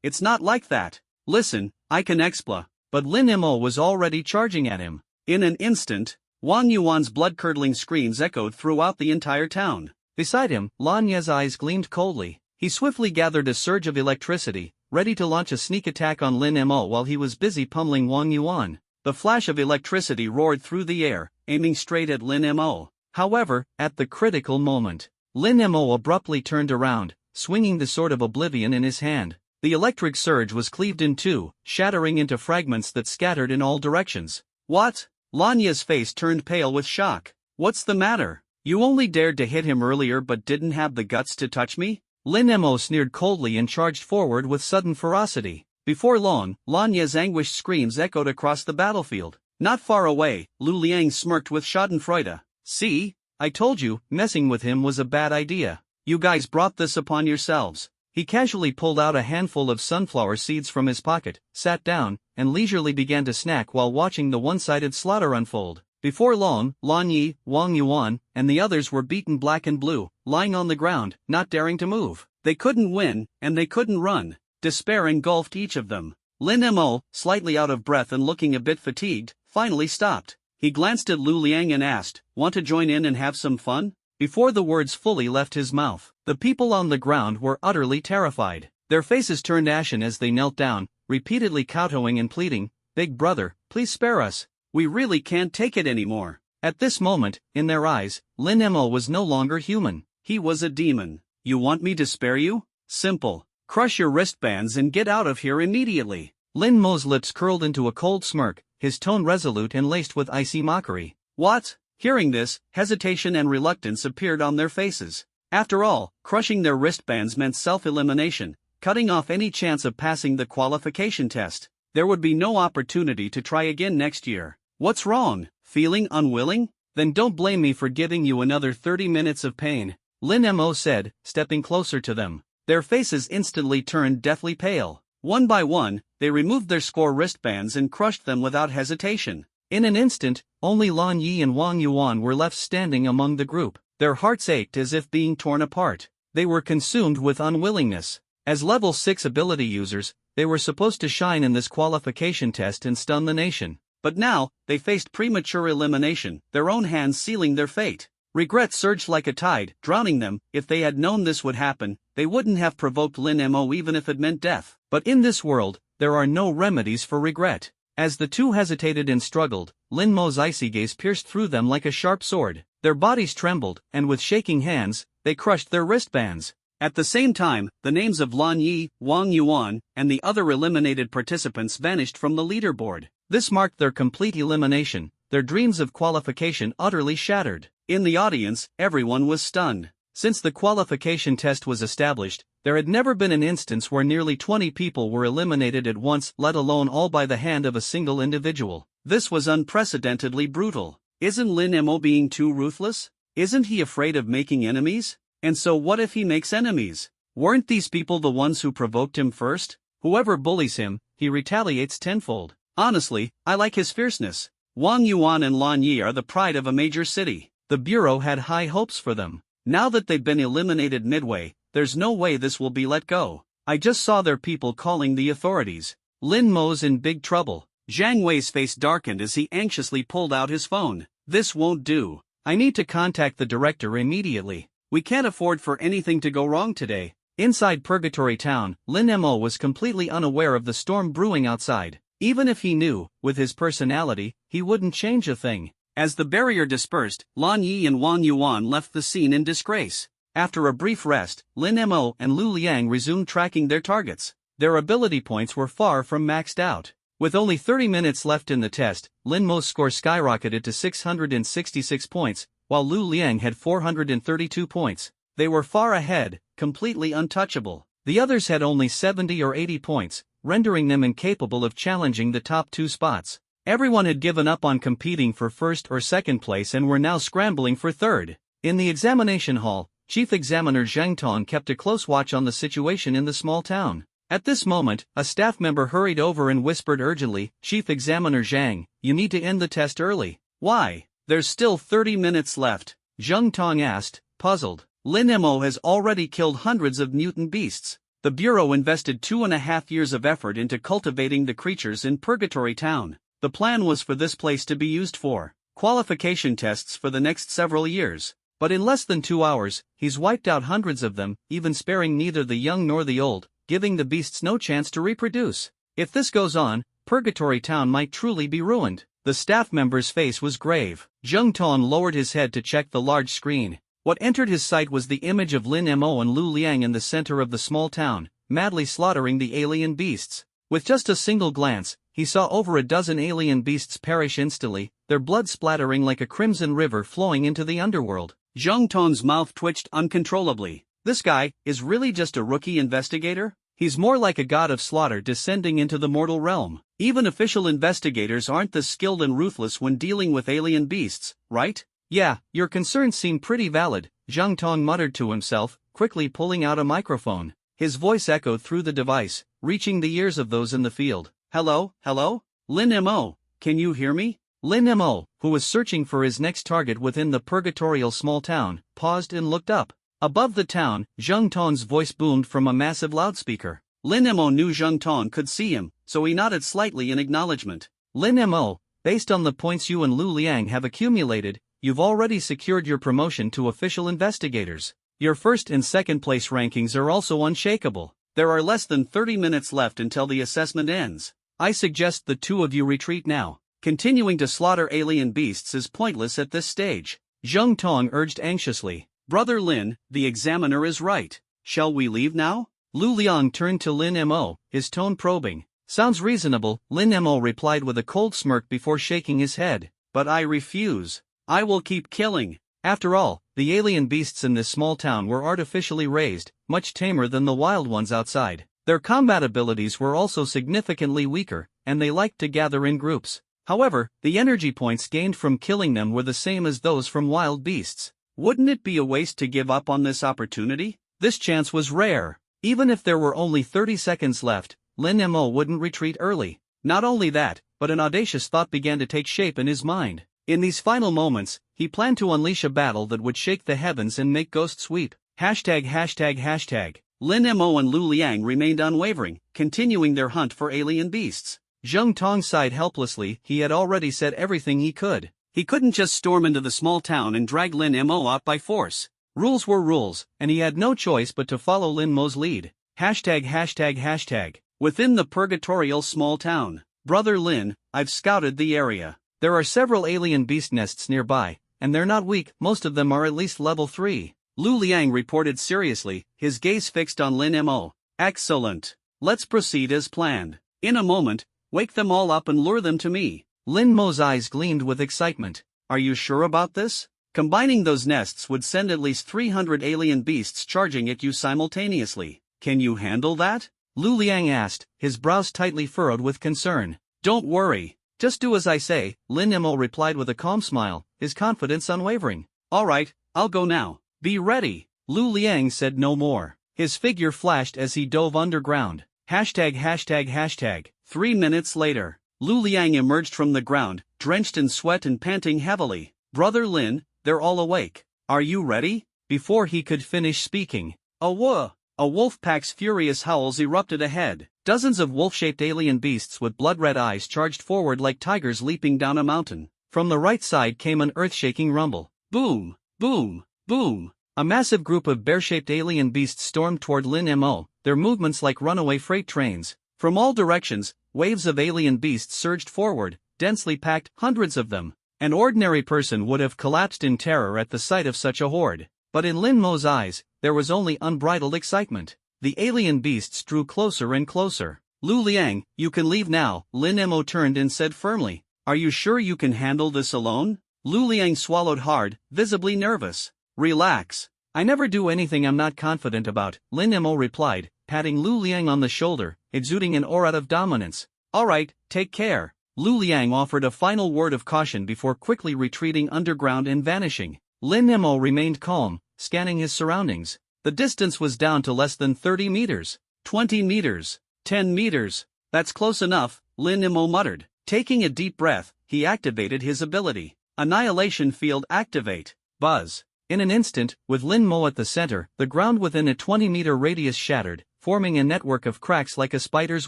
it's not like that. Listen, I can expla." But Lin Mo was already charging at him. In an instant, Wang Yuan's blood-curdling screams echoed throughout the entire town. Beside him, Lan Ye's eyes gleamed coldly. He swiftly gathered a surge of electricity, ready to launch a sneak attack on Lin Mo while he was busy pummeling Wang Yuan. The flash of electricity roared through the air, aiming straight at Lin Mo. However, at the critical moment, Lin Mo abruptly turned around, swinging the sword of oblivion in his hand. The electric surge was cleaved in two, shattering into fragments that scattered in all directions. What? Lanya's face turned pale with shock. What's the matter? You only dared to hit him earlier but didn't have the guts to touch me? Lin Mo sneered coldly and charged forward with sudden ferocity. Before long, Lanya's anguished screams echoed across the battlefield. Not far away, Lu Liang smirked with schadenfreude. See? I told you, messing with him was a bad idea. You guys brought this upon yourselves. He casually pulled out a handful of sunflower seeds from his pocket, sat down, and leisurely began to snack while watching the one-sided slaughter unfold. Before long, Lan Yi, Wang Yuan, and the others were beaten black and blue, lying on the ground, not daring to move. They couldn't win, and they couldn't run. Despair engulfed each of them. Lin Mo, slightly out of breath and looking a bit fatigued, finally stopped. He glanced at Lu Liang and asked, "Want to join in and have some fun?" Before the words fully left his mouth, the people on the ground were utterly terrified. Their faces turned ashen as they knelt down, repeatedly kowtowing and pleading, "Big brother, please spare us. We really can't take it anymore." At this moment, in their eyes, Lin Mo was no longer human. He was a demon. "You want me to spare you? Simple. Crush your wristbands and get out of here immediately." Lin Mo's lips curled into a cold smirk, his tone resolute and laced with icy mockery. What? Hearing this, hesitation and reluctance appeared on their faces. After all, crushing their wristbands meant self-elimination, cutting off any chance of passing the qualification test. There would be no opportunity to try again next year. What's wrong? Feeling unwilling? Then don't blame me for giving you another 30 minutes of pain, Lin Mo said, stepping closer to them. Their faces instantly turned deathly pale. One by one, they removed their score wristbands and crushed them without hesitation. In an instant, only Lan Yi and Wang Yuan were left standing among the group. Their hearts ached as if being torn apart. They were consumed with unwillingness. As level 6 ability users, they were supposed to shine in this qualification test and stun the nation. But now, they faced premature elimination, their own hands sealing their fate. Regret surged like a tide, drowning them. If they had known this would happen, they wouldn't have provoked Lin Mo even if it meant death. But in this world, there are no remedies for regret. As the two hesitated and struggled, Lin Mo's icy gaze pierced through them like a sharp sword. Their bodies trembled, and with shaking hands, they crushed their wristbands. At the same time, the names of Lan Yi, Wang Yuan, and the other eliminated participants vanished from the leaderboard. This marked their complete elimination, their dreams of qualification utterly shattered. In the audience, everyone was stunned. Since the qualification test was established, there had never been an instance where nearly 20 people were eliminated at once, let alone all by the hand of a single individual. This was unprecedentedly brutal. Isn't Lin Mo being too ruthless? Isn't he afraid of making enemies? And so what if he makes enemies? Weren't these people the ones who provoked him first? Whoever bullies him, he retaliates tenfold. Honestly, I like his fierceness. Wang Yuan and Lan Yi are the pride of a major city. The Bureau had high hopes for them. Now that they've been eliminated midway, there's no way this will be let go. I just saw their people calling the authorities. Lin Mo's in big trouble. Zhang Wei's face darkened as he anxiously pulled out his phone. This won't do. I need to contact the director immediately. We can't afford for anything to go wrong today. Inside Purgatory Town, Lin Mo was completely unaware of the storm brewing outside. Even if he knew, with his personality, he wouldn't change a thing. As the barrier dispersed, Lan Yi and Wang Yuan left the scene in disgrace. After a brief rest, Lin Mo and Lu Liang resumed tracking their targets. Their ability points were far from maxed out. With only 30 minutes left in the test, Lin Mo's score skyrocketed to 666 points, while Lu Liang had 432 points. They were far ahead, completely untouchable. The others had only 70 or 80 points, rendering them incapable of challenging the top 2 spots. Everyone had given up on competing for first or second place and were now scrambling for third. In the examination hall, Chief Examiner Zhang Tong kept a close watch on the situation in the small town. At this moment, a staff member hurried over and whispered urgently, "Chief Examiner Zhang, you need to end the test early." "Why? There's still 30 minutes left," Zhang Tong asked, puzzled. Lin Mo has already killed hundreds of mutant beasts. The Bureau invested 2.5 years of effort into cultivating the creatures in Purgatory Town. The plan was for this place to be used for qualification tests for the next several years. But in less than 2 hours, he's wiped out hundreds of them, even sparing neither the young nor the old, giving the beasts no chance to reproduce. If this goes on, Purgatory Town might truly be ruined. The staff member's face was grave. Zhang Tong lowered his head to check the large screen. What entered his sight was the image of Lin Mo and Lu Liang in the center of the small town, madly slaughtering the alien beasts. With just a single glance, he saw over a dozen alien beasts perish instantly, their blood splattering like a crimson river flowing into the underworld. Zheng Tong's mouth twitched uncontrollably. This guy is really just a rookie investigator? He's more like a god of slaughter descending into the mortal realm. Even official investigators aren't this skilled and ruthless when dealing with alien beasts, right? Yeah, your concerns seem pretty valid, Zheng Tong muttered to himself, quickly pulling out a microphone. His voice echoed through the device, reaching the ears of those in the field. Hello, hello? Lin Mo, can you hear me? Lin Mo, who was searching for his next target within the purgatorial small town, paused and looked up. Above the town, Zheng Tong's voice boomed from a massive loudspeaker. Lin Mo knew Zheng Tong could see him, so he nodded slightly in acknowledgement. Lin Mo, based on the points you and Lu Liang have accumulated, you've already secured your promotion to official investigators. Your first and second place rankings are also unshakable. There are less than 30 minutes left until the assessment ends. I suggest the two of you retreat now. Continuing to slaughter alien beasts is pointless at this stage. Zheng Tong urged anxiously. Brother Lin, the examiner is right. Shall we leave now? Lu Liang turned to Lin Mo, his tone probing. Sounds reasonable, Lin Mo replied with a cold smirk before shaking his head. But I refuse. I will keep killing. After all, the alien beasts in this small town were artificially raised, much tamer than the wild ones outside. Their combat abilities were also significantly weaker, and they liked to gather in groups. However, the energy points gained from killing them were the same as those from wild beasts. Wouldn't it be a waste to give up on this opportunity? This chance was rare. Even if there were only 30 seconds left, Lin Mo wouldn't retreat early. Not only that, but an audacious thought began to take shape in his mind. In these final moments, he planned to unleash a battle that would shake the heavens and make ghosts weep. ####. Lin Mo and Lu Liang remained unwavering, continuing their hunt for alien beasts. Zheng Tong sighed helplessly. He had already said everything he could. He couldn't just storm into the small town and drag Lin Mo out by force. Rules were rules, and he had no choice but to follow Lin Mo's lead. ###. Within the purgatorial small town. Brother Lin, I've scouted the area. There are several alien beast nests nearby, and they're not weak, most of them are at least level 3. Lu Liang reported seriously, his gaze fixed on Lin Mo. Excellent. Let's proceed as planned. In a moment, wake them all up and lure them to me. Lin Mo's eyes gleamed with excitement. Are you sure about this? Combining those nests would send at least 300 alien beasts charging at you simultaneously. Can you handle that? Lu Liang asked, his brows tightly furrowed with concern. Don't worry. Just do as I say, Lin Mo replied with a calm smile, his confidence unwavering. Alright, I'll go now. Be ready. Lu Liang said no more. His figure flashed as he dove underground. ###. 3 minutes later, Lu Liang emerged from the ground, drenched in sweat and panting heavily. Brother Lin, they're all awake. Are you ready? Before he could finish speaking, a wolf pack's furious howls erupted ahead. Dozens of wolf-shaped alien beasts with blood-red eyes charged forward like tigers leaping down a mountain. From the right side came an earth-shaking rumble. Boom, boom, boom. A massive group of bear-shaped alien beasts stormed toward Lin Mo, their movements like runaway freight trains. From all directions, waves of alien beasts surged forward, densely packed, hundreds of them. An ordinary person would have collapsed in terror at the sight of such a horde. But in Lin Mo's eyes, there was only unbridled excitement. The alien beasts drew closer and closer. Lu Liang, you can leave now, Lin Mo turned and said firmly. Are you sure you can handle this alone? Lu Liang swallowed hard, visibly nervous. Relax. I never do anything I'm not confident about, Lin Mo replied, patting Lu Liang on the shoulder, exuding an aura of dominance. Alright, take care. Lu Liang offered a final word of caution before quickly retreating underground and vanishing. Lin Mo remained calm, scanning his surroundings. The distance was down to less than 30 meters. 20 meters. 10 meters. That's close enough, Lin Mo muttered. Taking a deep breath, he activated his ability. Annihilation Field Activate. Buzz. In an instant, with Lin Mo at the center, the ground within a 20-meter radius shattered, forming a network of cracks like a spider's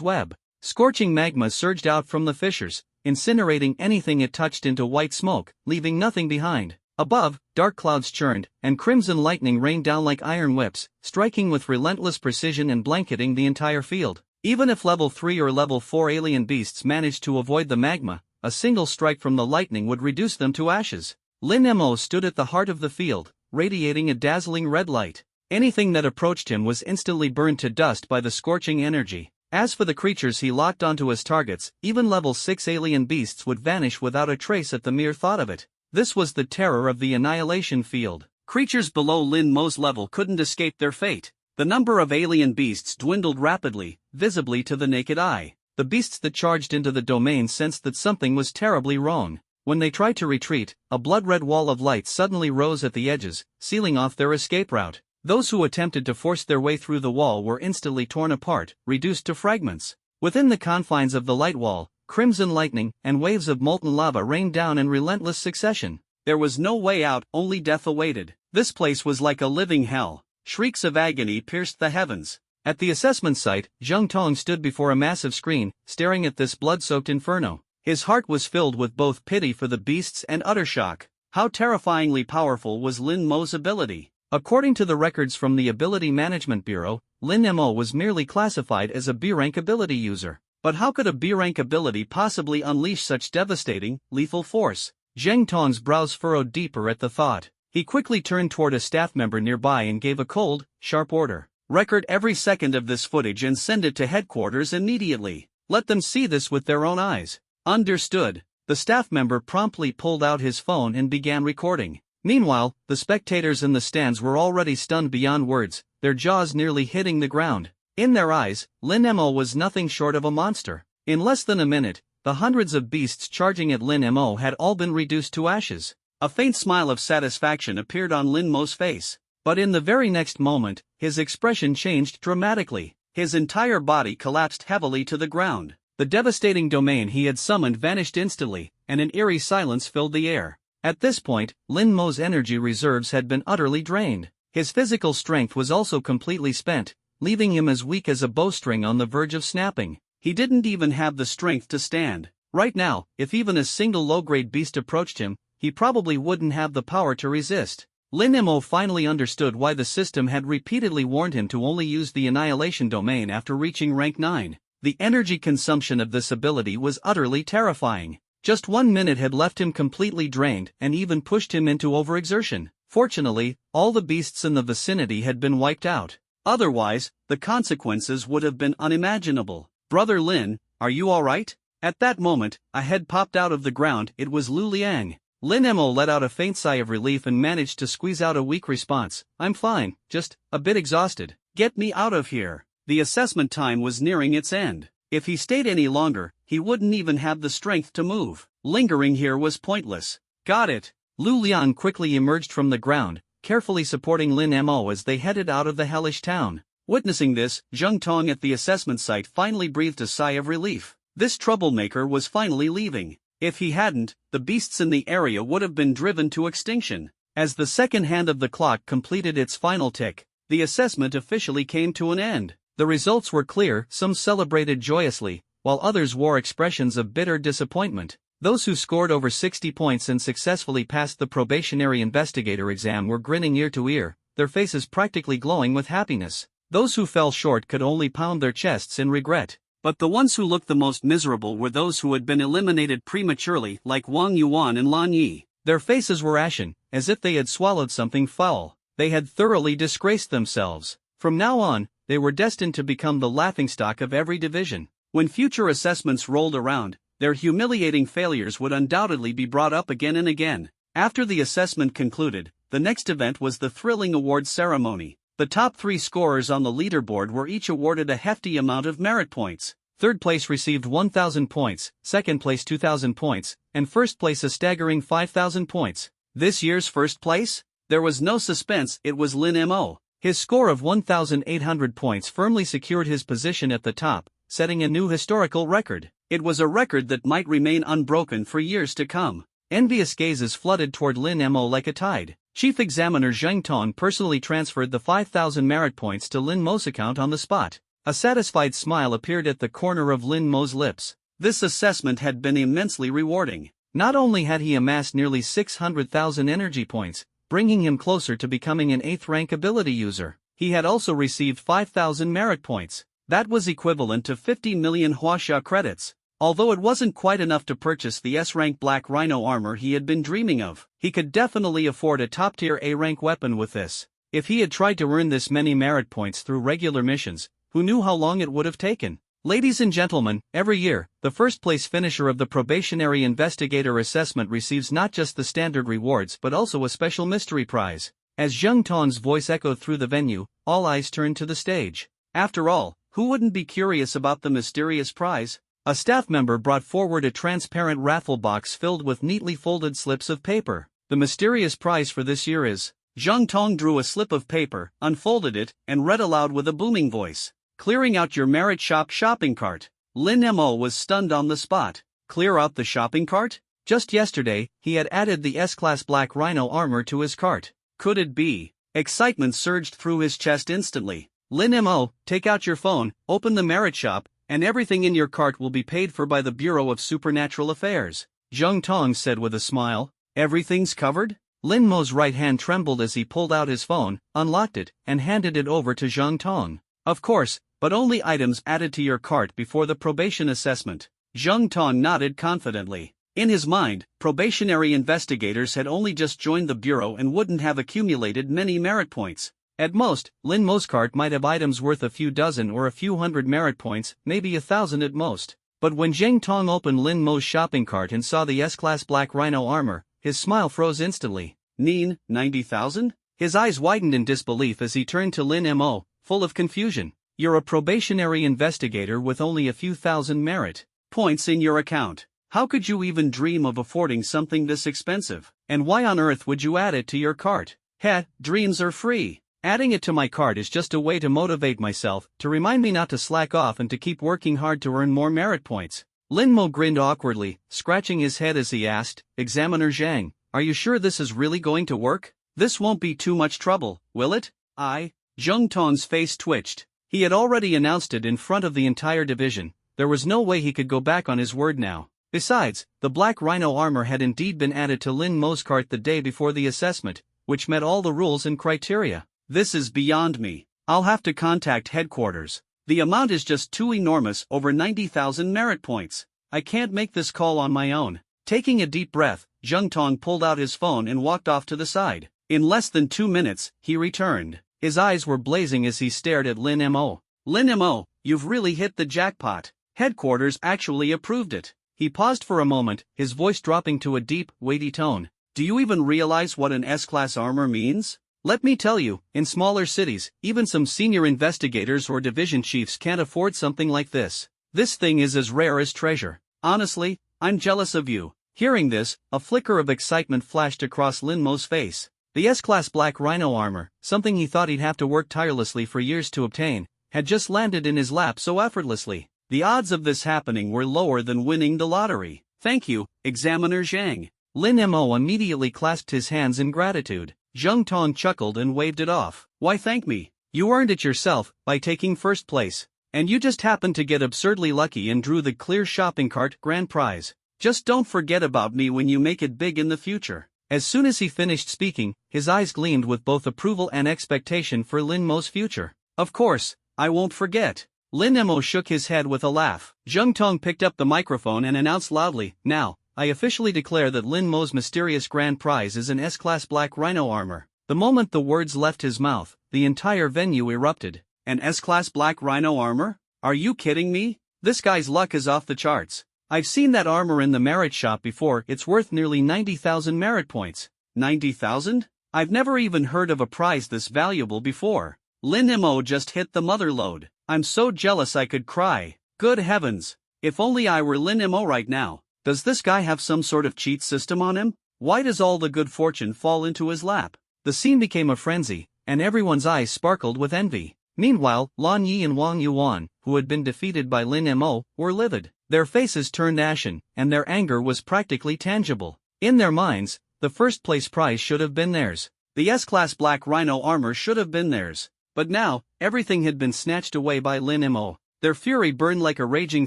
web. Scorching magma surged out from the fissures, incinerating anything it touched into white smoke, leaving nothing behind. Above, dark clouds churned, and crimson lightning rained down like iron whips, striking with relentless precision and blanketing the entire field. Even if level 3 or level 4 alien beasts managed to avoid the magma, a single strike from the lightning would reduce them to ashes. Lin Mo stood at the heart of the field, radiating a dazzling red light. Anything that approached him was instantly burned to dust by the scorching energy. As for the creatures he locked onto as targets, even level 6 alien beasts would vanish without a trace at the mere thought of it. This was the terror of the annihilation field. Creatures below Lin Mo's level couldn't escape their fate. The number of alien beasts dwindled rapidly, visibly to the naked eye. The beasts that charged into the domain sensed that something was terribly wrong. When they tried to retreat, a blood-red wall of light suddenly rose at the edges, sealing off their escape route. Those who attempted to force their way through the wall were instantly torn apart, reduced to fragments. Within the confines of the light wall, crimson lightning and waves of molten lava rained down in relentless succession. There was no way out, only death awaited. This place was like a living hell. Shrieks of agony pierced the heavens. At the assessment site, Zheng Tong stood before a massive screen, staring at this blood-soaked inferno. His heart was filled with both pity for the beasts and utter shock. How terrifyingly powerful was Lin Mo's ability? According to the records from the Ability Management Bureau, Lin Mo was merely classified as a B-rank ability user. But how could a B-rank ability possibly unleash such devastating, lethal force? Zheng Tong's brows furrowed deeper at the thought. He quickly turned toward a staff member nearby and gave a cold, sharp order. Record every second of this footage and send it to headquarters immediately. Let them see this with their own eyes. Understood. The staff member promptly pulled out his phone and began recording. Meanwhile, the spectators in the stands were already stunned beyond words, their jaws nearly hitting the ground. In their eyes, Lin Mo was nothing short of a monster. In less than a minute, the hundreds of beasts charging at Lin Mo had all been reduced to ashes. A faint smile of satisfaction appeared on Lin Mo's face. But in the very next moment, his expression changed dramatically. His entire body collapsed heavily to the ground. The devastating domain he had summoned vanished instantly, and an eerie silence filled the air. At this point, Lin Mo's energy reserves had been utterly drained. His physical strength was also completely spent, leaving him as weak as a bowstring on the verge of snapping. He didn't even have the strength to stand. Right now, if even a single low-grade beast approached him, he probably wouldn't have the power to resist. Lin Mo finally understood why the system had repeatedly warned him to only use the Annihilation domain after reaching rank 9. The energy consumption of this ability was utterly terrifying. Just 1 minute had left him completely drained and even pushed him into overexertion. Fortunately, all the beasts in the vicinity had been wiped out. Otherwise, the consequences would have been unimaginable. "Brother Lin, are you alright?" At that moment, a head popped out of the ground. It was Lu Liang. Lin Mo let out a faint sigh of relief and managed to squeeze out a weak response. "I'm fine, just a bit exhausted." "Get me out of here." The assessment time was nearing its end. If he stayed any longer, he wouldn't even have the strength to move. Lingering here was pointless. "Got it." Lu Liang quickly emerged from the ground, carefully supporting Lin Mo as they headed out of the hellish town. Witnessing this, Zheng Tong at the assessment site finally breathed a sigh of relief. This troublemaker was finally leaving. If he hadn't, the beasts in the area would have been driven to extinction. As the second hand of the clock completed its final tick, the assessment officially came to an end. The results were clear. Some celebrated joyously, while others wore expressions of bitter disappointment. Those who scored over 60 points and successfully passed the probationary investigator exam were grinning ear to ear, their faces practically glowing with happiness. Those who fell short could only pound their chests in regret. But the ones who looked the most miserable were those who had been eliminated prematurely, like Wang Yuan and Lan Yi. Their faces were ashen, as if they had swallowed something foul. They had thoroughly disgraced themselves. From now on, they were destined to become the laughingstock of every division. When future assessments rolled around, their humiliating failures would undoubtedly be brought up again and again. After the assessment concluded, the next event was the thrilling awards ceremony. The top 3 scorers on the leaderboard were each awarded a hefty amount of merit points. Third place received 1,000 points, second place 2,000 points, and first place a staggering 5,000 points. This year's first place? There was no suspense, it was Lin Mo. His score of 1,800 points firmly secured his position at the top, setting a new historical record. It was a record that might remain unbroken for years to come. Envious gazes flooded toward Lin Mo like a tide. Chief Examiner Zheng Tong personally transferred the 5,000 merit points to Lin Mo's account on the spot. A satisfied smile appeared at the corner of Lin Mo's lips. This assessment had been immensely rewarding. Not only had he amassed nearly 600,000 energy points, bringing him closer to becoming an 8th rank ability user, he had also received 5,000 merit points. That was equivalent to 50 million Huaxia credits. Although it wasn't quite enough to purchase the S-rank Black Rhino armor he had been dreaming of, he could definitely afford a top-tier A-rank weapon with this. If he had tried to earn this many merit points through regular missions, who knew how long it would have taken? Ladies and gentlemen, every year, the first-place finisher of the probationary investigator assessment receives not just the standard rewards but also a special mystery prize. As Zheng Tong's voice echoed through the venue, all eyes turned to the stage. After all, who wouldn't be curious about the mysterious prize? A staff member brought forward a transparent raffle box filled with neatly folded slips of paper. The mysterious prize for this year is... Zheng Tong drew a slip of paper, unfolded it, and read aloud with a booming voice. Clearing out your merit shop shopping cart. Lin Mo was stunned on the spot. Clear out the shopping cart? Just yesterday, he had added the S-Class Black Rhino armor to his cart. Could it be? Excitement surged through his chest instantly. Lin Mo, take out your phone, open the merit shop, and everything in your cart will be paid for by the Bureau of Supernatural Affairs. Zheng Tong said with a smile. Everything's covered? Lin Mo's right hand trembled as he pulled out his phone, unlocked it, and handed it over to Zheng Tong. Of course, but only items added to your cart before the probation assessment. Zheng Tong nodded confidently. In his mind, probationary investigators had only just joined the bureau and wouldn't have accumulated many merit points. At most, Lin Mo's cart might have items worth a few dozen or a few hundred merit points, maybe 1,000 at most. But when Zheng Tong opened Lin Mo's shopping cart and saw the S-Class Black Rhino armor, his smile froze instantly. 90,000? His eyes widened in disbelief as he turned to Lin Mo, full of confusion. You're a probationary investigator with only a few thousand merit points in your account. How could you even dream of affording something this expensive? And why on earth would you add it to your cart? Heh, dreams are free. Adding it to my cart is just a way to motivate myself, to remind me not to slack off and to keep working hard to earn more merit points. Lin Mo grinned awkwardly, scratching his head as he asked, Examiner Zhang, are you sure this is really going to work? This won't be too much trouble, will it? Zheng Tong's face twitched. He had already announced it in front of the entire division. There was no way he could go back on his word now. Besides, the Black Rhino armor had indeed been added to Lin Mo's cart the day before the assessment, which met all the rules and criteria. This is beyond me. I'll have to contact headquarters. The amount is just too enormous, over 90,000 merit points. I can't make this call on my own. Taking a deep breath, Zheng Tong pulled out his phone and walked off to the side. In less than 2 minutes, he returned. His eyes were blazing as he stared at Lin Mo. Lin Mo, you've really hit the jackpot. Headquarters actually approved it. He paused for a moment, his voice dropping to a deep, weighty tone. Do you even realize what an S-Class armor means? Let me tell you, in smaller cities, even some senior investigators or division chiefs can't afford something like this. This thing is as rare as treasure. Honestly, I'm jealous of you. Hearing this, a flicker of excitement flashed across Lin Mo's face. The S-Class Black Rhino armor, something he thought he'd have to work tirelessly for years to obtain, had just landed in his lap so effortlessly. The odds of this happening were lower than winning the lottery. Thank you, Examiner Zhang. Lin Mo immediately clasped his hands in gratitude. Zheng Tong chuckled and waved it off. Why thank me? You earned it yourself, by taking first place. And you just happened to get absurdly lucky and drew the clear shopping cart grand prize. Just don't forget about me when you make it big in the future. As soon as he finished speaking, his eyes gleamed with both approval and expectation for Lin Mo's future. Of course, I won't forget. Lin Mo shook his head with a laugh. Zheng Tong picked up the microphone and announced loudly, Now, I officially declare that Lin Mo's mysterious grand prize is an S-Class Black Rhino armor. The moment the words left his mouth, the entire venue erupted. An S-Class Black Rhino armor? Are you kidding me? This guy's luck is off the charts. I've seen that armor in the merit shop before. It's worth nearly 90,000 merit points. 90,000? I've never even heard of a prize this valuable before. Lin Mo just hit the mother lode. I'm so jealous I could cry. Good heavens. If only I were Lin Mo right now. Does this guy have some sort of cheat system on him? Why does all the good fortune fall into his lap? The scene became a frenzy, and everyone's eyes sparkled with envy. Meanwhile, Lan Yi and Wang Yuan, who had been defeated by Lin Mo, were livid. Their faces turned ashen, and their anger was practically tangible. In their minds, the first-place prize should have been theirs. The S-Class Black Rhino armor should have been theirs. But now, everything had been snatched away by Lin Mo. Their fury burned like a raging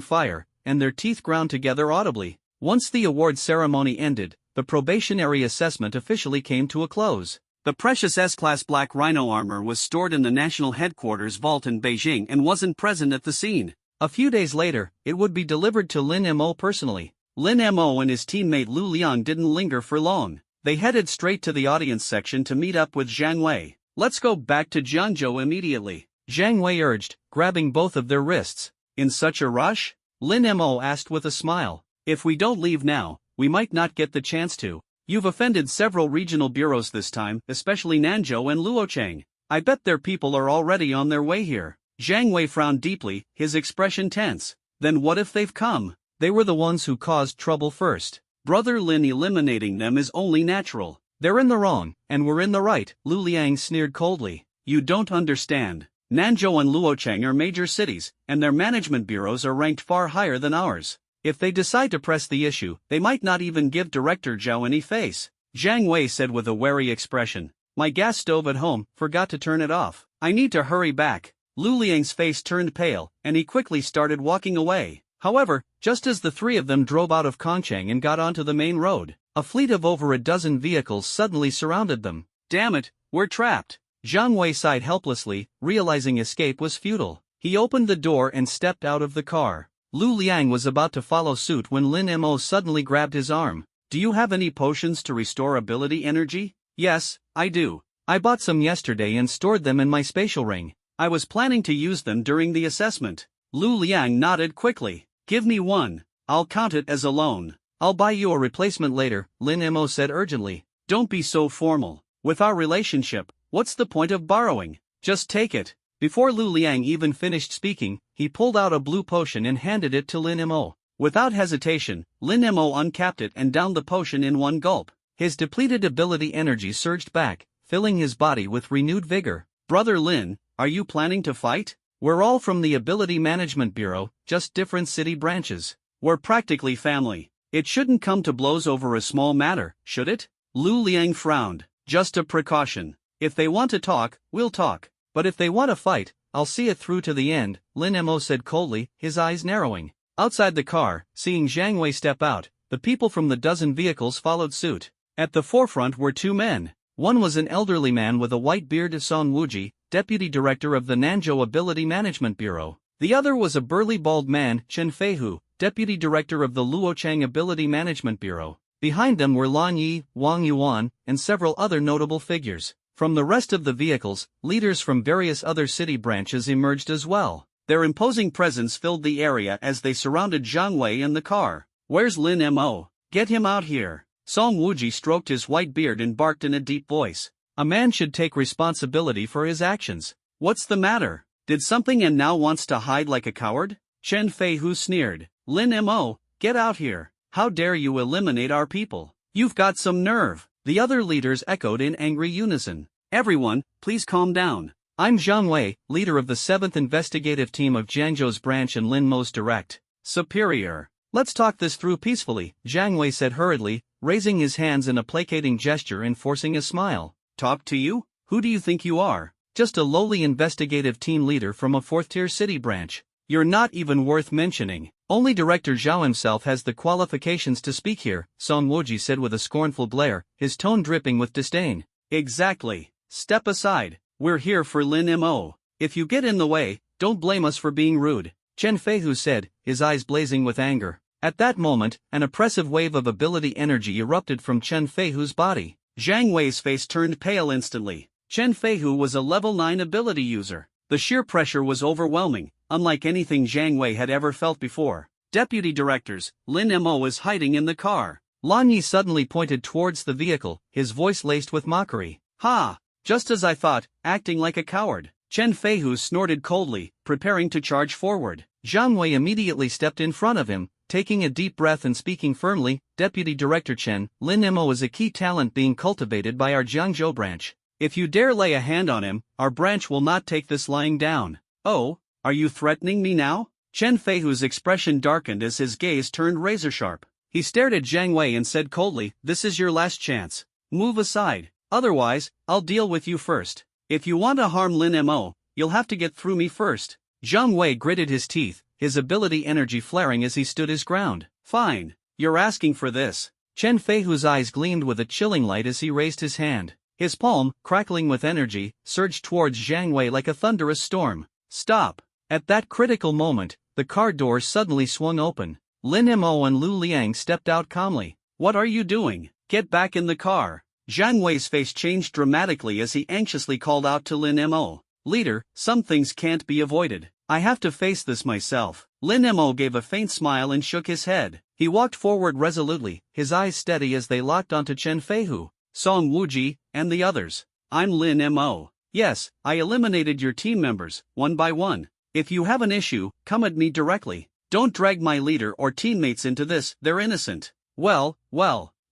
fire, and their teeth ground together audibly. Once the award ceremony ended, the probationary assessment officially came to a close. The precious S-Class Black Rhino armor was stored in the national headquarters vault in Beijing and wasn't present at the scene. A few days later, it would be delivered to Lin Mo personally. Lin Mo and his teammate Lu Liang didn't linger for long. They headed straight to the audience section to meet up with Zhang Wei. Let's go back to Jiangzhou immediately, Zhang Wei urged, grabbing both of their wrists. In such a rush? Lin Mo asked with a smile. If we don't leave now, we might not get the chance to. You've offended several regional bureaus this time, especially Nanzhou and Luocheng. I bet their people are already on their way here. Zhang Wei frowned deeply, his expression tense. Then what if they've come? They were the ones who caused trouble first. Brother Lin, eliminating them is only natural. They're in the wrong, and we're in the right, Lu Liang sneered coldly. You don't understand. Nanzhou and Luocheng are major cities, and their management bureaus are ranked far higher than ours. If they decide to press the issue, they might not even give Director Zhao any face. Zhang Wei said with a wary expression. My gas stove at home forgot to turn it off. I need to hurry back. Lu Liang's face turned pale, and he quickly started walking away. However, just as the three of them drove out of Kongcheng and got onto the main road, a fleet of over a dozen vehicles suddenly surrounded them. Damn it, we're trapped. Zhang Wei sighed helplessly, realizing escape was futile. He opened the door and stepped out of the car. Lu Liang was about to follow suit when Lin Mo suddenly grabbed his arm. Do you have any potions to restore ability energy? Yes, I do. I bought some yesterday and stored them in my spatial ring. I was planning to use them during the assessment. Lu Liang nodded quickly. Give me one. I'll count it as a loan. I'll buy you a replacement later, Lin Mo said urgently. Don't be so formal. With our relationship, what's the point of borrowing? Just take it. Before Lu Liang even finished speaking, he pulled out a blue potion and handed it to Lin Mo. Without hesitation, Lin Mo uncapped it and downed the potion in one gulp. His depleted ability energy surged back, filling his body with renewed vigor. Brother Lin, are you planning to fight? We're all from the Ability Management Bureau, just different city branches. We're practically family. It shouldn't come to blows over a small matter, should it? Lu Liang frowned. Just a precaution. If they want to talk, we'll talk. But if they want to fight, I'll see it through to the end, Lin Mo said coldly, his eyes narrowing. Outside the car, seeing Zhang Wei step out, the people from the dozen vehicles followed suit. At the forefront were two men. One was an elderly man with a white beard, Song Wuji, deputy director of the Nanzhou Ability Management Bureau. The other was a burly bald man, Chen Feihu, deputy director of the Luocheng Ability Management Bureau. Behind them were Lan Yi, Wang Yuan, and several other notable figures. From the rest of the vehicles, leaders from various other city branches emerged as well. Their imposing presence filled the area as they surrounded Zhang Wei in the car. Where's Lin Mo? Get him out here. Song Wuji stroked his white beard and barked in a deep voice. A man should take responsibility for his actions. What's the matter? Did something and now wants to hide like a coward? Chen Feihu sneered. Lin Mo, get out here. How dare you eliminate our people? You've got some nerve. The other leaders echoed in angry unison. Everyone, please calm down. I'm Zhang Wei, leader of the 7th Investigative Team of Jiangzhou's branch and Lin Mo's direct superior. Let's talk this through peacefully, Zhang Wei said hurriedly, raising his hands in a placating gesture and forcing a smile. Talk to you? Who do you think you are? Just a lowly investigative team leader from a 4th-tier city branch. You're not even worth mentioning. Only Director Zhao himself has the qualifications to speak here, Song Wuji said with a scornful glare, his tone dripping with disdain. Exactly. Step aside. We're here for Lin Mo. If you get in the way, don't blame us for being rude, Chen Feihu said, his eyes blazing with anger. At that moment, an oppressive wave of ability energy erupted from Chen Feihu's body. Zhang Wei's face turned pale instantly. Chen Feihu was a level 9 ability user. The sheer pressure was overwhelming, unlike anything Zhang Wei had ever felt before. Deputy directors, Lin Mo is hiding in the car. Lan Yi suddenly pointed towards the vehicle, his voice laced with mockery. Ha! Just as I thought, acting like a coward. Chen Feihu snorted coldly, preparing to charge forward. Zhang Wei immediately stepped in front of him, taking a deep breath and speaking firmly. Deputy Director Chen, Lin Mo is a key talent being cultivated by our Jiangzhou branch. If you dare lay a hand on him, our branch will not take this lying down. Oh, are you threatening me now? Chen Feihu's expression darkened as his gaze turned razor-sharp. He stared at Zhang Wei and said coldly, this is your last chance. Move aside. Otherwise, I'll deal with you first. If you want to harm Lin Mo, you'll have to get through me first. Zhang Wei gritted his teeth, his ability energy flaring as he stood his ground. Fine. You're asking for this. Chen Feihu's eyes gleamed with a chilling light as he raised his hand. His palm, crackling with energy, surged towards Zhang Wei like a thunderous storm. Stop. At that critical moment, the car doors suddenly swung open. Lin Mo and Lu Liang stepped out calmly. What are you doing? Get back in the car. Jiang Wei's face changed dramatically as he anxiously called out to Lin Mo. Leader, some things can't be avoided. I have to face this myself. Lin Mo gave a faint smile and shook his head. He walked forward resolutely, his eyes steady as they locked onto Chen Feihu, Song Wuji, and the others. I'm Lin Mo. Yes, I eliminated your team members, one by one. If you have an issue, come at me directly. Don't drag my leader or teammates into this, they're innocent. Well,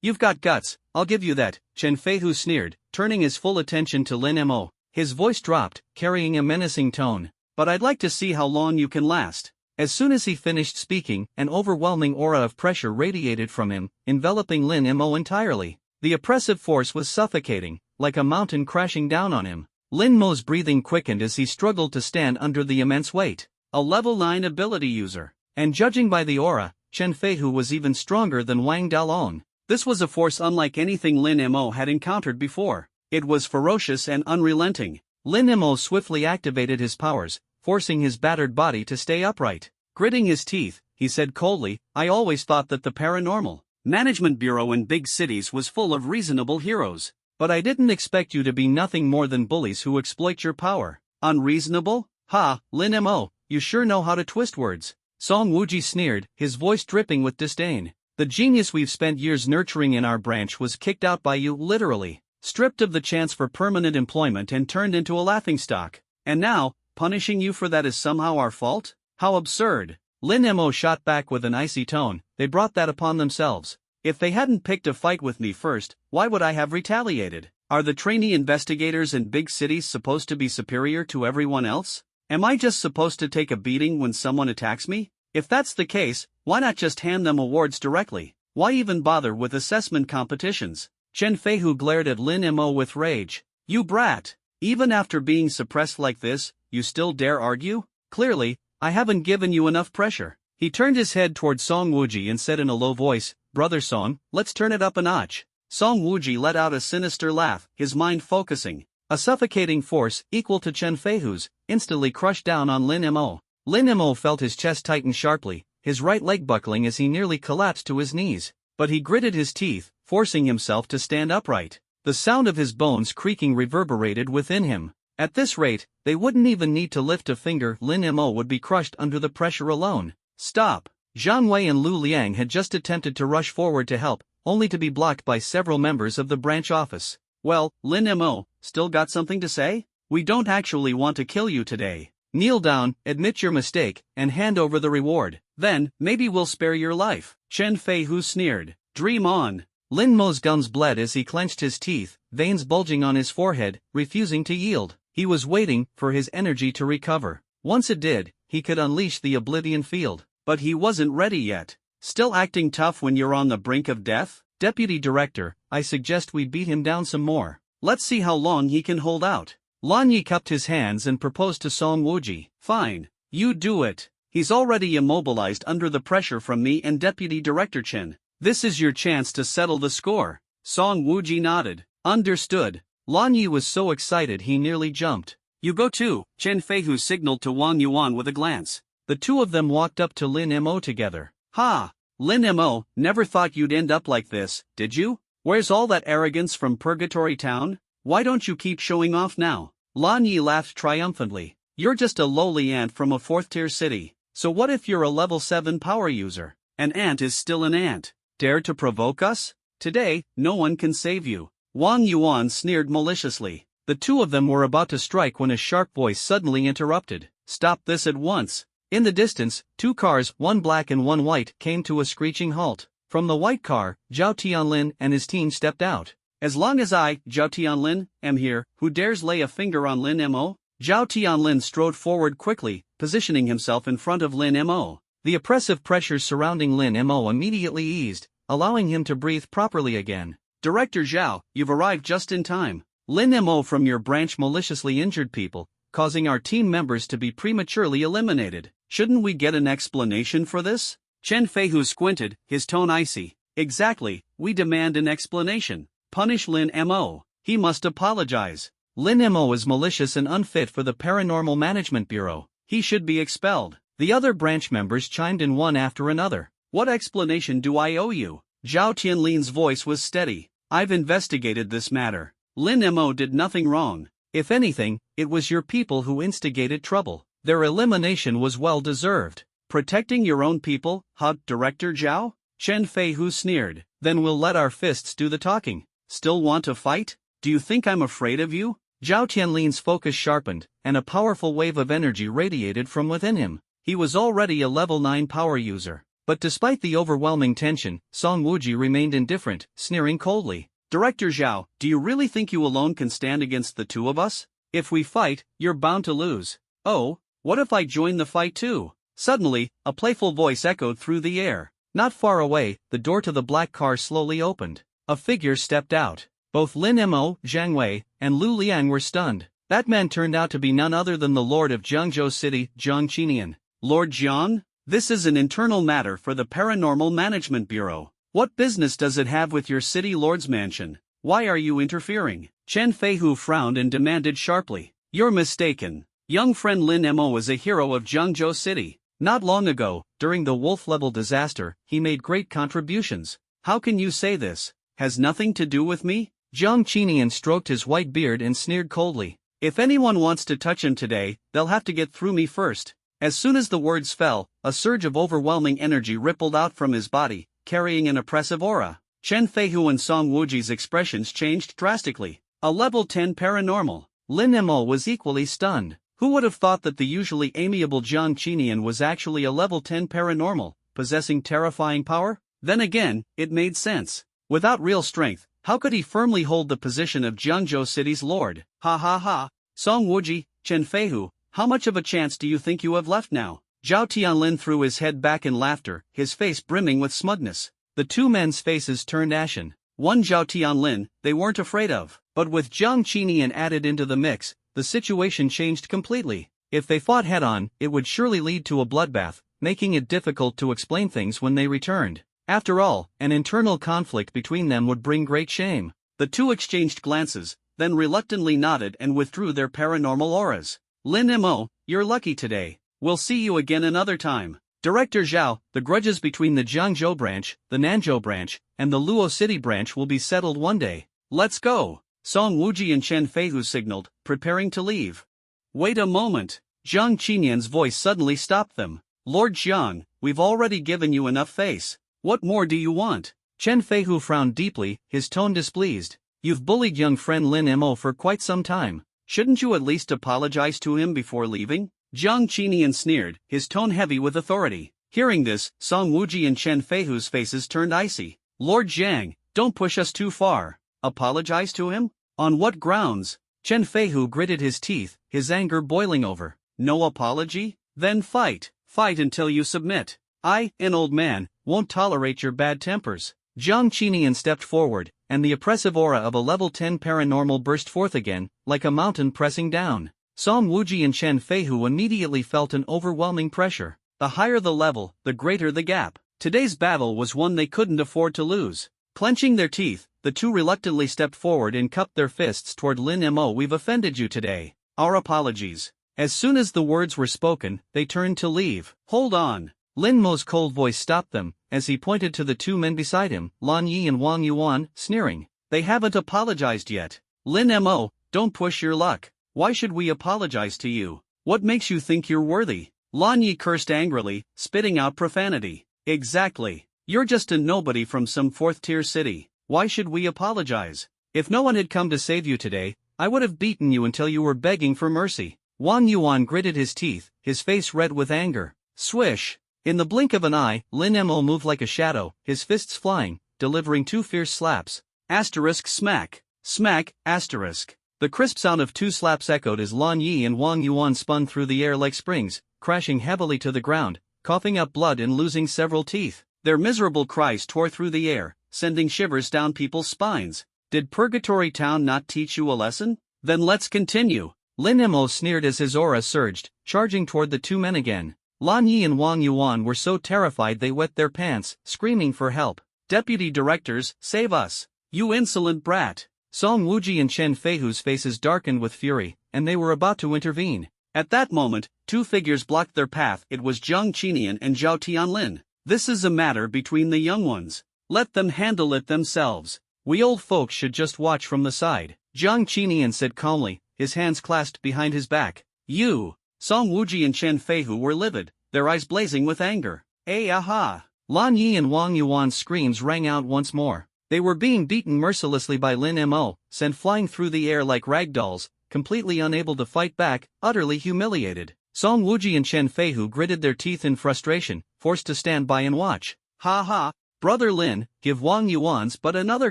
you've got guts, I'll give you that, Chen Feihu sneered, turning his full attention to Lin Mo. His voice dropped, carrying a menacing tone. But I'd like to see how long you can last. As soon as he finished speaking, an overwhelming aura of pressure radiated from him, enveloping Lin Mo entirely. The oppressive force was suffocating, like a mountain crashing down on him. Lin Mo's breathing quickened as he struggled to stand under the immense weight. A level 9 ability user. And judging by the aura, Chen Feihu was even stronger than Wang Dalong. This was a force unlike anything Lin Mo had encountered before. It was ferocious and unrelenting. Lin Mo swiftly activated his powers, forcing his battered body to stay upright. Gritting his teeth, he said coldly, I always thought that the paranormal management bureau in big cities was full of reasonable heroes. But I didn't expect you to be nothing more than bullies who exploit your power. Unreasonable? Ha, Lin Mo, you sure know how to twist words. Song Wuji sneered, his voice dripping with disdain. The genius we've spent years nurturing in our branch was kicked out by you, literally. Stripped of the chance for permanent employment and turned into a laughingstock. And now, punishing you for that is somehow our fault? How absurd. Lin Mo shot back with an icy tone, they brought that upon themselves. If they hadn't picked a fight with me first, why would I have retaliated? Are the trainee investigators in big cities supposed to be superior to everyone else? Am I just supposed to take a beating when someone attacks me? If that's the case, why not just hand them awards directly? Why even bother with assessment competitions? Chen Feihu glared at Lin Mo with rage. You brat! Even after being suppressed like this, you still dare argue? Clearly, I haven't given you enough pressure. He turned his head toward Song Wuji and said in a low voice, Brother Song, let's turn it up a notch. Song Wuji let out a sinister laugh, his mind focusing. A suffocating force, equal to Chen Feihu's, instantly crushed down on Lin Mo. Lin Mo felt his chest tighten sharply, his right leg buckling as he nearly collapsed to his knees. But he gritted his teeth, forcing himself to stand upright. The sound of his bones creaking reverberated within him. At this rate, they wouldn't even need to lift a finger. Lin Mo would be crushed under the pressure alone. Stop! Jiang Wei and Lu Liang had just attempted to rush forward to help, only to be blocked by several members of the branch office. Well, Lin Mo, still got something to say? We don't actually want to kill you today. Kneel down, admit your mistake, and hand over the reward. Then, maybe we'll spare your life. Chen Feihu sneered. Dream on. Lin Mo's gums bled as he clenched his teeth, veins bulging on his forehead, refusing to yield. He was waiting for his energy to recover. Once it did, he could unleash the Oblivion Field. But he wasn't ready yet. Still acting tough when you're on the brink of death? Deputy Director, I suggest we beat him down some more. Let's see how long he can hold out. Lan Yi cupped his hands and proposed to Song Wuji. Fine. You do it. He's already immobilized under the pressure from me and Deputy Director Chen. This is your chance to settle the score. Song Wuji nodded. Understood. Lan Yi was so excited he nearly jumped. You go too, Chen Feihu signaled to Wang Yuan with a glance. The two of them walked up to Lin Mo together. Ha! Lin Mo, never thought you'd end up like this, did you? Where's all that arrogance from Purgatory Town? Why don't you keep showing off now? Lan Yi laughed triumphantly. You're just a lowly ant from a 4th-tier city. So what if you're a level 7 power user? An ant is still an ant. Dare to provoke us? Today, no one can save you. Wang Yuan sneered maliciously. The two of them were about to strike when a sharp voice suddenly interrupted. Stop this at once. In the distance, two cars, one black and one white, came to a screeching halt. From the white car, Zhao Tianlin and his team stepped out. As long as I, Zhao Tianlin, am here, who dares lay a finger on Lin Mo? Zhao Tianlin strode forward quickly, positioning himself in front of Lin Mo. The oppressive pressures surrounding Lin Mo immediately eased, allowing him to breathe properly again. Director Zhao, you've arrived just in time. Lin Mo from your branch maliciously injured people, causing our team members to be prematurely eliminated. Shouldn't we get an explanation for this? Chen Feihu squinted, his tone icy. Exactly, we demand an explanation. Punish Lin Mo. He must apologize. Lin Mo is malicious and unfit for the Paranormal Management Bureau. He should be expelled. The other branch members chimed in one after another. What explanation do I owe you? Zhao Tianlin's voice was steady. I've investigated this matter. Lin Mo did nothing wrong. If anything, it was your people who instigated trouble. Their elimination was well deserved. Protecting your own people, huh, Director Zhao? Chen Feihu sneered. Then we'll let our fists do the talking. Still want to fight? Do you think I'm afraid of you? Zhao Tianlin's focus sharpened, and a powerful wave of energy radiated from within him. He was already a level 9 power user. But despite the overwhelming tension, Song Wuji remained indifferent, sneering coldly. Director Zhao, do you really think you alone can stand against the two of us? If we fight, you're bound to lose. Oh, what if I join the fight too? Suddenly, a playful voice echoed through the air. Not far away, the door to the black car slowly opened. A figure stepped out. Both Lin Mo, Zhang Wei, and Lu Liang were stunned. That man turned out to be none other than the Lord of Jiangzhou City, Jiang Qinian. Lord Jiang? This is an internal matter for the Paranormal Management Bureau. What business does it have with your city lord's mansion? Why are you interfering? Chen Feihu frowned and demanded sharply. You're mistaken. Young friend Lin Mo is a hero of Jiangzhou City. Not long ago, during the wolf-level disaster, he made great contributions. How can you say this? Has nothing to do with me? Jiang Qinian stroked his white beard and sneered coldly. If anyone wants to touch him today, they'll have to get through me first. As soon as the words fell, a surge of overwhelming energy rippled out from his body, carrying an oppressive aura. Chen Feihu and Song Wuji's expressions changed drastically. A level 10 paranormal. Lin Mo was equally stunned. Who would have thought that the usually amiable Jiang Qinian was actually a level 10 paranormal, possessing terrifying power? Then again, it made sense. Without real strength, how could he firmly hold the position of Jiangzhou City's lord? Ha ha ha. Song Wuji, Chen Feihu, how much of a chance do you think you have left now? Zhao Tianlin threw his head back in laughter, his face brimming with smugness. The two men's faces turned ashen. One Zhao Tianlin, they weren't afraid of. But with Jiang Qinian added into the mix, the situation changed completely. If they fought head-on, it would surely lead to a bloodbath, making it difficult to explain things when they returned. After all, an internal conflict between them would bring great shame. The two exchanged glances, then reluctantly nodded and withdrew their paranormal auras. Lin Mo, you're lucky today. We'll see you again another time. Director Zhao, the grudges between the Jiangzhou branch, the Nanzhou branch, and the Luo City branch will be settled one day. Let's go. Song Wuji and Chen Feihu signaled, preparing to leave. Wait a moment. Jiang Qinian's voice suddenly stopped them. Lord Jiang, we've already given you enough face. What more do you want? Chen Feihu frowned deeply, his tone displeased. You've bullied young friend Lin Mo for quite some time. Shouldn't you at least apologize to him before leaving? Jiang Qinian sneered, his tone heavy with authority. Hearing this, Song Wuji and Chen Feihu's faces turned icy. Lord Jiang, don't push us too far. Apologize to him? On what grounds? Chen Feihu gritted his teeth, his anger boiling over. No apology? Then fight. Fight until you submit. I, an old man, won't tolerate your bad tempers. Jiang Qinian stepped forward, and the oppressive aura of a level 10 paranormal burst forth again, like a mountain pressing down. Song Wuji and Chen Feihu immediately felt an overwhelming pressure. The higher the level, the greater the gap. Today's battle was one they couldn't afford to lose. Clenching their teeth, the two reluctantly stepped forward and cupped their fists toward Lin Mo. We've offended you today. Our apologies. As soon as the words were spoken, they turned to leave. Hold on. Lin Mo's cold voice stopped them, as he pointed to the two men beside him, Lan Yi and Wang Yuan, sneering. They haven't apologized yet. Lin Mo, don't push your luck. Why should we apologize to you? What makes you think you're worthy? Lan Yi cursed angrily, spitting out profanity. Exactly. You're just a nobody from some fourth-tier city. Why should we apologize? If no one had come to save you today, I would have beaten you until you were begging for mercy. Wang Yuan gritted his teeth, his face red with anger. Swish! In the blink of an eye, Lin Mo moved like a shadow, his fists flying, delivering two fierce slaps. Asterisk smack. Smack, asterisk. The crisp sound of two slaps echoed as Lan Yi and Wang Yuan spun through the air like springs, crashing heavily to the ground, coughing up blood and losing several teeth. Their miserable cries tore through the air, sending shivers down people's spines. Did Purgatory Town not teach you a lesson? Then let's continue. Lin Mo sneered as his aura surged, charging toward the two men again. Lan Yi and Wang Yuan were so terrified they wet their pants, screaming for help. Deputy directors, save us! You insolent brat! Song Wuji and Chen Feihu's faces darkened with fury, and they were about to intervene. At that moment, two figures blocked their path. It was Jiang Qinian and Zhao Tianlin. This is a matter between the young ones. Let them handle it themselves. We old folks should just watch from the side. Jiang Qinian said calmly, his hands clasped behind his back. You! Song Wuji and Chen Feihu were livid, their eyes blazing with anger. Aha! Lan Yi and Wang Yuan's screams rang out once more. They were being beaten mercilessly by Lin Mo, sent flying through the air like rag dolls, completely unable to fight back, utterly humiliated. Song Wuji and Chen Feihu gritted their teeth in frustration, forced to stand by and watch. Ha ha! Brother Lin, give Wang Yuan's but another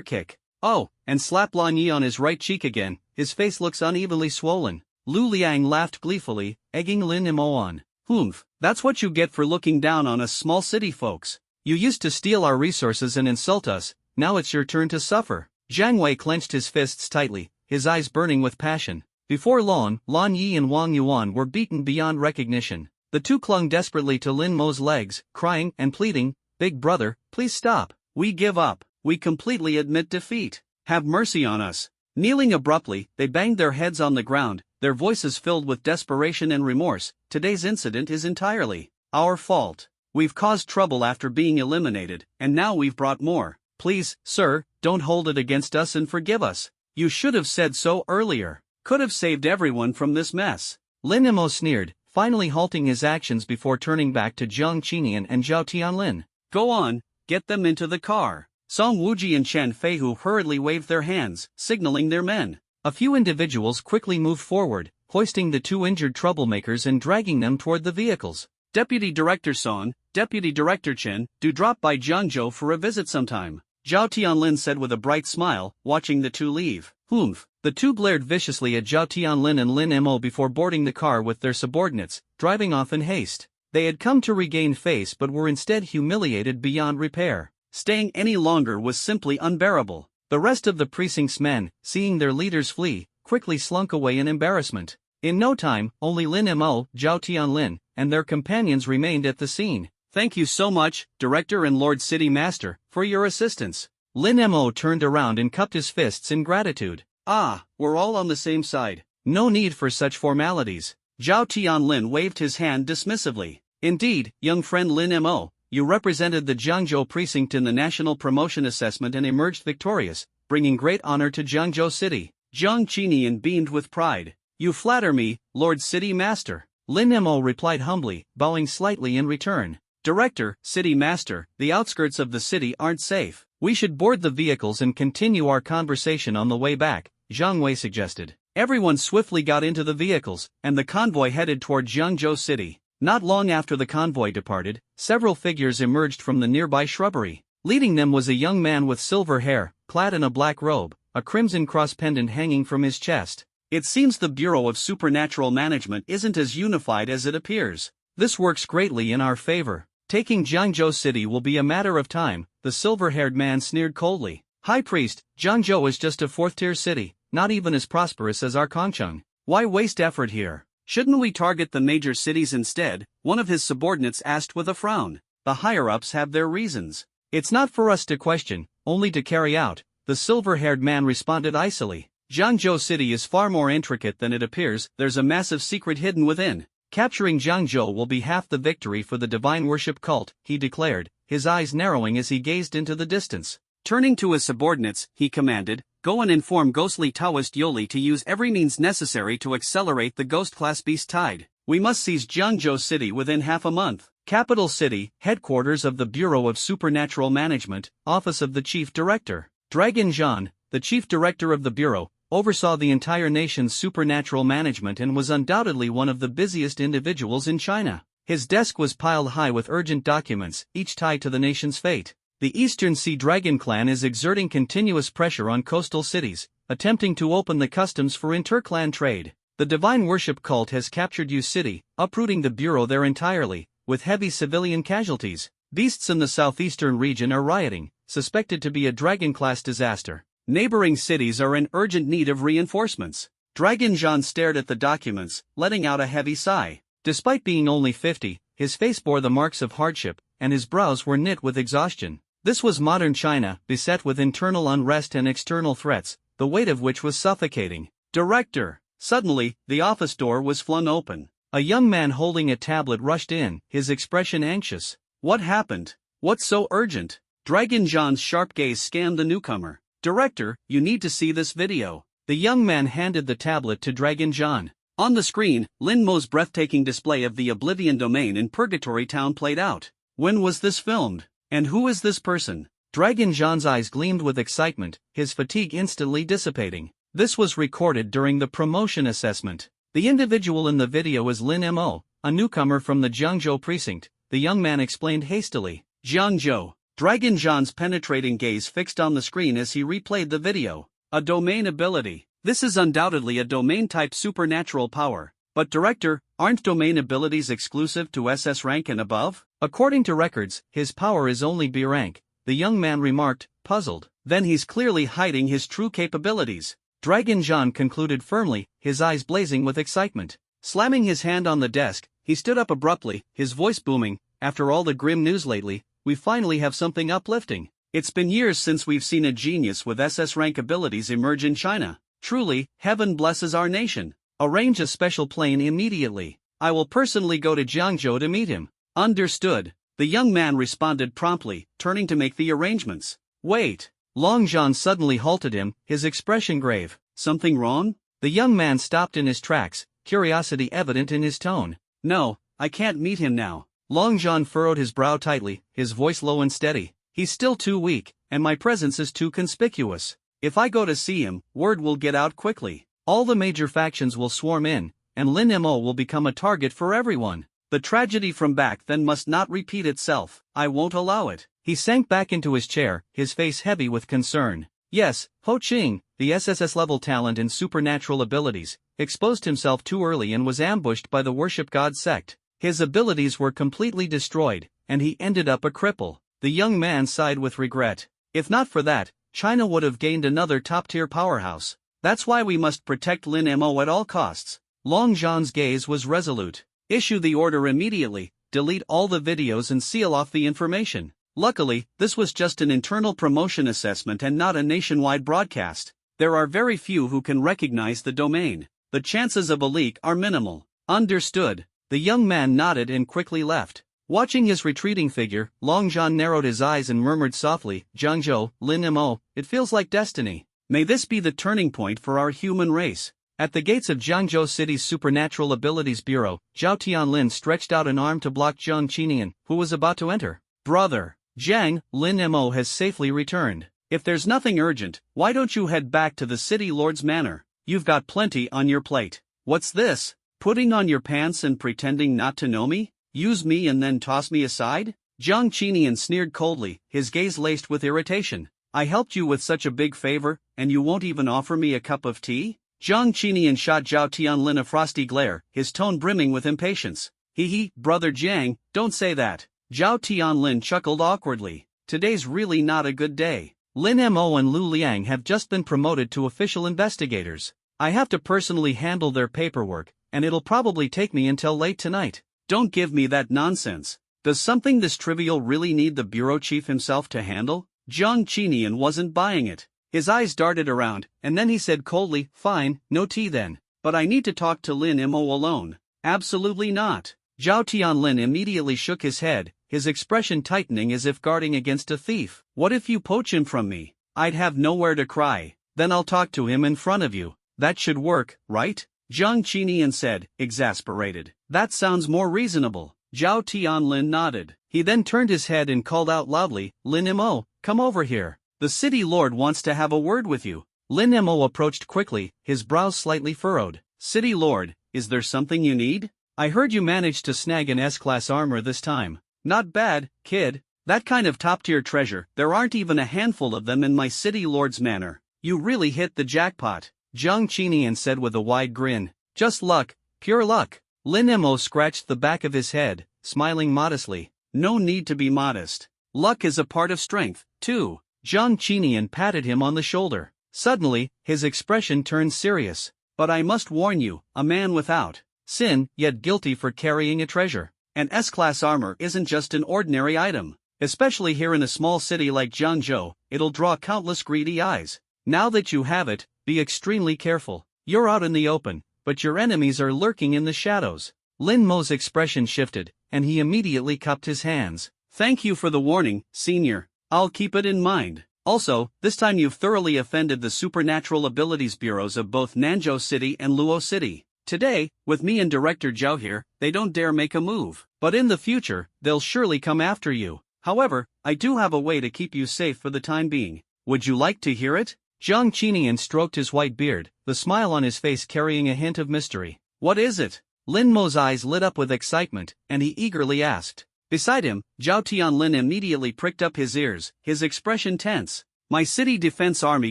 kick. Oh, and slap Lan Yi on his right cheek again, his face looks unevenly swollen. Lu Liang laughed gleefully, egging Lin Mo on. Humph, that's what you get for looking down on us small city folks. You used to steal our resources and insult us, now it's your turn to suffer. Jiang Wei clenched his fists tightly, his eyes burning with passion. Before long, Lan Yi and Wang Yuan were beaten beyond recognition. The two clung desperately to Lin Mo's legs, crying and pleading, "Big brother, please stop. We give up. We completely admit defeat. Have mercy on us." Kneeling abruptly, they banged their heads on the ground, their voices filled with desperation and remorse. Today's incident is entirely our fault. We've caused trouble after being eliminated, and now we've brought more. Please, sir, don't hold it against us and forgive us. You should have said so earlier. Could have saved everyone from this mess. Lin Mo sneered, finally halting his actions before turning back to Jiang Qinian and Zhao Tianlin. Go on, get them into the car. Song Wuji and Chen Feihu hurriedly waved their hands, signaling their men. A few individuals quickly moved forward, hoisting the two injured troublemakers and dragging them toward the vehicles. Deputy Director Song, Deputy Director Chen, do drop by Jiangzhou for a visit sometime. Zhao Tianlin said with a bright smile, watching the two leave. Humph. The two glared viciously at Zhao Tianlin and Lin Mo before boarding the car with their subordinates, driving off in haste. They had come to regain face but were instead humiliated beyond repair. Staying any longer was simply unbearable. The rest of the precinct's men, seeing their leaders flee, quickly slunk away in embarrassment. In no time, only Lin Mo, Zhao Tianlin, and their companions remained at the scene. Thank you so much, Director and Lord City Master, for your assistance. Lin Mo turned around and cupped his fists in gratitude. Ah, we're all on the same side. No need for such formalities. Zhao Tianlin waved his hand dismissively. Indeed, young friend Lin Mo, you represented the Jiangzhou precinct in the national promotion assessment and emerged victorious, bringing great honor to Jiangzhou City. Jiang Qinian beamed with pride. You flatter me, Lord City Master. Lin Mo replied humbly, bowing slightly in return. Director, City Master, the outskirts of the city aren't safe. We should board the vehicles and continue our conversation on the way back, Jiang Wei suggested. Everyone swiftly got into the vehicles, and the convoy headed toward Jiangzhou City. Not long after the convoy departed, several figures emerged from the nearby shrubbery. Leading them was a young man with silver hair, clad in a black robe, a crimson cross pendant hanging from his chest. It seems the Bureau of Supernatural Management isn't as unified as it appears. This works greatly in our favor. Taking Jiangzhou City will be a matter of time, the silver-haired man sneered coldly. High Priest, Jiangzhou is just a fourth-tier city, not even as prosperous as our Kongcheng. Why waste effort here? Shouldn't we target the major cities instead? One of his subordinates asked with a frown. The higher-ups have their reasons. It's not for us to question, only to carry out, the silver-haired man responded icily. Jiangzhou City is far more intricate than it appears, there's a massive secret hidden within. Capturing Jiangzhou will be half the victory for the divine worship cult, he declared, his eyes narrowing as he gazed into the distance. Turning to his subordinates, he commanded, go and inform ghostly Taoist Yoli to use every means necessary to accelerate the Ghost-class beast tide. We must seize Jiangzhou City within half a month. Capital City, headquarters of the Bureau of Supernatural Management, Office of the Chief Director. Dragon Zhan, the Chief Director of the Bureau, oversaw the entire nation's supernatural management and was undoubtedly one of the busiest individuals in China. His desk was piled high with urgent documents, each tied to the nation's fate. The Eastern Sea Dragon Clan is exerting continuous pressure on coastal cities, attempting to open the customs for interclan trade. The Divine Worship Cult has captured Yu City, uprooting the Bureau there entirely, with heavy civilian casualties. Beasts in the southeastern region are rioting, suspected to be a Dragon-class disaster. Neighboring cities are in urgent need of reinforcements. Dragon Zhan stared at the documents, letting out a heavy sigh. Despite being only 50, his face bore the marks of hardship, and his brows were knit with exhaustion. This was modern China, beset with internal unrest and external threats, the weight of which was suffocating. Director! Suddenly, the office door was flung open. A young man holding a tablet rushed in, his expression anxious. What happened? What's so urgent? Dragon Zhan's sharp gaze scanned the newcomer. Director, you need to see this video. The young man handed the tablet to Dragon John. On the screen, Lin Mo's breathtaking display of the Oblivion domain in Purgatory Town played out. When was this filmed? And who is this person? Dragon John's eyes gleamed with excitement, his fatigue instantly dissipating. This was recorded during the promotion assessment. The individual in the video is Lin Mo, a newcomer from the Jiangzhou precinct, the young man explained hastily. Jiangzhou. Dragon John's penetrating gaze fixed on the screen as he replayed the video. A domain ability. This is undoubtedly a domain-type supernatural power. But director, aren't domain abilities exclusive to SS rank and above? According to records, his power is only B rank, the young man remarked, puzzled. Then he's clearly hiding his true capabilities. Dragon John concluded firmly, his eyes blazing with excitement. Slamming his hand on the desk, he stood up abruptly, his voice booming. After all the grim news lately, we finally have something uplifting. It's been years since we've seen a genius with SS rank abilities emerge in China. Truly, heaven blesses our nation. Arrange a special plane immediately. I will personally go to Jiangzhou to meet him. Understood. The young man responded promptly, turning to make the arrangements. Wait. Long John suddenly halted him, his expression grave. Something wrong? The young man stopped in his tracks, curiosity evident in his tone. No, I can't meet him now. Long John furrowed his brow tightly, his voice low and steady. He's still too weak, and my presence is too conspicuous. If I go to see him, word will get out quickly. All the major factions will swarm in, and Lin Mo will become a target for everyone. The tragedy from back then must not repeat itself. I won't allow it. He sank back into his chair, his face heavy with concern. Yes, Ho Qing, the SSS-level talent in supernatural abilities, exposed himself too early and was ambushed by the worship god sect. His abilities were completely destroyed, and he ended up a cripple. The young man sighed with regret. If not for that, China would have gained another top-tier powerhouse. That's why we must protect Lin Mo at all costs. Long John's gaze was resolute. Issue the order immediately, delete all the videos and seal off the information. Luckily, this was just an internal promotion assessment and not a nationwide broadcast. There are very few who can recognize the domain. The chances of a leak are minimal. Understood. The young man nodded and quickly left. Watching his retreating figure, Long John narrowed his eyes and murmured softly, Jiangzhou, Lin Mo, it feels like destiny. May this be the turning point for our human race. At the gates of Jiangzhou City's Supernatural Abilities Bureau, Zhao Tianlin stretched out an arm to block Zhang Qinian, who was about to enter. Brother. Jiang, Lin Mo has safely returned. If there's nothing urgent, why don't you head back to the city lord's manor? You've got plenty on your plate. What's this? Putting on your pants and pretending not to know me? Use me and then toss me aside? Zhang Qinian sneered coldly, his gaze laced with irritation. I helped you with such a big favor, and you won't even offer me a cup of tea? Zhang Qinian shot Zhao Tianlin a frosty glare, his tone brimming with impatience. Hee, brother Jiang, don't say that. Zhao Tianlin chuckled awkwardly. Today's really not a good day. Lin Mo and Lu Liang have just been promoted to official investigators. I have to personally handle their paperwork, and it'll probably take me until late tonight. Don't give me that nonsense. Does something this trivial really need the bureau chief himself to handle? Zhang Qinian wasn't buying it. His eyes darted around, and then he said coldly, fine, no tea then. But I need to talk to Lin Mo alone. Absolutely not. Zhao Tianlin immediately shook his head, his expression tightening as if guarding against a thief. What if you poach him from me? I'd have nowhere to cry. Then I'll talk to him in front of you. That should work, right? Zhang Qinian said, exasperated. That sounds more reasonable. Zhao Tianlin nodded. He then turned his head and called out loudly, Lin Mo, come over here. The city lord wants to have a word with you. Lin Mo approached quickly, his brows slightly furrowed. City lord, is there something you need? I heard you managed to snag an S-Class armor this time. Not bad, kid. That kind of top-tier treasure, there aren't even a handful of them in my city lord's manor. You really hit the jackpot. Zhang Qinian said with a wide grin. Just luck, pure luck. Lin Mo scratched the back of his head, smiling modestly. No need to be modest. Luck is a part of strength, too. Zhang Qinian patted him on the shoulder. Suddenly, his expression turned serious. But I must warn you, a man without sin, yet guilty for carrying a treasure. An S-Class armor isn't just an ordinary item. Especially here in a small city like Jiangzhou, it'll draw countless greedy eyes. Now that you have it, be extremely careful. You're out in the open, but your enemies are lurking in the shadows. Lin Mo's expression shifted, and he immediately cupped his hands. Thank you for the warning, senior. I'll keep it in mind. Also, this time you've thoroughly offended the supernatural abilities bureaus of both Nanzhou City and Luo City. Today, with me and Director Zhao here, they don't dare make a move. But in the future, they'll surely come after you. However, I do have a way to keep you safe for the time being. Would you like to hear it? Zhang Qinian stroked his white beard, the smile on his face carrying a hint of mystery. What is it? Lin Mo's eyes lit up with excitement, and he eagerly asked. Beside him, Zhao Tianlin immediately pricked up his ears, his expression tense. My city defense army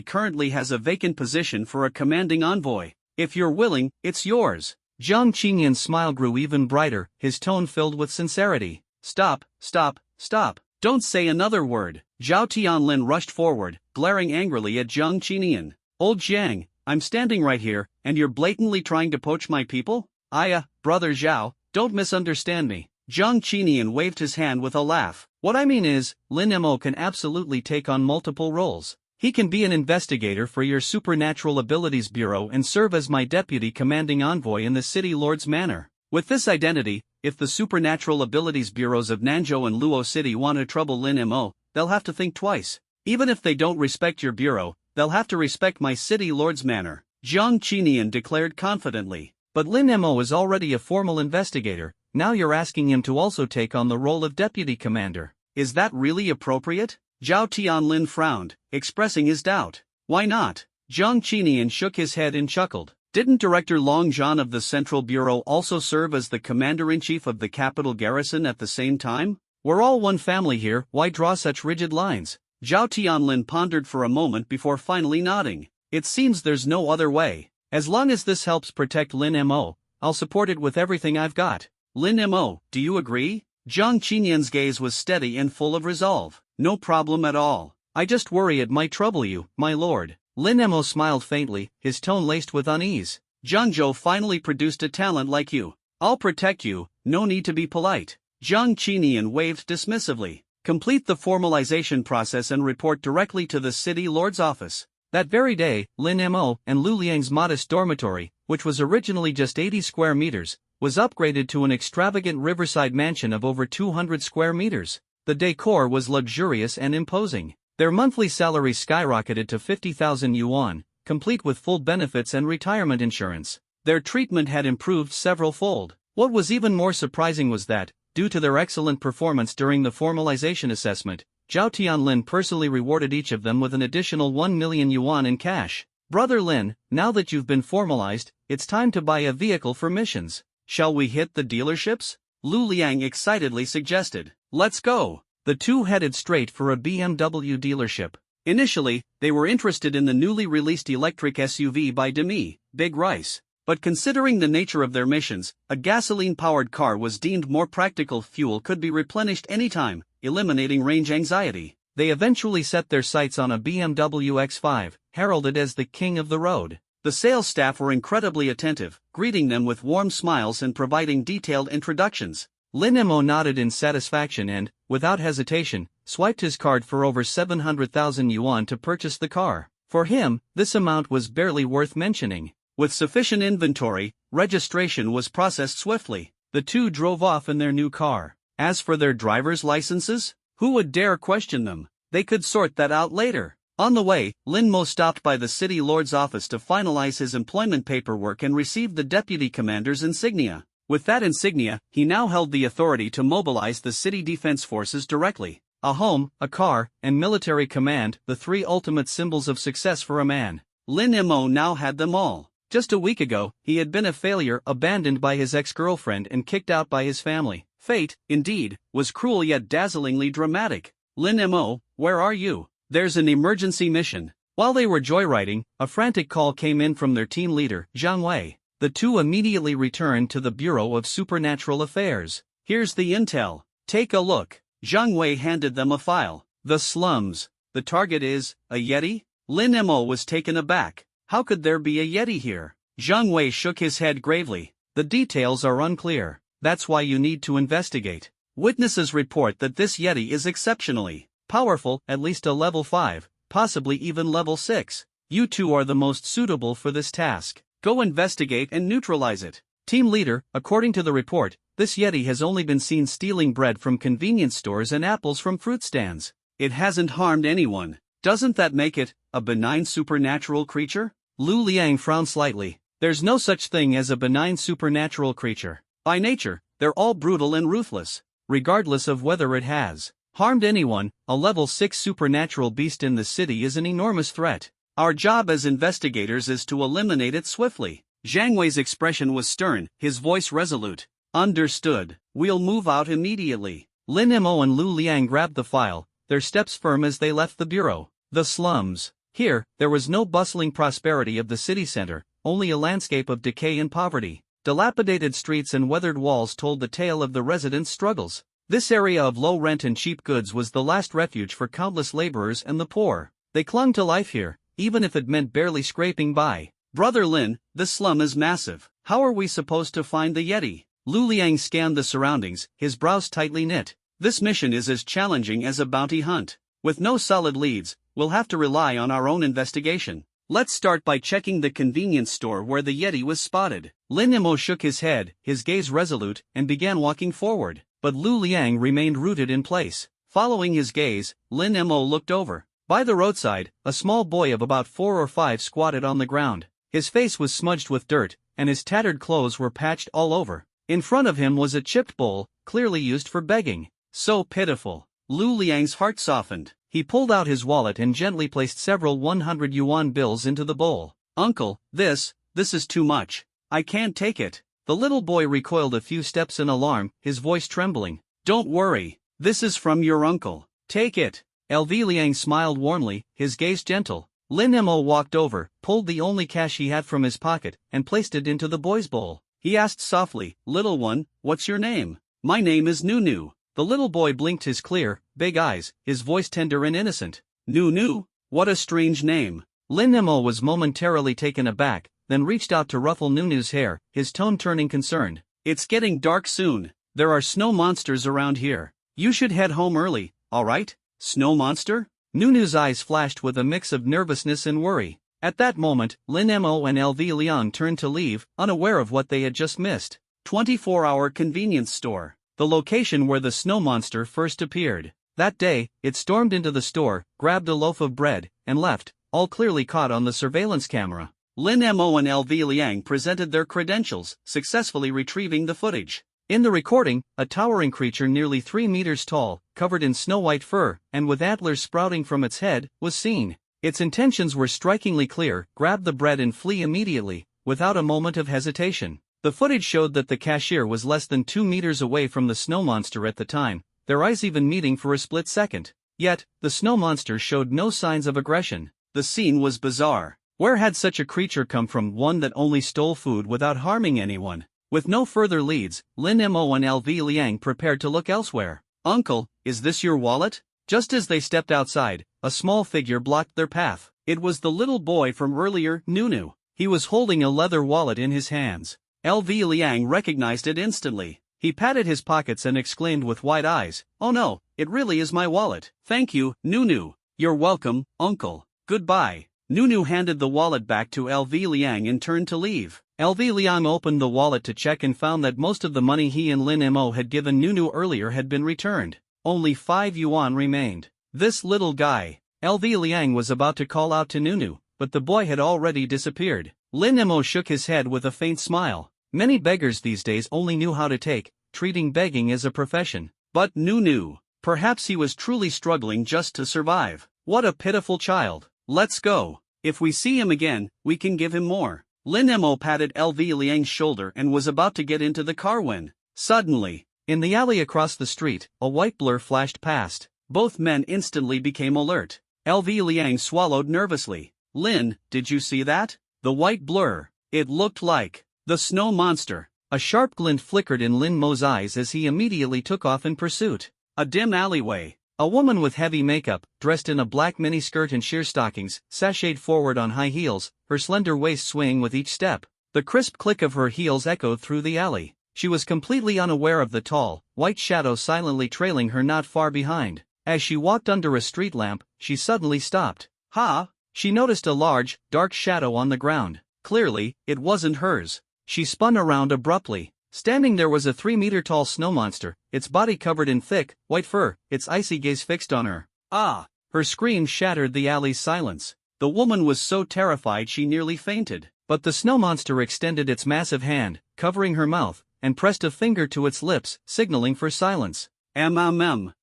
currently has a vacant position for a commanding envoy. If you're willing, it's yours. Zhang Qinian's smile grew even brighter, his tone filled with sincerity. Stop, stop, stop. Don't say another word. Zhao Tianlin rushed forward, glaring angrily at Zhang Qinian. Old Zhang, I'm standing right here, and you're blatantly trying to poach my people? Brother Zhao, don't misunderstand me. Zhang Qinian waved his hand with a laugh. What I mean is, Lin Mo can absolutely take on multiple roles. He can be an investigator for your Supernatural Abilities Bureau and serve as my deputy commanding envoy in the City Lord's Manor. With this identity, if the Supernatural Abilities Bureaus of Nanzhou and Luo City want to trouble Lin Mo, they'll have to think twice. Even if they don't respect your bureau, they'll have to respect my City Lord's Manor, Zhang Qinian declared confidently. But Lin Mo is already a formal investigator, now you're asking him to also take on the role of deputy commander. Is that really appropriate? Zhao Tianlin frowned, expressing his doubt. Why not? Zhang Qinian shook his head and chuckled. Didn't Director Long Zhan of the Central Bureau also serve as the commander-in-chief of the capital garrison at the same time? We're all one family here, why draw such rigid lines? Zhao Tianlin pondered for a moment before finally nodding. It seems there's no other way. As long as this helps protect Lin Mo, I'll support it with everything I've got. Lin Mo, do you agree? Zhang Qinian's gaze was steady and full of resolve. No problem at all. I just worry it might trouble you, my lord. Lin Mo smiled faintly, his tone laced with unease. Zhangzhou finally produced a talent like you. I'll protect you, no need to be polite. Zhang Qinian waved dismissively. Complete the formalization process and report directly to the city lord's office. That very day, Lin Mo and Lu Liang's modest dormitory, which was originally just 80 square meters, was upgraded to an extravagant riverside mansion of over 200 square meters. The decor was luxurious and imposing. Their monthly salary skyrocketed to 50,000 yuan, complete with full benefits and retirement insurance. Their treatment had improved several-fold. What was even more surprising was that, due to their excellent performance during the formalization assessment, Zhao Tianlin personally rewarded each of them with an additional 1 million yuan in cash. Brother Lin, now that you've been formalized, it's time to buy a vehicle for missions. Shall we hit the dealerships? Lu Liang excitedly suggested. Let's go. The two headed straight for a BMW dealership. Initially, they were interested in the newly released electric SUV by Demi, Big Rice. But considering the nature of their missions, a gasoline-powered car was deemed more practical. Fuel could be replenished anytime, eliminating range anxiety. They eventually set their sights on a BMW X5, heralded as the king of the road. The sales staff were incredibly attentive, greeting them with warm smiles and providing detailed introductions. Lin Mo nodded in satisfaction and, without hesitation, swiped his card for over 700,000 yuan to purchase the car. For him, this amount was barely worth mentioning. With sufficient inventory, registration was processed swiftly. The two drove off in their new car. As for their driver's licenses, who would dare question them? They could sort that out later. On the way, Lin Mo stopped by the city lord's office to finalize his employment paperwork and receive the deputy commander's insignia. With that insignia, he now held the authority to mobilize the city defense forces directly. A home, a car, and military command, the three ultimate symbols of success for a man. Lin Mo now had them all. Just a week ago, he had been a failure, abandoned by his ex-girlfriend and kicked out by his family. Fate, indeed, was cruel yet dazzlingly dramatic. Lin Mo, where are you? There's an emergency mission. While they were joyriding, a frantic call came in from their team leader, Zhang Wei. The two immediately returned to the Bureau of Supernatural Affairs. Here's the intel. Take a look. Zhang Wei handed them a file. The slums. The target is, a Yeti? Lin Mo was taken aback. How could there be a Yeti here? Zhang Wei shook his head gravely. The details are unclear. That's why you need to investigate. Witnesses report that this Yeti is exceptionally powerful, at least a level 5, possibly even level 6. You two are the most suitable for this task. Go investigate and neutralize it. Team leader, according to the report, this Yeti has only been seen stealing bread from convenience stores and apples from fruit stands. It hasn't harmed anyone. Doesn't that make it a benign supernatural creature? Lu Liang frowned slightly. There's no such thing as a benign supernatural creature. By nature, they're all brutal and ruthless, regardless of whether it has harmed anyone. A level 6 supernatural beast in the city is an enormous threat. Our job as investigators is to eliminate it swiftly. Zhang Wei's expression was stern, his voice resolute. Understood. We'll move out immediately. Lin Mo and Lu Liang grabbed the file, their steps firm as they left the bureau. The slums. Here, there was no bustling prosperity of the city center, only a landscape of decay and poverty. Dilapidated streets and weathered walls told the tale of the residents' struggles. This area of low rent and cheap goods was the last refuge for countless laborers and the poor. They clung to life here, even if it meant barely scraping by. Brother Lin, this slum is massive. How are we supposed to find the Yeti? Lu Liang scanned the surroundings, his brows tightly knit. This mission is as challenging as a bounty hunt. With no solid leads, we'll have to rely on our own investigation. Let's start by checking the convenience store where the Yeti was spotted. Lin Mo shook his head, his gaze resolute, and began walking forward. But Lu Liang remained rooted in place. Following his gaze, Lin Mo looked over. By the roadside, a small boy of about 4 or 5 squatted on the ground. His face was smudged with dirt, and his tattered clothes were patched all over. In front of him was a chipped bowl, clearly used for begging. So pitiful. Lu Liang's heart softened. He pulled out his wallet and gently placed several 100 yuan bills into the bowl. Uncle, this is too much. I can't take it. The little boy recoiled a few steps in alarm, his voice trembling. Don't worry. This is from your uncle. Take it. LV Liang smiled warmly, his gaze gentle. Lin Mo walked over, pulled the only cash he had from his pocket, and placed it into the boy's bowl. He asked softly, Little one, what's your name? My name is Nunu. The little boy blinked his clear, big eyes, his voice tender and innocent. Nunu? What a strange name. Lin Mo was momentarily taken aback, then reached out to ruffle Nunu's hair, his tone turning concerned. It's getting dark soon. There are snow monsters around here. You should head home early, alright? Snow monster? Nunu's eyes flashed with a mix of nervousness and worry. At that moment, Lin Mo and LV Liang turned to leave, unaware of what they had just missed. 24-hour convenience store. The location where the snow monster first appeared. That day, it stormed into the store, grabbed a loaf of bread, and left, all clearly caught on the surveillance camera. Lin Mo and LV Liang presented their credentials, successfully retrieving the footage. In the recording, a towering creature nearly 3 meters tall, covered in snow-white fur, and with antlers sprouting from its head, was seen. Its intentions were strikingly clear: grab the bread and flee immediately, without a moment of hesitation. The footage showed that the cashier was less than 2 meters away from the snow monster at the time, their eyes even meeting for a split second. Yet, the snow monster showed no signs of aggression. The scene was bizarre. Where had such a creature come from, one that only stole food without harming anyone? With no further leads, Lin Mo and LV Liang prepared to look elsewhere. Uncle, is this your wallet? Just as they stepped outside, a small figure blocked their path. It was the little boy from earlier, Nunu. He was holding a leather wallet in his hands. LV Liang recognized it instantly. He patted his pockets and exclaimed with wide eyes, Oh no, it really is my wallet. Thank you, Nunu. You're welcome, Uncle. Goodbye. Nunu handed the wallet back to LV Liang and turned to leave. LV Liang opened the wallet to check and found that most of the money he and Lin Mo had given Nunu earlier had been returned. Only 5 yuan remained. This little guy. LV Liang was about to call out to Nunu, but the boy had already disappeared. Lin Mo shook his head with a faint smile. Many beggars these days only knew how to take, treating begging as a profession. But Nunu, perhaps he was truly struggling just to survive. What a pitiful child. Let's go. If we see him again, we can give him more. Lin Mo patted LV Liang's shoulder and was about to get into the car when, suddenly, in the alley across the street, a white blur flashed past. Both men instantly became alert. LV Liang swallowed nervously. Lin, did you see that? The white blur. It looked like the snow monster. A sharp glint flickered in Lin Mo's eyes as he immediately took off in pursuit. A dim alleyway. A woman with heavy makeup, dressed in a black miniskirt and sheer stockings, sashayed forward on high heels, her slender waist swaying with each step. The crisp click of her heels echoed through the alley. She was completely unaware of the tall, white shadow silently trailing her not far behind. As she walked under a street lamp, she suddenly stopped. Ha! She noticed a large, dark shadow on the ground. Clearly, it wasn't hers. She spun around abruptly. Standing there was a 3-meter-tall snow monster, its body covered in thick, white fur, its icy gaze fixed on her. Ah! Her scream shattered the alley's silence. The woman was so terrified she nearly fainted. But the snow monster extended its massive hand, covering her mouth, and pressed a finger to its lips, signaling for silence. Mm.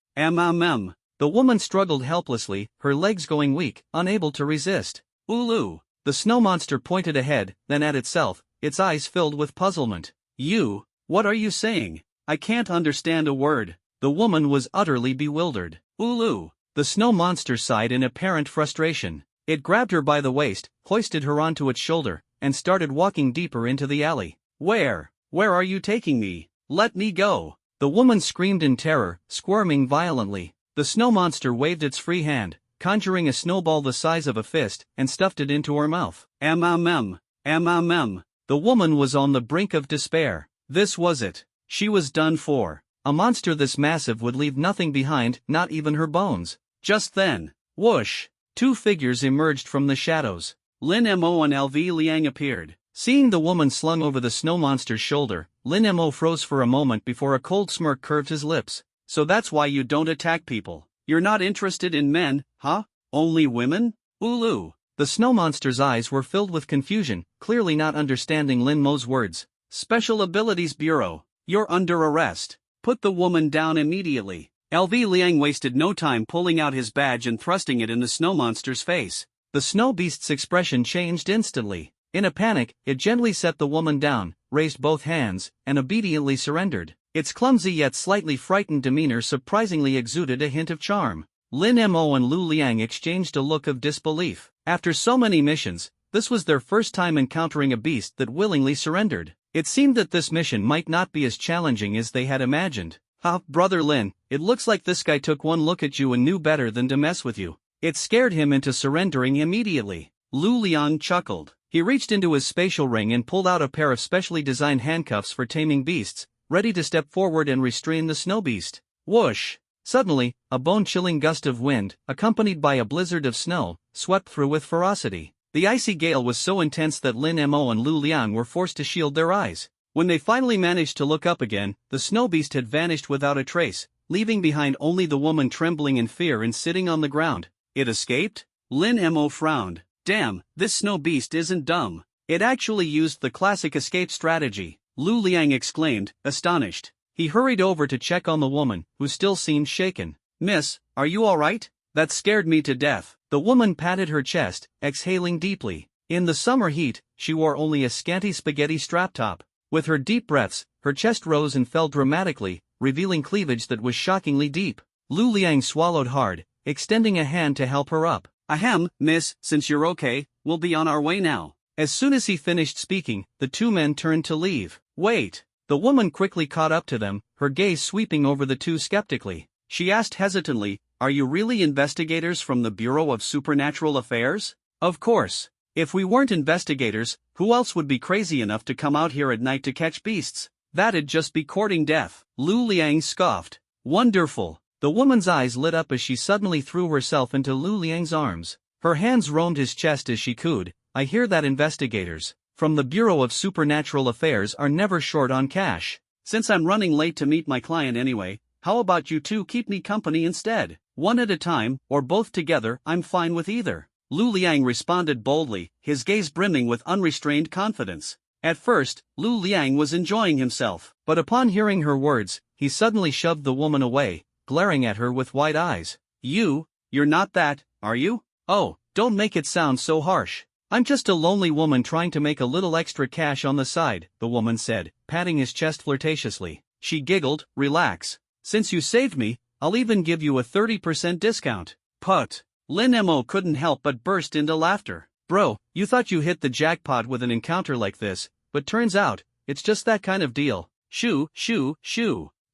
The woman struggled helplessly, her legs going weak, unable to resist. Ulu. The snow monster pointed ahead, then at itself, its eyes filled with puzzlement. What are you saying? I can't understand a word. The woman was utterly bewildered. Ulu. The snow monster sighed in apparent frustration. It grabbed her by the waist, hoisted her onto its shoulder, and started walking deeper into the alley. Where are you taking me? Let me go. The woman screamed in terror, squirming violently. The snow monster waved its free hand, conjuring a snowball the size of a fist, and stuffed it into her mouth. The woman was on the brink of despair. This was it. She was done for. A monster this massive would leave nothing behind, not even her bones. Just then, whoosh! Two figures emerged from the shadows. Lin Mo and LV Liang appeared. Seeing the woman slung over the snow monster's shoulder, Lin Mo froze for a moment before a cold smirk curved his lips. So that's why you don't attack people. You're not interested in men, huh? Only women? Ulu. The snow monster's eyes were filled with confusion, clearly not understanding Lin Mo's words. Special Abilities Bureau. You're under arrest. Put the woman down immediately. LV Liang wasted no time pulling out his badge and thrusting it in the snow monster's face. The snow beast's expression changed instantly. In a panic, it gently set the woman down, raised both hands, and obediently surrendered. Its clumsy yet slightly frightened demeanor surprisingly exuded a hint of charm. Lin Mo and Lu Liang exchanged a look of disbelief. After so many missions, this was their first time encountering a beast that willingly surrendered. It seemed that this mission might not be as challenging as they had imagined. Brother Lin, it looks like this guy took one look at you and knew better than to mess with you. It scared him into surrendering immediately. Lu Liang chuckled. He reached into his spatial ring and pulled out a pair of specially designed handcuffs for taming beasts, ready to step forward and restrain the snow beast. Whoosh! Suddenly, a bone-chilling gust of wind, accompanied by a blizzard of snow, swept through with ferocity. The icy gale was so intense that Lin Mo and Lu Liang were forced to shield their eyes. When they finally managed to look up again, the snow beast had vanished without a trace, leaving behind only the woman trembling in fear and sitting on the ground. It escaped? Lin Mo frowned. Damn, this snow beast isn't dumb. It actually used the classic escape strategy. Lu Liang exclaimed, astonished. He hurried over to check on the woman, who still seemed shaken. Miss, are you alright? That scared me to death. The woman patted her chest, exhaling deeply. In the summer heat, she wore only a scanty spaghetti strap top. With her deep breaths, her chest rose and fell dramatically, revealing cleavage that was shockingly deep. Lu Liang swallowed hard, extending a hand to help her up. Ahem, miss, since you're okay, we'll be on our way now. As soon as he finished speaking, the two men turned to leave. Wait. The woman quickly caught up to them, her gaze sweeping over the two skeptically. She asked hesitantly, are you really investigators from the Bureau of Supernatural Affairs? Of course. If we weren't investigators, who else would be crazy enough to come out here at night to catch beasts? That'd just be courting death. Lu Liang scoffed. Wonderful. The woman's eyes lit up as she suddenly threw herself into Lu Liang's arms. Her hands roamed his chest as she cooed. I hear that investigators from the Bureau of Supernatural Affairs are never short on cash. Since I'm running late to meet my client anyway, how about you two keep me company instead? One at a time, or both together, I'm fine with either. Lu Liang responded boldly, his gaze brimming with unrestrained confidence. At first, Lu Liang was enjoying himself, but upon hearing her words, he suddenly shoved the woman away, glaring at her with wide eyes. You're not that, are you? Oh, don't make it sound so harsh. I'm just a lonely woman trying to make a little extra cash on the side, the woman said, patting his chest flirtatiously. She giggled, relax. Since you saved me, I'll even give you a 30% discount. Put. Lin Mo couldn't help but burst into laughter. Bro, you thought you hit the jackpot with an encounter like this, but turns out, it's just that kind of deal. Shoo.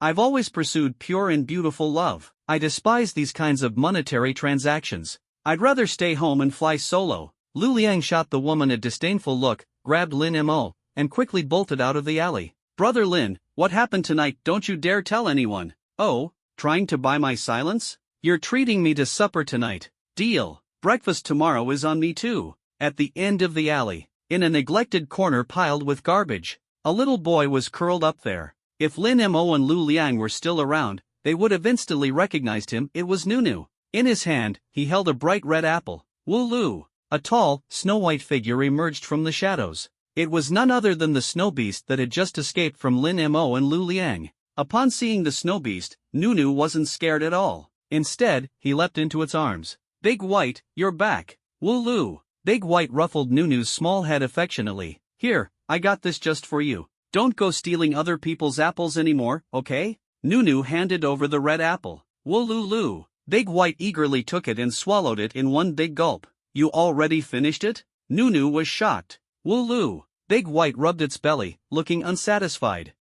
I've always pursued pure and beautiful love. I despise these kinds of monetary transactions. I'd rather stay home and fly solo. Lu Liang shot the woman a disdainful look, grabbed Lin Mo, and quickly bolted out of the alley. Brother Lin, what happened tonight? Don't you dare tell anyone. Oh, trying to buy my silence? You're treating me to supper tonight. Deal. Breakfast tomorrow is on me too. At the end of the alley, in a neglected corner piled with garbage, a little boy was curled up there. If Lin Mo and Lu Liang were still around, they would have instantly recognized him. It was Nunu. In his hand, he held a bright red apple. Wooloo! A tall, snow-white figure emerged from the shadows. It was none other than the snow beast that had just escaped from Lin Mo and Lu Liang. Upon seeing the snow beast, Nunu wasn't scared at all. Instead, he leapt into its arms. Big White, you're back. Wooloo! Big White ruffled Nunu's small head affectionately. Here, I got this just for you. Don't go stealing other people's apples anymore, okay? Nunu handed over the red apple. Wooloo! Big White eagerly took it and swallowed it in one big gulp. You already finished it? Nunu was shocked. Wooloo! Big White rubbed its belly, looking unsatisfied.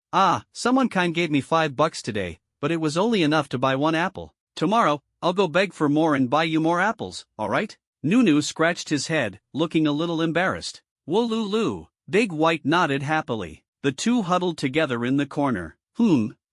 Someone kind gave me $5 today, but it was only enough to buy one apple. Tomorrow, I'll go beg for more and buy you more apples, alright? Nunu scratched his head, looking a little embarrassed. Wooloo! Big White nodded happily. The two huddled together in the corner.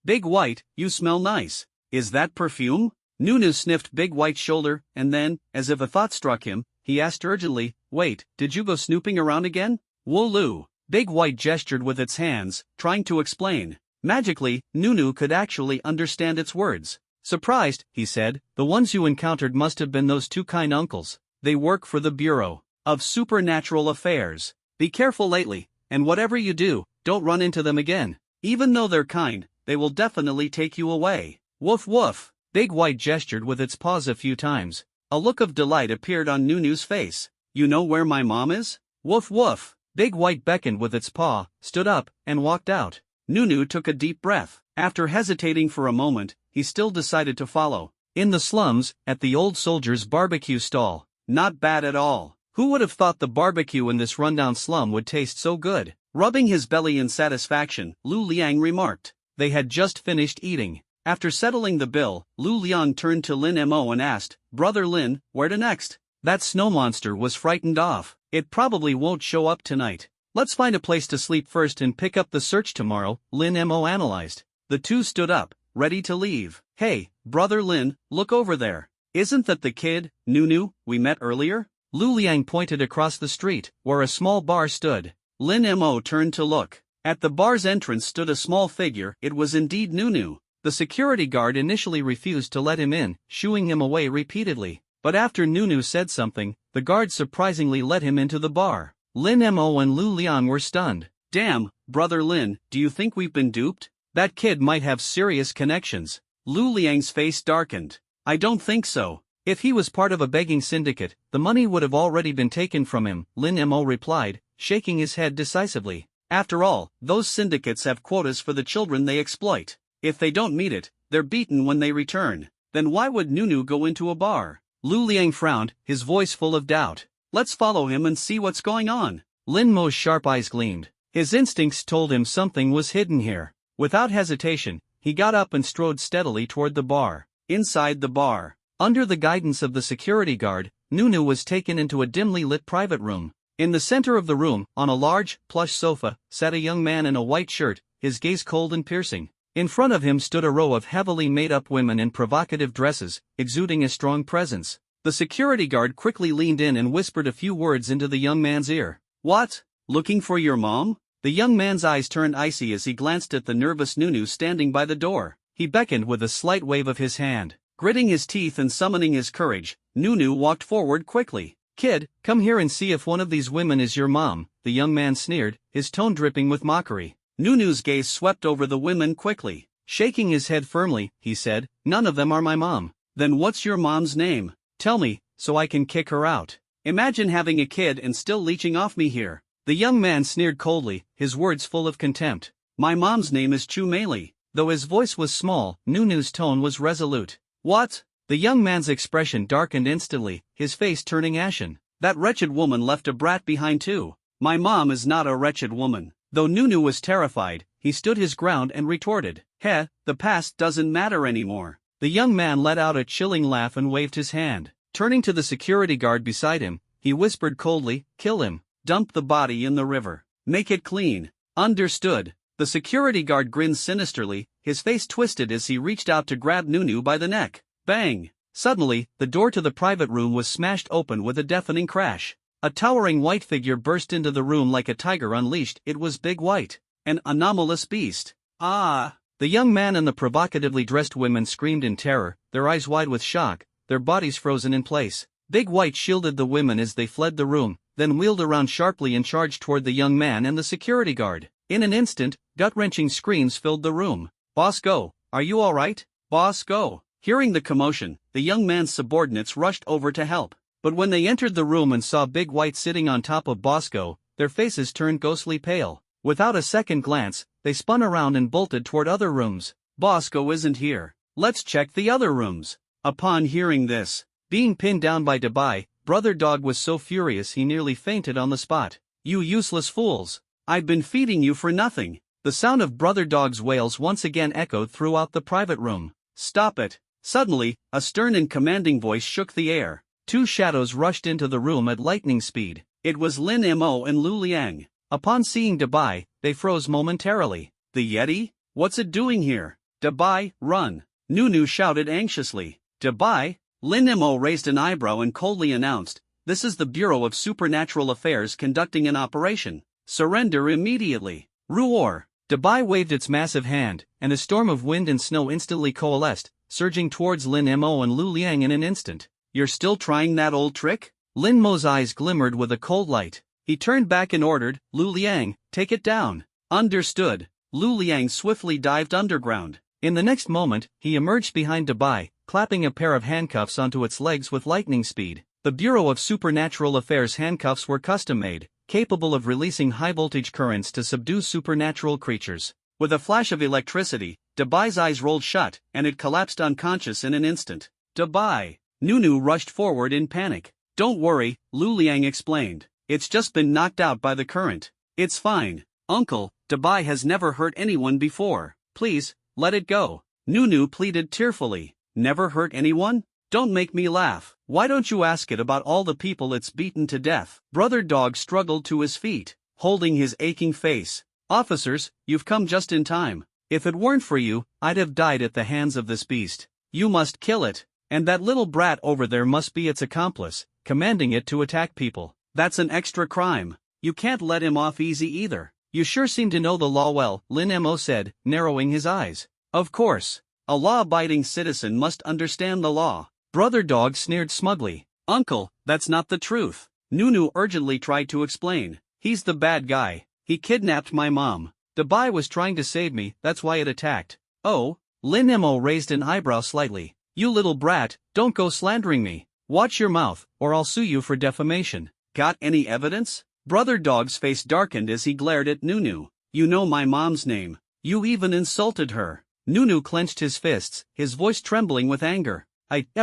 Big White, you smell nice. Is that perfume? Nunu sniffed Big White's shoulder, and then, as if a thought struck him, he asked urgently, wait, did you go snooping around again? Wooloo! Big White gestured with its hands, trying to explain. Magically, Nunu could actually understand its words. Surprised, he said, the ones you encountered must have been those two kind uncles. They work for the Bureau of Supernatural Affairs. Be careful lately, and whatever you do, don't run into them again. Even though they're kind, they will definitely take you away. Woof woof! Big White gestured with its paws a few times. A look of delight appeared on Nunu's face. You know where my mom is? Woof woof! Big White beckoned with its paw, stood up, and walked out. Nunu took a deep breath. After hesitating for a moment, he still decided to follow. In the slums, at the old soldier's barbecue stall. Not bad at all. Who would have thought the barbecue in this rundown slum would taste so good? Rubbing his belly in satisfaction, Lu Liang remarked. They had just finished eating. After settling the bill, Lu Liang turned to Lin Mo and asked, Brother Lin, where to next? That snow monster was frightened off. It probably won't show up tonight. Let's find a place to sleep first and pick up the search tomorrow, Lin Mo analyzed. The two stood up, ready to leave. Hey, Brother Lin, look over there. Isn't that the kid, Nunu, we met earlier? Lu Liang pointed across the street, where a small bar stood. Lin Mo turned to look. At the bar's entrance stood a small figure. It was indeed Nunu. The security guard initially refused to let him in, shooing him away repeatedly. But after Nunu said something, the guard surprisingly let him into the bar. Lin Mo and Lu Liang were stunned. Damn, Brother Lin, do you think we've been duped? That kid might have serious connections. Lu Liang's face darkened. I don't think so. If he was part of a begging syndicate, the money would have already been taken from him, Lin Mo replied, shaking his head decisively. After all, those syndicates have quotas for the children they exploit. If they don't meet it, they're beaten when they return. Then why would Nunu go into a bar? Lu Liang frowned, his voice full of doubt. Let's follow him and see what's going on. Lin Mo's sharp eyes gleamed. His instincts told him something was hidden here. Without hesitation, he got up and strode steadily toward the bar. Inside the bar, under the guidance of the security guard, Nunu was taken into a dimly lit private room. In the center of the room, on a large, plush sofa, sat a young man in a white shirt, his gaze cold and piercing. In front of him stood a row of heavily made-up women in provocative dresses, exuding a strong presence. The security guard quickly leaned in and whispered a few words into the young man's ear. What? Looking for your mom? The young man's eyes turned icy as he glanced at the nervous Nunu standing by the door. He beckoned with a slight wave of his hand. Gritting his teeth and summoning his courage, Nunu walked forward quickly. Kid, come here and see if one of these women is your mom, the young man sneered, his tone dripping with mockery. Nunu's gaze swept over the women quickly. Shaking his head firmly, he said, none of them are my mom. Then what's your mom's name? Tell me, so I can kick her out. Imagine having a kid and still leeching off me here. The young man sneered coldly, his words full of contempt. My mom's name is Chu Meili. Though his voice was small, Nunu's tone was resolute. What? The young man's expression darkened instantly, his face turning ashen. That wretched woman left a brat behind too. My mom is not a wretched woman. Though Nunu was terrified, he stood his ground and retorted. Heh, the past doesn't matter anymore. The young man let out a chilling laugh and waved his hand. Turning to the security guard beside him, he whispered coldly, kill him. Dump the body in the river. Make it clean. Understood. The security guard grinned sinisterly, his face twisted as he reached out to grab Nunu by the neck. Bang! Suddenly, the door to the private room was smashed open with a deafening crash. A towering white figure burst into the room like a tiger unleashed. It was Big White. An anomalous beast. Ah! The young man and the provocatively dressed women screamed in terror, their eyes wide with shock, their bodies frozen in place. Big White shielded the women as they fled the room, then wheeled around sharply and charged toward the young man and the security guard. In an instant, gut-wrenching screams filled the room. "Boss, go! Are you all right? Boss, go!" Hearing the commotion, the young man's subordinates rushed over to help. But when they entered the room and saw Big White sitting on top of Bosco, their faces turned ghostly pale. Without a second glance, they spun around and bolted toward other rooms. "Bosco isn't here. Let's check the other rooms." Upon hearing this, being pinned down by Dubai, Brother Dog was so furious he nearly fainted on the spot. "You useless fools! I've been feeding you for nothing." The sound of Brother Dog's wails once again echoed throughout the private room. "Stop it!" Suddenly, a stern and commanding voice shook the air. Two shadows rushed into the room at lightning speed. It was Lin Mo and Lu Liang. Upon seeing Dubai, they froze momentarily. "The Yeti? What's it doing here? Dubai, run!" Nunu shouted anxiously. "Dubai?" Lin Mo raised an eyebrow and coldly announced, "This is the Bureau of Supernatural Affairs conducting an operation. Surrender immediately." Roar! Dubai waved its massive hand, and a storm of wind and snow instantly coalesced, surging towards Lin Mo and Lu Liang in an instant. "You're still trying that old trick?" Lin Mo's eyes glimmered with a cold light. He turned back and ordered, "Lu Liang, take it down." "Understood." Lu Liang swiftly dived underground. In the next moment, he emerged behind Dubai, clapping a pair of handcuffs onto its legs with lightning speed. The Bureau of Supernatural Affairs handcuffs were custom-made, capable of releasing high-voltage currents to subdue supernatural creatures. With a flash of electricity, Dubai's eyes rolled shut, and it collapsed unconscious in an instant. "Dubai!" Nunu rushed forward in panic. "Don't worry," Lu Liang explained. "It's just been knocked out by the current. It's fine. Uncle, Dubai has never hurt anyone before. Please, let it go." Nunu pleaded tearfully. "Never hurt anyone? Don't make me laugh. Why don't you ask it about all the people it's beaten to death?" Brother Dog struggled to his feet, holding his aching face. "Officers, you've come just in time. If it weren't for you, I'd have died at the hands of this beast. You must kill it, and that little brat over there must be its accomplice, commanding it to attack people. That's an extra crime. You can't let him off easy either." "You sure seem to know the law well," Lin Mo said, narrowing his eyes. "Of course. A law-abiding citizen must understand the law." Brother Dog sneered smugly. "Uncle, that's not the truth." Nunu urgently tried to explain. "He's the bad guy. He kidnapped my mom. Dubai was trying to save me, that's why it attacked." "Oh?" Lin Mo raised an eyebrow slightly. "You little brat, don't go slandering me. Watch your mouth, or I'll sue you for defamation." "Got any evidence?" Brother Dog's face darkened as he glared at Nunu. "You know my mom's name. You even insulted her." Nunu clenched his fists, his voice trembling with anger.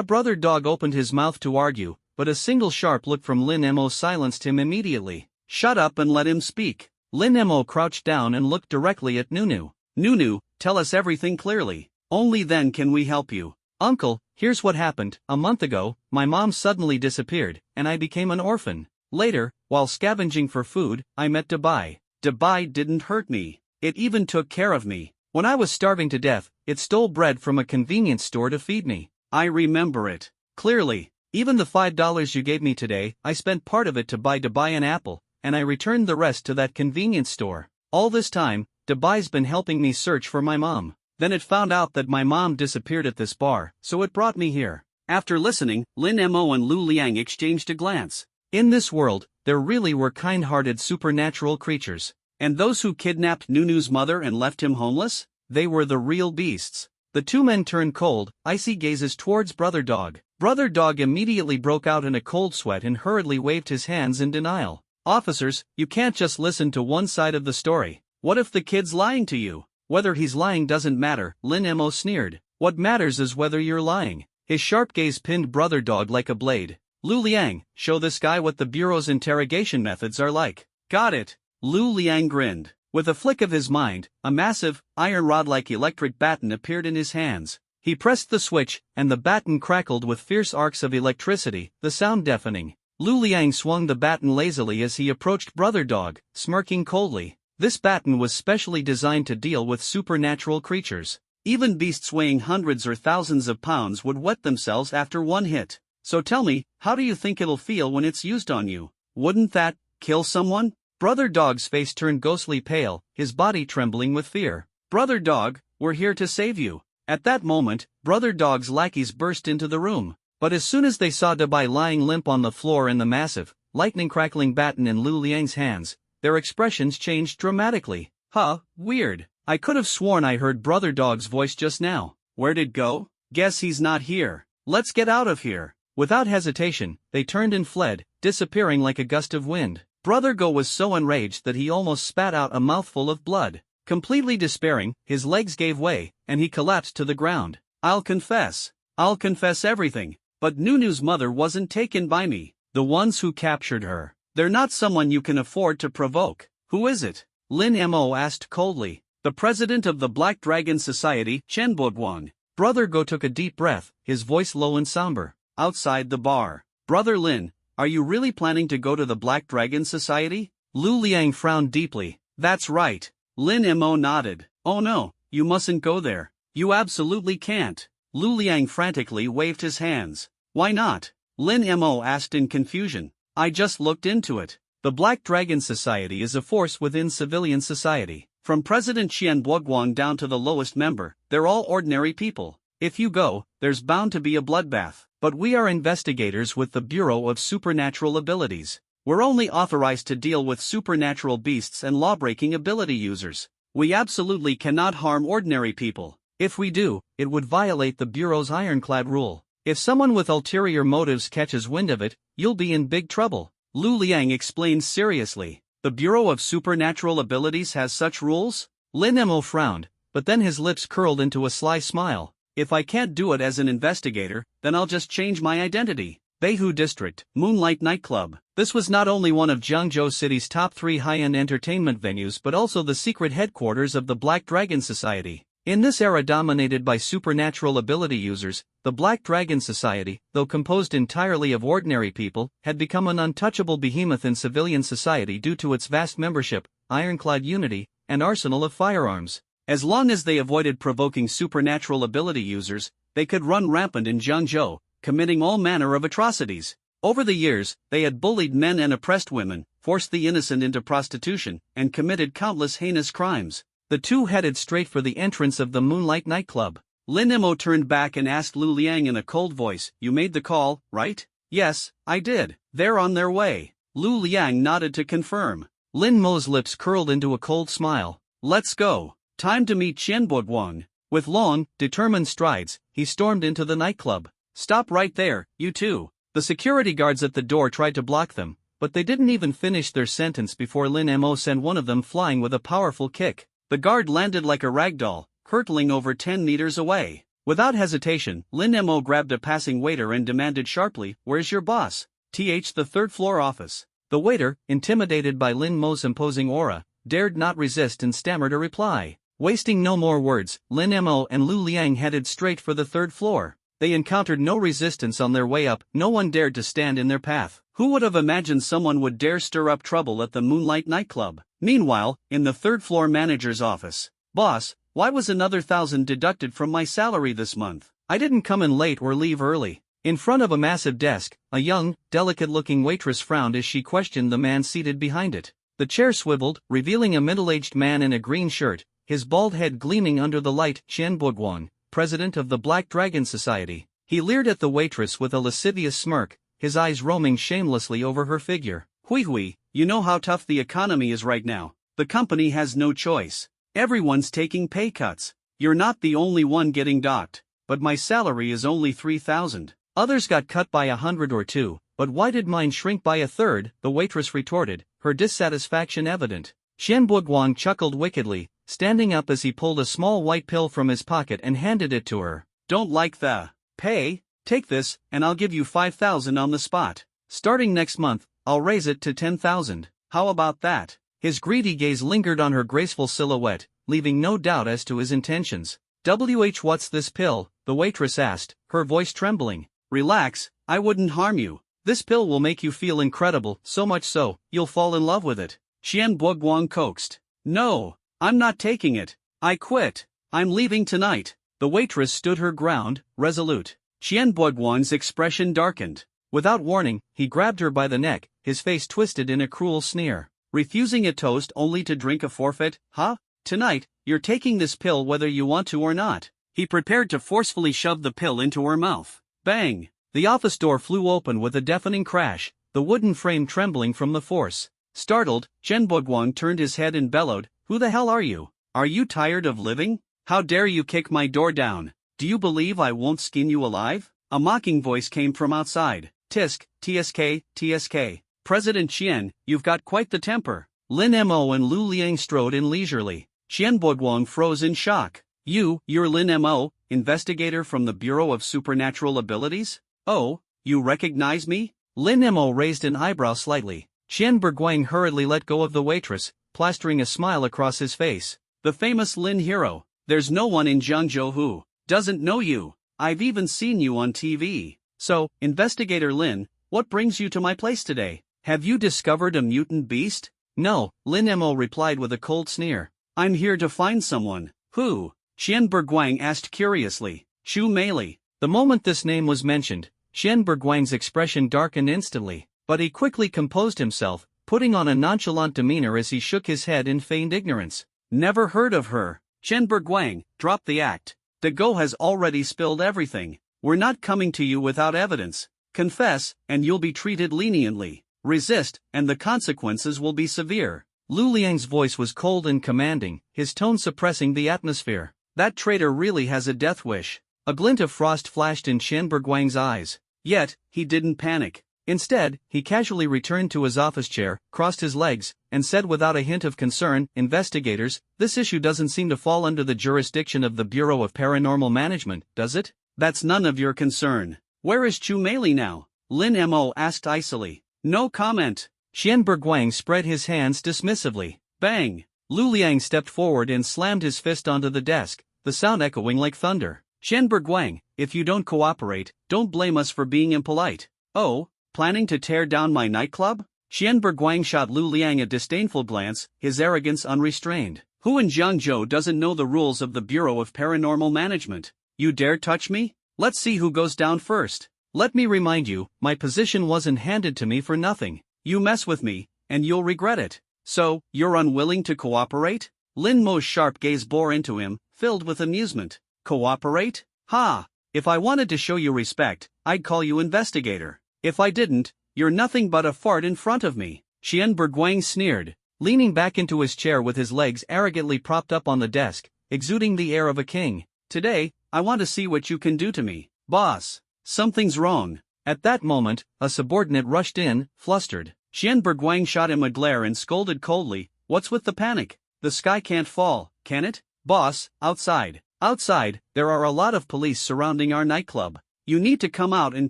Brother Dog opened his mouth to argue, but a single sharp look from Lin Mo silenced him immediately. "Shut up and let him speak." Lin Mo crouched down and looked directly at Nunu. "Nunu, tell us everything clearly. Only then can we help you." "Uncle, here's what happened. A month ago, my mom suddenly disappeared, and I became an orphan. Later, while scavenging for food, I met Dubai. Dubai didn't hurt me. It even took care of me. When I was starving to death, it stole bread from a convenience store to feed me. I remember it clearly. Even the $5 you gave me today, I spent part of it to buy Dubai an apple, and I returned the rest to that convenience store. All this time, Dubai's been helping me search for my mom. Then it found out that my mom disappeared at this bar, so it brought me here." After listening, Lin Mo and Lu Liang exchanged a glance. In this world, there really were kind-hearted supernatural creatures. And those who kidnapped Nunu's mother and left him homeless? They were the real beasts. The two men turned cold, icy gazes towards Brother Dog. Brother Dog immediately broke out in a cold sweat and hurriedly waved his hands in denial. "Officers, you can't just listen to one side of the story. What if the kid's lying to you?" "Whether he's lying doesn't matter," Lin Mo sneered. "What matters is whether you're lying." His sharp gaze pinned Brother Dog like a blade. "Lu Liang, show this guy what the Bureau's interrogation methods are like." "Got it." Lu Liang grinned. With a flick of his mind, a massive, iron rod-like electric baton appeared in his hands. He pressed the switch, and the baton crackled with fierce arcs of electricity, the sound deafening. Lu Liang swung the baton lazily as he approached Brother Dog, smirking coldly. This baton was specially designed to deal with supernatural creatures. Even beasts weighing hundreds or thousands of pounds would wet themselves after one hit. "So tell me, how do you think it'll feel when it's used on you? Wouldn't that kill someone?" Brother Dog's face turned ghostly pale, his body trembling with fear. "Brother Dog, we're here to save you." At that moment, Brother Dog's lackeys burst into the room. But as soon as they saw Dabai lying limp on the floor and the massive, lightning-crackling baton in Lu Liang's hands, their expressions changed dramatically. Huh, weird. I could have sworn I heard Brother Dog's voice just now. Where'd it go? Guess he's not here. Let's get out of here. Without hesitation, they turned and fled, disappearing like a gust of wind. Brother Go was so enraged that he almost spat out a mouthful of blood. Completely despairing, his legs gave way, and he collapsed to the ground. I'll confess everything. But Nunu's mother wasn't taken by me. The ones who captured her. They're not someone you can afford to provoke. Who is it? Lin Mo asked coldly. The president of the Black Dragon Society, Chen Bodwang. Brother Go took a deep breath, his voice low and somber. Outside the bar. Brother Lin, are you really planning to go to the Black Dragon Society? Lu Liang frowned deeply. That's right. Lin Mo nodded. Oh no, you mustn't go there. You absolutely can't. Lu Liang frantically waved his hands. Why not? Lin Mo asked in confusion. I just looked into it. The Black Dragon Society is a force within civilian society. From President Qian Boguang down to the lowest member, they're all ordinary people. If you go, there's bound to be a bloodbath. But we are investigators with the Bureau of Supernatural Abilities. We're only authorized to deal with supernatural beasts and law-breaking ability users. We absolutely cannot harm ordinary people. If we do, it would violate the Bureau's ironclad rule. If someone with ulterior motives catches wind of it, you'll be in big trouble. Lu Liang explained seriously. The Bureau of Supernatural Abilities has such rules? Lin Mo frowned, but then his lips curled into a sly smile. If I can't do it as an investigator, then I'll just change my identity. Beihu District, Moonlight Nightclub. This was not only one of Jiangzhou City's top 3 high-end entertainment venues but also the secret headquarters of the Black Dragon Society. In this era dominated by supernatural ability users, the Black Dragon Society, though composed entirely of ordinary people, had become an untouchable behemoth in civilian society due to its vast membership, ironclad unity, and arsenal of firearms. As long as they avoided provoking supernatural ability users, they could run rampant in Jiangzhou, committing all manner of atrocities. Over the years, they had bullied men and oppressed women, forced the innocent into prostitution, and committed countless heinous crimes. The two headed straight for the entrance of the Moonlight nightclub. Lin Mo turned back and asked Lu Liang in a cold voice, "You made the call, right?" "Yes, I did. They're on their way." Lu Liang nodded to confirm. Lin Mo's lips curled into a cold smile. "Let's go. Time to meet Qian Boguang." With long, determined strides, he stormed into the nightclub. "Stop right there, you two." The security guards at the door tried to block them, but they didn't even finish their sentence before Lin Mo sent one of them flying with a powerful kick. The guard landed like a ragdoll, hurtling over 10 meters away. Without hesitation, Lin Mo grabbed a passing waiter and demanded sharply, "Where's your boss?" The third-floor office." The waiter, intimidated by Lin Mo's imposing aura, dared not resist and stammered a reply. Wasting no more words, Lin Mo and Lu Liang headed straight for the third floor. They encountered no resistance on their way up, no one dared to stand in their path. Who would have imagined someone would dare stir up trouble at the Moonlight nightclub? Meanwhile, in the third-floor manager's office. "Boss, why was another 1,000 deducted from my salary this month? I didn't come in late or leave early." In front of a massive desk, a young, delicate-looking waitress frowned as she questioned the man seated behind it. The chair swiveled, revealing a middle-aged man in a green shirt, his bald head gleaming under the light. "Qian Boguang, president of the Black Dragon Society." He leered at the waitress with a lascivious smirk, his eyes roaming shamelessly over her figure. "Hui, you know how tough the economy is right now. The company has no choice. Everyone's taking pay cuts. You're not the only one getting docked. But my salary is only 3,000. Others got cut by 100 or 2, but why did mine shrink by a third?" the waitress retorted, her dissatisfaction evident. Qian Boguang chuckled wickedly, standing up as he pulled a small white pill from his pocket and handed it to her. "Don't like the pay? Take this, and I'll give you 5,000 on the spot. Starting next month, I'll raise it to 10,000. How about that?" His greedy gaze lingered on her graceful silhouette, leaving no doubt as to his intentions. What's this pill?" the waitress asked, her voice trembling. "Relax, I wouldn't harm you. This pill will make you feel incredible, so much so, you'll fall in love with it." Qian Boguang coaxed. "No, I'm not taking it. I quit. I'm leaving tonight." The waitress stood her ground, resolute. Qian Boguang's expression darkened. Without warning, he grabbed her by the neck, his face twisted in a cruel sneer. "Refusing a toast only to drink a forfeit, huh? Tonight, you're taking this pill whether you want to or not." He prepared to forcefully shove the pill into her mouth. Bang! The office door flew open with a deafening crash, the wooden frame trembling from the force. Startled, Chen Boguang turned his head and bellowed, "Who the hell are you? Are you tired of living? How dare you kick my door down? Do you believe I won't skin you alive?" A mocking voice came from outside. "Tisk, TSK, TSK. President Qian, you've got quite the temper." Lin Mo and Lu Liang strode in leisurely. Qian Boguang froze in shock. You're Lin Mo, investigator from the Bureau of Supernatural Abilities? Oh, you recognize me? Lin Mo raised an eyebrow slightly. Qian Boguang hurriedly let go of the waitress, plastering a smile across his face. "The famous Lin hero. There's no one in Jiangzhou who doesn't know you. I've even seen you on TV. So, Investigator Lin, what brings you to my place today? Have you discovered a mutant beast?" "No," Lin Mo replied with a cold sneer. "I'm here to find someone." "Who?" Qian Boguang asked curiously. "Xu Meili." The moment this name was mentioned, Qian Boguang's expression darkened instantly, but he quickly composed himself, putting on a nonchalant demeanor as he shook his head in feigned ignorance. "Never heard of her." "Qian Boguang, drop the act. De Go has already spilled everything. We're not coming to you without evidence. Confess, and you'll be treated leniently. Resist, and the consequences will be severe." Lu Liang's voice was cold and commanding, his tone suppressing the atmosphere. That traitor really has a death wish. A glint of frost flashed in Qian Boguang's eyes. Yet, he didn't panic. Instead, he casually returned to his office chair, crossed his legs, and said without a hint of concern, "Investigators, this issue doesn't seem to fall under the jurisdiction of the Bureau of Paranormal Management, does it?" "That's none of your concern. Where is Xu Meili now?" Lin Mo asked icily. "No comment." Qian Boguang spread his hands dismissively. Bang! Lu Liang stepped forward and slammed his fist onto the desk, the sound echoing like thunder. "Qian Boguang, if you don't cooperate, don't blame us for being impolite." "Oh, planning to tear down my nightclub?" Qian Boguang shot Lu Liang a disdainful glance, his arrogance unrestrained. "Who in Jiangzhou doesn't know the rules of the Bureau of Paranormal Management? You dare touch me? Let's see who goes down first. Let me remind you, my position wasn't handed to me for nothing. You mess with me, and you'll regret it. So, you're unwilling to cooperate?" Lin Mo's sharp gaze bore into him, filled with amusement. "Cooperate? Ha! If I wanted to show you respect, I'd call you investigator. If I didn't, you're nothing but a fart in front of me." Qian Boguang sneered, leaning back into his chair with his legs arrogantly propped up on the desk, exuding the air of a king. "Today, I want to see what you can do to me, boss. Something's wrong." At that moment, a subordinate rushed in, flustered. Qian Boguang shot him a glare and scolded coldly, "What's with the panic? The sky can't fall, can it? Boss, outside. Outside, there are a lot of police surrounding our nightclub. You need to come out and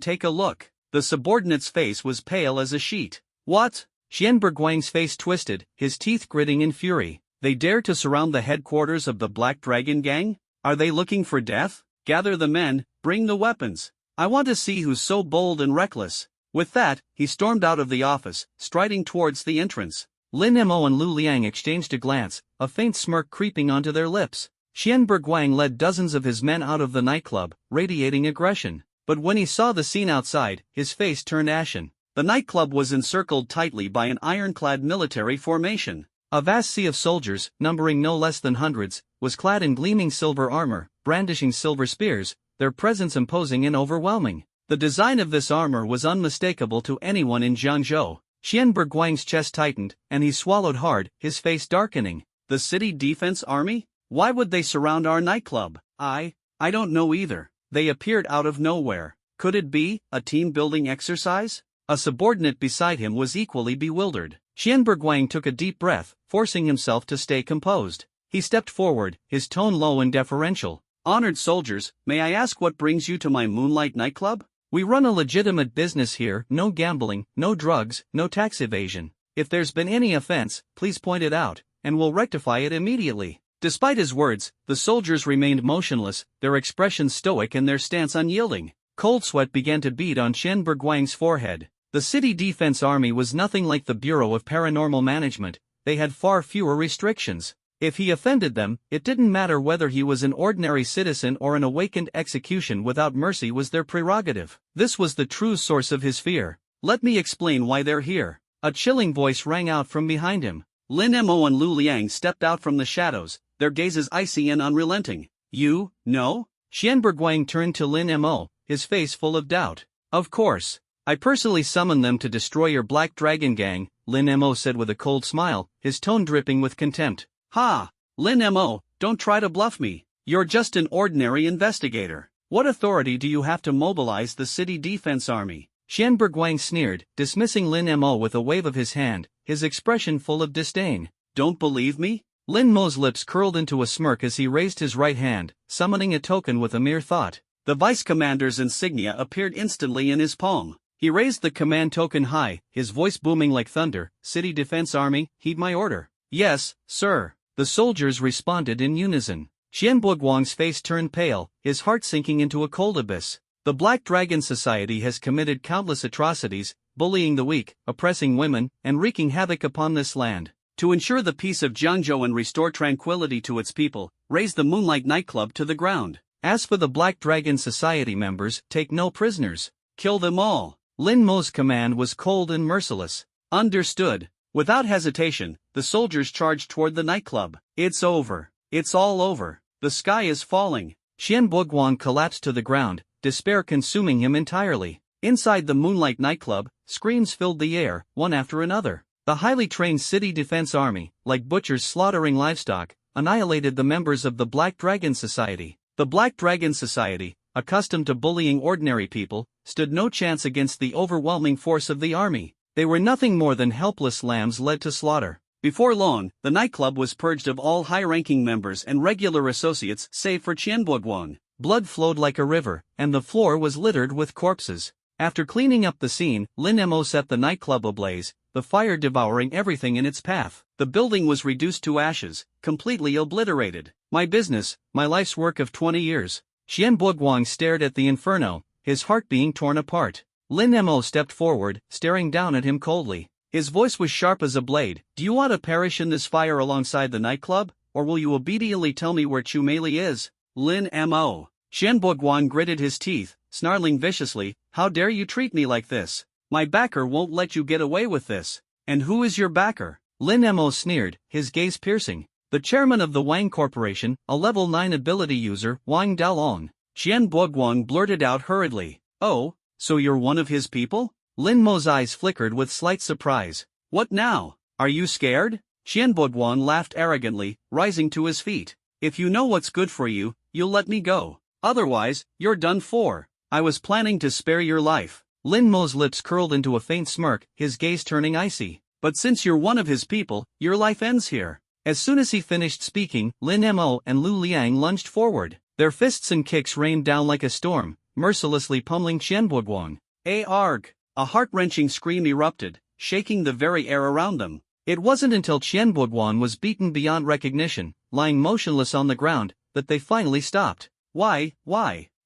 take a look." The subordinate's face was pale as a sheet. "What?" Qian Boguang's face twisted, his teeth gritting in fury. "They dare to surround the headquarters of the Black Dragon Gang? Are they looking for death? Gather the men, bring the weapons. I want to see who's so bold and reckless." With that, he stormed out of the office, striding towards the entrance. Lin Mo and Lu Liang exchanged a glance, a faint smirk creeping onto their lips. Qian Boguang led dozens of his men out of the nightclub, radiating aggression. But when he saw the scene outside, his face turned ashen. The nightclub was encircled tightly by an ironclad military formation. A vast sea of soldiers, numbering no less than hundreds, was clad in gleaming silver armor, brandishing silver spears, their presence imposing and overwhelming. The design of this armor was unmistakable to anyone in Jiangzhou. Qian Boguang's chest tightened, and he swallowed hard, his face darkening. The City Defense Army? Why would they surround our nightclub? I don't know either. They appeared out of nowhere. Could it be a team-building exercise? A subordinate beside him was equally bewildered. Qian Boguang took a deep breath, forcing himself to stay composed. He stepped forward, his tone low and deferential. "Honored soldiers, may I ask what brings you to my Moonlight nightclub? We run a legitimate business here, no gambling, no drugs, no tax evasion. If there's been any offense, please point it out, and we'll rectify it immediately." Despite his words, the soldiers remained motionless, their expressions stoic and their stance unyielding. Cold sweat began to bead on Qian Boguang's forehead. The City Defense Army was nothing like the Bureau of Paranormal Management. They had far fewer restrictions. If he offended them, it didn't matter whether he was an ordinary citizen or an awakened execution without mercy was their prerogative. This was the true source of his fear. "Let me explain why they're here." A chilling voice rang out from behind him. Lin Mo and Lu Liang stepped out from the shadows, their gazes icy and unrelenting. "You know?" Qian Boguang turned to Lin Mo, his face full of doubt. Of course. I personally summoned them to destroy your Black Dragon gang, Lin Mo said with a cold smile, his tone dripping with contempt. Ha! Lin Mo, don't try to bluff me. You're just an ordinary investigator. What authority do you have to mobilize the city defense army? Xian Berguang sneered, dismissing Lin Mo with a wave of his hand, his expression full of disdain. Don't believe me? Lin Mo's lips curled into a smirk as he raised his right hand, summoning a token with a mere thought. The vice commander's insignia appeared instantly in his palm. He raised the command token high, his voice booming like thunder. City Defense Army, heed my order. Yes, sir. The soldiers responded in unison. Xian Buguang's face turned pale, his heart sinking into a cold abyss. The Black Dragon Society has committed countless atrocities, bullying the weak, oppressing women, and wreaking havoc upon this land. To ensure the peace of Jiangzhou and restore tranquility to its people, raise the Moonlight nightclub to the ground. As for the Black Dragon Society members, take no prisoners. Kill them all. Lin Mo's command was cold and merciless. Understood. Without hesitation, the soldiers charged toward the nightclub. It's over. It's all over. The sky is falling. Xian Buguang collapsed to the ground, despair consuming him entirely. Inside the Moonlight nightclub, screams filled the air, one after another. The highly trained city defense army, like butchers slaughtering livestock, annihilated the members of the Black Dragon Society. The Black Dragon Society, accustomed to bullying ordinary people, stood no chance against the overwhelming force of the army. They were nothing more than helpless lambs led to slaughter. Before long, the nightclub was purged of all high-ranking members and regular associates save for Qian Buguang. Blood flowed like a river, and the floor was littered with corpses. After cleaning up the scene, Lin Mo set the nightclub ablaze, the fire devouring everything in its path. The building was reduced to ashes, completely obliterated. My business, my life's work of 20 years. Xian Buguang stared at the inferno, his heart being torn apart. Lin Mo stepped forward, staring down at him coldly. His voice was sharp as a blade. Do you want to perish in this fire alongside the nightclub, or will you obediently tell me where Chu Meili is? Lin Mo. Xian Buguang gritted his teeth, snarling viciously, how dare you treat me like this? My backer won't let you get away with this. And who is your backer? Lin Mo sneered, his gaze piercing. The chairman of the Wang Corporation, a level 9 ability user, Wang Dalong. Xian Buguang blurted out hurriedly. Oh, so you're one of his people? Lin Mo's eyes flickered with slight surprise. What now? Are you scared? Xian Buguang laughed arrogantly, rising to his feet. If you know what's good for you, you'll let me go. Otherwise, you're done for. I was planning to spare your life. Lin Mo's lips curled into a faint smirk, his gaze turning icy. But since you're one of his people, your life ends here. As soon as he finished speaking, Lin Mo and Lu Liang lunged forward. Their fists and kicks rained down like a storm, mercilessly pummeling Xian Buguang. Arg! A heart-wrenching scream erupted, shaking the very air around them. It wasn't until Qian Buguang was beaten beyond recognition, lying motionless on the ground, that they finally stopped. Why?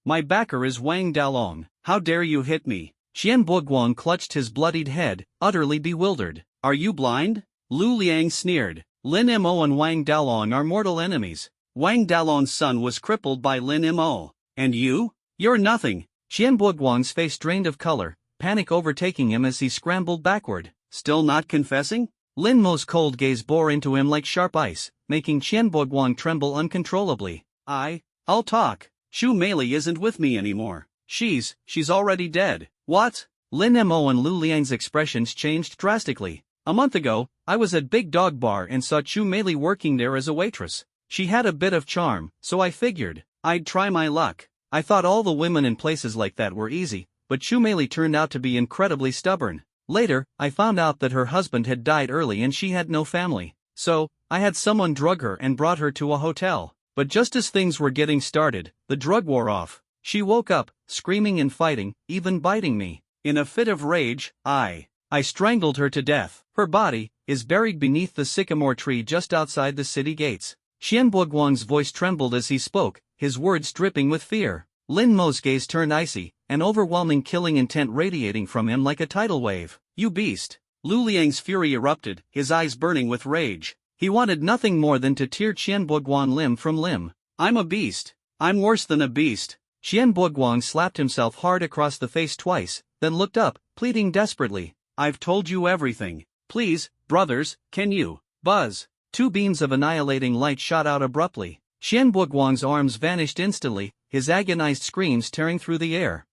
My backer is Wang Dalong. How dare you hit me? Qian Buguang clutched his bloodied head, utterly bewildered. Are you blind? Lu Liang sneered. Lin Mo and Wang Dalong are mortal enemies. Wang Dalong's son was crippled by Lin Mo. And you? You're nothing. Qian Buguang's face drained of color, panic overtaking him as he scrambled backward. Still not confessing? Lin Mo's cold gaze bore into him like sharp ice, making Qian Buguang tremble uncontrollably. I'll talk. Chu Meili isn't with me anymore. She's already dead. What? Lin Mo and Lu Liang's expressions changed drastically. A month ago, I was at Big Dog Bar and saw Chu Meili working there as a waitress. She had a bit of charm, so I figured I'd try my luck. I thought all the women in places like that were easy, but Chu Meili turned out to be incredibly stubborn. Later, I found out that her husband had died early and she had no family. So, I had someone drug her and brought her to a hotel. But just as things were getting started, the drug wore off. She woke up, screaming and fighting, even biting me. In a fit of rage, I strangled her to death. Her body is buried beneath the sycamore tree just outside the city gates. Xian Buguang's voice trembled as he spoke, his words dripping with fear. Lin Mo's gaze turned icy, an overwhelming killing intent radiating from him like a tidal wave. You beast! Lu Liang's fury erupted, his eyes burning with rage. He wanted nothing more than to tear Qian Buguang limb from limb. I'm a beast. I'm worse than a beast. Qian Buguang slapped himself hard across the face twice, then looked up, pleading desperately. I've told you everything. Please, brothers, can you? Buzz. Two beams of annihilating light shot out abruptly. Qian Buguang's arms vanished instantly, his agonized screams tearing through the air.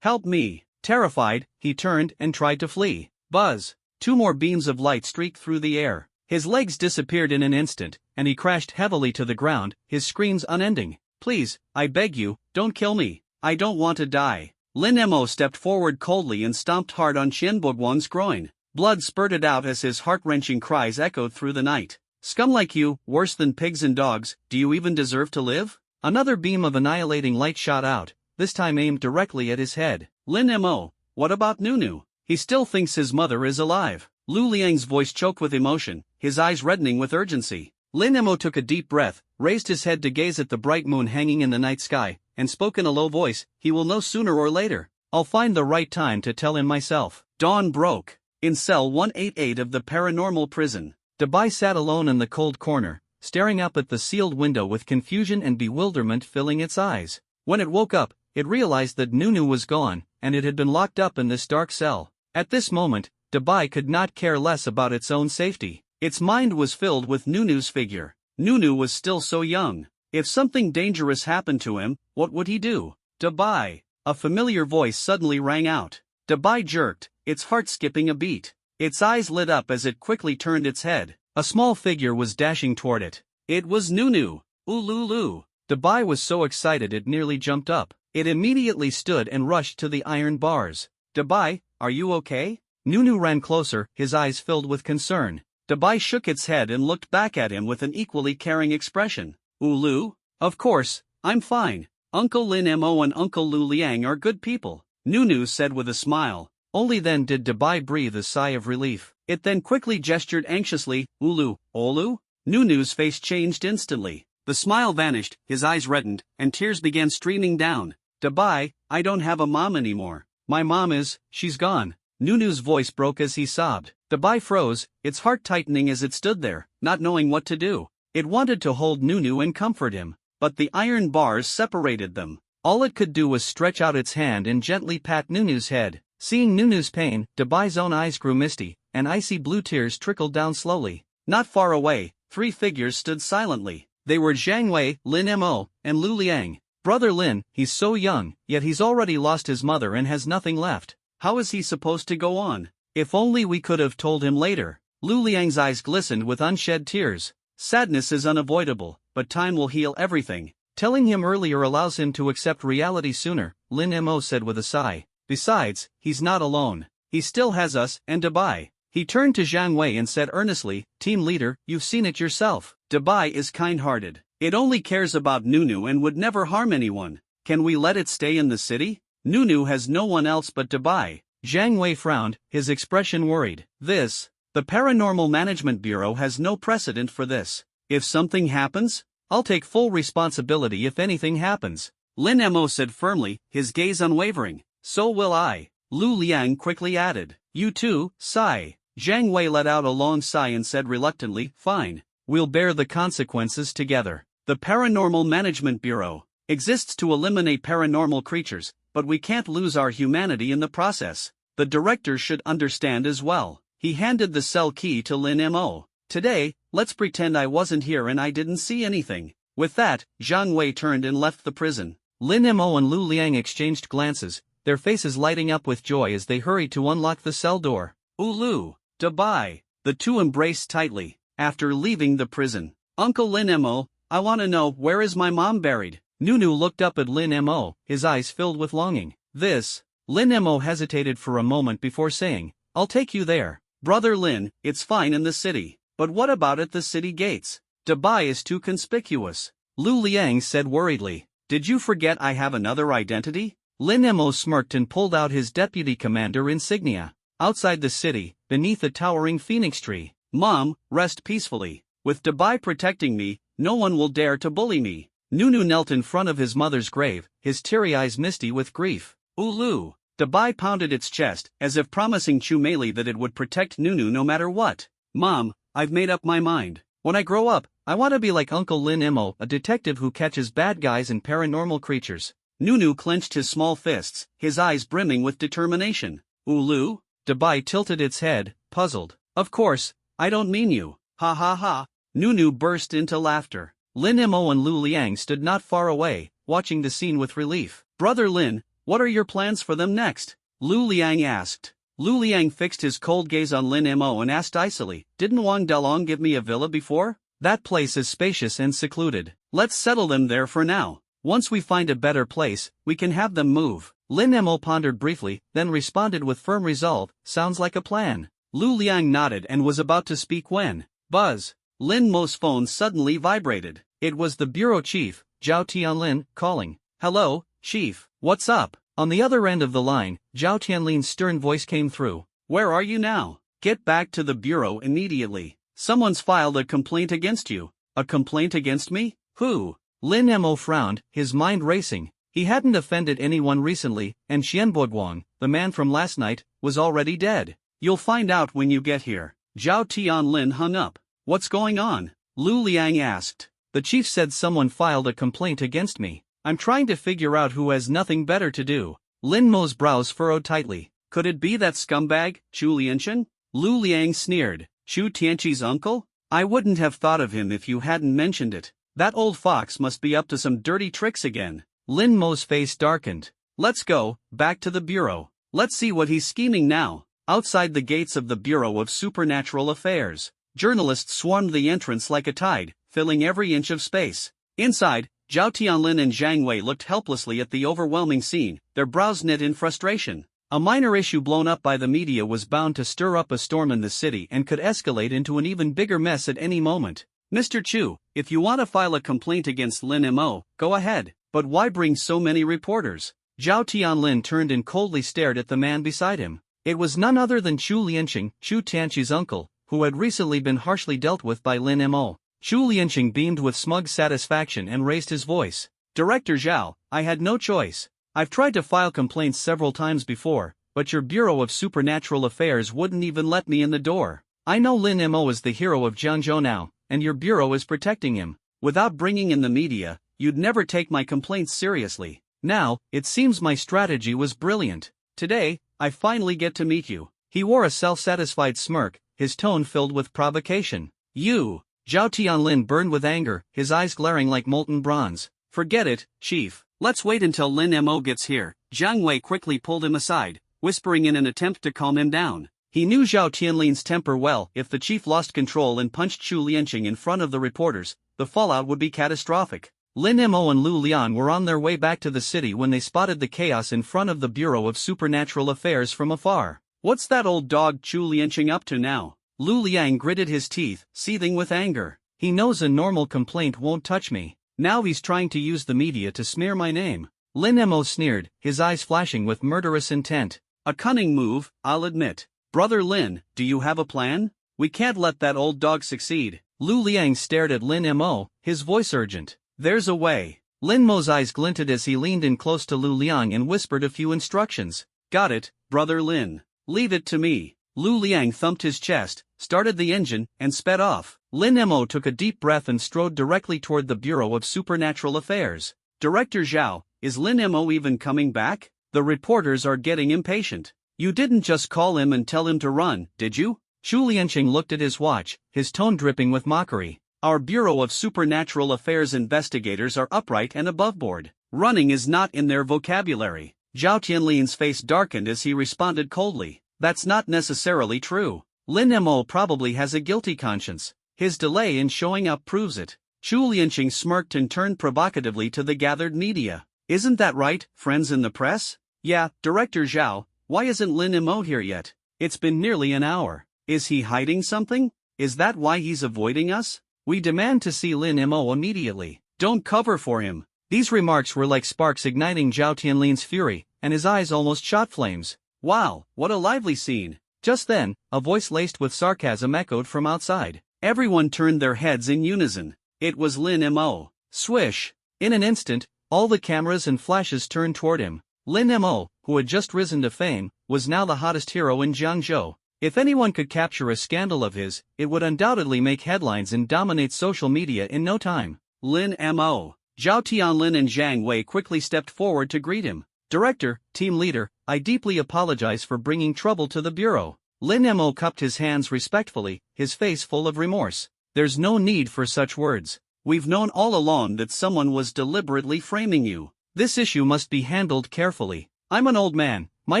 Help me. Terrified, he turned and tried to flee. Buzz. 2 more beams of light streaked through the air. His legs disappeared in an instant, and he crashed heavily to the ground, his screams unending. Please, I beg you, don't kill me. I don't want to die. Lin Mo stepped forward coldly and stomped hard on Qian Bogwan's groin. Blood spurted out as his heart-wrenching cries echoed through the night. Scum like you, worse than pigs and dogs, do you even deserve to live? Another beam of annihilating light shot out, this time aimed directly at his head. Lin Mo, what about Nunu? He still thinks his mother is alive. Lu Liang's voice choked with emotion, his eyes reddening with urgency. Lin Mo took a deep breath, raised his head to gaze at the bright moon hanging in the night sky, and spoke in a low voice, he will know sooner or later. I'll find the right time to tell him myself. Dawn broke. In cell 188 of the paranormal prison, Dabai sat alone in the cold corner, staring up at the sealed window with confusion and bewilderment filling its eyes. When it woke up, it realized that Nunu was gone, and it had been locked up in this dark cell. At this moment, Dabai could not care less about its own safety. Its mind was filled with Nunu's figure. Nunu was still so young. If something dangerous happened to him, what would he do? Dabai. A familiar voice suddenly rang out. Dabai jerked, its heart skipping a beat. Its eyes lit up as it quickly turned its head. A small figure was dashing toward it. It was Nunu. Ululu. Dabai was so excited it nearly jumped up. It immediately stood and rushed to the iron bars. Dabai, are you okay? Nunu ran closer, his eyes filled with concern. Dabai shook its head and looked back at him with an equally caring expression. Ulu? Of course, I'm fine. Uncle Lin Mo and Uncle Lu Liang are good people, Nunu said with a smile. Only then did Dabai breathe a sigh of relief. It then quickly gestured anxiously, Ulu, Olu? Nunu's face changed instantly. The smile vanished, his eyes reddened, and tears began streaming down. Dabai, I don't have a mom anymore. My mom she's gone. Nunu's voice broke as he sobbed. Dabai froze, its heart tightening as it stood there, not knowing what to do. It wanted to hold Nunu and comfort him, but the iron bars separated them. All it could do was stretch out its hand and gently pat Nunu's head. Seeing Nunu's pain, Dabai's own eyes grew misty, and icy blue tears trickled down slowly. Not far away, 3 figures stood silently. They were Zhang Wei, Lin Mo, and Lu Liang. Brother Lin, he's so young, yet he's already lost his mother and has nothing left. How is he supposed to go on? If only we could have told him later. Lu Liang's eyes glistened with unshed tears. Sadness is unavoidable, but time will heal everything. Telling him earlier allows him to accept reality sooner, Lin Mo said with a sigh. Besides, he's not alone. He still has us and Dabai. He turned to Zhang Wei and said earnestly, Team leader, you've seen it yourself. Dabai is kind-hearted. It only cares about Nunu and would never harm anyone. Can we let it stay in the city? Nunu has no one else but Dabai. Zhang Wei frowned, his expression worried. The Paranormal Management Bureau has no precedent for this. If something happens, I'll take full responsibility if anything happens. Lin Mo said firmly, his gaze unwavering. So will I. Lu Liang quickly added. You too, sigh. Zhang Wei let out a long sigh and said reluctantly, fine. We'll bear the consequences together. The Paranormal Management Bureau exists to eliminate paranormal creatures, but we can't lose our humanity in the process. The director should understand as well. He handed the cell key to Lin Mo. Today, let's pretend I wasn't here and I didn't see anything. With that, Zhang Wei turned and left the prison. Lin Mo and Lu Liang exchanged glances, their faces lighting up with joy as they hurried to unlock the cell door. Ulu, Dabai. The two embraced tightly. After leaving the prison, Uncle Lin Mo, I want to know where is my mom buried? Nunu looked up at Lin Mo, his eyes filled with longing. Lin Mo hesitated for a moment before saying, I'll take you there. Brother Lin, it's fine in the city, but what about at the city gates? Dabai is too conspicuous. Lu Liang said worriedly. Did you forget I have another identity? Lin Mo smirked and pulled out his deputy commander insignia. Outside the city, beneath a towering phoenix tree. Mom, rest peacefully. With Dabai protecting me, no one will dare to bully me. Nunu knelt in front of his mother's grave, his teary eyes misty with grief. Ulu. Dabai pounded its chest, as if promising Chumeli that it would protect Nunu no matter what. Mom, I've made up my mind. When I grow up, I want to be like Uncle Lin Mo, a detective who catches bad guys and paranormal creatures. Nunu clenched his small fists, his eyes brimming with determination. Ulu? Dabai tilted its head, puzzled. Of course, I don't mean you. Ha ha ha. Nunu burst into laughter. Lin Mo and Lu Liang stood not far away, watching the scene with relief. Brother Lin, What are your plans for them next? Lu Liang asked. Lu Liang fixed his cold gaze on Lin Mo and asked icily, didn't Wang Delong give me a villa before? That place is spacious and secluded. Let's settle them there for now. Once we find a better place, we can have them move. Lin Mo pondered briefly, then responded with firm resolve, sounds like a plan. Lu Liang nodded and was about to speak when, buzz, Lin Mo's phone suddenly vibrated. It was the bureau chief, Zhao Tianlin, calling. Hello, chief, what's up? On the other end of the line, Zhao Tianlin's stern voice came through. Where are you now? Get back to the bureau immediately. Someone's filed a complaint against you. A complaint against me? Who? Lin Mo frowned, his mind racing. He hadn't offended anyone recently, and Xianbo Guang, the man from last night, was already dead. You'll find out when you get here. Zhao Tianlin hung up. What's going on? Lu Liang asked. The chief said someone filed a complaint against me. I'm trying to figure out who has nothing better to do. Lin Mo's brows furrowed tightly. Could it be that scumbag, Chu Lianchen? Lu Liang sneered. Chu Tianqi's uncle? I wouldn't have thought of him if you hadn't mentioned it. That old fox must be up to some dirty tricks again. Lin Mo's face darkened. Let's go, back to the bureau. Let's see what he's scheming now. Outside the gates of the Bureau of Supernatural Affairs, journalists swarmed the entrance like a tide, filling every inch of space. Inside, Zhao Tianlin and Zhang Wei looked helplessly at the overwhelming scene, their brows knit in frustration. A minor issue blown up by the media was bound to stir up a storm in the city and could escalate into an even bigger mess at any moment. Mr. Chu, if you want to file a complaint against Lin Mo, go ahead, but why bring so many reporters? Zhao Tianlin turned and coldly stared at the man beside him. It was none other than Chu Lianqing, Chu Tianqi's uncle, who had recently been harshly dealt with by Lin Mo. Chu Lianqing beamed with smug satisfaction and raised his voice. Director Zhao, I had no choice. I've tried to file complaints several times before, but your Bureau of Supernatural Affairs wouldn't even let me in the door. I know Lin Mo is the hero of Jiangzhou now, and your bureau is protecting him. Without bringing in the media, you'd never take my complaints seriously. Now, it seems my strategy was brilliant. Today, I finally get to meet you. He wore a self-satisfied smirk, his tone filled with provocation. You! Zhao Tianlin burned with anger, his eyes glaring like molten bronze. Forget it, chief. Let's wait until Lin Mo gets here. Zhang Wei quickly pulled him aside, whispering in an attempt to calm him down. He knew Zhao Tianlin's temper well. If the chief lost control and punched Chu Lianqing in front of the reporters, the fallout would be catastrophic. Lin Mo and Lu Lian were on their way back to the city when they spotted the chaos in front of the Bureau of Supernatural Affairs from afar. What's that old dog Chu Lianqing up to now? Lu Liang gritted his teeth, seething with anger. He knows a normal complaint won't touch me. Now he's trying to use the media to smear my name. Lin Mo sneered, his eyes flashing with murderous intent. A cunning move, I'll admit. Brother Lin, do you have a plan? We can't let that old dog succeed. Lu Liang stared at Lin Mo, his voice urgent. There's a way. Lin Mo's eyes glinted as he leaned in close to Lu Liang and whispered a few instructions. Got it, Brother Lin. Leave it to me. Lu Liang thumped his chest, started the engine, and sped off. Lin Mo took a deep breath and strode directly toward the Bureau of Supernatural Affairs. Director Zhao, is Lin Mo even coming back? The reporters are getting impatient. You didn't just call him and tell him to run, did you? Chu Lianqing looked at his watch, his tone dripping with mockery. Our Bureau of Supernatural Affairs investigators are upright and aboveboard. Running is not in their vocabulary. Zhao Tianlin's face darkened as he responded coldly. That's not necessarily true. Lin Mo probably has a guilty conscience. His delay in showing up proves it. Chu Lianqing smirked and turned provocatively to the gathered media. Isn't that right, friends in the press? Yeah, Director Zhao, why isn't Lin Mo here yet? It's been nearly an hour. Is he hiding something? Is that why he's avoiding us? We demand to see Lin Mo immediately. Don't cover for him. These remarks were like sparks igniting Zhao Tianlin's fury, and his eyes almost shot flames. Wow, what a lively scene. Just then, a voice laced with sarcasm echoed from outside. Everyone turned their heads in unison. It was Lin Mo. Swish! In an instant, all the cameras and flashes turned toward him. Lin Mo, who had just risen to fame, was now the hottest hero in Jiangzhou. If anyone could capture a scandal of his, it would undoubtedly make headlines and dominate social media in no time. Lin Mo. Zhao Tianlin and Zhang Wei quickly stepped forward to greet him. Director, team leader, I deeply apologize for bringing trouble to the Bureau. Lin Mo cupped his hands respectfully, his face full of remorse. There's no need for such words. We've known all along that someone was deliberately framing you. This issue must be handled carefully. I'm an old man, my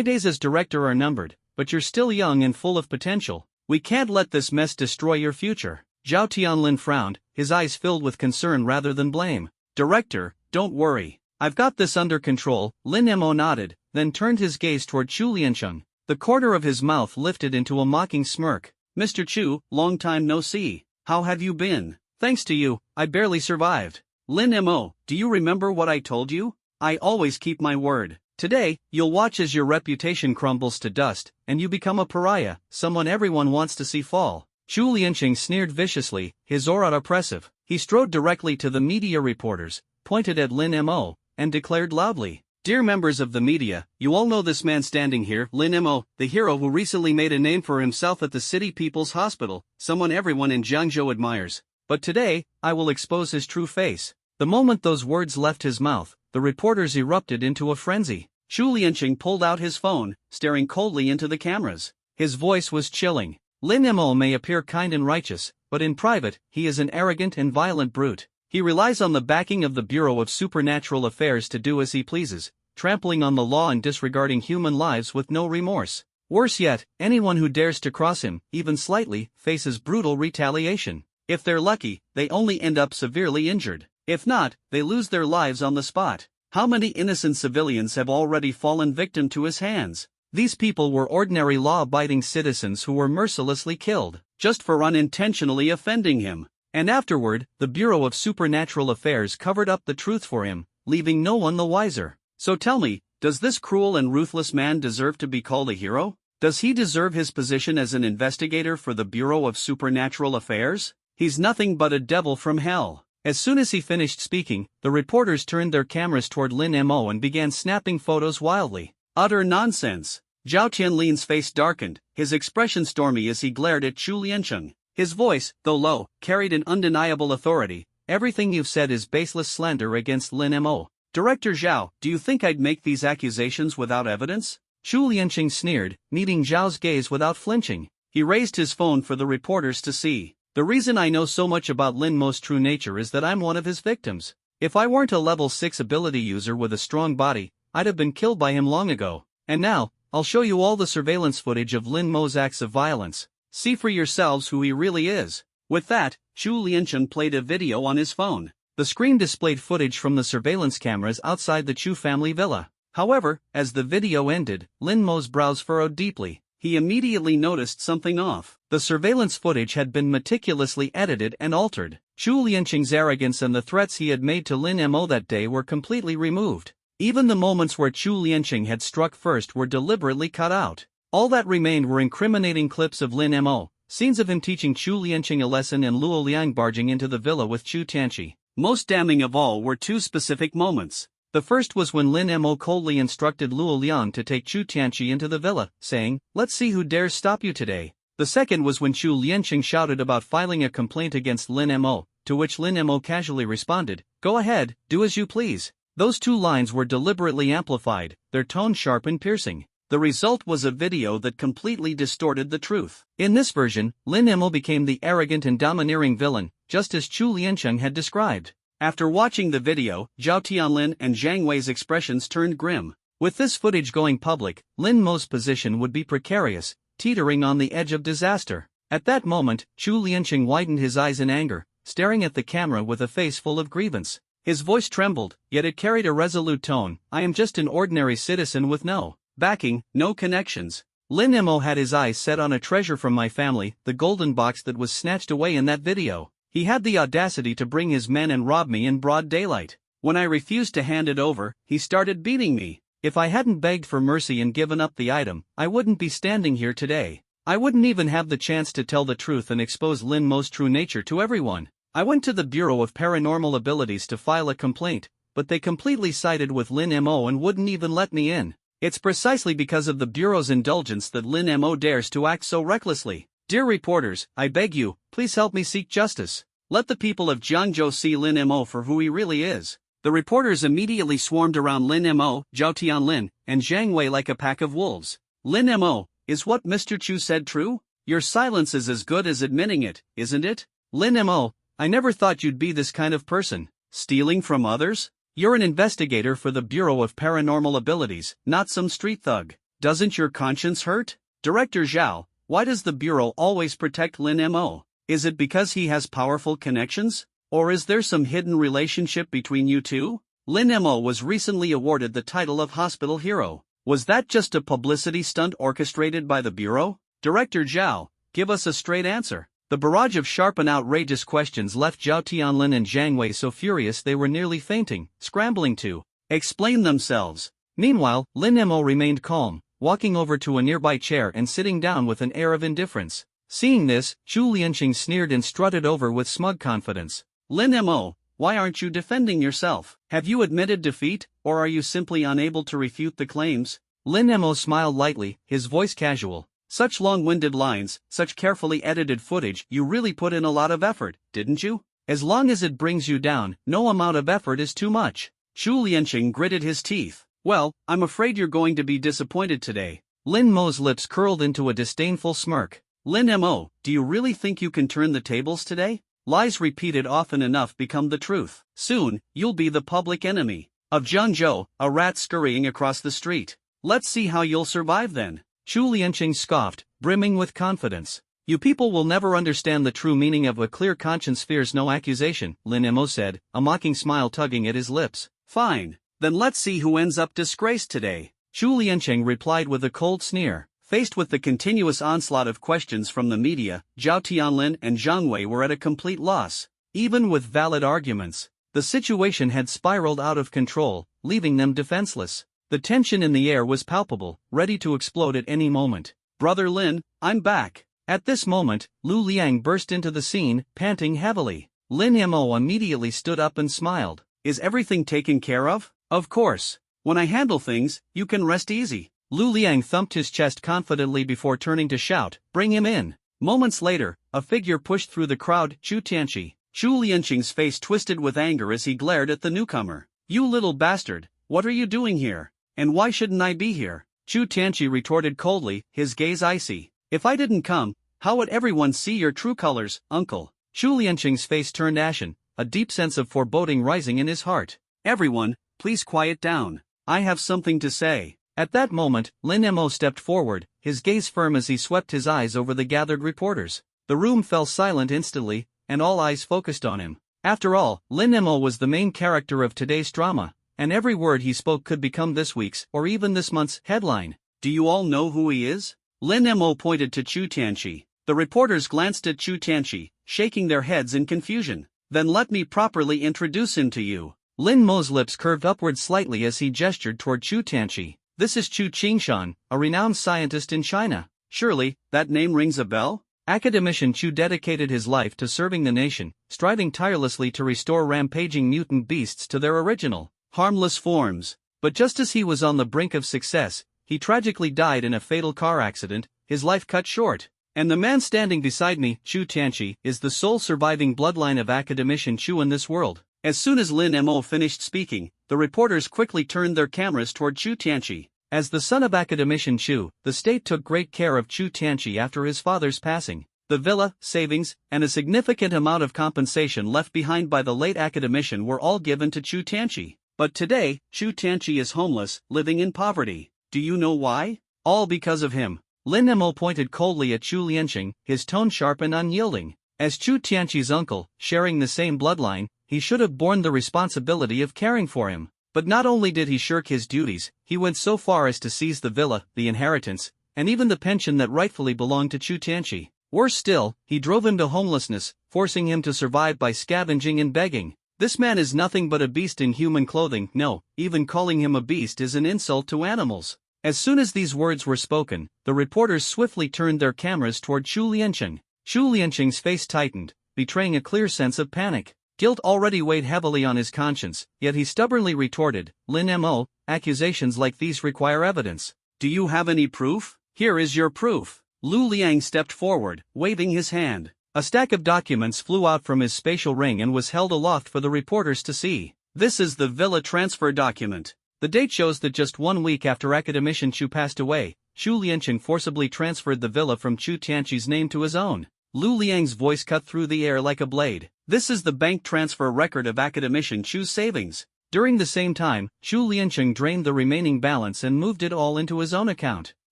days as director are numbered, but you're still young and full of potential. We can't let this mess destroy your future. Zhao Tianlin frowned, his eyes filled with concern rather than blame. Director, don't worry. I've got this under control. Lin Mo nodded, then turned his gaze toward Chu Liancheng. The corner of his mouth lifted into a mocking smirk. Mr. Chu, long time no see. How have you been? Thanks to you, I barely survived. Lin Mo, do you remember what I told you? I always keep my word. Today, you'll watch as your reputation crumbles to dust, and you become a pariah, someone everyone wants to see fall. Chu Liancheng sneered viciously, his aura oppressive. He strode directly to the media reporters, pointed at Lin Mo, and declared loudly, "Dear members of the media, you all know this man standing here, Lin Mo, the hero who recently made a name for himself at the City People's Hospital, someone everyone in Jiangzhou admires. But today, I will expose his true face." The moment those words left his mouth, the reporters erupted into a frenzy. Chu Liancheng pulled out his phone, staring coldly into the cameras. His voice was chilling. Lin Mo may appear kind and righteous, but in private, he is an arrogant and violent brute. He relies on the backing of the Bureau of Supernatural Affairs to do as he pleases, trampling on the law and disregarding human lives with no remorse. Worse yet, anyone who dares to cross him, even slightly, faces brutal retaliation. If they're lucky, they only end up severely injured. If not, they lose their lives on the spot. How many innocent civilians have already fallen victim to his hands? These people were ordinary law-abiding citizens who were mercilessly killed, just for unintentionally offending him. And afterward, the Bureau of Supernatural Affairs covered up the truth for him, leaving no one the wiser. So tell me, does this cruel and ruthless man deserve to be called a hero? Does he deserve his position as an investigator for the Bureau of Supernatural Affairs? He's nothing but a devil from hell. As soon as he finished speaking, the reporters turned their cameras toward Lin Mo and began snapping photos wildly. Utter nonsense. Zhao Tianlin's face darkened, his expression stormy as he glared at Chu Liancheng. His voice, though low, carried an undeniable authority. Everything you've said is baseless slander against Lin Mo. Director Zhao, do you think I'd make these accusations without evidence? Chu Liancheng sneered, meeting Zhao's gaze without flinching. He raised his phone for the reporters to see. The reason I know so much about Lin Mo's true nature is that I'm one of his victims. If I weren't a level 6 ability user with a strong body, I'd have been killed by him long ago. And now, I'll show you all the surveillance footage of Lin Mo's acts of violence. See for yourselves who he really is. With that, Chu Liancheng played a video on his phone. The screen displayed footage from the surveillance cameras outside the Chu family villa. However, as the video ended, Lin Mo's brows furrowed deeply. He immediately noticed something off. The surveillance footage had been meticulously edited and altered. Chu Liancheng's arrogance and the threats he had made to Lin Mo that day were completely removed. Even the moments where Chu Liancheng had struck first were deliberately cut out. All that remained were incriminating clips of Lin Mo, scenes of him teaching Chu Liancheng a lesson and Luo Liang barging into the villa with Chu Tianqi. Most damning of all were two specific moments. The first was when Lin Mo coldly instructed Luo Liang to take Chu Tianqi into the villa, saying, "Let's see who dares stop you today." The second was when Chu Liancheng shouted about filing a complaint against Lin Mo, to which Lin Mo casually responded, "Go ahead, do as you please." Those two lines were deliberately amplified, their tone sharp and piercing. The result was a video that completely distorted the truth. In this version, Lin Mo became the arrogant and domineering villain, just as Chu Liancheng had described. After watching the video, Zhao Tianlin and Zhang Wei's expressions turned grim. With this footage going public, Lin Mo's position would be precarious, teetering on the edge of disaster. At that moment, Chu Liancheng widened his eyes in anger, staring at the camera with a face full of grievance. His voice trembled, yet it carried a resolute tone. "I am just an ordinary citizen with no backing, no connections. Lin Mo had his eyes set on a treasure from my family, the golden box that was snatched away in that video. He had the audacity to bring his men and rob me in broad daylight. When I refused to hand it over, he started beating me. If I hadn't begged for mercy and given up the item, I wouldn't be standing here today. I wouldn't even have the chance to tell the truth and expose Lin Mo's true nature to everyone. I went to the Bureau of Paranormal Abilities to file a complaint, but they completely sided with Lin Mo and wouldn't even let me in. It's precisely because of the Bureau's indulgence that Lin Mo dares to act so recklessly. Dear reporters, I beg you, please help me seek justice. Let the people of Jiangzhou see Lin Mo for who he really is." The reporters immediately swarmed around Lin Mo, Zhao Tianlin, and Zhang Wei like a pack of wolves. "Lin Mo, is what Mr. Chu said true? Your silence is as good as admitting it, isn't it? Lin Mo, I never thought you'd be this kind of person. Stealing from others? You're an investigator for the Bureau of Paranormal Abilities, not some street thug. Doesn't your conscience hurt? Director Zhao, why does the Bureau always protect Lin Mo? Is it because he has powerful connections? Or is there some hidden relationship between you two? Lin Mo was recently awarded the title of Hospital Hero. Was that just a publicity stunt orchestrated by the Bureau? Director Zhao, give us a straight answer. The barrage of sharp and outrageous questions left Zhao Tianlin and Zhang Wei so furious they were nearly fainting, scrambling to explain themselves. Meanwhile, Lin Mo remained calm, walking over to a nearby chair and sitting down with an air of indifference. Seeing this, Chu Lianqing sneered and strutted over with smug confidence. Lin Mo, why aren't you defending yourself? Have you admitted defeat, or are you simply unable to refute the claims? Lin Mo smiled lightly, his voice casual. Such long-winded lines, such carefully edited footage, you really put in a lot of effort, didn't you? As long as it brings you down, no amount of effort is too much. Chu Lianqing gritted his teeth. Well, I'm afraid you're going to be disappointed today. Lin Mo's lips curled into a disdainful smirk. Lin Mo, do you really think you can turn the tables today? Lies repeated often enough become the truth. Soon, you'll be the public enemy of Zhangzhou, a rat scurrying across the street. Let's see how you'll survive then. Chu Lianqing scoffed, brimming with confidence. You people will never understand the true meaning of a clear conscience fears no accusation, Lin Mo said, a mocking smile tugging at his lips. Fine, then let's see who ends up disgraced today. Chu Lianqing replied with a cold sneer. Faced with the continuous onslaught of questions from the media, Zhao Tianlin and Zhang Wei were at a complete loss. Even with valid arguments, the situation had spiraled out of control, leaving them defenseless. The tension in the air was palpable, ready to explode at any moment. Brother Lin, I'm back. At this moment, Lu Liang burst into the scene, panting heavily. Lin Mo immediately stood up and smiled. Is everything taken care of? Of course. When I handle things, you can rest easy. Lu Liang thumped his chest confidently before turning to shout, bring him in. Moments later, a figure pushed through the crowd, Chu Tianqi. Chu Lianqing's face twisted with anger as he glared at the newcomer. You little bastard, what are you doing here? And why shouldn't I be here? Chu Tianqi retorted coldly, his gaze icy. If I didn't come, how would everyone see your true colors, uncle? Chu Lianqing's face turned ashen, a deep sense of foreboding rising in his heart. Everyone, please quiet down. I have something to say. At that moment, Lin Mo stepped forward, his gaze firm as he swept his eyes over the gathered reporters. The room fell silent instantly, and all eyes focused on him. After all, Lin Mo was the main character of today's drama, and every word he spoke could become this week's, or even this month's, headline. Do you all know who he is? Lin Mo pointed to Chu Tianqi. The reporters glanced at Chu Tianqi, shaking their heads in confusion. Then let me properly introduce him to you. Lin Mo's lips curved upward slightly as he gestured toward Chu Tianqi. This is Chu Qingshan, a renowned scientist in China. Surely, that name rings a bell? Academician Chu dedicated his life to serving the nation, striving tirelessly to restore rampaging mutant beasts to their original, harmless forms. But just as he was on the brink of success, he tragically died in a fatal car accident, his life cut short. And the man standing beside me, Chu Tianqi, is the sole surviving bloodline of Academician Chu in this world. As soon as Lin Mo finished speaking, the reporters quickly turned their cameras toward Chu Tianqi. As the son of Academician Chu, the state took great care of Chu Tianqi after his father's passing. The villa, savings, and a significant amount of compensation left behind by the late academician were all given to Chu Tianqi. But today, Chu Tianqi is homeless, living in poverty. Do you know why? All because of him. Lin Mo pointed coldly at Chu Lianqing, his tone sharp and unyielding. As Chu Tianqi's uncle, sharing the same bloodline, he should have borne the responsibility of caring for him. But not only did he shirk his duties, he went so far as to seize the villa, the inheritance, and even the pension that rightfully belonged to Chu Tianqi. Worse still, he drove him to homelessness, forcing him to survive by scavenging and begging. This man is nothing but a beast in human clothing. No, even calling him a beast is an insult to animals. As soon as these words were spoken, the reporters swiftly turned their cameras toward Chu Lianqing. Chu Lianqing's face tightened, betraying a clear sense of panic. Guilt already weighed heavily on his conscience, yet he stubbornly retorted, Lin Mo, accusations like these require evidence. Do you have any proof? Here is your proof. Lu Liang stepped forward, waving his hand. A stack of documents flew out from his spatial ring and was held aloft for the reporters to see. This is the villa transfer document. The date shows that just 1 week after Academician Chu passed away, Chu Lianqing forcibly transferred the villa from Chu Tianqi's name to his own. Lu Liang's voice cut through the air like a blade. This is the bank transfer record of Academician Chu's savings. During the same time, Xu Liancheng drained the remaining balance and moved it all into his own account.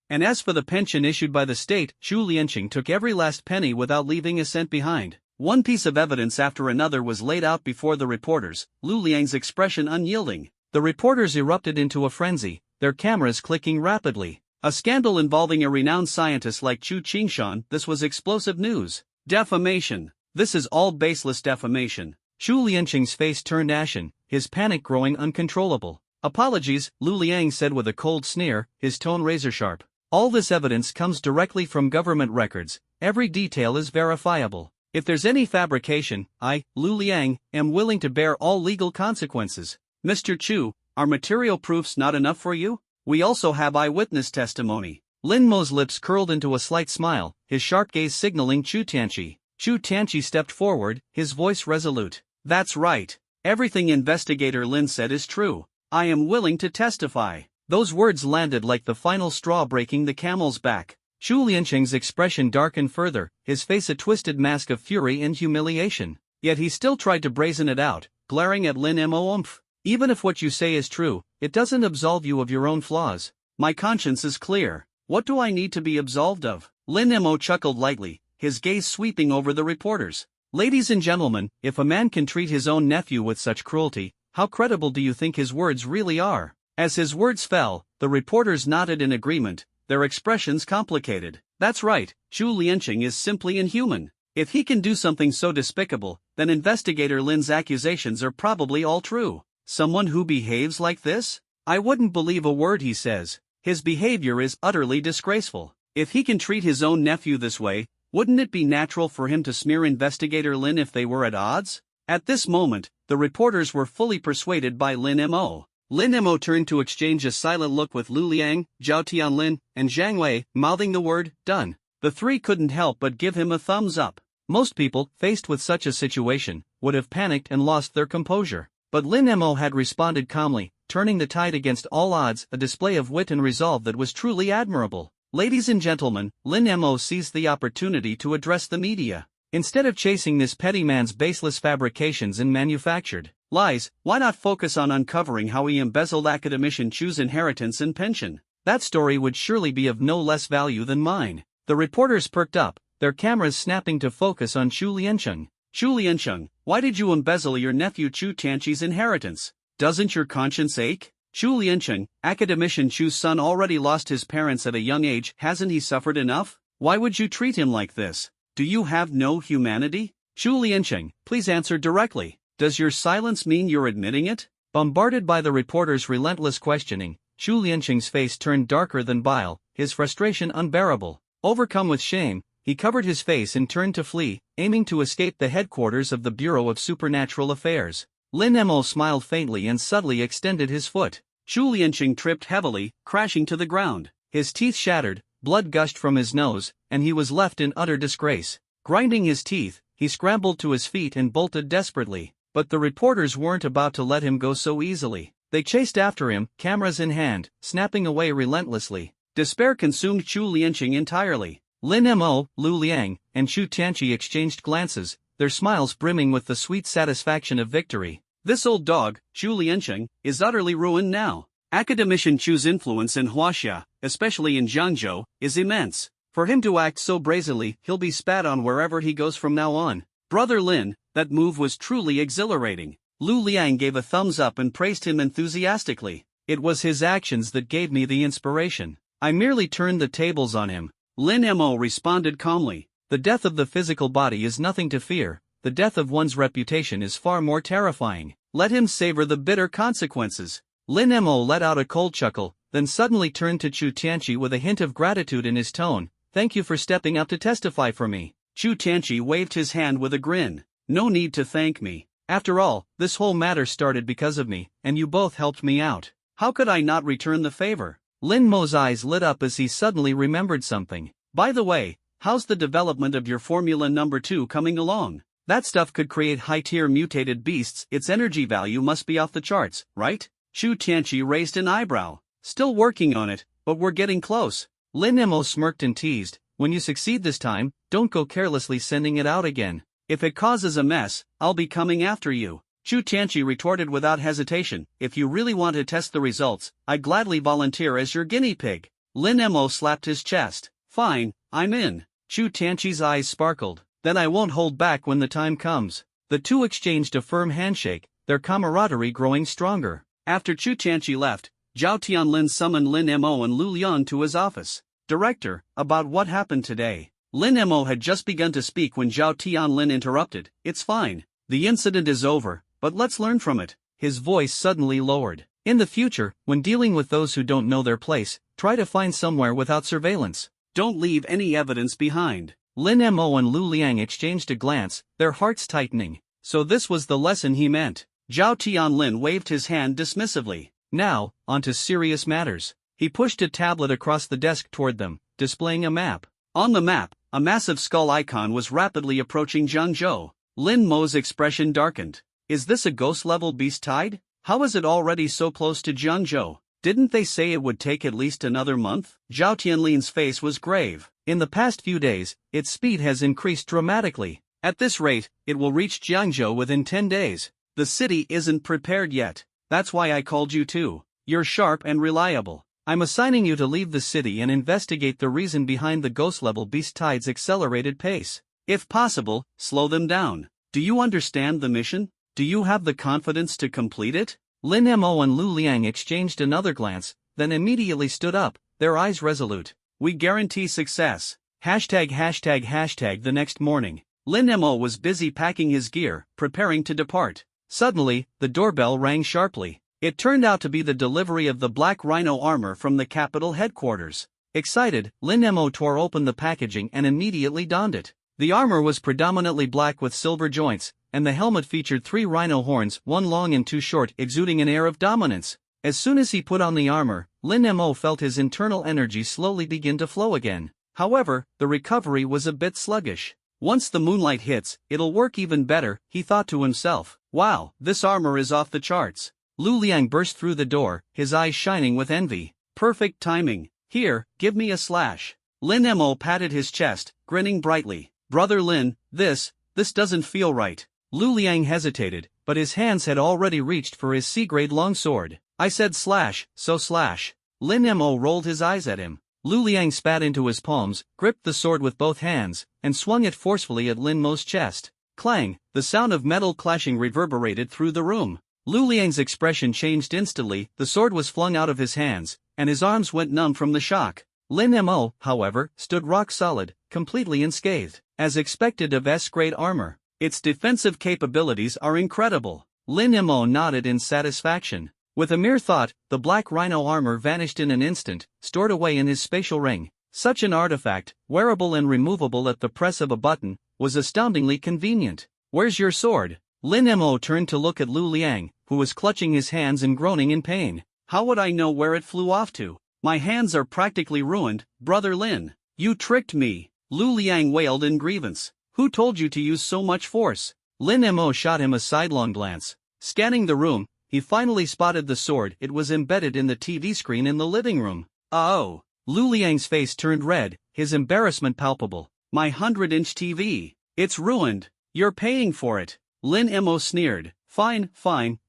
And as for the pension issued by the state, Xu Liancheng took every last penny without leaving a cent behind. One piece of evidence after another was laid out before the reporters, Lu Liang's expression unyielding. The reporters erupted into a frenzy, their cameras clicking rapidly. A scandal involving a renowned scientist like Chu Qingshan, this was explosive news. Defamation. This is all baseless defamation. Xu Liancheng's face turned ashen, his panic growing uncontrollable. Apologies, Lu Liang said with a cold sneer, his tone razor-sharp. All this evidence comes directly from government records, every detail is verifiable. If there's any fabrication, I, Lu Liang, am willing to bear all legal consequences. Mr. Chu, are material proofs not enough for you? We also have eyewitness testimony. Lin Mo's lips curled into a slight smile, his sharp gaze signaling Chu Tianqi. Chu Tianqi stepped forward, his voice resolute. That's right. Everything Investigator Lin said is true. I am willing to testify. Those words landed like the final straw breaking the camel's back. Xu Liancheng's expression darkened further, his face a twisted mask of fury and humiliation. Yet he still tried to brazen it out, glaring at Lin Mo. Even if what you say is true, it doesn't absolve you of your own flaws. My conscience is clear. What do I need to be absolved of? Lin Mo chuckled lightly, his gaze sweeping over the reporters. Ladies and gentlemen, if a man can treat his own nephew with such cruelty, how credible do you think his words really are? As his words fell, the reporters nodded in agreement, their expressions complicated. That's right, Xu Liancheng is simply inhuman. If he can do something so despicable, then Investigator Lin's accusations are probably all true. Someone who behaves like this? I wouldn't believe a word he says. His behavior is utterly disgraceful. If he can treat his own nephew this way, wouldn't it be natural for him to smear Investigator Lin if they were at odds? At this moment, the reporters were fully persuaded by Lin Mo. Lin Mo turned to exchange a silent look with Lu Liang, Zhao Tianlin, and Zhang Wei, mouthing the word, done. The three couldn't help but give him a thumbs up. Most people, faced with such a situation, would have panicked and lost their composure. But Lin Mo had responded calmly, turning the tide against all odds, a display of wit and resolve that was truly admirable. Ladies and gentlemen, Lin Mo seized the opportunity to address the media. Instead of chasing this petty man's baseless fabrications and manufactured lies, why not focus on uncovering how he embezzled academician Chu's inheritance and pension? That story would surely be of no less value than mine. The reporters perked up, their cameras snapping to focus on Xu Liancheng. Xu Liancheng, why did you embezzle your nephew Chu Tianqi's inheritance? Doesn't your conscience ache? Xu Liancheng, academician Chu's son already lost his parents at a young age, hasn't he suffered enough? Why would you treat him like this? Do you have no humanity? Xu Liancheng, please answer directly. Does your silence mean you're admitting it? Bombarded by the reporters' relentless questioning, Xu Liancheng's face turned darker than bile, his frustration unbearable. Overcome with shame, he covered his face and turned to flee, aiming to escape the headquarters of the Bureau of Supernatural Affairs. Lin Mo smiled faintly and subtly extended his foot. Xu Liancheng tripped heavily, crashing to the ground. His teeth shattered, blood gushed from his nose, and he was left in utter disgrace. Grinding his teeth, he scrambled to his feet and bolted desperately. But the reporters weren't about to let him go so easily. They chased after him, cameras in hand, snapping away relentlessly. Despair consumed Xu Liancheng entirely. Lin Mo, Lu Liang, and Chu Tianqi exchanged glances, their smiles brimming with the sweet satisfaction of victory. This old dog, Xu Liancheng, is utterly ruined now. Academician Chu's influence in Huaxia, especially in Jiangzhou, is immense. For him to act so brazenly, he'll be spat on wherever he goes from now on. Brother Lin, that move was truly exhilarating. Lu Liang gave a thumbs up and praised him enthusiastically. It was his actions that gave me the inspiration. I merely turned the tables on him. Lin Mo responded calmly. The death of the physical body is nothing to fear, the death of one's reputation is far more terrifying. Let him savor the bitter consequences. Lin Mo let out a cold chuckle, then suddenly turned to Chu Tianqi with a hint of gratitude in his tone. Thank you for stepping up to testify for me. Chu Tianqi waved his hand with a grin. No need to thank me. After all, this whole matter started because of me, and you both helped me out. How could I not return the favor? Lin Mo's eyes lit up as he suddenly remembered something. By the way, how's the development of your Formula No. 2 coming along? That stuff could create high-tier mutated beasts, its energy value must be off the charts, right? Chu Tianqi raised an eyebrow. Still working on it, but we're getting close. Lin Mo smirked and teased. When you succeed this time, don't go carelessly sending it out again. If it causes a mess, I'll be coming after you. Chu Tianqi retorted without hesitation. If you really want to test the results, I'd gladly volunteer as your guinea pig. Lin Mo slapped his chest. Fine, I'm in. Chu Tianqi's eyes sparkled. Then I won't hold back when the time comes. The two exchanged a firm handshake, their camaraderie growing stronger. After Chu Tianqi left, Zhao Tianlin summoned Lin Mo and Lu Lian to his office. Director, about what happened today. Lin Mo had just begun to speak when Zhao Tianlin interrupted. It's fine. The incident is over, but let's learn from it. His voice suddenly lowered. In the future, when dealing with those who don't know their place, try to find somewhere without surveillance. Don't leave any evidence behind. Lin Mo and Lu Liang exchanged a glance, their hearts tightening. So this was the lesson he meant. Zhao Tianlin waved his hand dismissively. Now, on to serious matters. He pushed a tablet across the desk toward them, displaying a map. On the map, a massive skull icon was rapidly approaching Jiangzhou. Lin Mo's expression darkened. Is this a ghost-level beast tide? How is it already so close to Jiangzhou? Didn't they say it would take at least another month? Zhao Tianlin's face was grave. In the past few days, its speed has increased dramatically. At this rate, it will reach Jiangzhou within 10 days. The city isn't prepared yet. That's why I called you too. You're sharp and reliable. I'm assigning you to leave the city and investigate the reason behind the ghost-level beast tide's accelerated pace. If possible, slow them down. Do you understand the mission? Do you have the confidence to complete it? Lin Mo and Lu Liang exchanged another glance, then immediately stood up, their eyes resolute. We guarantee success. ####. The next morning, Lin Mo was busy packing his gear, preparing to depart. Suddenly, the doorbell rang sharply. It turned out to be the delivery of the Black Rhino armor from the capital headquarters. Excited, Lin Mo tore open the packaging and immediately donned it. The armor was predominantly black with silver joints, and the helmet featured 3 rhino horns, 1 long and 2 short, exuding an air of dominance. As soon as he put on the armor, Lin Mo felt his internal energy slowly begin to flow again. However, the recovery was a bit sluggish. Once the moonlight hits, it'll work even better, he thought to himself. Wow, this armor is off the charts. Lu Liang burst through the door, his eyes shining with envy. Perfect timing. Here, give me a slash. Lin Mo patted his chest, grinning brightly. Brother Lin, this doesn't feel right. Lu Liang hesitated, but his hands had already reached for his C-grade longsword. I said slash, so slash. Lin Mo rolled his eyes at him. Lu Liang spat into his palms, gripped the sword with both hands, and swung it forcefully at Lin Mo's chest. Clang, the sound of metal clashing reverberated through the room. Lu Liang's expression changed instantly, the sword was flung out of his hands, and his arms went numb from the shock. Lin Mo, however, stood rock solid, completely unscathed, as expected of S-grade armor. Its defensive capabilities are incredible. Lin Mo nodded in satisfaction. With a mere thought, the Black Rhino armor vanished in an instant, stored away in his spatial ring. Such an artifact, wearable and removable at the press of a button, was astoundingly convenient. Where's your sword? Lin Mo turned to look at Lu Liang, who was clutching his hands and groaning in pain. How would I know where it flew off to? My hands are practically ruined, Brother Lin. You tricked me. Lu Liang wailed in grievance. Who told you to use so much force? Lin Mo shot him a sidelong glance. Scanning the room, he finally spotted the sword. It was embedded in the TV screen in the living room. Oh! Lu Liang's face turned red, his embarrassment palpable. My 100-inch TV. It's ruined. You're paying for it. Lin Mo sneered. Fine,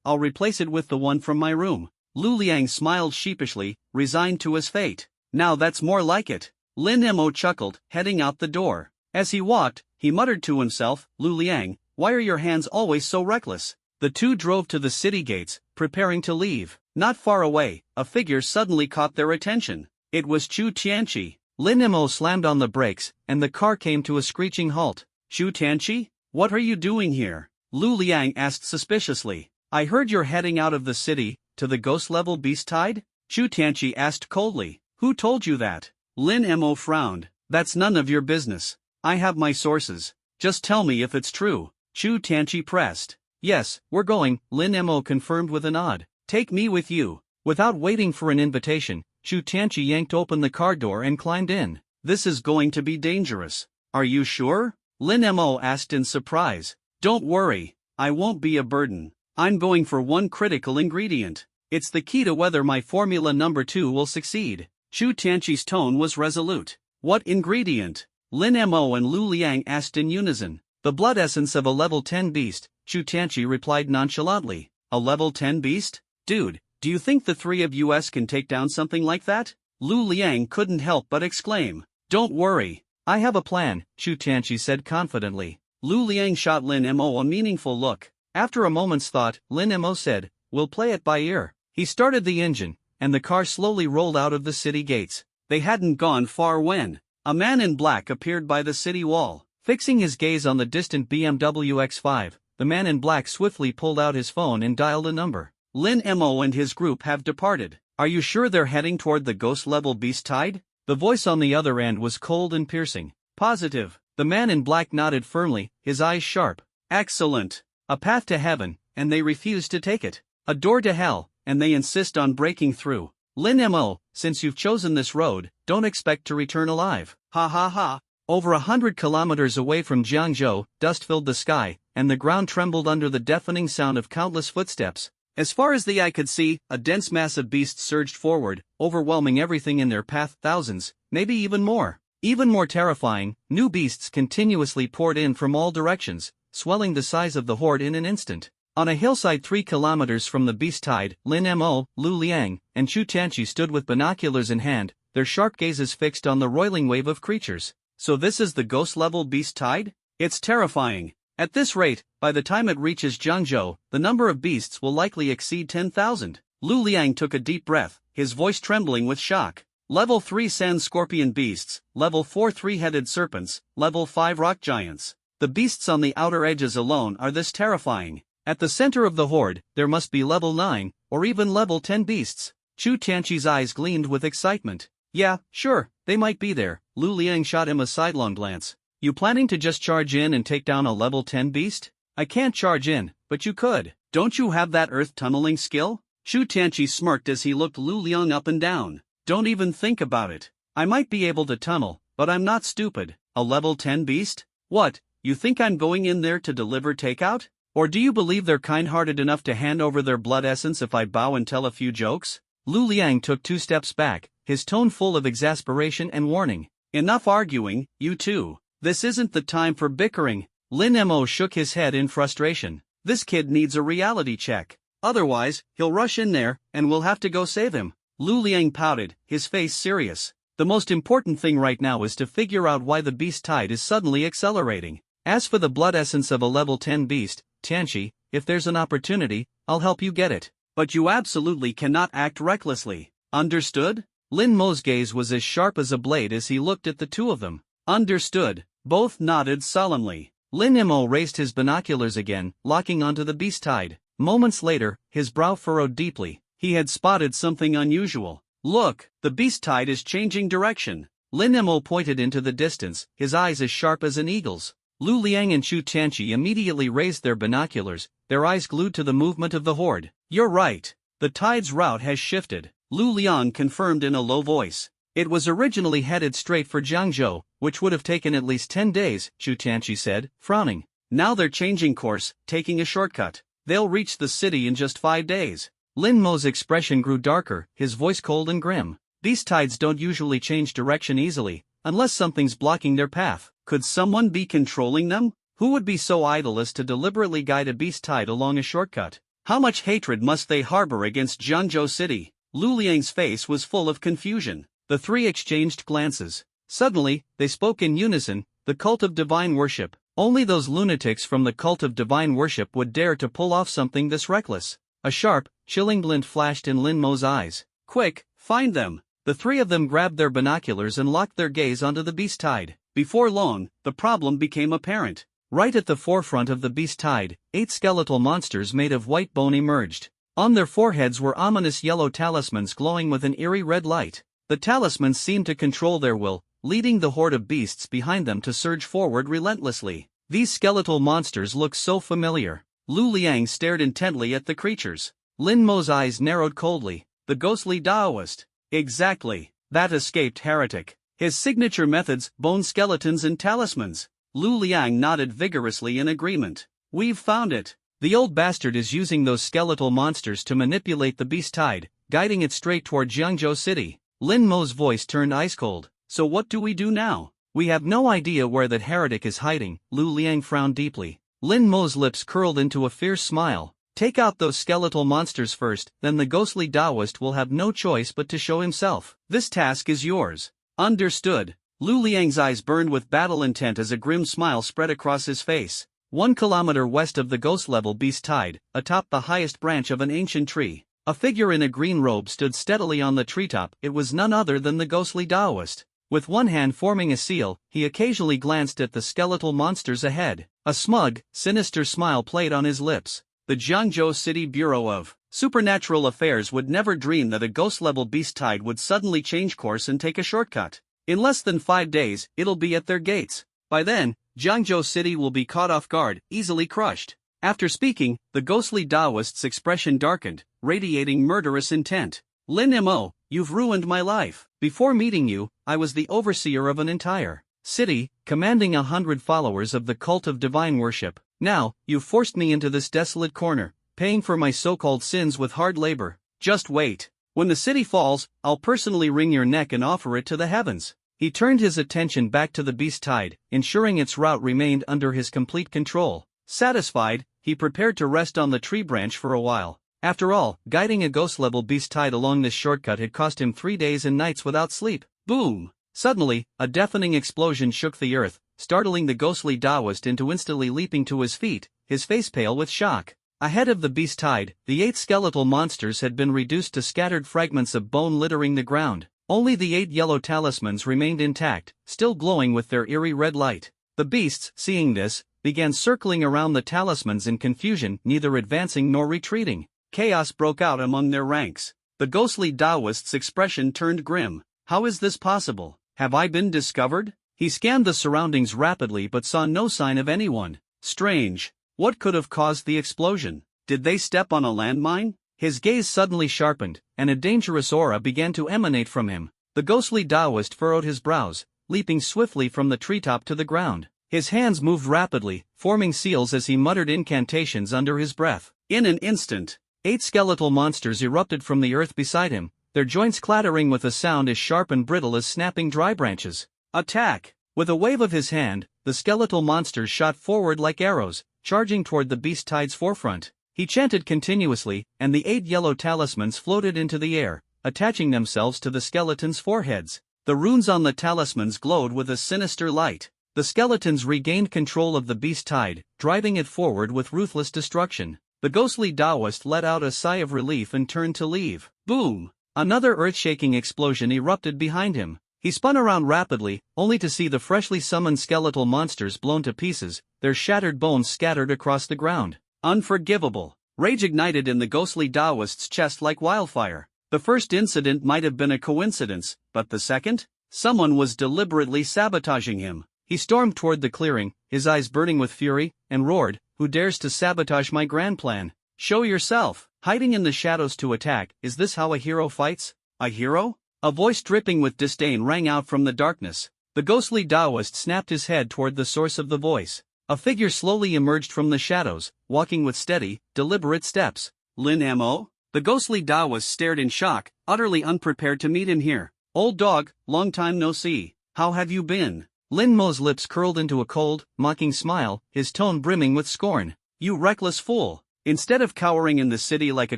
I'll replace it with the one from my room. Lu Liang smiled sheepishly, resigned to his fate. Now that's more like it. Lin Mo chuckled, heading out the door. As he walked, he muttered to himself, Lu Liang, why are your hands always so reckless? The two drove to the city gates, preparing to leave. Not far away, a figure suddenly caught their attention. It was Chu Tianqi. Lin Mo slammed on the brakes, and the car came to a screeching halt. Chu Tianqi? What are you doing here? Lu Liang asked suspiciously. I heard you're heading out of the city, to the ghost-level beast tide? Chu Tianqi asked coldly. Who told you that? Lin Mo frowned. That's none of your business. I have my sources. Just tell me if it's true. Chu Tianqi pressed. Yes, we're going, Lin Mo confirmed with a nod. Take me with you. Without waiting for an invitation, Chu Tianqi yanked open the car door and climbed in. This is going to be dangerous. Are you sure? Lin Mo asked in surprise. Don't worry, I won't be a burden. I'm going for one critical ingredient. It's the key to whether my formula number 2 will succeed. Chu Tianqi's tone was resolute. What ingredient? Lin Mo and Lu Liang asked in unison. The blood essence of a level 10 beast, Chu Tianqi replied nonchalantly. A level 10 beast? Dude, do you think the three of us can take down something like that? Lu Liang couldn't help but exclaim. Don't worry. I have a plan, Chu Tianqi said confidently. Lu Liang shot Lin Mo a meaningful look. After a moment's thought, Lin Mo said, we'll play it by ear. He started the engine, and the car slowly rolled out of the city gates. They hadn't gone far when a man in black appeared by the city wall. Fixing his gaze on the distant BMW X5, the man in black swiftly pulled out his phone and dialed a number. Lin Mo and his group have departed. Are you sure they're heading toward the ghost-level beast tide? The voice on the other end was cold and piercing. Positive. The man in black nodded firmly, his eyes sharp. Excellent. A path to heaven, and they refuse to take it. A door to hell, and they insist on breaking through. Lin Mo, since you've chosen this road, don't expect to return alive. Ha ha ha. Over 100 kilometers away from Jiangzhou, dust filled the sky, and the ground trembled under the deafening sound of countless footsteps. As far as the eye could see, a dense mass of beasts surged forward, overwhelming everything in their path. Thousands, maybe even more. Even more terrifying, new beasts continuously poured in from all directions, swelling the size of the horde in an instant. On a hillside 3 kilometers from the beast tide, Lin Mo, Lu Liang, and Chu Tianqi stood with binoculars in hand, their sharp gazes fixed on the roiling wave of creatures. So this is the ghost-level beast tide? It's terrifying. At this rate, by the time it reaches Jiangzhou, the number of beasts will likely exceed 10,000. Lu Liang took a deep breath, his voice trembling with shock. Level 3 sand scorpion beasts, Level 4 three-headed serpents, Level 5 rock giants. The beasts on the outer edges alone are this terrifying. At the center of the horde, there must be Level 9, or even Level 10 beasts. Chu Tianqi's eyes gleamed with excitement. Yeah, sure, they might be there. Lu Liang shot him a sidelong glance. You planning to just charge in and take down a Level 10 beast? I can't charge in, but you could. Don't you have that earth tunneling skill? Chu Tianqi smirked as he looked Lu Liang up and down. Don't even think about it. I might be able to tunnel, but I'm not stupid. A Level 10 beast? What, you think I'm going in there to deliver takeout? Or do you believe they're kind-hearted enough to hand over their blood essence if I bow and tell a few jokes? Lu Liang took 2 steps back, his tone full of exasperation and warning. Enough arguing, you two. This isn't the time for bickering. Lin Mo shook his head in frustration. This kid needs a reality check. Otherwise, he'll rush in there, and we'll have to go save him. Lu Liang pouted, his face serious. The most important thing right now is to figure out why the beast tide is suddenly accelerating. As for the blood essence of a level 10 beast, Tianqi, if there's an opportunity, I'll help you get it. But you absolutely cannot act recklessly. Understood? Lin Mo's gaze was as sharp as a blade as he looked at the two of them. Understood. Both nodded solemnly. Lin Mo raised his binoculars again, locking onto the beast tide. Moments later, his brow furrowed deeply. He had spotted something unusual. Look, the beast tide is changing direction. Lin Mo pointed into the distance, his eyes as sharp as an eagle's. Lu Liang and Chu Tianqi immediately raised their binoculars, their eyes glued to the movement of the horde. You're right. The tide's route has shifted. Lu Liang confirmed in a low voice. It was originally headed straight for Jiangzhou, which would have taken at least 10 days, Chu Tianqi said, frowning. Now they're changing course, taking a shortcut. They'll reach the city in just 5 days. Lin Mo's expression grew darker, his voice cold and grim. Beast tides don't usually change direction easily, unless something's blocking their path. Could someone be controlling them? Who would be so idle as to deliberately guide a beast tide along a shortcut? How much hatred must they harbor against Jiangzhou City? Lu Liang's face was full of confusion. The three exchanged glances. Suddenly, they spoke in unison, the cult of divine worship. Only those lunatics from the cult of divine worship would dare to pull off something this reckless. A sharp, chilling glint flashed in Lin Mo's eyes. Quick, find them. The three of them grabbed their binoculars and locked their gaze onto the beast tide. Before long, the problem became apparent. Right at the forefront of the beast tide, 8 skeletal monsters made of white bone emerged. On their foreheads were ominous yellow talismans glowing with an eerie red light. The talismans seemed to control their will, leading the horde of beasts behind them to surge forward relentlessly. These skeletal monsters looked so familiar. Lu Liang stared intently at the creatures. Lin Mo's eyes narrowed coldly. The ghostly Taoist. Exactly. That escaped heretic. His signature methods, bone skeletons and talismans. Lu Liang nodded vigorously in agreement. We've found it. The old bastard is using those skeletal monsters to manipulate the beast tide, guiding it straight toward Jiangzhou City. Lin Mo's voice turned ice cold. So what do we do now? We have no idea where that heretic is hiding. Lu Liang frowned deeply. Lin Mo's lips curled into a fierce smile. Take out those skeletal monsters first, then the ghostly Taoist will have no choice but to show himself. This task is yours. Understood. Lu Liang's eyes burned with battle intent as a grim smile spread across his face. 1 kilometer west of the ghost-level beast tide, atop the highest branch of an ancient tree, a figure in a green robe stood steadily on the treetop. It was none other than the ghostly Taoist. With one hand forming a seal, he occasionally glanced at the skeletal monsters ahead. A smug, sinister smile played on his lips. The Jiangzhou City Bureau of Supernatural Affairs would never dream that a ghost-level beast tide would suddenly change course and take a shortcut. In less than 5 days, it'll be at their gates. By then, Jiangzhou City will be caught off guard, easily crushed. After speaking, the ghostly Taoist's expression darkened, radiating murderous intent. Lin Mo, you've ruined my life. Before meeting you, I was the overseer of an entire city, commanding 100 followers of the cult of divine worship. Now, you've forced me into this desolate corner, paying for my so-called sins with hard labor. Just wait. When the city falls, I'll personally wring your neck and offer it to the heavens. He turned his attention back to the beast tide, ensuring its route remained under his complete control. Satisfied, he prepared to rest on the tree branch for a while. After all, guiding a ghost-level beast tide along this shortcut had cost him 3 days and nights without sleep. Boom! Suddenly, a deafening explosion shook the earth, startling the ghostly Taoist into instantly leaping to his feet, his face pale with shock. Ahead of the beast tide, the 8 skeletal monsters had been reduced to scattered fragments of bone littering the ground. Only the 8 yellow talismans remained intact, still glowing with their eerie red light. The beasts, seeing this, began circling around the talismans in confusion, neither advancing nor retreating. Chaos broke out among their ranks. The ghostly Taoist's expression turned grim. How is this possible? Have I been discovered? He scanned the surroundings rapidly but saw no sign of anyone. Strange. What could have caused the explosion? Did they step on a landmine? His gaze suddenly sharpened, and a dangerous aura began to emanate from him. The ghostly Taoist furrowed his brows, leaping swiftly from the treetop to the ground. His hands moved rapidly, forming seals as he muttered incantations under his breath. In an instant, 8 skeletal monsters erupted from the earth beside him, their joints clattering with a sound as sharp and brittle as snapping dry branches. Attack! With a wave of his hand, the skeletal monsters shot forward like arrows, charging toward the beast tide's forefront. He chanted continuously, and the 8 yellow talismans floated into the air, attaching themselves to the skeletons' foreheads. The runes on the talismans glowed with a sinister light. The skeletons regained control of the beast tide, driving it forward with ruthless destruction. The ghostly Taoist let out a sigh of relief and turned to leave. Boom! Another earth-shaking explosion erupted behind him. He spun around rapidly, only to see the freshly summoned skeletal monsters blown to pieces, their shattered bones scattered across the ground. Unforgivable. Rage ignited in the ghostly Taoist's chest like wildfire. The first incident might have been a coincidence, but the second? Someone was deliberately sabotaging him. He stormed toward the clearing, his eyes burning with fury, and roared, "Who dares to sabotage my grand plan? Show yourself!" Hiding in the shadows to attack, is this how a hero fights? A hero? A voice dripping with disdain rang out from the darkness. The ghostly Taoist snapped his head toward the source of the voice. A figure slowly emerged from the shadows, walking with steady, deliberate steps. Lin Mo? The ghostly Taoist stared in shock, utterly unprepared to meet him here. "Old dog, long time no see. How have you been?" Lin Mo's lips curled into a cold, mocking smile, his tone brimming with scorn. "You reckless fool. Instead of cowering in the city like a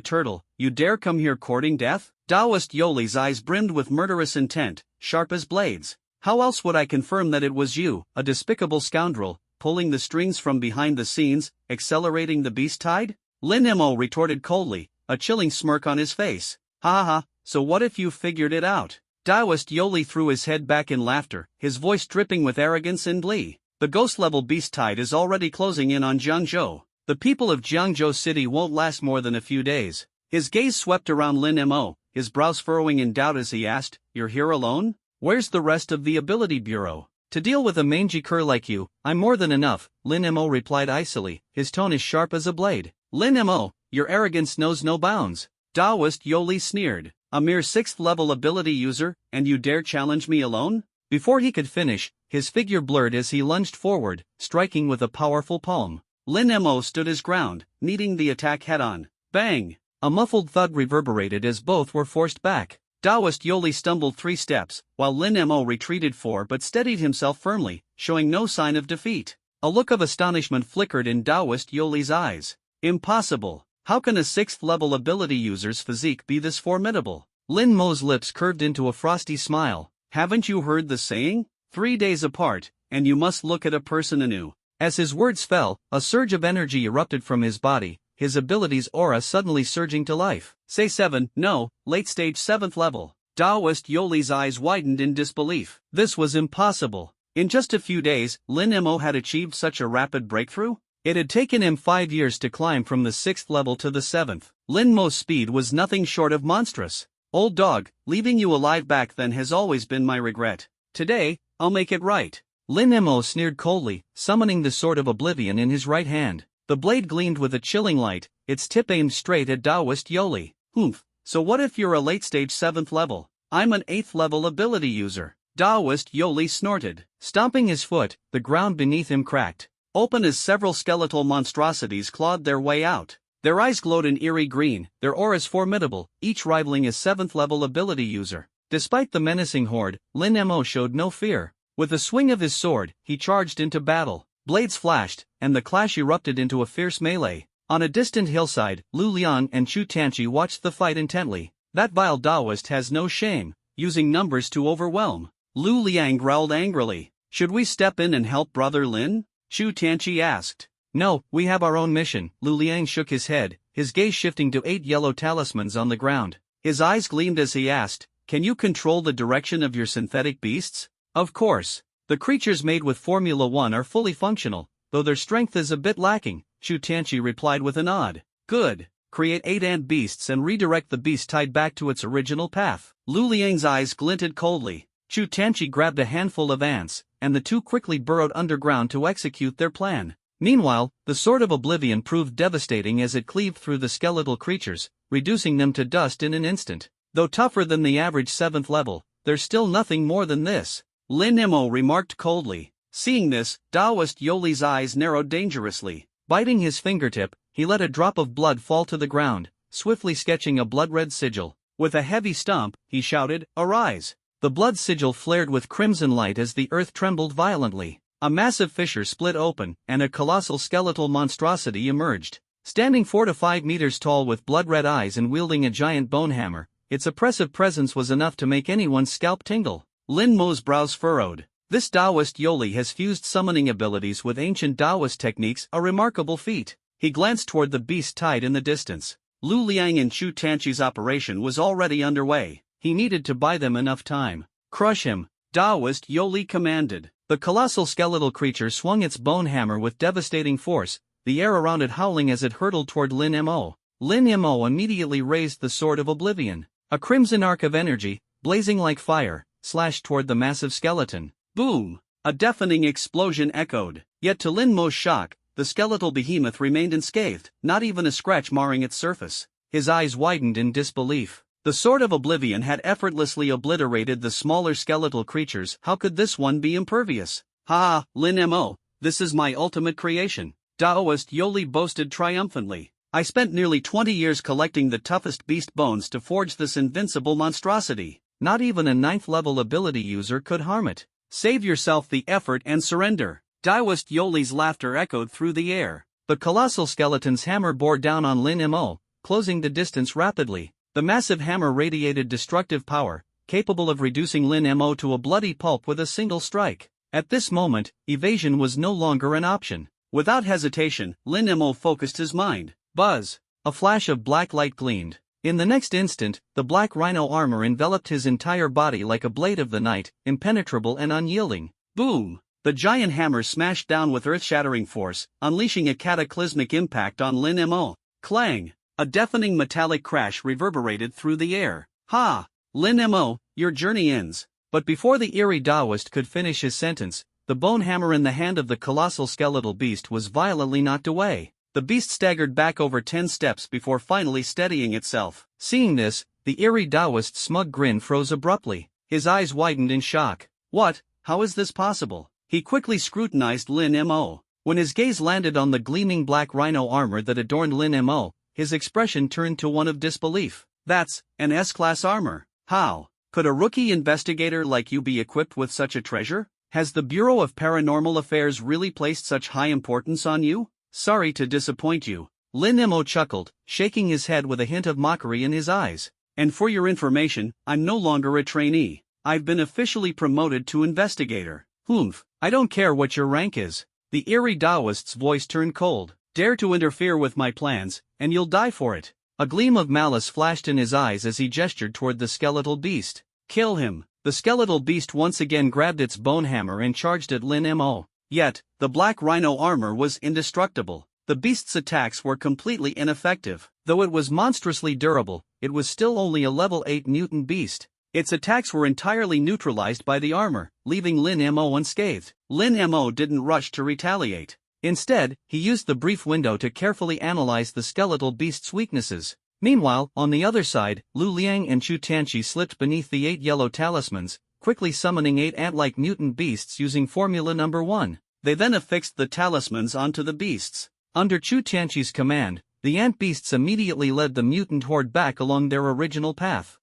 turtle, you dare come here courting death?" Taoist Yoli's eyes brimmed with murderous intent, sharp as blades. "How else would I confirm that it was you, a despicable scoundrel, pulling the strings from behind the scenes, accelerating the beast tide?" Lin Mo retorted coldly, a chilling smirk on his face. "Ha ha ha, so what if you figured it out?" Taoist Yoli threw his head back in laughter, his voice dripping with arrogance and glee. "The ghost-level beast tide is already closing in on Jiangzhou. The people of Jiangzhou City won't last more than a few days." His gaze swept around Lin Mo, his brows furrowing in doubt as he asked, "You're here alone? Where's the rest of the ability bureau?" "To deal with a mangy cur like you, I'm more than enough," Lin Mo replied icily, his tone as sharp as a blade. "Lin Mo, your arrogance knows no bounds." Taoist Yoli sneered. "A mere 6th-level ability user, and you dare challenge me alone?" Before he could finish, his figure blurred as he lunged forward, striking with a powerful palm. Lin Mo stood his ground, meeting the attack head-on. Bang! A muffled thud reverberated as both were forced back. Taoist Yoli stumbled 3 steps, while Lin Mo retreated 4 but steadied himself firmly, showing no sign of defeat. A look of astonishment flickered in Taoist Yoli's eyes. Impossible. How can a 6th level ability user's physique be this formidable? Lin Mo's lips curved into a frosty smile. Haven't you heard the saying? 3 days apart, and you must look at a person anew. As his words fell, a surge of energy erupted from his body, his ability's aura suddenly surging to life. Say 7, no, late stage 7th level. Taoist Yoli's eyes widened in disbelief. This was impossible. In just a few days, Lin Mo had achieved such a rapid breakthrough? It had taken him 5 years to climb from the 6th level to the 7th. Lin Mo's speed was nothing short of monstrous. Old dog, leaving you alive back then has always been my regret. Today, I'll make it right. Lin Mo sneered coldly, summoning the Sword of Oblivion in his right hand. The blade gleamed with a chilling light, its tip aimed straight at Taoist Yoli. Humph, so what if you're a late-stage 7th level? I'm an 8th level ability user. Taoist Yoli snorted. Stomping his foot, the ground beneath him cracked open as several skeletal monstrosities clawed their way out. Their eyes glowed an eerie green, their auras formidable, each rivaling a 7th level ability user. Despite the menacing horde, Lin Mo showed no fear. With a swing of his sword, he charged into battle. Blades flashed, and the clash erupted into a fierce melee. On a distant hillside, Lu Liang and Chu Tanchi watched the fight intently. That vile Taoist has no shame, using numbers to overwhelm. Lu Liang growled angrily. Should we step in and help Brother Lin? Chu Tanchi asked. No, we have our own mission. Lu Liang shook his head, his gaze shifting to 8 yellow talismans on the ground. His eyes gleamed as he asked, can you control the direction of your synthetic beasts? Of course. The creatures made with Formula 1 are fully functional, though their strength is a bit lacking, Chu Tanchi replied with a nod. Good. Create 8 ant beasts and redirect the beast tied back to its original path. Lu Liang's eyes glinted coldly. Chu Tanchi grabbed a handful of ants, and the two quickly burrowed underground to execute their plan. Meanwhile, the Sword of Oblivion proved devastating as it cleaved through the skeletal creatures, reducing them to dust in an instant. Though tougher than the average 7th level, there's still nothing more than this, Lin Mo remarked coldly. Seeing this, Taoist Yoli's eyes narrowed dangerously. Biting his fingertip, he let a drop of blood fall to the ground, swiftly sketching a blood-red sigil. With a heavy stomp, he shouted, "Arise!" The blood sigil flared with crimson light as the earth trembled violently. A massive fissure split open, and a colossal skeletal monstrosity emerged. Standing 4 to 5 meters tall with blood-red eyes and wielding a giant bone hammer, its oppressive presence was enough to make anyone's scalp tingle. Lin Mo's brows furrowed. This Taoist Yoli has fused summoning abilities with ancient Taoist techniques, a remarkable feat. He glanced toward the beast tied in the distance. Lu Liang and Chu Tanchi's operation was already underway. He needed to buy them enough time. Crush him, Taoist Yoli commanded. The colossal skeletal creature swung its bone hammer with devastating force, the air around it howling as it hurtled toward Lin Mo. Lin Mo immediately raised the Sword of Oblivion. A crimson arc of energy, blazing like fire, slashed toward the massive skeleton. Boom! A deafening explosion echoed. Yet to Lin Mo's shock, the skeletal behemoth remained unscathed, not even a scratch marring its surface. His eyes widened in disbelief. The Sword of Oblivion had effortlessly obliterated the smaller skeletal creatures. How could this one be impervious? Ha! Lin Mo, this is my ultimate creation, Taoist Yoli boasted triumphantly. I spent nearly 20 years collecting the toughest beast bones to forge this invincible monstrosity. Not even a 9th level ability user could harm it. Save yourself the effort and surrender. Taoist Yoli's laughter echoed through the air. The colossal skeleton's hammer bore down on Lin Mo, closing the distance rapidly. The massive hammer radiated destructive power, capable of reducing Lin Mo to a bloody pulp with a single strike. At this moment, evasion was no longer an option. Without hesitation, Lin Mo focused his mind. Buzz! A flash of black light gleamed. In the next instant, the black rhino armor enveloped his entire body like a blade of the night, impenetrable and unyielding. Boom! The giant hammer smashed down with earth-shattering force, unleashing a cataclysmic impact on Lin Mo. Clang! A deafening metallic crash reverberated through the air. Ha! Lin Mo, your journey ends. But before the eerie Taoist could finish his sentence, the bone hammer in the hand of the colossal skeletal beast was violently knocked away. The beast staggered back over 10 steps before finally steadying itself. Seeing this, the eerie Taoist's smug grin froze abruptly. His eyes widened in shock. What? How is this possible? He quickly scrutinized Lin Mo. When his gaze landed on the gleaming black rhino armor that adorned Lin Mo, his expression turned to one of disbelief. That's an S-Class armor. How could a rookie investigator like you be equipped with such a treasure? Has the Bureau of Paranormal Affairs really placed such high importance on you? Sorry to disappoint you. Lin Mo chuckled, shaking his head with a hint of mockery in his eyes. And for your information, I'm no longer a trainee. I've been officially promoted to investigator. Humph, I don't care what your rank is. The eerie Taoist's voice turned cold. Dare to interfere with my plans, and you'll die for it. A gleam of malice flashed in his eyes as he gestured toward the skeletal beast. Kill him. The skeletal beast once again grabbed its bone hammer and charged at Lin Mo. Yet, the black rhino armor was indestructible. The beast's attacks were completely ineffective. Though it was monstrously durable, it was still only a level 8 mutant beast. Its attacks were entirely neutralized by the armor, leaving Lin Mo unscathed. Lin Mo didn't rush to retaliate. Instead, he used the brief window to carefully analyze the skeletal beast's weaknesses. Meanwhile, on the other side, Lu Liang and Chu Tianqi slipped beneath the 8 yellow talismans, quickly summoning 8 ant-like mutant beasts using Formula Number 1. They then affixed the talismans onto the beasts. Under Chu Tianqi's command, the ant beasts immediately led the mutant horde back along their original path.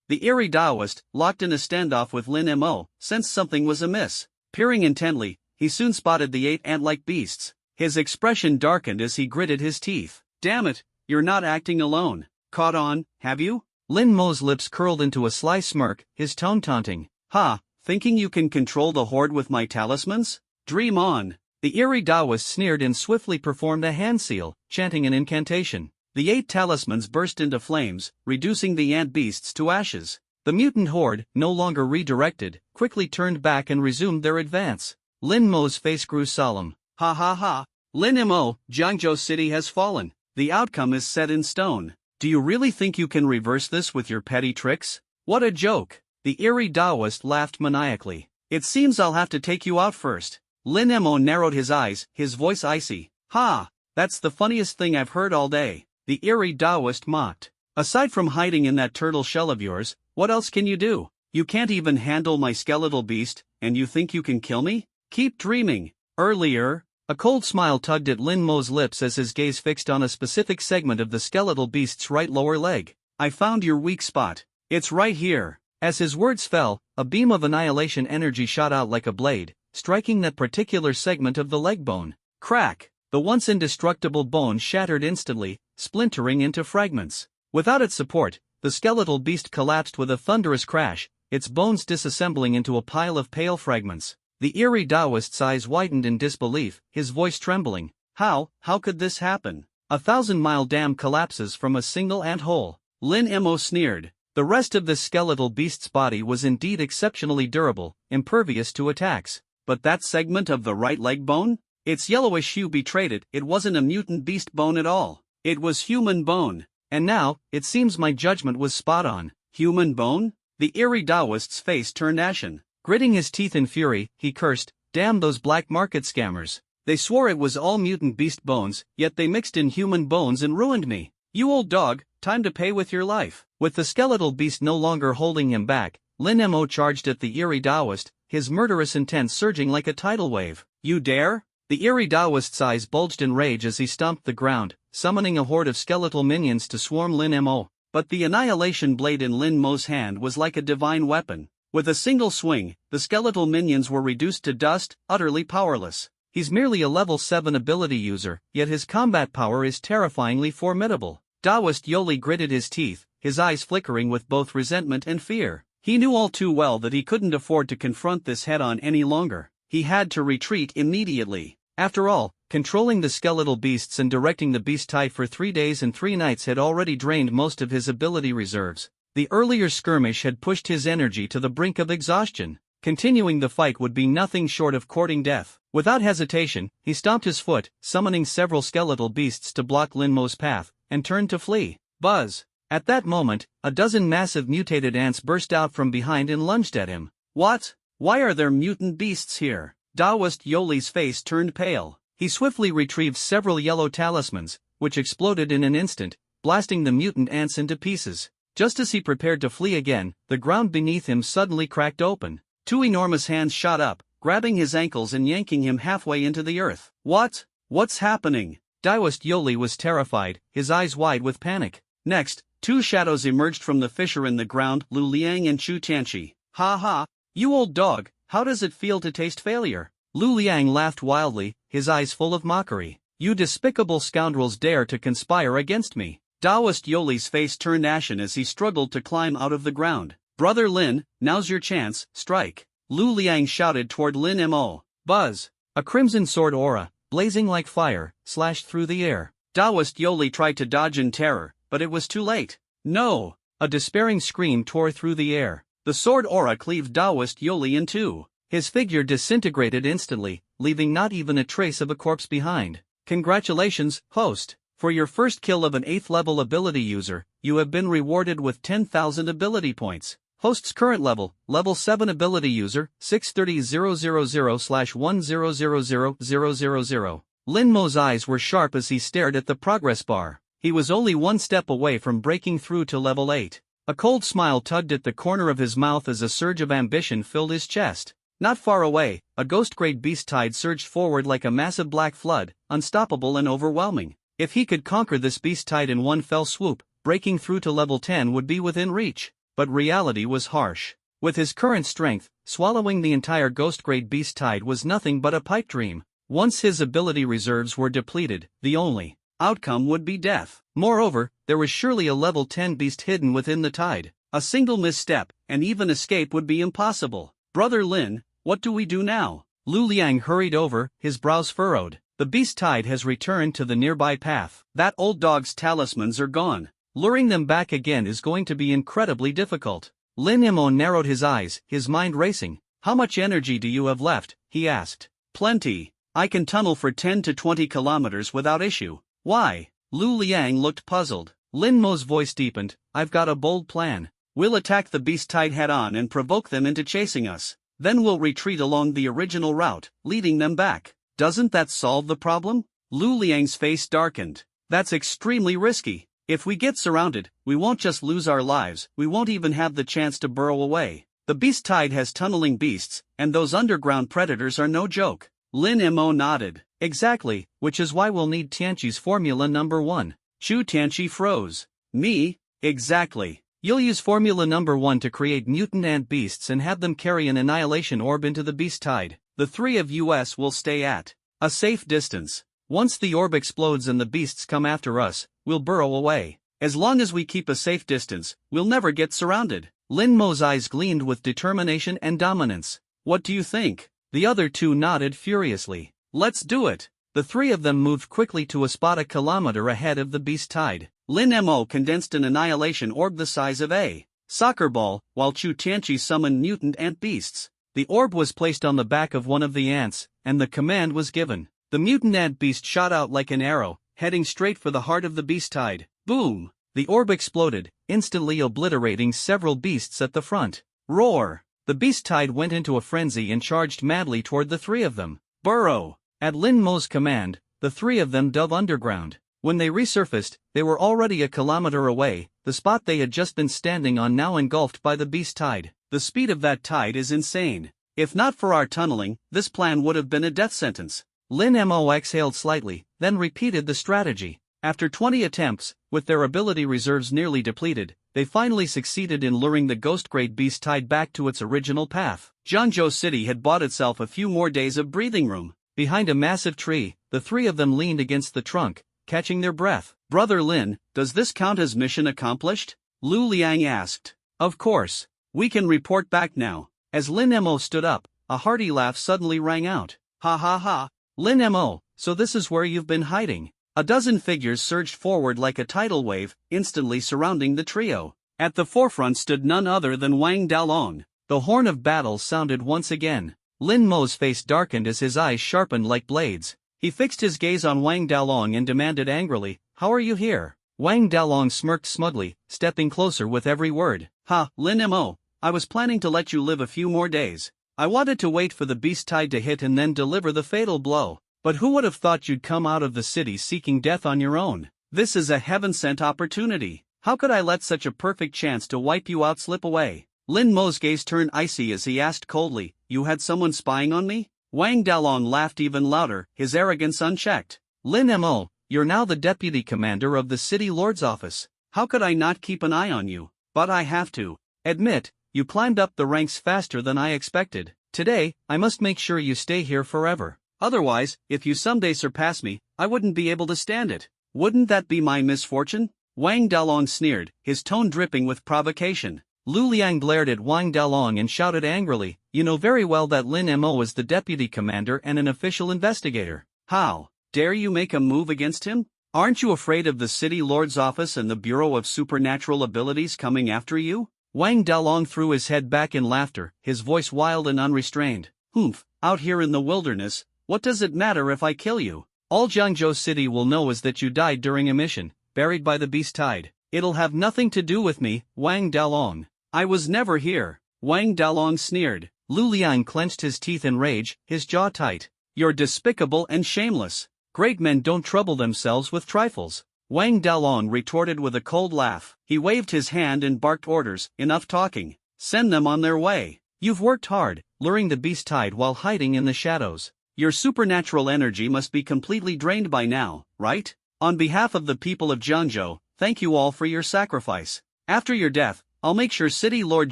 The eerie Taoist, locked in a standoff with Lin Mo, sensed something was amiss. Peering intently, he soon spotted the 8 ant-like beasts. His expression darkened as he gritted his teeth. Damn it, you're not acting alone. Caught on, have you? Lin Mo's lips curled into a sly smirk, his tone taunting. Ha, thinking you can control the horde with my talismans? Dream on. The eerie Taoist sneered and swiftly performed a hand seal, chanting an incantation. The 8 talismans burst into flames, reducing the ant beasts to ashes. The mutant horde, no longer redirected, quickly turned back and resumed their advance. Lin Mo's face grew solemn. Ha ha ha. Lin Mo, Jiangzhou City has fallen. The outcome is set in stone. Do you really think you can reverse this with your petty tricks? What a joke. The eerie Taoist laughed maniacally. It seems I'll have to take you out first. Lin Mo narrowed his eyes, his voice icy. Ha! That's the funniest thing I've heard all day. The eerie Taoist mocked. Aside from hiding in that turtle shell of yours, what else can you do? You can't even handle my skeletal beast, and you think you can kill me? Keep dreaming. Earlier. A cold smile tugged at Lin Mo's lips as his gaze fixed on a specific segment of the skeletal beast's right lower leg. I found your weak spot. It's right here. As his words fell, a beam of annihilation energy shot out like a blade, striking that particular segment of the leg bone. Crack! The once indestructible bone shattered instantly, splintering into fragments. Without its support, the skeletal beast collapsed with a thunderous crash, its bones disassembling into a pile of pale fragments. The eerie Taoist's eyes widened in disbelief, his voice trembling. How could this happen? 1,000-mile dam collapses from a single ant hole. Lin Mo sneered. The rest of this skeletal beast's body was indeed exceptionally durable, impervious to attacks. But that segment of the right leg bone? Its yellowish hue betrayed it. It wasn't a mutant beast bone at all. It was human bone. And now, it seems my judgment was spot on. Human bone? The eerie Taoist's face turned ashen. Gritting his teeth in fury, he cursed, damn those black market scammers. They swore it was all mutant beast bones, yet they mixed in human bones and ruined me. You old dog, time to pay with your life. With the skeletal beast no longer holding him back, Lin Mo charged at the eerie Taoist, his murderous intent surging like a tidal wave. You dare? The eerie Taoist's eyes bulged in rage as he stomped the ground, summoning a horde of skeletal minions to swarm Lin Mo. But the annihilation blade in Lin Mo's hand was like a divine weapon. With a single swing, the skeletal minions were reduced to dust, utterly powerless. He's merely a level 7 ability user, yet his combat power is terrifyingly formidable. Taoist Yoli gritted his teeth, his eyes flickering with both resentment and fear. He knew all too well that he couldn't afford to confront this head-on any longer. He had to retreat immediately. After all, controlling the skeletal beasts and directing the beast type for 3 days and 3 nights had already drained most of his ability reserves. The earlier skirmish had pushed his energy to the brink of exhaustion. Continuing the fight would be nothing short of courting death. Without hesitation, he stomped his foot, summoning several skeletal beasts to block Lin Mo's path, and turned to flee. Buzz! At that moment, a dozen massive mutated ants burst out from behind and lunged at him. What? Why are there mutant beasts here? Taoist Yoli's face turned pale. He swiftly retrieved several yellow talismans, which exploded in an instant, blasting the mutant ants into pieces. Just as he prepared to flee again, the ground beneath him suddenly cracked open. 2 enormous hands shot up, grabbing his ankles and yanking him halfway into the earth. What's happening? Taoist Yoli was terrified, his eyes wide with panic. Next, 2 shadows emerged from the fissure in the ground, Lu Liang and Chu Tianqi. Ha ha! You old dog, How does it feel to taste failure? Lu Liang laughed wildly, his eyes full of mockery. You despicable scoundrels dare to conspire against me. Taoist Yoli's face turned ashen as he struggled to climb out of the ground. Brother Lin, now's your chance, strike. Lu Liang shouted toward Lin Mo. Buzz! A crimson sword aura, blazing like fire, slashed through the air. Taoist Yoli tried to dodge in terror, but it was too late. No! A despairing scream tore through the air. The sword aura cleaved Taoist Yoli in two. His figure disintegrated instantly, leaving not even a trace of a corpse behind. Congratulations, host! For your first kill of an 8th level ability user, you have been rewarded with 10,000 ability points. Host's current level, level 7 ability user, 630,000/10000000. Lin Mo's eyes were sharp as he stared at the progress bar. He was only one step away from breaking through to level 8. A cold smile tugged at the corner of his mouth as a surge of ambition filled his chest. Not far away, a ghost-grade beast tide surged forward like a massive black flood, unstoppable and overwhelming. If he could conquer this beast tide in one fell swoop, breaking through to level 10 would be within reach. But reality was harsh. With his current strength, swallowing the entire ghost-grade beast tide was nothing but a pipe dream. Once his ability reserves were depleted, the only outcome would be death. Moreover, there was surely a level 10 beast hidden within the tide. A single misstep, and even escape would be impossible. Brother Lin, what do we do now? Lu Liang hurried over, his brows furrowed. The beast tide has returned to the nearby path. That old dog's talismans are gone. Luring them back again is going to be incredibly difficult. Lin Mo narrowed his eyes, his mind racing. How much energy do you have left? He asked. Plenty. I can tunnel for 10 to 20 kilometers without issue. Why? Lu Liang looked puzzled. Lin Mo's voice deepened. I've got a bold plan. We'll attack the beast tide head-on and provoke them into chasing us. Then we'll retreat along the original route, leading them back. Doesn't that solve the problem? Lu Liang's face darkened. That's extremely risky. If we get surrounded, we won't just lose our lives, we won't even have the chance to burrow away. The beast tide has tunneling beasts, and those underground predators are no joke. Lin Mo nodded. Exactly, which is why we'll need Tianqi's formula number 1. Chu Tianqi froze. Me? Exactly. You'll use formula number 1 to create mutant ant beasts and have them carry an annihilation orb into the beast tide. The three of us will stay at a safe distance. Once the orb explodes and the beasts come after us, we'll burrow away. As long as we keep a safe distance, we'll never get surrounded. Lin Mo's eyes gleamed with determination and dominance. What do you think? The other two nodded furiously. Let's do it. The three of them moved quickly to a spot a kilometer ahead of the beast tide. Lin Mo condensed an annihilation orb the size of a soccer ball, while Chu Tianqi summoned mutant ant beasts. The orb was placed on the back of one of the ants, and the command was given. The mutant ant beast shot out like an arrow, heading straight for the heart of the beast tide. Boom! The orb exploded, instantly obliterating several beasts at the front. Roar! The beast tide went into a frenzy and charged madly toward the three of them. Burrow! At Lin Mo's command, the three of them dove underground. When they resurfaced, they were already a kilometer away, the spot they had just been standing on now engulfed by the beast tide. The speed of that tide is insane. If not for our tunneling, this plan would have been a death sentence. Lin Mo exhaled slightly, then repeated the strategy. After 20 attempts, with their ability reserves nearly depleted, they finally succeeded in luring the ghost-grade beast tide back to its original path. Zhangzhou City had bought itself a few more days of breathing room. Behind a massive tree, the three of them leaned against the trunk, catching their breath. Brother Lin, does this count as mission accomplished? Lu Liang asked. Of course. We can report back now. As Lin Mo stood up, a hearty laugh suddenly rang out. Ha ha ha. Lin Mo, so this is where you've been hiding. A dozen figures surged forward like a tidal wave, instantly surrounding the trio. At the forefront stood none other than Wang Dalong. The horn of battle sounded once again. Lin Mo's face darkened as his eyes sharpened like blades. He fixed his gaze on Wang Dalong and demanded angrily, "How are you here?" Wang Dalong smirked smugly, stepping closer with every word. "Ha, Lin Mo, I was planning to let you live a few more days. I wanted to wait for the beast tide to hit and then deliver the fatal blow. But who would have thought you'd come out of the city seeking death on your own? This is a heaven-sent opportunity. How could I let such a perfect chance to wipe you out slip away?" Lin Mo's gaze turned icy as he asked coldly, "You had someone spying on me?" Wang Dalong laughed even louder, his arrogance unchecked. "Lin Mo, you're now the deputy commander of the city lord's office. How could I not keep an eye on you? But I have to admit, you climbed up the ranks faster than I expected. Today, I must make sure you stay here forever. Otherwise, if you someday surpass me, I wouldn't be able to stand it. Wouldn't that be my misfortune? Wang Dalong sneered, his tone dripping with provocation. Lu Liang glared at Wang Dalong and shouted angrily, "You know very well that Lin Mo is the deputy commander and an official investigator. How dare you make a move against him? Aren't you afraid of the city lord's office and the Bureau of Supernatural Abilities coming after you?" Wang Dalong threw his head back in laughter, his voice wild and unrestrained. "Humph, out here in the wilderness, what does it matter if I kill you? All Jiangzhou City will know is that you died during a mission, buried by the beast tide. It'll have nothing to do with me, Wang Dalong. I was never here." Wang Dalong sneered. Lu Liang clenched his teeth in rage, his jaw tight. "You're despicable and shameless. Great men don't trouble themselves with trifles." Wang Dalong retorted with a cold laugh. He waved his hand and barked orders, "Enough talking. Send them on their way. You've worked hard, luring the beast tide while hiding in the shadows. Your supernatural energy must be completely drained by now, right? On behalf of the people of Jiangzhou, thank you all for your sacrifice. After your death, I'll make sure City Lord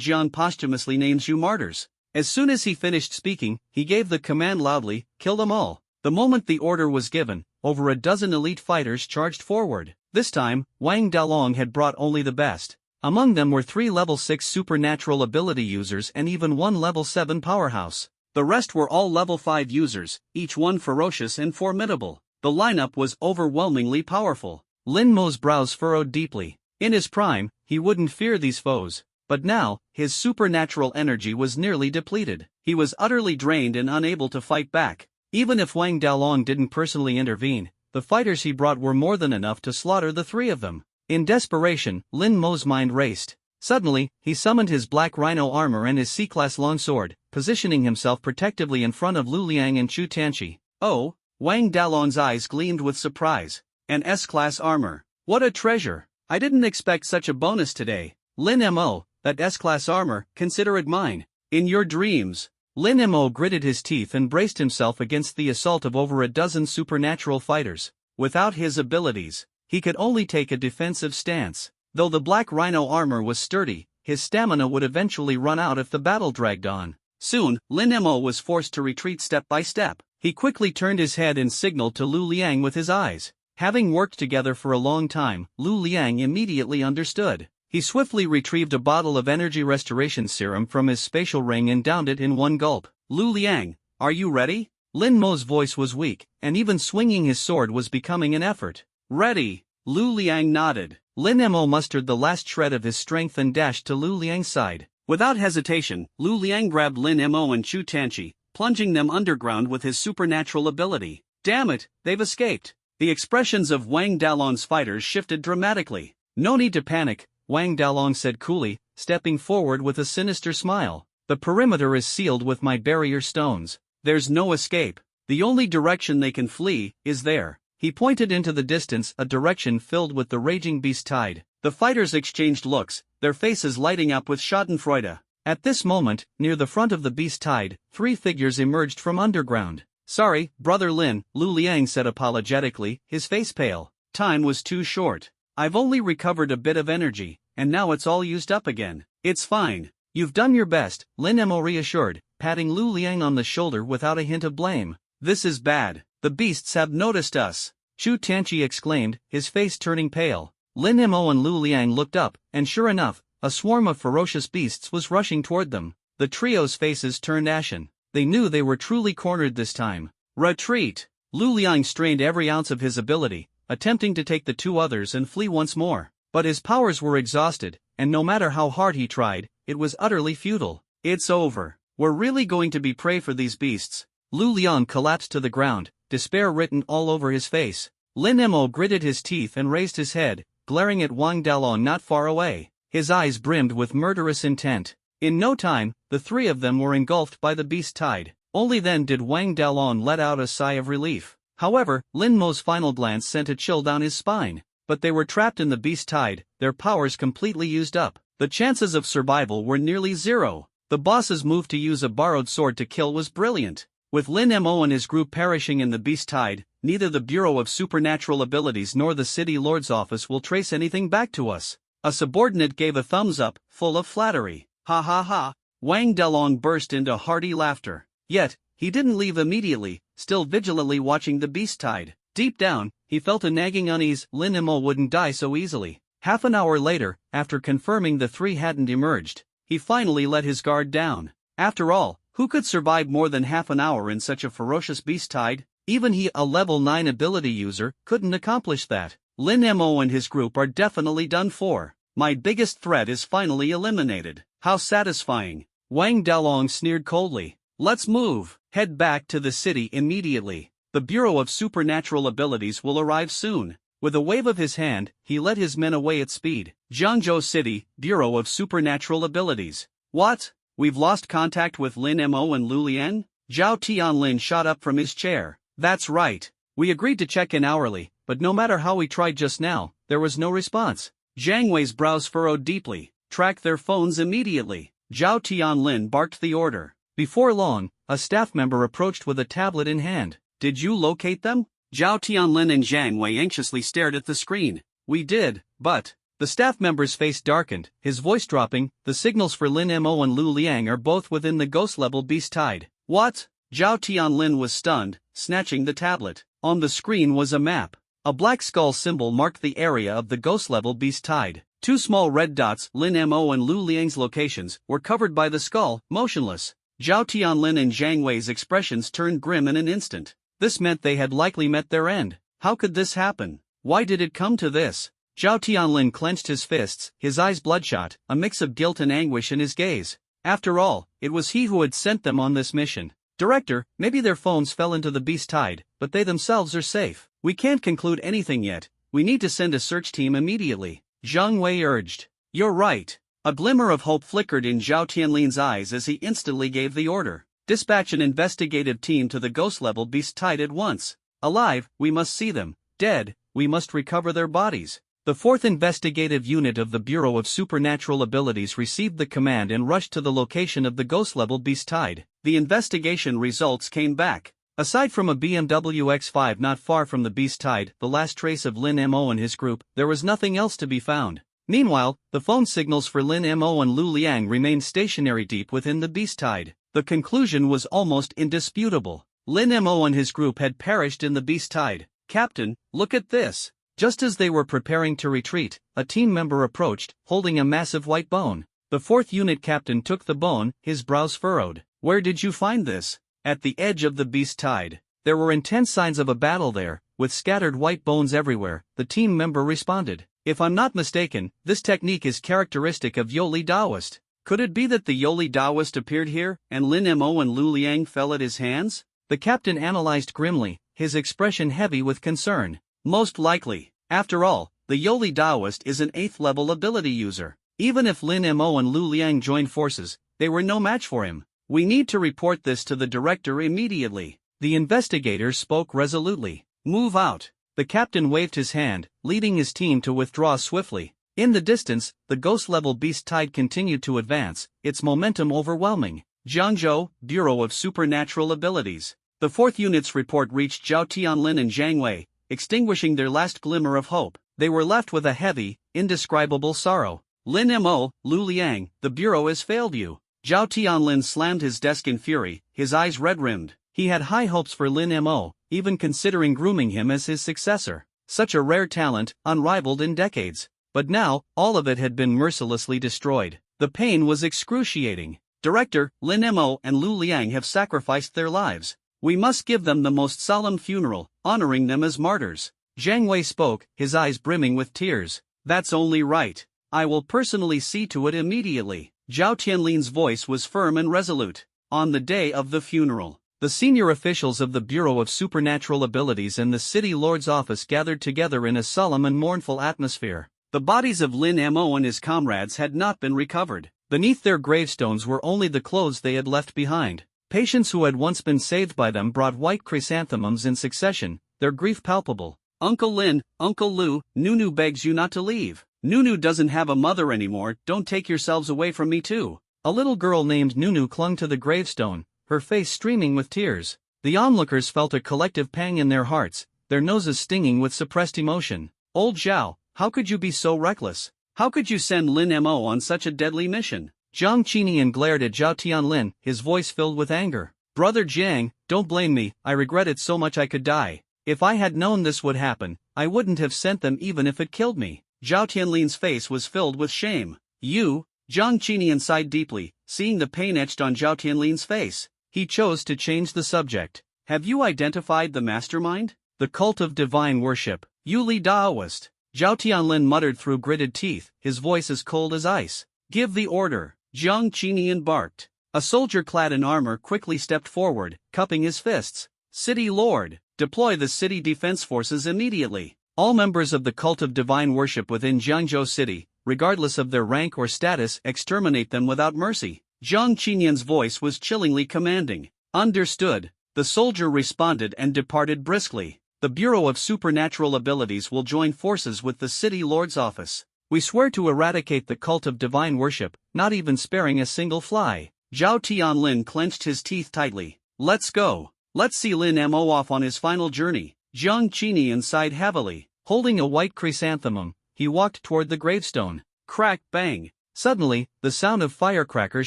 Jian posthumously names you martyrs." As soon as he finished speaking, he gave the command loudly, "Kill them all." The moment the order was given, over a dozen elite fighters charged forward. This time, Wang Dalong had brought only the best. Among them were 3 level 6 supernatural ability users and even 1 level 7 powerhouse. The rest were all level 5 users, each one ferocious and formidable. The lineup was overwhelmingly powerful. Lin Mo's brows furrowed deeply. In his prime, he wouldn't fear these foes. But now, his supernatural energy was nearly depleted. He was utterly drained and unable to fight back. Even if Wang Dalong didn't personally intervene, the fighters he brought were more than enough to slaughter the 3 of them. In desperation, Lin Mo's mind raced. Suddenly, he summoned his black rhino armor and his C-class longsword, positioning himself protectively in front of Lu Liang and Chu Tianqi. "Oh," Wang Dalong's eyes gleamed with surprise. "An S-class armor. What a treasure. I didn't expect such a bonus today. Lin Mo, that S-class armor, consider it mine." "In your dreams." Lin Mo gritted his teeth and braced himself against the assault of over a dozen supernatural fighters. Without his abilities, he could only take a defensive stance. Though the black rhino armor was sturdy, his stamina would eventually run out if the battle dragged on. Soon, Lin Mo was forced to retreat step by step. He quickly turned his head and signaled to Lu Liang with his eyes. Having worked together for a long time, Lu Liang immediately understood. He swiftly retrieved a bottle of energy restoration serum from his spatial ring and downed it in one gulp. "Lu Liang, are you ready?" Lin Mo's voice was weak, and even swinging his sword was becoming an effort. "Ready." Lu Liang nodded. Lin Mo mustered the last shred of his strength and dashed to Lu Liang's side. Without hesitation, Lu Liang grabbed Lin Mo and Chu Tianqi, plunging them underground with his supernatural ability. "Damn it, they've escaped." The expressions of Wang Dalong's fighters shifted dramatically. "No need to panic," Wang Dalong said coolly, stepping forward with a sinister smile. "The perimeter is sealed with my barrier stones. There's no escape. The only direction they can flee is there." He pointed into the distance, a direction filled with the raging beast tide. The fighters exchanged looks, their faces lighting up with schadenfreude. At this moment, near the front of the beast tide, 3 figures emerged from underground. "Sorry, Brother Lin," Lu Liang said apologetically, his face pale. "Time was too short. I've only recovered a bit of energy, and now it's all used up again." "It's fine. You've done your best," Lin Mo reassured, patting Lu Liang on the shoulder without a hint of blame. "This is bad. The beasts have noticed us," Chu Tianqi exclaimed, his face turning pale. Lin Mo and Lu Liang looked up, and sure enough, a swarm of ferocious beasts was rushing toward them. The trio's faces turned ashen. They knew they were truly cornered this time. "Retreat!" Lu Liang strained every ounce of his ability, attempting to take the 2 others and flee once more. But his powers were exhausted, and no matter how hard he tried, it was utterly futile. "It's over. We're really going to be prey for these beasts." Lu Liang collapsed to the ground, despair written all over his face. Lin Mo gritted his teeth and raised his head, glaring at Wang Dalong not far away. His eyes brimmed with murderous intent. In no time, the 3 of them were engulfed by the beast tide. Only then did Wang Dalong let out a sigh of relief. However, Lin Mo's final glance sent a chill down his spine. But they were trapped in the beast tide, their powers completely used up. The chances of survival were nearly 0. The boss's move to use a borrowed sword to kill was brilliant. With Lin Mo and his group perishing in the beast tide, neither the Bureau of Supernatural Abilities nor the City Lord's office will trace anything back to us. A subordinate gave a thumbs up, full of flattery. "Ha ha ha. Wang Delong burst into hearty laughter. Yet, he didn't leave immediately, still vigilantly watching the beast tide. Deep down, he felt a nagging unease. Lin Mo wouldn't die so easily. Half an hour later, after confirming the three hadn't emerged, he finally let his guard down. After all, who could survive more than half an hour in such a ferocious beast tide? Even he, a level 9 ability user, couldn't accomplish that. Lin Mo and his group are definitely done for. My biggest threat is finally eliminated. How satisfying. Wang Delong sneered coldly. Let's move. Head back to the city immediately. The Bureau of Supernatural Abilities will arrive soon. With a wave of his hand, he led his men away at speed. Jiangzhou City, Bureau of Supernatural Abilities. What? We've lost contact with Lin Mo and Lu Liang? Zhao Tianlin shot up from his chair. That's right. We agreed to check in hourly, but no matter how we tried just now, there was no response. Jiang Wei's brows furrowed deeply. Track their phones immediately. Zhao Tianlin barked the order. Before long, a staff member approached with a tablet in hand. Did you locate them? Zhao Tianlin and Jiang Wei anxiously stared at the screen. We did, but... The staff member's face darkened, his voice dropping. The signals for Lin Mo and Lu Liang are both within the ghost-level beast tide. What? Zhao Tianlin was stunned, snatching the tablet. On the screen was a map. A black skull symbol marked the area of the ghost-level beast tide. Two small red dots, Lin Mo and Lu Liang's locations, were covered by the skull, motionless. Zhao Tianlin and Jiang Wei's expressions turned grim in an instant. This meant they had likely met their end. How could this happen? Why did it come to this? Zhao Tianlin clenched his fists, his eyes bloodshot, a mix of guilt and anguish in his gaze. After all, it was he who had sent them on this mission. Director, maybe their phones fell into the beast tide, but they themselves are safe. We can't conclude anything yet. We need to send a search team immediately. Jiang Wei urged. You're right. A glimmer of hope flickered in Zhao Tianlin's eyes as he instantly gave the order. Dispatch an investigative team to the ghost-level beast tide at once. Alive, we must see them. Dead, we must recover their bodies. The 4th Investigative Unit of the Bureau of Supernatural Abilities received the command and rushed to the location of the ghost-level beast tide. The investigation results came back. Aside from a BMW X5 not far from the beast tide, the last trace of Lin Mo and his group, there was nothing else to be found. Meanwhile, the phone signals for Lin Mo and Lu Liang remained stationary deep within the beast tide. The conclusion was almost indisputable. Lin Mo and his group had perished in the beast tide. Captain, look at this. Just as they were preparing to retreat, a team member approached, holding a massive white bone. The 4th unit captain took the bone, his brows furrowed. Where did you find this? At the edge of the beast tide. There were intense signs of a battle there, with scattered white bones everywhere, the team member responded. If I'm not mistaken, this technique is characteristic of Yoli Daoist. Could it be that the Yoli Daoist appeared here, and Lin Mo and Lu Liang fell at his hands? The captain analyzed grimly, his expression heavy with concern. Most likely. After all, the Yoli Daoist is an 8th level ability user. Even if Lin Mo and Lu Liang joined forces, they were no match for him. We need to report this to the director immediately. The investigators spoke resolutely. Move out. The captain waved his hand, leading his team to withdraw swiftly. In the distance, the ghost-level beast tide continued to advance, its momentum overwhelming. Jiangzhou, Bureau of Supernatural Abilities. The 4th unit's report reached Zhao Tianlin and Jiang Wei, extinguishing their last glimmer of hope. They were left with a heavy, indescribable sorrow. Lin Mo, Lu Liang, the Bureau has failed you. Zhao Tianlin slammed his desk in fury, his eyes red-rimmed. He had high hopes for Lin Mo, even considering grooming him as his successor. Such a rare talent, unrivaled in decades. But now, all of it had been mercilessly destroyed. The pain was excruciating. Director, Lin Mo and Lu Liang have sacrificed their lives. We must give them the most solemn funeral, honoring them as martyrs. Jiang Wei spoke, his eyes brimming with tears. That's only right. I will personally see to it immediately. Zhao Tianlin's voice was firm and resolute. On the day of the funeral, the senior officials of the Bureau of Supernatural Abilities and the City Lord's office gathered together in a solemn and mournful atmosphere. The bodies of Lin Mo and his comrades had not been recovered. Beneath their gravestones were only the clothes they had left behind. Patients who had once been saved by them brought white chrysanthemums in succession, their grief palpable. Uncle Lin, Uncle Lu, Nunu begs you not to leave. Nunu doesn't have a mother anymore, don't take yourselves away from me too. A little girl named Nunu clung to the gravestone, her face streaming with tears. The onlookers felt a collective pang in their hearts, their noses stinging with suppressed emotion. Old Zhao, how could you be so reckless? How could you send Lin Mo on such a deadly mission? Jiang Qinian glared at Zhao Tianlin, his voice filled with anger. Brother Jiang, don't blame me, I regret it so much I could die. If I had known this would happen, I wouldn't have sent them even if it killed me. Zhao Tianlin's face was filled with shame. You? Jiang Qinian sighed deeply, seeing the pain etched on Zhao Tianlin's face. He chose to change the subject. Have you identified the mastermind? The cult of divine worship. You Li Daoist. Zhao Tianlin muttered through gritted teeth, his voice as cold as ice. Give the order. Jiang Qinian barked. A soldier clad in armor quickly stepped forward, cupping his fists. City Lord, deploy the city defense forces immediately. All members of the cult of divine worship within Jiangzhou City, regardless of their rank or status, exterminate them without mercy. Jiang Qinian's voice was chillingly commanding. Understood. The soldier responded and departed briskly. The Bureau of Supernatural Abilities will join forces with the City Lord's office. We swear to eradicate the cult of divine worship, not even sparing a single fly. Zhao Tianlin clenched his teeth tightly. Let's go. Let's see Lin Mo off on his final journey. Jiang Qinian sighed heavily. Holding a white chrysanthemum, he walked toward the gravestone. Crack bang. Suddenly, the sound of firecrackers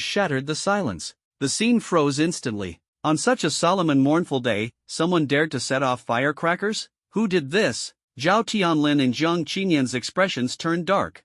shattered the silence. The scene froze instantly. On such a solemn and mournful day, someone dared to set off firecrackers? Who did this? Zhao Tianlin and Jiang Qinian's expressions turned dark.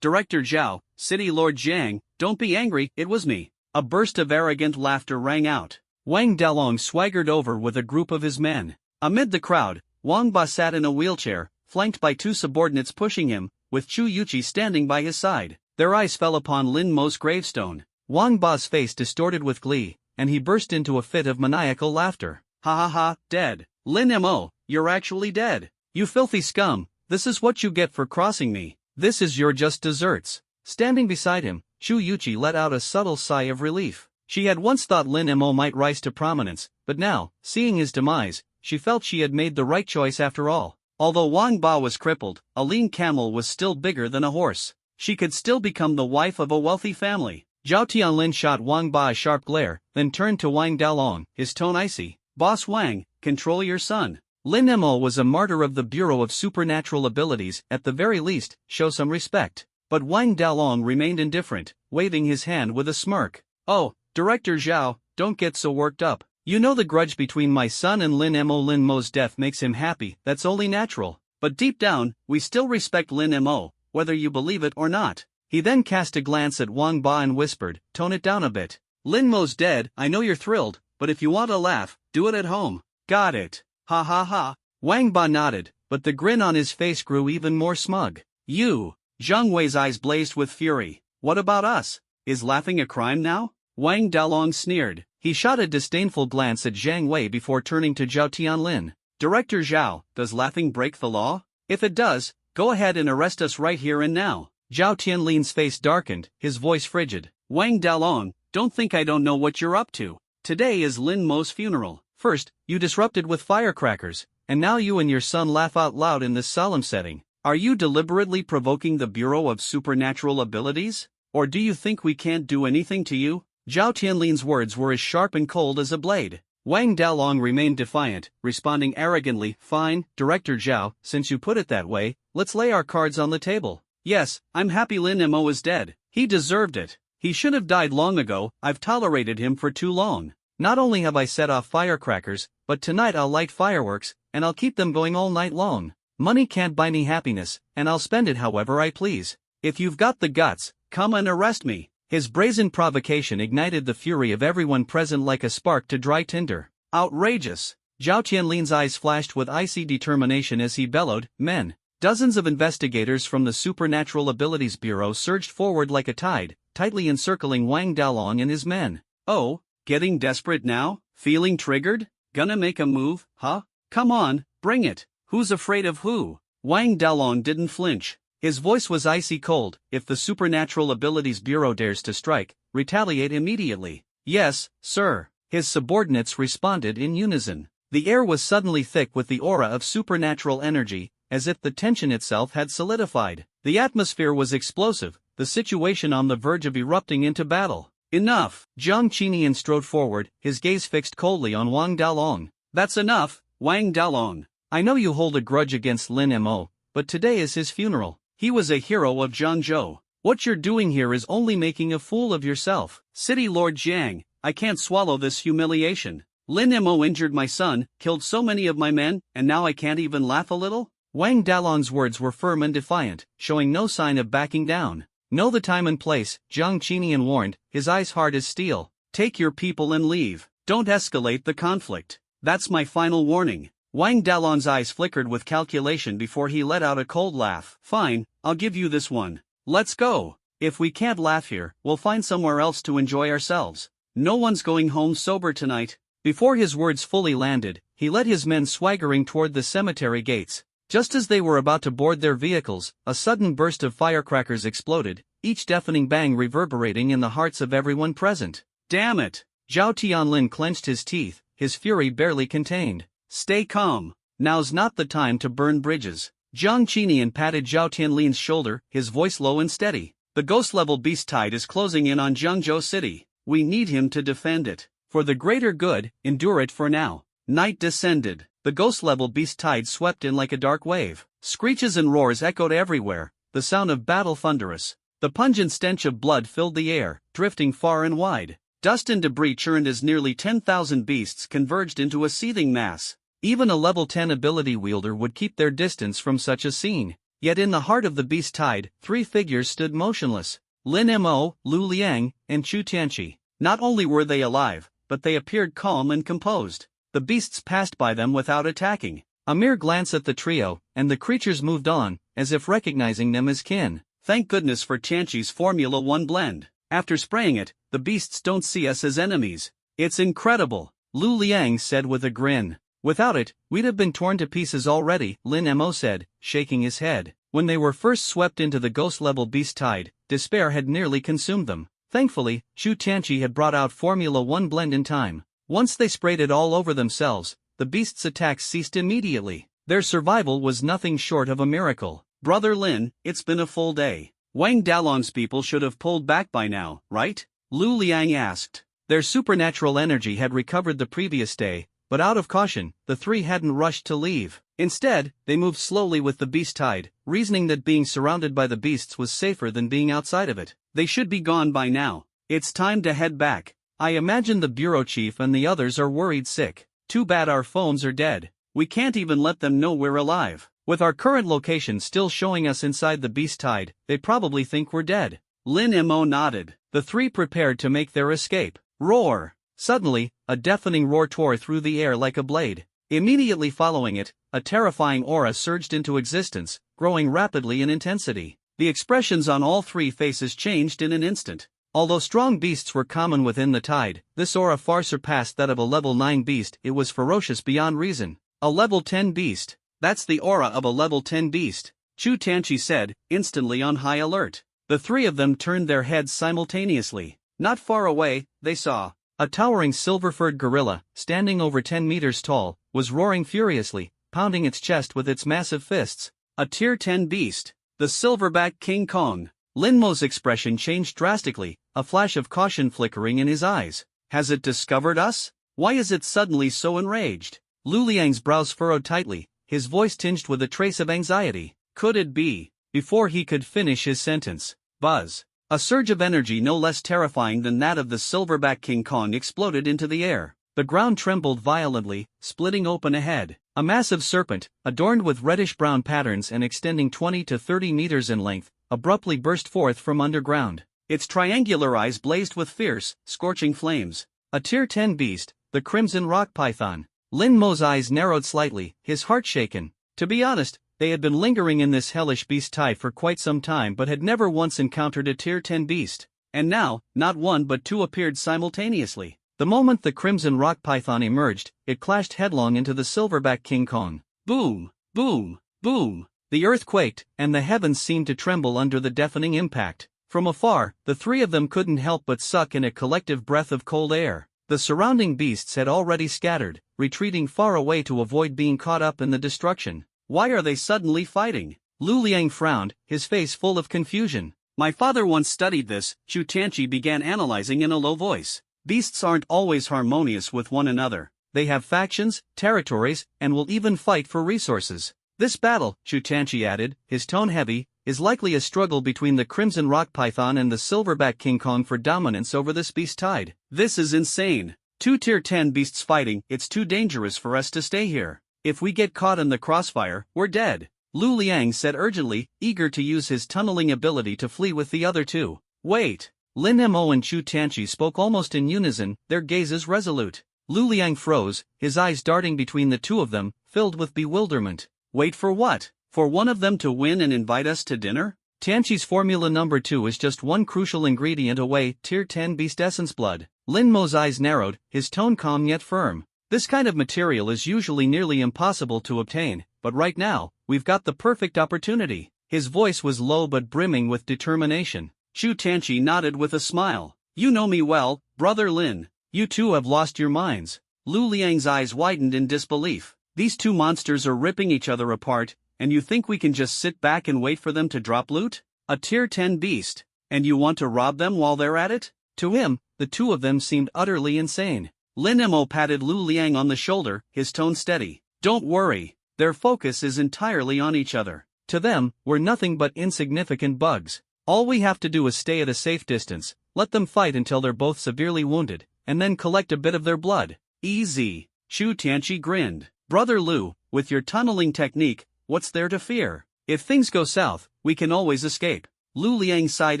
Director Zhao, City Lord Jiang, don't be angry, it was me. A burst of arrogant laughter rang out. Wang Dalong swaggered over with a group of his men. Amid the crowd, Wang Ba sat in a wheelchair, flanked by two subordinates pushing him, with Chu Yuqi standing by his side. Their eyes fell upon Lin Mo's gravestone. Wang Ba's face distorted with glee, and he burst into a fit of maniacal laughter. Ha ha ha, dead. Lin Mo, you're actually dead. You filthy scum, this is what you get for crossing me. This is your just desserts. Standing beside him, Chu Yuqi let out a subtle sigh of relief. She had once thought Lin Mo might rise to prominence, but now, seeing his demise, she felt she had made the right choice after all. Although Wang Ba was crippled, a lean camel was still bigger than a horse. She could still become the wife of a wealthy family. Zhao Tianlin shot Wang Ba a sharp glare, then turned to Wang Dalong, his tone icy. Boss Wang, control your son. Lin Mo was a martyr of the Bureau of Supernatural Abilities, at the very least, show some respect. But Wang Dalong remained indifferent, waving his hand with a smirk. Oh, Director Zhao, don't get so worked up. You know the grudge between my son and Lin Mo's death makes him happy, that's only natural. But deep down, we still respect Lin Mo, whether you believe it or not. He then cast a glance at Wang Ba and whispered, tone it down a bit. Lin Mo's dead, I know you're thrilled, but if you want to laugh, do it at home. Got it. Ha ha ha. Wang Ba nodded, but the grin on his face grew even more smug. You. Zhang Wei's eyes blazed with fury. What about us? Is laughing a crime now? Wang Dalong sneered. He shot a disdainful glance at Zhang Wei before turning to Zhao Tianlin. Director Zhao, does laughing break the law? If it does, go ahead and arrest us right here and now. Zhao Tianlin's face darkened, his voice frigid. Wang Dalong, don't think I don't know what you're up to. Today is Lin Mo's funeral. First, you disrupted with firecrackers, and now you and your son laugh out loud in this solemn setting. Are you deliberately provoking the Bureau of Supernatural Abilities? Or do you think we can't do anything to you? Zhao Tianlin's words were as sharp and cold as a blade. Wang Dalong remained defiant, responding arrogantly, fine, Director Zhao, since you put it that way, let's lay our cards on the table. Yes, I'm happy Lin Mo is dead. He deserved it. He should have died long ago, I've tolerated him for too long. Not only have I set off firecrackers, but tonight I'll light fireworks, and I'll keep them going all night long. Money can't buy me happiness, and I'll spend it however I please. If you've got the guts, come and arrest me. His brazen provocation ignited the fury of everyone present like a spark to dry tinder. Outrageous! Zhao Tianlin's eyes flashed with icy determination as he bellowed, men. Dozens of investigators from the Supernatural Abilities Bureau surged forward like a tide, tightly encircling Wang Dalong and his men. Oh, getting desperate now? Feeling triggered? Gonna make a move, huh? Come on, bring it. Who's afraid of who? Wang Dalong didn't flinch. His voice was icy cold. If the Supernatural Abilities Bureau dares to strike, retaliate immediately. Yes, sir. His subordinates responded in unison. The air was suddenly thick with the aura of supernatural energy, as if the tension itself had solidified. The atmosphere was explosive, the situation on the verge of erupting into battle. Enough! Jiang Qinian strode forward, his gaze fixed coldly on Wang Dalong. That's enough, Wang Dalong. I know you hold a grudge against Lin Mo, but today is his funeral. He was a hero of Jiangzhou. What you're doing here is only making a fool of yourself. City Lord Jiang, I can't swallow this humiliation. Lin Mo injured my son, killed so many of my men, and now I can't even laugh a little? Wang Dalong's words were firm and defiant, showing no sign of backing down. Know the time and place, Jiang Qinian warned, his eyes hard as steel. Take your people and leave. Don't escalate the conflict. That's my final warning. Wang Dalong's eyes flickered with calculation before he let out a cold laugh. Fine, I'll give you this one. Let's go. If we can't laugh here, we'll find somewhere else to enjoy ourselves. No one's going home sober tonight. Before his words fully landed, he led his men swaggering toward the cemetery gates. Just as they were about to board their vehicles, a sudden burst of firecrackers exploded, each deafening bang reverberating in the hearts of everyone present. Damn it! Zhao Tianlin clenched his teeth, his fury barely contained. Stay calm. Now's not the time to burn bridges. Jiang Qinian patted Zhao Tianlin's shoulder, his voice low and steady. The ghost-level beast tide is closing in on Jiangzhou City. We need him to defend it. For the greater good, endure it for now. Night descended. The ghost-level beast tide swept in like a dark wave. Screeches and roars echoed everywhere, the sound of battle thunderous. The pungent stench of blood filled the air, drifting far and wide. Dust and debris churned as nearly 10,000 beasts converged into a seething mass. Even a level 10 ability wielder would keep their distance from such a scene. Yet in the heart of the beast tide, three figures stood motionless. Lin Mo, Lu Liang, and Chu Tianqi. Not only were they alive, but they appeared calm and composed. The beasts passed by them without attacking. A mere glance at the trio, and the creatures moved on, as if recognizing them as kin. Thank goodness for Tianqi's Formula 1 blend. After spraying it, the beasts don't see us as enemies. It's incredible, Lu Liang said with a grin. Without it, we'd have been torn to pieces already, Lin Mo said, shaking his head. When they were first swept into the ghost-level beast tide, despair had nearly consumed them. Thankfully, Chu Tianqi had brought out Formula 1 blend in time. Once they sprayed it all over themselves, the beasts' attacks ceased immediately. Their survival was nothing short of a miracle. Brother Lin, it's been a full day. Wang Dalong's people should have pulled back by now, right? Lu Liang asked. Their supernatural energy had recovered the previous day, but out of caution, the three hadn't rushed to leave. Instead, they moved slowly with the beast tide, reasoning that being surrounded by the beasts was safer than being outside of it. They should be gone by now. It's time to head back. I imagine the bureau chief and the others are worried sick. Too bad our phones are dead. We can't even let them know we're alive. With our current location still showing us inside the beast tide, they probably think we're dead. Lin Mo nodded. The three prepared to make their escape. Roar! Suddenly, a deafening roar tore through the air like a blade. Immediately following it, a terrifying aura surged into existence, growing rapidly in intensity. The expressions on all three faces changed in an instant. Although strong beasts were common within the tide, this aura far surpassed that of a level 9 beast. It was ferocious beyond reason. A level 10 beast. That's the aura of a level 10 beast, Chu Tianqi said, instantly on high alert. The three of them turned their heads simultaneously. Not far away, they saw a towering silver-furred gorilla, standing over 10 meters tall, was roaring furiously, pounding its chest with its massive fists. A tier 10 beast, the silverback King Kong. Lin Mo's expression changed drastically, a flash of caution flickering in his eyes. Has it discovered us? Why is it suddenly so enraged? Lu Liang's brows furrowed tightly, his voice tinged with a trace of anxiety. Could it be? Before he could finish his sentence, buzz. A surge of energy no less terrifying than that of the silverback King Kong exploded into the air. The ground trembled violently, splitting open ahead. A massive serpent, adorned with reddish-brown patterns and extending 20 to 30 meters in length, abruptly burst forth from underground. Its triangular eyes blazed with fierce, scorching flames. A tier 10 beast, the crimson rock python. Lin Mo's eyes narrowed slightly, his heart shaken. To be honest, they had been lingering in this hellish beast tide for quite some time but had never once encountered a tier 10 beast. And now, not one but two appeared simultaneously. The moment the crimson rock python emerged, it clashed headlong into the silverback King Kong. Boom! Boom! Boom! The earth quaked, and the heavens seemed to tremble under the deafening impact. From afar, the three of them couldn't help but suck in a collective breath of cold air. The surrounding beasts had already scattered, retreating far away to avoid being caught up in the destruction. Why are they suddenly fighting? Lu Liang frowned, his face full of confusion. My father once studied this, Chu Tianqi began analyzing in a low voice. Beasts aren't always harmonious with one another. They have factions, territories, and will even fight for resources. This battle, Chu Tianqi added, his tone heavy, is likely a struggle between the Crimson Rock Python and the Silverback King Kong for dominance over this beast tide. This is insane. Two tier 10 beasts fighting, it's too dangerous for us to stay here. If we get caught in the crossfire, we're dead. Lu Liang said urgently, eager to use his tunneling ability to flee with the other two. Wait. Lin Mo and Chu Tianqi spoke almost in unison, their gazes resolute. Lu Liang froze, his eyes darting between the two of them, filled with bewilderment. Wait for what? For one of them to win and invite us to dinner? Tianqi's formula number 2 is just one crucial ingredient away, tier 10 beast essence blood. Lin Mo's eyes narrowed, his tone calm yet firm. This kind of material is usually nearly impossible to obtain, but right now, we've got the perfect opportunity. His voice was low but brimming with determination. Chu Tianqi nodded with a smile. You know me well, brother Lin. You two have lost your minds. Lu Liang's eyes widened in disbelief. These two monsters are ripping each other apart, and you think we can just sit back and wait for them to drop loot? A tier 10 beast. And you want to rob them while they're at it? To him, the two of them seemed utterly insane. Lin Mo patted Lu Liang on the shoulder, his tone steady. Don't worry. Their focus is entirely on each other. To them, we're nothing but insignificant bugs. All we have to do is stay at a safe distance, let them fight until they're both severely wounded, and then collect a bit of their blood. Easy. Chu Tianqi grinned. Brother Lu, with your tunneling technique, what's there to fear? If things go south, we can always escape. Lu Liang sighed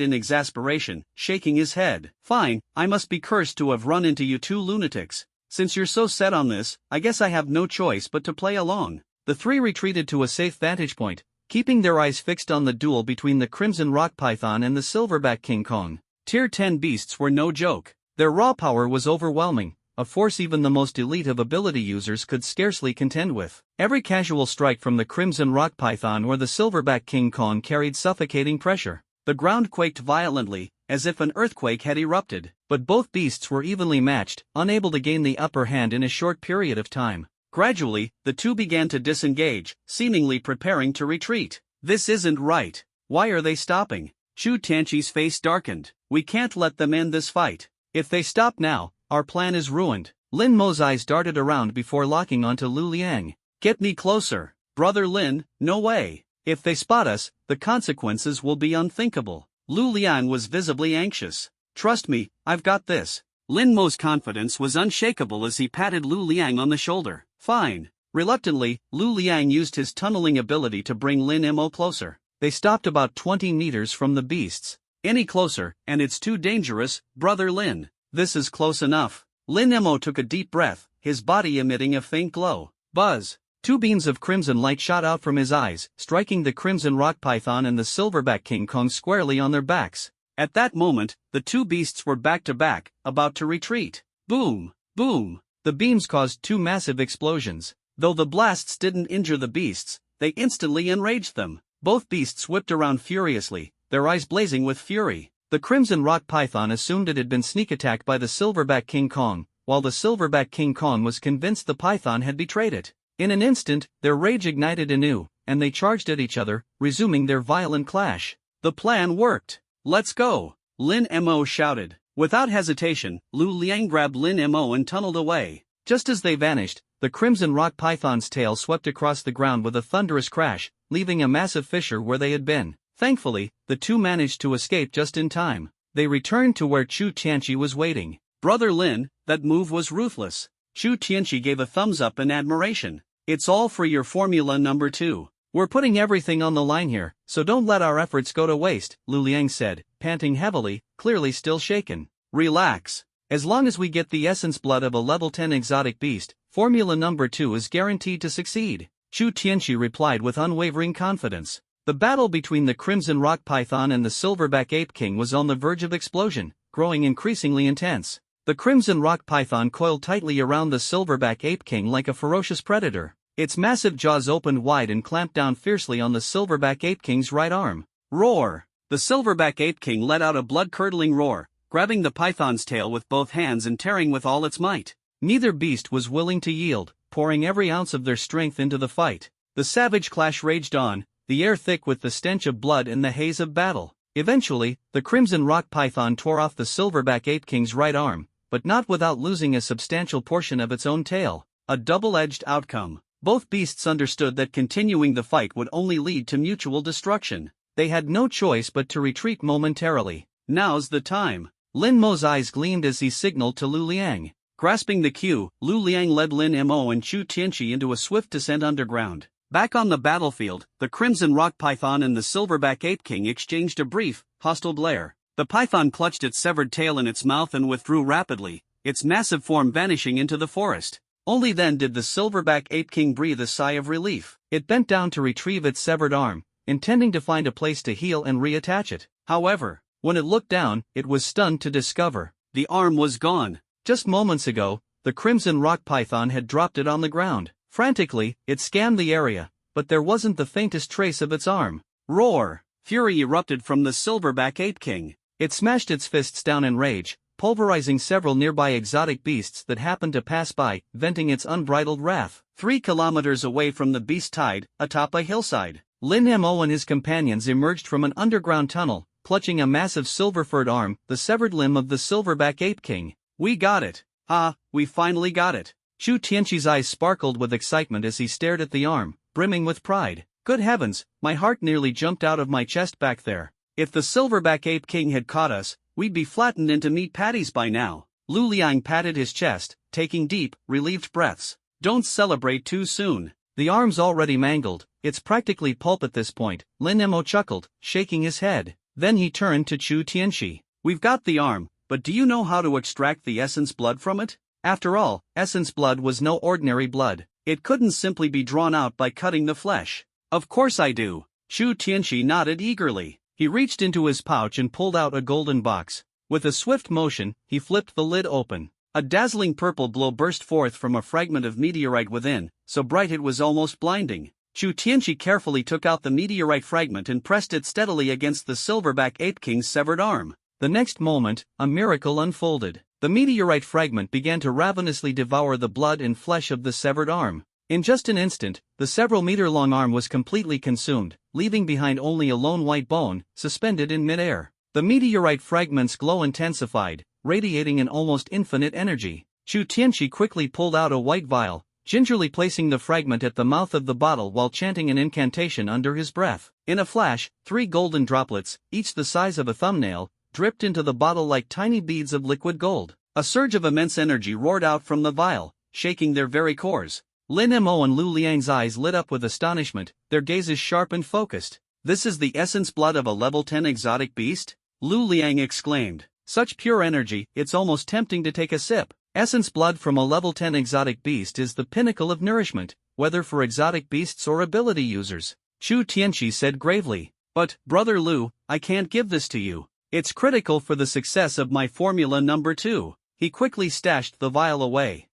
in exasperation, shaking his head. Fine, I must be cursed to have run into you two lunatics. Since you're so set on this, I guess I have no choice but to play along. The three retreated to a safe vantage point, keeping their eyes fixed on the duel between the Crimson Rock Python and the Silverback King Kong. Tier 10 beasts were no joke. Their raw power was overwhelming, a force even the most elite of ability users could scarcely contend with. Every casual strike from the Crimson Rock Python or the Silverback King Kong carried suffocating pressure. The ground quaked violently, as if an earthquake had erupted, but both beasts were evenly matched, unable to gain the upper hand in a short period of time. Gradually, the two began to disengage, seemingly preparing to retreat. This isn't right. Why are they stopping? Chu Tianqi's face darkened. We can't let them end this fight. If they stop now, our plan is ruined. Lin Mo's eyes darted around before locking onto Lu Liang. Get me closer. Brother Lin, no way. If they spot us, the consequences will be unthinkable. Lu Liang was visibly anxious. Trust me, I've got this. Lin Mo's confidence was unshakable as he patted Lu Liang on the shoulder. Fine. Reluctantly, Lu Liang used his tunneling ability to bring Lin Mo closer. They stopped about 20 meters from the beasts. Any closer, and it's too dangerous, brother Lin. This is close enough. Lin Mo took a deep breath, his body emitting a faint glow. Buzz. Two beams of crimson light shot out from his eyes, striking the Crimson Rock Python and the Silverback King Kong squarely on their backs. At that moment, the two beasts were back to back, about to retreat. Boom! Boom! The beams caused two massive explosions. Though the blasts didn't injure the beasts, they instantly enraged them. Both beasts whipped around furiously, their eyes blazing with fury. The Crimson Rock Python assumed it had been sneak attacked by the Silverback King Kong, while the Silverback King Kong was convinced the python had betrayed it. In an instant, their rage ignited anew, and they charged at each other, resuming their violent clash. The plan worked. Let's go! Lin Mo shouted. Without hesitation, Lu Liang grabbed Lin Mo and tunneled away. Just as they vanished, the Crimson Rock Python's tail swept across the ground with a thunderous crash, leaving a massive fissure where they had been. Thankfully, the two managed to escape just in time. They returned to where Chu Tianqi was waiting. Brother Lin, that move was ruthless. Chu Tianqi gave a thumbs up in admiration. It's all for your formula number 2. We're putting everything on the line here, so don't let our efforts go to waste, Lu Liang said, panting heavily, clearly still shaken. Relax. As long as we get the essence blood of a level 10 exotic beast, formula number 2 is guaranteed to succeed. Chu Tianqi replied with unwavering confidence. The battle between the Crimson Rock Python and the Silverback Ape King was on the verge of explosion, growing increasingly intense. The Crimson Rock Python coiled tightly around the Silverback Ape King like a ferocious predator. Its massive jaws opened wide and clamped down fiercely on the Silverback Ape King's right arm. Roar! The Silverback Ape King let out a blood-curdling roar, grabbing the python's tail with both hands and tearing with all its might. Neither beast was willing to yield, pouring every ounce of their strength into the fight. The savage clash raged on, the air thick with the stench of blood and the haze of battle. Eventually, the Crimson Rock Python tore off the Silverback Ape King's right arm, but not without losing a substantial portion of its own tail. A double-edged outcome. Both beasts understood that continuing the fight would only lead to mutual destruction. They had no choice but to retreat momentarily. Now's the time. Lin Mo's eyes gleamed as he signaled to Lu Liang. Grasping the cue, Lu Liang led Lin Mo and Chu Tianqi into a swift descent underground. Back on the battlefield, the Crimson Rock Python and the Silverback Ape King exchanged a brief, hostile glare. The python clutched its severed tail in its mouth and withdrew rapidly, its massive form vanishing into the forest. Only then did the Silverback Ape King breathe a sigh of relief. It bent down to retrieve its severed arm, intending to find a place to heal and reattach it. However, when it looked down, it was stunned to discover the arm was gone. Just moments ago, the Crimson Rock Python had dropped it on the ground. Frantically, it scanned the area, but there wasn't the faintest trace of its arm. Roar! Fury erupted from the Silverback Ape King. It smashed its fists down in rage, pulverizing several nearby exotic beasts that happened to pass by, venting its unbridled wrath. 3 kilometers away from the beast tide, atop a hillside, Lin Mo and his companions emerged from an underground tunnel, clutching a massive silver-furred arm, the severed limb of the Silverback Ape King. We got it! Ah, we finally got it! Chu Tianqi's eyes sparkled with excitement as he stared at the arm, brimming with pride. Good heavens, my heart nearly jumped out of my chest back there. If the Silverback Ape King had caught us, we'd be flattened into meat patties by now. Lu Liang patted his chest, taking deep, relieved breaths. Don't celebrate too soon. The arm's already mangled, it's practically pulp at this point, Lin Mo chuckled, shaking his head. Then he turned to Chu Tianqi. We've got the arm, but do you know how to extract the essence blood from it? After all, essence blood was no ordinary blood. It couldn't simply be drawn out by cutting the flesh. Of course I do. Chu Tianqi nodded eagerly. He reached into his pouch and pulled out a golden box. With a swift motion, he flipped the lid open. A dazzling purple glow burst forth from a fragment of meteorite within, so bright it was almost blinding. Chu Tianqi carefully took out the meteorite fragment and pressed it steadily against the Silverback Ape King's severed arm. The next moment, a miracle unfolded. The meteorite fragment began to ravenously devour the blood and flesh of the severed arm. In just an instant, the several-meter-long arm was completely consumed, leaving behind only a lone white bone, suspended in midair. The meteorite fragment's glow intensified, radiating an almost infinite energy. Chu Tianqi quickly pulled out a white vial, gingerly placing the fragment at the mouth of the bottle while chanting an incantation under his breath. In a flash, 3 golden droplets, each the size of a thumbnail, dripped into the bottle like tiny beads of liquid gold. A surge of immense energy roared out from the vial, shaking their very cores. Lin Mo and Lu Liang's eyes lit up with astonishment, their gazes sharp and focused. This is the essence blood of a level 10 exotic beast? Lu Liang exclaimed. Such pure energy, it's almost tempting to take a sip. Essence blood from a level 10 exotic beast is the pinnacle of nourishment, whether for exotic beasts or ability users. Chu Tianqi said gravely. But, Brother Lu, I can't give this to you. It's critical for the success of my Formula number 2. He quickly stashed the vial away.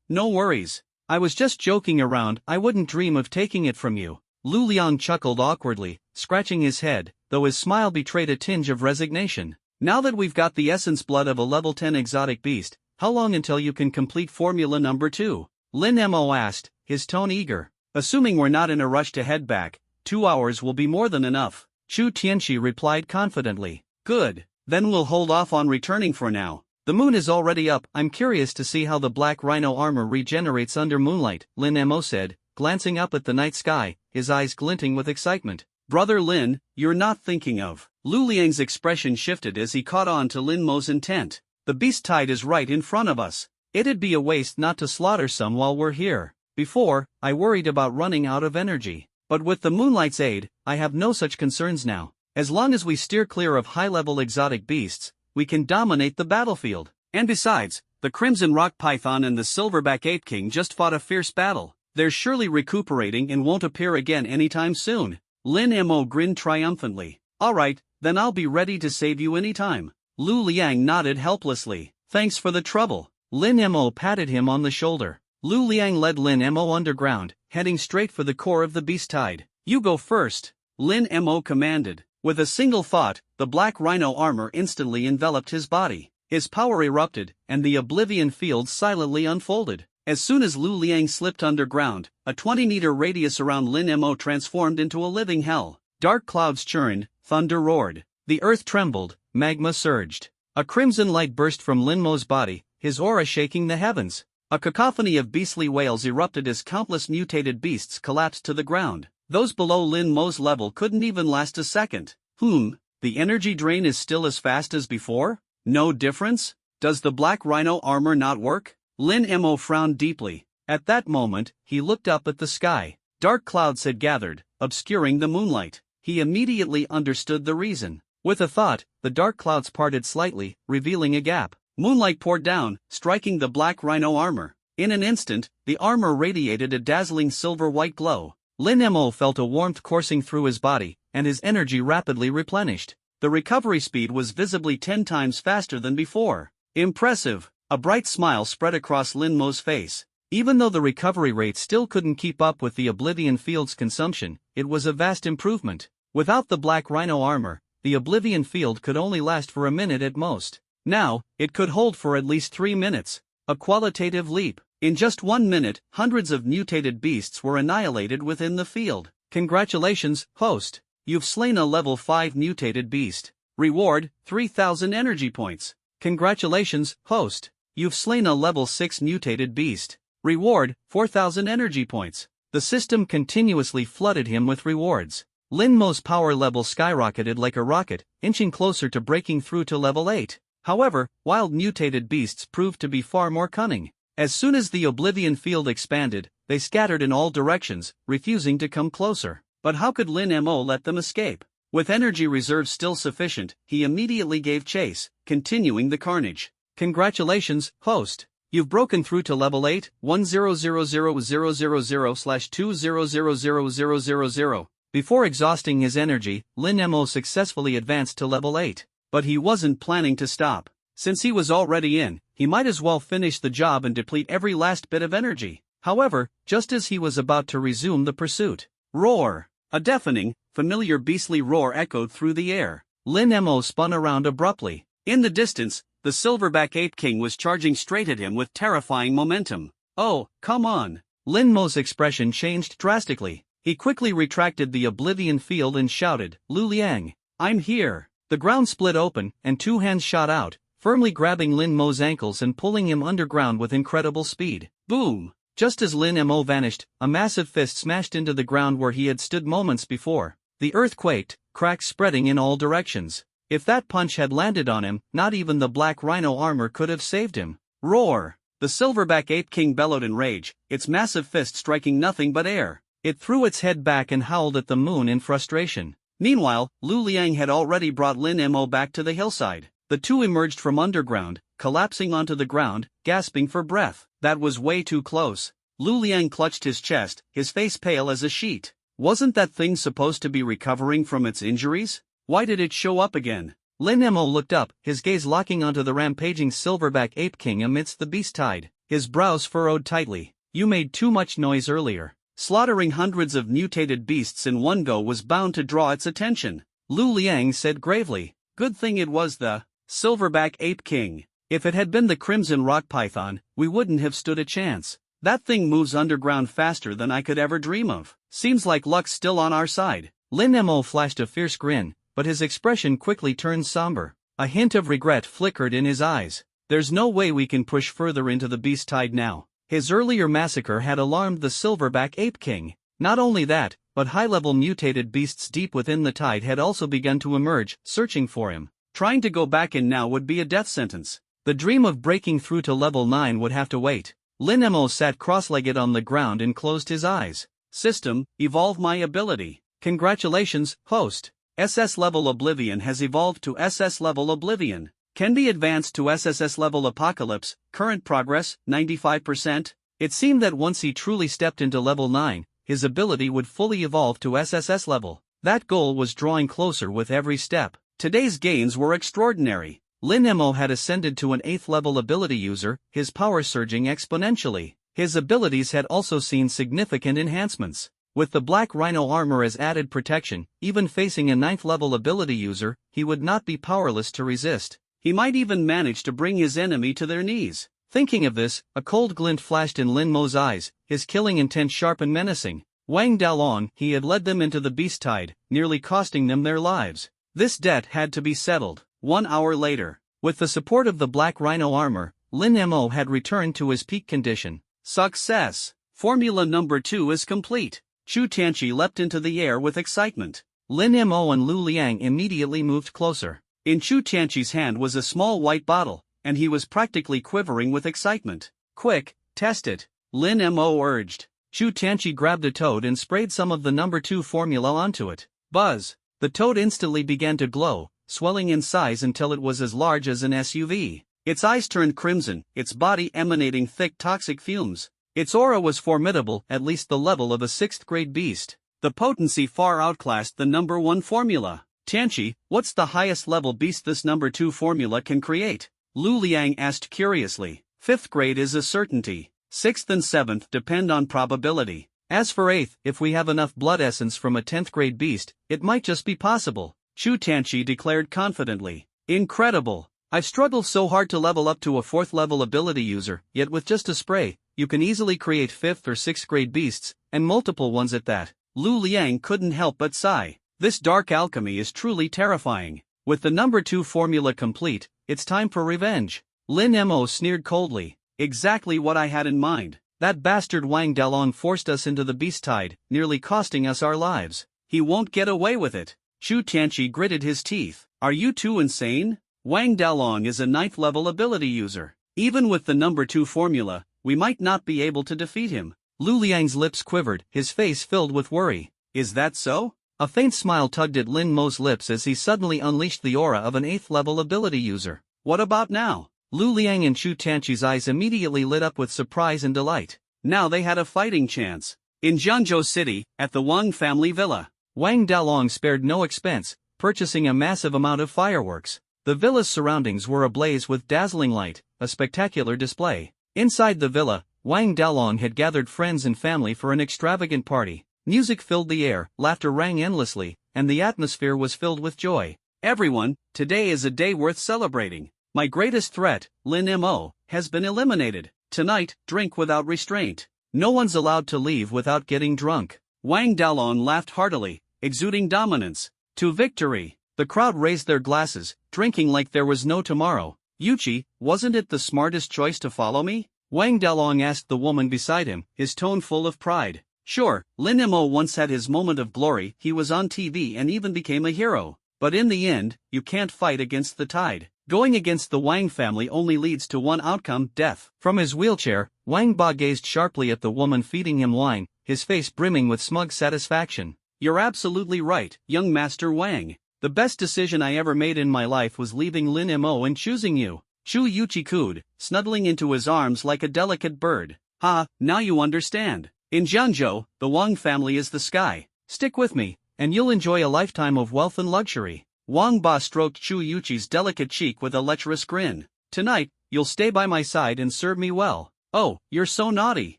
No worries. I was just joking around, I wouldn't dream of taking it from you. Lu Liang chuckled awkwardly, scratching his head, though his smile betrayed a tinge of resignation. Now that we've got the essence blood of a level 10 exotic beast, how long until you can complete Formula number 2? Lin Mo asked, his tone eager. Assuming we're not in a rush to head back, 2 hours will be more than enough. Chu Tianqi replied confidently. Good, then we'll hold off on returning for now. The moon is already up, I'm curious to see how the black rhino armor regenerates under moonlight, Lin Mo said, glancing up at the night sky, his eyes glinting with excitement. Brother Lin, you're not thinking of. Lu Liang's expression shifted as he caught on to Lin Mo's intent. The beast tide is right in front of us. It'd be a waste not to slaughter some while we're here. Before, I worried about running out of energy. But with the moonlight's aid, I have no such concerns now. As long as we steer clear of high-level exotic beasts, we can dominate the battlefield. And besides, the Crimson Rock Python and the Silverback Ape King just fought a fierce battle. They're surely recuperating and won't appear again anytime soon. Lin Mo grinned triumphantly. Alright, then I'll be ready to save you anytime. Lu Liang nodded helplessly. Thanks for the trouble. Lin Mo patted him on the shoulder. Lu Liang led Lin Mo underground, heading straight for the core of the beast tide. You go first. Lin Mo commanded. With a single thought, the black rhino armor instantly enveloped his body. His power erupted, and the Oblivion field silently unfolded. As soon as Lu Liang slipped underground, a 20-meter radius around Lin Mo transformed into a living hell. Dark clouds churned, thunder roared. The earth trembled, magma surged. A crimson light burst from Lin Mo's body, his aura shaking the heavens. A cacophony of beastly wails erupted as countless mutated beasts collapsed to the ground. Those below Lin Mo's level couldn't even last a second. The energy drain is still as fast as before? No difference? Does the black rhino armor not work? Lin Mo frowned deeply. At that moment, he looked up at the sky. Dark clouds had gathered, obscuring the moonlight. He immediately understood the reason. With a thought, the dark clouds parted slightly, revealing a gap. Moonlight poured down, striking the black rhino armor. In an instant, the armor radiated a dazzling silver-white glow. Lin Mo felt a warmth coursing through his body, and his energy rapidly replenished. The recovery speed was visibly 10 times faster than before. Impressive! A bright smile spread across Lin Mo's face. Even though the recovery rate still couldn't keep up with the Oblivion Field's consumption, it was a vast improvement. Without the black rhino armor, the Oblivion Field could only last for a minute at most. Now, it could hold for at least 3 minutes. A qualitative leap. In just 1 minute, hundreds of mutated beasts were annihilated within the field. Congratulations, host. You've slain a level 5 mutated beast. Reward, 3,000 energy points. Congratulations, host. You've slain a level 6 mutated beast. Reward, 4,000 energy points. The system continuously flooded him with rewards. Lin Mo's power level skyrocketed like a rocket, inching closer to breaking through to level 8. However, wild mutated beasts proved to be far more cunning. As soon as the Oblivion Field expanded, they scattered in all directions, refusing to come closer. But how could Lin Mo let them escape? With energy reserves still sufficient, he immediately gave chase, continuing the carnage. Congratulations, host. You've broken through to level 8, 1000,000/20000000. Before exhausting his energy, Lin Mo successfully advanced to level 8. But he wasn't planning to stop. Since he was already in, he might as well finish the job and deplete every last bit of energy. However, just as he was about to resume the pursuit, roar! A deafening, familiar beastly roar echoed through the air. Lin Mo spun around abruptly. In the distance, the silverback ape king was charging straight at him with terrifying momentum. Oh, come on! Lin Mo's expression changed drastically. He quickly retracted the Oblivion Field and shouted, "Lu Liang, I'm here!" The ground split open, and 2 hands shot out, firmly grabbing Lin Mo's ankles and pulling him underground with incredible speed. Boom! Just as Lin Mo vanished, a massive fist smashed into the ground where he had stood moments before. The earth quaked, cracks spreading in all directions. If that punch had landed on him, not even the black rhino armor could have saved him. Roar! The silverback ape king bellowed in rage, its massive fist striking nothing but air. It threw its head back and howled at the moon in frustration. Meanwhile, Lu Liang had already brought Lin Mo back to the hillside. The two emerged from underground, collapsing onto the ground, gasping for breath. That was way too close. Lu Liang clutched his chest, his face pale as a sheet. Wasn't that thing supposed to be recovering from its injuries? Why did it show up again? Lin Mo looked up, his gaze locking onto the rampaging silverback ape king amidst the beast tide. His brows furrowed tightly. You made too much noise earlier. Slaughtering hundreds of mutated beasts in one go was bound to draw its attention. Lu Liang said gravely. Good thing it was the silverback ape king. If it had been the crimson rock python, we wouldn't have stood a chance. That thing moves underground faster than I could ever dream of. Seems like luck's still on our side. Lin Mo flashed a fierce grin, but his expression quickly turned somber. A hint of regret flickered in his eyes. There's no way we can push further into the beast tide now. His earlier massacre had alarmed the silverback ape king. Not only that, but high-level mutated beasts deep within the tide had also begun to emerge, searching for him. Trying to go back in now would be a death sentence. The dream of breaking through to level 9 would have to wait. Lin Mo sat cross-legged on the ground and closed his eyes. System, evolve my ability. Congratulations, host. SS level Oblivion has evolved to SS level Oblivion. Can be advanced to SSS level Apocalypse, current progress, 95%. It seemed that once he truly stepped into level 9, his ability would fully evolve to SSS level. That goal was drawing closer with every step. Today's gains were extraordinary. Lin Mo had ascended to an 8th level ability user, his power surging exponentially. His abilities had also seen significant enhancements. With the Black Rhino armor as added protection, even facing a 9th level ability user, he would not be powerless to resist. He might even manage to bring his enemy to their knees. Thinking of this, a cold glint flashed in Lin Mo's eyes, his killing intent sharp and menacing. Wang Dalong, he had led them into the beast tide, nearly costing them their lives. This debt had to be settled. 1 hour later, with the support of the Black Rhino armor, Lin Mo had returned to his peak condition. Success! Formula number 2 is complete. Chu Tianqi leapt into the air with excitement. Lin Mo and Lu Liang immediately moved closer. In Chu Tianqi's hand was a small white bottle, and he was practically quivering with excitement. Quick, test it, Lin Mo urged. Chu Tianqi grabbed a toad and sprayed some of the number 2 formula onto it. Buzz! The toad instantly began to glow, swelling in size until it was as large as an SUV. Its eyes turned crimson, its body emanating thick toxic fumes. Its aura was formidable, at least the level of a 6th grade beast. The potency far outclassed the number 1 formula. Tianqi, what's the highest level beast this number 2 formula can create? Lu Liang asked curiously. 5th grade is a certainty. 6th and 7th depend on probability. As for 8th, if we have enough blood essence from a 10th grade beast, it might just be possible, Chu Tianqi declared confidently. Incredible! I've struggled so hard to level up to a 4th level ability user, yet with just a spray, you can easily create 5th or 6th grade beasts, and multiple ones at that. Lu Liang couldn't help but sigh. This dark alchemy is truly terrifying. With the number 2 formula complete, it's time for revenge. Lin Mo sneered coldly. Exactly what I had in mind. That bastard Wang Dalong forced us into the beast tide, nearly costing us our lives. He won't get away with it. Chu Tianqi gritted his teeth. Are you two insane? Wang Dalong is a 9th level ability user. Even with the number 2 formula, we might not be able to defeat him. Lu Liang's lips quivered, his face filled with worry. Is that so? A faint smile tugged at Lin Mo's lips as he suddenly unleashed the aura of an 8th level ability user. What about now? Lu Liang and Chu Tianqi's eyes immediately lit up with surprise and delight. Now they had a fighting chance. In Jiangzhou City, at the Wang family villa, Wang Dalong spared no expense, purchasing a massive amount of fireworks. The villa's surroundings were ablaze with dazzling light, a spectacular display. Inside the villa, Wang Dalong had gathered friends and family for an extravagant party. Music filled the air, laughter rang endlessly, and the atmosphere was filled with joy. Everyone, today is a day worth celebrating. My greatest threat, Lin Mo, has been eliminated. Tonight, drink without restraint. No one's allowed to leave without getting drunk. Wang Dalong laughed heartily, exuding dominance. To victory! The crowd raised their glasses, drinking like there was no tomorrow. Yuchi, wasn't it the smartest choice to follow me? Wang Dalong asked the woman beside him, his tone full of pride. Sure, Lin Mo once had his moment of glory, he was on TV and even became a hero. But in the end, you can't fight against the tide. Going against the Wang family only leads to one outcome, death. From his wheelchair, Wang Ba gazed sharply at the woman feeding him wine, his face brimming with smug satisfaction. You're absolutely right, young Master Wang. The best decision I ever made in my life was leaving Lin Mo and choosing you. Chu Yuchi cooed, snuggling into his arms like a delicate bird. Ha, now you understand. In Jiangzhou, the Wang family is the sky. Stick with me, and you'll enjoy a lifetime of wealth and luxury. Wang Ba stroked Chu Yuchi's delicate cheek with a lecherous grin. Tonight, you'll stay by my side and serve me well. Oh, you're so naughty.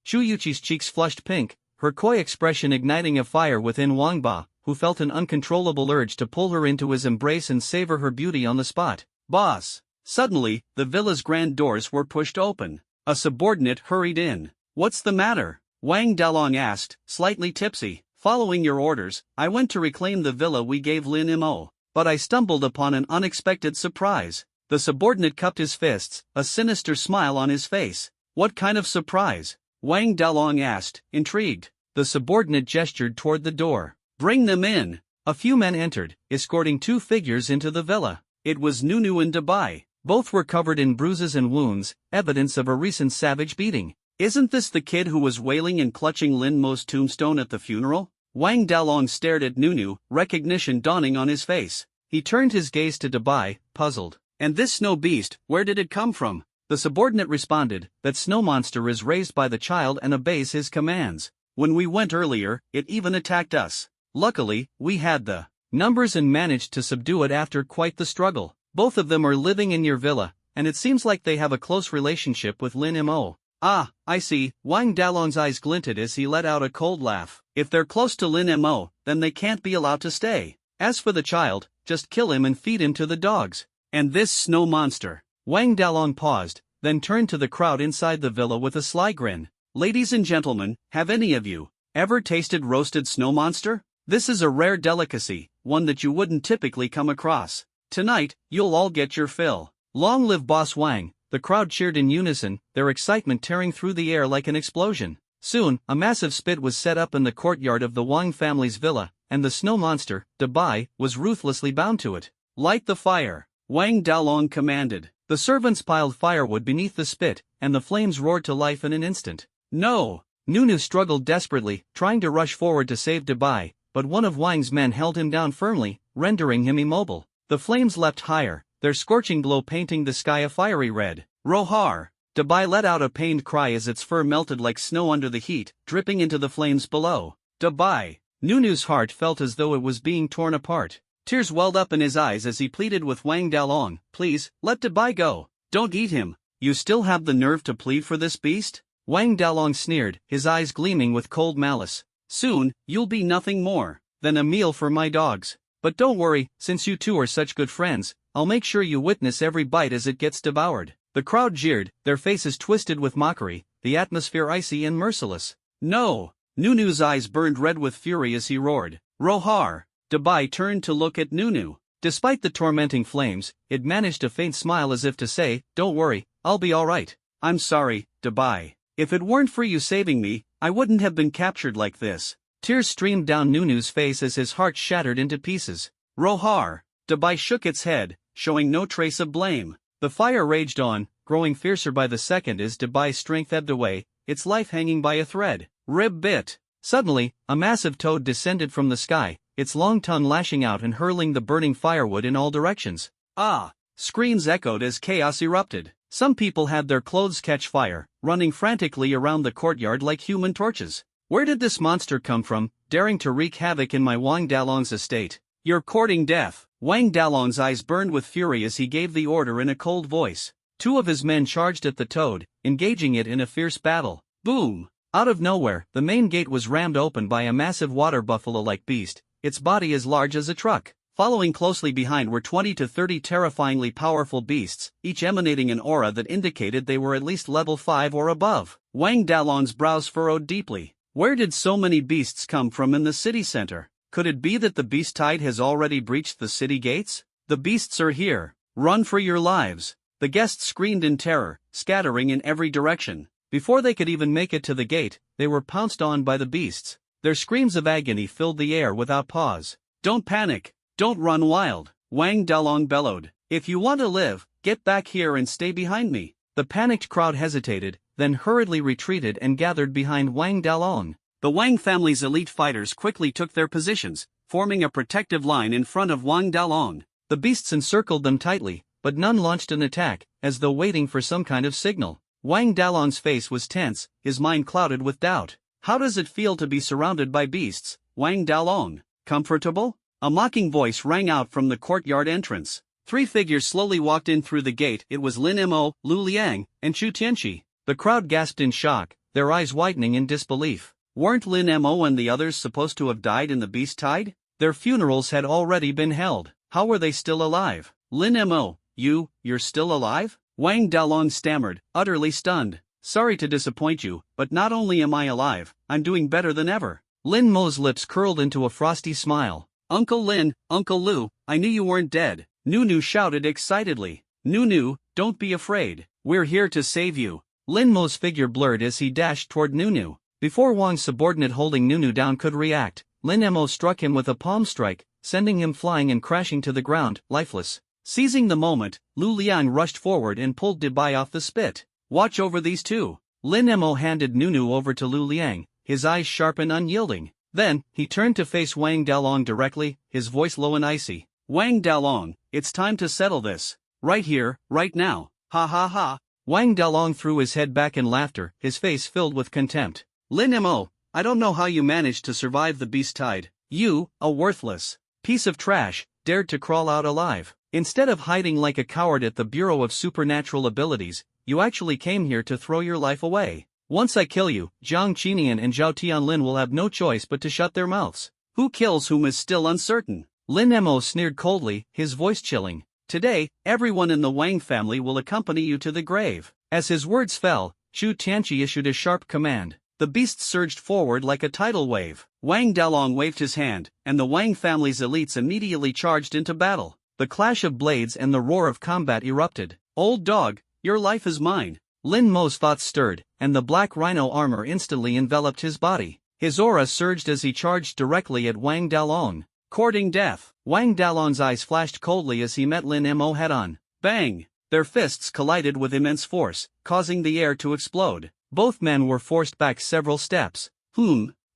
Chu Yuchi's cheeks flushed pink, her coy expression igniting a fire within Wang Ba, who felt an uncontrollable urge to pull her into his embrace and savor her beauty on the spot. Boss! Suddenly, the villa's grand doors were pushed open. A subordinate hurried in. What's the matter? Wang Dalong asked, slightly tipsy. Following your orders, I went to reclaim the villa we gave Lin Mo. But I stumbled upon an unexpected surprise. The subordinate cupped his fists, a sinister smile on his face. What kind of surprise? Wang Dalong asked, intrigued. The subordinate gestured toward the door. Bring them in. A few men entered, escorting 2 figures into the villa. It was Nunu and Dubai. Both were covered in bruises and wounds, evidence of a recent savage beating. Isn't this the kid who was wailing and clutching Lin Mo's tombstone at the funeral? Wang Dalong stared at Nunu, recognition dawning on his face. He turned his gaze to Dubai, puzzled. And this snow beast, where did it come from? The subordinate responded, that snow monster is raised by the child and obeys his commands. When we went earlier, it even attacked us. Luckily, we had the numbers and managed to subdue it after quite the struggle. Both of them are living in your villa, and it seems like they have a close relationship with Lin Mo. Ah, I see. Wang Dalong's eyes glinted as he let out a cold laugh. If they're close to Lin Mo, then they can't be allowed to stay. As for the child, just kill him and feed him to the dogs. And this snow monster. Wang Dalong paused, then turned to the crowd inside the villa with a sly grin. Ladies and gentlemen, have any of you ever tasted roasted snow monster? This is a rare delicacy, one that you wouldn't typically come across. Tonight, you'll all get your fill. Long live Boss Wang. The crowd cheered in unison, their excitement tearing through the air like an explosion. Soon, a massive spit was set up in the courtyard of the Wang family's villa, and the snow monster, Dabai, was ruthlessly bound to it. "Light the fire," Wang Dalong commanded. The servants piled firewood beneath the spit, and the flames roared to life in an instant. "No!" Nunu struggled desperately, trying to rush forward to save Dabai, but one of Wang's men held him down firmly, rendering him immobile. The flames leapt higher, their scorching glow painting the sky a fiery red. "Rohar!" Dabai let out a pained cry as its fur melted like snow under the heat, dripping into the flames below. "Dabai!" Nunu's heart felt as though it was being torn apart. Tears welled up in his eyes as he pleaded with Wang Dalong, "Please, let Dabai go. Don't eat him. You still have the nerve to plead for this beast?" Wang Dalong sneered, his eyes gleaming with cold malice. "Soon, you'll be nothing more than a meal for my dogs. But don't worry, since you two are such good friends, I'll make sure you witness every bite as it gets devoured." The crowd jeered, their faces twisted with mockery, the atmosphere icy and merciless. "No!" Nunu's eyes burned red with fury as he roared. "Rohar!" Dabai turned to look at Nunu. Despite the tormenting flames, it managed a faint smile as if to say, "Don't worry, I'll be alright." "I'm sorry, Dabai. If it weren't for you saving me, I wouldn't have been captured like this." Tears streamed down Nunu's face as his heart shattered into pieces. "Rohar!" Dabai shook its head, showing no trace of blame. The fire raged on, growing fiercer by the second as Dabai's strength ebbed away, its life hanging by a thread. Rib bit. Suddenly, a massive toad descended from the sky, its long tongue lashing out and hurling the burning firewood in all directions. "Ah!" Screams echoed as chaos erupted. Some people had their clothes catch fire, running frantically around the courtyard like human torches. "Where did this monster come from, daring to wreak havoc in my Wang Dalong's estate? You're courting death." Wang Dalong's eyes burned with fury as he gave the order in a cold voice. Two of his men charged at the toad, engaging it in a fierce battle. Boom! Out of nowhere, the main gate was rammed open by a massive water buffalo-like beast, its body as large as a truck. Following closely behind were 20 to 30 terrifyingly powerful beasts, each emanating an aura that indicated they were at least level 5 or above. Wang Dalong's brows furrowed deeply. Where did so many beasts come from in the city center? Could it be that the beast tide has already breached the city gates? "The beasts are here. Run for your lives!" The guests screamed in terror, scattering in every direction. Before they could even make it to the gate, they were pounced on by the beasts. Their screams of agony filled the air without pause. "Don't panic! Don't run wild!" Wang Dalong bellowed. "If you want to live, get back here and stay behind me." The panicked crowd hesitated, then hurriedly retreated and gathered behind Wang Dalong. The Wang family's elite fighters quickly took their positions, forming a protective line in front of Wang Dalong. The beasts encircled them tightly, but none launched an attack, as though waiting for some kind of signal. Wang Dalong's face was tense, his mind clouded with doubt. "How does it feel to be surrounded by beasts, Wang Dalong? Comfortable?" A mocking voice rang out from the courtyard entrance. Three figures slowly walked in through the gate. It was Lin Mo, Lu Liang, and Chu Tianqi. The crowd gasped in shock, their eyes widening in disbelief. Weren't Lin Mo and the others supposed to have died in the beast tide? Their funerals had already been held. How were they still alive? "Lin Mo, you're still alive?" Wang Dalong stammered, utterly stunned. "Sorry to disappoint you, but not only am I alive, I'm doing better than ever." Lin Mo's lips curled into a frosty smile. "Uncle Lin, Uncle Lu, I knew you weren't dead," Nunu shouted excitedly. "Nunu, don't be afraid. We're here to save you." Lin Mo's figure blurred as he dashed toward Nunu. Before Wang's subordinate holding Nunu down could react, Lin Mo struck him with a palm strike, sending him flying and crashing to the ground, lifeless. Seizing the moment, Lu Liang rushed forward and pulled Dabai off the spit. "Watch over these two." Lin Mo handed Nunu over to Lu Liang, his eyes sharp and unyielding. Then, he turned to face Wang Dalong directly, his voice low and icy. "Wang Dalong, it's time to settle this. Right here, right now. Ha ha ha." Wang Dalong threw his head back in laughter, his face filled with contempt. "Lin Mo, I don't know how you managed to survive the beast tide. You, a worthless piece of trash, dared to crawl out alive. Instead of hiding like a coward at the Bureau of Supernatural Abilities, you actually came here to throw your life away. Once I kill you, Jiang Qinian and Zhao Tianlin will have no choice but to shut their mouths. Who kills whom is still uncertain." Lin Mo sneered coldly, his voice chilling. "Today, everyone in the Wang family will accompany you to the grave." As his words fell, Chu Tianqi issued a sharp command. The beasts surged forward like a tidal wave. Wang Dalong waved his hand, and the Wang family's elites immediately charged into battle. The clash of blades and the roar of combat erupted. "Old dog, your life is mine." Lin Mo's thoughts stirred, and the black rhino armor instantly enveloped his body. His aura surged as he charged directly at Wang Dalong. Courting death. Wang Dalong's eyes flashed coldly as he met Lin Mo head-on. Bang! Their fists collided with immense force, causing the air to explode. Both men were forced back several steps.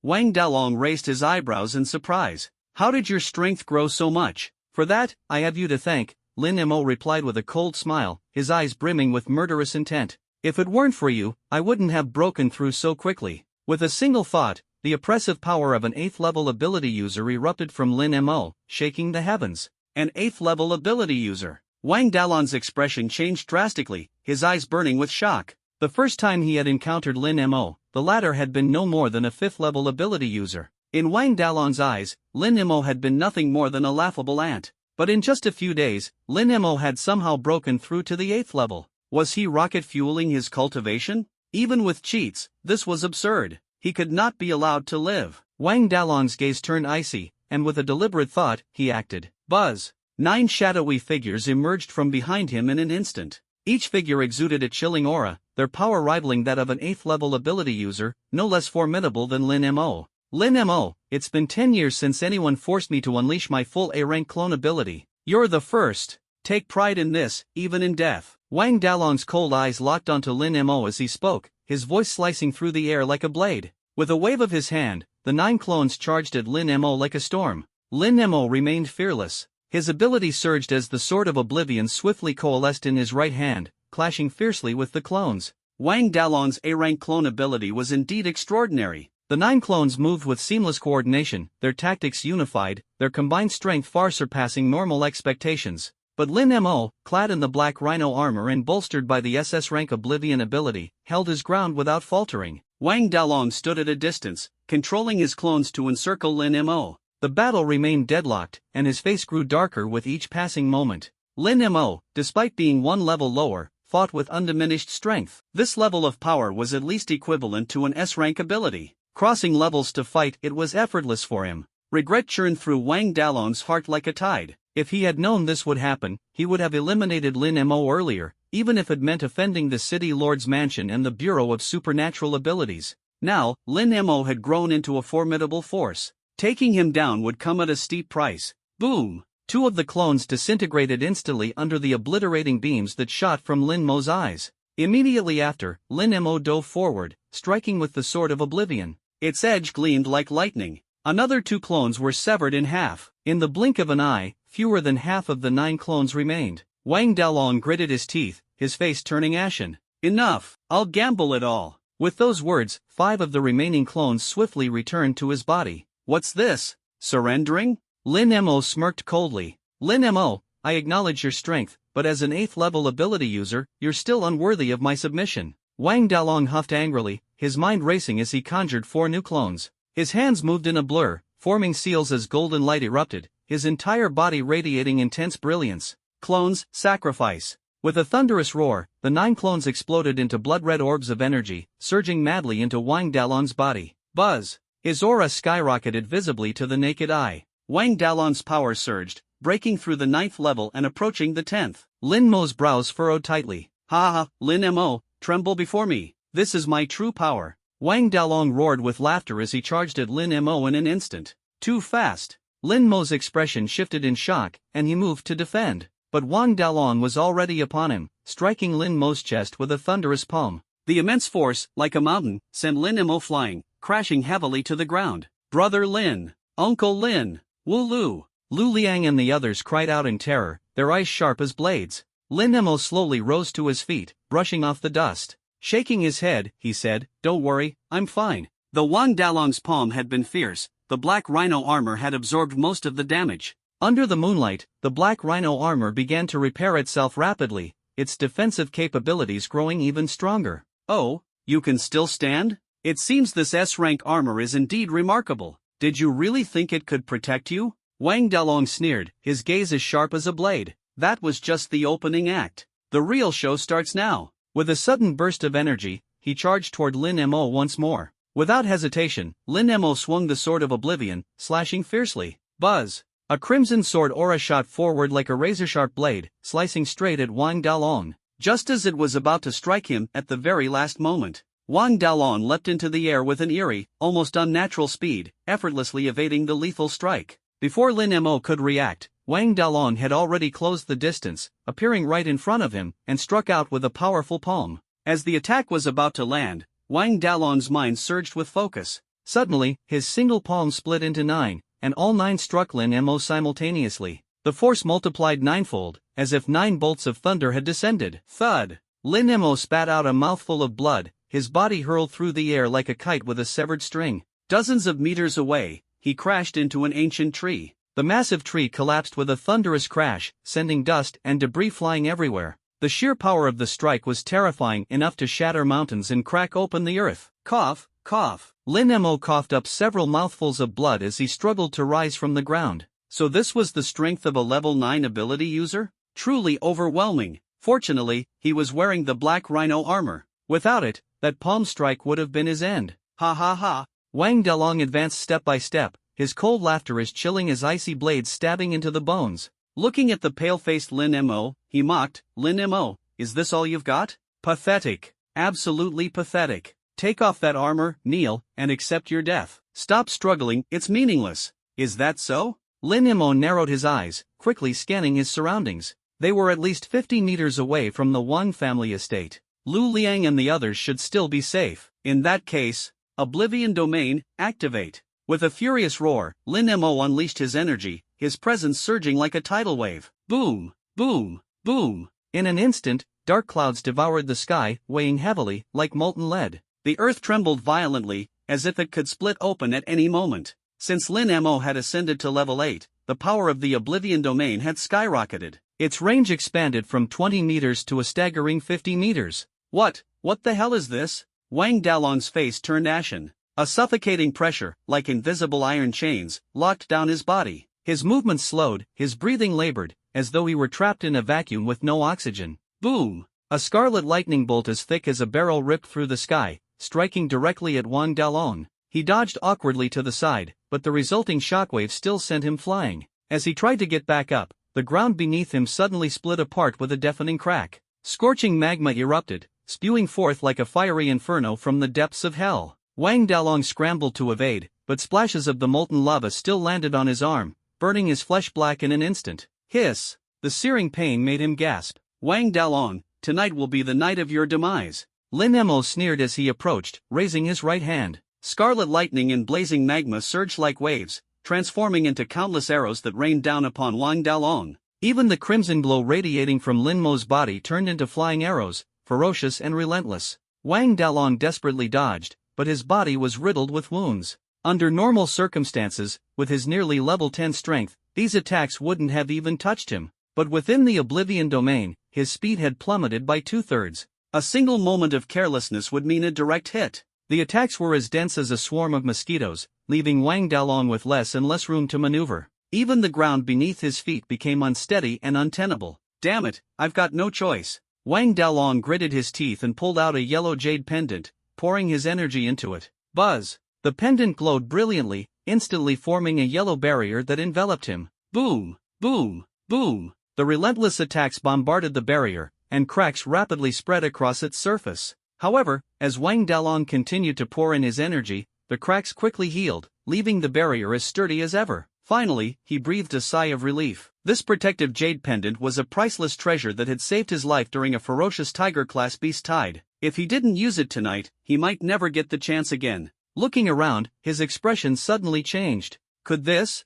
Wang Dalong raised his eyebrows in surprise. How did your strength grow so much? For that, I have you to thank, Lin Mo replied with a cold smile, his eyes brimming with murderous intent. If it weren't for you, I wouldn't have broken through so quickly. With a single thought, the oppressive power of an 8th level ability user erupted from Lin Mo, shaking the heavens. An 8th level ability user. Wang Dalong's expression changed drastically, his eyes burning with shock. The first time he had encountered Lin Mo, the latter had been no more than a 5th level ability user. In Wang Dalong's eyes, Lin Mo had been nothing more than a laughable ant. But in just a few days, Lin Mo had somehow broken through to the 8th level. Was he rocket fueling his cultivation? Even with cheats, this was absurd. He could not be allowed to live. Wang Dalong's gaze turned icy, and with a deliberate thought, he acted. Buzz! 9 shadowy figures emerged from behind him in an instant. Each figure exuded a chilling aura, their power rivaling that of an 8th level ability user, no less formidable than Lin Mo. Lin Mo, it's been 10 years since anyone forced me to unleash my full A-rank clone ability. You're the first. Take pride in this, even in death. Wang Dalong's cold eyes locked onto Lin Mo as he spoke, his voice slicing through the air like a blade. With a wave of his hand, the 9 clones charged at Lin Mo like a storm. Lin Mo remained fearless. His ability surged as the Sword of Oblivion swiftly coalesced in his right hand, clashing fiercely with the clones. Wang Dalong's A-rank clone ability was indeed extraordinary. The 9 clones moved with seamless coordination, their tactics unified, their combined strength far surpassing normal expectations. But Lin Mo, clad in the black rhino armor and bolstered by the SS rank Oblivion ability, held his ground without faltering. Wang Dalong stood at a distance, controlling his clones to encircle Lin Mo. The battle remained deadlocked, and his face grew darker with each passing moment. Lin Mo, despite being 1 level lower, fought with undiminished strength. This level of power was at least equivalent to an S-rank ability. Crossing levels to fight, it was effortless for him. Regret churned through Wang Dalong's heart like a tide. If he had known this would happen, he would have eliminated Lin Mo earlier, even if it meant offending the City Lord's Mansion and the Bureau of Supernatural Abilities. Now, Lin Mo had grown into a formidable force. Taking him down would come at a steep price. Boom! 2 of the clones disintegrated instantly under the obliterating beams that shot from Lin Mo's eyes. Immediately after, Lin Mo dove forward, striking with the Sword of Oblivion. Its edge gleamed like lightning. Another 2 clones were severed in half. In the blink of an eye, fewer than half of the 9 clones remained. Wang Dalong gritted his teeth, his face turning ashen. Enough! I'll gamble it all. With those words, 5 of the remaining clones swiftly returned to his body. What's this? Surrendering? Lin Mo smirked coldly. Lin Mo, I acknowledge your strength, but as an 8th level ability user, you're still unworthy of my submission. Wang Dalong huffed angrily, his mind racing as he conjured 4 new clones. His hands moved in a blur, forming seals as golden light erupted, his entire body radiating intense brilliance. Clones, sacrifice. With a thunderous roar, the 9 clones exploded into blood-red orbs of energy, surging madly into Wang Dalong's body. Buzz! His aura skyrocketed visibly to the naked eye. Wang Dalong's power surged, breaking through the 9th level and approaching the 10th. Lin Mo's brows furrowed tightly. Ha ha, Lin Mo, tremble before me. This is my true power. Wang Dalong roared with laughter as he charged at Lin Mo in an instant. Too fast. Lin Mo's expression shifted in shock, and he moved to defend. But Wang Dalong was already upon him, striking Lin Mo's chest with a thunderous palm. The immense force, like a mountain, sent Lin Mo flying, crashing heavily to the ground. Brother Lin! Uncle Lin! Wu Lu! Lu Liang and the others cried out in terror, their eyes sharp as blades. Lin Mo slowly rose to his feet, brushing off the dust. Shaking his head, he said, "Don't worry, I'm fine." Though Wang Dalong's palm had been fierce, the black rhino armor had absorbed most of the damage. Under the moonlight, the black rhino armor began to repair itself rapidly, its defensive capabilities growing even stronger. Oh, you can still stand? It seems this S-rank armor is indeed remarkable. Did you really think it could protect you? Wang Dalong sneered, his gaze as sharp as a blade. That was just the opening act. The real show starts now. With a sudden burst of energy, he charged toward Lin Mo once more. Without hesitation, Lin Mo swung the Sword of Oblivion, slashing fiercely. Buzz! A crimson sword aura shot forward like a razor-sharp blade, slicing straight at Wang Dalong. Just as it was about to strike him at the very last moment, Wang Dalong leapt into the air with an eerie, almost unnatural speed, effortlessly evading the lethal strike. Before Lin Mo could react, Wang Dalong had already closed the distance, appearing right in front of him, and struck out with a powerful palm. As the attack was about to land, Wang Dalong's mind surged with focus. Suddenly, his single palm split into 9, and all 9 struck Lin Mo simultaneously. The force multiplied ninefold, as if 9 bolts of thunder had descended. Thud! Lin Mo spat out a mouthful of blood, his body hurled through the air like a kite with a severed string. Dozens of meters away, he crashed into an ancient tree. The massive tree collapsed with a thunderous crash, sending dust and debris flying everywhere. The sheer power of the strike was terrifying enough to shatter mountains and crack open the earth. Cough, cough. Lin Mo coughed up several mouthfuls of blood as he struggled to rise from the ground. So this was the strength of a level 9 ability user? Truly overwhelming. Fortunately, he was wearing the black rhino armor. Without it, that palm strike would have been his end. Ha ha ha. Wang Dalong advanced step by step, his cold laughter as chilling as icy blades stabbing into the bones. Looking at the pale-faced Lin Mo, he mocked, Lin Mo, is this all you've got? Pathetic. Absolutely pathetic. Take off that armor, kneel, and accept your death. Stop struggling, it's meaningless. Is that so? Lin Mo narrowed his eyes, quickly scanning his surroundings. They were at least 50 meters away from the Wang family estate. Lu Liang and the others should still be safe. In that case, Oblivion Domain, activate. With a furious roar, Lin Mo unleashed his energy, his presence surging like a tidal wave. Boom, boom, boom. In an instant, dark clouds devoured the sky, weighing heavily, like molten lead. The earth trembled violently, as if it could split open at any moment. Since Lin Mo had ascended to level 8, the power of the Oblivion Domain had skyrocketed. Its range expanded from 20 meters to a staggering 50 meters. What the hell is this? Wang Dalong's face turned ashen. A suffocating pressure, like invisible iron chains, locked down his body. His movements slowed, his breathing labored, as though he were trapped in a vacuum with no oxygen. Boom! A scarlet lightning bolt as thick as a barrel ripped through the sky, striking directly at Wang Dalong. He dodged awkwardly to the side, but the resulting shockwave still sent him flying. As he tried to get back up, the ground beneath him suddenly split apart with a deafening crack. Scorching magma erupted, spewing forth like a fiery inferno from the depths of hell. Wang Dalong scrambled to evade, but splashes of the molten lava still landed on his arm, burning his flesh black in an instant. Hiss! The searing pain made him gasp. Wang Dalong, tonight will be the night of your demise. Lin Mo sneered as he approached, raising his right hand. Scarlet lightning and blazing magma surged like waves, transforming into countless arrows that rained down upon Wang Dalong. Even the crimson glow radiating from Lin Mo's body turned into flying arrows, ferocious and relentless. Wang Dalong desperately dodged, but his body was riddled with wounds. Under normal circumstances, with his nearly level 10 strength, these attacks wouldn't have even touched him. But within the Oblivion Domain, his speed had plummeted by 2/3. A single moment of carelessness would mean a direct hit. The attacks were as dense as a swarm of mosquitoes, leaving Wang Dalong with less and less room to maneuver. Even the ground beneath his feet became unsteady and untenable. Damn it, I've got no choice. Wang Dalong gritted his teeth and pulled out a yellow jade pendant, pouring his energy into it. Buzz! The pendant glowed brilliantly, instantly forming a yellow barrier that enveloped him. Boom! Boom! Boom! The relentless attacks bombarded the barrier, and cracks rapidly spread across its surface. However, as Wang Dalong continued to pour in his energy, the cracks quickly healed, leaving the barrier as sturdy as ever. Finally, he breathed a sigh of relief. This protective jade pendant was a priceless treasure that had saved his life during a ferocious tiger-class beast tide. If he didn't use it tonight, he might never get the chance again. Looking around, his expression suddenly changed. Could this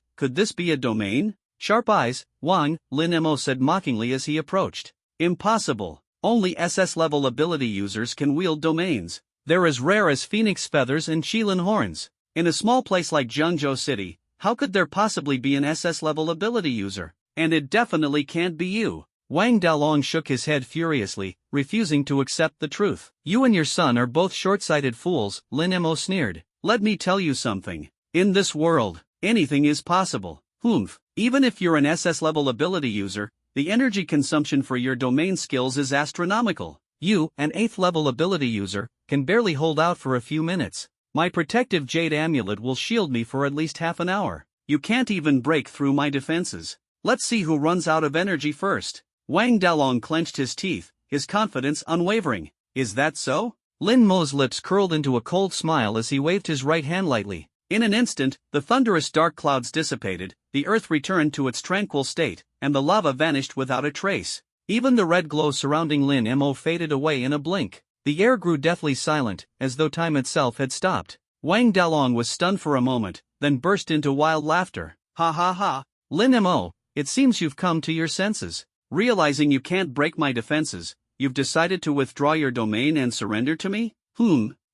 be a domain? Sharp eyes, Wang, Lin Mo said mockingly as he approached. Impossible. Only SS-level ability users can wield domains. They're as rare as phoenix feathers and Qilin horns. In a small place like Zhengzhou City, how could there possibly be an SS-level ability user? And it definitely can't be you. Wang Dalong shook his head furiously, refusing to accept the truth. You and your son are both short-sighted fools, Lin Mo sneered. Let me tell you something. In this world, anything is possible. Humph. Even if you're an SS-level ability user, the energy consumption for your domain skills is astronomical. You, an 8th-level ability user, can barely hold out for a few minutes. My protective jade amulet will shield me for at least half an hour. You can't even break through my defenses. Let's see who runs out of energy first. Wang Dalong clenched his teeth, his confidence unwavering. Is that so? Lin Mo's lips curled into a cold smile as he waved his right hand lightly. In an instant, the thunderous dark clouds dissipated, the earth returned to its tranquil state, and the lava vanished without a trace. Even the red glow surrounding Lin Mo faded away in a blink. The air grew deathly silent, as though time itself had stopped. Wang Dalong was stunned for a moment, then burst into wild laughter. Ha ha ha! Lin Mo, it seems you've come to your senses. Realizing you can't break my defenses, you've decided to withdraw your domain and surrender to me?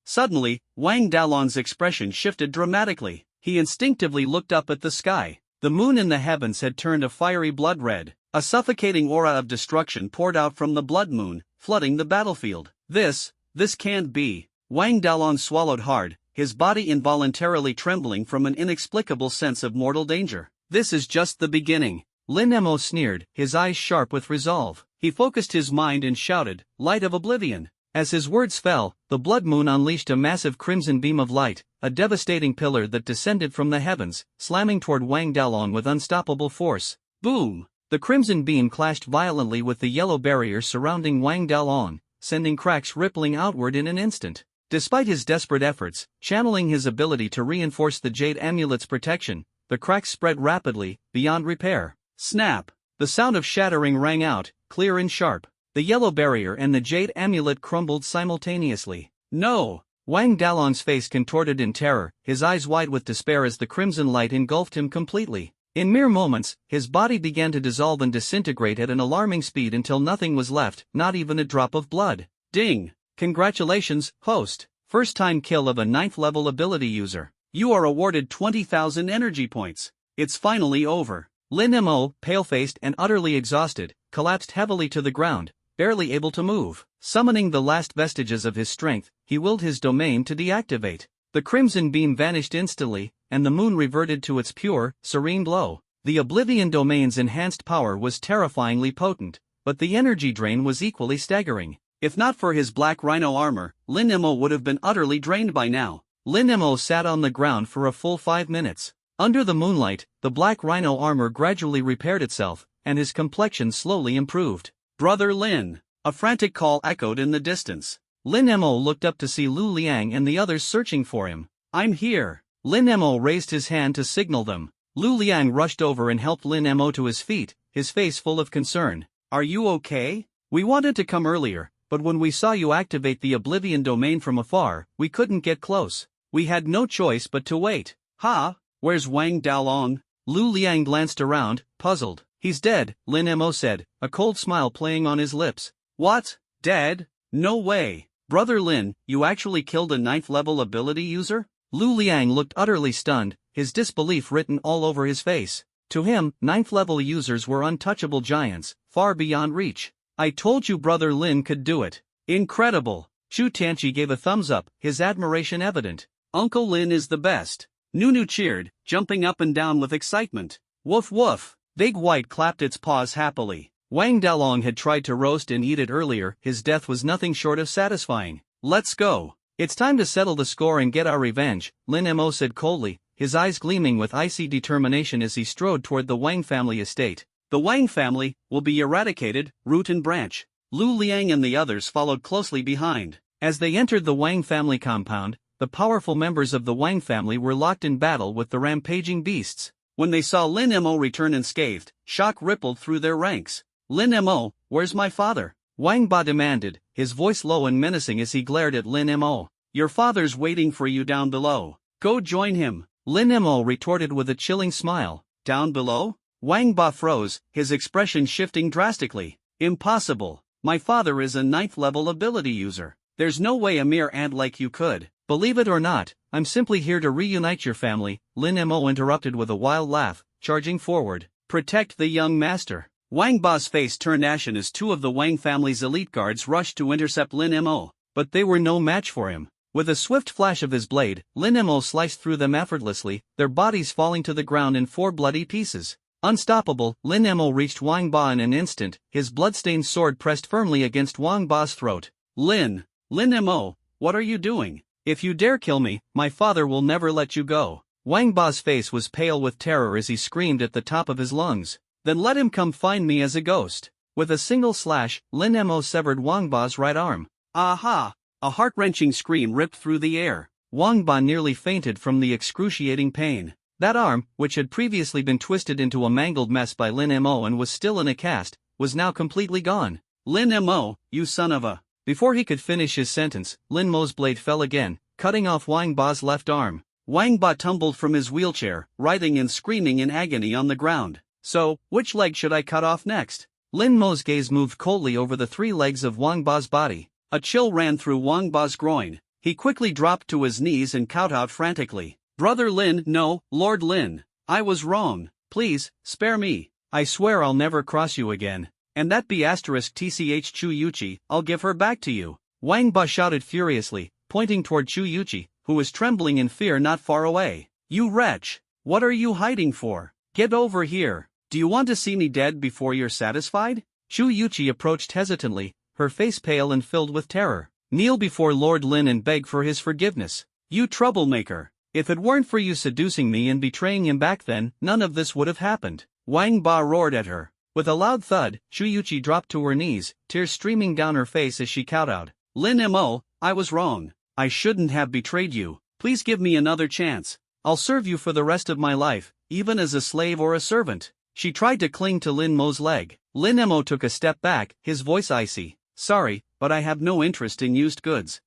Suddenly, Wang Dalong's expression shifted dramatically. He instinctively looked up at the sky. The moon in the heavens had turned a fiery blood red. A suffocating aura of destruction poured out from the blood moon, flooding the battlefield. This can't be. Wang Dalong swallowed hard, his body involuntarily trembling from an inexplicable sense of mortal danger. This is just the beginning. Lin Mo sneered, his eyes sharp with resolve. He focused his mind and shouted, "Light of Oblivion!" As his words fell, the blood moon unleashed a massive crimson beam of light, a devastating pillar that descended from the heavens, slamming toward Wang Dalong with unstoppable force. Boom! The crimson beam clashed violently with the yellow barrier surrounding Wang Dalong, sending cracks rippling outward in an instant. Despite his desperate efforts, channeling his ability to reinforce the jade amulet's protection, the cracks spread rapidly, beyond repair. Snap! The sound of shattering rang out, clear and sharp. The yellow barrier and the jade amulet crumbled simultaneously. No! Wang Dalong's face contorted in terror, his eyes wide with despair as the crimson light engulfed him completely. In mere moments, his body began to dissolve and disintegrate at an alarming speed until nothing was left, not even a drop of blood. Ding! Congratulations, host. First-time kill of a 9th level ability user. You are awarded 20,000 energy points. It's finally over. Lin Mo, pale-faced and utterly exhausted, collapsed heavily to the ground, barely able to move. Summoning the last vestiges of his strength, he willed his domain to deactivate. The crimson beam vanished instantly, and the moon reverted to its pure, serene glow. The Oblivion domain's enhanced power was terrifyingly potent, but the energy drain was equally staggering. If not for his black rhino armor, Lin Mo would have been utterly drained by now. Lin Mo sat on the ground for a full 5 minutes. Under the moonlight, the black rhino armor gradually repaired itself, and his complexion slowly improved. Brother Lin! A frantic call echoed in the distance. Lin Mo looked up to see Lu Liang and the others searching for him. I'm here. Lin Mo raised his hand to signal them. Lu Liang rushed over and helped Lin Mo to his feet, his face full of concern. Are you okay? We wanted to come earlier, but when we saw you activate the Oblivion domain from afar, we couldn't get close. We had no choice but to wait. Ha! Where's Wang Dalong? Lu Liang glanced around, puzzled. He's dead, Lin Mo said, a cold smile playing on his lips. What? Dead? No way. Brother Lin, you actually killed a 9th level ability user? Lu Liang looked utterly stunned, his disbelief written all over his face. To him, 9th level users were untouchable giants, far beyond reach. I told you Brother Lin could do it. Incredible. Chu Tianqi gave a thumbs up, his admiration evident. Uncle Lin is the best. Nunu cheered, jumping up and down with excitement. Woof woof. Big White clapped its paws happily. Wang Dalong had tried to roast and eat it earlier, his death was nothing short of satisfying. Let's go. It's time to settle the score and get our revenge, Lin Mo said coldly, his eyes gleaming with icy determination as he strode toward the Wang family estate. The Wang family will be eradicated, root and branch. Lu Liang and the others followed closely behind. As they entered the Wang family compound, the powerful members of the Wang family were locked in battle with the rampaging beasts. When they saw Lin Mo return unscathed, shock rippled through their ranks. Lin Mo, where's my father? Wang Ba demanded, his voice low and menacing as he glared at Lin Mo. Your father's waiting for you down below. Go join him. Lin Mo retorted with a chilling smile. Down below? Wang Ba froze, his expression shifting drastically. Impossible. My father is a 9th level ability user. There's no way a mere ant like you could. Believe it or not, I'm simply here to reunite your family, Lin Mo interrupted with a wild laugh, charging forward. Protect the young master. Wang Ba's face turned ashen as 2 of the Wang family's elite guards rushed to intercept Lin Mo, but they were no match for him. With a swift flash of his blade, Lin Mo sliced through them effortlessly, their bodies falling to the ground in 4 bloody pieces. Unstoppable, Lin Mo reached Wang Ba in an instant, his blood-stained sword pressed firmly against Wang Ba's throat. Lin Mo, what are you doing? If you dare kill me, my father will never let you go. Wang Ba's face was pale with terror as he screamed at the top of his lungs. Then let him come find me as a ghost. With a single slash, Lin Mo severed Wang Ba's right arm. Aha! A heart-wrenching scream ripped through the air. Wang Ba nearly fainted from the excruciating pain. That arm, which had previously been twisted into a mangled mess by Lin Mo and was still in a cast, was now completely gone. Lin Mo, you son of a... Before he could finish his sentence, Lin Mo's blade fell again, cutting off Wang Ba's left arm. Wang Ba tumbled from his wheelchair, writhing and screaming in agony on the ground. So, which leg should I cut off next? Lin Mo's gaze moved coldly over the 3 legs of Wang Ba's body. A chill ran through Wang Ba's groin. He quickly dropped to his knees and kowtowed frantically. Brother Lin, no, Lord Lin. I was wrong. Please, spare me. I swear I'll never cross you again. And that be *tch Chu Yuchi, I'll give her back to you. Wang Ba shouted furiously, pointing toward Chu Yuchi, who was trembling in fear not far away. You wretch! What are you hiding for? Get over here. Do you want to see me dead before you're satisfied? Chu Yuchi approached hesitantly, her face pale and filled with terror. Kneel before Lord Lin and beg for his forgiveness. You troublemaker. If it weren't for you seducing me and betraying him back then, none of this would have happened. Wang Ba roared at her. With a loud thud, Chu Yuchi dropped to her knees, tears streaming down her face as she kowtowed. Lin Mo, I was wrong. I shouldn't have betrayed you. Please give me another chance. I'll serve you for the rest of my life, even as a slave or a servant. She tried to cling to Lin Mo's leg. Lin Mo took a step back, his voice icy. Sorry, but I have no interest in used goods.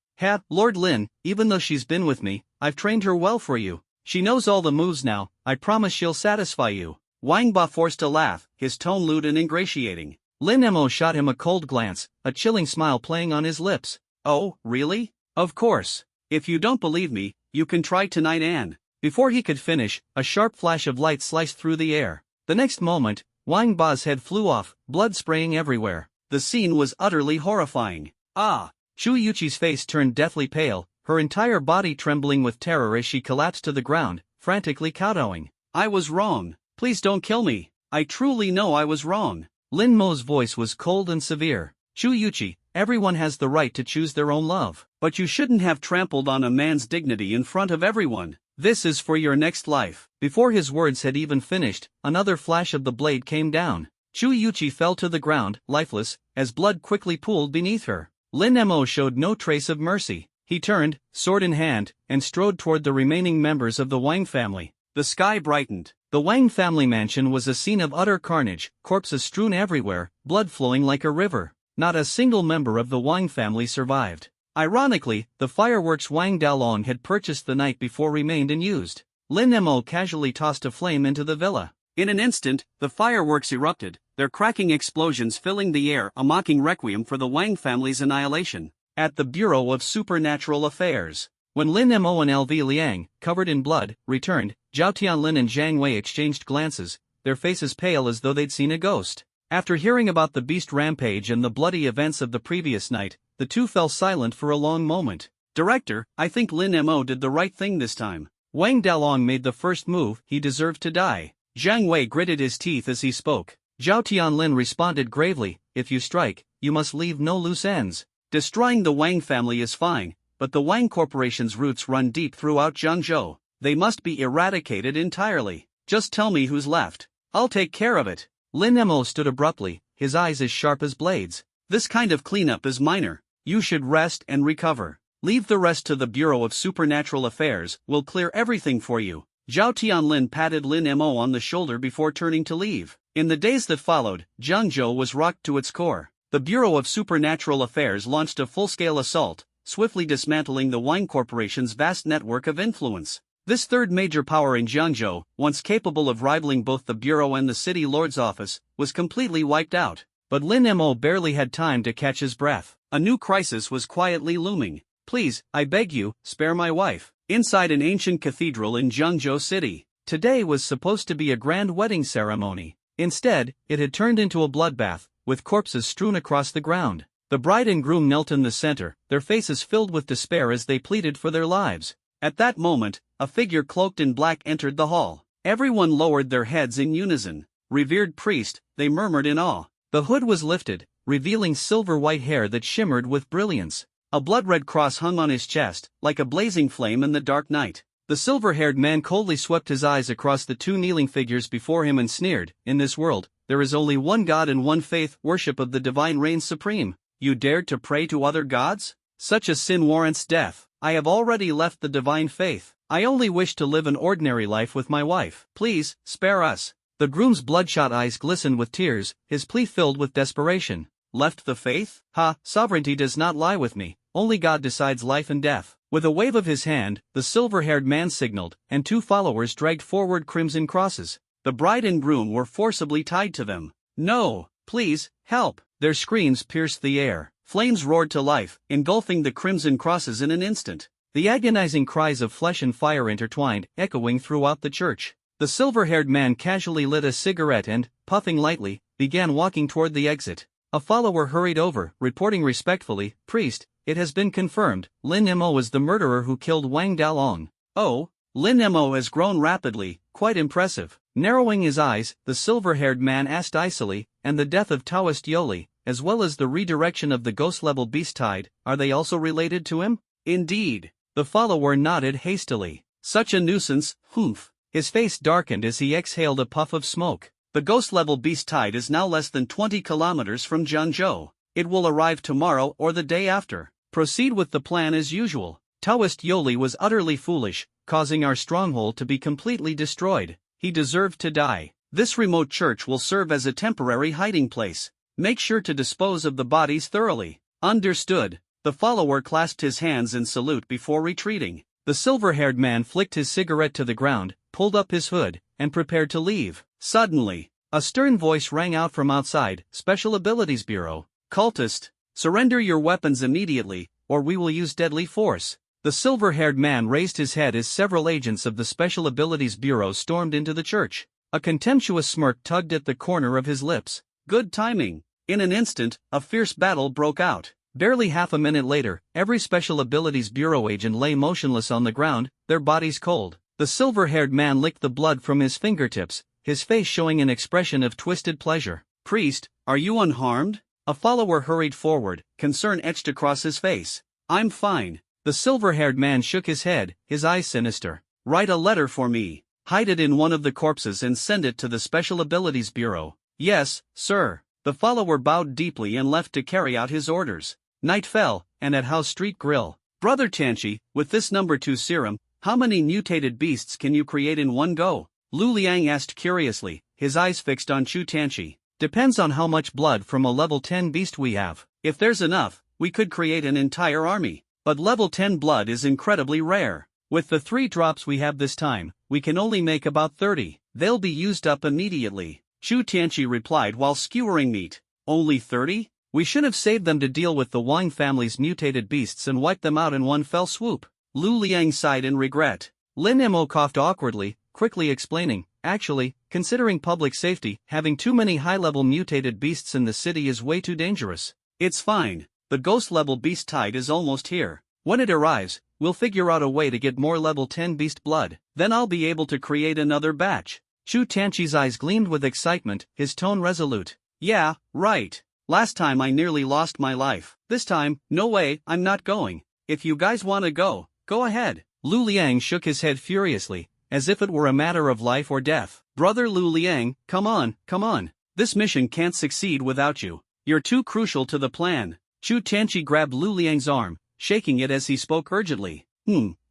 Lord Lin, even though she's been with me, I've trained her well for you. She knows all the moves now, I promise she'll satisfy you. Wang Ba forced a laugh, his tone lewd and ingratiating. Lin Mo shot him a cold glance, a chilling smile playing on his lips. Oh, really? Of course. If you don't believe me, you can try tonight and... Before he could finish, a sharp flash of light sliced through the air. The next moment, Wang Ba's head flew off, blood spraying everywhere. The scene was utterly horrifying. Ah! Chu Yuchi's face turned deathly pale, her entire body trembling with terror as she collapsed to the ground, frantically kowtowing. I was wrong. Please don't kill me. I truly know I was wrong. Lin Mo's voice was cold and severe. Chu Yuchi, everyone has the right to choose their own love. But you shouldn't have trampled on a man's dignity in front of everyone. This is for your next life. Before his words had even finished, another flash of the blade came down. Chu Yuchi fell to the ground, lifeless, as blood quickly pooled beneath her. Lin Mo showed no trace of mercy. He turned, sword in hand, and strode toward the remaining members of the Wang family. The sky brightened. The Wang family mansion was a scene of utter carnage, corpses strewn everywhere, blood flowing like a river. Not a single member of the Wang family survived. Ironically, the fireworks Wang Dalong had purchased the night before remained unused. Lin Mo casually tossed a flame into the villa. In an instant, the fireworks erupted, their cracking explosions filling the air, a mocking requiem for the Wang family's annihilation. At the Bureau of Supernatural Affairs. When Lin Mo and LV Liang, covered in blood, returned, Zhao Tianlin and Zhang Wei exchanged glances, their faces pale as though they'd seen a ghost. After hearing about the beast rampage and the bloody events of the previous night, the two fell silent for a long moment. Director, I think Lin Mo did the right thing this time. Wang Dalong made the first move, he deserved to die. Zhang Wei gritted his teeth as he spoke. Zhao Tianlin responded gravely, if you strike, you must leave no loose ends. Destroying the Wang family is fine, but the Wang Corporation's roots run deep throughout Jiangzhou. They must be eradicated entirely. Just tell me who's left. I'll take care of it. Lin Mo stood abruptly, his eyes as sharp as blades. This kind of cleanup is minor. You should rest and recover. Leave the rest to the Bureau of Supernatural Affairs, we'll clear everything for you. Zhao Tianlin patted Lin Mo on the shoulder before turning to leave. In the days that followed, Jiangzhou was rocked to its core. The Bureau of Supernatural Affairs launched a full-scale assault, swiftly dismantling the Wang Corporation's vast network of influence. This third major power in Jiangzhou, once capable of rivaling both the Bureau and the City Lord's office, was completely wiped out. But Lin Mo barely had time to catch his breath. A new crisis was quietly looming. Please, I beg you, spare my wife. Inside an ancient cathedral in Jiangzhou City. Today was supposed to be a grand wedding ceremony. Instead, it had turned into a bloodbath, with corpses strewn across the ground. The bride and groom knelt in the center, their faces filled with despair as they pleaded for their lives. At that moment, a figure cloaked in black entered the hall. Everyone lowered their heads in unison. Revered priest, they murmured in awe. The hood was lifted, revealing silver-white hair that shimmered with brilliance. A blood-red cross hung on his chest, like a blazing flame in the dark night. The silver-haired man coldly swept his eyes across the two kneeling figures before him and sneered, in this world, there is only one God and one faith, worship of the divine reigns supreme. You dared to pray to other gods? Such a sin warrants death. I have already left the divine faith. I only wish to live an ordinary life with my wife. Please, spare us. The groom's bloodshot eyes glistened with tears, his plea filled with desperation. Left the faith? Ha, sovereignty does not lie with me. Only God decides life and death. With a wave of his hand, the silver-haired man signaled, and 2 followers dragged forward crimson crosses. The bride and groom were forcibly tied to them. No, please, help! Their screams pierced the air. Flames roared to life, engulfing the crimson crosses in an instant. The agonizing cries of flesh and fire intertwined, echoing throughout the church. The silver-haired man casually lit a cigarette and, puffing lightly, began walking toward the exit. A follower hurried over, reporting respectfully, "Priest, it has been confirmed, Lin Mo is the murderer who killed Wang Dalong." "Oh?" Lin Mo has grown rapidly, quite impressive. Narrowing his eyes, the silver-haired man asked icily, "And the death of Taoist Yoli, as well as the redirection of the ghost-level beast tide, are they also related to him?" "Indeed." The follower nodded hastily. "Such a nuisance, humph." His face darkened as he exhaled a puff of smoke. "The ghost-level beast tide is now less than 20 kilometers from Jiangzhou. It will arrive tomorrow or the day after. Proceed with the plan as usual." Taoist Yoli was utterly foolish, causing our stronghold to be completely destroyed. He deserved to die. This remote church will serve as a temporary hiding place. Make sure to dispose of the bodies thoroughly. Understood. The follower clasped his hands in salute before retreating. The silver-haired man flicked his cigarette to the ground, pulled up his hood, and prepared to leave. Suddenly, a stern voice rang out from outside. "Special Abilities Bureau. Cultist, surrender your weapons immediately, or we will use deadly force." The silver-haired man raised his head as several agents of the Special Abilities Bureau stormed into the church. A contemptuous smirk tugged at the corner of his lips. Good timing. In an instant, a fierce battle broke out. Barely half a minute later, every Special Abilities Bureau agent lay motionless on the ground, their bodies cold. The silver-haired man licked the blood from his fingertips, his face showing an expression of twisted pleasure. "Priest, are you unharmed?" A follower hurried forward, concern etched across his face. "I'm fine." The silver-haired man shook his head, his eyes sinister. "Write a letter for me. Hide it in one of the corpses and send it to the Special Abilities Bureau." "Yes, sir." The follower bowed deeply and left to carry out his orders. Night fell, and at House Street Grill. "Brother Tianchi, with this number 2 serum, how many mutated beasts can you create in one go?" Lu Liang asked curiously, his eyes fixed on Chu Tianchi. "Depends on how much blood from a level 10 beast we have. If there's enough, we could create an entire army. But level 10 blood is incredibly rare. With the 3 drops we have this time, we can only make about 30. They'll be used up immediately." Chu Tianchi replied while skewering meat. "Only 30? We should have saved them to deal with the Wang family's mutated beasts and wipe them out in one fell swoop." Lu Liang sighed in regret. Lin Mo coughed awkwardly, quickly explaining, "Actually, considering public safety, having too many high-level mutated beasts in the city is way too dangerous. It's fine. The ghost-level beast tide is almost here. When it arrives, we'll figure out a way to get more level 10 beast blood. Then I'll be able to create another batch." Chu Tianchi's eyes gleamed with excitement, his tone resolute. "Yeah, right. Last time I nearly lost my life. This time, no way, I'm not going. If you guys wanna go, go ahead." Lu Liang shook his head furiously, as if it were a matter of life or death. "Brother Lu Liang, come on, come on. This mission can't succeed without you. You're too crucial to the plan." Chu Tianchi grabbed Lu Liang's arm, shaking it as he spoke urgently.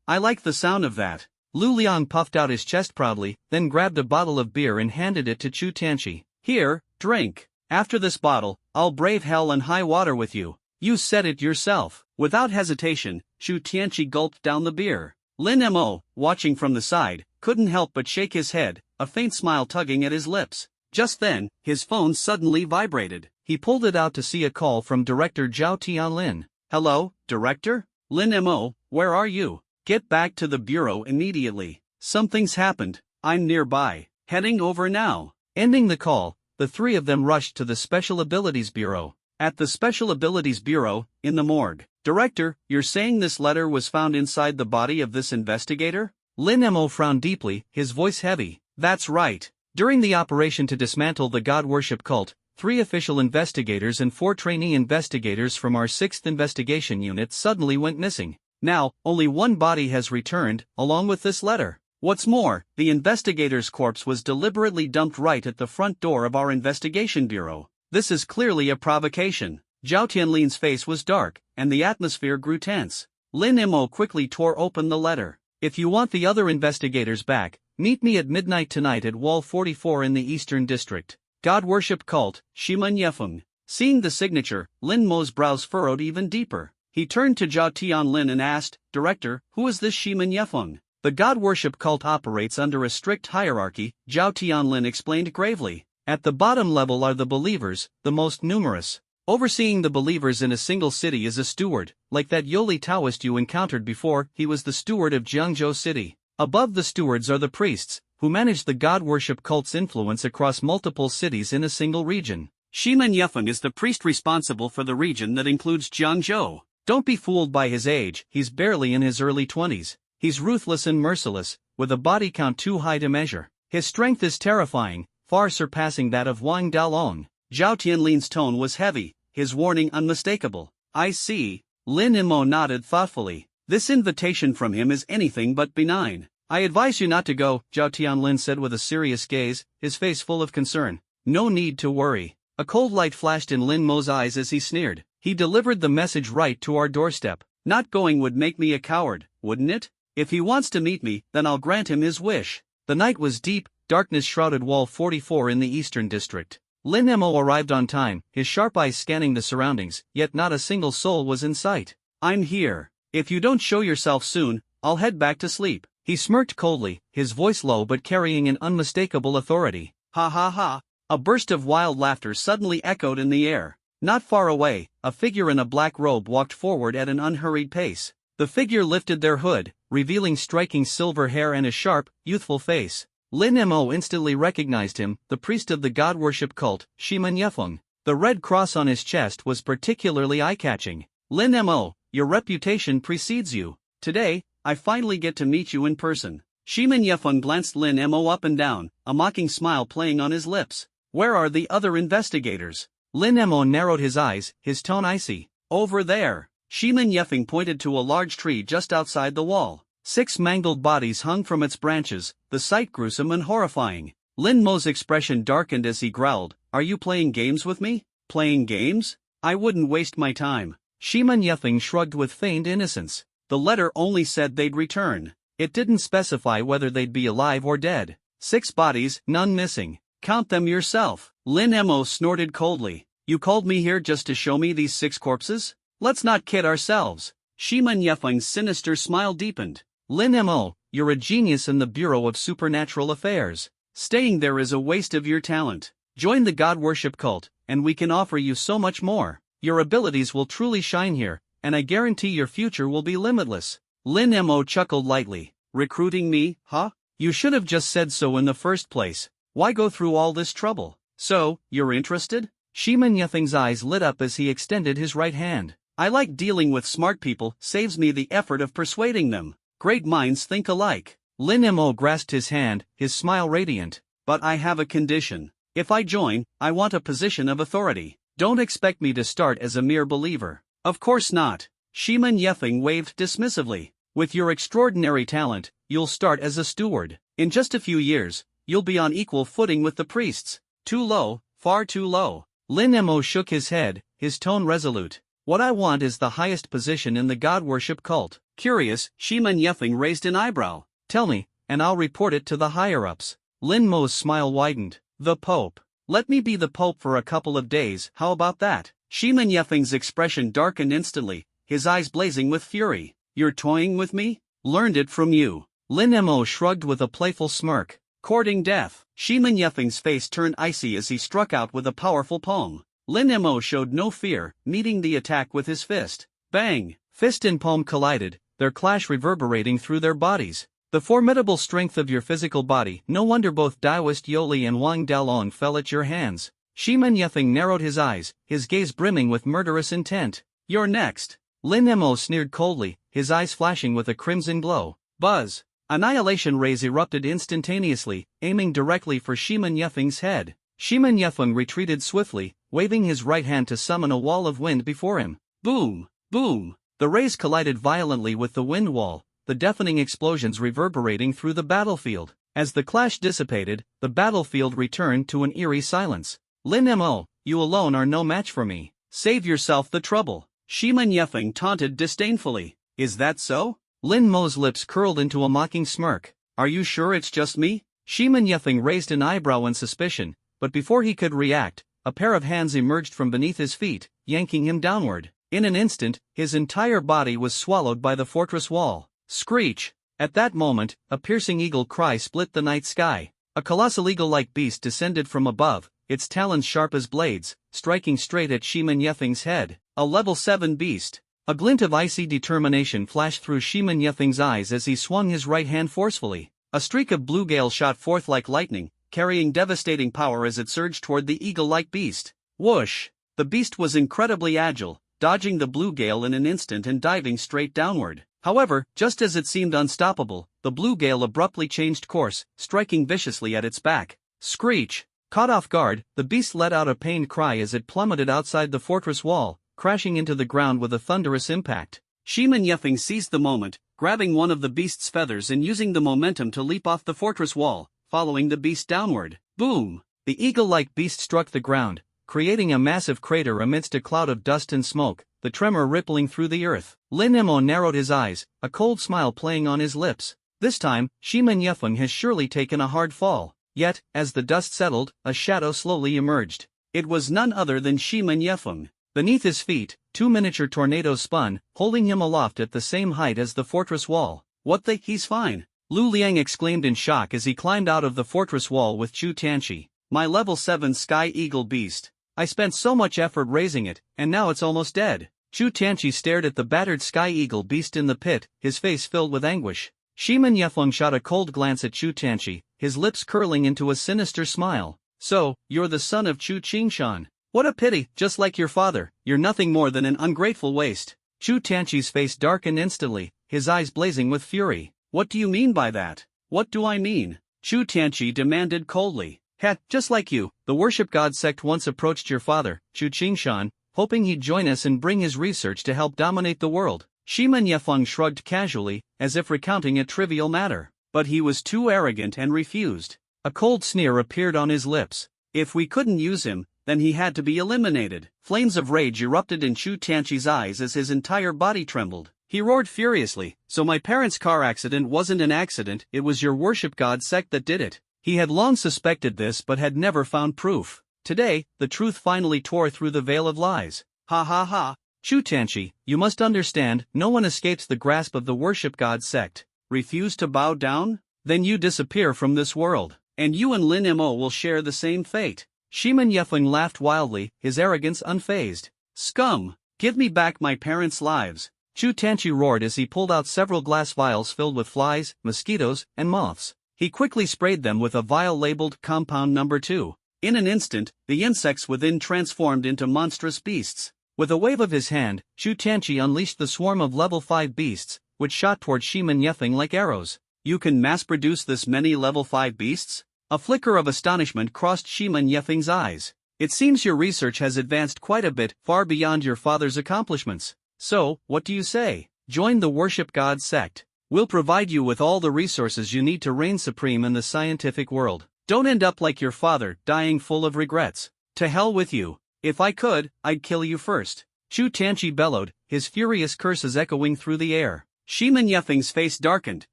I like the sound of that." Lu Liang puffed out his chest proudly, then grabbed a bottle of beer and handed it to Chu Tianchi. "Here, drink. After this bottle, I'll brave hell and high water with you. You said it yourself." Without hesitation, Chu Tianchi gulped down the beer. Lin Mo, watching from the side, couldn't help but shake his head, a faint smile tugging at his lips. Just then, his phone suddenly vibrated. He pulled it out to see a call from Director Zhao Tianlin. "Hello, Director? Lin Mo, where are you? Get back to the Bureau immediately. Something's happened. I'm nearby. Heading over now." Ending the call, the 3 of them rushed to the Special Abilities Bureau. At the Special Abilities Bureau, in the morgue. "Director, you're saying this letter was found inside the body of this investigator?" Lin Mo frowned deeply, his voice heavy. "That's right. During the operation to dismantle the God Worship cult, 3 official investigators and 4 trainee investigators from our 6th investigation unit suddenly went missing. Now, only one body has returned, along with this letter. What's more, the investigator's corpse was deliberately dumped right at the front door of our investigation bureau. This is clearly a provocation. Zhao Tianlin's face was dark, and the atmosphere grew tense. Lin Mo quickly tore open the letter. If you want the other investigators back, meet me at midnight tonight at Wall 44 in the Eastern District. God Worship Cult, Shimen Yefeng. Seeing the signature, Lin Mo's brows furrowed even deeper. He turned to Zhao Tianlin and asked, Director, who is this Shimen Yefeng? The God Worship Cult operates under a strict hierarchy, Zhao Tianlin explained gravely. At the bottom level are the believers, the most numerous. Overseeing the believers in a single city is a steward, like that Yoli Taoist you encountered before. He was the steward of Jiangzhou City. Above the stewards are the priests, who manage the God Worship Cult's influence across multiple cities in a single region. Shimen Yefeng is the priest responsible for the region that includes Jiangzhou. Don't be fooled by his age, he's barely in his early 20s. He's ruthless and merciless, with a body count too high to measure. His strength is terrifying, far surpassing that of Wang Dalong. Zhao Tianlin's tone was heavy, his warning unmistakable. I see. Lin Mo nodded thoughtfully. This invitation from him is anything but benign. I advise you not to go, Zhao Tianlin said with a serious gaze, his face full of concern. No need to worry. A cold light flashed in Lin Mo's eyes as he sneered. He delivered the message right to our doorstep. Not going would make me a coward, wouldn't it? If he wants to meet me, then I'll grant him his wish. The night was deep, darkness shrouded Wall 44 in the Eastern District. Lin Mo arrived on time, his sharp eyes scanning the surroundings, yet not a single soul was in sight. I'm here. If you don't show yourself soon, I'll head back to sleep. He smirked coldly, his voice low but carrying an unmistakable authority. Ha ha ha. A burst of wild laughter suddenly echoed in the air. Not far away, a figure in a black robe walked forward at an unhurried pace. The figure lifted their hood, revealing striking silver hair and a sharp, youthful face. Lin Mo instantly recognized him, the priest of the God Worship Cult, Shimen Yefeng. The red cross on his chest was particularly eye-catching. Lin Mo, your reputation precedes you. Today, I finally get to meet you in person. Shimen Yefeng glanced Lin Mo up and down, a mocking smile playing on his lips. Where are the other investigators? Lin Mo narrowed his eyes, his tone icy. Over there. Shimen Yefeng pointed to a large tree just outside the wall. 6 mangled bodies hung from its branches, the sight gruesome and horrifying. Lin Mo's expression darkened as he growled, Are you playing games with me? Playing games? I wouldn't waste my time. Shimen Yefeng shrugged with feigned innocence. The letter only said they'd return. It didn't specify whether they'd be alive or dead. 6 bodies, none missing. Count them yourself. Lin Mo snorted coldly. You called me here just to show me these 6 corpses? Let's not kid ourselves. Shimen Yefeng's sinister smile deepened. Lin Mo, you're a genius in the Bureau of Supernatural Affairs. Staying there is a waste of your talent. Join the God Worship Cult, and we can offer you so much more. Your abilities will truly shine here, and I guarantee your future will be limitless. Lin Mo chuckled lightly. Recruiting me, huh? You should have just said so in the first place. Why go through all this trouble? So, you're interested? Shimen Yefeng's eyes lit up as he extended his right hand. I like dealing with smart people, saves me the effort of persuading them. Great minds think alike. Lin Mo grasped his hand, his smile radiant. But I have a condition. If I join, I want a position of authority. Don't expect me to start as a mere believer. Of course not. Shimen Yefeng waved dismissively. With your extraordinary talent, you'll start as a steward. In just a few years, you'll be on equal footing with the priests. Too low, far too low. Lin Mo shook his head, his tone resolute. What I want is the highest position in the God Worship Cult. Curious, Shimen Yefeng raised an eyebrow. Tell me, and I'll report it to the higher-ups. Lin Mo's smile widened. The Pope. Let me be the Pope for a couple of days, how about that? Shimen Yefeng's expression darkened instantly, his eyes blazing with fury. You're toying with me? Learned it from you. Lin Mo shrugged with a playful smirk. Courting death. Shimen Yefeng's face turned icy as he struck out with a powerful palm. Lin Mo showed no fear, meeting the attack with his fist. Bang! Fist and palm collided, their clash reverberating through their bodies. The formidable strength of your physical body, no wonder both Taoist Yoli and Wang Dalong fell at your hands. Shimen Yefeng narrowed his eyes, his gaze brimming with murderous intent. You're next. Lin Mo sneered coldly, his eyes flashing with a crimson glow. Buzz! Annihilation rays erupted instantaneously, aiming directly for Shimen Yefeng's head. Shimen Yefeng retreated swiftly, waving his right hand to summon a wall of wind before him. Boom! Boom! The rays collided violently with the wind wall, the deafening explosions reverberating through the battlefield. As the clash dissipated, the battlefield returned to an eerie silence. Lin Mo, you alone are no match for me. Save yourself the trouble. Shima Nyefeng taunted disdainfully. Is that so? Lin Mo's lips curled into a mocking smirk. Are you sure it's just me? Shima Nyefeng raised an eyebrow in suspicion, but before he could react, a pair of hands emerged from beneath his feet, yanking him downward. In an instant, his entire body was swallowed by the fortress wall. Screech! At that moment, a piercing eagle cry split the night sky. A colossal eagle-like beast descended from above, its talons sharp as blades, striking straight at Shima Nyefeng's head. A level 7 beast. A glint of icy determination flashed through Shima Nyefeng's eyes as he swung his right hand forcefully. A streak of blue gale shot forth like lightning, carrying devastating power as it surged toward the eagle-like beast. Whoosh! The beast was incredibly agile, dodging the blue gale in an instant and diving straight downward. However, just as it seemed unstoppable, the blue gale abruptly changed course, striking viciously at its back. Screech! Caught off guard, the beast let out a pained cry as it plummeted outside the fortress wall, crashing into the ground with a thunderous impact. Shima Nyefeng seized the moment, grabbing one of the beast's feathers and using the momentum to leap off the fortress wall, following the beast downward. Boom! The eagle-like beast struck the ground, creating a massive crater amidst a cloud of dust and smoke, the tremor rippling through the earth. Lin Mo narrowed his eyes, a cold smile playing on his lips. This time, Shima Nyefeng has surely taken a hard fall. Yet, as the dust settled, a shadow slowly emerged. It was none other than Shima Nyefeng. Beneath his feet, 2 miniature tornadoes spun, holding him aloft at the same height as the fortress wall. What the? He's fine! Lu Liang exclaimed in shock as he climbed out of the fortress wall with Chu Tianqi. My level 7 Sky Eagle beast. I spent so much effort raising it, and now it's almost dead. Chu Tianqi stared at the battered Sky Eagle beast in the pit, his face filled with anguish. Shima Nyefeng shot a cold glance at Chu Tianqi, his lips curling into a sinister smile. So, you're the son of Chu Qingshan. What a pity, just like your father, you're nothing more than an ungrateful waste. Chu Tianqi's face darkened instantly, his eyes blazing with fury. What do you mean by that? What do I mean? Chu Tianqi demanded coldly. Just like you, the worship god sect once approached your father, Chu Qingshan, hoping he'd join us and bring his research to help dominate the world. Shima Nyefeng shrugged casually, as if recounting a trivial matter. But he was too arrogant and refused. A cold sneer appeared on his lips. If we couldn't use him, then he had to be eliminated. Flames of rage erupted in Chu Tianqi's eyes as his entire body trembled. He roared furiously. So my parents' car accident wasn't an accident, it was your worship god sect that did it. He had long suspected this but had never found proof. Today, the truth finally tore through the veil of lies. Ha ha ha. Chu Tianqi, you must understand, no one escapes the grasp of the worship god sect. Refuse to bow down? Then you disappear from this world. And you and Lin Mo will share the same fate. Shima Nyefeng laughed wildly, his arrogance unfazed. Scum! Give me back my parents' lives. Chu Tianqi roared as he pulled out several glass vials filled with flies, mosquitoes, and moths. He quickly sprayed them with a vial labeled Compound Number 2. In an instant, the insects within transformed into monstrous beasts. With a wave of his hand, Chu Tianqi unleashed the swarm of level 5 beasts, which shot toward Shima Nyefeng like arrows. You can mass-produce this many level 5 beasts? A flicker of astonishment crossed Shima Nyefeng's eyes. It seems your research has advanced quite a bit, far beyond your father's accomplishments. So, what do you say? Join the worship god sect. We'll provide you with all the resources you need to reign supreme in the scientific world. Don't end up like your father, dying full of regrets. To hell with you. If I could, I'd kill you first. Chu Tianqi bellowed, his furious curses echoing through the air. Shima Nyefeng's face darkened,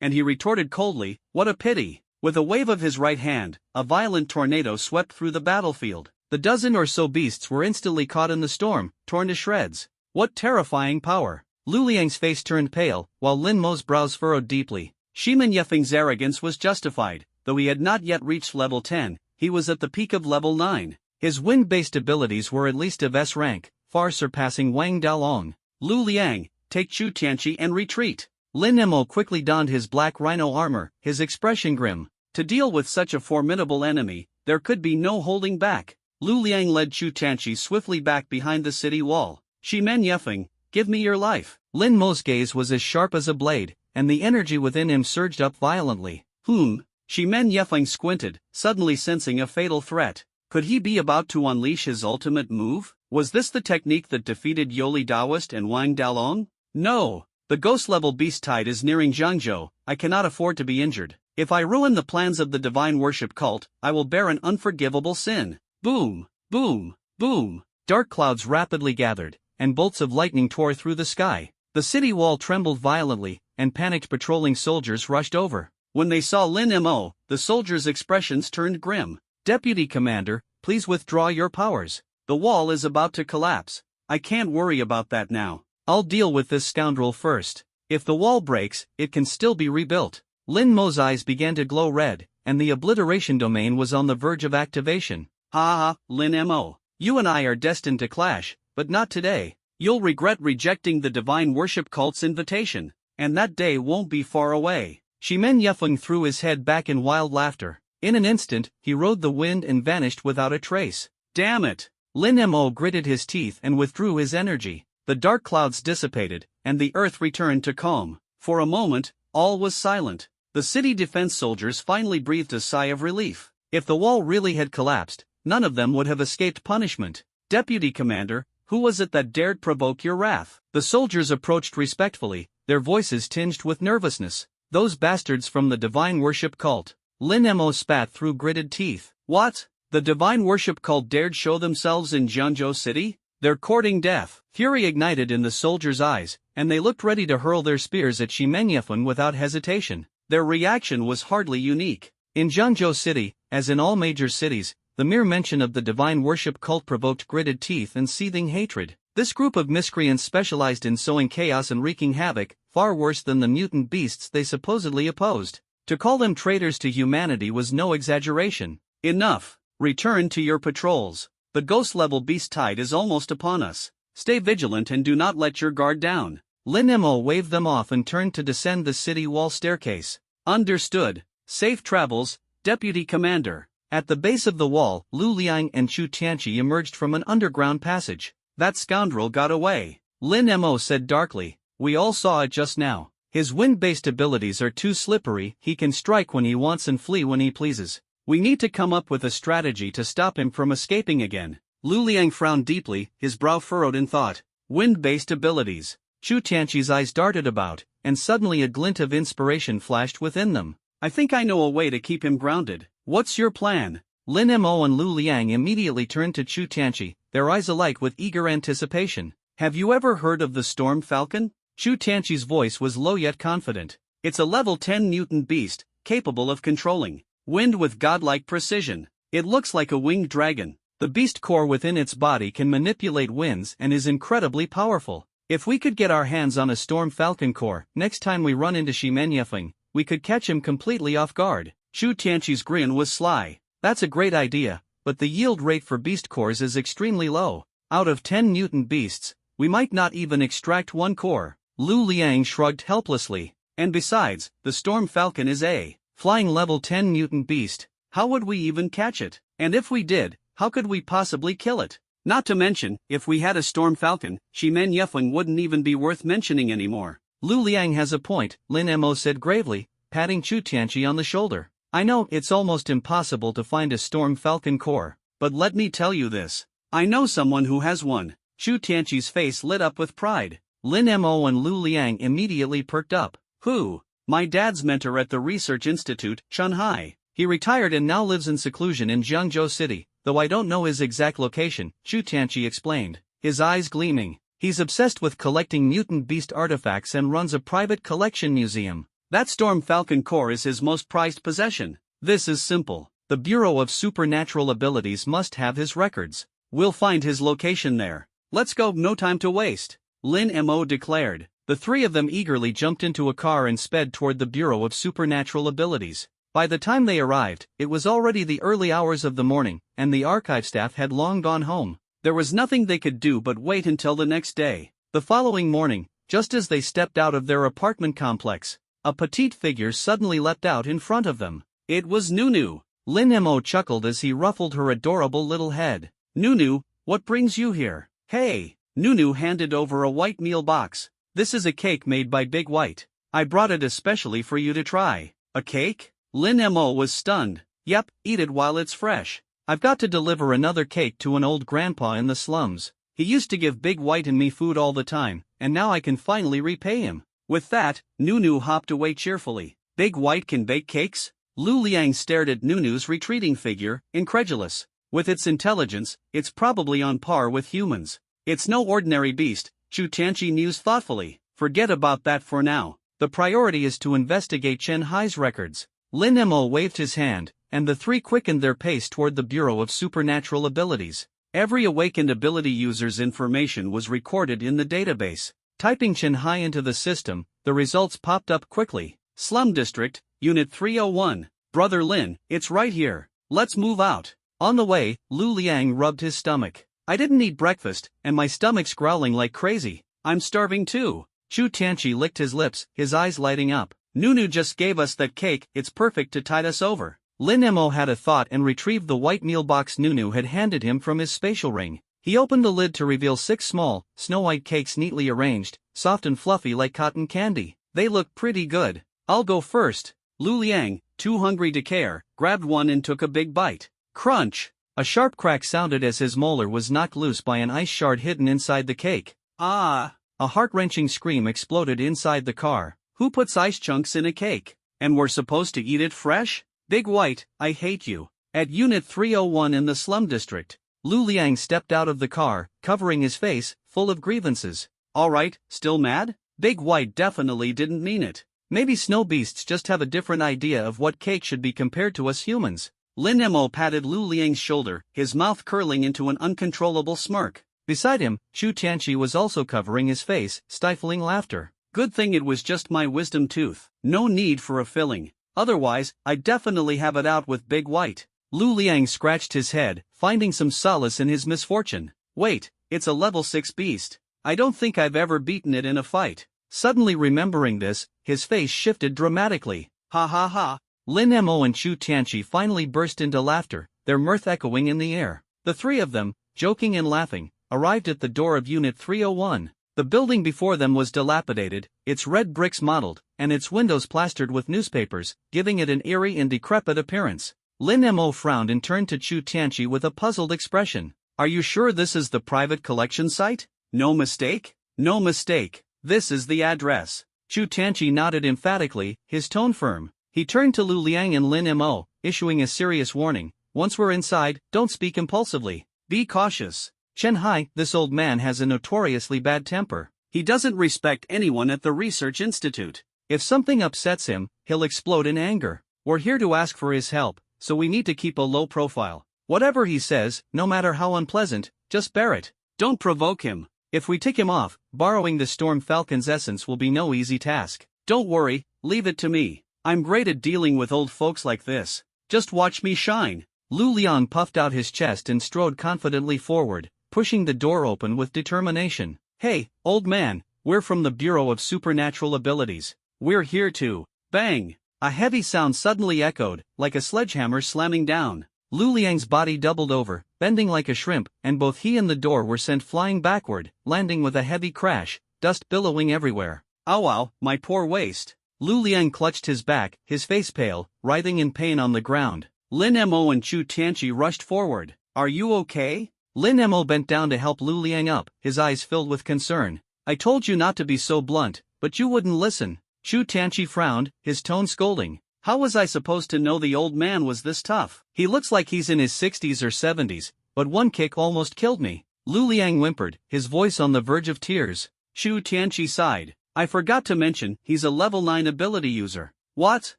and he retorted coldly, what a pity. With a wave of his right hand, a violent tornado swept through the battlefield. The dozen or so beasts were instantly caught in the storm, torn to shreds. What terrifying power! Lu Liang's face turned pale, while Lin Mo's brows furrowed deeply. Shima Nyefeng's arrogance was justified. Though he had not yet reached level 10, he was at the peak of level 9. His wind-based abilities were at least of S rank, far surpassing Wang Dalong. Lu Liang, take Chu Tianqi and retreat. Lin Mo quickly donned his black rhino armor, his expression grim. To deal with such a formidable enemy, there could be no holding back. Lu Liang led Chu Tianqi swiftly back behind the city wall. Shima Nyefeng, give me your life. Lin Mo's gaze was as sharp as a blade, and the energy within him surged up violently. Shima Nyefeng squinted, suddenly sensing a fatal threat. Could he be about to unleash his ultimate move? Was this the technique that defeated Yoli Daoist and Wang Dalong? No! The ghost-level beast tide is nearing Jiangzhou. I cannot afford to be injured. If I ruin the plans of the divine worship cult, I will bear an unforgivable sin. Boom, boom, boom. Dark clouds rapidly gathered, and bolts of lightning tore through the sky. The city wall trembled violently, and panicked patrolling soldiers rushed over. When they saw Lin Mo, the soldiers' expressions turned grim. Deputy Commander, please withdraw your powers. The wall is about to collapse. I can't worry about that now. I'll deal with this scoundrel first. If the wall breaks, it can still be rebuilt. Lin Mo's eyes began to glow red, and the obliteration domain was on the verge of activation. Ha ha, Lin Mo. You and I are destined to clash, but not today. You'll regret rejecting the divine worship cult's invitation, and that day won't be far away. Shimen Yefeng threw his head back in wild laughter. In an instant, he rode the wind and vanished without a trace. Damn it! Lin Mo gritted his teeth and withdrew his energy. The dark clouds dissipated, and the earth returned to calm. For a moment, all was silent. The city defense soldiers finally breathed a sigh of relief. If the wall really had collapsed, none of them would have escaped punishment. Deputy Commander, who was it that dared provoke your wrath? The soldiers approached respectfully, their voices tinged with nervousness. Those bastards from the divine worship cult. Lin Mo spat through gritted teeth. What? The divine worship cult dared show themselves in Jiangzhou City? They're courting death. Fury ignited in the soldiers' eyes, and they looked ready to hurl their spears at Shimen Yefeng without hesitation. Their reaction was hardly unique. In Jiangzhou City, as in all major cities, the mere mention of the divine worship cult provoked gritted teeth and seething hatred. This group of miscreants specialized in sowing chaos and wreaking havoc, far worse than the mutant beasts they supposedly opposed. To call them traitors to humanity was no exaggeration. Enough. Return to your patrols. The ghost-level beast tide is almost upon us. Stay vigilant and do not let your guard down. Lin Mo waved them off and turned to descend the city wall staircase. Understood. Safe travels, Deputy Commander. At the base of the wall, Lu Liang and Chu Tianqi emerged from an underground passage. That scoundrel got away. Lin Mo said darkly. We all saw it just now. His wind-based abilities are too slippery. He can strike when he wants and flee when he pleases. We need to come up with a strategy to stop him from escaping again. Lu Liang frowned deeply, his brow furrowed in thought. Wind-based abilities. Chu Tianqi's eyes darted about, and suddenly a glint of inspiration flashed within them. I think I know a way to keep him grounded. What's your plan? Lin Mo and Lu Liang immediately turned to Chu Tianqi, their eyes alight with eager anticipation. Have you ever heard of the Storm Falcon? Chu Tianqi's voice was low yet confident. It's a level 10 mutant beast, capable of controlling wind with godlike precision. It looks like a winged dragon. The beast core within its body can manipulate winds and is incredibly powerful. If we could get our hands on a Storm Falcon core, next time we run into Shimen Yefeng, we could catch him completely off guard. Chu Tianqi's grin was sly. That's a great idea, but the yield rate for beast cores is extremely low. Out of 10 mutant beasts, we might not even extract one core. Lu Liang shrugged helplessly. And besides, the Storm Falcon is a flying level 10 mutant beast. How would we even catch it? And if we did, how could we possibly kill it? Not to mention, if we had a Storm Falcon, Shimen Yefeng wouldn't even be worth mentioning anymore. Lu Liang has a point, Lin Mo said gravely, patting Chu Tianqi on the shoulder. I know it's almost impossible to find a Storm Falcon core, but let me tell you this. I know someone who has one. Chu Tianqi's face lit up with pride. Lin Mo and Lu Liang immediately perked up. Who? My dad's mentor at the Research Institute, Shanghai. He retired and now lives in seclusion in Jiangzhou City, though I don't know his exact location, Chu Tianqi explained, his eyes gleaming. He's obsessed with collecting mutant beast artifacts and runs a private collection museum. That Storm Falcon core is his most prized possession. This is simple. The Bureau of Supernatural Abilities must have his records. We'll find his location there. Let's go, no time to waste. Lin Mo declared. The three of them eagerly jumped into a car and sped toward the Bureau of Supernatural Abilities. By the time they arrived, it was already the early hours of the morning, and the archive staff had long gone home. There was nothing they could do but wait until the next day. The following morning, just as they stepped out of their apartment complex, a petite figure suddenly leapt out in front of them. It was Nunu. Lin Mo chuckled as he ruffled her adorable little head. Nunu, what brings you here? Hey! Nunu handed over a white meal box. This is a cake made by Big White. I brought it especially for you to try. A cake? Lin Mo was stunned. Yep, eat it while it's fresh. I've got to deliver another cake to an old grandpa in the slums. He used to give Big White and me food all the time, and now I can finally repay him. With that, Nunu hopped away cheerfully. Big White can bake cakes? Lu Liang stared at Nunu's retreating figure, incredulous. With its intelligence, it's probably on par with humans. It's no ordinary beast, Chu Tianqi mused thoughtfully. Forget about that for now. The priority is to investigate Chen Hai's records. Lin Mo waved his hand, and the three quickened their pace toward the Bureau of Supernatural Abilities. Every awakened ability user's information was recorded in the database. Typing Chen Hai into the system, the results popped up quickly. Slum District, Unit 301. Brother Lin, it's right here. Let's move out. On the way, Lu Liang rubbed his stomach. I didn't eat breakfast, and my stomach's growling like crazy. I'm starving too. Chu Tianqi licked his lips, his eyes lighting up. Nunu just gave us that cake, it's perfect to tide us over. Lin Mo had a thought and retrieved the white meal box Nunu had handed him from his spatial ring. He opened the lid to reveal 6 small, snow-white cakes neatly arranged, soft and fluffy like cotton candy. They looked pretty good. I'll go first. Lu Liang, too hungry to care, grabbed one and took a big bite. Crunch! A sharp crack sounded as his molar was knocked loose by an ice shard hidden inside the cake. Ah! A heart-wrenching scream exploded inside the car. Who puts ice chunks in a cake? And we're supposed to eat it fresh? Big White, I hate you. At Unit 301 in the slum district, Lu Liang stepped out of the car, covering his face, full of grievances. Alright, still mad? Big White definitely didn't mean it. Maybe snow beasts just have a different idea of what cake should be compared to us humans. Lin Mo patted Lu Liang's shoulder, his mouth curling into an uncontrollable smirk. Beside him, Chu Tianqi was also covering his face, stifling laughter. Good thing it was just my wisdom tooth. No need for a filling. Otherwise, I'd definitely have it out with Big White. Lu Liang scratched his head, finding some solace in his misfortune. Wait, it's a level 6 beast. I don't think I've ever beaten it in a fight. Suddenly remembering this, his face shifted dramatically. Ha ha ha. Lin Mo and Chu Tianqi finally burst into laughter, their mirth echoing in the air. The three of them, joking and laughing, arrived at the door of Unit 301. The building before them was dilapidated, its red bricks mottled, and its windows plastered with newspapers, giving it an eerie and decrepit appearance. Lin Mo frowned and turned to Chu Tianqi with a puzzled expression. Are you sure this is the private collection site? No mistake? No mistake. This is the address. Chu Tianqi nodded emphatically, his tone firm. He turned to Lu Liang and Lin Mo, issuing a serious warning. Once we're inside, don't speak impulsively. Be cautious. Chen Hai, this old man has a notoriously bad temper. He doesn't respect anyone at the research institute. If something upsets him, he'll explode in anger. We're here to ask for his help, so we need to keep a low profile. Whatever he says, no matter how unpleasant, just bear it. Don't provoke him. If we tick him off, borrowing the Storm Falcon's essence will be no easy task. Don't worry, leave it to me. I'm great at dealing with old folks like this. Just watch me shine. Lu Liang puffed out his chest and strode confidently forward, pushing the door open with determination. Hey, old man, we're from the Bureau of Supernatural Abilities. We're here to... Bang! A heavy sound suddenly echoed, like a sledgehammer slamming down. Lu Liang's body doubled over, bending like a shrimp, and both he and the door were sent flying backward, landing with a heavy crash, dust billowing everywhere. Ow ow, my poor waist. Lu Liang clutched his back, his face pale, writhing in pain on the ground. Lin Mo and Chu Tianqi rushed forward. Are you okay? Lin Mo bent down to help Lu Liang up, his eyes filled with concern. I told you not to be so blunt, but you wouldn't listen. Chu Tianqi frowned, his tone scolding. How was I supposed to know the old man was this tough? He looks like he's in his 60s or 70s, but one kick almost killed me. Lu Liang whimpered, his voice on the verge of tears. Chu Tianqi sighed. I forgot to mention, he's a level 9 ability user. What?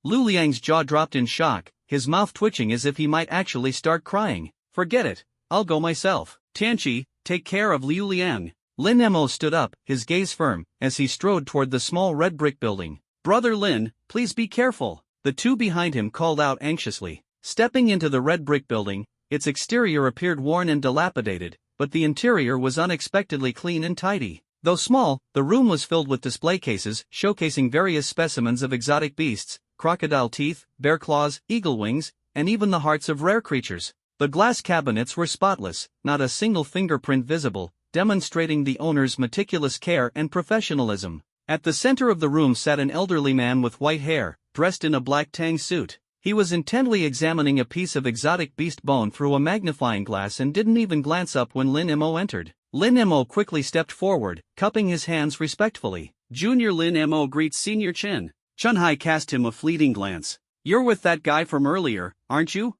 Lu Liang's jaw dropped in shock, his mouth twitching as if he might actually start crying. Forget it. I'll go myself. Tianqi, take care of Liu Liang. Lin Mo stood up, his gaze firm, as he strode toward the small red brick building. Brother Lin, please be careful. The two behind him called out anxiously. Stepping into the red brick building, its exterior appeared worn and dilapidated, but the interior was unexpectedly clean and tidy. Though small, the room was filled with display cases showcasing various specimens of exotic beasts, crocodile teeth, bear claws, eagle wings, and even the hearts of rare creatures. The glass cabinets were spotless, not a single fingerprint visible, demonstrating the owner's meticulous care and professionalism. At the center of the room sat an elderly man with white hair, dressed in a black tang suit. He was intently examining a piece of exotic beast bone through a magnifying glass and didn't even glance up when Lin Mo entered. Lin Mo quickly stepped forward, cupping his hands respectfully. Junior Lin Mo greets Senior Chen. Chunhai cast him a fleeting glance. You're with that guy from earlier, aren't you?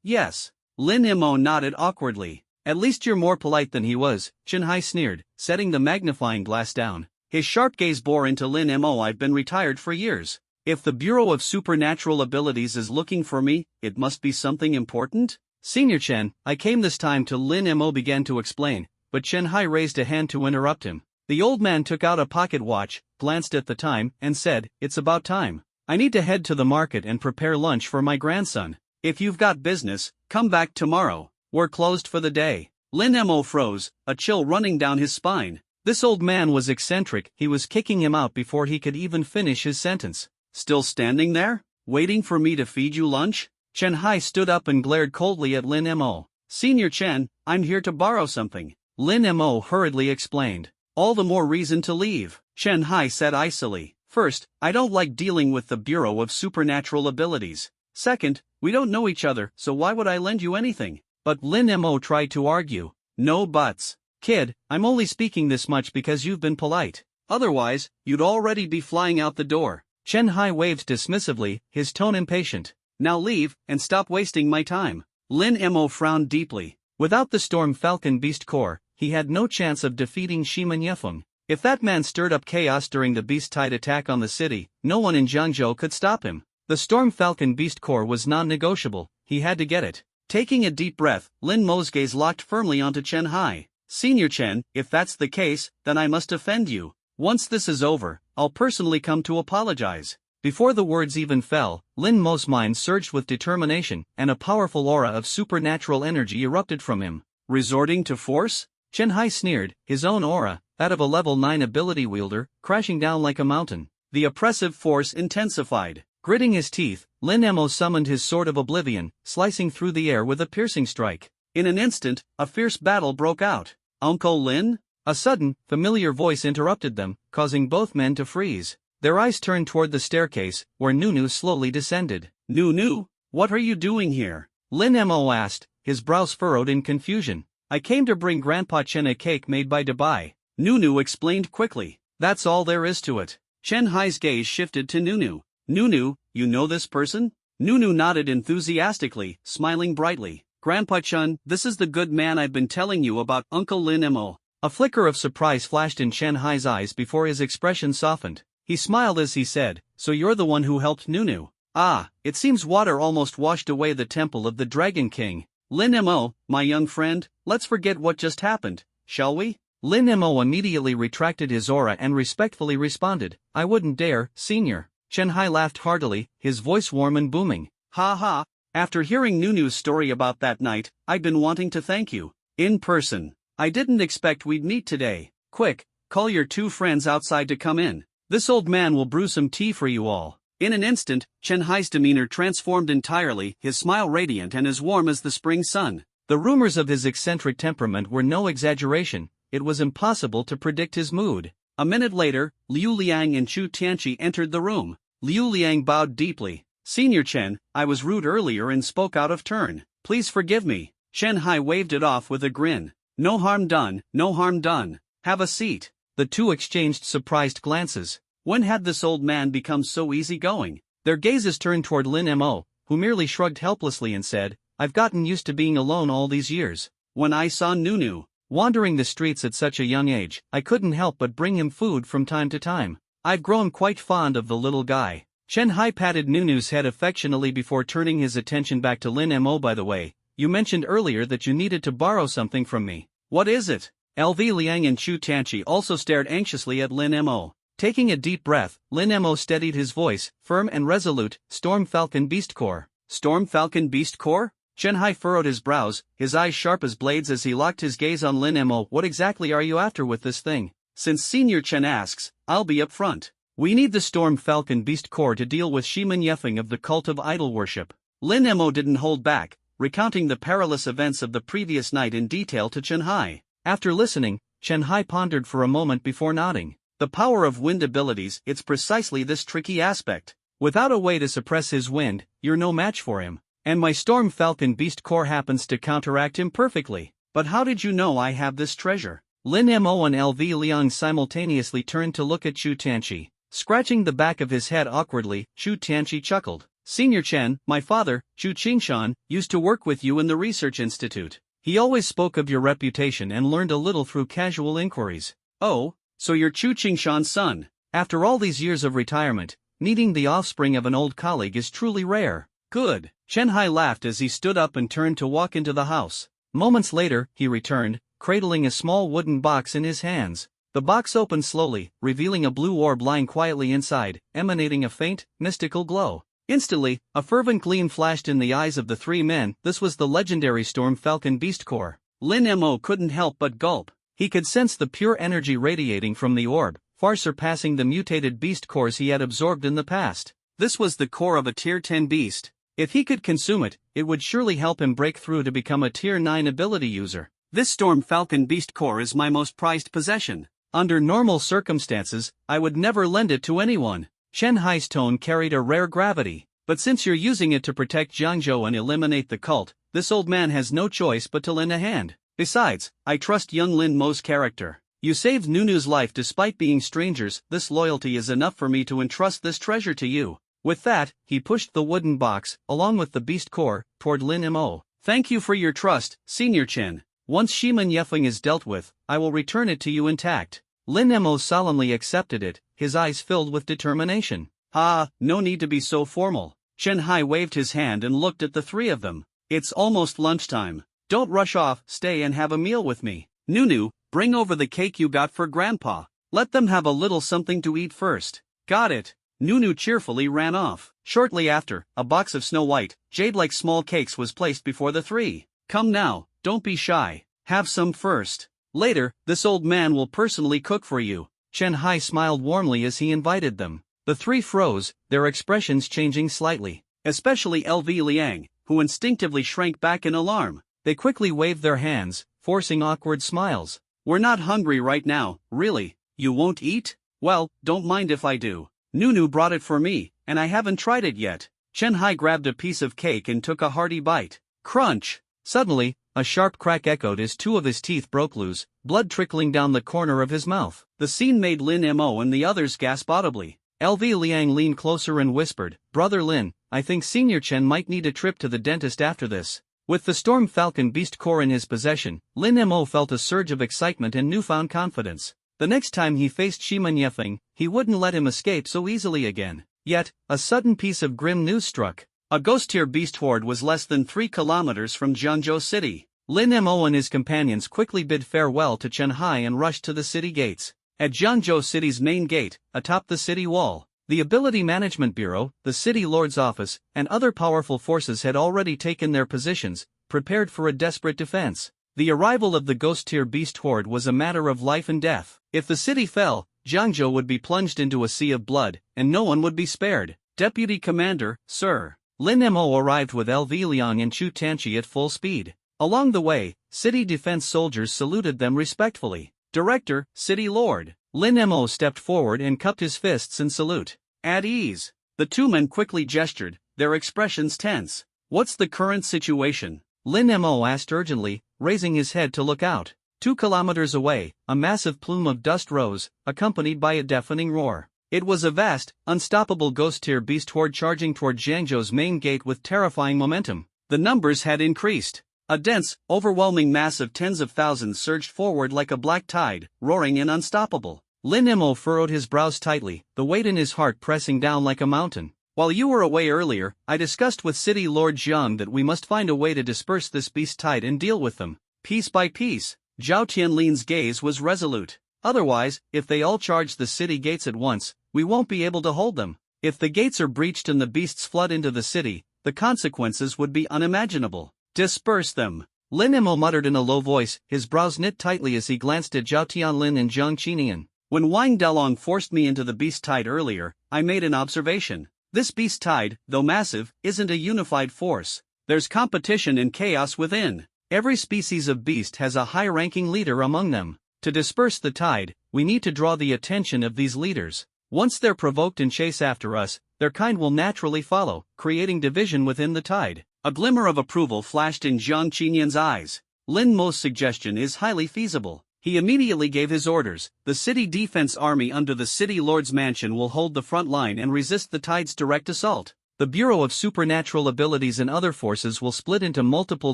Yes. Lin Mo nodded awkwardly. At least you're more polite than he was, Chunhai sneered, setting the magnifying glass down. His sharp gaze bore into Lin Mo. I've been retired for years. If the Bureau of Supernatural Abilities is looking for me, it must be something important? Senior Chen, I came this time to Lin Mo began to explain, but Chunhai raised a hand to interrupt him. The old man took out a pocket watch, glanced at the time, and said, It's about time. I need to head to the market and prepare lunch for my grandson. If you've got business, come back tomorrow. We're closed for the day. Lin Mo froze, a chill running down his spine. This old man was eccentric. He was kicking him out before he could even finish his sentence. Still standing there? Waiting for me to feed you lunch? Chunhai stood up and glared coldly at Lin Mo. Senior Chen, I'm here to borrow something. Lin Mo hurriedly explained. All the more reason to leave, Chunhai said icily. First, I don't like dealing with the Bureau of Supernatural Abilities. Second, we don't know each other, so why would I lend you anything? But Lin Mo tried to argue. No buts. Kid, I'm only speaking this much because you've been polite. Otherwise, you'd already be flying out the door. Chunhai waved dismissively, his tone impatient. Now leave, and stop wasting my time. Lin Mo frowned deeply. Without the Storm Falcon Beast Corps, he had no chance of defeating Shima Yefeng. If that man stirred up chaos during the Beast Tide attack on the city, no one in Jiangzhou could stop him. The Storm Falcon Beast Corps was non-negotiable, he had to get it. Taking a deep breath, Lin Mo's gaze locked firmly onto Chunhai. Senior Chen, if that's the case, then I must offend you. Once this is over, I'll personally come to apologize. Before the words even fell, Lin Mo's mind surged with determination, and a powerful aura of supernatural energy erupted from him. Resorting to force? Chunhai sneered, his own aura, that of a level 9 ability wielder, crashing down like a mountain. The oppressive force intensified. Gritting his teeth, Lin Mo summoned his Sword of Oblivion, slicing through the air with a piercing strike. In an instant, a fierce battle broke out. Uncle Lin? A sudden, familiar voice interrupted them, causing both men to freeze. Their eyes turned toward the staircase, where Nunu slowly descended. Nunu, what are you doing here? Lin Mo asked, his brows furrowed in confusion. I came to bring Grandpa Chen a cake made by Dubai. Nunu explained quickly. That's all there is to it. Chunhai's gaze shifted to Nunu. Nunu, you know this person? Nunu nodded enthusiastically, smiling brightly. Grandpa Chen, this is the good man I've been telling you about, Uncle Lin Mo. A flicker of surprise flashed in Chunhai's eyes before his expression softened. He smiled as he said, So you're the one who helped Nunu. Ah, it seems water almost washed away the temple of the Dragon King. Lin Mo, my young friend, let's forget what just happened, shall we? Lin Mo immediately retracted his aura and respectfully responded, I wouldn't dare, Senior. Chunhai laughed heartily, his voice warm and booming. Ha ha, after hearing Nunu's story about that night, I've been wanting to thank you. In person. I didn't expect we'd meet today. Quick, call your two friends outside to come in. This old man will brew some tea for you all. In an instant, Chunhai's demeanor transformed entirely, his smile radiant and as warm as the spring sun. The rumors of his eccentric temperament were no exaggeration, it was impossible to predict his mood. A minute later, Liu Liang and Chu Tianqi entered the room. Liu Liang bowed deeply. Senior Chen, I was rude earlier and spoke out of turn. Please forgive me. Chunhai waved it off with a grin. No harm done, no harm done. Have a seat. The two exchanged surprised glances. When had this old man become so easygoing? Their gazes turned toward Lin Mo, who merely shrugged helplessly and said, I've gotten used to being alone all these years. When I saw Nunu wandering the streets at such a young age, I couldn't help but bring him food from time to time. I've grown quite fond of the little guy. Chunhai patted Nunu's head affectionately before turning his attention back to Lin Mo. By the way, you mentioned earlier that you needed to borrow something from me. What is it? LV Liang and Chu Tianqi also stared anxiously at Lin Mo. Taking a deep breath, Lin Mo steadied his voice, firm and resolute, Storm Falcon Beast Corps. Storm Falcon Beast Corps? Chunhai furrowed his brows, his eyes sharp as blades as he locked his gaze on Lin Mo. What exactly are you after with this thing? Since Senior Chen asks, I'll be up front. We need the Storm Falcon Beast Corps to deal with Shima Yefeng of the cult of idol worship. Lin Mo didn't hold back, recounting the perilous events of the previous night in detail to Chunhai. After listening, Chunhai pondered for a moment before nodding. The power of wind abilities, it's precisely this tricky aspect. Without a way to suppress his wind, you're no match for him. And my Storm Falcon Beast Corps happens to counteract him perfectly. But how did you know I have this treasure? Lin Mo and LV Liang simultaneously turned to look at Chu Tianqi. Scratching the back of his head awkwardly, Chu Tianqi chuckled. Senior Chen, my father, Chu Qingshan, used to work with you in the research institute. He always spoke of your reputation and learned a little through casual inquiries. Oh, so you're Chu Qingshan's son. After all these years of retirement, meeting the offspring of an old colleague is truly rare. Good. Chen Hai laughed as he stood up and turned to walk into the house. Moments later, he returned, cradling a small wooden box in his hands. The box opened slowly, revealing a blue orb lying quietly inside, emanating a faint, mystical glow. Instantly, a fervent gleam flashed in the eyes of the three men. This was the legendary Storm Falcon Beast Core. Lin Mo couldn't help but gulp. He could sense the pure energy radiating from the orb, far surpassing the mutated beast cores he had absorbed in the past. This was the core of a Tier 10 beast. If he could consume it, it would surely help him break through to become a Tier 9 ability user. This Storm Falcon Beast Core is my most prized possession. Under normal circumstances, I would never lend it to anyone. Chen Hai's tone carried a rare gravity. But since you're using it to protect Jiangzhou and eliminate the cult, this old man has no choice but to lend a hand. Besides, I trust young Lin Mo's character. You saved Nunu's life despite being strangers. This loyalty is enough for me to entrust this treasure to you. With that, he pushed the wooden box, along with the beast core, toward Lin Mo. Thank you for your trust, Senior Chen. Once Shiman Yefeng is dealt with, I will return it to you intact. Lin Mo solemnly accepted it, his eyes filled with determination. No need to be so formal. Chen Hai waved his hand and looked at the three of them. It's almost lunchtime. Don't rush off, stay and have a meal with me. Nunu, bring over the cake you got for Grandpa. Let them have a little something to eat first. Got it. Nunu cheerfully ran off. Shortly after, a box of snow-white, jade-like small cakes was placed before the three. Come now, don't be shy. Have some first. Later, this old man will personally cook for you. Chen Hai smiled warmly as he invited them. The three froze, their expressions changing slightly. Especially LV Liang, who instinctively shrank back in alarm. They quickly waved their hands, forcing awkward smiles. We're not hungry right now, really. You won't eat? Well, don't mind if I do. Nunu brought it for me, and I haven't tried it yet. Chen Hai grabbed a piece of cake and took a hearty bite. Crunch! Suddenly, a sharp crack echoed as two of his teeth broke loose, blood trickling down the corner of his mouth. The scene made Lin Mo and the others gasp audibly. LV Liang leaned closer and whispered, Brother Lin, I think Senior Chen might need a trip to the dentist after this. With the Storm Falcon Beast Core in his possession, Lin Mo felt a surge of excitement and newfound confidence. The next time he faced Shiman Yefeng, he wouldn't let him escape so easily again. Yet, a sudden piece of grim news struck. A ghost-tier beast horde was less than 3 kilometers from Jiangzhou City. Lin Mo and his companions quickly bid farewell to Chen Hai and rushed to the city gates. At Jiangzhou City's main gate, atop the city wall, the Ability Management Bureau, the City Lord's office, and other powerful forces had already taken their positions, prepared for a desperate defense. The arrival of the ghost-tier beast horde was a matter of life and death. If the city fell, Jiangzhou would be plunged into a sea of blood, and no one would be spared. Deputy Commander, Sir. Lin Mo arrived with LV Liang and Chu Tianqi at full speed. Along the way, city defense soldiers saluted them respectfully. Director, City Lord. Lin Mo stepped forward and cupped his fists in salute. At ease. The two men quickly gestured, their expressions tense. What's the current situation? Lin Mo asked urgently, raising his head to look out. 2 kilometers away, a massive plume of dust rose, accompanied by a deafening roar. It was a vast, unstoppable ghost-tier beast horde charging toward Jiangzhou's main gate with terrifying momentum. The numbers had increased. A dense, overwhelming mass of tens of thousands surged forward like a black tide, roaring and unstoppable. Lin Mo furrowed his brows tightly, the weight in his heart pressing down like a mountain. While you were away earlier, I discussed with City Lord Jiang that we must find a way to disperse this beast tide and deal with them, piece by piece. Zhao Tianlin's gaze was resolute. Otherwise, if they all charge the city gates at once, we won't be able to hold them. If the gates are breached and the beasts flood into the city, the consequences would be unimaginable. Disperse them. Lin Mo muttered in a low voice, his brows knit tightly as he glanced at Zhao Tianlin and Zhang Qinian. When Wang Delong forced me into the beast tide earlier, I made an observation. This beast tide, though massive, isn't a unified force. There's competition and chaos within. Every species of beast has a high-ranking leader among them. To disperse the tide, we need to draw the attention of these leaders. Once they're provoked and chase after us, their kind will naturally follow, creating division within the tide. A glimmer of approval flashed in Zhang Qinian's eyes. Lin Mo's suggestion is highly feasible. He immediately gave his orders. The city defense army under the city lord's mansion will hold the front line and resist the tide's direct assault. The Bureau of Supernatural Abilities and other forces will split into multiple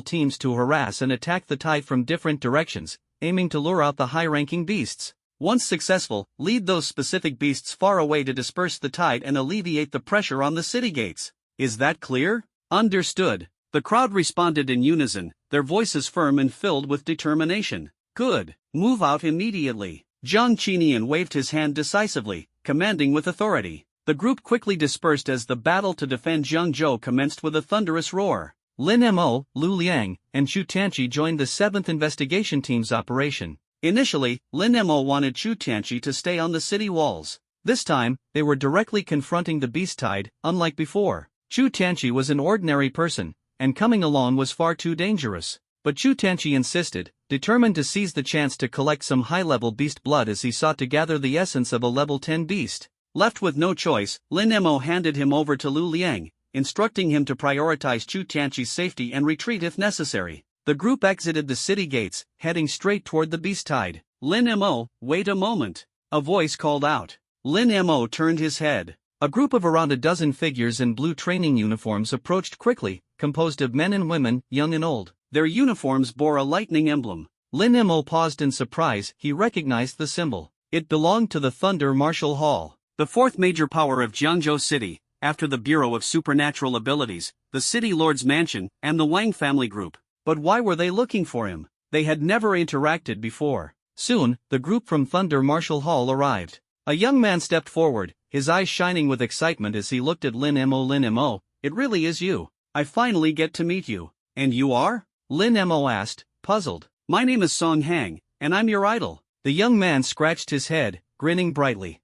teams to harass and attack the tide from different directions, aiming to lure out the high-ranking beasts. Once successful, lead those specific beasts far away to disperse the tide and alleviate the pressure on the city gates. Is that clear? Understood. The crowd responded in unison, their voices firm and filled with determination. Good. Move out immediately. Zhang Qinian waved his hand decisively, commanding with authority. The group quickly dispersed as the battle to defend Jiangzhou commenced with a thunderous roar. Lin Mo, Lu Liang, and Chu Tianqi joined the 7th Investigation Team's operation. Initially, Lin Mo wanted Chu Tianqi to stay on the city walls. This time, they were directly confronting the beast tide, unlike before. Chu Tianqi was an ordinary person, and coming alone was far too dangerous. But Chu Tianqi insisted, determined to seize the chance to collect some high-level beast blood as he sought to gather the essence of a level 10 beast. Left with no choice, Lin Mo handed him over to Lu Liang, instructing him to prioritize Chu Tianqi's safety and retreat if necessary. The group exited the city gates, heading straight toward the beast tide. Lin Mo, wait a moment. A voice called out. Lin Mo turned his head. A group of around a dozen figures in blue training uniforms approached quickly, composed of men and women, young and old. Their uniforms bore a lightning emblem. Lin Mo paused in surprise. He recognized the symbol. It belonged to the Thunder Martial Hall, the fourth major power of Jiangzhou City, after the Bureau of Supernatural Abilities, the City Lord's Mansion, and the Wang family group. But why were they looking for him? They had never interacted before. Soon, the group from Thunder Martial Hall arrived. A young man stepped forward, his eyes shining with excitement as he looked at Lin Mo. Lin Mo, it really is you. I finally get to meet you. And you are? Lin Mo asked, puzzled. My name is Song Hang, and I'm your idol. The young man scratched his head, grinning brightly.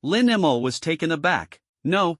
Lin Mo was taken aback. No,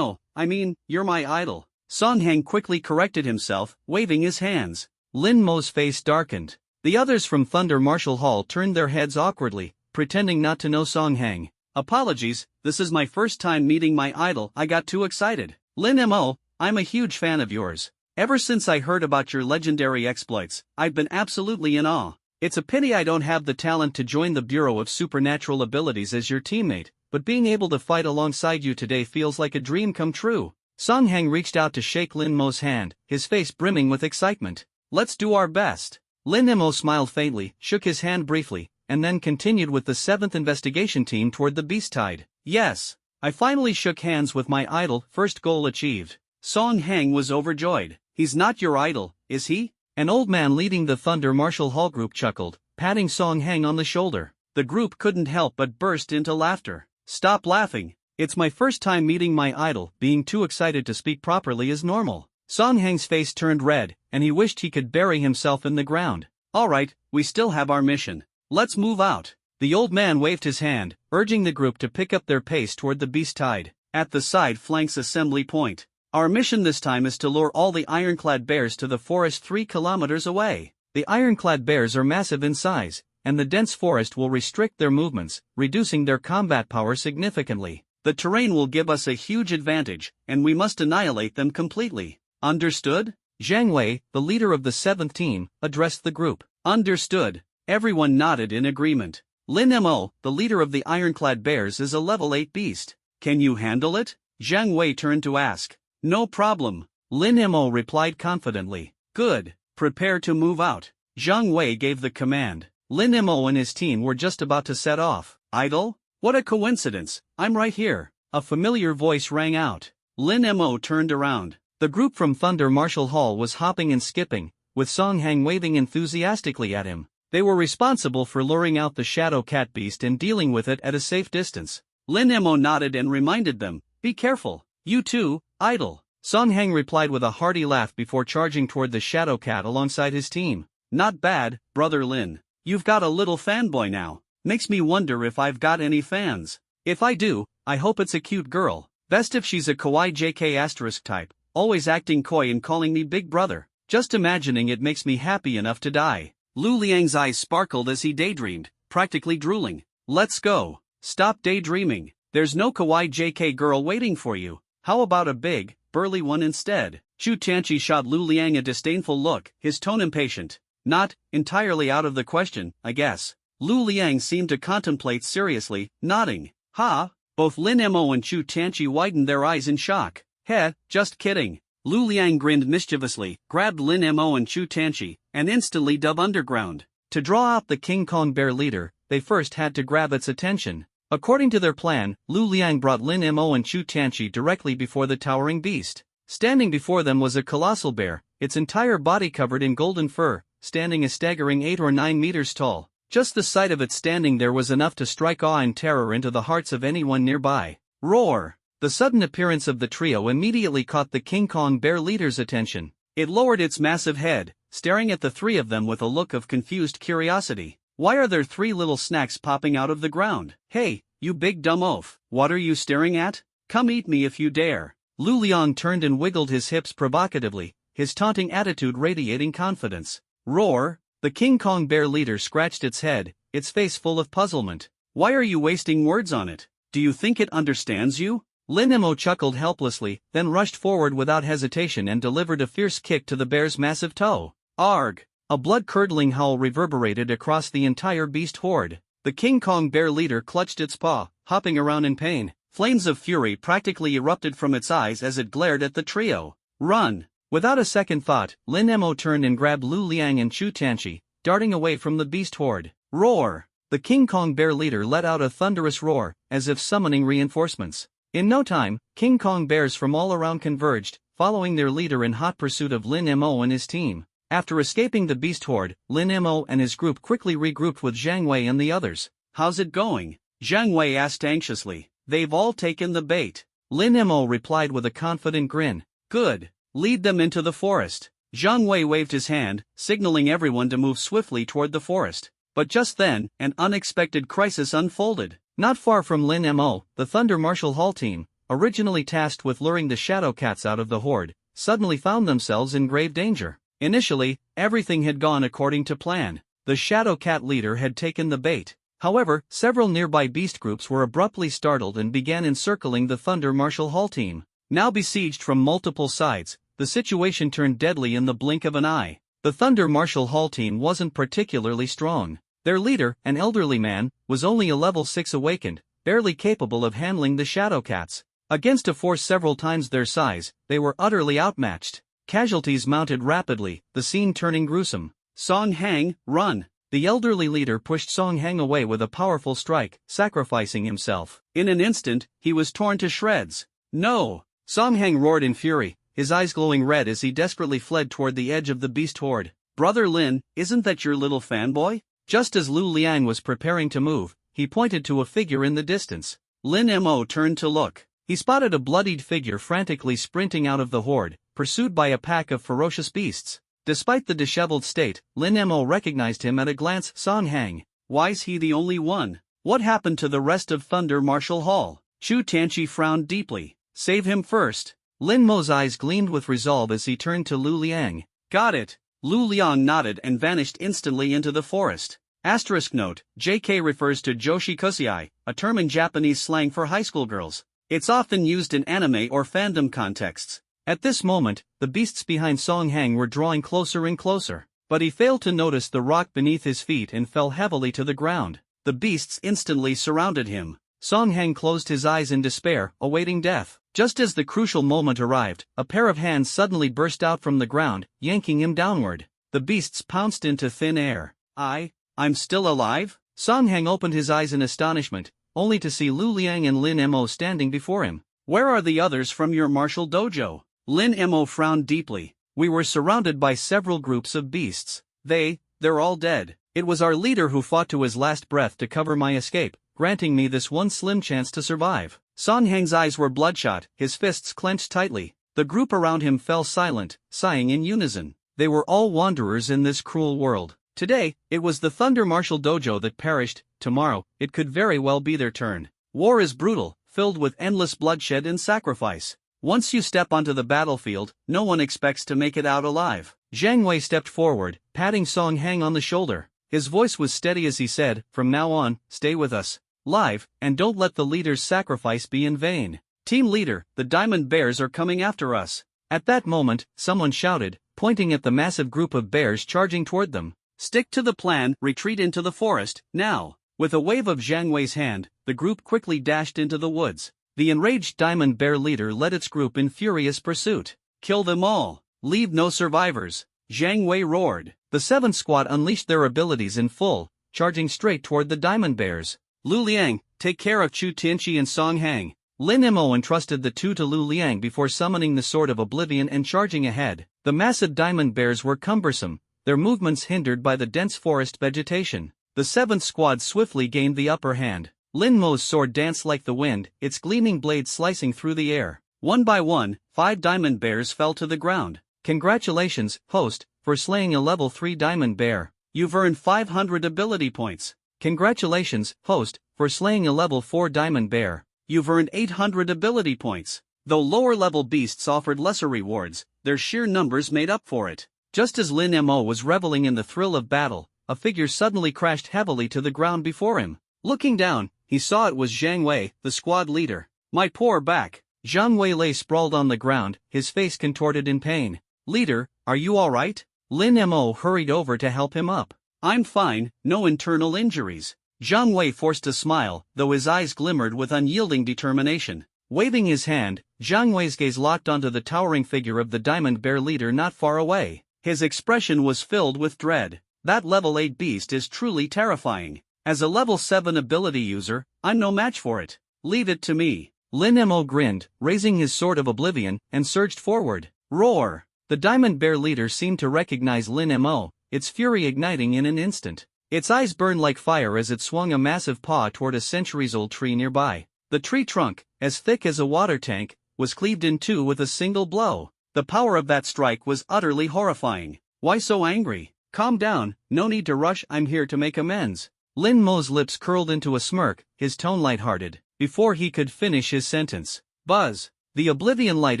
I mean, you're my idol. Song Hang quickly corrected himself, waving his hands. Lin Mo's face darkened. The others from Thunder Martial Hall turned their heads awkwardly, pretending not to know Song Hang. Apologies, this is my first time meeting my idol. I got too excited. Lin Mo, I'm a huge fan of yours. Ever since I heard about your legendary exploits, I've been absolutely in awe. It's a pity I don't have the talent to join the Bureau of Supernatural Abilities as your teammate, but being able to fight alongside you today feels like a dream come true. Song Hang reached out to shake Lin Mo's hand, his face brimming with excitement. Let's do our best. Lin Mo smiled faintly, shook his hand briefly, and then continued with the 7th Investigation Team toward the beast tide. Yes, I finally shook hands with my idol, first goal achieved. Song Hang was overjoyed. He's not your idol, is he? An old man leading the Thunder Martial Hall group chuckled, patting Song Hang on the shoulder. The group couldn't help but burst into laughter. Stop laughing. It's my first time meeting my idol. Being too excited to speak properly is normal. Song Hang's face turned red, and he wished he could bury himself in the ground. Alright, we still have our mission. Let's move out. The old man waved his hand, urging the group to pick up their pace toward the beast tide. At the side flank's assembly point. Our mission this time is to lure all the ironclad bears to the forest 3 kilometers away. The ironclad bears are massive in size, and the dense forest will restrict their movements, reducing their combat power significantly. The terrain will give us a huge advantage, and we must annihilate them completely. Understood? Zhang Wei, the leader of the 7th team, addressed the group. Understood. Everyone nodded in agreement. Lin Mo, the leader of the ironclad bears, is a level 8 beast. Can you handle it? Zhang Wei turned to ask. No problem. Lin Mo replied confidently. Good. Prepare to move out. Zhang Wei gave the command. Lin Mo and his team were just about to set off. Idol? What a coincidence. I'm right here. A familiar voice rang out. Lin Mo turned around. The group from Thunder Martial Hall was hopping and skipping, with Song Hang waving enthusiastically at him. They were responsible for luring out the shadow cat beast and dealing with it at a safe distance. Lin Mo nodded and reminded them, be careful. You too, idol. Song Hang replied with a hearty laugh before charging toward the shadow cat alongside his team. Not bad, brother Lin. You've got a little fanboy now. Makes me wonder if I've got any fans. If I do, I hope it's a cute girl. Best if she's a kawaii JK* type, always acting coy and calling me big brother. Just imagining it makes me happy enough to die. Lu Liang's eyes sparkled as he daydreamed, practically drooling. Let's go. Stop daydreaming. There's no kawaii JK girl waiting for you. How about a big, burly one instead? Chu Tianqi shot Lu Liang a disdainful look, his tone impatient. Not entirely out of the question, I guess. Lu Liang seemed to contemplate seriously, nodding. Ha! Both Lin Mo and Chu Tianqi widened their eyes in shock. Heh, just kidding. Lu Liang grinned mischievously, grabbed Lin Mo and Chu Tianqi, and instantly dove underground. To draw out the King Kong bear leader, they first had to grab its attention. According to their plan, Lu Liang brought Lin Mo and Chu Tianqi directly before the towering beast. Standing before them was a colossal bear, its entire body covered in golden fur, standing a staggering 8 or 9 meters tall. Just the sight of it standing there was enough to strike awe and terror into the hearts of anyone nearby. Roar! The sudden appearance of the trio immediately caught the King Kong bear leader's attention. It lowered its massive head, staring at the three of them with a look of confused curiosity. Why are there 3 little snacks popping out of the ground? Hey, you big dumb oaf, what are you staring at? Come eat me if you dare. Lu Liang turned and wiggled his hips provocatively, his taunting attitude radiating confidence. Roar! The King Kong bear leader scratched its head, its face full of puzzlement. Why are you wasting words on it? Do you think it understands you? Lin Mo chuckled helplessly, then rushed forward without hesitation and delivered a fierce kick to the bear's massive toe. Arg! A blood-curdling howl reverberated across the entire beast horde. The King Kong bear leader clutched its paw, hopping around in pain. Flames of fury practically erupted from its eyes as it glared at the trio. Run! Without a second thought, Lin Mo turned and grabbed Lu Liang and Chu Tianqi, darting away from the beast horde. Roar! The King Kong bear leader let out a thunderous roar, as if summoning reinforcements. In no time, King Kong bears from all around converged, following their leader in hot pursuit of Lin Mo and his team. After escaping the beast horde, Lin Mo and his group quickly regrouped with Zhang Wei and the others. How's it going? Zhang Wei asked anxiously. They've all taken the bait. Lin Mo replied with a confident grin. Good. Lead them into the forest. Zhang Wei waved his hand, signaling everyone to move swiftly toward the forest. But just then, an unexpected crisis unfolded. Not far from Lin Mo, the Thunder Martial Hall team, originally tasked with luring the Shadow Cats out of the horde, suddenly found themselves in grave danger. Initially, everything had gone according to plan. The Shadow Cat leader had taken the bait. However, several nearby beast groups were abruptly startled and began encircling the Thunder Martial Hall team. Now besieged from multiple sides, the situation turned deadly in the blink of an eye. The Thunder Martial Hall team wasn't particularly strong. Their leader, an elderly man, was only a level 6 awakened, barely capable of handling the Shadow Cats. Against a force several times their size, they were utterly outmatched. Casualties mounted rapidly, the scene turning gruesome. Song Hang, run! The elderly leader pushed Song Hang away with a powerful strike, sacrificing himself. In an instant, he was torn to shreds. No! Song Hang roared in fury, his eyes glowing red as he desperately fled toward the edge of the beast horde. Brother Lin, isn't that your little fanboy? Just as Lu Liang was preparing to move, he pointed to a figure in the distance. Lin Mo turned to look. He spotted a bloodied figure frantically sprinting out of the horde, pursued by a pack of ferocious beasts. Despite the disheveled state, Lin Mo recognized him at a glance. Song Hang. Why's he the only one? What happened to the rest of Thunder Martial Hall? Chu Tianqi frowned deeply. Save him first. Lin Mo's eyes gleamed with resolve as he turned to Lu Liang. Got it. Lu Liang nodded and vanished instantly into the forest. Asterisk note, JK refers to Joshi Kusiai, a term in Japanese slang for high school girls. It's often used in anime or fandom contexts. At this moment, the beasts behind Song Hang were drawing closer and closer, but he failed to notice the rock beneath his feet and fell heavily to the ground. The beasts instantly surrounded him. Song Hang closed his eyes in despair, awaiting death. Just as the crucial moment arrived, a pair of hands suddenly burst out from the ground, yanking him downward. The beasts pounced into thin air. I'm still alive? Song Hang opened his eyes in astonishment, only to see Lu Liang and Lin Mo standing before him. Where are the others from your martial dojo? Lin Mo frowned deeply. We were surrounded by several groups of beasts. They're all dead. It was our leader who fought to his last breath to cover my escape, granting me this one slim chance to survive. Song Hang's eyes were bloodshot, his fists clenched tightly. The group around him fell silent, sighing in unison. They were all wanderers in this cruel world. Today, it was the Thunder Martial Dojo that perished. Tomorrow, it could very well be their turn. War is brutal, filled with endless bloodshed and sacrifice. Once you step onto the battlefield, no one expects to make it out alive. Zhang Wei stepped forward, patting Song Hang on the shoulder. His voice was steady as he said, "From now on, stay with us. Live, and don't let the leader's sacrifice be in vain. Team leader, the Diamond Bears are coming after us." At that moment, someone shouted, pointing at the massive group of bears charging toward them. Stick to the plan, retreat into the forest, now. With a wave of Zhang Wei's hand, the group quickly dashed into the woods. The enraged Diamond Bear leader led its group in furious pursuit. Kill them all. Leave no survivors. Zhang Wei roared. The seventh squad unleashed their abilities in full, charging straight toward the Diamond Bears. Lu Liang, take care of Chu Tianqi and Song Hang. Lin Mo entrusted the two to Lu Liang before summoning the Sword of Oblivion and charging ahead. The massive Diamond Bears were cumbersome, their movements hindered by the dense forest vegetation. The seventh squad swiftly gained the upper hand. Lin Mo's sword danced like the wind, its gleaming blade slicing through the air. One by one, 5 Diamond Bears fell to the ground. Congratulations, host, for slaying a level 3 Diamond Bear. You've earned 500 ability points. Congratulations, host, for slaying a level 4 Diamond Bear. You've earned 800 ability points. Though lower-level beasts offered lesser rewards, their sheer numbers made up for it. Just as Lin Mo was reveling in the thrill of battle, a figure suddenly crashed heavily to the ground before him. Looking down, he saw it was Zhang Wei, the squad leader. My poor back. Zhang Wei lay sprawled on the ground, his face contorted in pain. Leader, are you alright? Lin Mo hurried over to help him up. I'm fine, no internal injuries. Zhang Wei forced a smile, though his eyes glimmered with unyielding determination. Waving his hand, Zhang Wei's gaze locked onto the towering figure of the Diamond Bear leader not far away. His expression was filled with dread. That level 8 beast is truly terrifying. As a level 7 ability user, I'm no match for it. Leave it to me. Lin Mo grinned, raising his Sword of Oblivion, and surged forward. Roar! The Diamond Bear leader seemed to recognize Lin Mo, its fury igniting in an instant. Its eyes burned like fire as it swung a massive paw toward a centuries-old tree nearby. The tree trunk, as thick as a water tank, was cleaved in two with a single blow. The power of that strike was utterly horrifying. Why so angry? Calm down, no need to rush, I'm here to make amends. Lin Mo's lips curled into a smirk, his tone lighthearted. Before he could finish his sentence, buzz! The Oblivion light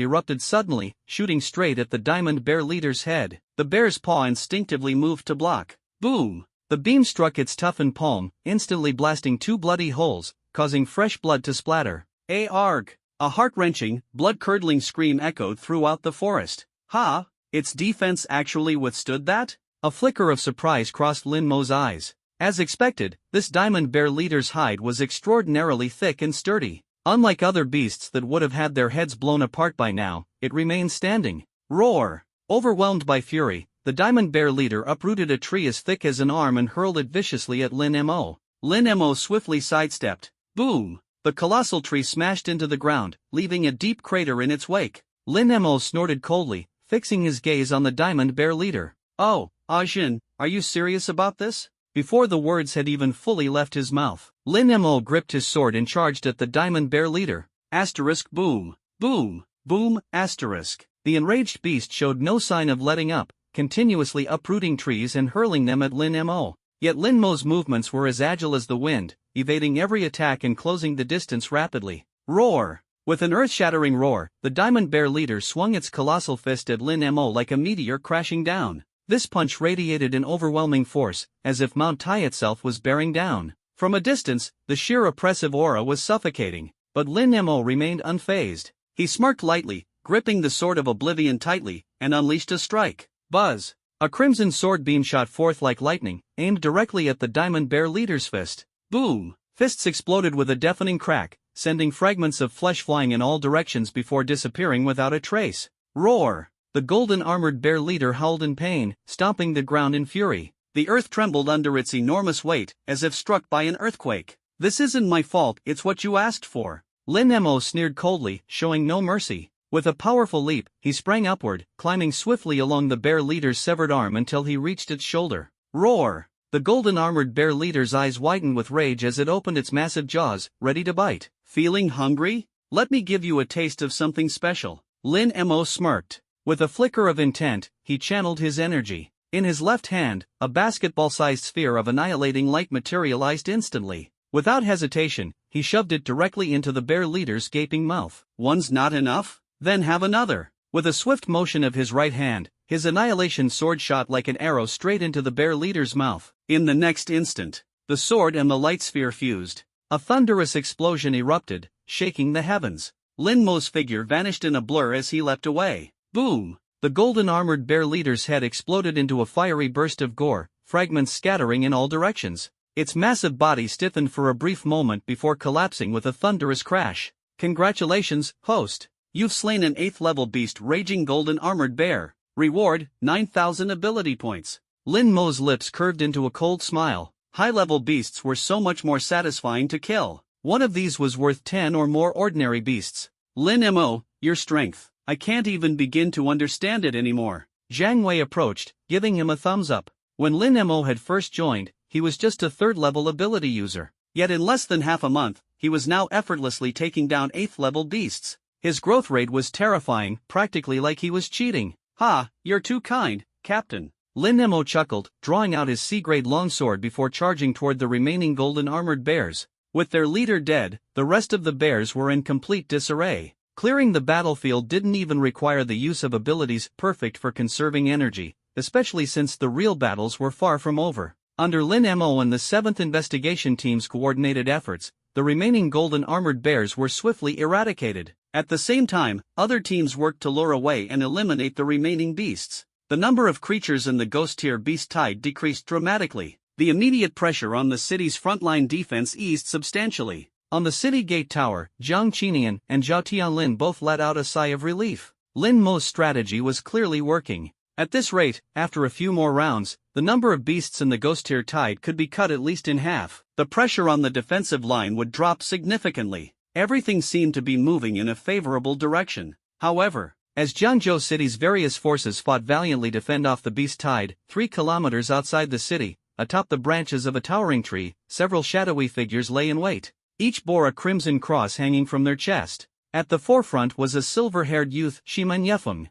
erupted suddenly, shooting straight at the Diamond Bear leader's head. The bear's paw instinctively moved to block. Boom! The beam struck its toughened palm, instantly blasting 2 bloody holes, causing fresh blood to splatter. Arg! A heart-wrenching, blood-curdling scream echoed throughout the forest. Ha! Its defense actually withstood that? A flicker of surprise crossed Lin Mo's eyes. As expected, this Diamond Bear leader's hide was extraordinarily thick and sturdy. Unlike other beasts that would have had their heads blown apart by now, it remained standing. Roar! Overwhelmed by fury, the Diamond Bear leader uprooted a tree as thick as an arm and hurled it viciously at Lin Mo. Lin Mo swiftly sidestepped. Boom! The colossal tree smashed into the ground, leaving a deep crater in its wake. Lin Mo snorted coldly, fixing his gaze on the Diamond Bear leader. Oh, Ajin, are you serious about this? Before the words had even fully left his mouth, Lin Mo gripped his sword and charged at the Diamond Bear leader. Asterisk boom, boom, boom, asterisk. The enraged beast showed no sign of letting up, continuously uprooting trees and hurling them at Lin Mo. Yet Lin Mo's movements were as agile as the wind, evading every attack and closing the distance rapidly. Roar! With an earth-shattering roar, the Diamond Bear leader swung its colossal fist at Lin Mo like a meteor crashing down. This punch radiated an overwhelming force, as if Mount Tai itself was bearing down. From a distance, the sheer oppressive aura was suffocating, but Lin Mo remained unfazed. He smirked lightly, gripping the Sword of Oblivion tightly, and unleashed a strike. Buzz! A crimson sword beam shot forth like lightning, aimed directly at the Diamond Bear leader's fist. Boom! Fists exploded with a deafening crack, sending fragments of flesh flying in all directions before disappearing without a trace. Roar! The golden-armored bear leader howled in pain, stomping the ground in fury. The earth trembled under its enormous weight, as if struck by an earthquake. This isn't my fault, it's what you asked for. Lin Mo sneered coldly, showing no mercy. With a powerful leap, he sprang upward, climbing swiftly along the bear leader's severed arm until he reached its shoulder. Roar! The golden-armored bear leader's eyes widened with rage as it opened its massive jaws, ready to bite. Feeling hungry? Let me give you a taste of something special. Lin Mo smirked. With a flicker of intent, he channeled his energy. In his left hand, a basketball-sized sphere of annihilating light materialized instantly. Without hesitation, he shoved it directly into the bear leader's gaping mouth. One's not enough? Then have another. With a swift motion of his right hand, his annihilation sword shot like an arrow straight into the bear leader's mouth. In the next instant, the sword and the light sphere fused. A thunderous explosion erupted, shaking the heavens. Lin Mo's figure vanished in a blur as he leapt away. Boom! The golden-armored bear leader's head exploded into a fiery burst of gore, fragments scattering in all directions. Its massive body stiffened for a brief moment before collapsing with a thunderous crash. Congratulations, host. You've slain an 8th level beast raging golden armored bear. Reward, 9,000 ability points. Lin Mo's lips curved into a cold smile. High-level beasts were so much more satisfying to kill. One of these was worth 10 or more ordinary beasts. Lin Mo, your strength. I can't even begin to understand it anymore. Zhang Wei approached, giving him a thumbs up. When Lin Mo had first joined, he was just a 3rd-level ability user. Yet in less than half a month, he was now effortlessly taking down 8th-level beasts. His growth rate was terrifying, practically like he was cheating. Ha, you're too kind, Captain. Lin Mo chuckled, drawing out his C-grade longsword before charging toward the remaining golden armored bears. With their leader dead, the rest of the bears were in complete disarray. Clearing the battlefield didn't even require the use of abilities perfect for conserving energy, especially since the real battles were far from over. Under Lin Mo and the 7th Investigation Team's coordinated efforts, the remaining golden armored bears were swiftly eradicated. At the same time, other teams worked to lure away and eliminate the remaining beasts. The number of creatures in the ghost-tier beast tide decreased dramatically. The immediate pressure on the city's frontline defense eased substantially. On the city gate tower, Jiang Qinian and Zhao Tianlin both let out a sigh of relief. Lin Mo's strategy was clearly working. At this rate, after a few more rounds, the number of beasts in the ghost-tier tide could be cut at least in half. The pressure on the defensive line would drop significantly. Everything seemed to be moving in a favorable direction. However, as Jiangzhou City's various forces fought valiantly to fend off the beast tide, 3 kilometers outside the city, atop the branches of a towering tree, several shadowy figures lay in wait. Each bore a crimson cross hanging from their chest. At the forefront was a silver-haired youth, Shimen Yefeng.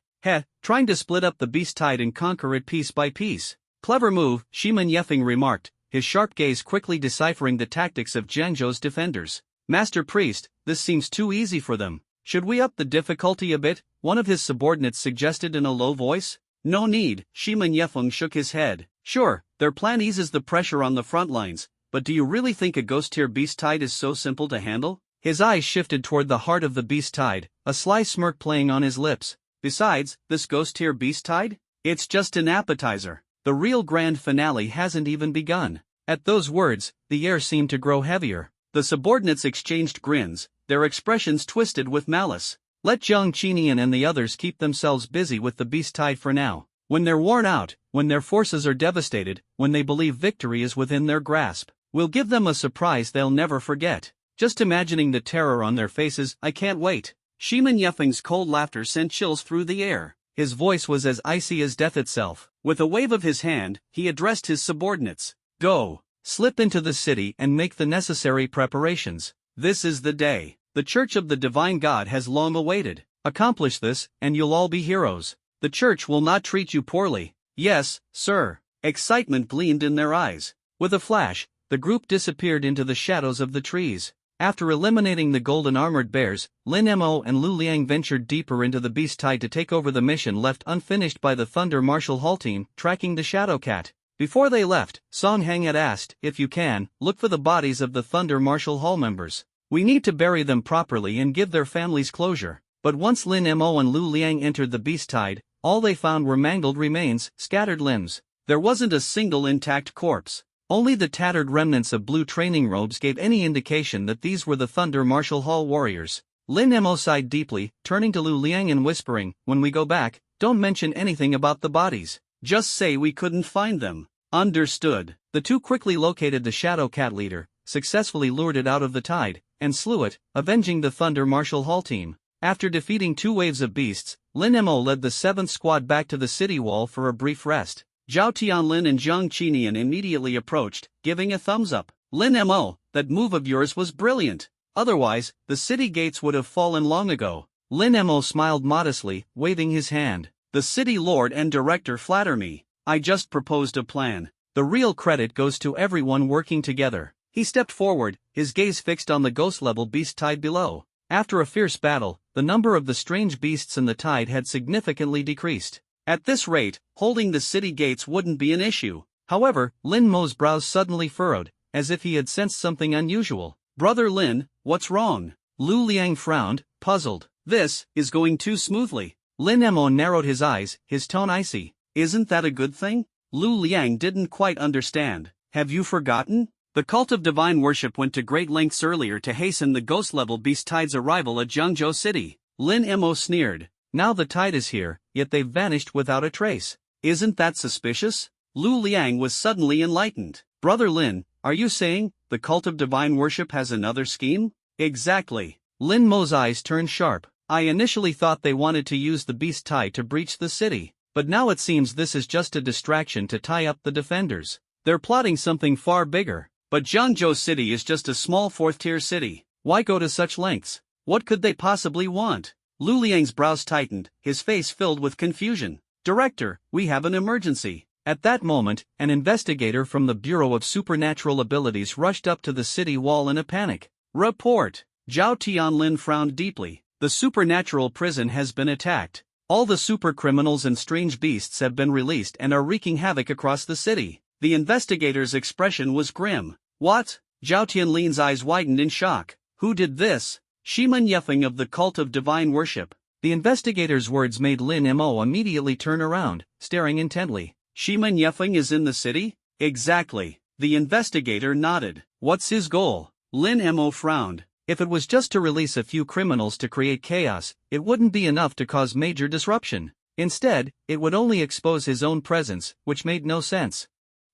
Trying to split up the beast tide and conquer it piece by piece. Clever move, Shimen Yefeng remarked, his sharp gaze quickly deciphering the tactics of Jiangzhou's defenders. Master Priest, this seems too easy for them. Should we up the difficulty a bit? One of his subordinates suggested in a low voice. No need, Shimen Yefeng shook his head. Sure, their plan eases the pressure on the front lines, but do you really think a ghost-tier beast tide is so simple to handle? His eyes shifted toward the heart of the beast tide, a sly smirk playing on his lips. Besides, this ghost-tier beast tide? It's just an appetizer. The real grand finale hasn't even begun. At those words, the air seemed to grow heavier. The subordinates exchanged grins, their expressions twisted with malice. Let Jiang Qinian and the others keep themselves busy with the beast tide for now. When they're worn out, when their forces are devastated, when they believe victory is within their grasp, we'll give them a surprise they'll never forget. Just imagining the terror on their faces, I can't wait. Shimen Yefeng's cold laughter sent chills through the air. His voice was as icy as death itself. With a wave of his hand, he addressed his subordinates. Go. Slip into the city and make the necessary preparations. This is the day. The Church of the Divine God has long awaited. Accomplish this, and you'll all be heroes. The Church will not treat you poorly. Yes, sir. Excitement gleamed in their eyes. With a flash, the group disappeared into the shadows of the trees. After eliminating the golden armored bears, Lin Mo and Lu Liang ventured deeper into the beast tide to take over the mission left unfinished by the Thunder Martial Hall team, tracking the Shadow Cat. Before they left, Song Heng had asked, if you can, look for the bodies of the Thunder Martial Hall members. We need to bury them properly and give their families closure. But once Lin Mo and Lu Liang entered the beast tide, all they found were mangled remains, scattered limbs. There wasn't a single intact corpse. Only the tattered remnants of blue training robes gave any indication that these were the Thunder Martial Hall warriors. Lin Mo sighed deeply, turning to Lu Liang and whispering, when we go back, don't mention anything about the bodies. Just say we couldn't find them. Understood. The two quickly located the Shadow Cat leader, successfully lured it out of the tide, and slew it, avenging the Thunder Martial Hall team. After defeating 2 waves of beasts, Lin Mo led the 7th squad back to the city wall for a brief rest. Zhao Tianlin and Jiang Qinian immediately approached, giving a thumbs up. Lin Mo, that move of yours was brilliant. Otherwise, the city gates would have fallen long ago. Lin Mo smiled modestly, waving his hand. The city lord and director flatter me. I just proposed a plan. The real credit goes to everyone working together. He stepped forward, his gaze fixed on the ghost-level beast tide below. After a fierce battle, the number of the strange beasts in the tide had significantly decreased. At this rate, holding the city gates wouldn't be an issue. However, Lin Mo's brows suddenly furrowed, as if he had sensed something unusual. Brother Lin, what's wrong? Lu Liang frowned, puzzled. This is going too smoothly. Lin Mo narrowed his eyes, his tone icy. Isn't that a good thing? Lu Liang didn't quite understand. Have you forgotten? The cult of divine worship went to great lengths earlier to hasten the ghost-level beast tide's arrival at Jiangzhou City. Lin Mo sneered. Now the tide is here, yet they've vanished without a trace. Isn't that suspicious? Lu Liang was suddenly enlightened. Brother Lin, are you saying the cult of divine worship has another scheme? Exactly. Lin Mo's eyes turned sharp. I initially thought they wanted to use the beast tide to breach the city, but now it seems this is just a distraction to tie up the defenders. They're plotting something far bigger. But Jiangzhou City is just a small fourth-tier city. Why go to such lengths? What could they possibly want? Lu Liang's brows tightened, his face filled with confusion. Director, we have an emergency. At that moment, an investigator from the Bureau of Supernatural Abilities rushed up to the city wall in a panic. Report. Zhao Tianlin frowned deeply. The supernatural prison has been attacked. All the super criminals and strange beasts have been released and are wreaking havoc across the city. The investigator's expression was grim. What? Zhao Tianlin's eyes widened in shock. Who did this? Shiman Yefeng of the cult of divine worship. The investigator's words made Lin Mo immediately turn around, staring intently. Shiman Yefeng is in the city? Exactly. The investigator nodded. What's his goal? Lin Mo frowned. If it was just to release a few criminals to create chaos, it wouldn't be enough to cause major disruption. Instead, it would only expose his own presence, which made no sense.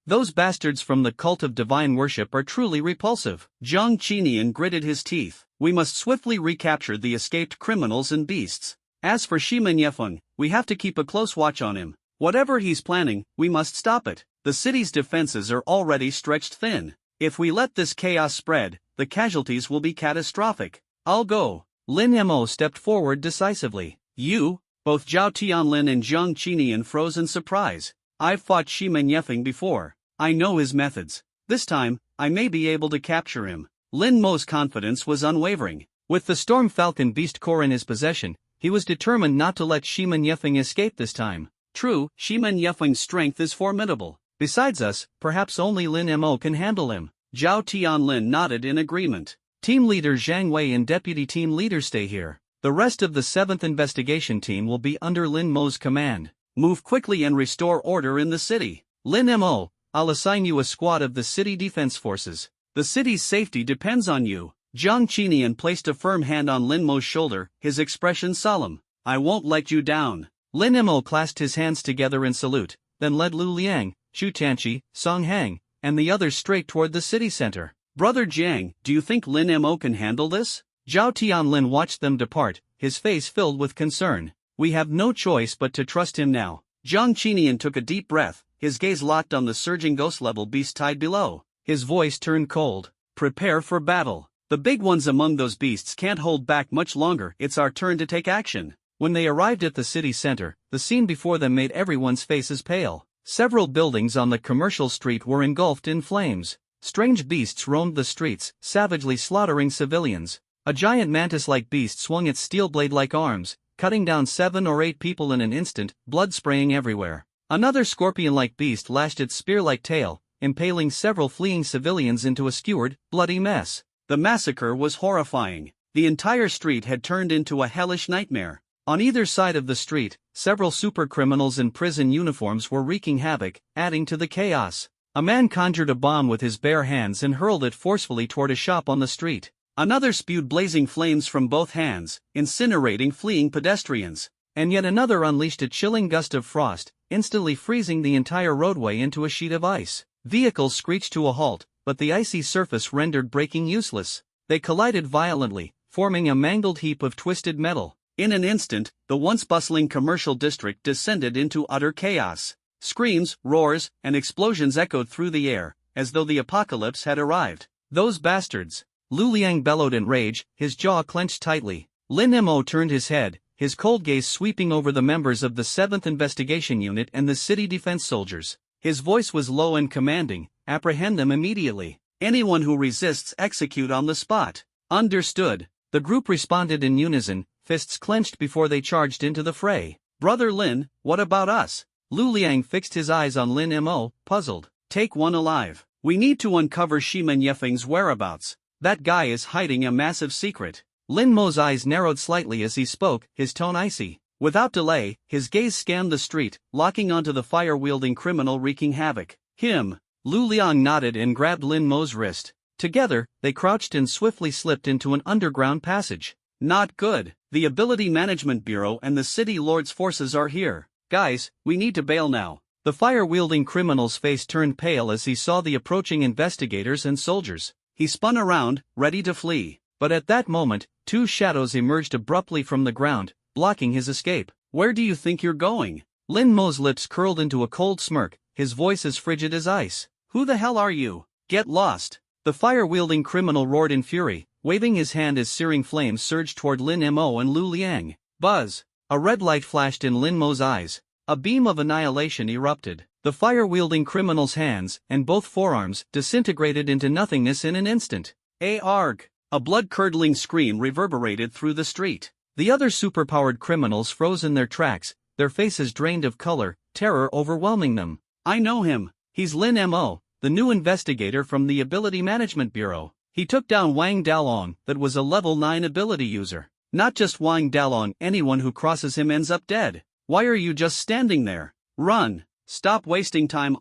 Those bastards from the cult of divine worship are truly repulsive. Zhang Qinian gritted his teeth. We must swiftly recapture the escaped criminals and beasts. As for Shiman Yefeng, we have to keep a close watch on him. Whatever he's planning, we must stop it. The city's defenses are already stretched thin. If we let this chaos spread, the casualties will be catastrophic. I'll go. Lin Mo stepped forward decisively. You? Both Zhao Tianlin and Zhang Qinian froze in surprise. I've fought Shiman Yefeng before. I know his methods. This time, I may be able to capture him. Lin Mo's confidence was unwavering. With the Storm Falcon Beast Core in his possession, he was determined not to let Shiman Yefeng escape this time. True, Shiman Yefeng's strength is formidable. Besides us, perhaps only Lin Mo can handle him. Zhao Tianlin nodded in agreement. Team leader Zhang Wei and deputy team leader stay here. The rest of the 7th investigation team will be under Lin Mo's command. Move quickly and restore order in the city. Lin Mo, I'll assign you a squad of the city defense forces. The city's safety depends on you. Zhang Qinian placed a firm hand on Lin Mo's shoulder, his expression solemn. I won't let you down. Lin Mo clasped his hands together in salute, then led Lu Liang, Xu Tianqi, Song Hang, and the others straight toward the city center. Brother Jiang, do you think Lin Mo can handle this? Zhao Tianlin watched them depart, his face filled with concern. We have no choice but to trust him now. Zhang Qinian took a deep breath, his gaze locked on the surging ghost-level beast tide below. His voice turned cold. Prepare for battle. The big ones among those beasts can't hold back much longer. It's our turn to take action. When they arrived at the city center, the scene before them made everyone's faces pale. Several buildings on the commercial street were engulfed in flames. Strange beasts roamed the streets, savagely slaughtering civilians. A giant mantis-like beast swung its steel blade-like arms, cutting down 7 or 8 people in an instant, blood spraying everywhere. Another scorpion-like beast lashed its spear-like tail, impaling several fleeing civilians into a skewered, bloody mess. The massacre was horrifying. The entire street had turned into a hellish nightmare. On either side of the street, several super criminals in prison uniforms were wreaking havoc, adding to the chaos. A man conjured a bomb with his bare hands and hurled it forcefully toward a shop on the street. Another spewed blazing flames from both hands, incinerating fleeing pedestrians. And yet another unleashed a chilling gust of frost, instantly freezing the entire roadway into a sheet of ice. Vehicles screeched to a halt, but the icy surface rendered braking useless. They collided violently, forming a mangled heap of twisted metal. In an instant, the once bustling commercial district descended into utter chaos. Screams, roars, and explosions echoed through the air, as though the apocalypse had arrived. Those bastards! Lu Liang bellowed in rage, his jaw clenched tightly. Lin Mo turned his head, his cold gaze sweeping over the members of the 7th Investigation Unit and the city defense soldiers. His voice was low and commanding. Apprehend them immediately. Anyone who resists, execute on the spot. Understood. The group responded in unison, fists clenched before they charged into the fray. Brother Lin, what about us? Lu Liang fixed his eyes on Lin Mo, puzzled. Take one alive. We need to uncover Shiman Yefeng's whereabouts. That guy is hiding a massive secret. Lin Mo's eyes narrowed slightly as he spoke, his tone icy. Without delay, his gaze scanned the street, locking onto the fire-wielding criminal wreaking havoc. Him. Lu Liang nodded and grabbed Lin Mo's wrist. Together, they crouched and swiftly slipped into an underground passage. Not good. The Ability Management Bureau and the City Lord's forces are here. Guys, we need to bail now. The fire-wielding criminal's face turned pale as he saw the approaching investigators and soldiers. He spun around, ready to flee. But at that moment, two shadows emerged abruptly from the ground, blocking his escape. Where do you think you're going? Lin Mo's lips curled into a cold smirk, his voice as frigid as ice. Who the hell are you? Get lost. The fire-wielding criminal roared in fury, waving his hand as searing flames surged toward Lin Mo and Lu Liang. Buzz! A red light flashed in Lin Mo's eyes. A beam of annihilation erupted. The fire-wielding criminal's hands, and both forearms, disintegrated into nothingness in an instant. Arg! A blood-curdling scream reverberated through the street. The other superpowered criminals froze in their tracks, their faces drained of color, terror overwhelming them. I know him. He's Lin Mo, the new investigator from the Ability Management Bureau. He took down Wang Dalong, that was a level 9 ability user. Not just Wang Dalong, anyone who crosses him ends up dead. Why are you just standing there? Run! Stop wasting time.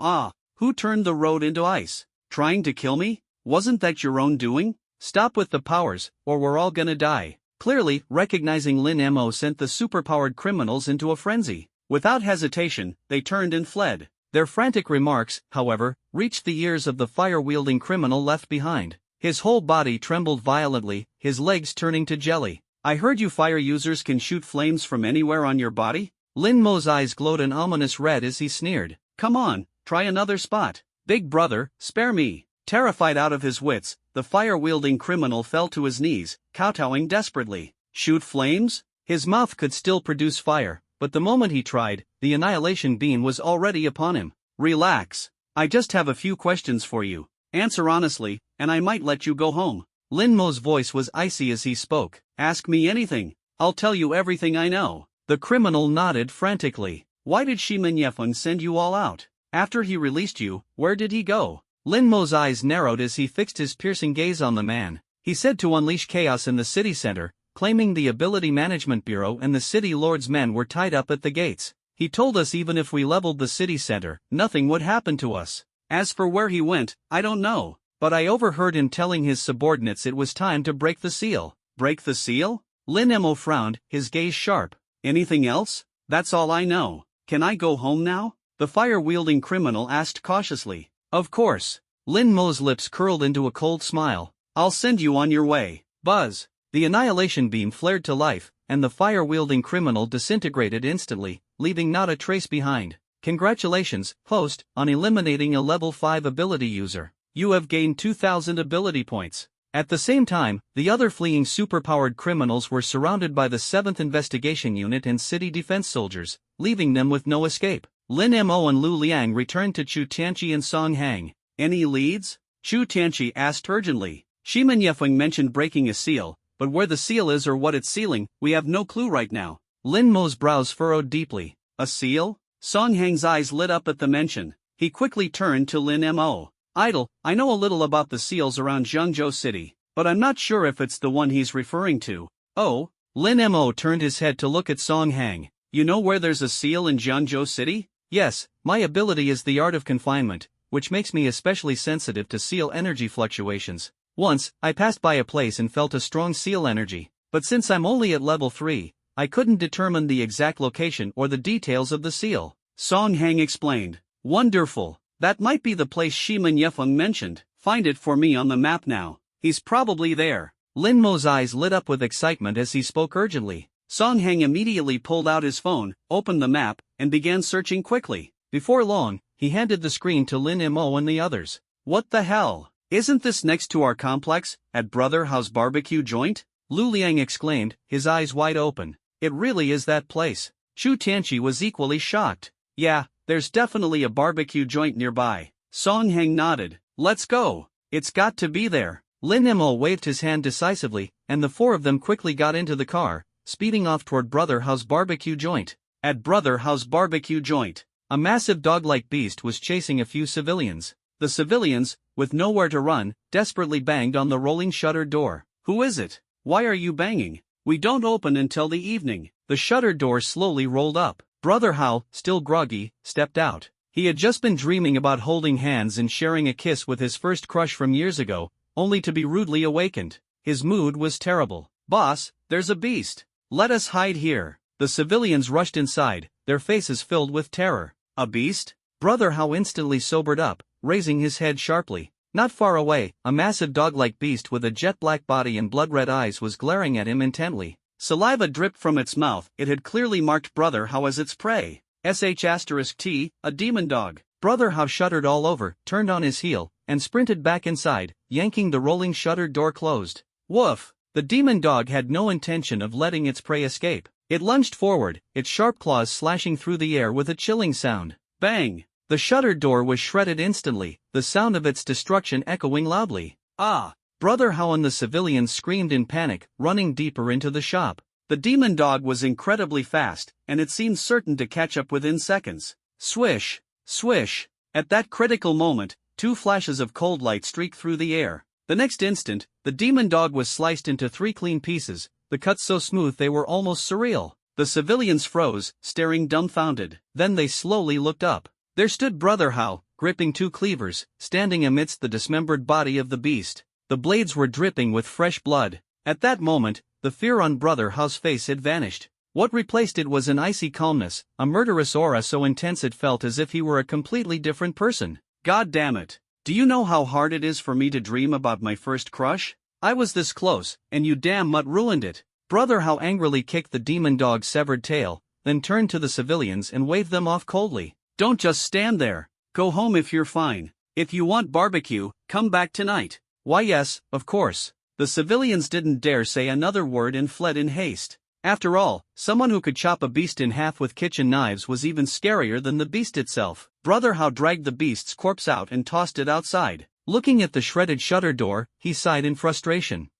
Who turned the road into ice? Trying to kill me? Wasn't that your own doing? Stop with the powers, or we're all gonna die. Clearly, recognizing Lin Mo sent the superpowered criminals into a frenzy. Without hesitation, they turned and fled. Their frantic remarks, however, reached the ears of the fire-wielding criminal left behind. His whole body trembled violently, his legs turning to jelly. I heard you fire users can shoot flames from anywhere on your body? Lin Mo's eyes glowed an ominous red as he sneered. Come on, try another spot. Big brother, spare me. Terrified out of his wits, the fire-wielding criminal fell to his knees, kowtowing desperately. Shoot flames? His mouth could still produce fire, but the moment he tried, the annihilation beam was already upon him. Relax. I just have a few questions for you. Answer honestly, and I might let you go home. Lin Mo's voice was icy as he spoke. Ask me anything. I'll tell you everything I know. The criminal nodded frantically. Why did Shimen Yefeng send you all out? After he released you, where did he go? Lin Mo's eyes narrowed as he fixed his piercing gaze on the man. He said to unleash chaos in the city center, claiming the Ability Management Bureau and the City Lord's men were tied up at the gates. He told us even if we leveled the city center, nothing would happen to us. As for where he went, I don't know. But I overheard him telling his subordinates it was time to break the seal. Break the seal? Lin Mo frowned, his gaze sharp. Anything else? That's all I know. Can I go home now? The fire-wielding criminal asked cautiously. Of course. Lin Mo's lips curled into a cold smile. I'll send you on your way. Buzz. The annihilation beam flared to life, and the fire-wielding criminal disintegrated instantly, leaving not a trace behind. Congratulations, host, on eliminating a level 5 ability user. You have gained 2,000 ability points. At the same time, the other fleeing superpowered criminals were surrounded by the 7th Investigation Unit and city defense soldiers, leaving them with no escape. Lin Mo and Lu Liang returned to Chu Tianqi and Song Hang. Any leads? Chu Tianqi asked urgently. Shimen Yefeng mentioned breaking a seal, but where the seal is or what it's sealing, we have no clue right now. Lin Mo's brows furrowed deeply. A seal? Song Hang's eyes lit up at the mention. He quickly turned to Lin Mo. Idol, I know a little about the seals around Zhengzhou City, but I'm not sure if it's the one he's referring to. Oh? Lin Mo turned his head to look at Song Hang. You know where there's a seal in Zhengzhou City? Yes, my ability is the art of confinement, which makes me especially sensitive to seal energy fluctuations. Once, I passed by a place and felt a strong seal energy, but since I'm only at level 3, I couldn't determine the exact location or the details of the seal. Song Hang explained. Wonderful. That might be the place Shimen Yefeng mentioned. Find it for me on the map now. He's probably there. Lin Mo's eyes lit up with excitement as he spoke urgently. Song Hang immediately pulled out his phone, opened the map, and began searching quickly. Before long, he handed the screen to Lin Mo and the others. What the hell? Isn't this next to our complex, at Brother House Barbecue Joint? Lu Liang exclaimed, his eyes wide open. It really is that place. Chu Tianqi was equally shocked. Yeah, there's definitely a barbecue joint nearby. Song Hang nodded. Let's go. It's got to be there. Lin Mo waved his hand decisively, and the four of them quickly got into the car, speeding off toward Brother House Barbecue Joint. At Brother House Barbecue Joint, a massive dog-like beast was chasing a few civilians. The civilians, with nowhere to run, desperately banged on the rolling shuttered door. Who is it? Why are you banging? We don't open until the evening. the shutter door slowly rolled up. Brother Hao, still groggy, stepped out. He had just been dreaming about holding hands and sharing a kiss with his first crush from years ago, only to be rudely awakened. His mood was terrible. "Boss, there's a beast. Let us hide here." The civilians rushed inside, their faces filled with terror. "A beast?" Brother Hao instantly sobered up, raising his head sharply. Not far away, a massive dog-like beast with a jet-black body and blood-red eyes was glaring at him intently. Saliva dripped from its mouth. It had clearly marked Brother Hao as its prey. **T, a demon dog. Brother Hao shuddered all over, turned on his heel, and sprinted back inside, yanking the rolling shuttered door closed. Woof! The demon dog had no intention of letting its prey escape. It lunged forward, its sharp claws slashing through the air with a chilling sound. Bang! The shuttered door was shredded instantly, the sound of its destruction echoing loudly. "Ah!" Brother Hao and the civilians screamed in panic, running deeper into the shop. The demon dog was incredibly fast, and it seemed certain to catch up within seconds. Swish! Swish! At that critical moment, 2 flashes of cold light streaked through the air. The next instant, the demon dog was sliced into 3 clean pieces, the cuts so smooth they were almost surreal. The civilians froze, staring dumbfounded. Then they slowly looked up. There stood Brother Hao, gripping 2 cleavers, standing amidst the dismembered body of the beast. The blades were dripping with fresh blood. At that moment, the fear on Brother Hao's face had vanished. What replaced it was an icy calmness, a murderous aura so intense it felt as if he were a completely different person. "God damn it. Do you know how hard it is for me to dream about my first crush? I was this close, and you damn mutt ruined it." Brother Hao angrily kicked the demon dog's severed tail, then turned to the civilians and waved them off coldly. "Don't just stand there. Go home if you're fine. If you want barbecue, come back tonight." "Why yes, of course." The civilians didn't dare say another word and fled in haste. After all, someone who could chop a beast in half with kitchen knives was even scarier than the beast itself. Brother Hao dragged the beast's corpse out and tossed it outside. Looking at the shredded shutter door, he sighed in frustration.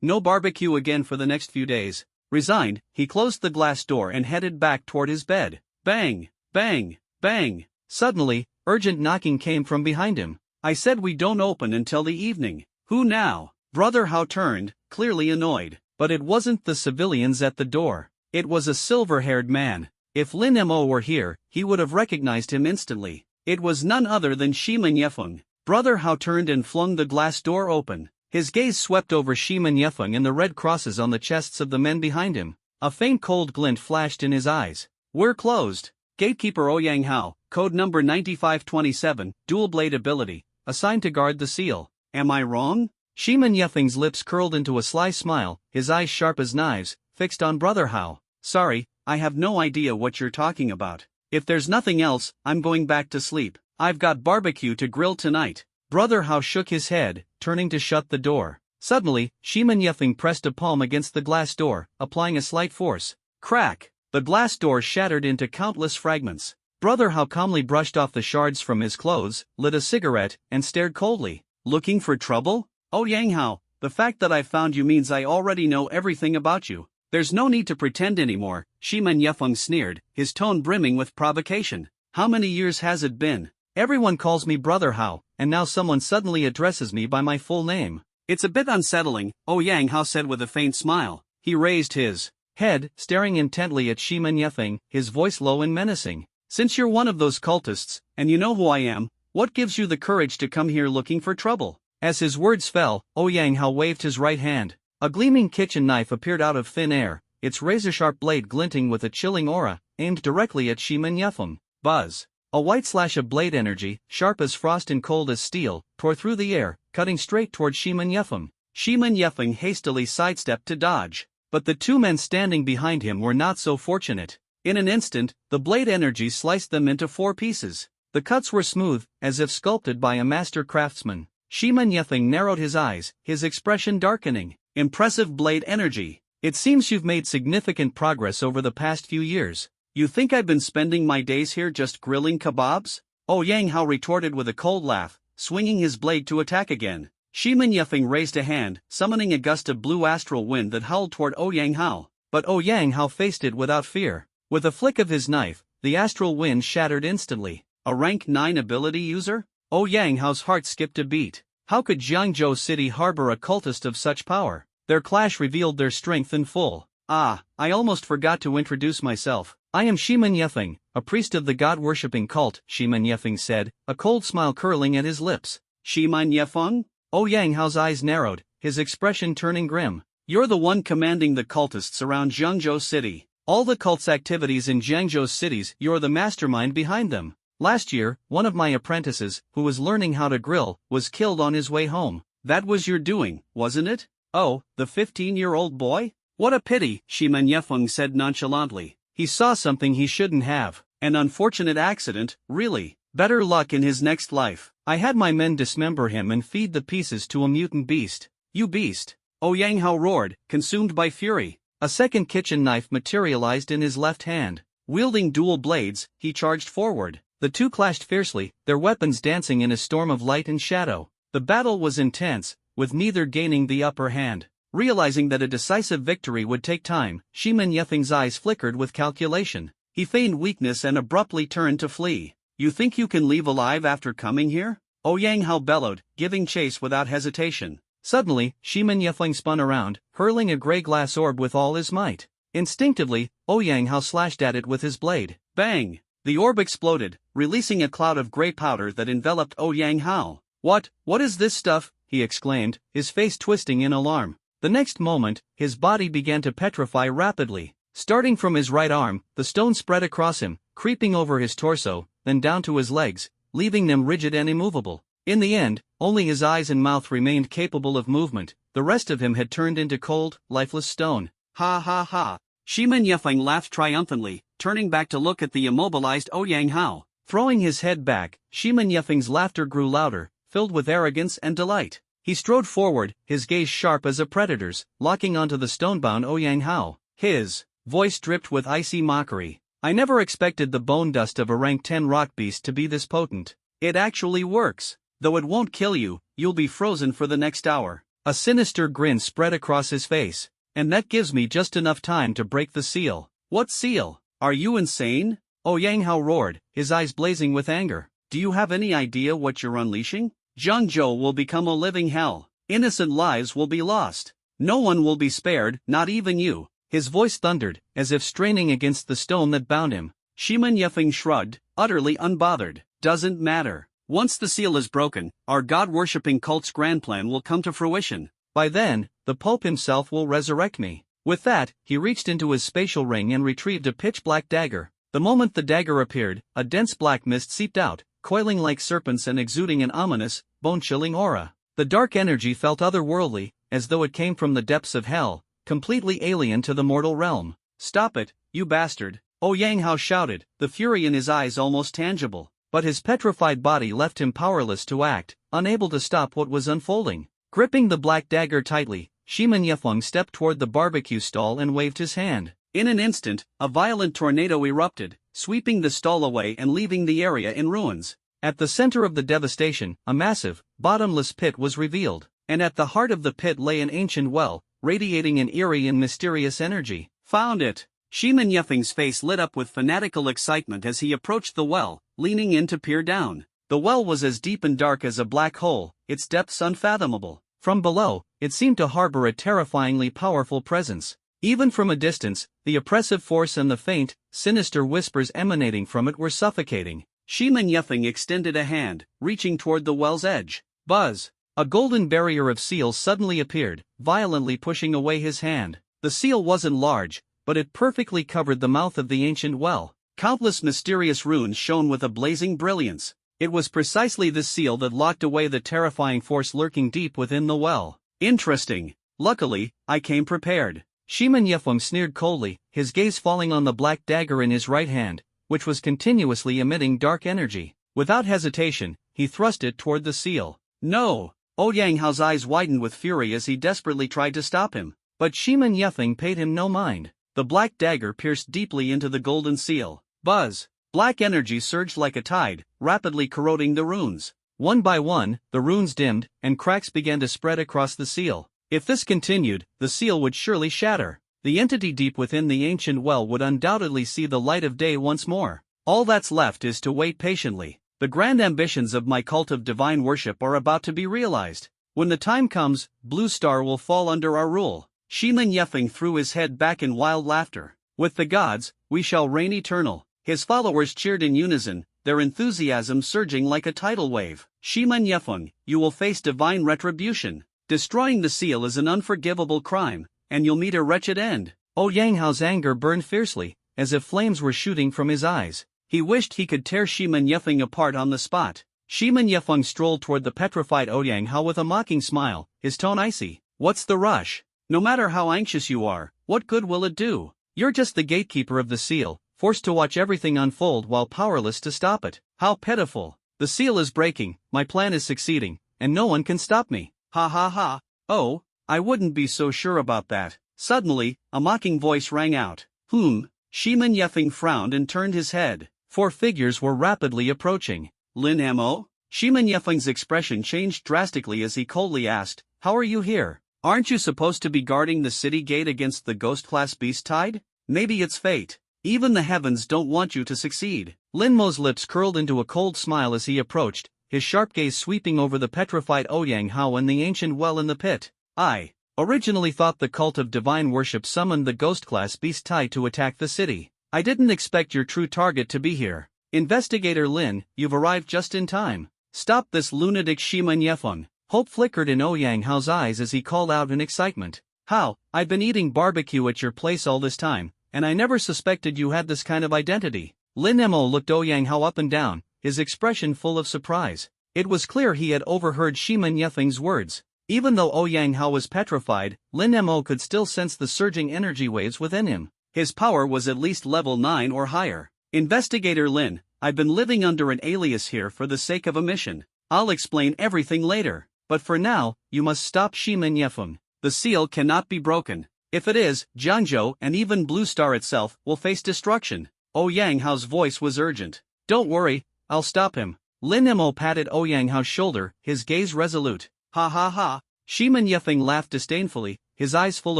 No barbecue again for the next few days. Resigned, he closed the glass door and headed back toward his bed. Bang! Bang! Bang! Suddenly, urgent knocking came from behind him. "I said we don't open until the evening. Who now?" Brother Hao turned, clearly annoyed. But it wasn't the civilians at the door. It was a silver-haired man. If Lin Mo were here, he would have recognized him instantly. It was none other than Shiman Yefeng. Brother Hao turned and flung the glass door open. His gaze swept over Shiman Yefeng and the red crosses on the chests of the men behind him. A faint cold glint flashed in his eyes. "We're closed. Gatekeeper Ouyang Hao, code number 9527, dual blade ability, assigned to guard the seal. Am I wrong?" Shiman Yefeng's lips curled into a sly smile, his eyes sharp as knives, fixed on Brother Hao. "Sorry, I have no idea what you're talking about. If there's nothing else, I'm going back to sleep. I've got barbecue to grill tonight." Brother Hao shook his head, turning to shut the door. Suddenly, Shiman Yefeng pressed a palm against the glass door, applying a slight force. Crack! The glass door shattered into countless fragments. Brother Hao calmly brushed off the shards from his clothes, lit a cigarette, and stared coldly. "Looking for trouble? Ouyang Hao, the fact that I found you means I already know everything about you. There's no need to pretend anymore," Shiman Yefeng sneered, his tone brimming with provocation. "How many years has it been? Everyone calls me Brother Hao, and now someone suddenly addresses me by my full name. It's a bit unsettling," Ouyang Hao said with a faint smile. He raised his head, staring intently at Shiman Yefeng, his voice low and menacing. "Since you're one of those cultists, and you know who I am, what gives you the courage to come here looking for trouble?" As his words fell, Ouyang Hao waved his right hand. A gleaming kitchen knife appeared out of thin air, its razor-sharp blade glinting with a chilling aura, aimed directly at Shiman Yefeng. Buzz! A white slash of blade energy, sharp as frost and cold as steel, tore through the air, cutting straight toward Shiman Yefeng. Shiman Yefeng hastily sidestepped to dodge. But the 2 men standing behind him were not so fortunate. In an instant, the blade energy sliced them into 4 pieces. The cuts were smooth, as if sculpted by a master craftsman. Shiman Yefeng narrowed his eyes, his expression darkening. "Impressive blade energy. It seems you've made significant progress over the past few years. You think I've been spending my days here just grilling kebabs?" Ouyang Hao retorted with a cold laugh, swinging his blade to attack again. Shiman Yefeng raised a hand, summoning a gust of blue astral wind that howled toward Ouyang Hao. But Ouyang Hao faced it without fear. With a flick of his knife, the astral wind shattered instantly. A rank 9 ability user? Ouyang Hao's heart skipped a beat. How could Jiangzhou City harbor a cultist of such power? Their clash revealed their strength in full. Ah, I almost forgot to introduce myself. I am Shiman Yefeng, a priest of the god-worshipping cult, Shiman Yefeng said, a cold smile curling at his lips. Shiman Yefeng? Yang Hao's eyes narrowed, his expression turning grim. You're the one commanding the cultists around Jiangzhou City. All the cult's activities in Jiangzhou's cities, you're the mastermind behind them. Last year, one of my apprentices, who was learning how to grill, was killed on his way home. That was your doing, wasn't it? Oh, the 15-year-old boy? What a pity, Shiman Yefeng said nonchalantly. He saw something he shouldn't have. An unfortunate accident, really. Better luck in his next life. I had my men dismember him and feed the pieces to a mutant beast. You beast! Yang Hao roared, consumed by fury. A second kitchen knife materialized in his left hand. Wielding dual blades, he charged forward. The two clashed fiercely, their weapons dancing in a storm of light and shadow. The battle was intense, with neither gaining the upper hand. Realizing that a decisive victory would take time, Shiman Yefeng's eyes flickered with calculation. He feigned weakness and abruptly turned to flee. You think you can leave alive after coming here? Yang Hao bellowed, giving chase without hesitation. Suddenly, Shiman Yefeng spun around, hurling a gray glass orb with all his might. Instinctively, Yang Hao slashed at it with his blade. Bang! The orb exploded, releasing a cloud of gray powder that enveloped Yang Hao. What is this stuff? He exclaimed, his face twisting in alarm. The next moment, his body began to petrify rapidly. Starting from his right arm, the stone spread across him, creeping over his torso, then down to his legs, leaving them rigid and immovable. In the end, only his eyes and mouth remained capable of movement. The rest of him had turned into cold, lifeless stone. Ha ha ha! Shiman Yefeng laughed triumphantly, turning back to look at the immobilized Yang Hao. Throwing his head back, Shiman Yefeng's laughter grew louder, filled with arrogance and delight. He strode forward, his gaze sharp as a predator's, locking onto the stonebound Yang Hao. His voice dripped with icy mockery. I never expected the bone dust of a rank 10 rock beast to be this potent. It actually works. Though it won't kill you, you'll be frozen for the next hour. A sinister grin spread across his face. And that gives me just enough time to break the seal. What seal? Are you insane? Yang Hao roared, his eyes blazing with anger. Do you have any idea what you're unleashing? Jiangzhou will become a living hell. Innocent lives will be lost. No one will be spared, not even you. His voice thundered, as if straining against the stone that bound him. Shiman Yefeng shrugged, utterly unbothered. Doesn't matter. Once the seal is broken, our god-worshipping cult's grand plan will come to fruition. By then, the Pope himself will resurrect me. With that, he reached into his spatial ring and retrieved a pitch-black dagger. The moment the dagger appeared, a dense black mist seeped out, coiling like serpents and exuding an ominous, bone-chilling aura. The dark energy felt otherworldly, as though it came from the depths of hell, completely alien to the mortal realm. Stop it, you bastard! Yang Hao shouted, the fury in his eyes almost tangible. But his petrified body left him powerless to act, unable to stop what was unfolding. Gripping the black dagger tightly, Shiman Yefeng stepped toward the barbecue stall and waved his hand. In an instant, a violent tornado erupted, sweeping the stall away and leaving the area in ruins. At the center of the devastation, a massive, bottomless pit was revealed, and at the heart of the pit lay an ancient well, radiating an eerie and mysterious energy. Found it! Shiman Yefeng's face lit up with fanatical excitement as he approached the well, leaning in to peer down. The well was as deep and dark as a black hole, its depths unfathomable. From below, it seemed to harbor a terrifyingly powerful presence. Even from a distance, the oppressive force and the faint, sinister whispers emanating from it were suffocating. Shiman Yefeng extended a hand, reaching toward the well's edge. Buzz! A golden barrier of seals suddenly appeared, violently pushing away his hand. The seal wasn't large, but it perfectly covered the mouth of the ancient well. Countless mysterious runes shone with a blazing brilliance. It was precisely this seal that locked away the terrifying force lurking deep within the well. Interesting. Luckily, I came prepared. Shiman Yefeng sneered coldly, his gaze falling on the black dagger in his right hand, which was continuously emitting dark energy. Without hesitation, he thrust it toward the seal. No! Yang Hao's eyes widened with fury as he desperately tried to stop him. But Shiman Yefeng paid him no mind. The black dagger pierced deeply into the golden seal. Buzz! Black energy surged like a tide, rapidly corroding the runes. One by one, the runes dimmed, and cracks began to spread across the seal. If this continued, the seal would surely shatter. The entity deep within the ancient well would undoubtedly see the light of day once more. All that's left is to wait patiently. The grand ambitions of my cult of divine worship are about to be realized. When the time comes, Blue Star will fall under our rule. Shiman Yefeng threw his head back in wild laughter. With the gods, we shall reign eternal. His followers cheered in unison, their enthusiasm surging like a tidal wave. Shiman Yefeng, you will face divine retribution. Destroying the seal is an unforgivable crime, and you'll meet a wretched end. Yang Hao's anger burned fiercely, as if flames were shooting from his eyes. He wished he could tear Shiman Yefeng apart on the spot. Shiman Yefeng strolled toward the petrified Yang Hao with a mocking smile, his tone icy. What's the rush? No matter how anxious you are, what good will it do? You're just the gatekeeper of the seal, forced to watch everything unfold while powerless to stop it. How pitiful. The seal is breaking, my plan is succeeding, and no one can stop me. Ha ha ha. Oh, I wouldn't be so sure about that. Suddenly, a mocking voice rang out. Shiman Yefeng frowned and turned his head. 4 figures were rapidly approaching. Lin Mo? Shiman Yefeng's expression changed drastically as he coldly asked, how are you here? Aren't you supposed to be guarding the city gate against the ghost-class beast tide? Maybe it's fate. Even the heavens don't want you to succeed. Lin Mo's lips curled into a cold smile as he approached, his sharp gaze sweeping over the petrified Yang Hao and the ancient well in the pit. I originally thought the cult of divine worship summoned the ghost-class beast tide to attack the city. I didn't expect your true target to be here. Investigator Lin, you've arrived just in time. Stop this lunatic Shiman Yefeng. Hope flickered in Yang Hao's eyes as he called out in excitement. How? I've been eating barbecue at your place all this time, and I never suspected you had this kind of identity. Lin Mo looked Yang Hao up and down, his expression full of surprise. It was clear he had overheard Shiman Yefeng's words. Even though Yang Hao was petrified, Lin Mo could still sense the surging energy waves within him. His power was at least level 9 or higher. Investigator Lin, I've been living under an alias here for the sake of a mission. I'll explain everything later. But for now, you must stop Shiman Yefeng. The seal cannot be broken. If it is, Jianzhou and even Blue Star itself will face destruction. Yang Hao's voice was urgent. Don't worry, I'll stop him. Lin Mo patted Yang Hao's shoulder, his gaze resolute. Ha ha ha. Shiman Yefeng laughed disdainfully, his eyes full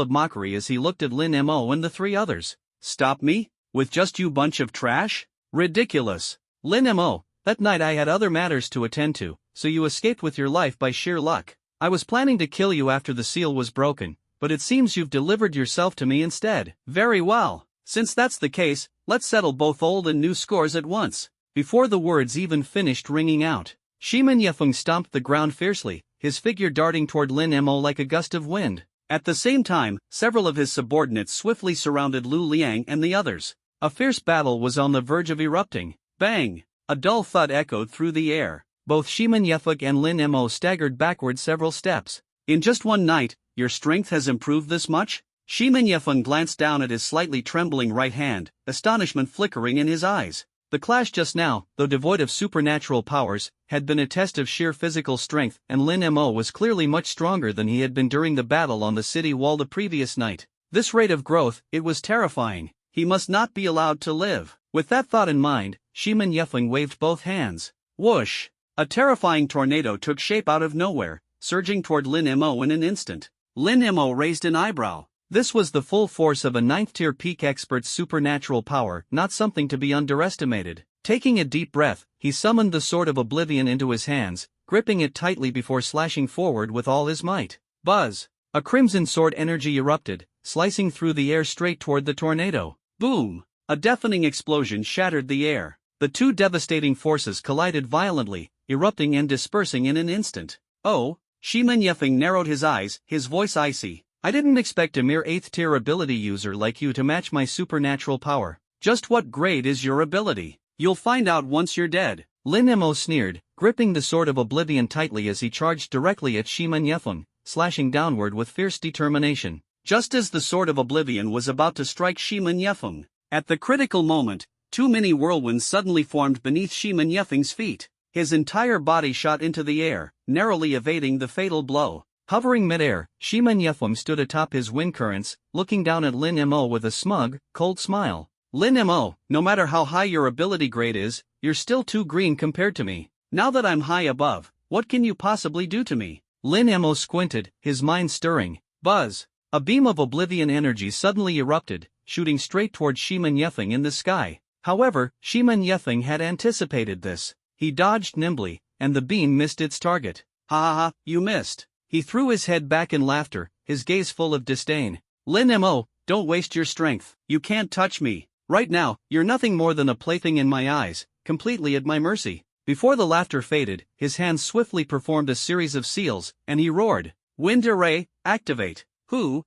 of mockery as he looked at Lin Mo and the 3 others. Stop me? With just you bunch of trash? Ridiculous. Lin Mo, that night I had other matters to attend to, so you escaped with your life by sheer luck. I was planning to kill you after the seal was broken, but it seems you've delivered yourself to me instead. Very well. Since that's the case, let's settle both old and new scores at once. Before the words even finished ringing out, Shiman Yefeng stomped the ground fiercely, his figure darting toward Lin Mo like a gust of wind. At the same time, several of his subordinates swiftly surrounded Lu Liang and the others. A fierce battle was on the verge of erupting. Bang! A dull thud echoed through the air. Both Shiman Yefeng and Lin Mo staggered backward several steps. In just one night, your strength has improved this much? Shiman Yefeng glanced down at his slightly trembling right hand, astonishment flickering in his eyes. The clash just now, though devoid of supernatural powers, had been a test of sheer physical strength, and Lin Mo was clearly much stronger than he had been during the battle on the city wall the previous night. This rate of growth, it was terrifying. He must not be allowed to live. With that thought in mind, Shiman Yefeng waved both hands. Whoosh! A terrifying tornado took shape out of nowhere, surging toward Lin Mo in an instant. Lin Mo raised an eyebrow. This was the full force of a 9th-tier peak expert's supernatural power, not something to be underestimated. Taking a deep breath, he summoned the Sword of Oblivion into his hands, gripping it tightly before slashing forward with all his might. Buzz! A crimson sword energy erupted, slicing through the air straight toward the tornado. Boom! A deafening explosion shattered the air. The 2 devastating forces collided violently, erupting and dispersing in an instant. Oh! Shiman Yefeng narrowed his eyes, his voice icy. I didn't expect a mere 8th-tier ability user like you to match my supernatural power. Just what grade is your ability? You'll find out once you're dead. Lin Mo sneered, gripping the Sword of Oblivion tightly as he charged directly at Shiman Yefeng, slashing downward with fierce determination. Just as the Sword of Oblivion was about to strike Shiman Yefeng, at the critical moment, 2 mini whirlwinds suddenly formed beneath Shiman Yefeng's feet. His entire body shot into the air, narrowly evading the fatal blow. Hovering midair, Shiman Yefeng stood atop his wind currents, looking down at Lin Mo with a smug, cold smile. Lin Mo, no matter how high your ability grade is, you're still too green compared to me. Now that I'm high above, what can you possibly do to me? Lin Mo squinted, his mind stirring. Buzz! A beam of Oblivion energy suddenly erupted, shooting straight toward Shiman Yefeng in the sky. However, Shiman Yefeng had anticipated this. He dodged nimbly, and the beam missed its target. Ha ha ha, you missed. He threw his head back in laughter, his gaze full of disdain. Lin Mo, don't waste your strength. You can't touch me. Right now, you're nothing more than a plaything in my eyes, completely at my mercy. Before the laughter faded, his hands swiftly performed a series of seals, and he roared. Wind array, activate. Hoo.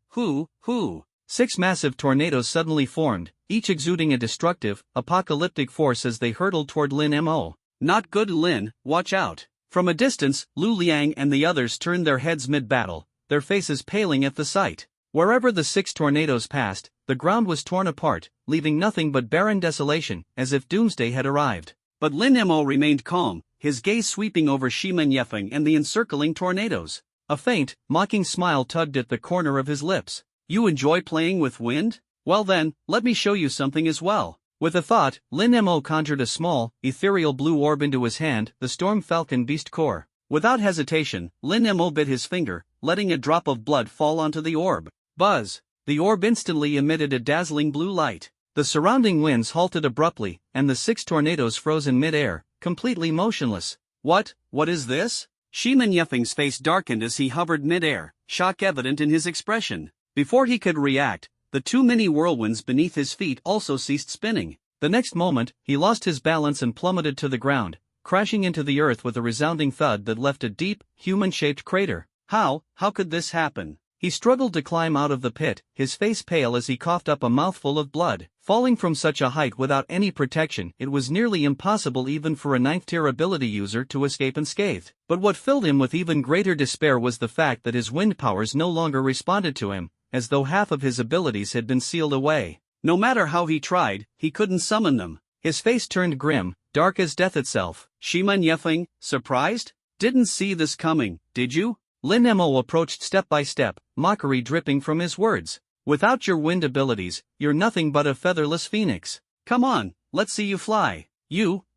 6 massive tornadoes suddenly formed, each exuding a destructive, apocalyptic force as they hurtled toward Lin Mo. Not good, Lin, watch out. From a distance, Lu Liang and the others turned their heads mid-battle, their faces paling at the sight. Wherever the 6 tornadoes passed, the ground was torn apart, leaving nothing but barren desolation, as if doomsday had arrived. But Lin Mo remained calm, his gaze sweeping over Shimen Yefeng and the encircling tornadoes. A faint, mocking smile tugged at the corner of his lips. You enjoy playing with wind? Well then, let me show you something as well. With a thought, Lin Mo conjured a small, ethereal blue orb into his hand, the Storm Falcon Beast Core. Without hesitation, Lin Mo bit his finger, letting a drop of blood fall onto the orb. Buzz! The orb instantly emitted a dazzling blue light. The surrounding winds halted abruptly, and the 6 tornadoes froze in mid-air, completely motionless. What is this? Shimen Yefeng's face darkened as he hovered mid-air, shock evident in his expression. Before he could react, the 2 mini whirlwinds beneath his feet also ceased spinning. The next moment, he lost his balance and plummeted to the ground, crashing into the earth with a resounding thud that left a deep, human-shaped crater. How could this happen? He struggled to climb out of the pit, his face pale as he coughed up a mouthful of blood. Falling from such a height without any protection, it was nearly impossible even for a 9th-tier ability user to escape unscathed. But what filled him with even greater despair was the fact that his wind powers no longer responded to him, as though half of his abilities had been sealed away. No matter how he tried, he couldn't summon them. His face turned grim, dark as death itself. Shimen Yefeng, surprised? Didn't see this coming, did you? Lin Mo approached step by step, mockery dripping from his words. Without your wind abilities, you're nothing but a featherless phoenix. Come on, let's see you fly.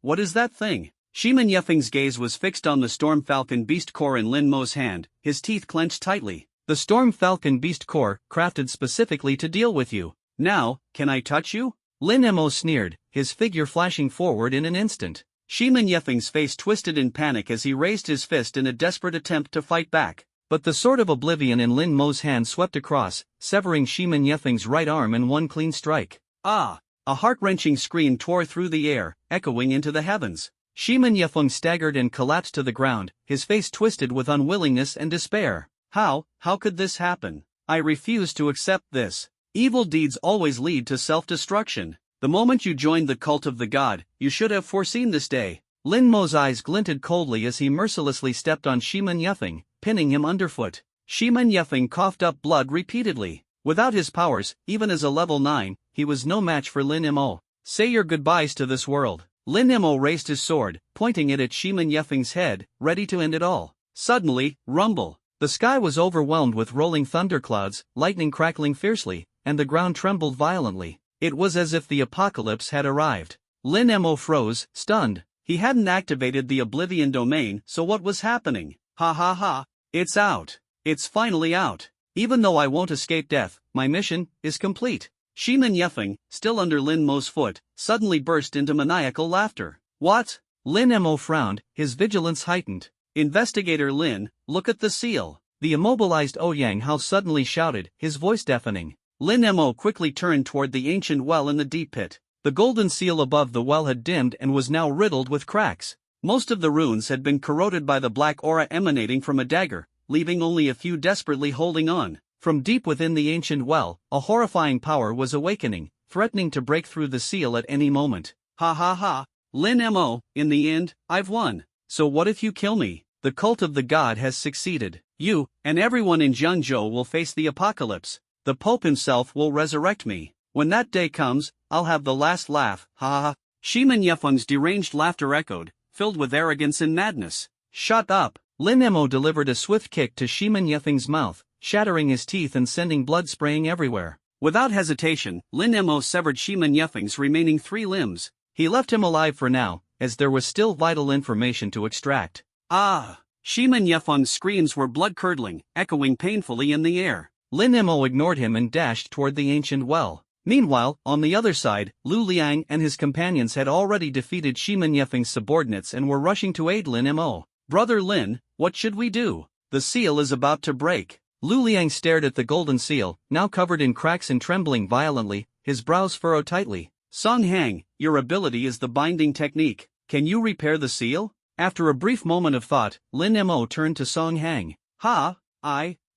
What is that thing? Shimen Yefeng's gaze was fixed on the Storm Falcon Beast Core in Lin Mo's hand, his teeth clenched tightly. The Storm Falcon Beast Core, crafted specifically to deal with you. Now, can I touch you? Lin Mo sneered, his figure flashing forward in an instant. Shimen Yefeng's face twisted in panic as he raised his fist in a desperate attempt to fight back. But the sword of oblivion in Lin Mo's hand swept across, severing Shimen Yefeng's right arm in one clean strike. Ah! A heart-wrenching scream tore through the air, echoing into the heavens. Shimen Yefeng staggered and collapsed to the ground, his face twisted with unwillingness and despair. How could this happen? I refuse to accept this. Evil deeds always lead to self-destruction. The moment you joined the cult of the god, you should have foreseen this day. Lin Mo's eyes glinted coldly as he mercilessly stepped on Shimen Yefeng, pinning him underfoot. Shimen Yefeng coughed up blood repeatedly. Without his powers, even as a level 9, he was no match for Lin Mo. Say your goodbyes to this world. Lin Mo raised his sword, pointing it at Shimen Yefeng's head, ready to end it all. Suddenly, rumble. The sky was overwhelmed with rolling thunderclouds, lightning crackling fiercely, and the ground trembled violently. It was as if the apocalypse had arrived. Lin Mo froze, stunned. He hadn't activated the Oblivion domain, so what was happening? Ha. It's out. It's finally out. Even though I won't escape death, my mission is complete. Shimen Yefeng, still under Lin Mo's foot, suddenly burst into maniacal laughter. What? Lin Mo frowned, his vigilance heightened. Investigator Lin, look at the seal. The immobilized Ouyang Hao suddenly shouted, his voice deafening. Lin Mo quickly turned toward the ancient well in the deep pit. The golden seal above the well had dimmed and was now riddled with cracks. Most of the runes had been corroded by the black aura emanating from a dagger, leaving only a few desperately holding on. From deep within the ancient well, a horrifying power was awakening, threatening to break through the seal at any moment. Ha. Lin Mo, in the end, I've won. So what if you kill me? The cult of the god has succeeded. You, and everyone in Jiangzhou will face the apocalypse. The Pope himself will resurrect me. When that day comes, I'll have the last laugh, ha. Shimen Yefeng's deranged laughter echoed, filled with arrogance and madness. Shut up. Lin Mo delivered a swift kick to Shimen Yefeng's mouth, shattering his teeth and sending blood spraying everywhere. Without hesitation, Lin Mo severed Shimen Yefeng's remaining 3 limbs. He left him alive for now, as there was still vital information to extract. Ah! Shimen Yefeng's screams were blood-curdling, echoing painfully in the air. Lin Mo ignored him and dashed toward the ancient well. Meanwhile, on the other side, Lu Liang and his companions had already defeated Shimen Yefeng's subordinates and were rushing to aid Lin Mo. Brother Lin, what should we do? the seal is about to break. Lu Liang stared at the golden seal, now covered in cracks and trembling violently, his brows furrowed tightly. Song Hang, your ability is the binding technique. Can you repair the seal? After a brief moment of thought, Lin Mo turned to Song Hang.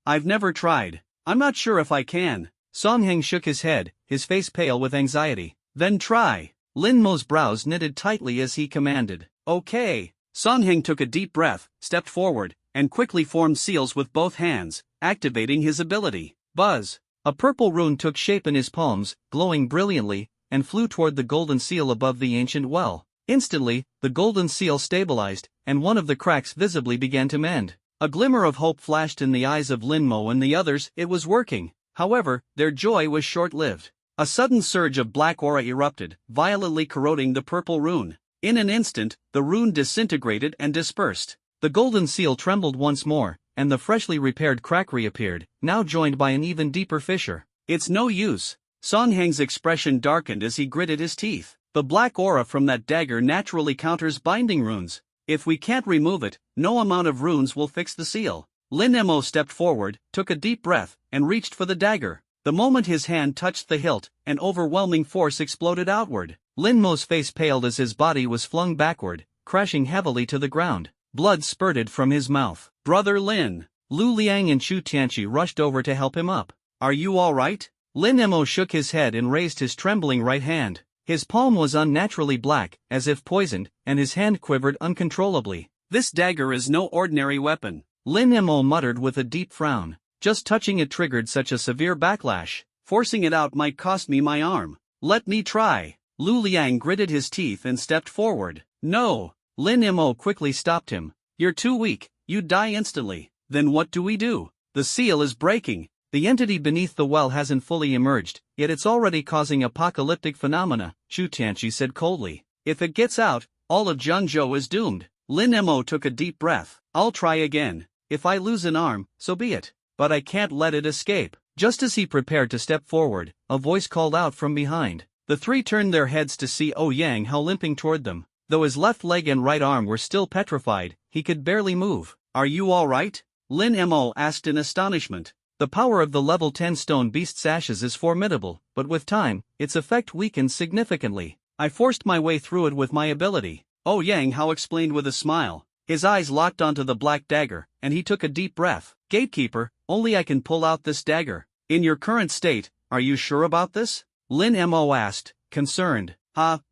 I've never tried. I'm not sure if I can. Song Hang shook his head, his face pale with anxiety. Then try. Lin Mo's brows knitted tightly as he commanded. Okay. Song Hang took a deep breath, stepped forward, and quickly formed seals with both hands, activating his ability. Buzz. A purple rune took shape in his palms, glowing brilliantly, and flew toward the golden seal above the ancient well. Instantly, the golden seal stabilized, and one of the cracks visibly began to mend. A glimmer of hope flashed in the eyes of Lin Mo and the others. It was working. However, their joy was short-lived. A sudden surge of black aura erupted, violently corroding the purple rune. In an instant, the rune disintegrated and dispersed. The golden seal trembled once more, and the freshly repaired crack reappeared, now joined by an even deeper fissure. It's no use. Song Hang's expression darkened as he gritted his teeth. The black aura from that dagger naturally counters binding runes. If we can't remove it, no amount of runes will fix the seal. Lin Mo stepped forward, took a deep breath, and reached for the dagger. The moment his hand touched the hilt, an overwhelming force exploded outward. Lin Mo's face paled as his body was flung backward, crashing heavily to the ground. Blood spurted from his mouth. Brother Lin. Lu Liang and Chu Tianqi rushed over to help him up. Are you all right? Lin Mo shook his head and raised his trembling right hand. His palm was unnaturally black, as if poisoned, and his hand quivered uncontrollably. This dagger is no ordinary weapon. Lin Mo muttered with a deep frown. Just touching it triggered such a severe backlash. Forcing it out might cost me my arm. Let me try. Lu Liang gritted his teeth and stepped forward. No. Lin Mo quickly stopped him. You're too weak, you'd die instantly. Then what do we do? The seal is breaking. The entity beneath the well hasn't fully emerged, yet it's already causing apocalyptic phenomena, Chu Tianqi said coldly. If it gets out, all of Zhengzhou is doomed. Lin Mo took a deep breath. I'll try again. If I lose an arm, so be it. But I can't let it escape. Just as he prepared to step forward, a voice called out from behind. The three turned their heads to see Ouyang Hao limping toward them. Though his left leg and right arm were still petrified, he could barely move. Are you all right? Lin Mo asked in astonishment. The power of the level 10 stone beast's ashes is formidable, but with time, its effect weakens significantly. I forced my way through it with my ability. Ouyang Hao explained with a smile. His eyes locked onto the black dagger, and he took a deep breath. Gatekeeper, only I can pull out this dagger. In your current state, are you sure about this? Lin Mo asked, concerned.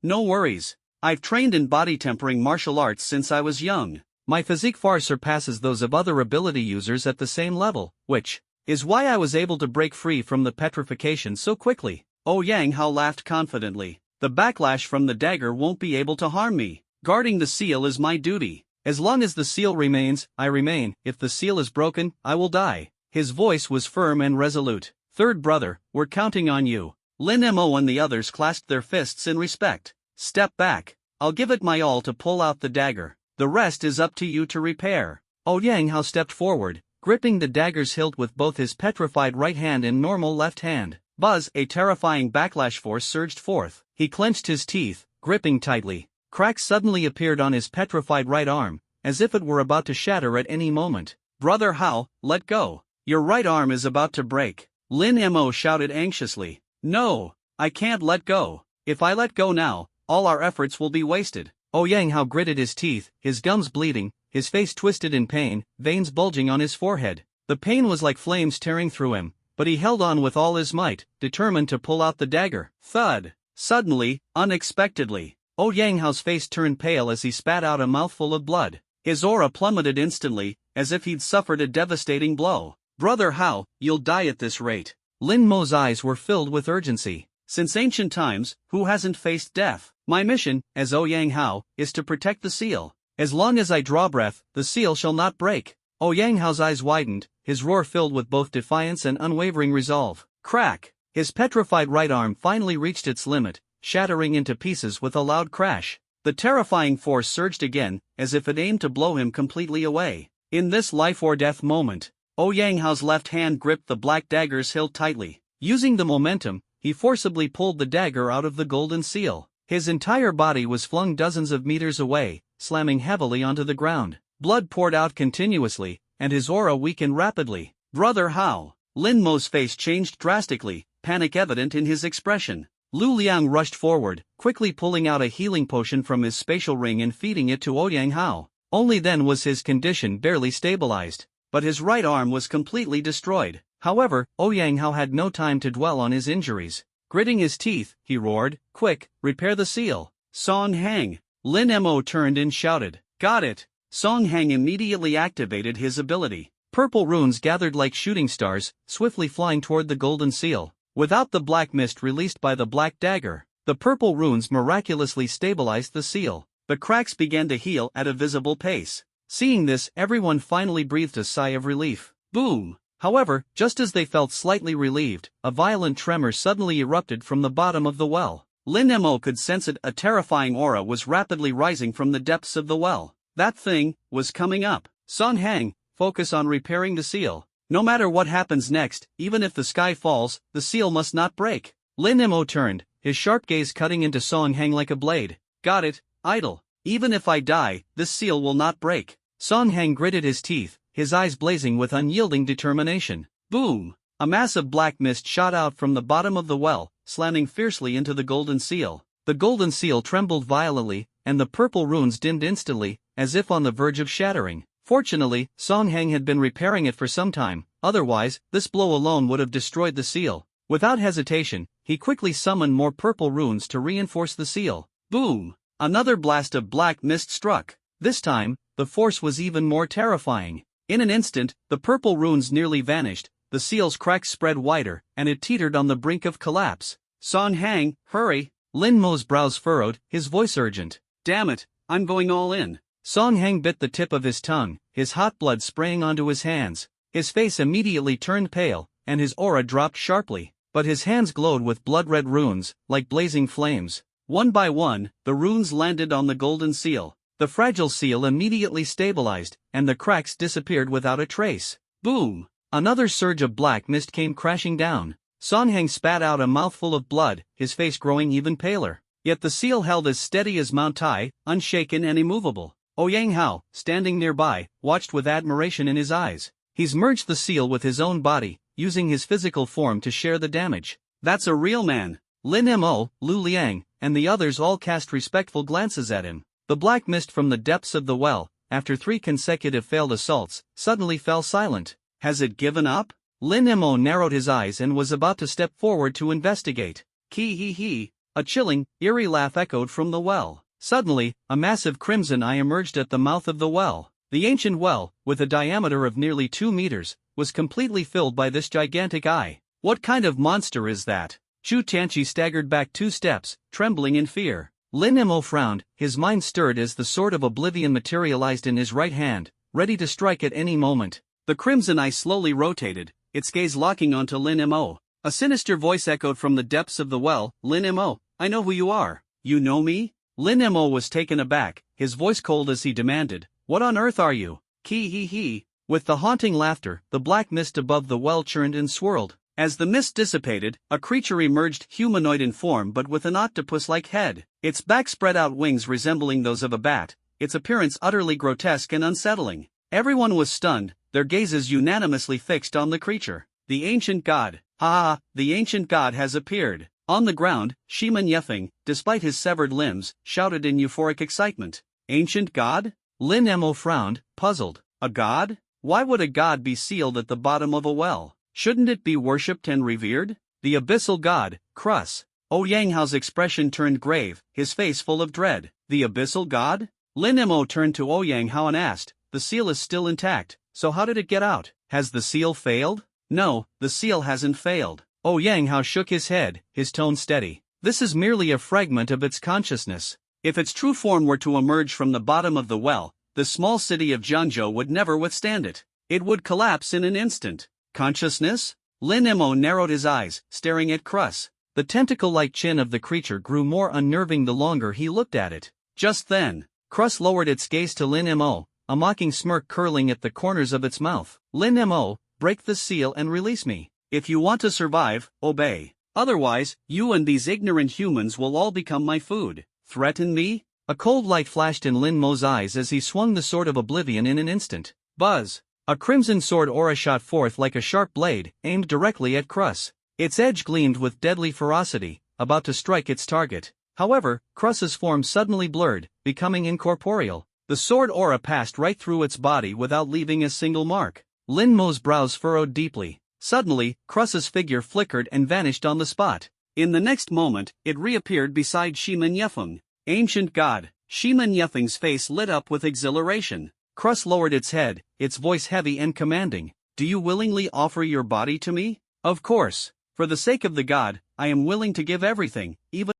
No worries. I've trained in body tempering martial arts since I was young. My physique far surpasses those of other ability users at the same level, which is why I was able to break free from the petrification so quickly. Ouyang Hao laughed confidently. The backlash from the dagger won't be able to harm me. Guarding the seal is my duty. As long as the seal remains, I remain. If the seal is broken, I will die. His voice was firm and resolute. Third brother, we're counting on you. Lin Mo and the others clasped their fists in respect. Step back. I'll give it my all to pull out the dagger. The rest is up to you to repair. Ouyang Hao stepped forward, gripping the dagger's hilt with both his petrified right hand and normal left hand. Buzz, a terrifying backlash force surged forth. He clenched his teeth, gripping tightly. Cracks suddenly appeared on his petrified right arm, as if it were about to shatter at any moment. Brother Hao, let go. Your right arm is about to break. Lin Mo shouted anxiously. No, I can't let go. If I let go now, all our efforts will be wasted. Ouyang Hao gritted his teeth, his gums bleeding, his face twisted in pain, veins bulging on his forehead. The pain was like flames tearing through him, but he held on with all his might, determined to pull out the dagger. Thud! Suddenly, unexpectedly, Ouyang Hao's face turned pale as he spat out a mouthful of blood. His aura plummeted instantly, as if he'd suffered a devastating blow. Brother Hao, you'll die at this rate. Lin Mo's eyes were filled with urgency. Since ancient times, who hasn't faced death? My mission, as Ouyang Hao, is to protect the seal. As long as I draw breath, the seal shall not break. Ouyang Hao's eyes widened, his roar filled with both defiance and unwavering resolve. Crack! His petrified right arm finally reached its limit, shattering into pieces with a loud crash. The terrifying force surged again, as if it aimed to blow him completely away. In this life-or-death moment, Ouyang Hao's left hand gripped the black dagger's hilt tightly. Using the momentum, he forcibly pulled the dagger out of the golden seal. His entire body was flung dozens of meters away, slamming heavily onto the ground. Blood poured out continuously, and his aura weakened rapidly. Brother, how? Lin Mo's face changed drastically, panic evident in his expression. Lu Liang rushed forward, quickly pulling out a healing potion from his spatial ring and feeding it to Ouyang Hao. Only then was his condition barely stabilized, but his right arm was completely destroyed. However, Ouyang Hao had no time to dwell on his injuries. Gritting his teeth, he roared, "Quick, repair the seal!" Song Hang! Lin Mo turned and shouted, "Got it!" Song Hang immediately activated his ability. Purple runes gathered like shooting stars, swiftly flying toward the golden seal. Without the black mist released by the black dagger, the purple runes miraculously stabilized the seal. The cracks began to heal at a visible pace. Seeing this, everyone finally breathed a sigh of relief. Boom! However, just as they felt slightly relieved, a violent tremor suddenly erupted from the bottom of the well. Lin Mo could sense it. A terrifying aura was rapidly rising from the depths of the well. That thing was coming up. Song Hang, focus on repairing the seal. No matter what happens next, even if the sky falls, the seal must not break. Lin Mo turned, his sharp gaze cutting into Song Hang like a blade. Got it, idol. Even if I die, this seal will not break. Song Hang gritted his teeth, his eyes blazing with unyielding determination. Boom! A mass of black mist shot out from the bottom of the well, slamming fiercely into the golden seal. The golden seal trembled violently, and the purple runes dimmed instantly, as if on the verge of shattering. Fortunately, Song Hang had been repairing it for some time, otherwise, this blow alone would have destroyed the seal. Without hesitation, he quickly summoned more purple runes to reinforce the seal. Boom! Another blast of black mist struck. This time, the force was even more terrifying. In an instant, the purple runes nearly vanished, the seal's cracks spread wider, and it teetered on the brink of collapse. Song Hang, hurry! Lin Mo's brows furrowed, his voice urgent. Damn it, I'm going all in. Song Hang bit the tip of his tongue, his hot blood spraying onto his hands. His face immediately turned pale, and his aura dropped sharply, but his hands glowed with blood-red runes, like blazing flames. One by one, the runes landed on the golden seal. The fragile seal immediately stabilized, and the cracks disappeared without a trace. Boom! Another surge of black mist came crashing down. Song Hang spat out a mouthful of blood, his face growing even paler. Yet the seal held as steady as Mount Tai, unshaken and immovable. Ouyang Hao, standing nearby, watched with admiration in his eyes. He's merged the seal with his own body, using his physical form to share the damage. That's a real man. Lin Mo, Lu Liang, and the others all cast respectful glances at him. The black mist from the depths of the well, after 3 consecutive failed assaults, suddenly fell silent. Has it given up? Lin Mo narrowed his eyes and was about to step forward to investigate. Hee. A chilling, eerie laugh echoed from the well. Suddenly, a massive crimson eye emerged at the mouth of the well. The ancient well, with a diameter of nearly 2 meters, was completely filled by this gigantic eye. What kind of monster is that? Chu Tianqi staggered back 2 steps, trembling in fear. Lin Mo frowned, his mind stirred as the sword of oblivion materialized in his right hand, ready to strike at any moment. The crimson eye slowly rotated, its gaze locking onto Lin Mo. A sinister voice echoed from the depths of the well. Lin Mo, I know who you are. You know me? Lin Mo was taken aback, his voice cold as he demanded, "What on earth are you?" Hee. With the haunting laughter, the black mist above the well churned and swirled. As the mist dissipated, a creature emerged, humanoid in form but with an octopus-like head. Its back spread out wings resembling those of a bat, its appearance utterly grotesque and unsettling. Everyone was stunned, their gazes unanimously fixed on the creature. The ancient god. Ha! The ancient god has appeared. On the ground, Shiman Yefeng, despite his severed limbs, shouted in euphoric excitement. Ancient god? Lin Mo frowned, puzzled. A god? Why would a god be sealed at the bottom of a well? Shouldn't it be worshipped and revered? The abyssal god, Krus. Ouyang Hao's expression turned grave, his face full of dread. The abyssal god? Lin Mo turned to Ouyang Hao and asked, the seal is still intact, so how did it get out? Has the seal failed? No, the seal hasn't failed. Ouyang Hao shook his head, his tone steady. This is merely a fragment of its consciousness. If its true form were to emerge from the bottom of the well, the small city of Jiangzhou would never withstand it. It would collapse in an instant. Consciousness? Lin Mo narrowed his eyes, staring at Krus. The tentacle-like chin of the creature grew more unnerving the longer he looked at it. Just then, Krus lowered its gaze to Lin Mo, a mocking smirk curling at the corners of its mouth. Lin Mo, break the seal and release me. If you want to survive, obey. Otherwise, you and these ignorant humans will all become my food. Threaten me? A cold light flashed in Lin Mo's eyes as he swung the sword of oblivion in an instant. Buzz! A crimson sword aura shot forth like a sharp blade, aimed directly at Krus. Its edge gleamed with deadly ferocity, about to strike its target. However, Krus's form suddenly blurred, becoming incorporeal. The sword aura passed right through its body without leaving a single mark. Lin Mo's brows furrowed deeply. Suddenly, Krus's figure flickered and vanished on the spot. In the next moment, it reappeared beside Shiman Yefeng. Ancient God. Shiman Yefeng's face lit up with exhilaration. Krus lowered its head, its voice heavy and commanding. Do you willingly offer your body to me? Of course. For the sake of the god, I am willing to give everything, even